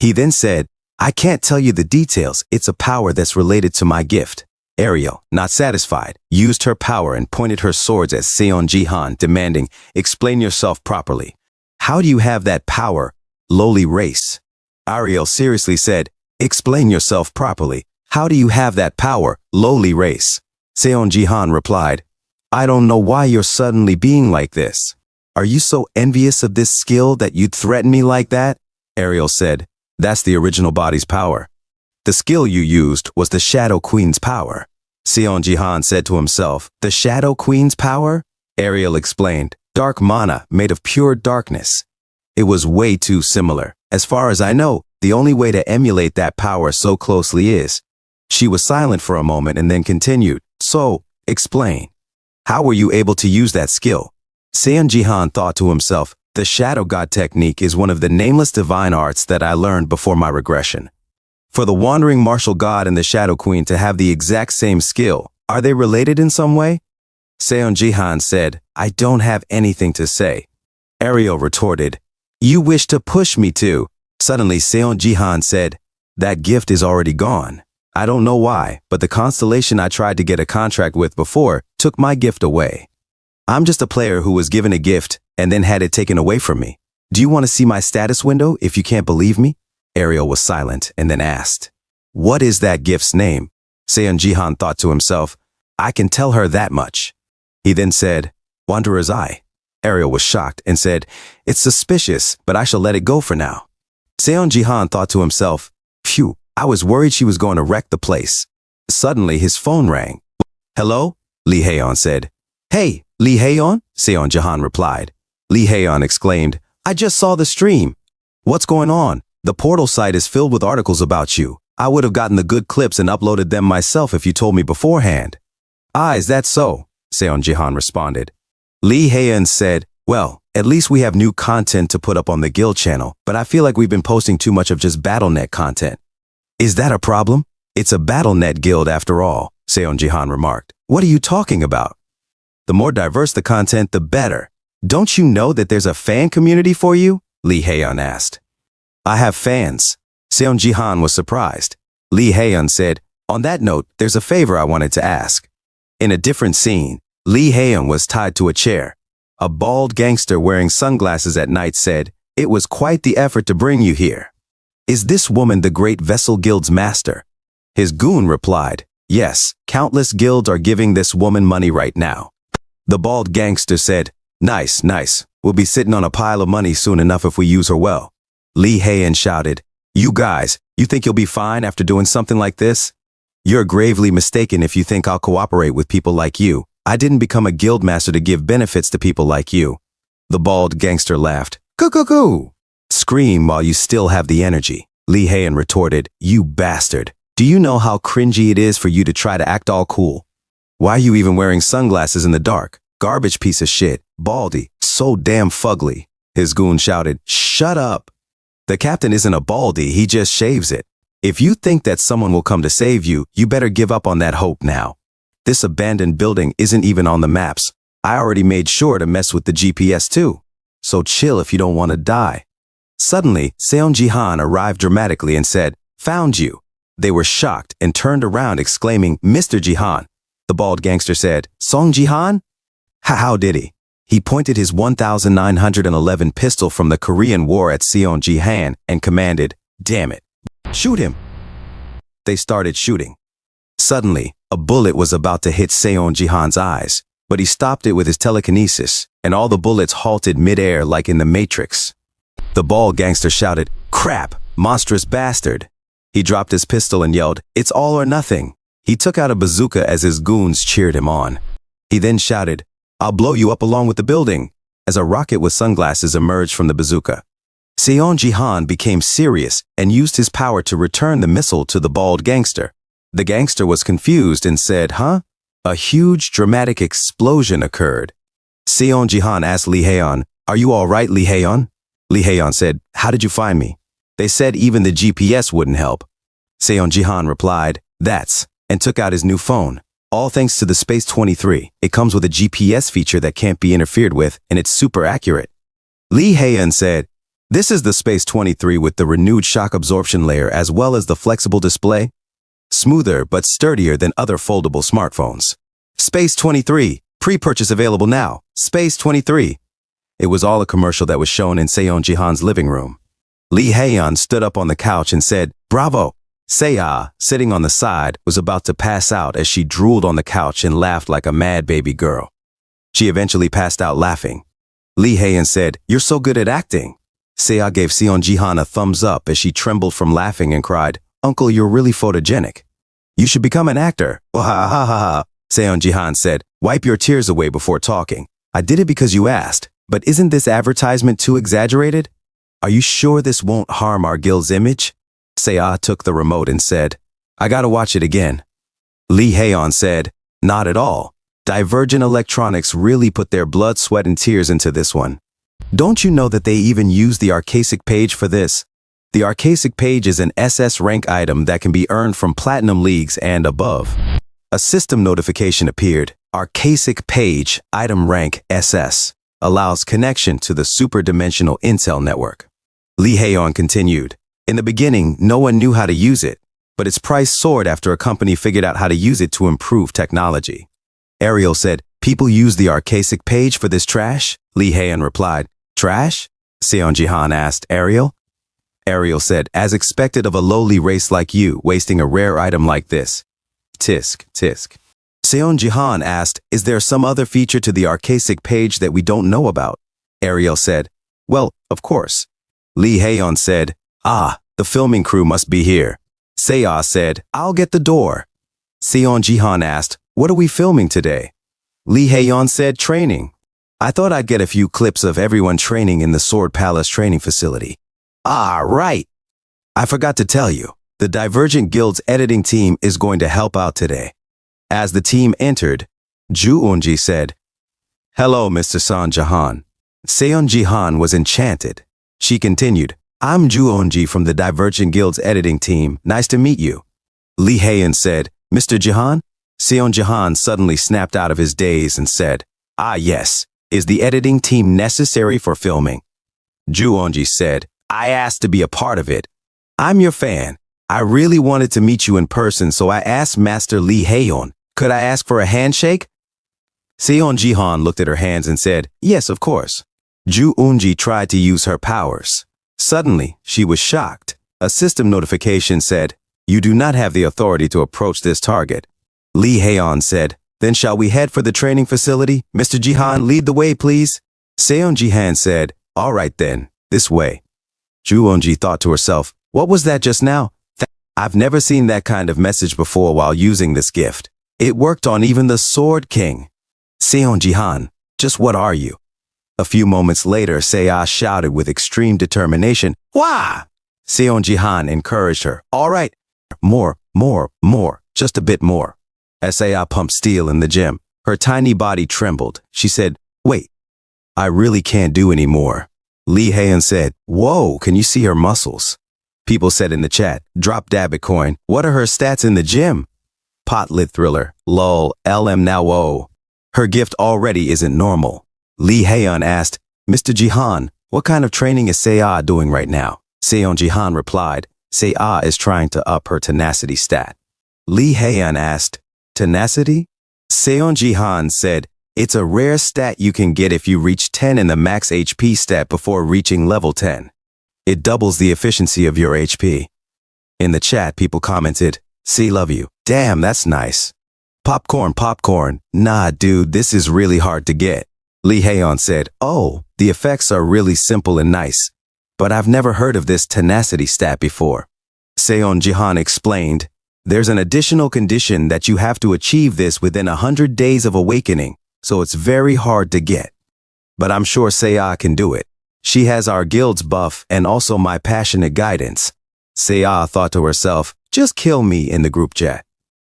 He then said, "I can't tell you the details, it's a power that's related to my gift." Ariel, not satisfied, used her power and pointed her swords at Seonjihan, demanding, "Explain yourself properly. How do you have that power, lowly race?" Ariel seriously said, "Explain yourself properly. How do you have that power, lowly race?" Seonjihan replied, "I don't know why you're suddenly being like this. Are you so envious of this skill that you'd threaten me like that?" Ariel said, "That's the original body's power. The skill you used was the Shadow Queen's power." Seonjihan said to himself, "The Shadow Queen's power?" Ariel explained, "Dark mana made of pure darkness." It was way too similar. As far as I know, The only way to emulate that power so closely is. She was silent for a moment and then continued, so, explain. How were you able to use that skill? Seon Jihan thought to himself, the Shadow God technique is one of the nameless divine arts that I learned before my regression. For the Wandering Martial God and the Shadow Queen to have the exact same skill, are they related in some way? Seon Jihan said, I don't have anything to say. Ariel retorted, you wish to push me to. Suddenly Seon Jihan said, that gift is already gone. I don't know why, but the constellation I tried to get a contract with before took my gift away. I'm just a player who was given a gift and then had it taken away from me. Do you want to see my status window if you can't believe me? Ariel was silent and then asked, what is that gift's name? Seon Jihan thought to himself, I can tell her that much. He then said, Wanderer's Eye. Ariel was shocked and said, it's suspicious, but I shall let it go for now. Seon Jihan thought to himself, phew, I was worried she was going to wreck the place. Suddenly his phone rang. Hello? Lee Haeon said. Hey, Lee Haeon? Seon Jihan replied. Lee Haeon exclaimed, I just saw the stream. What's going on? The portal site is filled with articles about you. I would have gotten the good clips and uploaded them myself if you told me beforehand. Ah, is that so? Seon Jihan responded. Lee Haeon said, well, at least we have new content to put up on the guild channel, but I feel like we've been posting too much of just BattleNet content. Is that a problem? It's a BattleNet guild after all, Seon Jihan remarked. What are you talking about? The more diverse the content, the better. Don't you know that there's a fan community for you? Lee Haeon asked. I have fans. Seon Jihan was surprised. Lee Haeon said, on that note, there's a favor I wanted to ask. In a different scene, Lee Haeon was tied to a chair. A bald gangster wearing sunglasses at night said, it was quite the effort to bring you here. Is this woman the Great Vessel Guild's master? His goon replied, yes, countless guilds are giving this woman money right now. The bald gangster said, nice, nice. We'll be sitting on a pile of money soon enough if we use her well. Lee Haeon shouted, you guys, you think you'll be fine after doing something like this? You're gravely mistaken if you think I'll cooperate with people like you. I didn't become a guild master to give benefits to people like you. The bald gangster laughed. Coo-coo-coo! Scream while you still have the energy. Lee Haeon retorted, you bastard. Do you know how cringy it is for you to try to act all cool? Why are you even wearing sunglasses in the dark? Garbage piece of shit. Baldy. So damn fugly. His goon shouted, shut up. The captain isn't a baldy, he just shaves it. If you think that someone will come to save you, you better give up on that hope now. This abandoned building isn't even on the maps. I already made sure to mess with the GPS too. So chill if you don't want to die. Suddenly, Seon Jihan arrived dramatically and said, found you. They were shocked and turned around exclaiming, Mr. Jihan. The bald gangster said, Song Jihan? How did he? He pointed his 1911 pistol from the Korean War at Seon Jihan and commanded, damn it, shoot him. They started shooting. Suddenly, a bullet was about to hit Seon Jihan's eyes, but he stopped it with his telekinesis, and all the bullets halted mid-air like in the Matrix. The bald gangster shouted, crap, monstrous bastard. He dropped his pistol and yelled, it's all or nothing. He took out a bazooka as his goons cheered him on. He then shouted, I'll blow you up along with the building, as a rocket with sunglasses emerged from the bazooka. Seon Jihan became serious and used his power to return the missile to the bald gangster. The gangster was confused and said, huh? A huge dramatic explosion occurred. Seon Jihan asked Lee Haeon, are you all right, Lee Haeon? Lee Haeon said, how did you find me? They said even the GPS wouldn't help. Seon Jihan replied, that's, and took out his new phone. All thanks to the Space 23, it comes with a GPS feature that can't be interfered with, and it's super accurate. Lee Haeon said, this is the Space 23 with the renewed shock absorption layer as well as the flexible display. Smoother but sturdier than other foldable smartphones. Space 23, pre-purchase available now. Space 23. It was all a commercial that was shown in Seon Jihan's living room. Lee Haeon stood up on the couch and said, bravo. Seiya, sitting on the side, was about to pass out as she drooled on the couch and laughed like a mad baby girl. She eventually passed out laughing. Lee Haeon said, you're so good at acting. Seiya gave Seon Jihan a thumbs up as she trembled from laughing and cried, Uncle, you're really photogenic. You should become an actor. Oh, ha ha ha ha. Seon Jihan said, wipe your tears away before talking. I did it because you asked, but isn't this advertisement too exaggerated? Are you sure this won't harm our guild's image? Seiya took the remote and said, I gotta watch it again. Lee Haeon said, not at all. Divergent Electronics really put their blood, sweat, and tears into this one. Don't you know that they even use the Arcasic page for this? The Arcasic page is an SS rank item that can be earned from Platinum Leagues and above. A system notification appeared. Arcasic page, item rank SS, allows connection to the superdimensional Intel network. Lee Haeon continued, in the beginning, no one knew how to use it, but its price soared after a company figured out how to use it to improve technology. Ariel said, people use the Arcasic page for this trash? Lee Haeon replied, trash? Seon Jihan asked, Ariel? Ariel said, as expected of a lowly race like you, wasting a rare item like this. Tisk, tisk. Seon Jihan asked, is there some other feature to the Arcasic page that we don't know about? Ariel said, well, of course. Lee Haeon said, ah, the filming crew must be here. Seiya said, I'll get the door. Seon Jihan asked, what are we filming today? Lee Haeon said, training. I thought I'd get a few clips of everyone training in the Sword Palace training facility. Ah, right. I forgot to tell you, the Divergent Guild's editing team is going to help out today. As the team entered, Ju Eunji said, hello, Mr. Seon Jihan. Seon Jihan was enchanted. She continued, I'm Ju Eunji from the Divergent Guild's editing team. Nice to meet you. Lee Haeon said, Mr. Jihan? Seon Jihan suddenly snapped out of his daze and said, ah yes, is the editing team necessary for filming? Ju Eunji said, I asked to be a part of it. I'm your fan. I really wanted to meet you in person, so I asked Master Lee Haeon, could I ask for a handshake? Seon Jihan looked at her hands and said, yes, of course. Ju Eunji tried to use her powers. Suddenly, she was shocked. A system notification said, you do not have the authority to approach this target. Lee Haeon said, then shall we head for the training facility? Mr. Jihan, lead the way, please. Seon Jihan said, all right then, this way. Ju Eunji thought to herself, what was that just now? I've never seen that kind of message before while using this gift. It worked on even the Sword King. Seon Jihan, just what are you? A few moments later, Seiya shouted with extreme determination, wah! Seon Jihan encouraged her, all right, more, just a bit more. As Seiya pumped steel in the gym, her tiny body trembled. She said, wait, I really can't do any more. Lee Haeon said, whoa, can you see her muscles? People said in the chat, drop dab Bitcoin, what are her stats in the gym? Pot lit thriller, lol, LM now whoa. Her gift already isn't normal. Lee Haeon asked, Mr. Jihan, what kind of training is Seiya doing right now? Seon Jihan replied, Seiya is trying to up her tenacity stat. Lee Haeon asked, tenacity? Seon Jihan said, it's a rare stat you can get if you reach 10 in the max HP stat before reaching level 10. It doubles the efficiency of your HP. In the chat, people commented, see, love you. Damn, that's nice. Popcorn. Nah, dude, this is really hard to get. Lee Haeon said, oh, the effects are really simple and nice, but I've never heard of this tenacity stat before. Seon Jihan explained, there's an additional condition that you have to achieve this within 100 days of awakening, so it's very hard to get. But I'm sure Seiya can do it. She has our guild's buff and also my passionate guidance. Seiya thought to herself, just kill me in the group chat.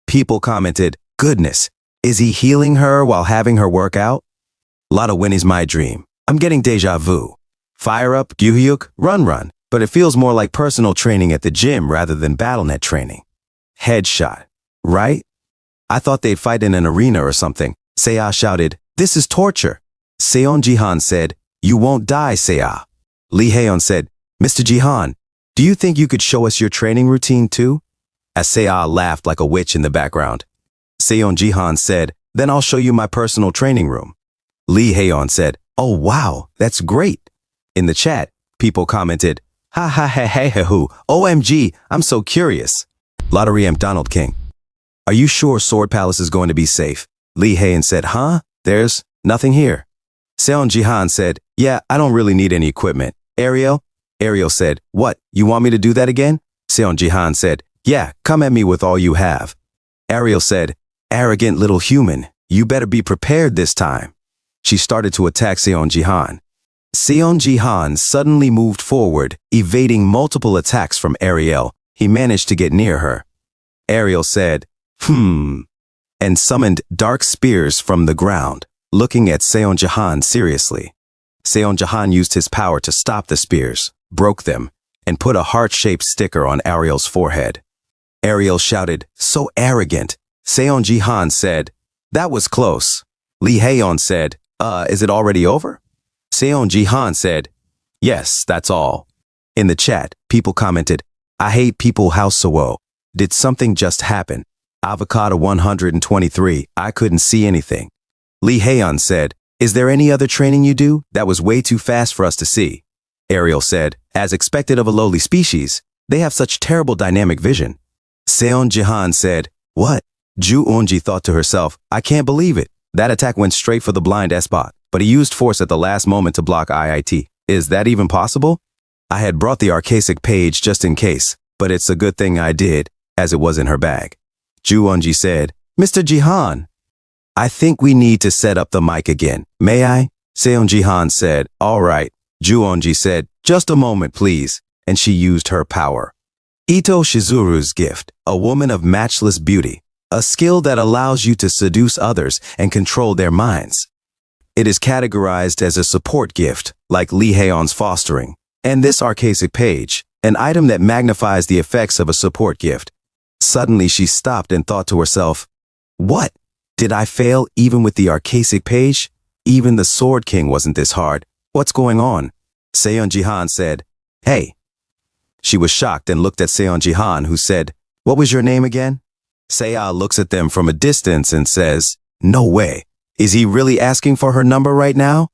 People commented, goodness, is he healing her while having her work out? Lot of Winnie's my dream. I'm getting deja vu. Fire up, Gyuhyuk, run, but it feels more like personal training at the gym rather than BattleNet training. Headshot, right? I thought they'd fight in an arena or something. Seiya shouted, this is torture. Seon Jihan said, you won't die, Seiya. Lee Haeon said, Mr. Jihan, do you think you could show us your training routine too? As Seiya laughed like a witch in the background. Seon Jihan said, then I'll show you my personal training room. Lee Haeon said, oh wow, that's great. In the chat, people commented, ha ha ha ha ha hoo, OMG, I'm so curious. Lottery Amp Donald King. Are you sure Sword Palace is going to be safe? Lee Haeon said, huh? There's nothing here. Seon Jihan said, yeah, I don't really need any equipment. Ariel said, what, you want me to do that again? Seon Jihan said, yeah, come at me with all you have. Ariel said, arrogant little human, you better be prepared this time. She started to attack Seon Jihan. Seon Ji-han suddenly moved forward, evading multiple attacks from Ariel. He managed to get near her. Ariel said, and summoned dark spears from the ground, looking at Seon Ji-han seriously. Seon Ji-han used his power to stop the spears, broke them, and put a heart-shaped sticker on Ariel's forehead. Ariel shouted, "So arrogant." Seon Ji-han said, "That was close." Lee Hae-on said, "Is it already over?" Seon Ji-han said, "Yes, that's all." In the chat, people commented, "I hate people house so. Did something just happen? Avocado 123, I couldn't see anything." Lee Hae-on said, "Is there any other training you do? That was way too fast for us to see." Ariel said, "As expected of a lowly species, they have such terrible dynamic vision." Seon Ji-han said, "What?" Ju Eunji thought to herself, "I can't believe it. That attack went straight for the blind S-bot, but he used force at the last moment to block IIT. Is that even possible? I had brought the Arcasic page just in case, but it's a good thing I did, as it was in her bag." Ju Eunji said, "Mr. Ji-han, I think we need to set up the mic again. May I?" Seon Ji-han said, "All right." Ju Eunji said, "Just a moment, please," and she used her power. Ito Shizuru's gift, a woman of matchless beauty, a skill that allows you to seduce others and control their minds. It is categorized as a support gift, like Lee Hae-on's fostering, and this Arcasic page, an item that magnifies the effects of a support gift. Suddenly she stopped and thought to herself, "What? Did I fail even with the Arcasic page? Even the Sword King wasn't this hard. What's going on?" Seon Ji-han said, "Hey." She was shocked and looked at Seon Ji-han, who said, "What was your name again?" Seiya looks at them from a distance and says, "No way. Is he really asking for her number right now?"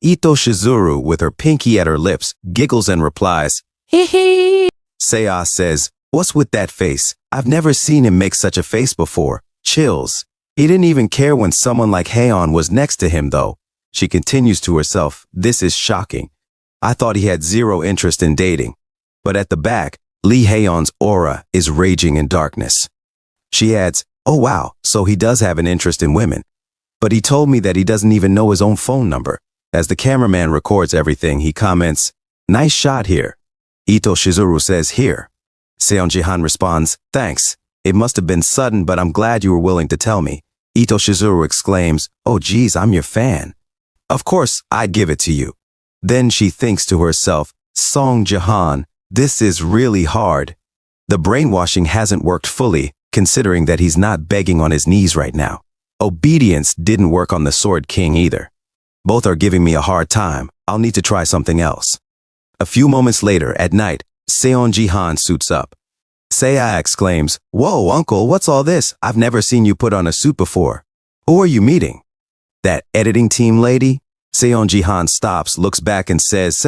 Ito Shizuru, with her pinky at her lips, giggles and replies, "Hee hee." Seiya says, "What's with that face? I've never seen him make such a face before." Chills. He didn't even care when someone like Hae-on was next to him, though. She continues to herself, "This is shocking. I thought he had zero interest in dating." But at the back, Lee Hae-on's aura is raging in darkness. She adds, "Oh wow, so he does have an interest in women. But he told me that he doesn't even know his own phone number." As the cameraman records everything, he comments, "Nice shot here." Ito Shizuru says, "Here." Seon Ji-han responds, "Thanks. It must have been sudden, but I'm glad you were willing to tell me." Ito Shizuru exclaims, "Oh geez, I'm your fan. Of course, I'd give it to you." Then she thinks to herself, "Song Ji-han, this is really hard." The brainwashing hasn't worked fully, considering that he's not begging on his knees right now. Obedience didn't work on the Sword King either. Both are giving me a hard time. I'll need to try something else. A few moments later, at night, Seon Ji-han suits up. Seiya exclaims, "Whoa, uncle, what's all this? I've never seen you put on a suit before. Who are you meeting?" "That editing team lady?" Seon Ji-han stops, looks back and says,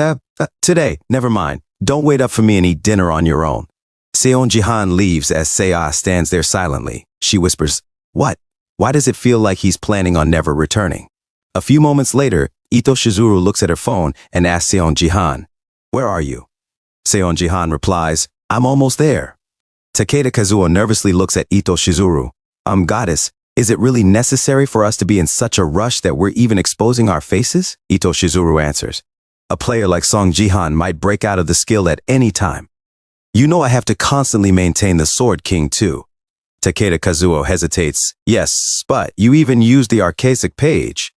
Today, never mind. Don't wait up for me and eat dinner on your own." Seon Ji-han leaves as Seiya stands there silently. She whispers, "What? Why does it feel like he's planning on never returning?" A few moments later, Ito Shizuru looks at her phone and asks Seon Ji-han, "Where are you?" Seon Ji-han replies, "I'm almost there." Takeda Kazuo nervously looks at Ito Shizuru. Goddess, is it really necessary for us to be in such a rush that we're even exposing our faces?" Ito Shizuru answers, "A player like Song Ji-han might break out of the skill at any time. You know I have to constantly maintain the Sword King too." Takeda Kazuo hesitates. "Yes, but you even used the Arcasic page."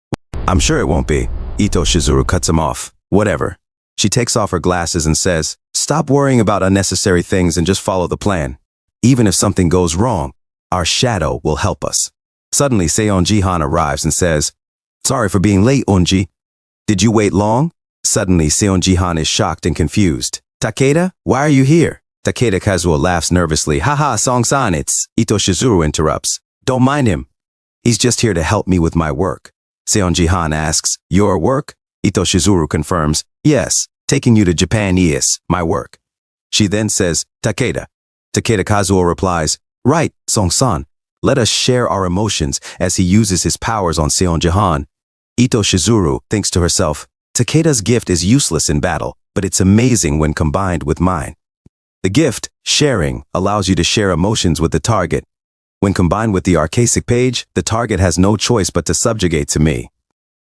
"I'm sure it won't be." Ito Shizuru cuts him off. "Whatever." She takes off her glasses and says, "Stop worrying about unnecessary things and just follow the plan. Even if something goes wrong, our shadow will help us." Suddenly, Seon Ji-han arrives and says, "Sorry for being late, Eunji. Did you wait long?" Suddenly, Seon Ji-han is shocked and confused. "Takeda, why are you here?" Takeda Kazuo laughs nervously. "Haha, Song-san, it's..." Ito Shizuru interrupts. "Don't mind him. He's just here to help me with my work." Seon Ji-han asks, "Your work?" Ito Shizuru confirms, "Yes, taking you to Japan is my work." She then says, "Takeda." Takeda Kazuo replies, "Right, Song-san. Let us share our emotions," as he uses his powers on Seon Ji-han. Ito Shizuru thinks to herself, Takeda's gift is useless in battle, but it's amazing when combined with mine. The gift, sharing, allows you to share emotions with the target. When combined with the Arcasic page, the target has no choice but to subjugate to me.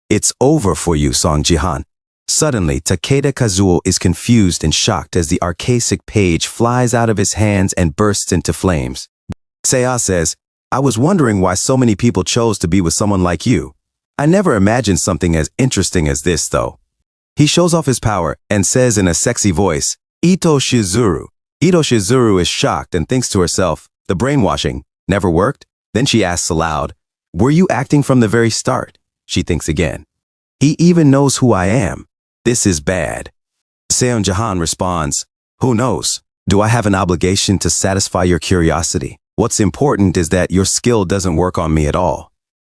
"It's over for you, Song Ji-han." Suddenly, Takeda Kazuo is confused and shocked as the archaic page flies out of his hands and bursts into flames. Seiya says, I was wondering why so many people chose to be with someone like you. I never imagined something as interesting as this, though. He shows off his power and says in a sexy voice, Ito Shizuru. Ito Shizuru is shocked and thinks to herself, the brainwashing never worked? Then she asks aloud, were you acting from the very start? She thinks again. He even knows who I am. This is bad. Seon Jahan responds, who knows? Do I have an obligation to satisfy your curiosity? What's important is that your skill doesn't work on me at all.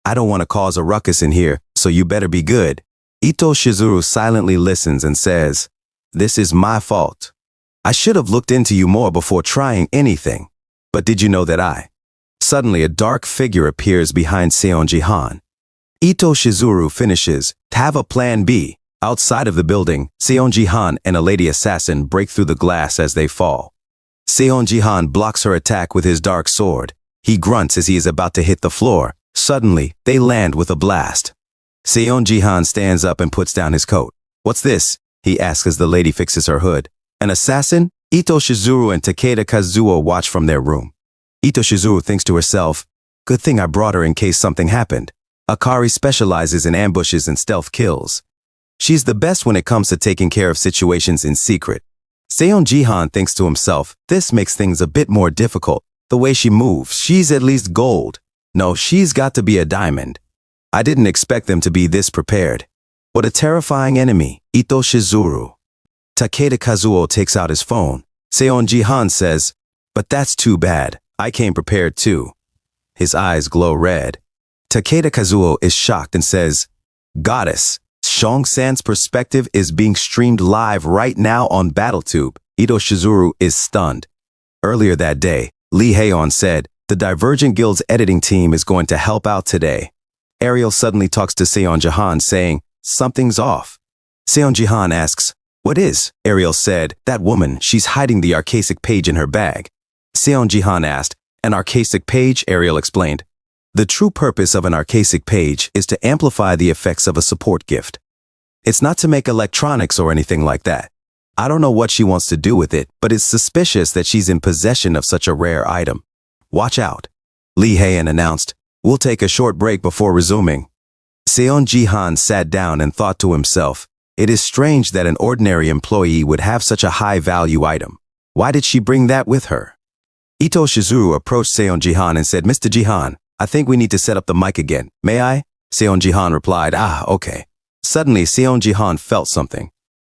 I don't want to cause a ruckus in here, so you better be good. Ito Shizuru silently listens and says, this is my fault. I should have looked into you more before trying anything. But did you know that I? Suddenly, a dark figure appears behind Seon Jahan. Ito Shizuru finishes, have a plan B. Outside of the building, Seon Jahan and a lady assassin break through the glass as they fall. Seon Jahan blocks her attack with his dark sword. He grunts as he is about to hit the floor. Suddenly, they land with a blast. Seon Jahan stands up and puts down his coat. What's this? He asks as the lady fixes her hood. An assassin? Ito Shizuru and Takeda Kazuo watch from their room. Ito Shizuru thinks to herself, good thing I brought her in case something happened. Akari specializes in ambushes and stealth kills. She's the best when it comes to taking care of situations in secret. Seon Jahan thinks to himself, this makes things a bit more difficult. The way she moves, she's at least gold. No, she's got to be a diamond. I didn't expect them to be this prepared. What a terrifying enemy, Ito Shizuru. Takeda Kazuo takes out his phone. Seon Jahan says, but that's too bad. I came prepared too. His eyes glow red. Takeda Kazuo is shocked and says, Goddess, Shong-san's perspective is being streamed live right now on BattleTube. Ito Shizuru is stunned. Earlier that day, Lee Haeon said, the Divergent Guild's editing team is going to help out today. Ariel suddenly talks to Seon Jahan saying, something's off. Seon Jahan asks, what is? Ariel said, that woman, she's hiding the archaic page in her bag. Seon Jahan asked, an archaic page? Ariel explained. The true purpose of an archaic page is to amplify the effects of a support gift. It's not to make electronics or anything like that. I don't know what she wants to do with it, but it's suspicious that she's in possession of such a rare item. Watch out. Lee Haeon announced, we'll take a short break before resuming. Seon Jahan sat down and thought to himself, it is strange that an ordinary employee would have such a high-value item. Why did she bring that with her? Ito Shizuru approached Seon Jahan and said, Mr. Jahan, I think we need to set up the mic again. May I? Seon Jahan replied, okay. Suddenly, Seon Jahan felt something,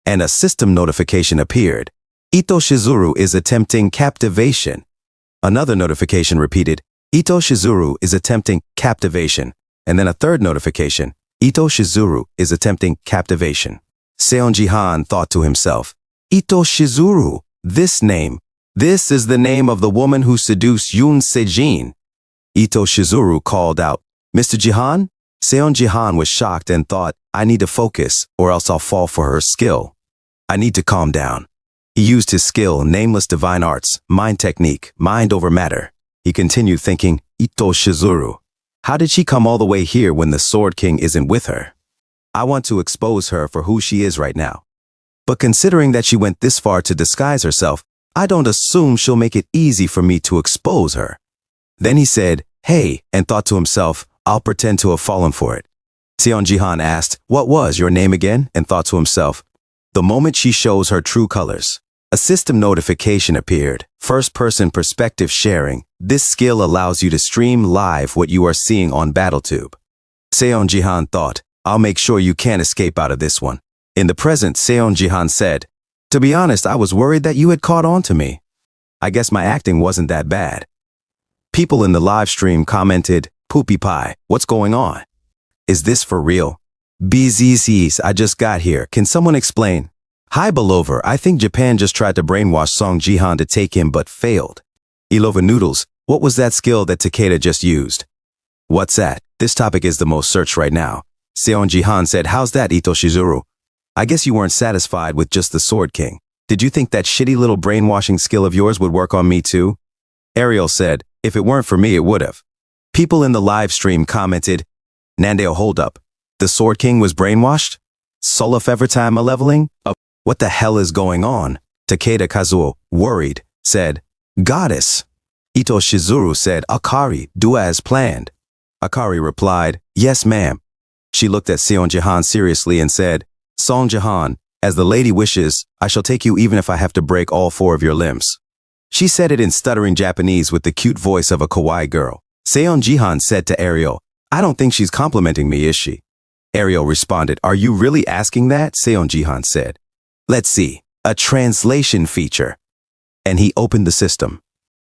and a system notification appeared. Ito Shizuru is attempting captivation. Another notification repeated, Ito Shizuru is attempting captivation. And then a third notification, Ito Shizuru is attempting captivation. Seon Jahan thought to himself, Ito Shizuru, this name. This is the name of the woman who seduced Yoon Sejin. Ito Shizuru called out, Mr. Jahan? Seon Jahan was shocked and thought, I need to focus or else I'll fall for her skill. I need to calm down. He used his skill, Nameless Divine Arts, Mind Technique, Mind over Matter. He continued thinking, Ito Shizuru. How did she come all the way here when the Sword King isn't with her? I want to expose her for who she is right now. But considering that she went this far to disguise herself, I don't assume she'll make it easy for me to expose her. Then he said, hey, and thought to himself, I'll pretend to have fallen for it. Seon Jahan asked, what was your name again? And thought to himself, the moment she shows her true colors. A system notification appeared, first-person perspective sharing. This skill allows you to stream live what you are seeing on BattleTube. Seon Jahan thought, I'll make sure you can't escape out of this one. In the present, Seon Jahan said, to be honest, I was worried that you had caught on to me. I guess my acting wasn't that bad. People in the live stream commented, Poopy Pie, what's going on? Is this for real? BZZs, I just got here. Can someone explain? Hi Belover, I think Japan just tried to brainwash Song Jihan to take him but failed. Elova Noodles, what was that skill that Takeda just used? What's that? This topic is the most searched right now. Seon Jahan said, how's that, Ito Shizuru? I guess you weren't satisfied with just the Sword King. Did you think that shitty little brainwashing skill of yours would work on me too? Ariel said, if it weren't for me, it would have. People in the live stream commented, Nandeo, hold up. The Sword King was brainwashed? Solif every time a leveling? What the hell is going on? Takeda Kazuo, worried, said, Goddess. Ito Shizuru said, Akari, do as planned. Akari replied, yes, ma'am. She looked at Seon Jihan seriously and said, Song Jihan, as the lady wishes, I shall take you even if I have to break all 4 of your limbs. She said it in stuttering Japanese with the cute voice of a kawaii girl. Seon Jihan said to Ariel, I don't think she's complimenting me, is she? Ariel responded, are you really asking that? Seon Jihan said, let's see, a translation feature. And he opened the system.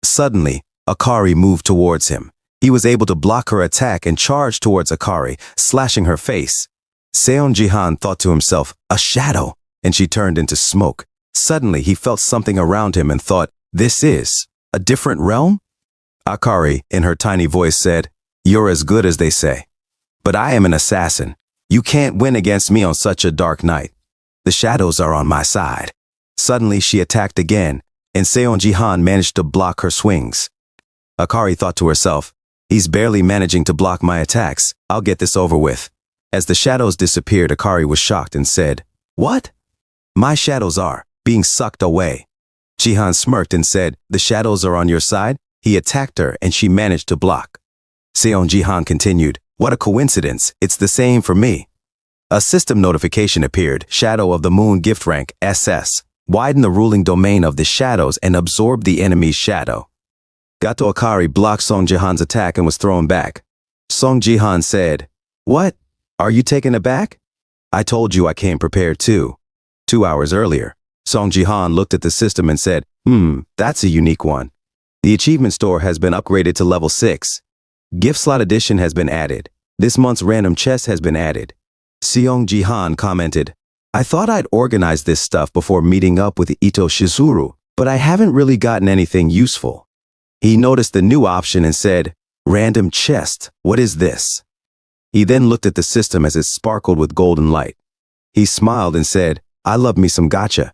Suddenly, Akari moved towards him. He was able to block her attack and charge towards Akari, slashing her face. Seon Jihan thought to himself, a shadow, and she turned into smoke. Suddenly, he felt something around him and thought, this is a different realm? Akari, in her tiny voice, said, you're as good as they say. But I am an assassin. You can't win against me on such a dark night. The shadows are on my side. Suddenly, she attacked again, and Seon Jihan managed to block her swings. Akari thought to herself, he's barely managing to block my attacks. I'll get this over with. As the shadows disappeared, Akari was shocked and said, what? My shadows are being sucked away. Jihan smirked and said, the shadows are on your side? He attacked her and she managed to block. Seon Jihan continued, what a coincidence, it's the same for me. A system notification appeared, Shadow of the Moon gift rank, SS. Widen the ruling domain of the shadows and absorb the enemy's shadow. Gato Akari blocked Song Jihan's attack and was thrown back. Song Jihan said, what? Are you taken aback? I told you I came prepared too. 2 hours earlier, Song Jihan looked at the system and said, that's a unique one. The achievement store has been upgraded to level 6. Gift slot edition has been added. This month's random chest has been added. Seong Jihan commented, I thought I'd organized this stuff before meeting up with Ito Shizuru, but I haven't really gotten anything useful. He noticed the new option and said, random chest, what is this? He then looked at the system as it sparkled with golden light. He smiled and said, I love me some gacha.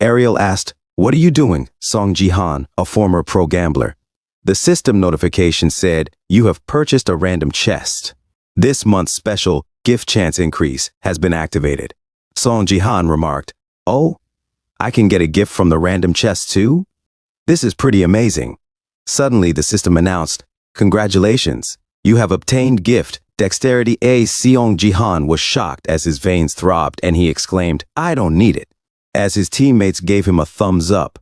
Ariel asked, what are you doing? Song Jihan, a former pro gambler. The system notification said, you have purchased a random chest. This month's special gift chance increase has been activated. Song Jihan remarked, oh, I can get a gift from the random chest too? This is pretty amazing. Suddenly the system announced, congratulations, you have obtained gift, Dexterity A. Seong Jihan was shocked as his veins throbbed and he exclaimed, I don't need it, as his teammates gave him a thumbs up.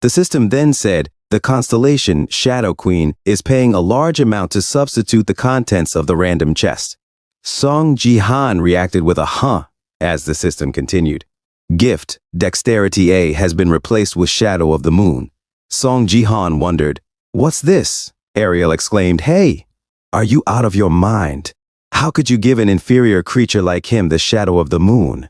The system then said, the constellation Shadow Queen is paying a large amount to substitute the contents of the random chest. Song Jihan reacted with a huh as the system continued. Gift, Dexterity A has been replaced with Shadow of the Moon. Song Jihan wondered, what's this? Ariel exclaimed, hey, are you out of your mind? How could you give an inferior creature like him the Shadow of the Moon?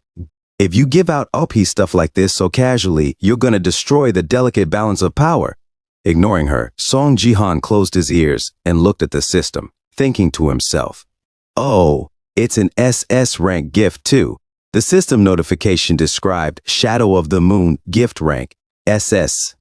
If you give out OP stuff like this so casually, you're gonna destroy the delicate balance of power. Ignoring her, Song Jihan closed his ears and looked at the system, thinking to himself, oh, it's an SS rank gift too. The system notification described Shadow of the Moon gift rank, SS.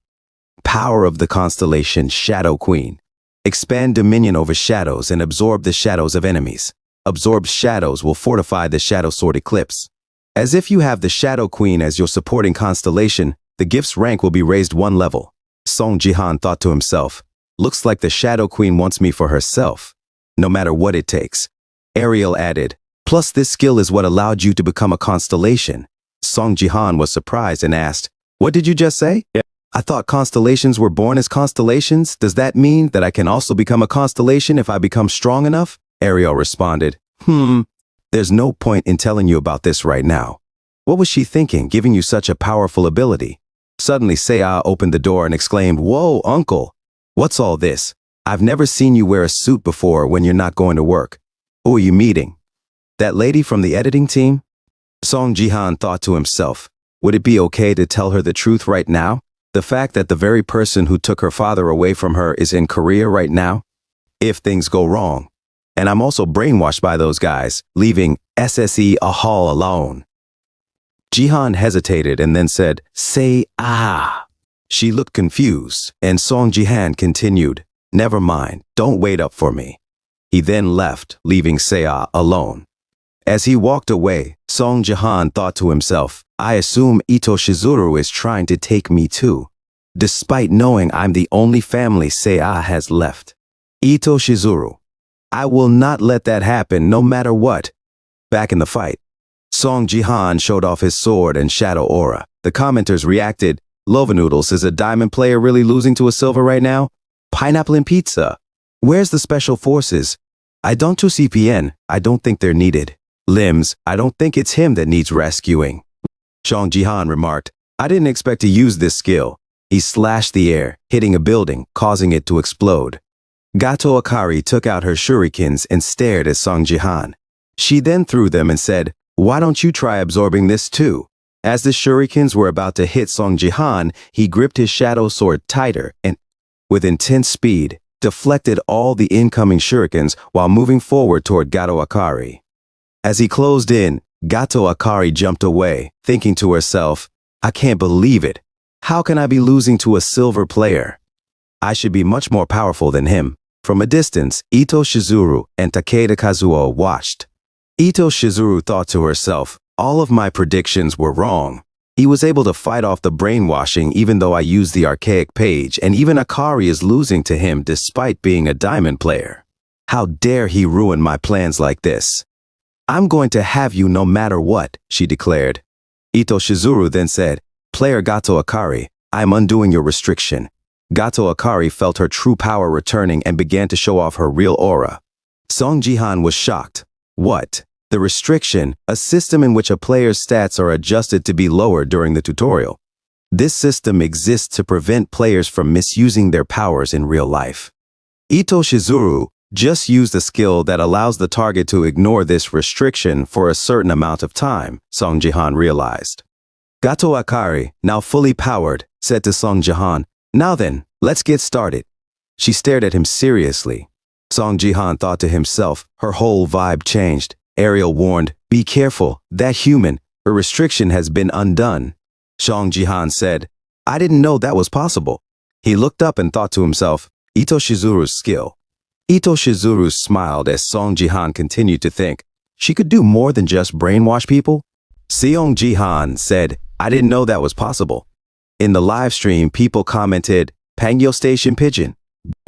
Power of the constellation Shadow Queen. Expand dominion over shadows and absorb the shadows of enemies. Absorbed shadows will fortify the Shadow Sword Eclipse. As if you have the Shadow Queen as your supporting constellation, the gift's rank will be raised 1 level. Song Jihan thought to himself, looks like the Shadow Queen wants me for herself, no matter what it takes. Ariel added, plus this skill is what allowed you to become a constellation. Song Jihan was surprised and asked, what did you just say? I thought constellations were born as constellations. Does that mean that I can also become a constellation if I become strong enough? Ariel responded, there's no point in telling you about this right now. What was she thinking, giving you such a powerful ability? Suddenly, Seiya opened the door and exclaimed, whoa, uncle, what's all this? I've never seen you wear a suit before when you're not going to work. Who are you meeting? That lady from the editing team? Song Jihan thought to himself, would it be okay to tell her the truth right now? The fact that the very person who took her father away from her is in Korea right now? If things go wrong. And I'm also brainwashed by those guys, leaving SSE Ahal alone. Jihan hesitated and then said, say ah. She looked confused, and Song Jihan continued, never mind, don't wait up for me. He then left, leaving Seiya alone. As he walked away, Song Jihan thought to himself, I assume Ito Shizuru is trying to take me too, despite knowing I'm the only family Seiya has left. Ito Shizuru. I will not let that happen no matter what. Back in the fight, Song Jihan showed off his sword and shadow aura. The commenters reacted, Lova Noodles, is a diamond player really losing to a silver right now? Pineapple and pizza. Where's the special forces? I don't to CPN, I don't think they're needed. Limbs, I don't think it's him that needs rescuing. Song Jihan remarked, I didn't expect to use this skill. He slashed the air, hitting a building, causing it to explode. Gato Akari took out her shurikens and stared at Song Jihan. She then threw them and said, why don't you try absorbing this too? As the shurikens were about to hit Song Jihan, he gripped his shadow sword tighter and, with intense speed, deflected all the incoming shurikens while moving forward toward Gato Akari. As he closed in, Gato Akari jumped away, thinking to herself, I can't believe it. How can I be losing to a silver player? I should be much more powerful than him. From a distance, Ito Shizuru and Takeda Kazuo watched. Ito Shizuru thought to herself, all of my predictions were wrong. He was able to fight off the brainwashing even though I used the archaic page, and even Akari is losing to him despite being a diamond player. How dare he ruin my plans like this? I'm going to have you no matter what, she declared. Ito Shizuru then said, Player Gato Akari, I'm undoing your restriction. Gato Akari felt her true power returning and began to show off her real aura. Song Jihan was shocked. What? The restriction, a system in which a player's stats are adjusted to be lower during the tutorial. This system exists to prevent players from misusing their powers in real life. Ito Shizuru just used a skill that allows the target to ignore this restriction for a certain amount of time, Song Jihan realized. Gato Akari, now fully powered, said to Song Jihan, now then, let's get started. She stared at him seriously. Song Jihan thought to himself, her whole vibe changed. Ariel warned, be careful, that human, her restriction has been undone. Song Jihan said, I didn't know that was possible. He looked up and thought to himself, Ito Shizuru's skill. Ito Shizuru smiled as Song Jihan continued to think, she could do more than just brainwash people? Song Jihan said, I didn't know that was possible. In the live stream, people commented, Pangyo Station Pigeon.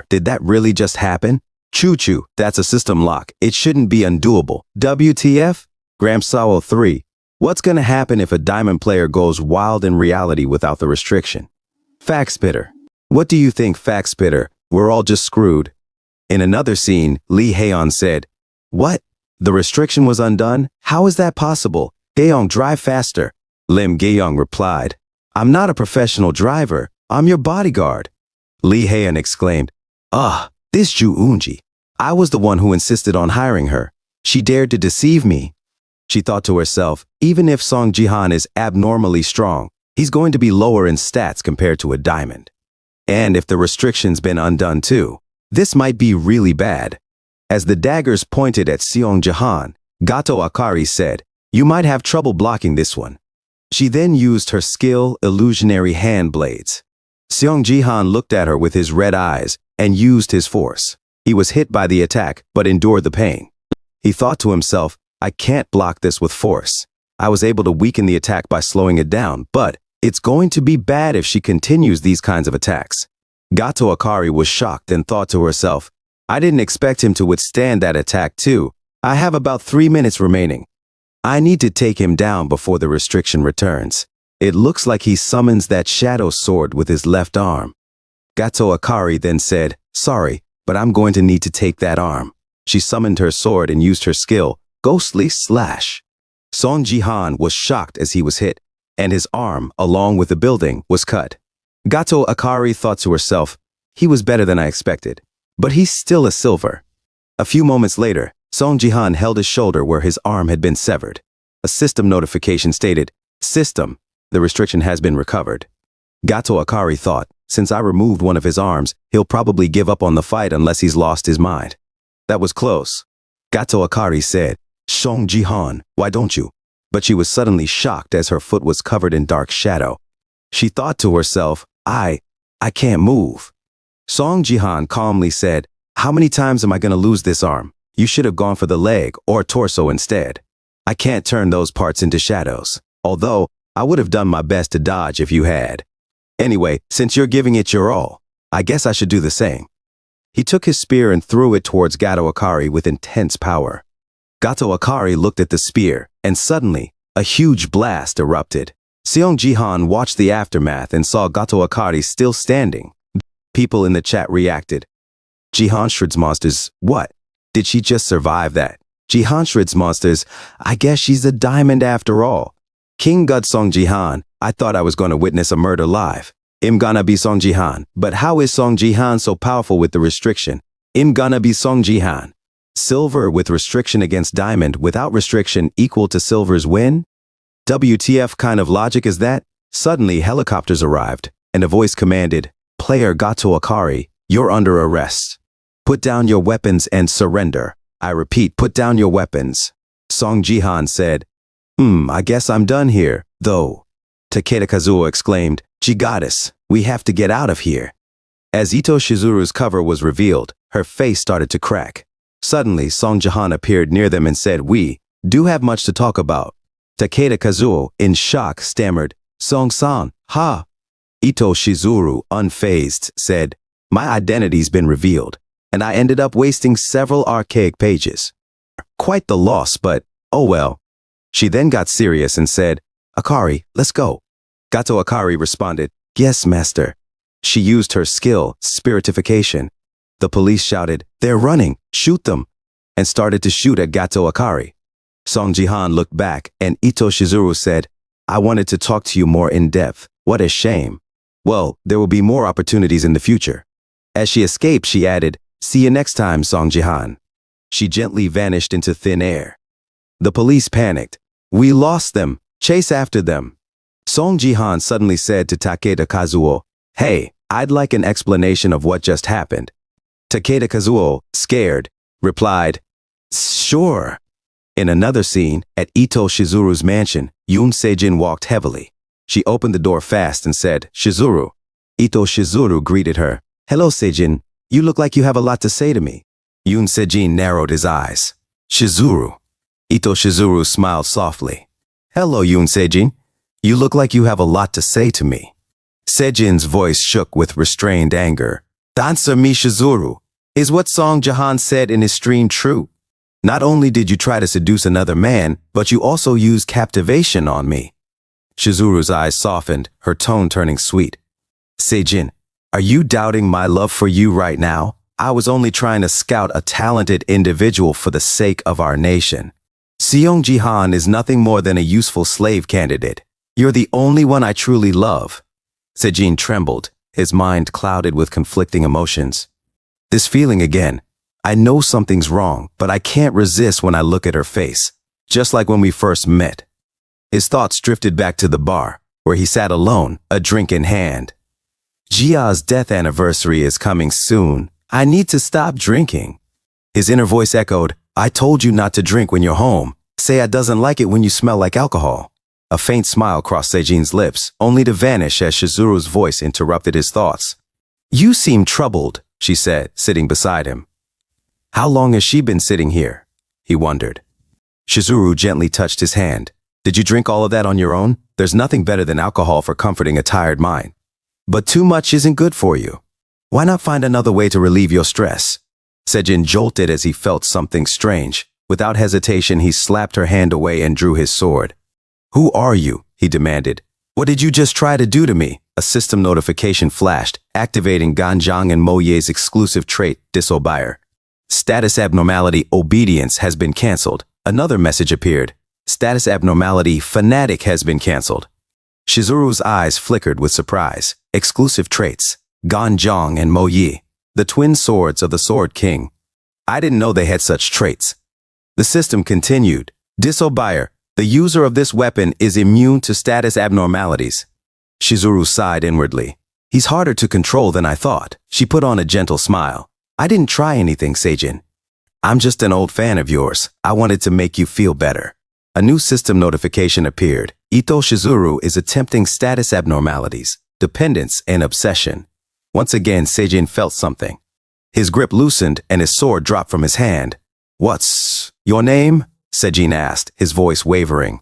Did that really just happen? Choo-choo, that's a system lock. It shouldn't be undoable. WTF? Gramsawo 3. What's gonna happen if a diamond player goes wild in reality without the restriction? Fact Spitter. What do you think, Fact Spitter? We're all just screwed. In another scene, Lee Haeon said, what? The restriction was undone? How is that possible? Gaeong, drive faster. Lim Gaeong replied, I'm not a professional driver. I'm your bodyguard. Lee Haeon exclaimed, this Ju Eunji. I was the one who insisted on hiring her. She dared to deceive me. She thought to herself, even if Song Jihan is abnormally strong, he's going to be lower in stats compared to a diamond. And if the restriction's been undone too, this might be really bad. As the daggers pointed at Song Jihan, Gato Akari said, you might have trouble blocking this one. She then used her skill, illusionary hand blades. Song Jihan looked at her with his red eyes and used his force. He was hit by the attack, but endured the pain. He thought to himself, I can't block this with force. I was able to weaken the attack by slowing it down, but it's going to be bad if she continues these kinds of attacks. Gato Akari was shocked and thought to herself, I didn't expect him to withstand that attack too. I have about 3 minutes remaining. I need to take him down before the restriction returns. It looks like he summons that shadow sword with his left arm. Gato Akari then said, sorry, but I'm going to need to take that arm. She summoned her sword and used her skill, Ghostly Slash. Song Jihan was shocked as he was hit, and his arm, along with the building, was cut. Gato Akari thought to herself, he was better than I expected, but he's still a silver. A few moments later, Song Jihan held his shoulder where his arm had been severed. A system notification stated, System, the restriction has been recovered. Gato Akari thought, since I removed one of his arms, he'll probably give up on the fight unless he's lost his mind. That was close. Gato Akari said, Song Jihan, why don't you? But she was suddenly shocked as her foot was covered in dark shadow. She thought to herself, I can't move. Song Jihan calmly said, how many times am I going to lose this arm? You should have gone for the leg or torso instead. I can't turn those parts into shadows. Although, I would have done my best to dodge if you had. Anyway, since you're giving it your all, I guess I should do the same. He took his spear and threw it towards Gato Akari with intense power. Gato Akari looked at the spear, and suddenly, a huge blast erupted. Seong Jihan watched the aftermath and saw Gato Akari still standing. People in the chat reacted. Jihan Shred's monsters, what? Did she just survive that? Jihan Shred's monsters, I guess she's a diamond after all. King God Song Jihan, I thought I was going to witness a murder live. I'm gonna be Song Jihan, but how is Song Jihan so powerful with the restriction? I'm gonna be Song Jihan. Silver with restriction against diamond without restriction equal to silver's win? WTF kind of logic is that? Suddenly helicopters arrived, and a voice commanded, Player Gato Akari, you're under arrest. Put down your weapons and surrender. I repeat, put down your weapons. Song Jihan said, I guess I'm done here, though. Takeda Kazuo exclaimed, Goddess, we have to get out of here. As Ito Shizuru's cover was revealed, her face started to crack. Suddenly, Song Jihan appeared near them and said, We do have much to talk about. Takeda Kazuo, in shock, stammered, Song-san, ha. Ito Shizuru, unfazed, said, My identity's been revealed, and I ended up wasting several archaic pages. Quite the loss, but, oh well. She then got serious and said, Akari, let's go. Gato Akari responded, Yes, master. She used her skill, spiritification. The police shouted, They're running, shoot them, and started to shoot at Gato Akari. Song Jihan looked back, and Ito Shizuru said, I wanted to talk to you more in depth. What a shame. Well, there will be more opportunities in the future. As she escaped, she added, See you next time, Song Jihan. She gently vanished into thin air. The police panicked. We lost them. Chase after them. Song Jihan suddenly said to Takeda Kazuo, Hey, I'd like an explanation of what just happened. Takeda Kazuo, scared, replied, Sure. In another scene, at Ito Shizuru's mansion, Yoon Sejin walked heavily. She opened the door fast and said, Shizuru. Ito Shizuru greeted her. Hello, Sejin. You look like you have a lot to say to me. Yoon Sejin narrowed his eyes. Shizuru. Ito Shizuru smiled softly. Hello, Yoon Sejin. You look like you have a lot to say to me. Sejin's voice shook with restrained anger. Answer me, Shizuru. Is what Song Jihan said in his stream true? Not only did you try to seduce another man, but you also used captivation on me. Shizuru's eyes softened, her tone turning sweet. Sejin, are you doubting my love for you right now? I was only trying to scout a talented individual for the sake of our nation. Seong Jihan is nothing more than a useful slave candidate. You're the only one I truly love. Sejin trembled, his mind clouded with conflicting emotions. This feeling again. I know something's wrong, but I can't resist when I look at her face, just like when we first met. His thoughts drifted back to the bar, where he sat alone, a drink in hand. Jia's death anniversary is coming soon. I need to stop drinking. His inner voice echoed, I told you not to drink when you're home. Seiya doesn't like it when you smell like alcohol. A faint smile crossed Sejin's lips, only to vanish as Shizuru's voice interrupted his thoughts. You seem troubled, she said, sitting beside him. How long has she been sitting here? He wondered. Shizuru gently touched his hand. Did you drink all of that on your own? There's nothing better than alcohol for comforting a tired mind. But too much isn't good for you. Why not find another way to relieve your stress? Sejin jolted as he felt something strange. Without hesitation, he slapped her hand away and drew his sword. Who are you? He demanded. What did you just try to do to me? A system notification flashed, activating Ganjang and Moye's exclusive trait, Disobeyr. Status abnormality obedience has been cancelled. Another message appeared. Status abnormality fanatic has been cancelled. Shizuru's eyes flickered with surprise. Exclusive traits. Ganjang and Moye. The twin swords of the Sword King. I didn't know they had such traits. The system continued. Disobeyr. The user of this weapon is immune to status abnormalities. Shizuru sighed inwardly. He's harder to control than I thought. She put on a gentle smile. I didn't try anything, Sejin. I'm just an old fan of yours. I wanted to make you feel better. A new system notification appeared. Ito Shizuru is attempting status abnormalities, dependence, and obsession. Once again, Sejin felt something. His grip loosened and his sword dropped from his hand. What's your name? Sejin asked, his voice wavering.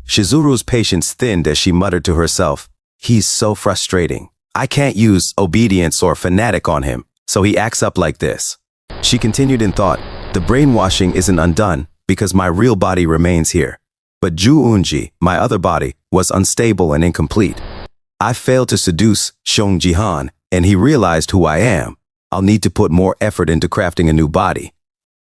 Shizuru's patience thinned as she muttered to herself, "He's so frustrating. I can't use obedience or fanatic on him, so he acts up like this." She continued in thought, "The brainwashing isn't undone because my real body remains here. But Ju-unji, my other body, was unstable and incomplete. I failed to seduce Song Jihan, and he realized who I am. I'll need to put more effort into crafting a new body."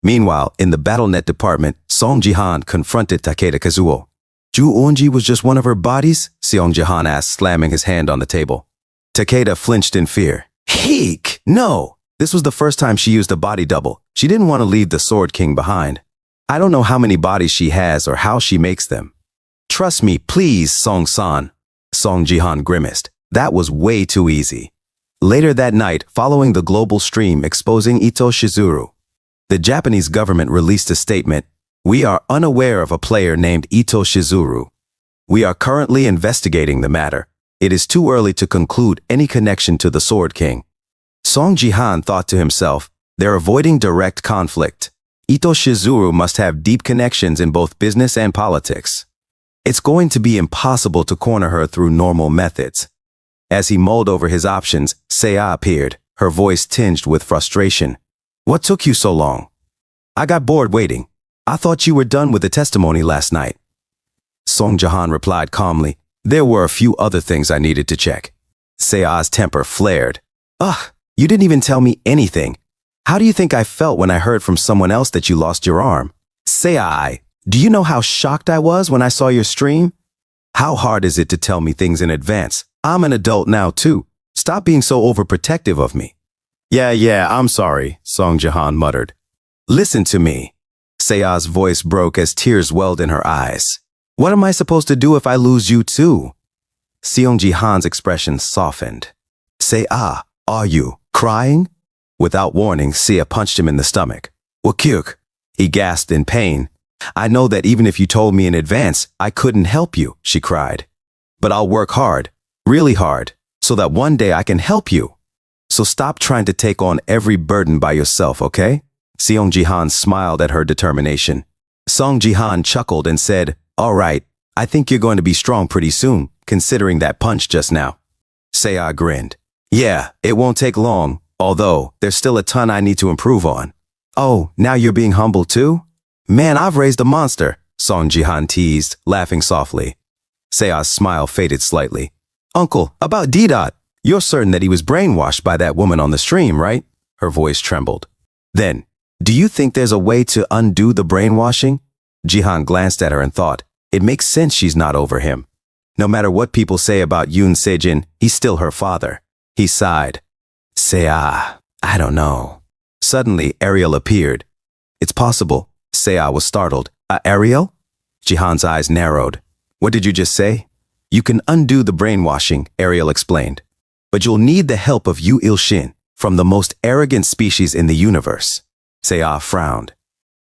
Meanwhile, in the BattleNet department, Song Jihan confronted Takeda Kazuo. "Ju-unji was just one of her bodies?" Song Jihan asked, slamming his hand on the table. Takeda flinched in fear. "Heek! No! This was the first time she used a body double. She didn't want to leave the Sword King behind. I don't know how many bodies she has or how she makes them." "Trust me, please, Song-san." Song Jihan grimaced. That was way too easy. Later that night, following the global stream exposing Ito Shizuru, the Japanese government released a statement, "We are unaware of a player named Ito Shizuru. We are currently investigating the matter. It is too early to conclude any connection to the Sword King." Song Jihan thought to himself, "They're avoiding direct conflict. Ito Shizuru must have deep connections in both business and politics. It's going to be impossible to corner her through normal methods." As he mulled over his options, Seiya appeared, her voice tinged with frustration. "What took you so long?" "I got bored waiting. I thought you were done with the testimony last night." Song Jihan replied calmly, "There were a few other things I needed to check." Seiya's temper flared. "Ugh, you didn't even tell me anything. How do you think I felt when I heard from someone else that you lost your arm? Seiya, do you know how shocked I was when I saw your stream? How hard is it to tell me things in advance? I'm an adult now too. Stop being so overprotective of me." Yeah, I'm sorry," Song Jihan muttered. "Listen to me." Seiya's voice broke as tears welled in her eyes. "What am I supposed to do if I lose you too?" Song Jihan's expression softened. "Seiya, are you crying?" Without warning, Seiya punched him in the stomach. "Wakyuk," he gasped in pain. "I know that even if you told me in advance, I couldn't help you," she cried. "But I'll work hard, really hard, so that one day I can help you. So stop trying to take on every burden by yourself, okay?" Song Jihan smiled at her determination. Song Jihan chuckled and said, "All right, I think you're going to be strong pretty soon, considering that punch just now." Seiya grinned. "Yeah, it won't take long, although there's still a ton I need to improve on." "Oh, now you're being humble too?" "Man, I've raised a monster," Song Jihan teased, laughing softly. Seiya's smile faded slightly. "Uncle, about D-Dot, you're certain that he was brainwashed by that woman on the stream, right?" Her voice trembled. "Then, do you think there's a way to undo the brainwashing?" Jihan glanced at her and thought, it makes sense she's not over him. No matter what people say about Yoon Sejin, he's still her father. He sighed. "Seiya, I don't know." Suddenly, Ariel appeared. "It's possible." Seiya was startled. "Ariel?" Jihan's eyes narrowed. "What did you just say?" "You can undo the brainwashing," Ariel explained. "But you'll need the help of Yu Il-shin, from the most arrogant species in the universe." Seiya frowned.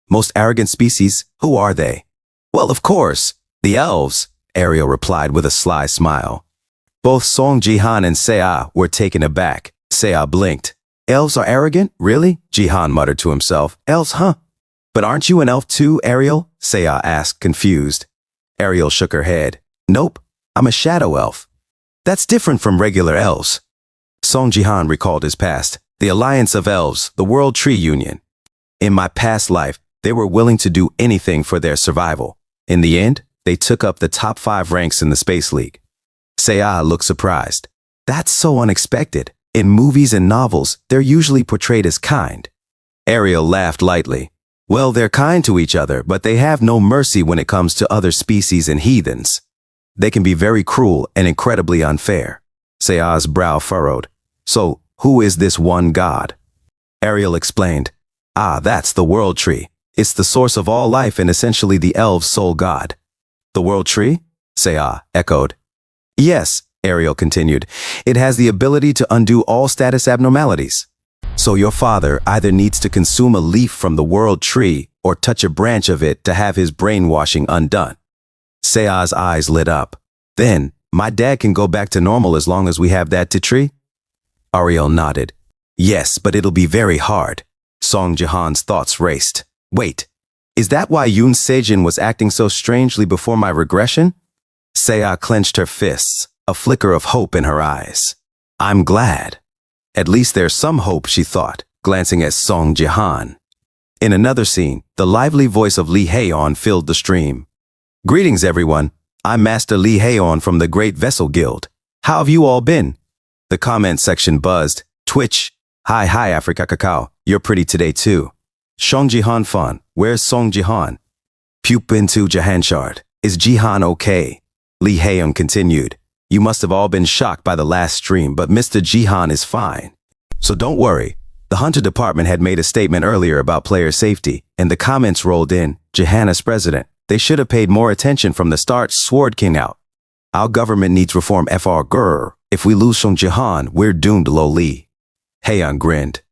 "Most arrogant species? Who are they?" "Well, of course, the elves," Ariel replied with a sly smile. Both Song Jihan and Seiya were taken aback. Seiya blinked. "Elves are arrogant? Really?" Jihan muttered to himself. "Elves, huh? But aren't you an elf too, Ariel?" Seiya asked, confused. Ariel shook her head. "Nope, I'm a shadow elf." "That's different from regular elves." Song Jihan recalled his past. The Alliance of Elves, the World Tree Union. "In my past life, they were willing to do anything for their survival. In the end, they took up the top 5 ranks in the Space League." Seiya looked surprised. "That's so unexpected. In movies and novels, they're usually portrayed as kind." Ariel laughed lightly. "Well, they're kind to each other, but they have no mercy when it comes to other species and heathens. They can be very cruel and incredibly unfair." Seiya's brow furrowed. "So, who is this one god?" Ariel explained. That's the World Tree. It's the source of all life and essentially the elves' sole god." "The World Tree?" Seiya echoed. "Yes," Ariel continued. "It has the ability to undo all status abnormalities. So your father either needs to consume a leaf from the World Tree or touch a branch of it to have his brainwashing undone." Seiya's eyes lit up. "Then, my dad can go back to normal as long as we have that tree?" Ariel nodded. "Yes, but it'll be very hard." Song Jihan's thoughts raced. "Wait, Is that why Yoon Sejin was acting so strangely before my regression? Seo clenched her fists, a flicker of hope in her eyes. I'm glad. At least there's some hope, she thought, glancing at Song Jihan. In another scene, the lively voice of Lee Haeon filled the stream. Greetings, everyone. I'm Master Lee Haeon from the Great Vessel Guild. How have you all been? The comment section buzzed. Twitch. Hi Africa Kakao. You're pretty today too. Song Jihan Fan. Where's Song Jihan? Pup into Jahanshard. Is Jihan okay? Lee Haeon continued. You must have all been shocked by the last stream, but Mr. Jihan is fine. So don't worry. The Hunter Department had made a statement earlier about player safety, and the comments rolled in. Jihan as president. They should have paid more attention from the start. Sword King out. Our government needs reform. Fr. Grr. If we lose Song Jihan, we're doomed. Lo Lee. Haeon grinned.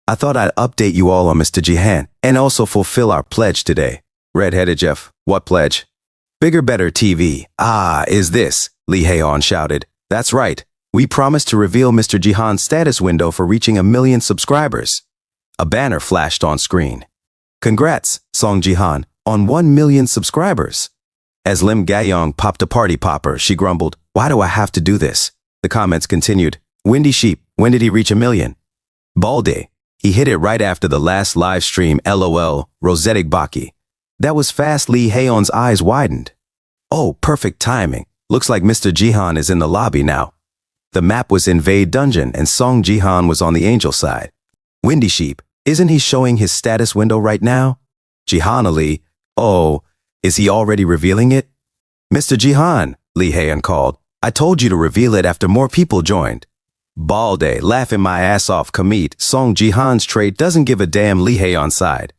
I thought I'd update you all on Mr. Jihan, and also fulfill our pledge today. Red-headed Jeff. What pledge? Bigger, better TV. Is this? Lee Haeon shouted. That's right. We promised to reveal Mr. Jihan's status window for reaching 1 million subscribers. A banner flashed on screen. Congrats, Song Jihan, on 1 million subscribers. As Lim Gayong popped a party popper, she grumbled, why do I have to do this? The comments continued. Windy Sheep, when did he reach 1 million? Balde. He hit it right after the last live stream. LOL. Rosetic Baki. That was fast. Lee Haeon's eyes widened. Oh, perfect timing. Looks like Mr. Jihan is in the lobby now. The map was Invade Dungeon and Song Jihan was on the angel side. Windy Sheep, isn't he showing his status window right now? Jihan Ali, oh, is he already revealing it? Mr. Jihan, Lee Haeon called. I told you to reveal it after more people joined. Balde, laughing my ass off. Commit, Song Jihan's trade doesn't give a damn. Lee Haeon's side.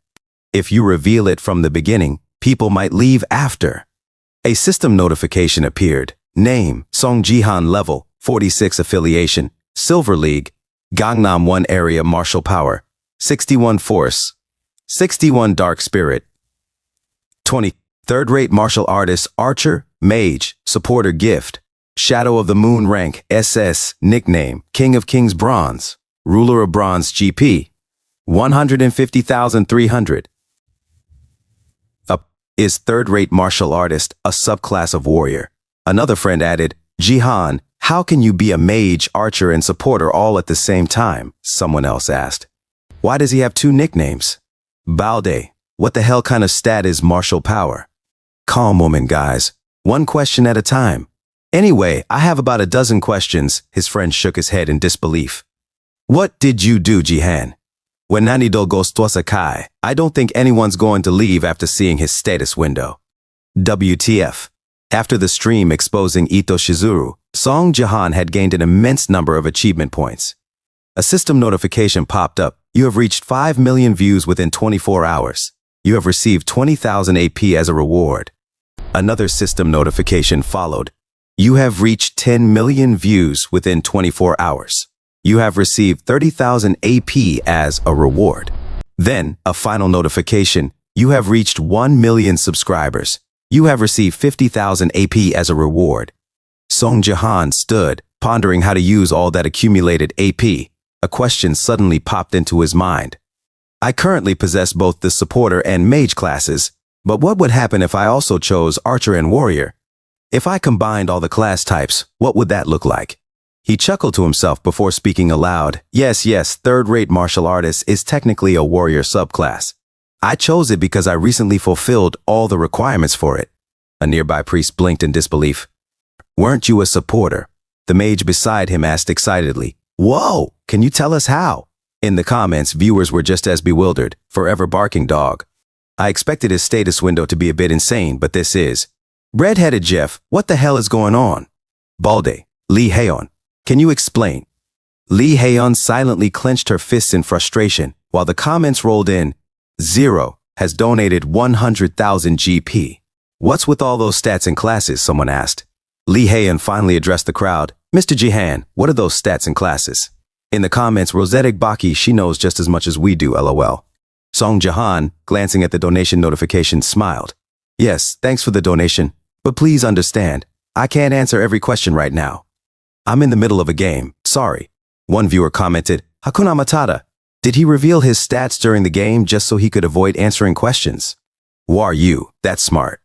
If you reveal it from the beginning, people might leave after. A system notification appeared. Name, Song Jihan level, 46 affiliation, Silver League, Gangnam 1 area martial power, 61 force, 61 dark spirit, 20 third-rate martial artist, archer, mage, supporter gift, Shadow of the Moon rank, SS, nickname, King of Kings bronze, ruler of bronze GP, 150,300. Is third-rate martial artist, a subclass of warrior. Another friend added, Jihan, how can you be a mage, archer, and supporter all at the same time? Someone else asked. Why does he have 2 nicknames? Balde, what the hell kind of stat is martial power? Calm woman, guys. One question at a time. Anyway, I have about a dozen questions. His friend shook his head in disbelief. What did you do, Jihan? When Nanido goes to Sakai, I don't think anyone's going to leave after seeing his status window. WTF. After the stream exposing Ito Shizuru, Song Jihan had gained an immense number of achievement points. A system notification popped up. You have reached 5 million views within 24 hours. You have received 20,000 AP as a reward. Another system notification followed. You have reached 10 million views within 24 hours. You have received 30,000 AP as a reward. Then, a final notification. You have reached 1 million subscribers. You have received 50,000 AP as a reward. Song Jihan stood, pondering how to use all that accumulated AP. A question suddenly popped into his mind. I currently possess both the supporter and mage classes, but what would happen if I also chose archer and warrior? If I combined all the class types, what would that look like? He chuckled to himself before speaking aloud. Yes, third-rate martial artist is technically a warrior subclass. I chose it because I recently fulfilled all the requirements for it. A nearby priest blinked in disbelief. Weren't you a supporter? The mage beside him asked excitedly. Whoa, can you tell us how? In the comments, viewers were just as bewildered. Forever barking dog. I expected his status window to be a bit insane, but this is. Red-headed Jeff, what the hell is going on? Balde, Lee Haeon. Can you explain? Lee Haeon silently clenched her fists in frustration, while the comments rolled in. Zero has donated 100,000 GP. What's with all those stats and classes? Someone asked. Lee Haeon finally addressed the crowd. Mr. Jihan, what are those stats and classes? In the comments, Rosetic Baki, she knows just as much as we do, LOL. Song Jihan, glancing at the donation notification, smiled. Yes, thanks for the donation, but please understand, I can't answer every question right now. I'm in the middle of a game, sorry. One viewer commented, Hakuna Matata. Did he reveal his stats during the game just so he could avoid answering questions? Who are you? That's smart.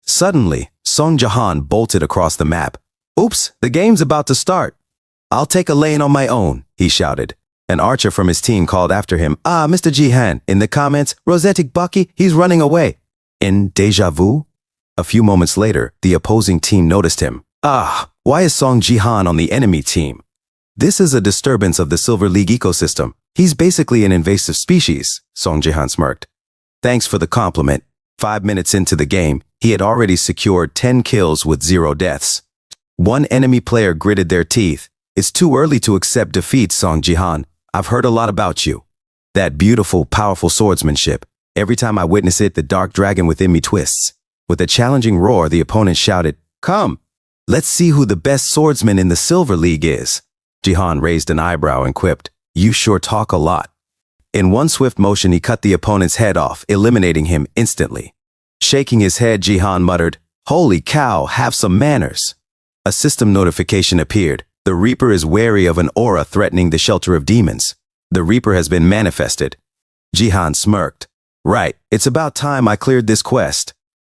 Suddenly, Song Jahan bolted across the map. Oops, the game's about to start. I'll take a lane on my own, he shouted. An archer from his team called after him. Ah, Mr. Jihan, in the comments, Rosetic Bucky, he's running away. In deja vu? A few moments later, the opposing team noticed him. Ah, why is Song Jihan on the enemy team? This is a disturbance of the Silver League ecosystem. He's basically an invasive species, Song Jihan smirked. Thanks for the compliment. 5 minutes into the game, he had already secured 10 kills with 0 deaths. One enemy player gritted their teeth. It's too early to accept defeat, Song Jihan. I've heard a lot about you. That beautiful, powerful swordsmanship. Every time I witness it, the dark dragon within me twists. With a challenging roar, the opponent shouted, Come, let's see who the best swordsman in the Silver League is. Jihan raised an eyebrow and quipped, You sure talk a lot. In one swift motion, he cut the opponent's head off, eliminating him instantly. Shaking his head, Jihan muttered, Holy cow, have some manners. A system notification appeared. The Reaper is wary of an aura threatening the shelter of demons. The Reaper has been manifested. Jihan smirked. Right, it's about time I cleared this quest.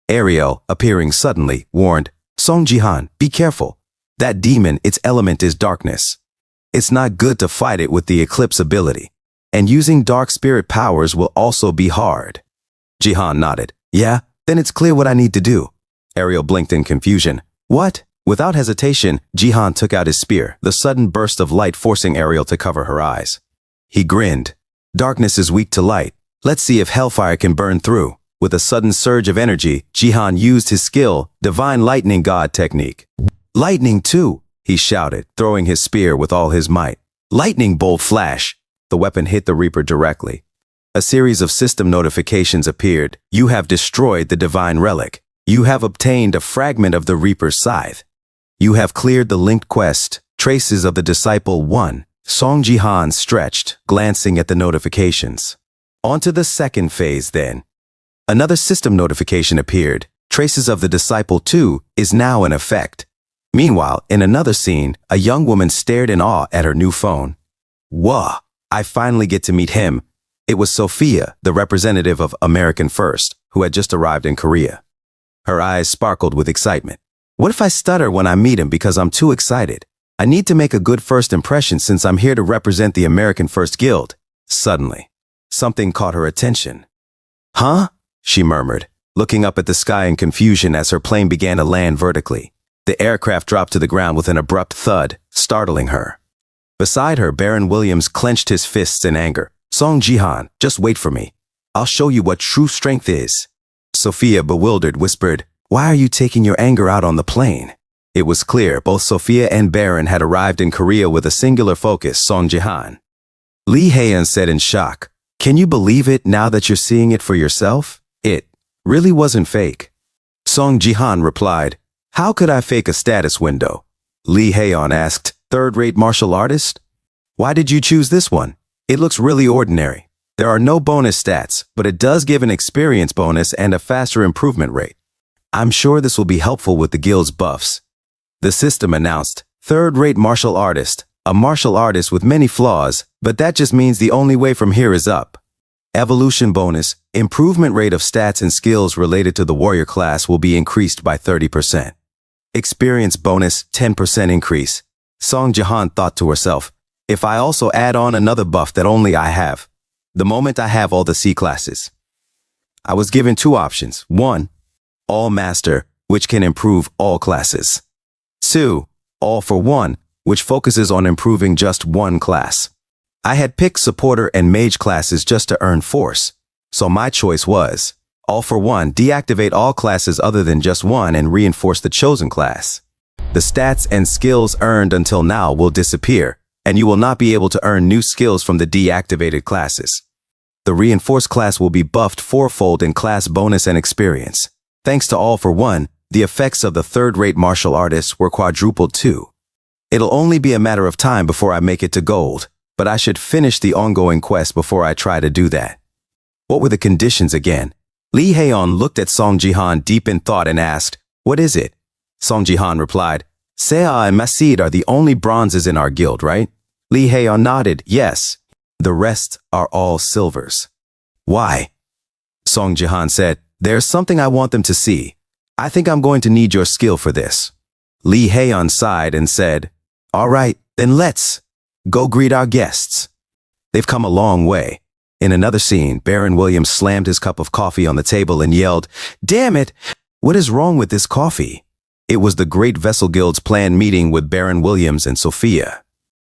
Ariel, appearing suddenly, warned, Song Jihan, be careful. That demon, its element is darkness. It's not good to fight it with the Eclipse ability. And using dark spirit powers will also be hard. Jihan nodded. Yeah, then it's clear what I need to do. Ariel blinked in confusion. What? Without hesitation, Jihan took out his spear, the sudden burst of light forcing Ariel to cover her eyes. He grinned. Darkness is weak to light. Let's see if hellfire can burn through. With a sudden surge of energy, Jihan used his skill, Divine Lightning God technique. Lightning too, he shouted, throwing his spear with all his might. Lightning bolt flash. The weapon hit the Reaper directly. A series of system notifications appeared. You have destroyed the divine relic. You have obtained a fragment of the Reaper's scythe. You have cleared the linked quest, Traces of the Disciple 1. Song Jihan stretched, glancing at the notifications. On to the second phase then. Another system notification appeared. Traces of the Disciple 2 is now in effect. Meanwhile, in another scene, a young woman stared in awe at her new phone. Whoa, I finally get to meet him. It was Sophia, the representative of American First, who had just arrived in Korea. Her eyes sparkled with excitement. What if I stutter when I meet him because I'm too excited? I need to make a good first impression since I'm here to represent the American First Guild. Suddenly, something caught her attention. Huh? She murmured, looking up at the sky in confusion as her plane began to land vertically. The aircraft dropped to the ground with an abrupt thud, startling her. Beside her, Baron Williams clenched his fists in anger. Song Jihan, just wait for me. I'll show you what true strength is. Sophia, bewildered, whispered, Why are you taking your anger out on the plane? It was clear both Sophia and Baron had arrived in Korea with a singular focus, Song Jihan. Lee Haeun said in shock, Can you believe it now that you're seeing it for yourself? It really wasn't fake. Song Jihan replied, How could I fake a status window? Lee Haeun asked, Third-rate martial artist? Why did you choose this one? It looks really ordinary. There are no bonus stats, but it does give an experience bonus and a faster improvement rate. I'm sure this will be helpful with the guild's buffs. The system announced, Third-rate martial artist, a martial artist with many flaws, but that just means the only way from here is up. Evolution bonus, improvement rate of stats and skills related to the warrior class will be increased by 30%. Experience bonus, 10% increase. Song Jihan thought to herself, if I also add on another buff that only I have, the moment I have all the C classes. I was given 2 options. 1, All Master, which can improve all classes. 2, All for One, which focuses on improving just one class. I had picked Supporter and Mage classes just to earn Force, so my choice was, All for One, deactivate all classes other than just one and reinforce the chosen class. The stats and skills earned until now will disappear, and you will not be able to earn new skills from the deactivated classes. The reinforced class will be buffed 4-fold in class bonus and experience. Thanks to All for One, the effects of the third-rate martial artists were quadrupled too. It'll only be a matter of time before I make it to gold, but I should finish the ongoing quest before I try to do that. What were the conditions again? Lee Haeun looked at Song Jihan deep in thought and asked, What is it? Song Jihan replied, Seo and Masid are the only bronzes in our guild, right? Lee Haeun nodded, yes. The rest are all silvers. Why? Song Jihan said, There's something I want them to see. I think I'm going to need your skill for this. Lee Hae-yeon sighed and said, all right, then let's go greet our guests. They've come a long way. In another scene, Baron Williams slammed his cup of coffee on the table and yelled, damn it! What is wrong with this coffee? It was the Great Vessel Guild's planned meeting with Baron Williams and Sophia.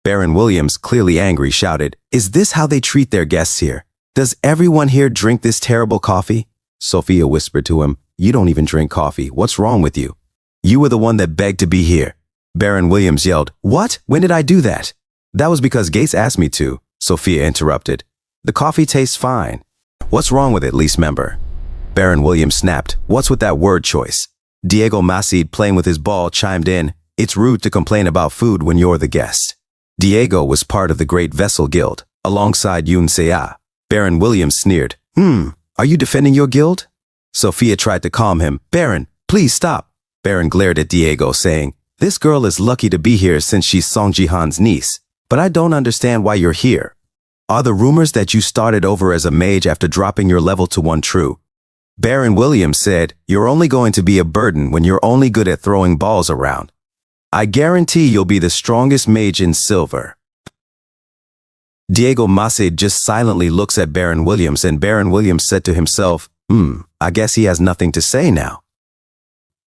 Baron Williams, clearly angry, shouted, is this how they treat their guests here? Does everyone here drink this terrible coffee? Sophia whispered to him, you don't even drink coffee. What's wrong with you? You were the one that begged to be here. Baron Williams yelled, what? When did I do that? That was because Gates asked me to, Sophia interrupted. The coffee tastes fine. What's wrong with it, least member? Baron Williams snapped, what's with that word choice? Diego Macid, playing with his ball, chimed in, it's rude to complain about food when you're the guest. Diego was part of the Great Vessel Guild, alongside Yoon Se-ah. Baron Williams sneered, are you defending your guild? Sophia tried to calm him. Baron, please stop. Baron glared at Diego, saying, this girl is lucky to be here since she's Song Ji-han's niece, but I don't understand why you're here. Are the rumors that you started over as a mage after dropping your level to 1 true? Baron Williams said, you're only going to be a burden when you're only good at throwing balls around. I guarantee you'll be the strongest mage in silver. Diego Macid just silently looks at Baron Williams, and Baron Williams said to himself, I guess he has nothing to say now.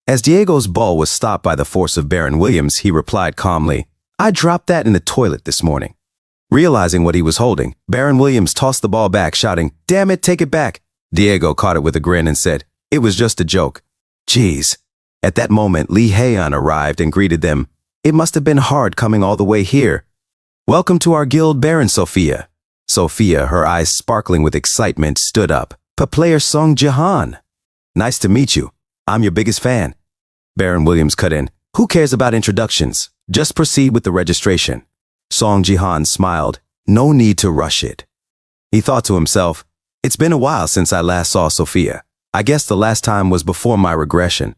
As Diego's ball was stopped by the force of Baron Williams, he replied calmly, I dropped that in the toilet this morning. Realizing what he was holding, Baron Williams tossed the ball back, shouting, damn it, take it back. Diego caught it with a grin and said, it was just a joke. Geez. At that moment, Lee Hae-yeon arrived and greeted them. It must have been hard coming all the way here. Welcome to our guild, Baron Sophia. Sophia, her eyes sparkling with excitement, stood up. Player Song Ji-han. Nice to meet you. I'm your biggest fan. Baron Williams cut in. Who cares about introductions? Just proceed with the registration. Song Ji-han smiled. No need to rush it. He thought to himself, it's been a while since I last saw Sophia. I guess the last time was before my regression.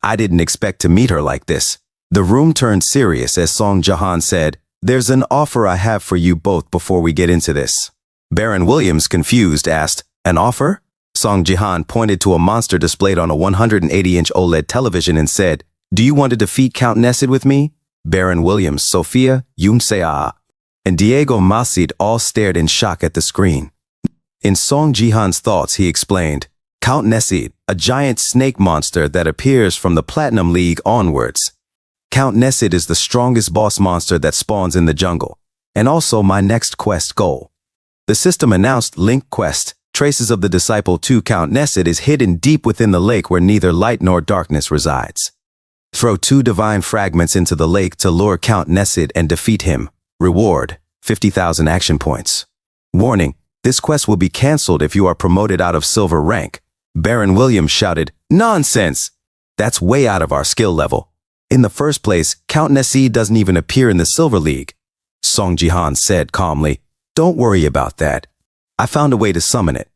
I didn't expect to meet her like this. The room turned serious as Song Ji-han said, there's an offer I have for you both before we get into this. Baron Williams, confused, asked, an offer? Song Ji-han pointed to a monster displayed on a 180-inch OLED television and said, do you want to defeat Count Nessid with me? Baron Williams, Sophia, Yoon Se-ah, and Diego Macid all stared in shock at the screen. In Song Ji-han's thoughts, he explained, Count Nessid, a giant snake monster that appears from the Platinum League onwards. Count Nessid is the strongest boss monster that spawns in the jungle, and also my next quest goal. The system announced Link Quest, Traces of the Disciple 2. Count Nessid is hidden deep within the lake where neither light nor darkness resides. Throw 2 divine fragments into the lake to lure Count Nessid and defeat him. Reward, 50,000 action points. Warning, this quest will be cancelled if you are promoted out of silver rank. Baron Williams shouted, nonsense! That's way out of our skill level. In the first place, Count Nessid doesn't even appear in the Silver League. Song Ji-han said calmly, don't worry about that. I found a way to summon it.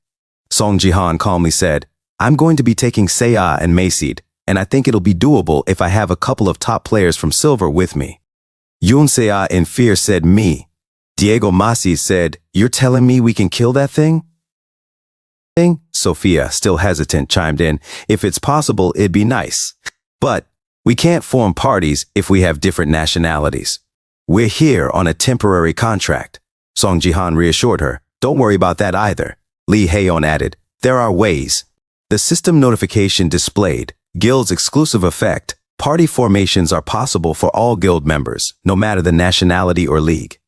Song Ji-han calmly said, I'm going to be taking Se-ah and Macid, and I think it'll be doable if I have a couple of top players from Silver with me. Yoon Se-ah in fear said, me. Diego Macid said, you're telling me we can kill that thing? Sophia, still hesitant, chimed in, if it's possible, it'd be nice. But we can't form parties if we have different nationalities. We're here on a temporary contract. Song Ji-han reassured her. Don't worry about that either. Lee Hae-yeon added, there are ways. The system notification displayed, Guild's exclusive effect, party formations are possible for all Guild members, no matter the nationality or league.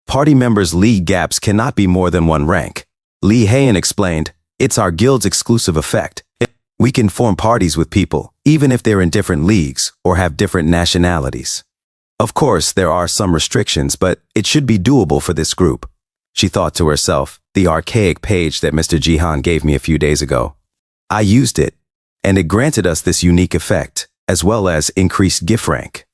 Party members' league gaps cannot be more than 1 rank. Lee Hae-yeon explained, it's our Guild's exclusive effect. We can form parties with people, even if they're in different leagues or have different nationalities. Of course, there are some restrictions, but it should be doable for this group. She thought to herself, the archaic page that Mr. Ji-han gave me a few days ago. I used it, and it granted us this unique effect, as well as increased gift rank.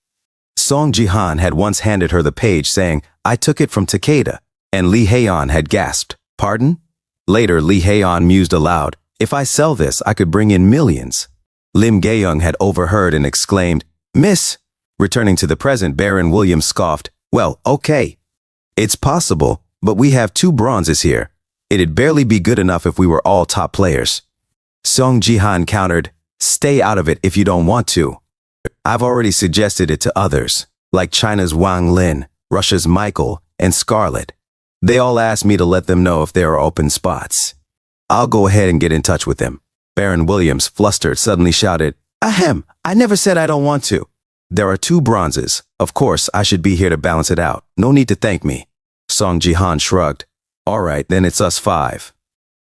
Song Ji-han had once handed her the page saying, I took it from Takeda, and Lee Hae-yeon had gasped, pardon? Later, Lee Hae-yeon mused aloud, if I sell this, I could bring in millions. Lim Gae-young had overheard and exclaimed, Miss! Returning to the present, Baron Williams scoffed, well, okay. It's possible, but we have 2 bronzes here. It'd barely be good enough if we were all top players. Song Jihan countered, stay out of it if you don't want to. I've already suggested it to others, like China's Wang Lin, Russia's Michael, and Scarlett. They all asked me to let them know if there are open spots. I'll go ahead and get in touch with them. Baron Williams, flustered, suddenly shouted, Ahem, I never said I don't want to. There are 2 bronzes. Of course, I should be here to balance it out. No need to thank me. Song Jihan shrugged. All right, then it's us 5.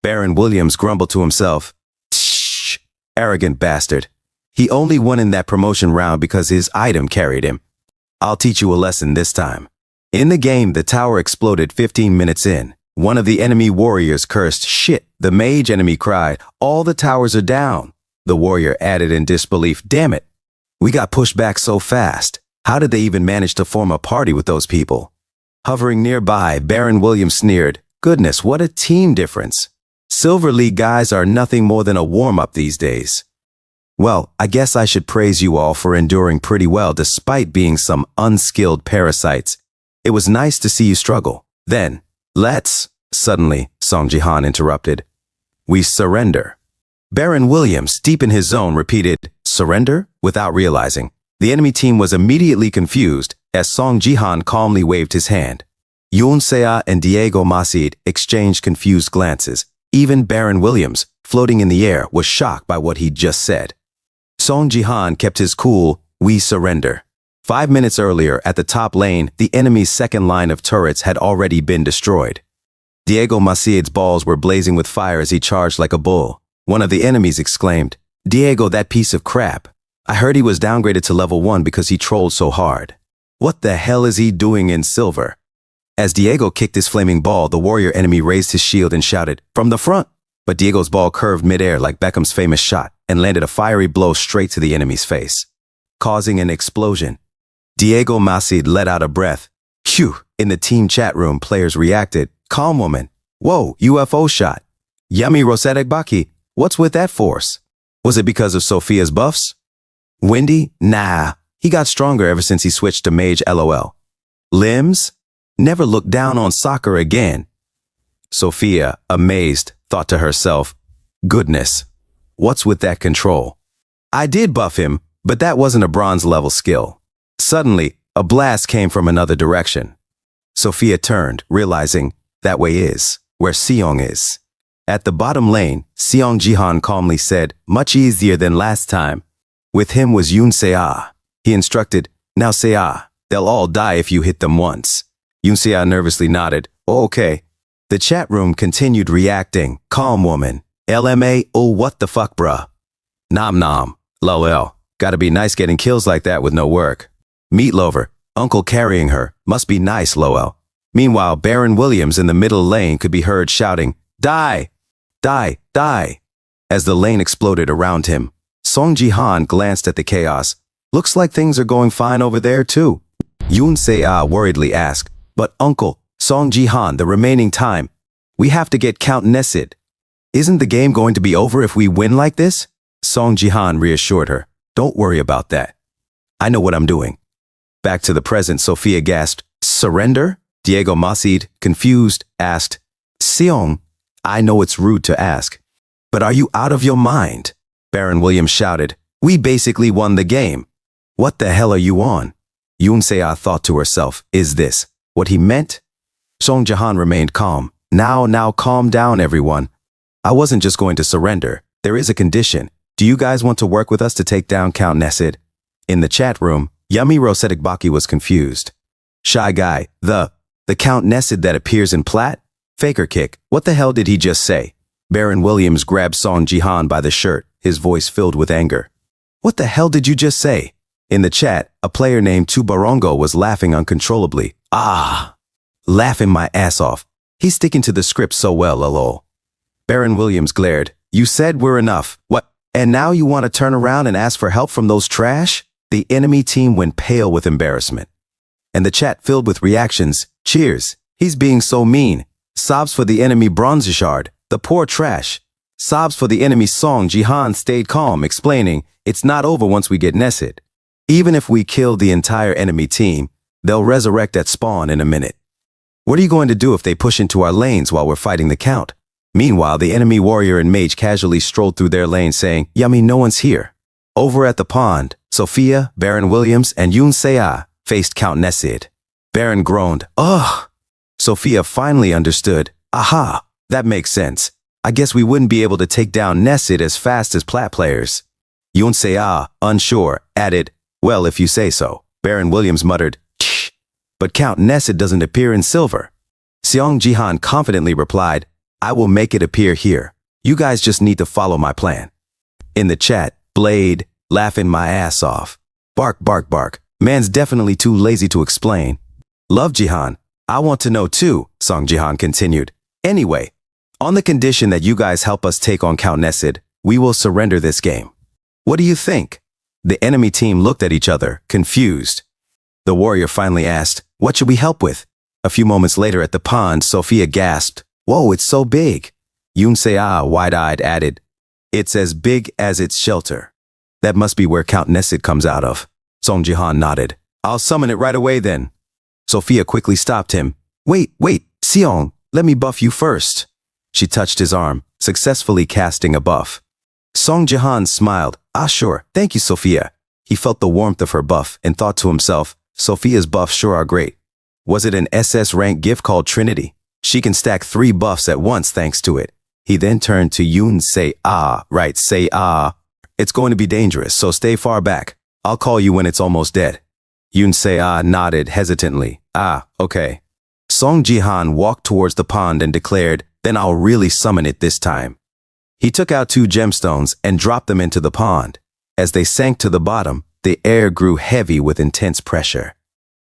Baron Williams grumbled to himself. Shh, arrogant bastard. He only won in that promotion round because his item carried him. I'll teach you a lesson this time. In the game, the tower exploded 15 minutes in. One of the enemy warriors cursed, shit. The mage enemy cried, all the towers are down. The warrior added in disbelief, damn it. We got pushed back so fast. How did they even manage to form a party with those people? Hovering nearby, Baron Williams sneered, goodness, what a team difference. Silver League guys are nothing more than a warm-up these days. Well, I guess I should praise you all for enduring pretty well despite being some unskilled parasites. It was nice to see you struggle. Then, let's, suddenly, Song Jihan interrupted. We surrender. Baron Williams, deep in his zone, repeated, surrender? Without realizing. The enemy team was immediately confused as Song Jihan calmly waved his hand. Yoon Se-ah and Diego Masid exchanged confused glances. Even Baron Williams, floating in the air, was shocked by what he'd just said. Song Jihan kept his cool, we surrender. 5 minutes earlier, at the top lane, the enemy's second line of turrets had already been destroyed. Diego Masid's balls were blazing with fire as he charged like a bull. One of the enemies exclaimed, Diego, that piece of crap. I heard he was downgraded to level 1 because he trolled so hard. What the hell is he doing in silver? As Diego kicked his flaming ball, the warrior enemy raised his shield and shouted, from the front. But Diego's ball curved midair like Beckham's famous shot and landed a fiery blow straight to the enemy's face, causing an explosion. Diego Masid let out a breath. Phew! In the team chat room, players reacted. Calm woman. Whoa, UFO shot. Yummy Rosetic Baki. What's with that force? Was it because of Sophia's buffs? Wendy? Nah. He got stronger ever since he switched to mage LOL. Limbs? Never look down on soccer again. Sophia, amazed, thought to herself, goodness, what's with that control? I did buff him, but that wasn't a bronze level skill. Suddenly, a blast came from another direction. Sophia turned, realizing that way is where Seong is. At the bottom lane, Seong Jihan calmly said, much easier than last time. With him was Yoon Se-ah. He instructed, now Se-ah, they'll all die if you hit them once. Yoon Se-ah nervously nodded, oh, okay. The chat room continued reacting, calm woman. LMA, oh what the fuck bruh. Nom nom, lol, gotta be nice getting kills like that with no work. Meatlover, uncle carrying her, must be nice lol. Meanwhile, Baron Williams in the middle lane could be heard shouting, die, die, die. As the lane exploded around him, Song Jihan glanced at the chaos. Looks like things are going fine over there too. Yoon Se-ah worriedly asked, but uncle, Song Jihan, the remaining time, we have to get Count Nesid. Isn't the game going to be over if we win like this? Song Jihan reassured her, don't worry about that. I know what I'm doing. Back to the present, Sophia gasped, surrender? Diego Masid, confused, asked, Seong, I know it's rude to ask, but are you out of your mind? Baron Williams shouted, we basically won the game. What the hell are you on? Yoon Se-ah thought to herself, is this what he meant? Song Jihan remained calm. Now calm down everyone. I wasn't just going to surrender. There is a condition. Do you guys want to work with us to take down Count Nesid? In the chat room, Yummy Rosetic Baki was confused. Shy guy, the Count Nesid that appears in Plat? Faker kick, what the hell did he just say? Baron Williams grabbed Song Jihan by the shirt, his voice filled with anger. What the hell did you just say? In the chat, a player named Tubarongo was laughing uncontrollably. Ah! Laughing my ass off. He's sticking to the script so well, lol. Baron Williams glared. You said we're enough. What? And now you want to turn around and ask for help from those trash? The enemy team went pale with embarrassment. And the chat filled with reactions. Cheers. He's being so mean. Sobs for the enemy Bronzeshard. The poor trash. Sobs for the enemy Song Jihan stayed calm, explaining, it's not over once we get Nesid. Even if we kill the entire enemy team, they'll resurrect at spawn in a minute. What are you going to do if they push into our lanes while we're fighting the Count? Meanwhile, the enemy warrior and mage casually strolled through their lane saying, "Yummy, no one's here." Over at the pond, Sophia, Baron Williams, and Yoon Se-ah faced Count Nesid. Baron groaned, "Ugh." Sophia finally understood. "Aha, that makes sense. I guess we wouldn't be able to take down Nesid as fast as Plat players." Yoon Se-ah, unsure, added, "Well, if you say so." Baron Williams muttered, "Shh, but Count Nesid doesn't appear in silver." Seong Jihan confidently replied, "I will make it appear here. You guys just need to follow my plan." In the chat, Blade, laughing my ass off. "Bark, bark, bark. Man's definitely too lazy to explain." "Love Jihan. I want to know too," Song Jihan continued. "Anyway, on the condition that you guys help us take on Count Nesid, we will surrender this game. What do you think?" The enemy team looked at each other, confused. The warrior finally asked, "What should we help with?" A few moments later at the pond, Sophia gasped, "Whoa, it's so big." Yoon Se-ah, wide-eyed, added, "It's as big as its shelter." "That must be where Count Nesid comes out of." Song Jihan nodded. "I'll summon it right away then." Sophia quickly stopped him. Wait, Seong, let me buff you first." She touched his arm, successfully casting a buff. Song Jihan smiled. "Ah, sure, thank you, Sophia." He felt the warmth of her buff and thought to himself, Sophia's buffs sure are great. Was it an SS rank gift called Trinity? She can stack 3 buffs at once thanks to it. He then turned to Yoon Se-ah, right, Se-ah. "It's going to be dangerous, so stay far back. I'll call you when it's almost dead." Yoon Se-ah nodded hesitantly. "Ah, okay." Song Jihan walked towards the pond and declared, "Then I'll really summon it this time." He took out 2 gemstones and dropped them into the pond. As they sank to the bottom, the air grew heavy with intense pressure.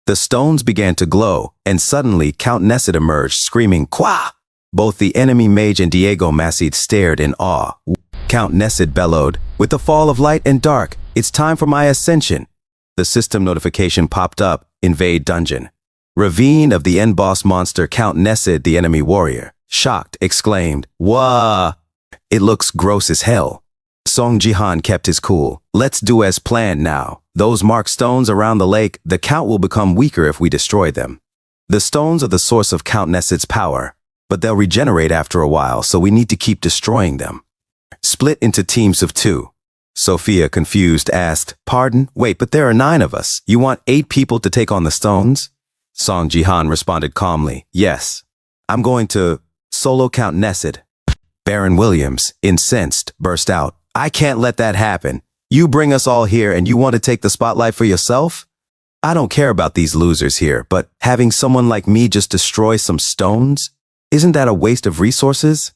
The stones began to glow, and suddenly Count Nesid emerged, screaming, "Qua!" Both the enemy mage and Diego Masid stared in awe. Count Nesid bellowed, "With the fall of light and dark, it's time for my ascension." The system notification popped up, "Invade dungeon." Ravine of the end boss monster Count Nesid, the enemy warrior, shocked, exclaimed, "Wah! It looks gross as hell." Song Jihan kept his cool. "Let's do as planned now. Those marked stones around the lake, the Count will become weaker if we destroy them. The stones are the source of Count Nesid's power, but they'll regenerate after a while, so we need to keep destroying them. Split into teams of 2. Sophia, confused, asked, "Pardon? Wait, but there are 9 of us. You want 8 people to take on the stones?" Song Jihan responded calmly, "Yes. I'm going to solo Count Nesid." Baron Williams, incensed, burst out, "I can't let that happen. You bring us all here and you want to take the spotlight for yourself? I don't care about these losers here, but having someone like me just destroy some stones? Isn't that a waste of resources?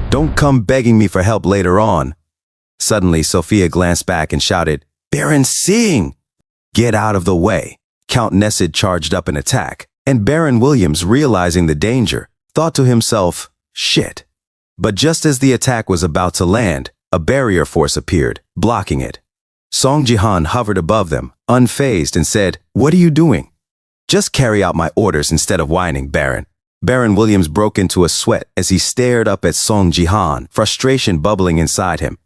Don't come begging me for help later on." Suddenly, Sophia glanced back and shouted, "Baron Singh! Get out of the way." Count Nesid charged up an attack, and Baron Williams, realizing the danger, thought to himself, "Shit." But just as the attack was about to land, a barrier force appeared, blocking it. Song Jihan hovered above them, unfazed, and said, "What are you doing?" "Just carry out my orders instead of whining, Baron." Baron Williams broke into a sweat as he stared up at Song Jihan, frustration bubbling inside him.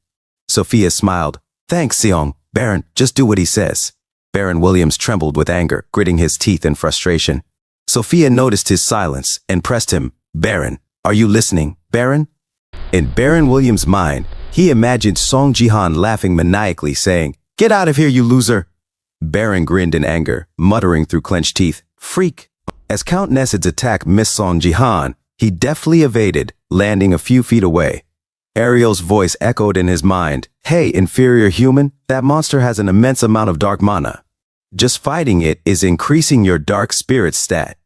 Sophia smiled. "Thanks, Seong. Baron, just do what he says." Baron Williams trembled with anger, gritting his teeth in frustration. Sophia noticed his silence and pressed him. "Baron, are you listening, Baron?" In Baron Williams' mind, he imagined Song Jihan laughing maniacally, saying, "Get out of here, you loser." Baron grinned in anger, muttering through clenched teeth, "Freak." As Count Nesid's attack missed Song Jihan, he deftly evaded, landing a few feet away. Ariel's voice echoed in his mind, "Hey, inferior human, that monster has an immense amount of dark mana. Just fighting it is increasing your dark spirit stat."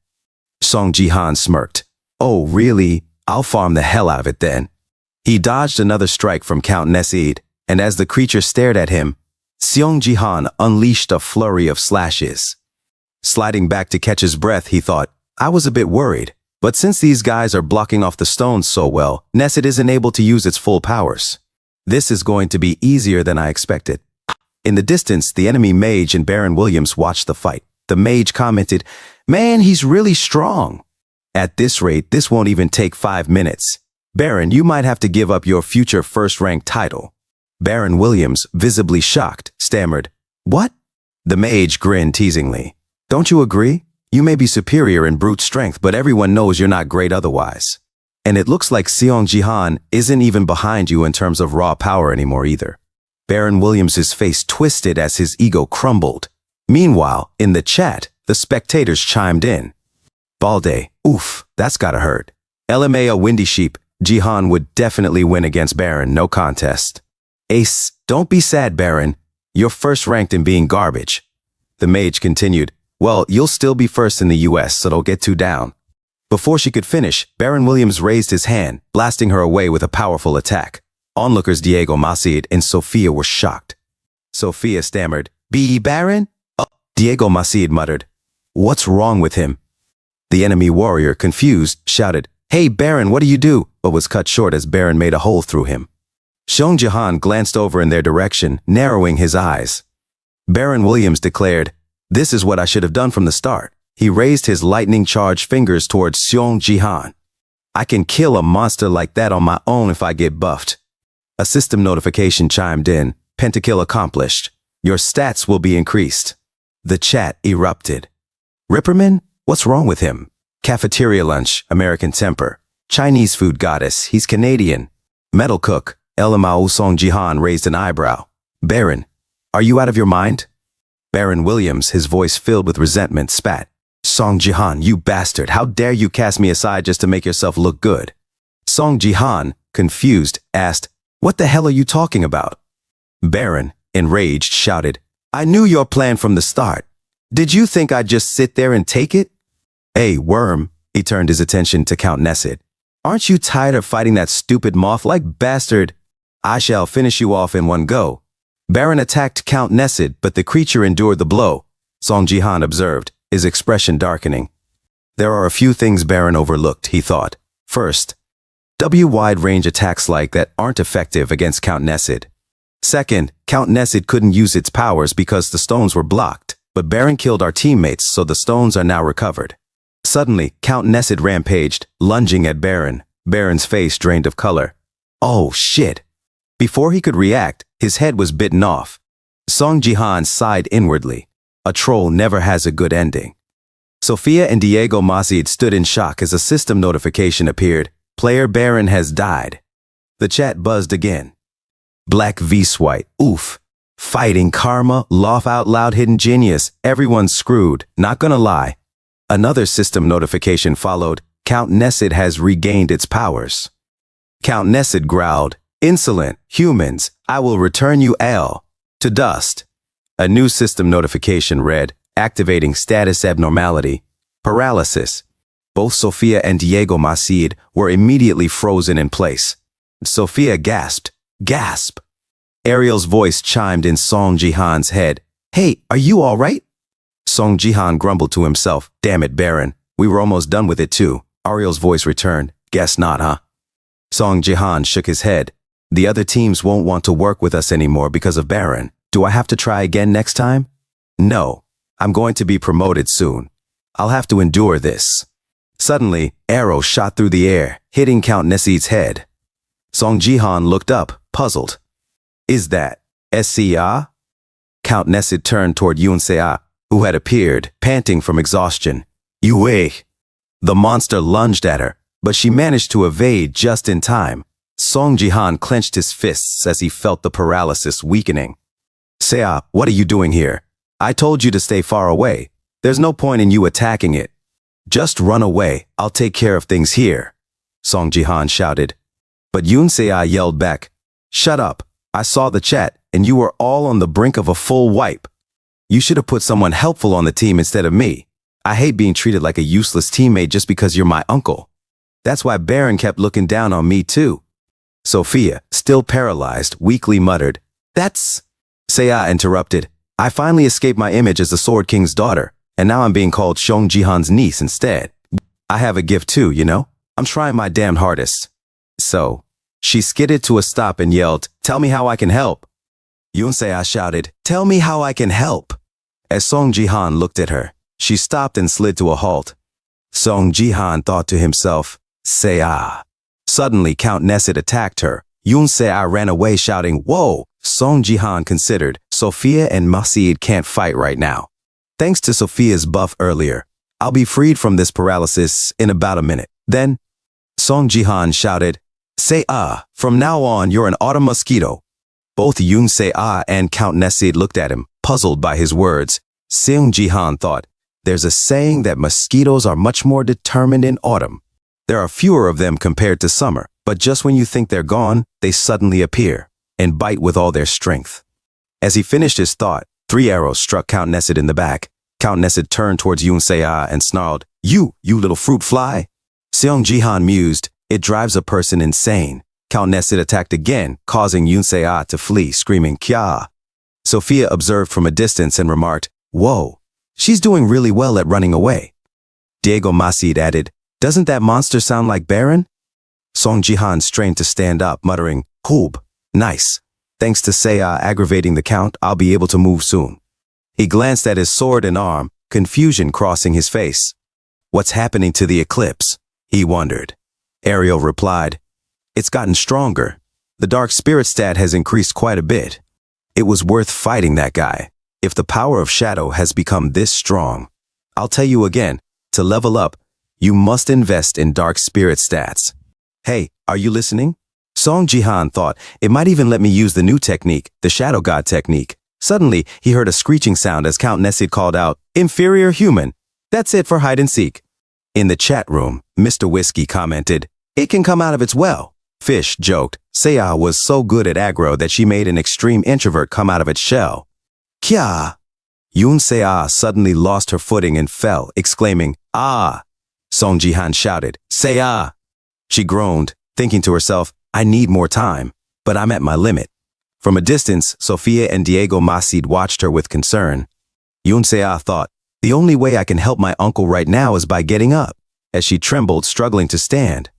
Song Jihan smirked. "Oh, really? I'll farm the hell out of it then." He dodged another strike from Count Nesid, and as the creature stared at him, Seong Jihan unleashed a flurry of slashes. Sliding back to catch his breath, he thought, "I was a bit worried. But since these guys are blocking off the stones so well, Nesid isn't able to use its full powers. This is going to be easier than I expected." In the distance, the enemy mage and Baron Williams watched the fight. The mage commented, "Man, he's really strong. At this rate, this won't even take 5 minutes. Baron, you might have to give up your future first-rank title." Baron Williams, visibly shocked, stammered, "What?" The mage grinned teasingly. "Don't you agree? You may be superior in brute strength, but everyone knows you're not great otherwise." And it looks like Seong Jihan isn't even behind you in terms of raw power anymore either. Baron Williams's face twisted as his ego crumbled. Meanwhile, in the chat, the spectators chimed in. Balde, oof, that's gotta hurt. LMAO Windy Sheep, Jihan would definitely win against Baron, no contest. Ace, don't be sad, Baron. You're first ranked in being garbage. The mage continued, well, you'll still be first in the US, so don't get too down. Before she could finish, Baron Williams raised his hand, blasting her away with a powerful attack. Onlookers Diego Macid and Sophia were shocked. Sophia stammered, "Be Baron?" Diego Macid muttered, "What's wrong with him?" The enemy warrior, confused, shouted, "Hey Baron, what do you do?" but was cut short as Baron made a hole through him. Seong Jihan glanced over in their direction, narrowing his eyes. Baron Williams declared, "This is what I should have done from the start." He raised his lightning-charged fingers towards Seong Jihan. "I can kill a monster like that on my own if I get buffed." A system notification chimed in, "Pentakill accomplished. Your stats will be increased." The chat erupted. Ripperman? What's wrong with him? Cafeteria lunch, American temper. Chinese food goddess, he's Canadian. Metal cook, LMAO Seong Jihan raised an eyebrow. "Baron, are you out of your mind?" Baron Williams, his voice filled with resentment, spat. "Seong Jihan, you bastard, how dare you cast me aside just to make yourself look good?" Seong Jihan, confused, asked, "What the hell are you talking about?" Baron, enraged, shouted, "I knew your plan from the start. Did you think I'd just sit there and take it?" "Hey, worm," he turned his attention to Count Nessid. "Aren't you tired of fighting that stupid moth-like bastard? I shall finish you off in one go." Baron attacked Count Nessid, but the creature endured the blow. Seong Jihan observed, his expression darkening. There are a few things Baron overlooked, he thought. First, wide-range attacks like that aren't effective against Count Nessid. Second, Count Nessid couldn't use its powers because the stones were blocked, but Baron killed our teammates, so the stones are now recovered. Suddenly, Count Nessid rampaged, lunging at Baron. Baron's face drained of color. Oh, shit. Before he could react, his head was bitten off. Seong Jihan sighed inwardly. A troll never has a good ending. Sophia and Diego Macid stood in shock as a system notification appeared. Player Baron has died. The chat buzzed again. Black V-Swite, oof. Fighting karma, laugh out loud hidden genius, everyone's screwed, not gonna lie. Another system notification followed. Count Nessid has regained its powers. Count Nessid growled, "Insolent, humans, I will return you all to dust." A new system notification read, activating status abnormality, paralysis. Both Sophia and Diego Macid were immediately frozen in place. Sophia gasped, "Gasp!" Ariel's voice chimed in Seong Jihan's head. "Hey, are you all right?" Seong Jihan grumbled to himself, "Damn it, Baron. We were almost done with it too." Ariel's voice returned, "Guess not, huh?" Seong Jihan shook his head. "The other teams won't want to work with us anymore because of Baron. Do I have to try again next time?" "No. I'm going to be promoted soon. I'll have to endure this." Suddenly, arrow shot through the air, hitting Count Nessid's head. Seong Jihan looked up, puzzled. "Is that SCA?" Count Nessid turned toward Yoon Se-ah, who had appeared, panting from exhaustion. "Yue!" The monster lunged at her, but she managed to evade just in time. Seong Jihan clenched his fists as he felt the paralysis weakening. "Se-ah, what are you doing here? I told you to stay far away. There's no point in you attacking it. Just run away, I'll take care of things here," Seong Jihan shouted. But Yoon Se-ah yelled back, "Shut up, I saw the chat, and you were all on the brink of a full wipe. You should have put someone helpful on the team instead of me. I hate being treated like a useless teammate just because you're my uncle. That's why Baron kept looking down on me too." Sophia, still paralyzed, weakly muttered, "That's..." Se-ah interrupted, "I finally escaped my image as the Sword King's daughter, and now I'm being called Seong Jihan's niece instead. I have a gift too, you know? I'm trying my damned hardest." So, she skidded to a stop and yelled, "Tell me how I can help." Yoon Se-ah shouted, "Tell me how I can help." As Seong Jihan looked at her, she stopped and slid to a halt. Seong Jihan thought to himself, "Se-ah." Suddenly, Count Nessid attacked her. Yoon Se-ah ran away shouting, "Whoa!" Seong Jihan considered, Sophia and Macid can't fight right now. Thanks to Sophia's buff earlier, I'll be freed from this paralysis in about a minute. Then, Song Jihan shouted, "Say ah, from now on you're an autumn mosquito." Both Yoon Se-ah and Count Nesid looked at him, puzzled by his words. Song Jihan thought, there's a saying that mosquitoes are much more determined in autumn. There are fewer of them compared to summer, but just when you think they're gone, they suddenly appear and bite with all their strength. As he finished his thought, 3 arrows struck Count Nesid in the back. Count Nesid turned towards Yoon Se-ah and snarled, You little fruit fly." Song Jihan mused, it drives a person insane. Count Nesid attacked again, causing Yoon Se-ah to flee, screaming, Kya. Sophia observed from a distance and remarked, Whoa, she's doing really well at running away. Diego Masid added, Doesn't that monster sound like Baron? Song Jihan strained to stand up, muttering, Hoob, nice. Thanks to Se-ah aggravating the Count, I'll be able to move soon. He glanced at his sword and arm, confusion crossing his face. What's happening to the eclipse? He wondered. Ariel replied, It's gotten stronger. The dark spirit stat has increased quite a bit. It was worth fighting that guy. If the power of shadow has become this strong, I'll tell you again, to level up, you must invest in dark spirit stats. Hey, are you listening? Song Jihan thought it might even let me use the new technique, the Shadow God technique. Suddenly, he heard a screeching sound as Count Nesid called out, Inferior human. That's it for hide and seek. In the chat room, Mr. Whiskey commented, It can come out of its well. Fish joked, Se-ah was so good at aggro that she made an extreme introvert come out of its shell. Kya! Yoon Se-ah suddenly lost her footing and fell, exclaiming, Ah! Song Jihan shouted, Se-ah! She groaned, thinking to herself, I need more time, but I'm at my limit. From a distance, Sophia and Diego Masid watched her with concern. Yoon Se-ah thought, the only way I can help my uncle right now is by getting up, as she trembled, struggling to stand.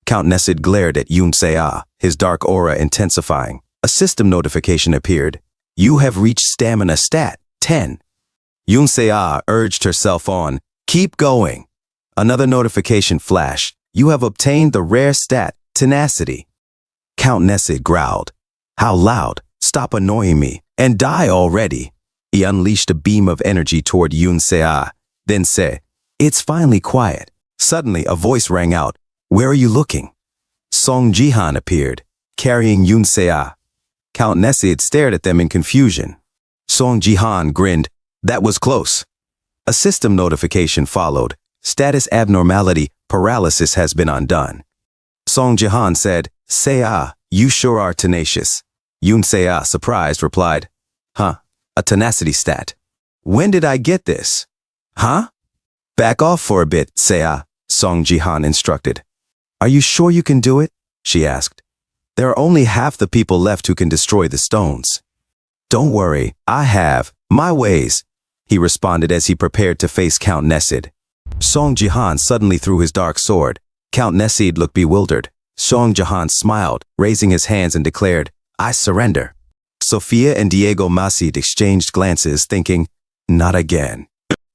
Count Nesid glared at Yoon Se-ah, his dark aura intensifying. A system notification appeared. You have reached stamina stat 10. Yoon Se-ah urged herself on. Keep going. Another notification flashed. You have obtained the rare stat, tenacity. Count Nesid growled. How loud? Stop annoying me and die already. He unleashed a beam of energy toward Yoon Se-ah, then said, It's finally quiet. Suddenly, a voice rang out. Where are you looking? Song Jihan appeared, carrying Yoon Se-ah. Count Nesid stared at them in confusion. Song Jihan grinned. That was close. A system notification followed. Status abnormality, paralysis has been undone. Song Jihan said, Se-ah, you sure are tenacious. Yoon Se-ah, surprised, replied, Huh, a tenacity stat. When did I get this? Huh? Back off for a bit, Se-ah, Song Jihan instructed. Are you sure you can do it? She asked. There are only half the people left who can destroy the stones. Don't worry, I have my ways, he responded as he prepared to face Count Nesid. Song Jihan suddenly threw his dark sword. Count Nesid looked bewildered. Song Jihan smiled, raising his hands and declared, I surrender. Sophia and Diego Masid exchanged glances, thinking, not again.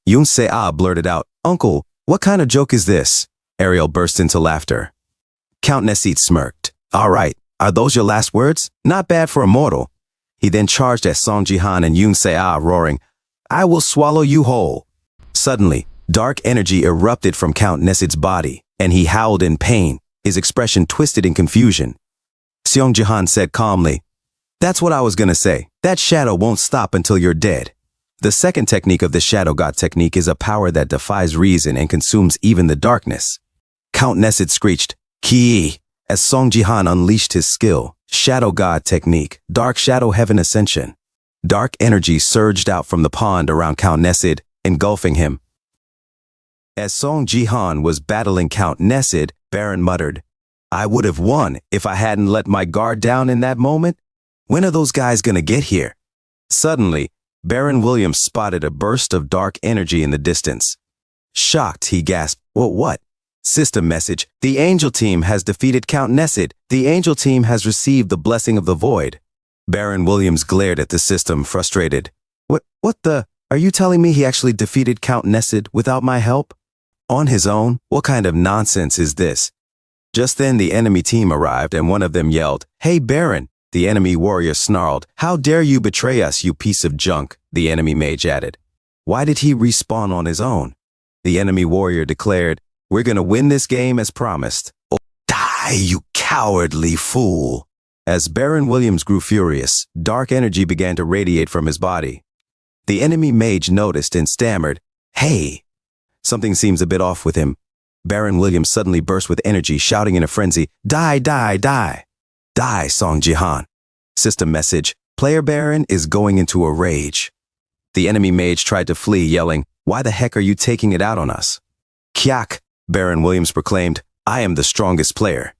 Yoon Se-ah blurted out, Uncle, what kind of joke is this? Ariel burst into laughter. Count Nesid smirked. All right, are those your last words? Not bad for a mortal. He then charged at Song Jihan and Yoon Se-ah, roaring, I will swallow you whole. Suddenly, dark energy erupted from Count Nesid's body, and he howled in pain, his expression twisted in confusion. Song Jihan said calmly, That's what I was gonna say. That shadow won't stop until you're dead. The second technique of the Shadow God technique is a power that defies reason and consumes even the darkness. Count Nesid screeched, Ki! As Song Jihan unleashed his skill, Shadow God technique, Dark Shadow Heaven Ascension. Dark energy surged out from the pond around Count Nesid, engulfing him. As Song Jihan was battling Count Nesid, Baron muttered, I would have won if I hadn't let my guard down in that moment. When are those guys gonna get here? Suddenly, Baron Williams spotted a burst of dark energy in the distance. Shocked, he gasped, What? System message, the Angel Team has defeated Count Nesid. The Angel Team has received the blessing of the void. Baron Williams glared at the system, frustrated. What the? Are you telling me he actually defeated Count Nesid without my help? On his own? What kind of nonsense is this? Just then the enemy team arrived and one of them yelled, Hey Baron! The enemy warrior snarled, How dare you betray us, you piece of junk, the enemy mage added. Why did he respawn on his own? The enemy warrior declared, We're gonna win this game as promised. Die, you cowardly fool. As Baron Williams grew furious, dark energy began to radiate from his body. The enemy mage noticed and stammered, "Hey." Something seems a bit off with him. Baron Williams suddenly burst with energy, shouting in a frenzy, "Die, die, die. Die, Song Jihan." System message, "Player Baron is going into a rage." The enemy mage tried to flee, yelling, "Why the heck are you taking it out on us?" "Kyak," Baron Williams proclaimed, "I am the strongest player."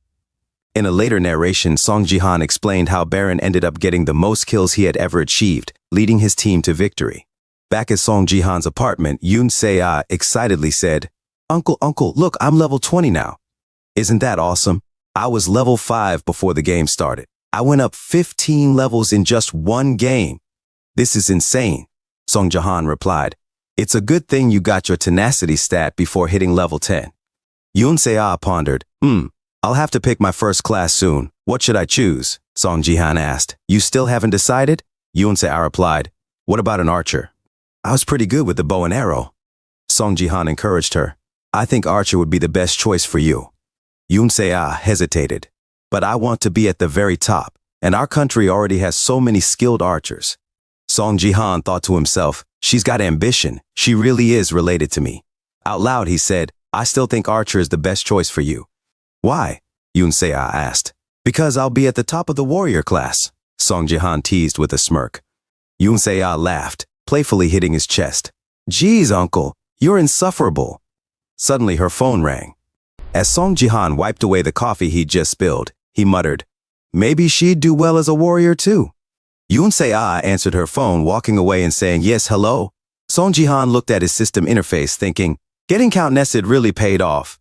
In a later narration, Song Jihan explained how Baron ended up getting the most kills he had ever achieved, leading his team to victory. Back at Song Jihan's apartment, Yoon Se-ah excitedly said, Uncle, look, I'm level 20 now." "Isn't that awesome? I was level 5 before the game started. I went up 15 levels in just one game. This is insane," Song Jihan replied. "It's a good thing you got your tenacity stat before hitting level 10. Yoon Se-ah pondered, I'll have to pick my first class soon. What should I choose?" Song Jihan asked. "You still haven't decided?" Yoon Se-ah replied. "What about an archer?" "I was pretty good with the bow and arrow." Song Jihan encouraged her. "I think archer would be the best choice for you." Yoon Se-ah hesitated. "But I want to be at the very top, and our country already has so many skilled archers." Song Jihan thought to himself, "She's got ambition. She really is related to me." Out loud, he said, "I still think archer is the best choice for you." "Why?" Yoon Se-ah asked. "Because I'll be at the top of the warrior class," Song Jihan teased with a smirk. Yoon Se-ah laughed, playfully hitting his chest. "Geez, uncle, you're insufferable." Suddenly her phone rang. As Song Jihan wiped away the coffee he'd just spilled, he muttered, "Maybe she'd do well as a warrior too." Yoon Se-ah answered her phone, walking away and saying, "Yes, hello." Song Jihan looked at his system interface, thinking, getting Count Nessid really paid off.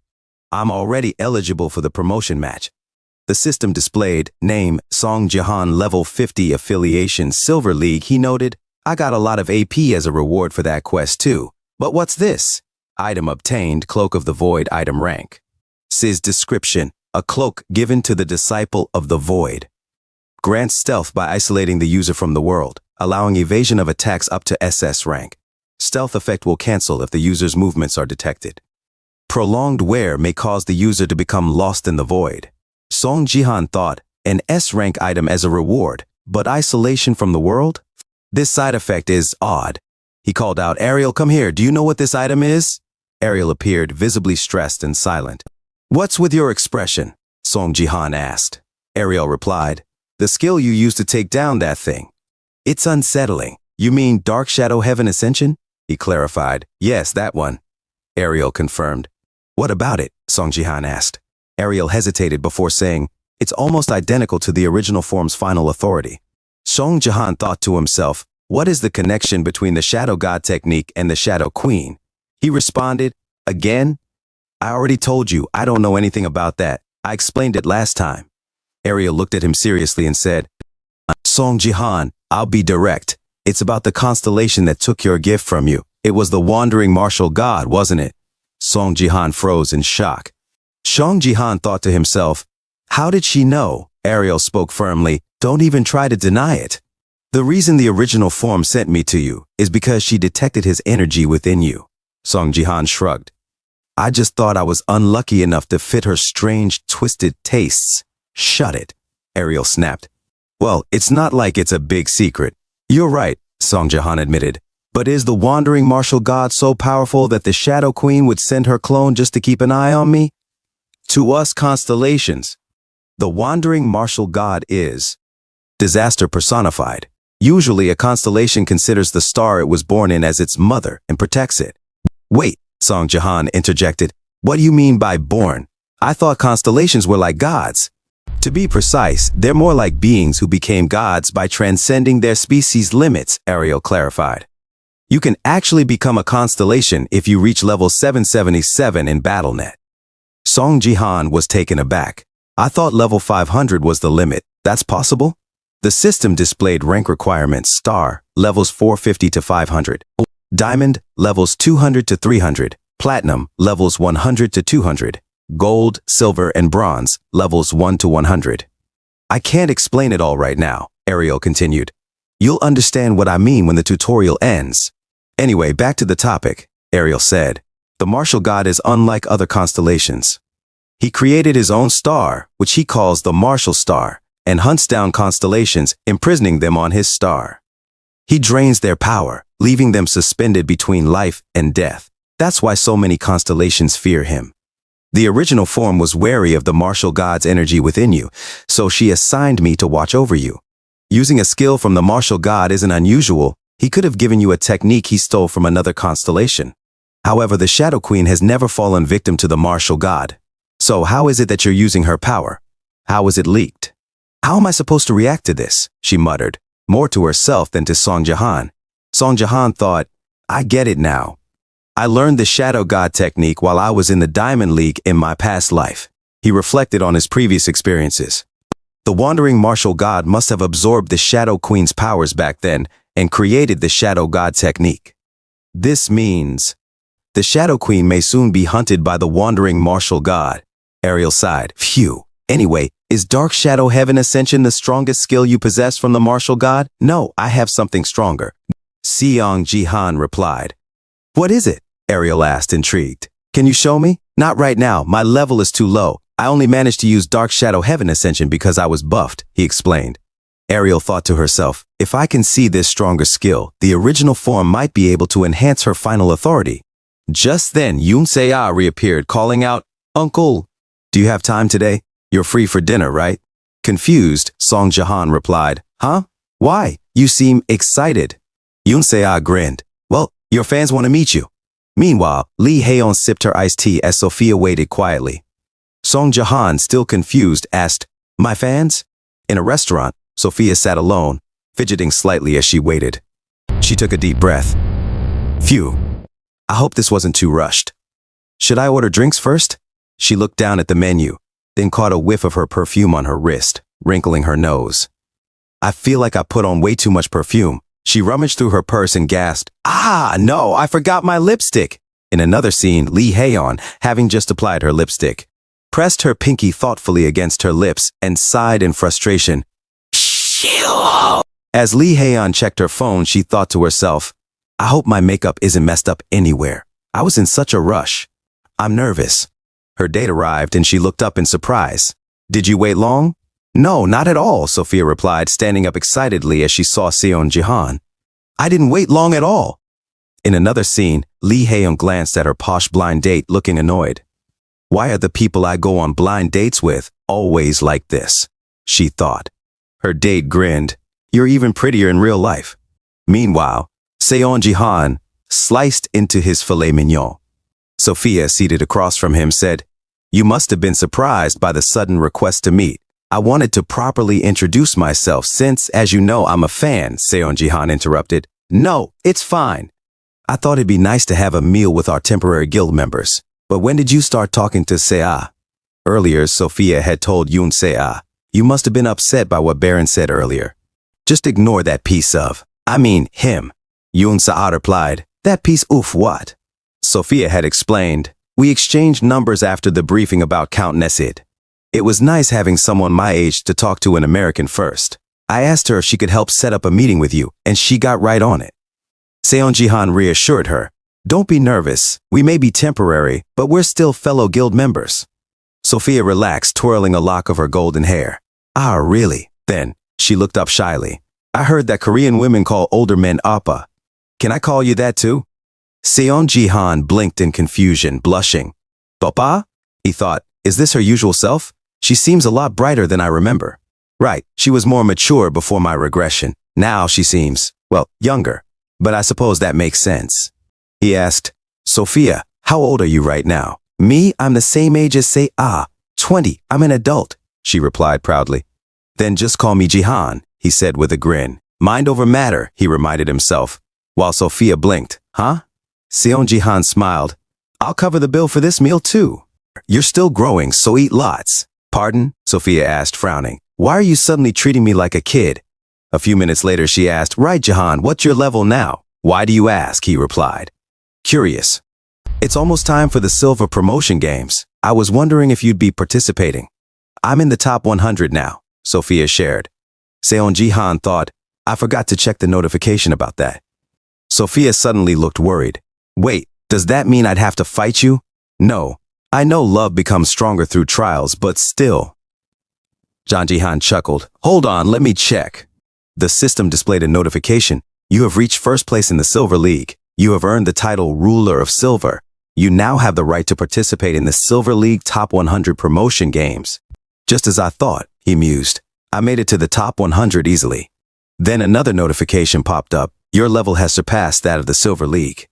"I'm already eligible for the promotion match." The system displayed, name, Song Jihan level 50 affiliation Silver League. He noted, "I got a lot of AP as a reward for that quest too. But what's this? Item obtained, Cloak of the Void item rank. Sis description, a cloak given to the disciple of the Void. Grants stealth by isolating the user from the world, allowing evasion of attacks up to SS rank. Stealth effect will cancel if the user's movements are detected. Prolonged wear may cause the user to become lost in the void." Song Jihan thought, an S-rank item as a reward, but isolation from the world? This side effect is odd. He called out, "Ariel, come here. Do you know what this item is?" Ariel appeared, visibly stressed and silent. "What's with your expression?" Song Jihan asked. Ariel replied, "The skill you use to take down that thing." "It's unsettling." "You mean Dark Shadow Heaven Ascension?" He clarified. "Yes, that one." Ariel confirmed. "What about it?" Song Jihan asked. Ariel hesitated before saying, "It's almost identical to the original form's final authority." Song Jihan thought to himself, what is the connection between the Shadow God technique and the Shadow Queen? He responded, "Again? I already told you, I don't know anything about that. I explained it last time." Ariel looked at him seriously and said, "Song Jihan, I'll be direct. It's about the constellation that took your gift from you. It was the wandering martial god, wasn't it?" Song Jihan froze in shock. Song Jihan thought to himself, how did she know? Ariel spoke firmly, "Don't even try to deny it. The reason the original form sent me to you is because she detected his energy within you." Song Jihan shrugged. "I just thought I was unlucky enough to fit her strange, twisted tastes." "Shut it," Ariel snapped. "Well, it's not like it's a big secret." "You're right," Song Jihan admitted. "But is the wandering martial god so powerful that the Shadow Queen would send her clone just to keep an eye on me?" "To us constellations, the wandering martial god is disaster personified. Usually a constellation considers the star it was born in as its mother and protects it." "Wait," Song Jihan interjected. "What do you mean by born? I thought constellations were like gods." "To be precise, they're more like beings who became gods by transcending their species' limits," Ariel clarified. "You can actually become a constellation if you reach level 777 in BattleNet." Song Jihan was taken aback. "I thought level 500 was the limit. That's possible?" The system displayed rank requirements: Star, levels 450 to 500. Diamond, levels 200 to 300. Platinum, levels 100 to 200. Gold, Silver, and Bronze, levels 1 to 100. "I can't explain it all right now," Ariel continued. "You'll understand what I mean when the tutorial ends." "Anyway, back to the topic," Ariel said. "The martial god is unlike other constellations. He created his own star, which he calls the Martial Star, and hunts down constellations, imprisoning them on his star. He drains their power, leaving them suspended between life and death. That's why so many constellations fear him. The original form was wary of the martial god's energy within you, so she assigned me to watch over you. Using a skill from the martial god isn't unusual. He could have given you a technique he stole from another constellation. However, the Shadow Queen has never fallen victim to the martial god. So how is it that you're using her power? How is it leaked? How am I supposed to react to this? She muttered, more to herself than to Song Jahan. Song Jahan thought, I get it now. I learned the Shadow God technique while I was in the Diamond League in my past life. He reflected on his previous experiences. The wandering martial god must have absorbed the Shadow Queen's powers back then and created the Shadow God technique. This means the Shadow Queen may soon be hunted by the wandering martial god. Ariel sighed. Phew. Anyway, is Dark Shadow Heaven Ascension the strongest skill you possess from the martial god? No, I have something stronger. Seong Jihan replied. What is it? Ariel asked, intrigued. Can you show me? Not right now. My level is too low. I only managed to use Dark Shadow Heaven Ascension because I was buffed, he explained. Ariel thought to herself, if I can see this stronger skill, the original form might be able to enhance her final authority. Just then, Yoon Se-ah reappeared, calling out, Uncle, do you have time today? You're free for dinner, right? Confused, Song Jahan replied, Huh? Why? You seem excited. Yoon Se-ah grinned. Well, your fans want to meet you. Meanwhile, Lee Haeon sipped her iced tea as Sophia waited quietly. Song Jahan, still confused, asked, My fans? In a restaurant, Sophia sat alone, fidgeting slightly as she waited. She took a deep breath. Phew. I hope this wasn't too rushed. Should I order drinks first? She looked down at the menu, then caught a whiff of her perfume on her wrist, wrinkling her nose. I feel like I put on way too much perfume. She rummaged through her purse and gasped, Ah, no, I forgot my lipstick. In another scene, Lee Haeon, having just applied her lipstick, pressed her pinky thoughtfully against her lips and sighed in frustration. As Lee Haeon checked her phone, she thought to herself, I hope my makeup isn't messed up anywhere. I was in such a rush. I'm nervous. Her date arrived and she looked up in surprise. Did you wait long? No, not at all, Sophia replied, standing up excitedly as she saw Seon Jihan. I didn't wait long at all. In another scene, Lee Haeon glanced at her posh blind date, looking annoyed. Why are the people I go on blind dates with always like this? She thought. Her date grinned. You're even prettier in real life. Meanwhile, Seon Jihan sliced into his filet mignon. Sophia, seated across from him, said, You must have been surprised by the sudden request to meet. I wanted to properly introduce myself since, as you know, I'm a fan, Seon Jihan interrupted. No, it's fine. I thought it'd be nice to have a meal with our temporary guild members. But when did you start talking to Se-ah? Earlier, Sophia had told Yoon Se-ah, You must have been upset by what Baron said earlier. Just ignore that piece of, him. Yoon Se-ah replied, That piece oof what? Sophia had explained, We exchanged numbers after the briefing about Count Nesid. It was nice having someone my age to talk to an American first. I asked her if she could help set up a meeting with you, and she got right on it. Seon Jihan reassured her, Don't be nervous. We may be temporary, but we're still fellow guild members. Sophia relaxed, twirling a lock of her golden hair. Ah, really? Then, she looked up shyly. I heard that Korean women call older men appa. Can I call you that too? Seon Jihan blinked in confusion, blushing. Papa? He thought, is this her usual self? She seems a lot brighter than I remember. Right, she was more mature before my regression. Now she seems, well, younger. But I suppose that makes sense. He asked, Sophia, how old are you right now? Me, I'm the same age as Se-ah, 20. I'm an adult, she replied proudly. Then just call me Jihan, he said with a grin. Mind over matter, he reminded himself, while Sophia blinked. Huh? Seon Jihan smiled. I'll cover the bill for this meal too. You're still growing, so eat lots. Pardon? Sophia asked, frowning. Why are you suddenly treating me like a kid? A few minutes later, she asked, Right, Jihan, what's your level now? Why do you ask? He replied. Curious. It's almost time for the Silver Promotion Games. I was wondering if you'd be participating. I'm in the top 100 now, Sophia shared. Seon Jihan thought, I forgot to check the notification about that. Sophia suddenly looked worried. Wait, does that mean I'd have to fight you? No, I know love becomes stronger through trials, but still. Jang Ji-han chuckled. Hold on, let me check. The system displayed a notification. You have reached first place in the Silver League. You have earned the title Ruler of Silver. You now have the right to participate in the Silver League Top 100 promotion games. Just as I thought, he mused. I made it to the top 100 easily. Then another notification popped up. Your level has surpassed that of the Silver League.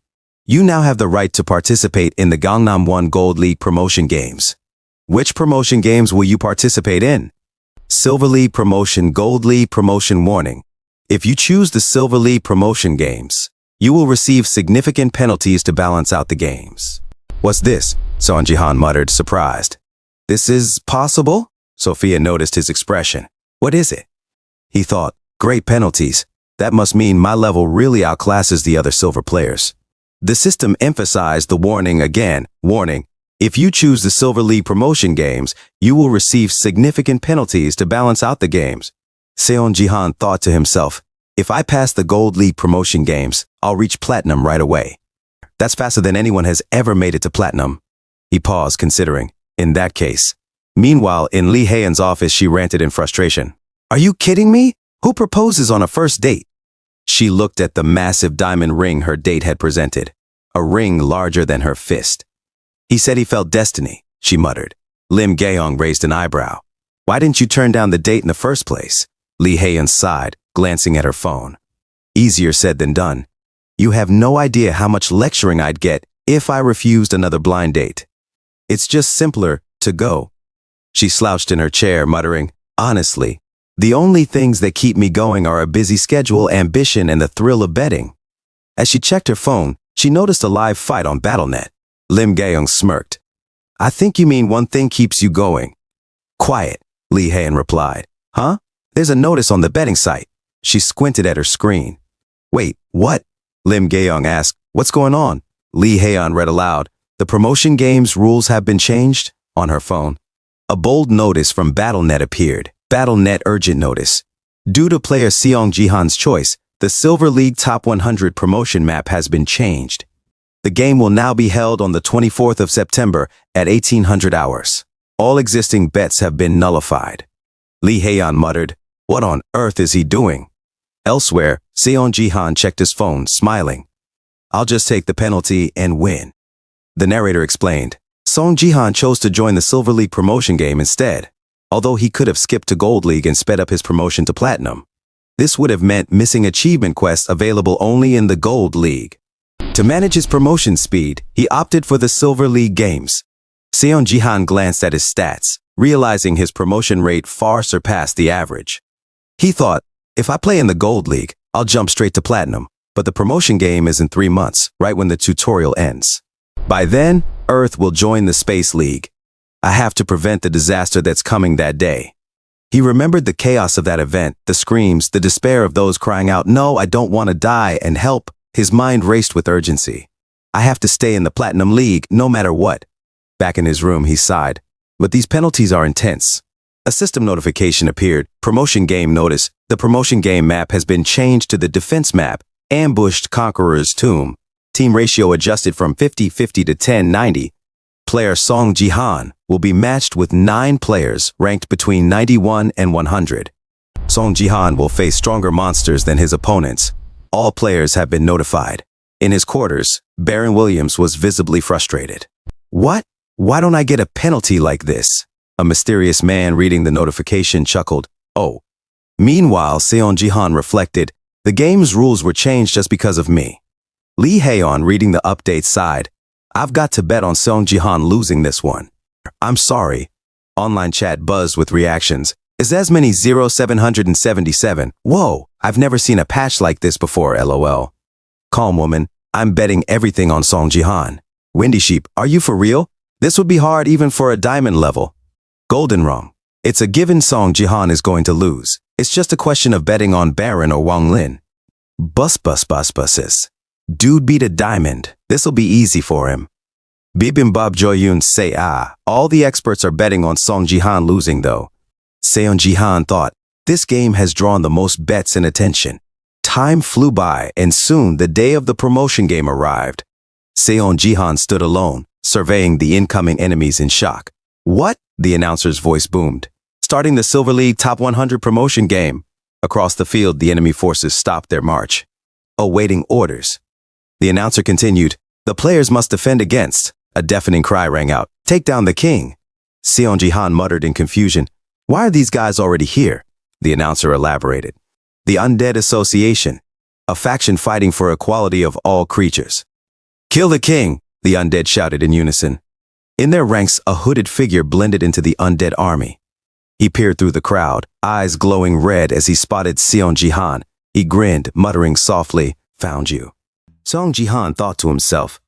You now have the right to participate in the Gangnam One Gold League promotion games. Which promotion games will you participate in? Silver League Promotion, Gold League Promotion. Warning. If you choose the Silver League Promotion games, you will receive significant penalties to balance out the games. What's this? Jang Ji-han muttered, surprised. This is possible? Sophia noticed his expression. What is it? He thought, great penalties. That must mean my level really outclasses the other silver players. The system emphasized the warning again. Warning. If you choose the Silver League promotion games, you will receive significant penalties to balance out the games. Jang Ji-han thought to himself, if I pass the Gold League promotion games, I'll reach Platinum right away. That's faster than anyone has ever made it to Platinum. He paused, considering. In that case. Meanwhile, in Lee Hae-yeon's office, she ranted in frustration. Are you kidding me? Who proposes on a first date? She looked at the massive diamond ring her date had presented. A ring larger than her fist. He said he felt destiny, she muttered. Lim Gaeong raised an eyebrow. Why didn't you turn down the date in the first place? Lee Hae-yeon sighed, glancing at her phone. Easier said than done. You have no idea how much lecturing I'd get if I refused another blind date. It's just simpler to go. She slouched in her chair, muttering, honestly, the only things that keep me going are a busy schedule, ambition, and the thrill of betting. As she checked her phone, she noticed a live fight on BattleNet. Lim Gaeong smirked. I think you mean one thing keeps you going. Quiet, Lee Hae-yeon replied. Huh? There's a notice on the betting site. She squinted at her screen. Wait, what? Lim Gaeong asked. What's going on? Lee Hae-yeon read aloud. The promotion games rules have been changed, on her phone. A bold notice from BattleNet appeared. BattleNet urgent notice. Due to player Jang Ji-han's choice, the Silver League Top 100 promotion map has been changed. The game will now be held on the 24th of September at 1800 hours. All existing bets have been nullified. Lee Hae-yeon muttered, what on earth is he doing? Elsewhere, Jang Ji-han checked his phone, smiling. I'll just take the penalty and win. The narrator explained. Jang Ji-han chose to join the Silver League promotion game instead, although he could have skipped to Gold League and sped up his promotion to Platinum. This would have meant missing achievement quests available only in the Gold League. To manage his promotion speed, he opted for the Silver League games. Jang Ji-han glanced at his stats, realizing his promotion rate far surpassed the average. He thought, if I play in the Gold League, I'll jump straight to Platinum, but the promotion game is in 3 months, right when the tutorial ends. By then, Earth will join the Space League. I have to prevent the disaster that's coming that day. He remembered the chaos of that event, the screams, the despair of those crying out, no, I don't want to die, and help. His mind raced with urgency. I have to stay in the Platinum League, no matter what. Back in his room, he sighed. But these penalties are intense. A system notification appeared. Promotion game notice. The promotion game map has been changed to the defense map. Ambushed Conqueror's Tomb. Team ratio adjusted from 50-50 to 10-90. Player Jang Ji-han will be matched with 9 players ranked between 91 and 100. Jang Ji-han will face stronger monsters than his opponents. All players have been notified. In his quarters, Baron Williams was visibly frustrated. What? Why don't I get a penalty like this? A mysterious man reading the notification chuckled. Oh. Meanwhile, Jang Ji-han reflected, the game's rules were changed just because of me. Lee Hae-yeon reading the update sighed. I've got to bet on Jang Ji-han losing this one. I'm sorry. Online chat buzzed with reactions. Is as many 0777. Whoa, I've never seen a patch like this before, lol. Calm woman, I'm betting everything on Jang Ji-han. Windy Sheep, are you for real? This would be hard even for a diamond level. Golden Wrong. It's a given Jang Ji-han is going to lose. It's just a question of betting on Baron or Wang Lin. Buses. Dude beat a diamond. This'll be easy for him. Bibimbap Joyun say all the experts are betting on Jang Ji-han losing though. Jang Ji-han thought, this game has drawn the most bets and attention. Time flew by and soon the day of the promotion game arrived. Jang Ji-han stood alone, surveying the incoming enemies in shock. What? The announcer's voice boomed. Starting the Silver League Top 100 promotion game. Across the field, the enemy forces stopped their march, awaiting orders. The announcer continued, the players must defend against. A deafening cry rang out, take down the king. Seong Ji-han muttered in confusion, why are these guys already here? The announcer elaborated. The Undead Association, a faction fighting for equality of all creatures. Kill the king, the undead shouted in unison. In their ranks, a hooded figure blended into the undead army. He peered through the crowd, eyes glowing red as he spotted Seong Ji-han. He grinned, muttering softly, found you. Seong Ji-han thought to himself,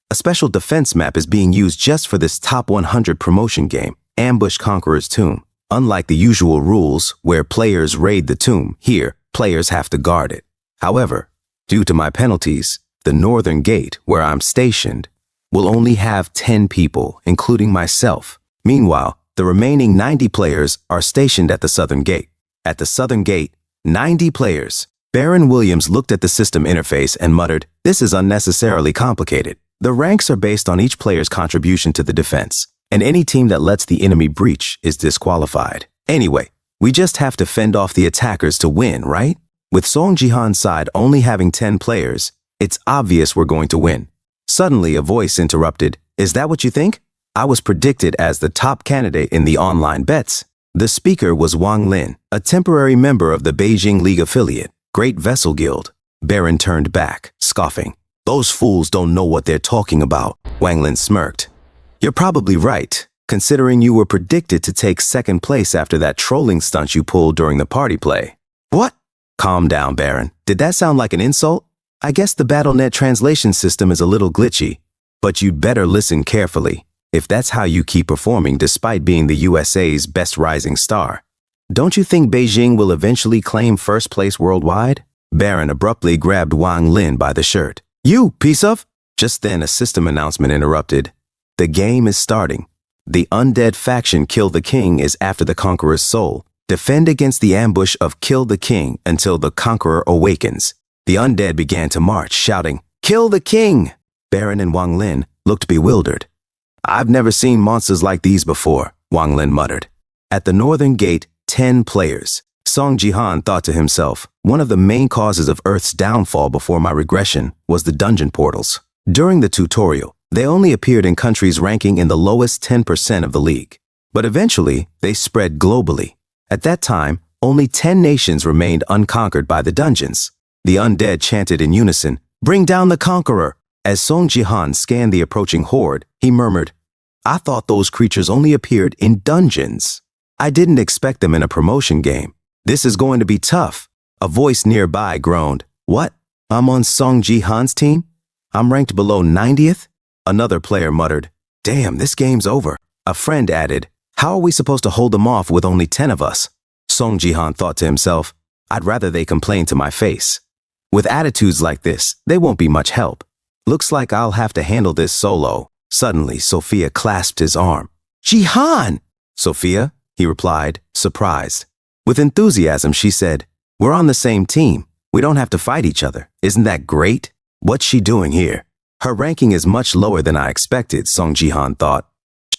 a special defense map is being used just for this top 100 promotion game, Ambush Conqueror's Tomb. Unlike the usual rules, where players raid the tomb, here, players have to guard it. However, due to my penalties, the northern gate, where I'm stationed, will only have 10 people, including myself. Meanwhile, the remaining 90 players are stationed at the southern gate. At the southern gate, 90 players. Baron Williams looked at the system interface and muttered, this is unnecessarily complicated. The ranks are based on each player's contribution to the defense, and any team that lets the enemy breach is disqualified. Anyway, we just have to fend off the attackers to win, right? With Seong Ji-han's side only having 10 players, it's obvious we're going to win. Suddenly, a voice interrupted, is that what you think? I was predicted as the top candidate in the online bets. The speaker was Wang Lin, a temporary member of the Beijing League affiliate, Great Vessel Guild. Baron turned back, scoffing. Those fools don't know what they're talking about. Wang Lin smirked. You're probably right, considering you were predicted to take second place after that trolling stunt you pulled during the party play. What? Calm down, Baron. Did that sound like an insult? I guess the BattleNet translation system is a little glitchy, but you'd better listen carefully. If that's how you keep performing despite being the USA's best rising star, don't you think Beijing will eventually claim first place worldwide? Baron abruptly grabbed Wang Lin by the shirt. You, piece of... Just then a system announcement interrupted. The game is starting. The undead faction Kill the King is after the Conqueror's soul. Defend against the ambush of Kill the King until the Conqueror awakens. The undead began to march, shouting, Kill the King! Baron and Wang Lin looked bewildered. I've never seen monsters like these before, Wang Lin muttered. At the northern gate, 10 players. Seong Ji-han thought to himself, one of the main causes of Earth's downfall before my regression was the dungeon portals. During the tutorial, they only appeared in countries ranking in the lowest 10% of the league. But eventually, they spread globally. At that time, only 10 nations remained unconquered by the dungeons. The undead chanted in unison, Bring down the conqueror! As Seong Ji-han scanned the approaching horde, he murmured, I thought those creatures only appeared in dungeons. I didn't expect them in a promotion game. This is going to be tough. A voice nearby groaned, What? I'm on Seong Ji-han's team? I'm ranked below 90th? Another player muttered, Damn, this game's over. A friend added, How are we supposed to hold them off with only 10 of us? Seong Ji-han thought to himself, I'd rather they complain to my face. With attitudes like this, they won't be much help. Looks like I'll have to handle this solo. Suddenly, Sophia clasped his arm. Ji-han! Sophia, he replied, surprised. With enthusiasm, she said, We're on the same team. We don't have to fight each other. Isn't that great? What's she doing here? Her ranking is much lower than I expected, Seong Ji-han thought.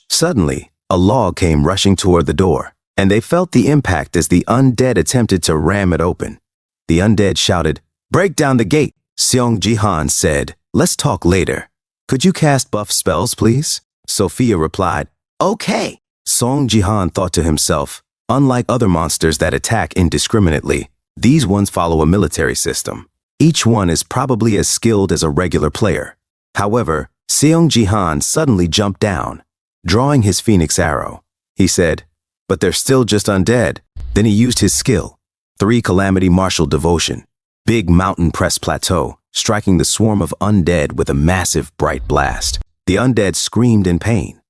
Suddenly, a log came rushing toward the door, and they felt the impact as the undead attempted to ram it open. The undead shouted, Break down the gate. Seong Ji-han said, Let's talk later. Could you cast buff spells, please? Sophia replied, Okay. Seong Ji-han thought to himself, unlike other monsters that attack indiscriminately, these ones follow a military system. Each one is probably as skilled as a regular player. However, Seong Ji-han suddenly jumped down, drawing his phoenix arrow. He said, But they're still just undead. Then he used his skill, 3 Calamity Martial Devotion, big mountain press plateau, striking the swarm of undead with a massive bright blast. The undead screamed in pain.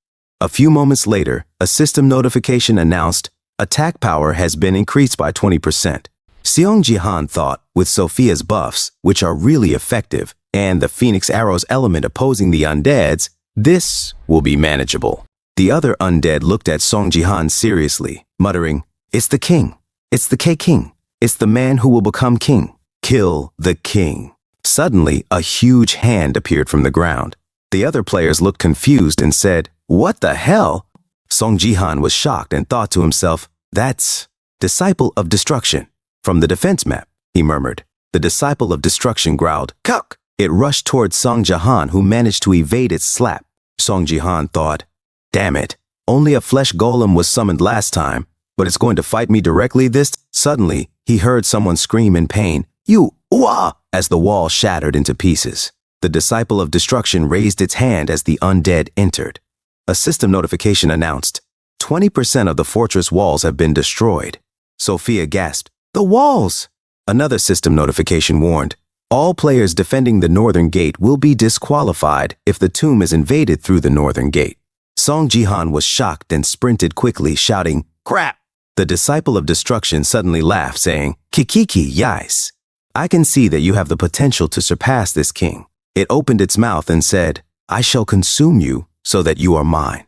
A few moments later, a system notification announced, Attack power has been increased by 20%. Seong Ji-han thought, with Sophia's buffs, which are really effective, and the Phoenix Arrow's element opposing the undead's, this will be manageable. The other undead looked at Seong Ji-han seriously, muttering, It's the king. It's the K-King. It's the man who will become king. Kill the king. Suddenly, a huge hand appeared from the ground. The other players looked confused and said, "What the hell?" Song Jihan was shocked and thought to himself, "That's Disciple of Destruction. From the defense map," he murmured. The Disciple of Destruction growled, "Kuk!" It rushed towards Song Jihan, who managed to evade its slap. Song Jihan thought, "Damn it. Only a flesh golem was summoned last time, but it's going to fight me directly this." Suddenly, he heard someone scream in pain, "You, wah!" as the wall shattered into pieces. The Disciple of Destruction raised its hand as the undead entered. A system notification announced, 20% of the fortress walls have been destroyed. Sophia gasped, "The walls!" Another system notification warned, all players defending the northern gate will be disqualified if the tomb is invaded through the northern gate. Song Jihan was shocked and sprinted quickly, shouting, "Crap!" The Disciple of Destruction suddenly laughed, saying, "Kikiki, yais. I can see that you have the potential to surpass this king." It opened its mouth and said, "I shall consume you so that you are mine."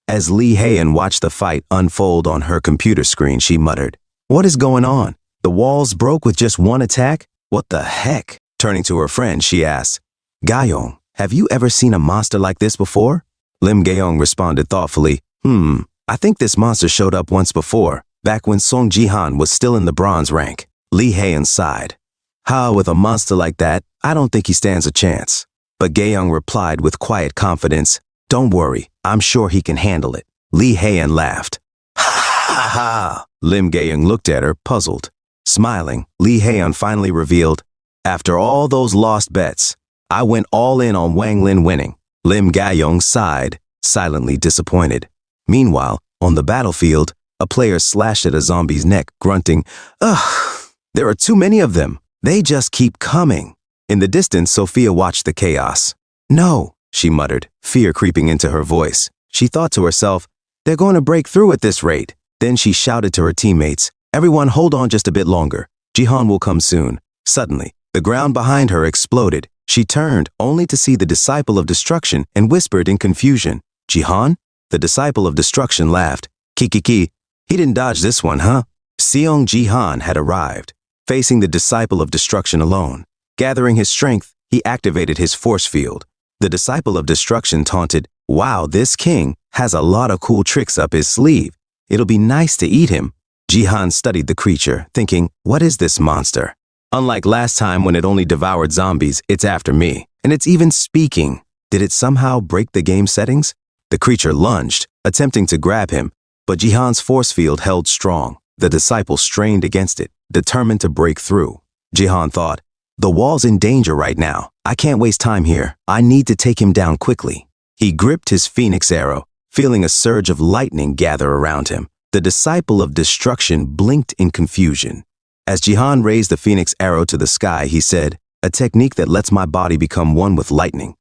As Lee Hayan watched the fight unfold on her computer screen, she muttered, "What is going on? The walls broke with just one attack? What the heck?" Turning to her friend, she asked, "Gayong, have you ever seen a monster like this before?" Lim Gayong responded thoughtfully, I think this monster showed up once before, back when Song Jihan was still in the bronze rank." Lee Hayan sighed. With a monster like that, I don't think he stands a chance." But Gayong replied with quiet confidence, "Don't worry, I'm sure he can handle it." Lee Hayan laughed. "Ha ha!" Lim Gayong looked at her, puzzled. Smiling, Lee Hayan finally revealed, "After all those lost bets, I went all in on Wang Lin winning." Lim Gayong sighed, silently disappointed. Meanwhile, on the battlefield, a player slashed at a zombie's neck, grunting, "Ugh, there are too many of them. They just keep coming." In the distance, Sophia watched the chaos. "No," she muttered, fear creeping into her voice. She thought to herself, "They're going to break through at this rate." Then she shouted to her teammates, "Everyone hold on just a bit longer. Jihan will come soon." Suddenly, the ground behind her exploded. She turned, only to see the Disciple of Destruction, and whispered in confusion, "Jihan?" The Disciple of Destruction laughed. "Kikiki, he didn't dodge this one, huh?" Seong Jihan had arrived, facing the Disciple of Destruction alone. Gathering his strength, he activated his force field. The Disciple of Destruction taunted, "Wow, this king has a lot of cool tricks up his sleeve. It'll be nice to eat him." Jihan studied the creature, thinking, "What is this monster? Unlike last time when it only devoured zombies, it's after me. And it's even speaking. Did it somehow break the game settings?" The creature lunged, attempting to grab him, but Jihan's force field held strong. The Disciple strained against it, determined to break through. Jihan thought, "The wall's in danger right now. I can't waste time here. I need to take him down quickly." He gripped his Phoenix arrow, feeling a surge of lightning gather around him. The Disciple of Destruction blinked in confusion. As Jihan raised the Phoenix arrow to the sky, he said, "A technique that lets my body become one with lightning."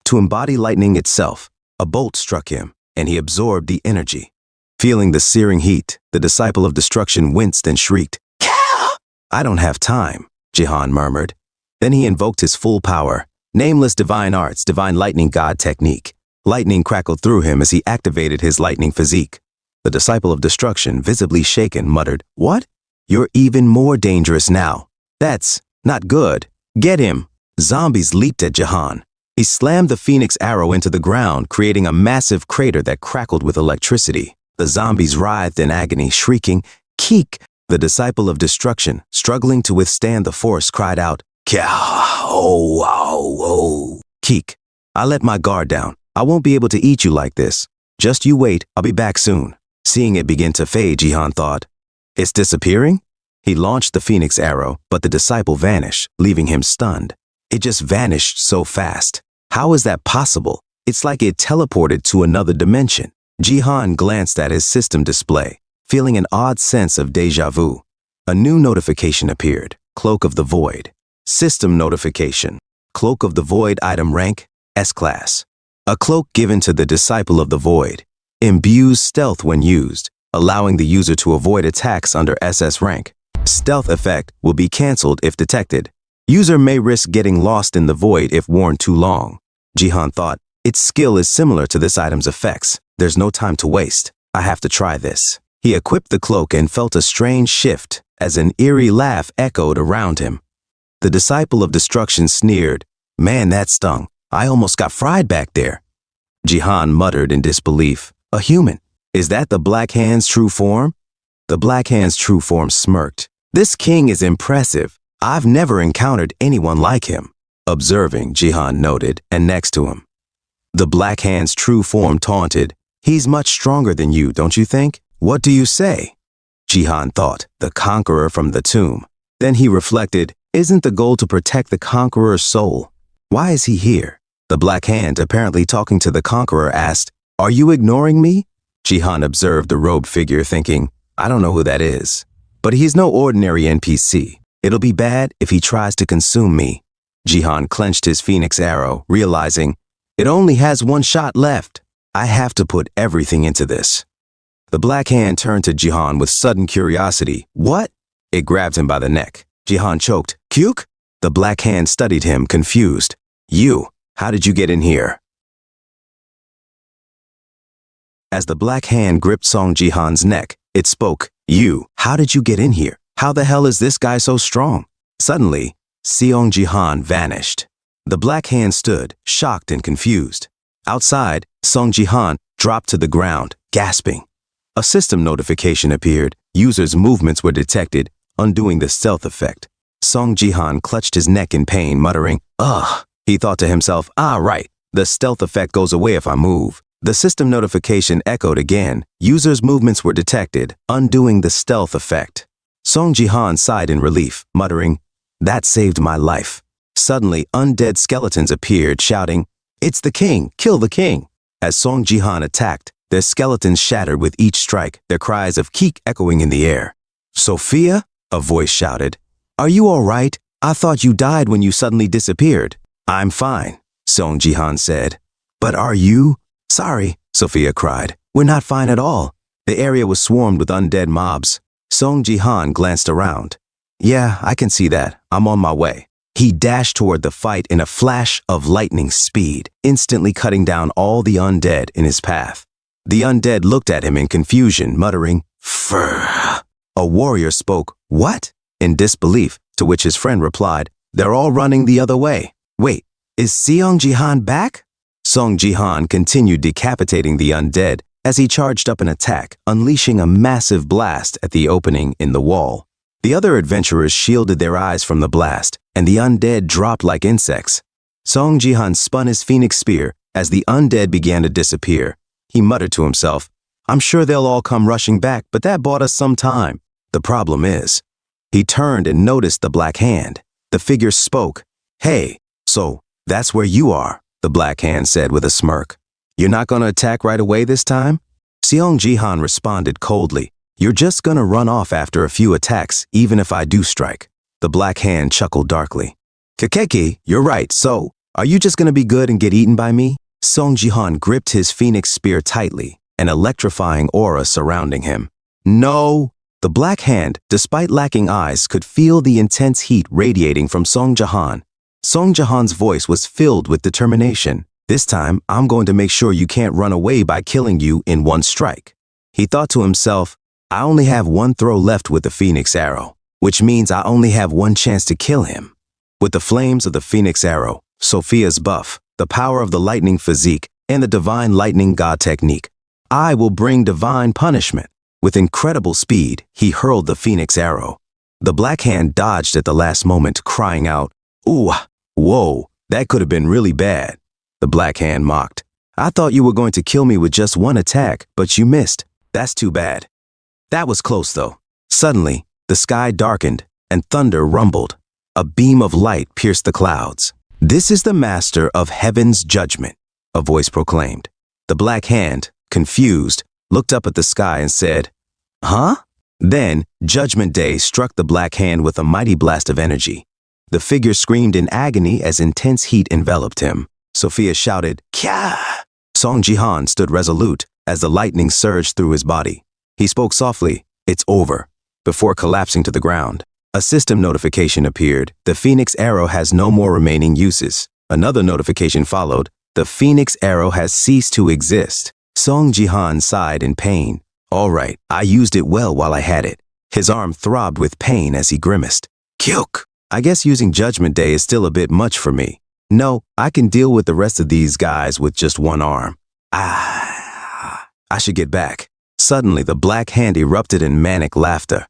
To embody lightning itself, a bolt struck him, and he absorbed the energy. Feeling the searing heat, the Disciple of Destruction winced and shrieked, "Kah!" "I don't have time," Jihan murmured. Then he invoked his full power, Nameless Divine Arts, Divine Lightning God Technique. Lightning crackled through him as he activated his lightning physique. The Disciple of Destruction, visibly shaken, muttered, "What? You're even more dangerous now. That's not good. Get him." Zombies leaped at Jihan. He slammed the Phoenix arrow into the ground, creating a massive crater that crackled with electricity. The zombies writhed in agony, shrieking, "Keek!" The Disciple of Destruction, struggling to withstand the force, cried out, "Kah! Oh, oh, oh." "Keek, I let my guard down. I won't be able to eat you like this. Just you wait, I'll be back soon." Seeing it begin to fade, Jihan thought, "It's disappearing?" He launched the Phoenix arrow, but the Disciple vanished, leaving him stunned. It just vanished so fast. How is that possible? It's like it teleported to another dimension. Jihan glanced at his system display, feeling an odd sense of déjà vu. A new notification appeared, Cloak of the Void. System notification, Cloak of the Void item rank, S-Class. A cloak given to the Disciple of the Void. Imbues stealth when used, allowing the user to avoid attacks under SS rank. Stealth effect will be cancelled if detected. User may risk getting lost in the void if worn too long. Jihan thought, its skill is similar to this item's effects. There's no time to waste. I have to try this. He equipped the cloak and felt a strange shift as an eerie laugh echoed around him. The Disciple of Destruction sneered, "Man, that stung. I almost got fried back there. Jihan muttered in disbelief. A human? Is that the Black Hand's true form? The Black Hand's true form smirked. This king is impressive. I've never encountered anyone like him. Observing, Jihan noted, and next to him. The Black Hand's true form taunted. He's much stronger than you, don't you think? What do you say? Jihan thought, the conqueror from the tomb. Then he reflected, isn't the goal to protect the conqueror's soul? Why is he here? The Black Hand, apparently talking to the conqueror, asked, are you ignoring me? Jihan observed the robed figure, thinking, I don't know who that is. But he's no ordinary NPC. It'll be bad if he tries to consume me. Jihan clenched his phoenix arrow, realizing, it only has one shot left. I have to put everything into this. The Black Hand turned to Jihan with sudden curiosity. What? It grabbed him by the neck. Jihan choked. Kyuk? The Black Hand studied him, confused. You, how did you get in here? As the Black Hand gripped Song Jihan's neck, it spoke. You, how did you get in here? How the hell is this guy so strong? Suddenly, Seong Jihan vanished. The Black Hand stood, shocked and confused. Outside, Song Jihan dropped to the ground, gasping. A system notification appeared. Users' movements were detected, undoing the stealth effect. Song Jihan clutched his neck in pain, muttering, ugh. He thought to himself, right, the stealth effect goes away if I move. The system notification echoed again. Users' movements were detected, undoing the stealth effect. Song Jihan sighed in relief, muttering, that saved my life. Suddenly, undead skeletons appeared, shouting, it's the king, kill the king. As Song Jihan attacked, their skeletons shattered with each strike, their cries of keek echoing in the air. Sophia? A voice shouted. Are you all right? I thought you died when you suddenly disappeared. I'm fine, Song Jihan said. But are you? Sorry, Sophia cried. We're not fine at all. The area was swarmed with undead mobs. Song Jihan glanced around. Yeah, I can see that. I'm on my way. He dashed toward the fight in a flash of lightning speed, instantly cutting down all the undead in his path. The undead looked at him in confusion, muttering, Frrr. A warrior spoke, what? In disbelief, to which his friend replied, they're all running the other way. Wait, is Seong Jihan back? Song Jihan continued decapitating the undead as he charged up an attack, unleashing a massive blast at the opening in the wall. The other adventurers shielded their eyes from the blast, and the undead dropped like insects. Song Jihan spun his phoenix spear as the undead began to disappear. He muttered to himself, I'm sure they'll all come rushing back, but that bought us some time. The problem is, he turned and noticed the Black Hand. The figure spoke. Hey, so that's where you are, the Black Hand said with a smirk. You're not going to attack right away this time? Seong Jihan responded coldly. You're just going to run off after a few attacks, even if I do strike. The Black Hand chuckled darkly. Kakeki, you're right, so are you just going to be good and get eaten by me? Song Jihan gripped his phoenix spear tightly, an electrifying aura surrounding him. No! The Black Hand, despite lacking eyes, could feel the intense heat radiating from Song Jihan. Song Jihan's voice was filled with determination. This time, I'm going to make sure you can't run away by killing you in one strike. He thought to himself, I only have one throw left with the phoenix arrow, which means I only have one chance to kill him. With the flames of the phoenix arrow, Sophia's buff, the power of the lightning physique, and the divine lightning god technique, I will bring divine punishment. With incredible speed, he hurled the phoenix arrow. The Black Hand dodged at the last moment, crying out, Ooh, whoa, that could have been really bad. The Black Hand mocked. I thought you were going to kill me with just one attack, but you missed. That's too bad. That was close, though. Suddenly, the sky darkened, and thunder rumbled. A beam of light pierced the clouds. This is the master of heaven's judgment, a voice proclaimed. The Black Hand, confused, looked up at the sky and said, Huh? Then, Judgment Day struck the Black Hand with a mighty blast of energy. The figure screamed in agony as intense heat enveloped him. Sophia shouted, Kya! Song Jihan stood resolute as the lightning surged through his body. He spoke softly, It's over, before collapsing to the ground. A system notification appeared. The Phoenix Arrow has no more remaining uses. Another notification followed. The Phoenix Arrow has ceased to exist. Song Jihan sighed in pain. All right, I used it well while I had it. His arm throbbed with pain as he grimaced. Kyuk! I guess using Judgment Day is still a bit much for me. No, I can deal with the rest of these guys with just one arm. Ah, I should get back. Suddenly, the black hand erupted in manic laughter.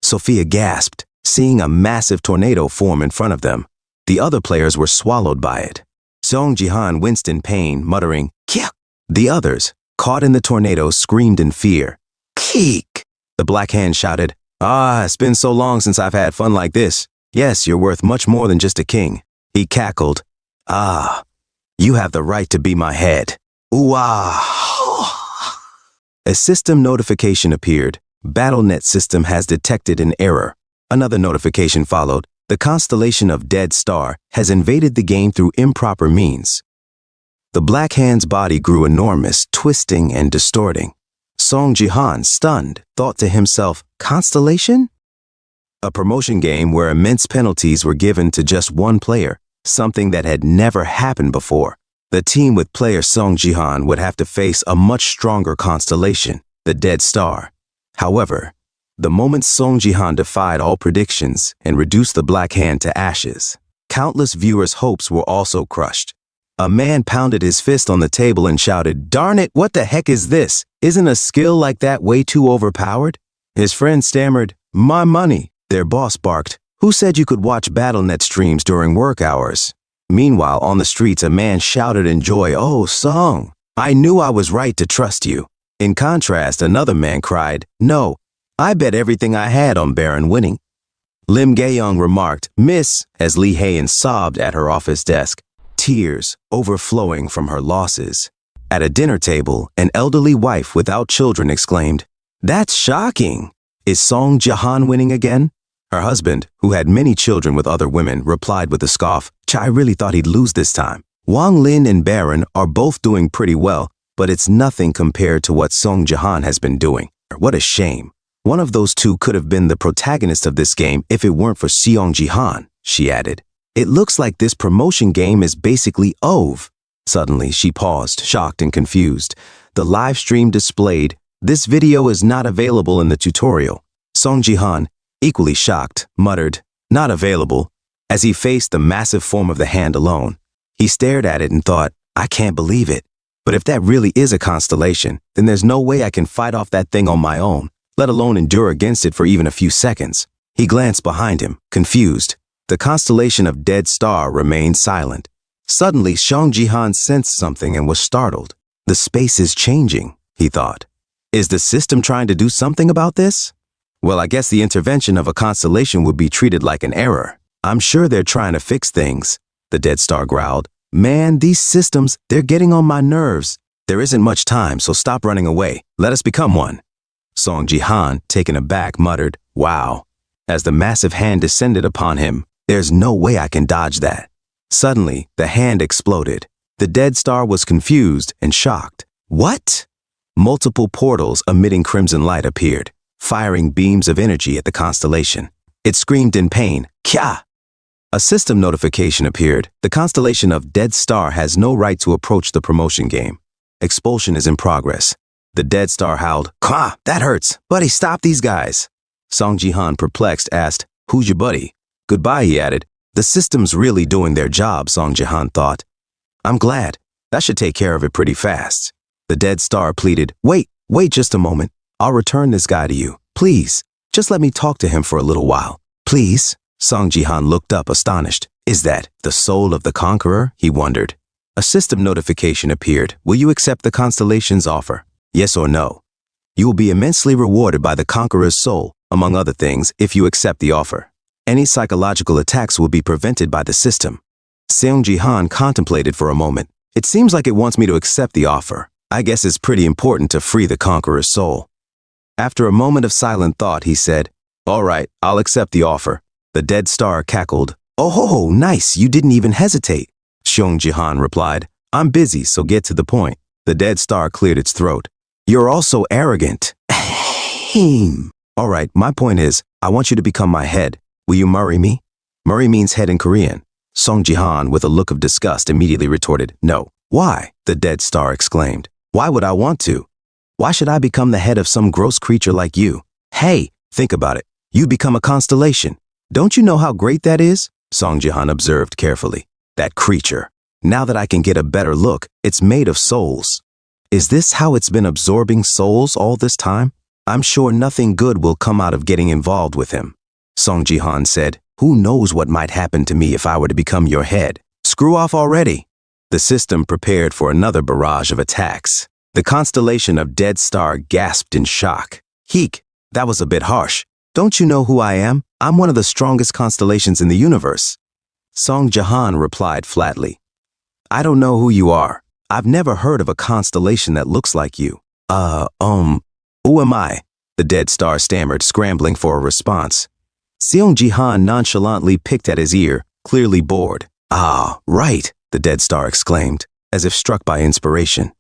Sophia gasped, seeing a massive tornado form in front of them. The other players were swallowed by it. Song Jihan winced in pain, muttering, "Kya." The others, caught in the tornado, screamed in fear. "Keek!" The black hand shouted. "Ah, it's been so long since I've had fun like this. Yes, you're worth much more than just a king." He cackled. "Ah, you have the right to be my head." Ooh-ah. A system notification appeared. BattleNet system has detected an error. Another notification followed. The constellation of Dead Star has invaded the game through improper means. The black hand's body grew enormous, twisting and distorting. Song Jihan, stunned, thought to himself, "Constellation?" A promotion game where immense penalties were given to just one player, something that had never happened before. The team with player Song Jihan would have to face a much stronger constellation, the Dead Star. However, the moment Song Jihan defied all predictions and reduced the black hand to ashes, countless viewers' hopes were also crushed. A man pounded his fist on the table and shouted, "Darn it, what the heck is this? Isn't a skill like that way too overpowered?" His friend stammered, "My money." Their boss barked, "Who said you could watch BattleNet streams during work hours?" Meanwhile, on the streets, a man shouted in joy, "Oh, Song, I knew I was right to trust you." In contrast, another man cried, "No, I bet everything I had on Baron winning." Lim Gae-young remarked, "Miss," as Lee Hae-in sobbed at her office desk, tears overflowing from her losses. At a dinner table, an elderly wife without children exclaimed, "That's shocking. Is Song Jihan winning again?" Her husband, who had many children with other women, replied with a scoff, "I really thought he'd lose this time. Wang Lin and Baron are both doing pretty well, but it's nothing compared to what Song Jihan has been doing. What a shame. One of those two could have been the protagonist of this game if it weren't for Song Jihan," she added. "It looks like this promotion game is basically OV." Suddenly, she paused, shocked and confused. The live stream displayed, "This video is not available in the tutorial." Song Jihan, equally shocked, muttered, "Not available," as he faced the massive form of the hand alone. He stared at it and thought, "I can't believe it. But if that really is a constellation, then there's no way I can fight off that thing on my own, let alone endure against it for even a few seconds." He glanced behind him, confused. The constellation of Dead Star remained silent. Suddenly, Song Jihan sensed something and was startled. "The space is changing," he thought. "Is the system trying to do something about this? Well, I guess the intervention of a constellation would be treated like an error. I'm sure they're trying to fix things," the Dead Star growled. "Man, these systems, they're getting on my nerves. There isn't much time, so stop running away. Let us become one." Song Jihan, taken aback, muttered, "Wow." As the massive hand descended upon him, "There's no way I can dodge that." Suddenly, the hand exploded. The Dead Star was confused and shocked. "What?" Multiple portals emitting crimson light appeared, firing beams of energy at the constellation. It screamed in pain, "Kya!" A system notification appeared. The constellation of Dead Star has no right to approach the promotion game. Expulsion is in progress. The Dead Star howled, "Kwa, that hurts. Buddy, stop these guys." Song Jihan, perplexed, asked, "Who's your buddy?" "Goodbye," he added. "The system's really doing their job," Song Jihan thought. "I'm glad. That should take care of it pretty fast." The Dead Star pleaded, Wait just a moment. I'll return this guy to you. Please, just let me talk to him for a little while. Please?" Song Jihan looked up, astonished. "Is that the soul of the conqueror?" he wondered. A system notification appeared. "Will you accept the constellation's offer? Yes or no? You will be immensely rewarded by the conqueror's soul, among other things, if you accept the offer. Any psychological attacks will be prevented by the system." Song Jihan contemplated for a moment. "It seems like it wants me to accept the offer. I guess it's pretty important to free the conqueror's soul." After a moment of silent thought, he said, "All right, I'll accept the offer." The Dead Star cackled. "Oh, nice, you didn't even hesitate." Song Jihan replied, "I'm busy, so get to the point." The Dead Star cleared its throat. "You're all so arrogant." "All right, my point is, I want you to become my head. Will you marry me?" Murray means head in Korean. Song Jihan, with a look of disgust, immediately retorted, "No." "Why?" the Dead Star exclaimed. "Why would I want to? Why should I become the head of some gross creature like you? Hey, think about it. You become a constellation. Don't you know how great that is? Song Jihan observed carefully. That creature. Now that I can get a better look, it's made of souls. Is this how it's been absorbing souls all this time? I'm sure nothing good will come out of getting involved with him. Song Jihan said, who knows what might happen to me if I were to become your head? Screw off already. The system prepared for another barrage of attacks. The constellation of Dead Star gasped in shock. Heek, that was a bit harsh. Don't you know who I am? I'm one of the strongest constellations in the universe. Song Jihan replied flatly. I don't know who you are. I've never heard of a constellation that looks like you. Who am I? The Dead Star stammered, scrambling for a response. Song Jihan nonchalantly picked at his ear, clearly bored. Ah, right, the Dead Star exclaimed, as if struck by inspiration.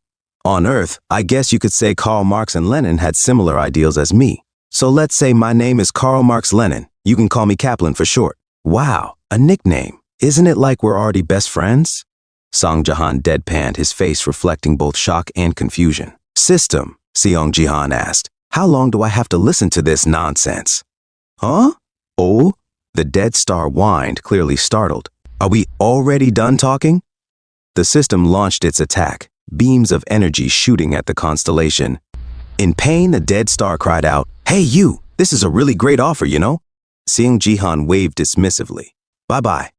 On Earth, I guess you could say Karl Marx and Lenin had similar ideals as me. So let's say my name is Karl Marx Lenin. You can call me Kaplan for short. Wow, a nickname. Isn't it like we're already best friends? Song Jihan deadpanned, his face reflecting both shock and confusion. System, Song Jihan asked. How long do I have to listen to this nonsense? Huh? Oh? The Dead Star whined, clearly startled. Are we already done talking? The system launched its attack, beams of energy shooting at the constellation. In pain, the Dead Star cried out, Hey you, this is a really great offer, you know? Song Jihan waved dismissively. Bye-bye.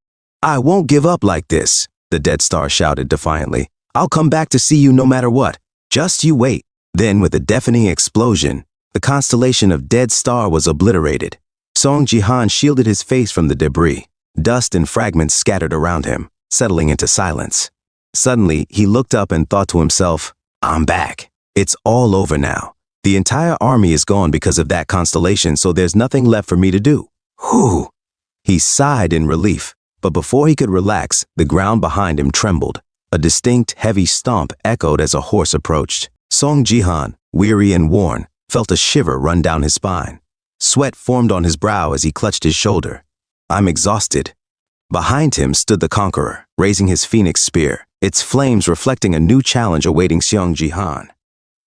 I won't give up like this, the Dead Star shouted defiantly. I'll come back to see you no matter what. Just you wait. Then, with a deafening explosion, the constellation of Dead Star was obliterated. Song Jihan shielded his face from the debris. Dust and fragments scattered around him, settling into silence. Suddenly, he looked up and thought to himself, I'm back. It's all over now. The entire army is gone because of that constellation, so there's nothing left for me to do. Whew. He sighed in relief, but before he could relax, the ground behind him trembled. A distinct, heavy stomp echoed as a horse approached. Song Jihan, weary and worn, felt a shiver run down his spine. Sweat formed on his brow as he clutched his shoulder. I'm exhausted. Behind him stood the conqueror, raising his phoenix spear, its flames reflecting a new challenge awaiting Song Jihan.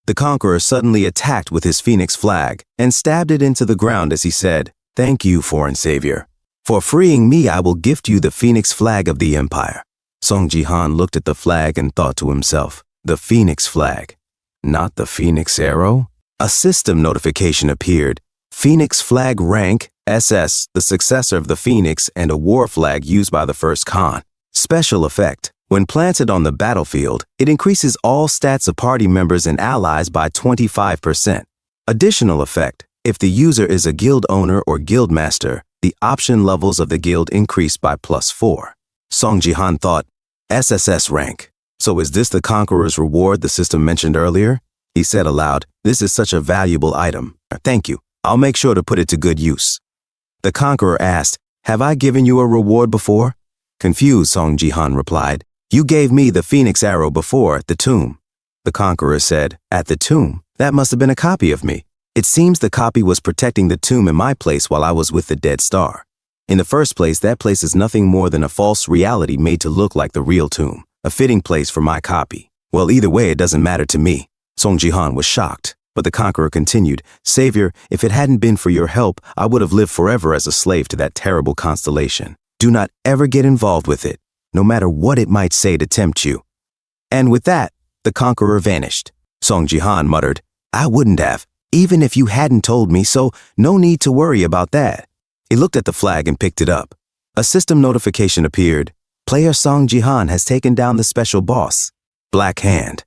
The conqueror suddenly attacked with his phoenix flag and stabbed it into the ground as he said, Thank you, foreign savior. For freeing me, I will gift you the phoenix flag of the empire. Song Jihan looked at the flag and thought to himself, the phoenix flag, not the phoenix arrow? A system notification appeared. Phoenix flag rank, SS, the successor of the phoenix and a war flag used by the first Khan. Special effect. When planted on the battlefield, it increases all stats of party members and allies by 25%. Additional effect. If the user is a guild owner or guild master, the option levels of the guild increase by +4. Song Jihan thought, SSS rank. So is this the conqueror's reward the system mentioned earlier? He said aloud, This is such a valuable item. Thank you. I'll make sure to put it to good use. The conqueror asked, Have I given you a reward before? Confused, Song Jihan replied, You gave me the phoenix arrow before at the tomb. The conqueror said, At the tomb? That must have been a copy of me. It seems the copy was protecting the tomb in my place while I was with the Dead Star. In the first place, that place is nothing more than a false reality made to look like the real tomb, a fitting place for my copy. Well, either way, it doesn't matter to me. Song Jihan was shocked, but the conqueror continued, Savior, if it hadn't been for your help, I would have lived forever as a slave to that terrible constellation. Do not ever get involved with it, no matter what it might say to tempt you. And with that, the conqueror vanished. Song Jihan muttered, I wouldn't have, even if you hadn't told me, so no need to worry about that. He looked at the flag and picked it up. A system notification appeared. Player Song Jihan has taken down the special boss. Black Hand.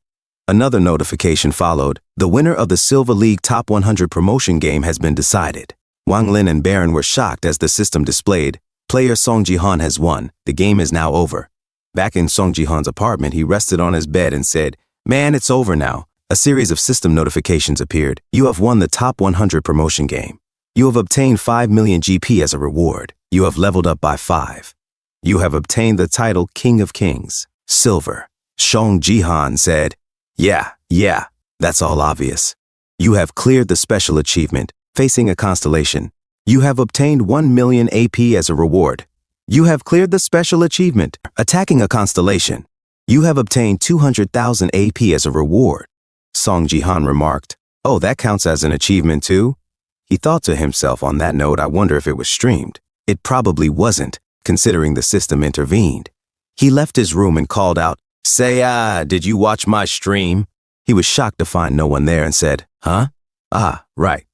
Another notification followed. The winner of the Silver League Top 100 promotion game has been decided. Wang Lin and Baron were shocked as the system displayed. Player Song Jihan has won. The game is now over. Back in Song Jihan's apartment, he rested on his bed and said, Man, it's over now. A series of system notifications appeared. You have won the Top 100 promotion game. You have obtained 5 million GP as a reward. You have leveled up by 5. You have obtained the title King of Kings, Silver. Song Jihan said, Yeah, that's all obvious. You have cleared the special achievement, facing a constellation. You have obtained 1 million AP as a reward. You have cleared the special achievement, attacking a constellation. You have obtained 200,000 AP as a reward. Song Jihan remarked, Oh, that counts as an achievement too? He thought to himself, on that note, I wonder if it was streamed. It probably wasn't, considering the system intervened. He left his room and called out, "Say, did you watch my stream?" He was shocked to find no one there and said, "Huh? Ah, right."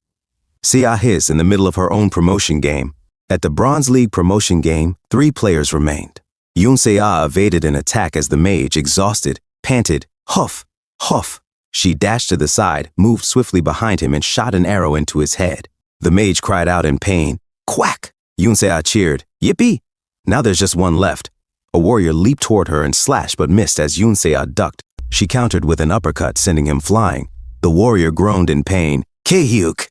Sia hissed in the middle of her own promotion game. At the Bronze League promotion game, 3 players remained. Yoon Se-ah evaded an attack as the mage, exhausted, panted, "Huff, huff." She dashed to the side, moved swiftly behind him and shot an arrow into his head. The mage cried out in pain, "Quack!" Yoon Se-ah cheered, "Yippee!" Now there's just one left. A warrior leaped toward her and slashed but missed as Yoon Se-ah ducked. She countered with an uppercut, sending him flying. The warrior groaned in pain, "K-hyuk!"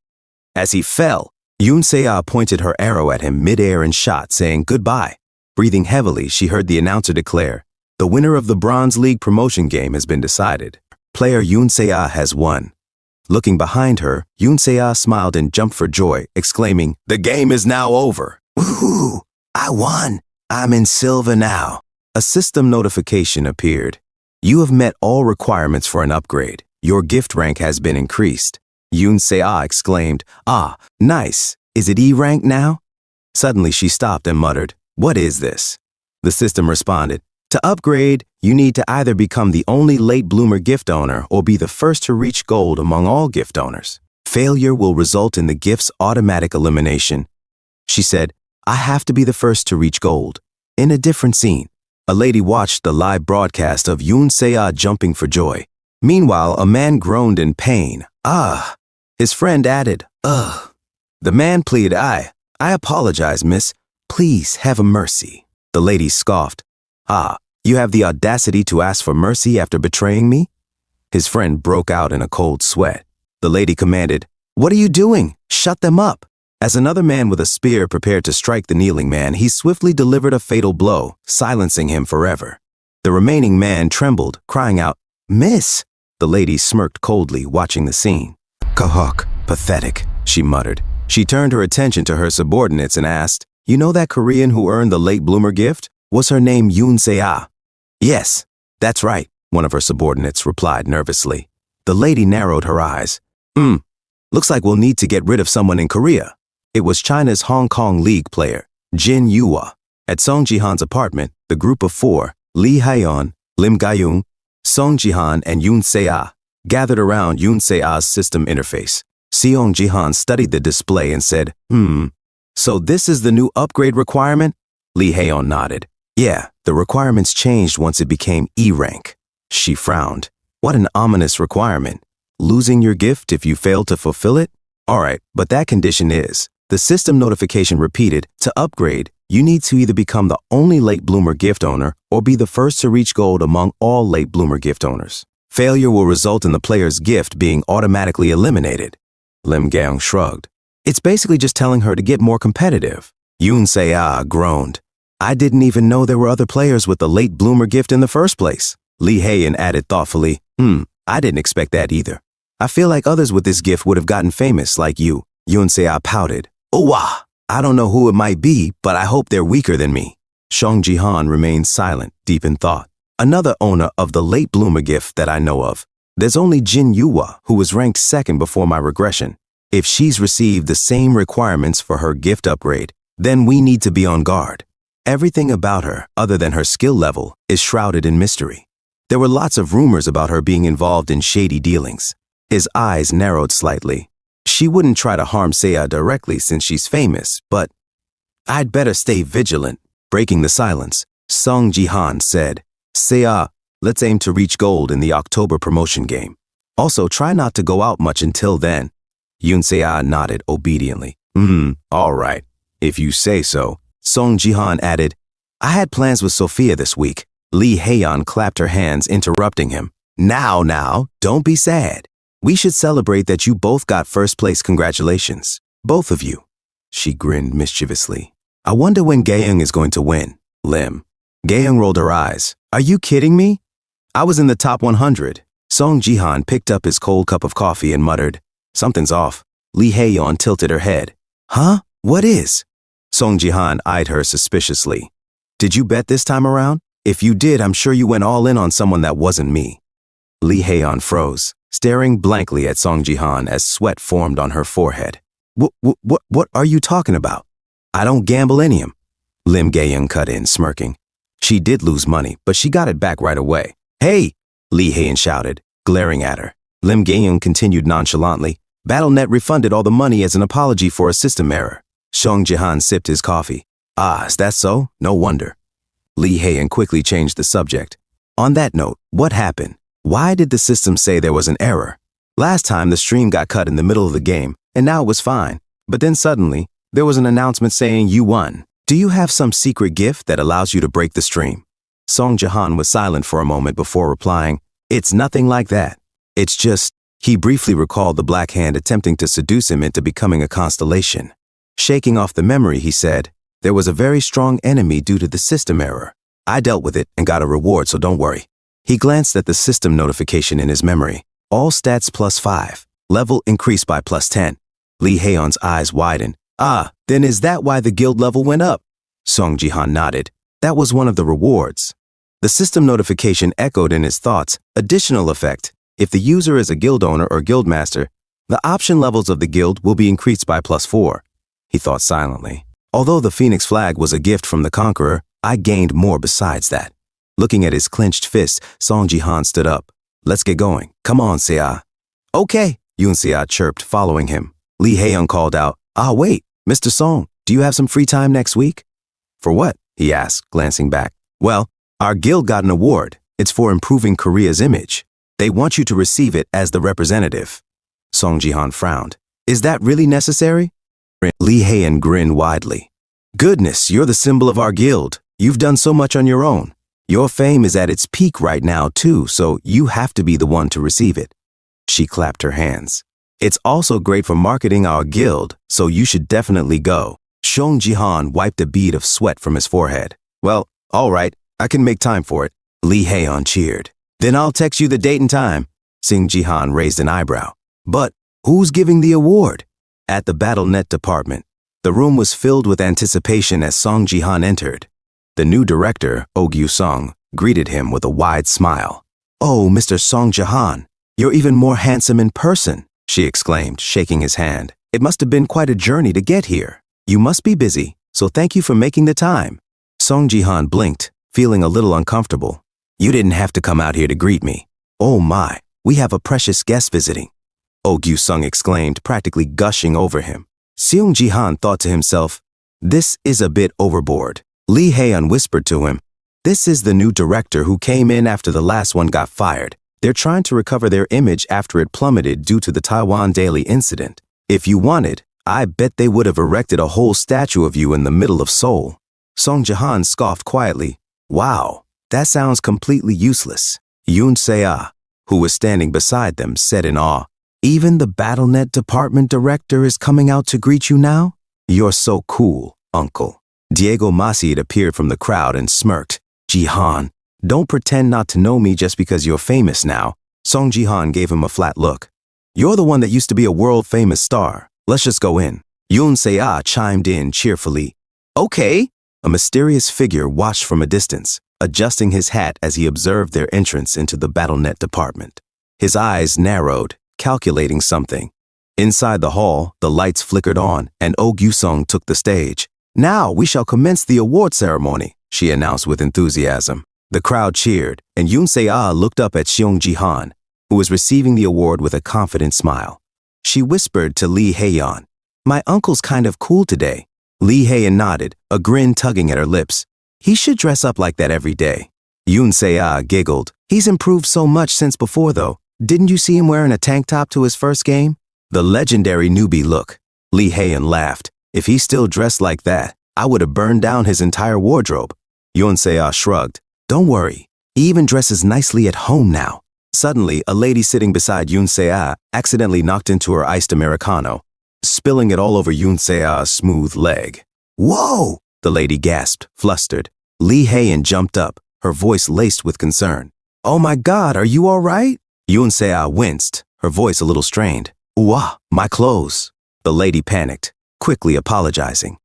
As he fell, Yoon Se-ah pointed her arrow at him mid-air and shot, saying goodbye. Breathing heavily, she heard the announcer declare, "The winner of the Bronze League promotion game has been decided. Player Yoon Se-ah has won." Looking behind her, Yoon Se-ah smiled and jumped for joy, exclaiming, "The game is now over." "Woohoo! I won! I'm in silver now." A system notification appeared. "You have met all requirements for an upgrade. Your gift rank has been increased." Yoon Se-ah exclaimed, "Ah, nice. Is it E rank now?" Suddenly she stopped and muttered, "What is this?" The system responded, "To upgrade, you need to either become the only late bloomer gift owner or be the first to reach gold among all gift owners. Failure will result in the gift's automatic elimination." She said, "I have to be the first to reach gold." In a different scene, a lady watched the live broadcast of Yoon Se-ah jumping for joy. Meanwhile, a man groaned in pain. "Ah." His friend added, "Ugh." The man pleaded, I apologize, miss. Please have a mercy." The lady scoffed. "Ah, you have the audacity to ask for mercy after betraying me?" His friend broke out in a cold sweat. The lady commanded, "What are you doing? Shut them up." As another man with a spear prepared to strike the kneeling man, he swiftly delivered a fatal blow, silencing him forever. The remaining man trembled, crying out, "Miss." The lady smirked coldly, watching the scene. "Kahok, pathetic," she muttered. She turned her attention to her subordinates and asked, "You know that Korean who earned the late bloomer gift? Was her name Yoon Se-ah?" "Yes, that's right," one of her subordinates replied nervously. The lady narrowed her eyes. Looks like we'll need to get rid of someone in Korea." It was China's Hong Kong League player, Jin Yuhua. At Song Ji-han's apartment, the group of 4, Lee Hae-yeon, Lim Ga-young, Song Ji-han, and Yoon Se-ah, gathered around Yoon Se-ah's system interface. Seong Ji-han studied the display and said, So this is the new upgrade requirement?" Lee Hae-yeon nodded. "Yeah, the requirements changed once it became E rank." She frowned. "What an ominous requirement. Losing your gift if you fail to fulfill it? All right, but that condition is." The system notification repeated, "To upgrade, you need to either become the only late bloomer gift owner or be the first to reach gold among all late bloomer gift owners. Failure will result in the player's gift being automatically eliminated." Lim Ga-young shrugged. "It's basically just telling her to get more competitive." Yoon Se-ah groaned. "I didn't even know there were other players with the late bloomer gift in the first place." Lee Hae-yeon added thoughtfully, I didn't expect that either. I feel like others with this gift would have gotten famous like you." Yoon Se-ah pouted. "Oh, I don't know who it might be, but I hope they're weaker than me." Song Ji-han remained silent, deep in thought. "Another owner of the late bloomer gift that I know of. There's only Jin Yuhua, who was ranked second before my regression. If she's received the same requirements for her gift upgrade, then we need to be on guard. Everything about her, other than her skill level, is shrouded in mystery. There were lots of rumors about her being involved in shady dealings." His eyes narrowed slightly. "She wouldn't try to harm Se-ah directly since she's famous, but I'd better stay vigilant." Breaking the silence, Song Ji-han said, "Se-ah, let's aim to reach gold in the October promotion game. Also, try not to go out much until then." Yoon Se-ah nodded obediently. All right, if you say so." Song Ji-han added, "I had plans with Sophia this week." Lee Hae-yeon clapped her hands, interrupting him. Now, don't be sad. We should celebrate that you both got first place. Congratulations. Both of you." She grinned mischievously. "I wonder when Ga-young is going to win." Lim. Ga-young rolled her eyes. "Are you kidding me? I was in the top 100. Song Ji-han picked up his cold cup of coffee and muttered, "Something's off." Lee Hae-yeon tilted her head. "Huh? What is?" Song Ji-han eyed her suspiciously. "Did you bet this time around? If you did, I'm sure you went all in on someone that wasn't me." Lee Hae-yeon froze, staring blankly at Song Ji-han as sweat formed on her forehead. What are you talking about?" I don't gamble any of 'em. Lim Gae-young cut in, smirking. She did lose money, but she got it back right away. Hey! Lee Hae-in shouted, glaring at her. Lim Gae-young continued nonchalantly. BattleNet refunded all the money as an apology for a system error. Song Jihan sipped his coffee. Ah, is that so? No wonder. Lee Hae-in quickly changed the subject. On that note, what happened? Why did the system say there was an error? Last time the stream got cut in the middle of the game, and now it was fine. But then suddenly, there was an announcement saying you won. Do you have some secret gift that allows you to break the stream? Song Jihan was silent for a moment before replying, It's nothing like that. It's just, he briefly recalled the Black Hand attempting to seduce him into becoming a constellation. Shaking off the memory, he said, There was a very strong enemy due to the system error. I dealt with it and got a reward, so don't worry. He glanced at the system notification in his memory. All stats +5. Level increased by +10. Lee Hae-yeon's eyes widened. Ah, then is that why the guild level went up? Song Jihan nodded. That was one of the rewards. The system notification echoed in his thoughts. Additional effect. If the user is a guild owner or guild master, the option levels of the guild will be increased by +4. He thought silently. Although the Phoenix flag was a gift from the Conqueror, I gained more besides that. Looking at his clenched fist, Song Jihan stood up. Let's get going. Come on, Se-ah. Okay, Yoon Se-ah chirped, following him. Lee Hae-young called out, Ah, wait, Mr. Song, do you have some free time next week? For what? He asked, glancing back. Well, our guild got an award. It's for improving Korea's image. They want you to receive it as the representative. Song Jihan frowned. Is that really necessary? Lee Hae-yeon grinned widely. Goodness, you're the symbol of our guild. You've done so much on your own. Your fame is at its peak right now, too, so you have to be the one to receive it. She clapped her hands. It's also great for marketing our guild, so you should definitely go. Song Jihan wiped a bead of sweat from his forehead. Well, all right, I can make time for it. Lee Hae-yeon cheered. Then I'll text you the date and time. Song Jihan raised an eyebrow. But who's giving the award? At the BattleNet department. The room was filled with anticipation as Song Jihan entered. The new director, Oh Gyu-sung, greeted him with a wide smile. Oh, Mr. Song Jihan, you're even more handsome in person, she exclaimed, shaking his hand. It must have been quite a journey to get here. You must be busy, so thank you for making the time. Song Jihan blinked, feeling a little uncomfortable. You didn't have to come out here to greet me. Oh my, we have a precious guest visiting. Oh Gyu-sung exclaimed, practically gushing over him. Song Jihan thought to himself, this is a bit overboard. Lee Hae-yeon whispered to him, This is the new director who came in after the last one got fired. They're trying to recover their image after it plummeted due to the Taiwan Daily incident. If you wanted, I bet they would have erected a whole statue of you in the middle of Seoul. Song Jihan scoffed quietly. Wow, that sounds completely useless. Yoon Se-ah, who was standing beside them, said in awe, Even the BattleNet department director is coming out to greet you now? You're so cool, uncle. Diego Masid appeared from the crowd and smirked. Jihan, don't pretend not to know me just because you're famous now. Song Jihan gave him a flat look. You're the one that used to be a world-famous star. Let's just go in. Yoon Se-ah chimed in cheerfully. Okay. A mysterious figure watched from a distance, adjusting his hat as he observed their entrance into the BattleNet department. His eyes narrowed, calculating something. Inside the hall, the lights flickered on, and Oh Gyu-sung took the stage. Now we shall commence the award ceremony, she announced with enthusiasm. The crowd cheered, and Yoon Se-ah looked up at Song Jihan, who was receiving the award with a confident smile. She whispered to Lee Hae-yeon, My uncle's kind of cool today. Lee Hae-yeon nodded, a grin tugging at her lips. He should dress up like that every day. Yoon Se-ah giggled. He's improved so much since before, though. Didn't you see him wearing a tank top to his first game? The legendary newbie look. Lee Hae-yeon laughed. If he still dressed like that, I would have burned down his entire wardrobe. Yoon Se-ah shrugged. Don't worry, he even dresses nicely at home now. Suddenly, a lady sitting beside Yoon Se-ah accidentally knocked into her iced Americano, spilling it all over Yoon Se-ah's smooth leg. Whoa! The lady gasped, flustered. Lee Hae-yeon jumped up, her voice laced with concern. Oh my God, are you all right? Yoon Se-ah winced, her voice a little strained. Ooh, my clothes. The lady panicked, quickly apologizing.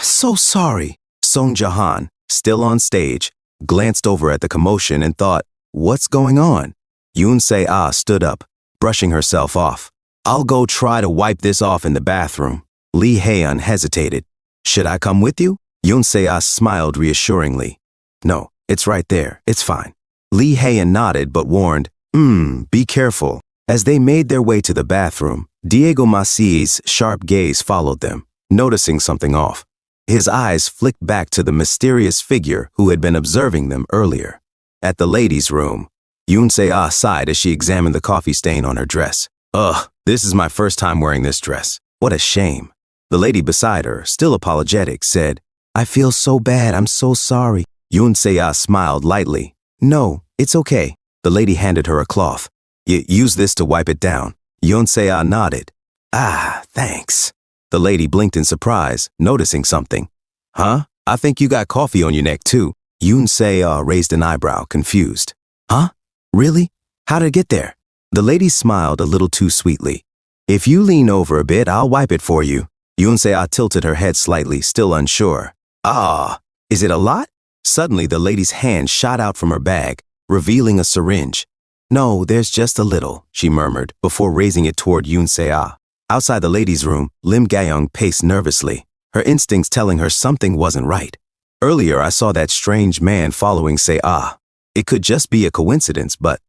So sorry. Song Jihan, still on stage, glanced over at the commotion and thought, what's going on? Yoon Se-ah stood up, brushing herself off. I'll go try to wipe this off in the bathroom. Lee Hae-yeon hesitated. Should I come with you? Yoon Se-ah smiled reassuringly. No, it's right there. It's fine. Lee Hae-in nodded but warned, be careful. As they made their way to the bathroom, Diego Macie's sharp gaze followed them, noticing something off. His eyes flicked back to the mysterious figure who had been observing them earlier. At the ladies' room, Yoon Se-ah sighed as she examined the coffee stain on her dress. Ugh, this is my first time wearing this dress. What a shame. The lady beside her, still apologetic, said, I feel so bad, I'm so sorry. Yoon Se-ah smiled lightly. No, it's okay. The lady handed her a cloth. Use this to wipe it down. Yoon Se-ah nodded. Ah, thanks. The lady blinked in surprise, noticing something. Huh? I think you got coffee on your neck too. Yoon Se-ah raised an eyebrow, confused. Huh? Really? How'd it get there? The lady smiled a little too sweetly. If you lean over a bit, I'll wipe it for you. Yoon Se-ah tilted her head slightly, still unsure. Ah, is it a lot? Suddenly, the lady's hand shot out from her bag, revealing a syringe. No, there's just a little, she murmured, before raising it toward Yoon Se-ah. Outside the ladies' room, Lim Ga-young paced nervously, her instincts telling her something wasn't right. Earlier, I saw that strange man following Se-ah. It could just be a coincidence, but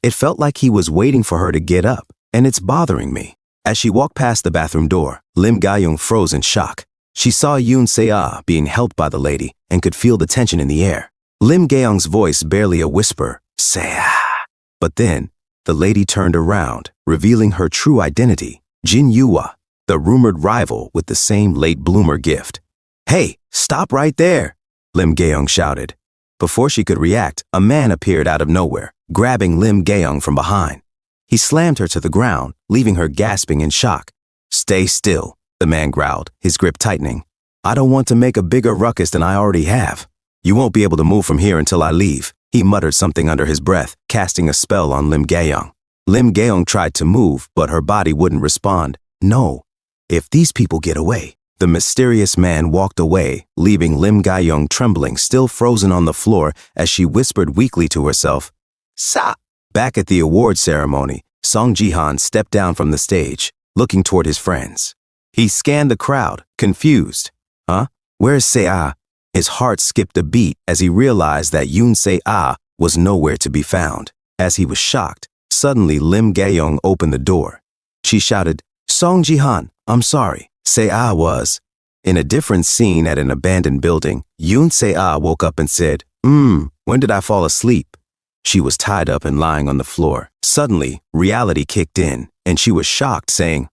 it felt like he was waiting for her to get up, and it's bothering me. As she walked past the bathroom door, Lim Ga-young froze in shock. She saw Yoon Se-ah being helped by the lady and could feel the tension in the air. Lim Ga-young's voice barely a whisper, Se-ah. But then, the lady turned around, revealing her true identity, Jin Yuwa, the rumored rival with the same late bloomer gift. Hey, stop right there, Lim Ga-young shouted. Before she could react, a man appeared out of nowhere, grabbing Lim Ga-young from behind. He slammed her to the ground, leaving her gasping in shock. Stay still, the man growled, his grip tightening. I don't want to make a bigger ruckus than I already have. You won't be able to move from here until I leave. He muttered something under his breath, casting a spell on Lim Ga-young. Lim Ga-young tried to move, but her body wouldn't respond. No. If these people get away. The mysterious man walked away, leaving Lim Ga-young trembling, still frozen on the floor as she whispered weakly to herself, Sa! Back at the award ceremony, Song Ji-han stepped down from the stage, looking toward his friends. He scanned the crowd, confused. Huh? Where's Se-ah? His heart skipped a beat as he realized that Yoon Se-ah was nowhere to be found. As he was shocked, suddenly Lim Ga-young opened the door. She shouted, Song Ji-han, I'm sorry. Se-ah was. In a different scene at an abandoned building, Yoon Se-ah woke up and said, when did I fall asleep? She was tied up and lying on the floor. Suddenly, reality kicked in, and she was shocked, saying,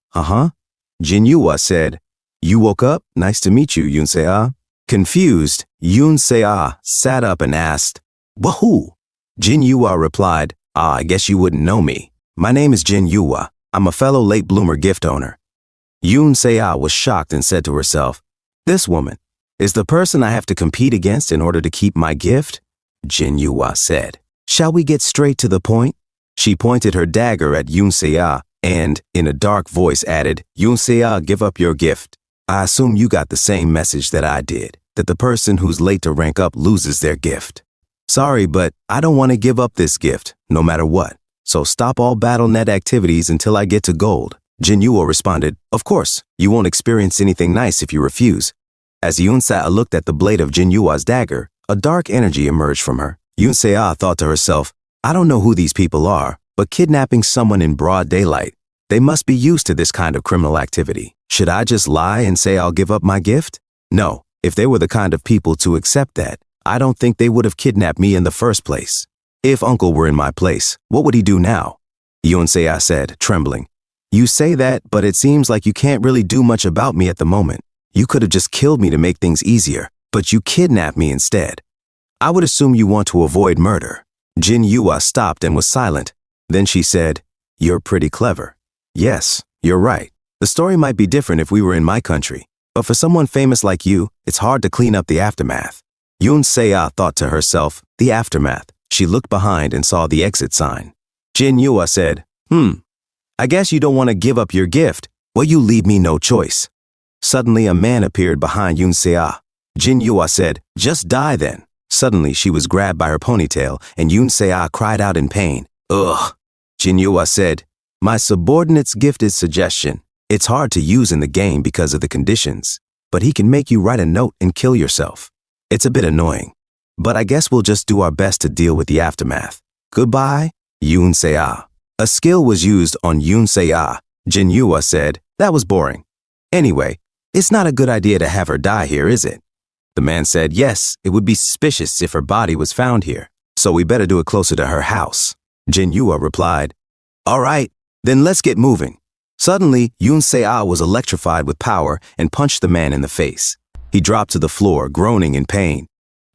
Jin Yuwa said, You woke up? Nice to meet you, Yoon Se-ah. Confused, Yoon Se-ah sat up and asked, Wahoo? Jin Yuwa replied, I guess you wouldn't know me. My name is Jin Yuwa. I'm a fellow late bloomer gift owner. Yoon Se-ah was shocked and said to herself, This woman is the person I have to compete against in order to keep my gift? Jin Yuwa said, Shall we get straight to the point? She pointed her dagger at Yoon Se-ah and, in a dark voice, added, Yoon Se-ah, give up your gift. I assume you got the same message that I did, that the person who's late to rank up loses their gift. Sorry, but I don't want to give up this gift, no matter what. So stop all BattleNet activities until I get to gold. Jin Yuwa responded, Of course, you won't experience anything nice if you refuse. As Yoon Se-ah looked at the blade of Jin Yuwa's dagger, a dark energy emerged from her. Yoon Se-ah thought to herself, I don't know who these people are, but kidnapping someone in broad daylight, they must be used to this kind of criminal activity. Should I just lie and say I'll give up my gift? No, if they were the kind of people to accept that, I don't think they would have kidnapped me in the first place. If Uncle were in my place, what would he do now? Yoon Se-ah said, trembling. You say that, but it seems like you can't really do much about me at the moment. You could have just killed me to make things easier, but you kidnapped me instead. I would assume you want to avoid murder. Jin Yuwa stopped and was silent. Then she said, You're pretty clever. Yes, you're right. The story might be different if we were in my country, but for someone famous like you, it's hard to clean up the aftermath. Yoon Se-ah thought to herself, the aftermath. She looked behind and saw the exit sign. Jin Yuwa said, I guess you don't want to give up your gift. Well, you leave me no choice. Suddenly, a man appeared behind Yoon Se-ah. Jin Yuwa said, Just die then. Suddenly, she was grabbed by her ponytail, and Yoon Se-ah cried out in pain. Ugh. Jin Yuwa said, My subordinate's gifted suggestion. It's hard to use in the game because of the conditions. but he can make you write a note and kill yourself. It's a bit annoying, but I guess we'll just do our best to deal with the aftermath. Goodbye, Yoon Se-ah. A skill was used on Yoon Se-ah. Jin Yua said, that was boring. Anyway, it's not a good idea to have her die here, is it? The man said, yes, it would be suspicious if her body was found here, so we better do it closer to her house. Jin Yua replied, all right, then let's get moving. Suddenly, Yoon Se-ah was electrified with power and punched the man in the face. He dropped to the floor, groaning in pain.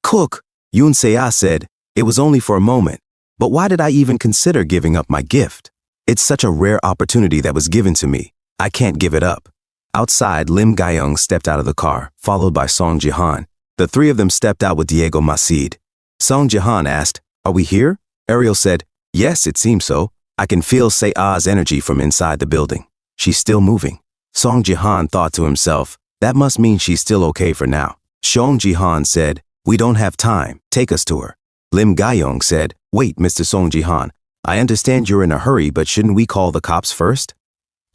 Cook, Yoon Se-ah said, it was only for a moment, but why did I even consider giving up my gift? It's such a rare opportunity that was given to me. I can't give it up. Outside, Lim Ga-young stepped out of the car, followed by Song Ji-han. The three of them stepped out with Diego Masid. Song Ji-han asked, are we here? Ariel said, yes, it seems so. I can feel Se-ah's energy from inside the building. She's still moving. Song Ji-han thought to himself, that must mean she's still okay for now. Song Ji-han said, we don't have time. Take us to her. Lim Ga-young said, wait, Mr. Song Ji-han, I understand you're in a hurry, but shouldn't we call the cops first?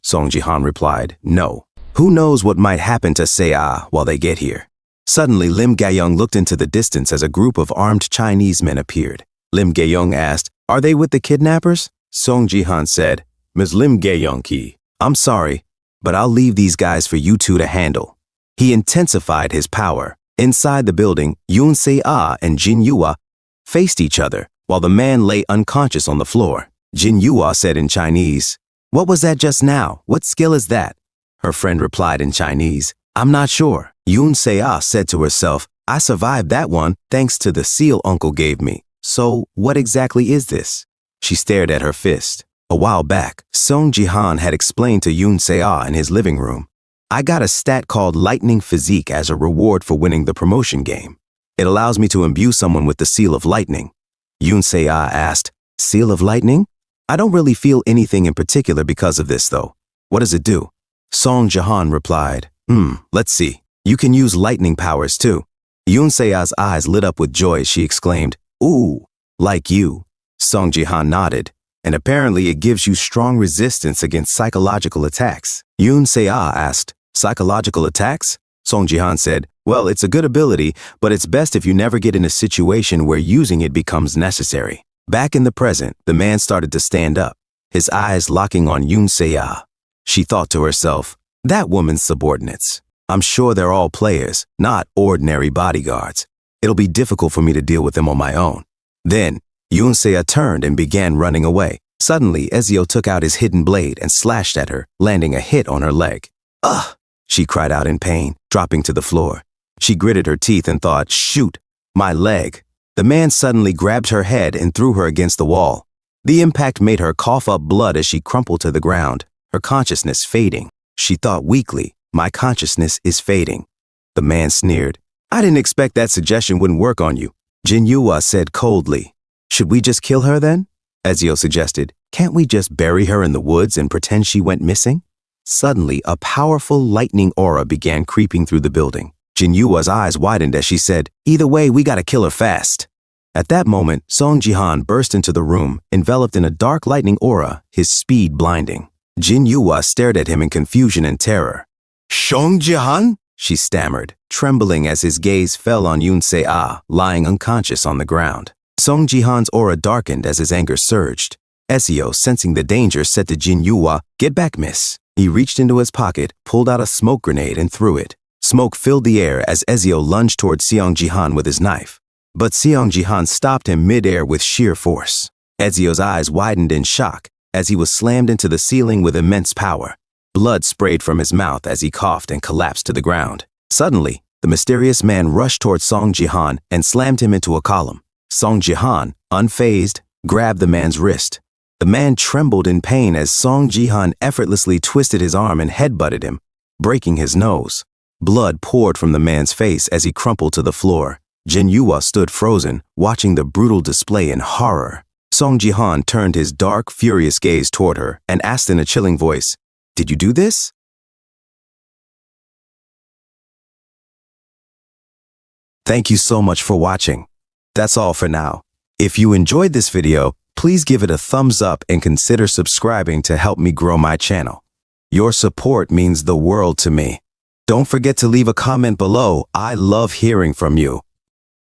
Song Ji-han replied, no. Who knows what might happen to Se-ah while they get here? Suddenly, Lim Ga-young looked into the distance as a group of armed Chinese men appeared. Lim Ga-young asked, are they with the kidnappers? Song Ji-han said, Ms. Lim Ga-young-ki, I'm sorry, but I'll leave these guys for you two to handle. He intensified his power. Inside the building, Yoon Se-ah and Jin Yua faced each other, while the man lay unconscious on the floor. Jin Yua said in Chinese, what was that just now? What skill is that? Her friend replied in Chinese, I'm not sure. Yoon Se-ah said to herself, I survived that one thanks to the seal uncle gave me. So, what exactly is this? She stared at her fist. A while back, Song Ji-han had explained to Yoon Se-ah in his living room. I got a stat called Lightning Physique as a reward for winning the promotion game. It allows me to imbue someone with the seal of lightning. Yoon Se-ah asked, seal of lightning? I don't really feel anything in particular because of this, though. What does it do? Song Ji-han replied, let's see. You can use lightning powers, too. Yoon Se-ah's eyes lit up with joy as she exclaimed, ooh, like you. Song Ji-han nodded, and apparently it gives you strong resistance against psychological attacks. Yoon Se-ah asked, psychological attacks? Song Ji-han said, well, it's a good ability, but it's best if you never get in a situation where using it becomes necessary. Back in the present, the man started to stand up, his eyes locking on Yoon Se-ah. She thought to herself, that woman's subordinates. I'm sure they're all players, not ordinary bodyguards. It'll be difficult for me to deal with them on my own. Then, Yoon Se-ah turned and began running away. Suddenly, Ezio took out his hidden blade and slashed at her, landing a hit on her leg. Ugh! She cried out in pain, dropping to the floor. She gritted her teeth and thought, shoot, my leg. The man suddenly grabbed her head and threw her against the wall. The impact made her cough up blood as she crumpled to the ground, her consciousness fading. She thought weakly, my consciousness is fading. The man sneered. I didn't expect that suggestion wouldn't work on you. Jin Yua said coldly. Should we just kill her then? Ezio suggested. Can't we just bury her in the woods and pretend she went missing? Suddenly, a powerful lightning aura began creeping through the building. Jin Yua's eyes widened as she said, either way, we gotta kill her fast. At that moment, Song Ji-han burst into the room, enveloped in a dark lightning aura, his speed blinding. Jin Yua stared at him in confusion and terror. Song Ji-han? She stammered, trembling as his gaze fell on Yoon Se-ah, lying unconscious on the ground. Song Ji-han's aura darkened as his anger surged. Ezio, sensing the danger, said to Jin Yua, get back, miss. He reached into his pocket, pulled out a smoke grenade and threw it. Smoke filled the air as Ezio lunged toward Song Ji-han with his knife. But Song Ji-han stopped him mid-air with sheer force. Ezio's eyes widened in shock as he was slammed into the ceiling with immense power. Blood sprayed from his mouth as he coughed and collapsed to the ground. Suddenly, the mysterious man rushed toward Song Ji-han and slammed him into a column. Song Ji-han, unfazed, grabbed the man's wrist. The man trembled in pain as Song Ji-han effortlessly twisted his arm and headbutted him, breaking his nose. Blood poured from the man's face as he crumpled to the floor. Jin Yua stood frozen, watching the brutal display in horror. Song Ji-han turned his dark, furious gaze toward her and asked in a chilling voice, did you do this? Thank you so much for watching. That's all for now. If you enjoyed this video, please give it a thumbs up and consider subscribing to help me grow my channel. Your support means the world to me. Don't forget to leave a comment below. I love hearing from you.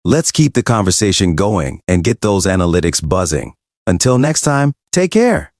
Let's keep the conversation going and get those analytics buzzing. Until next time, take care.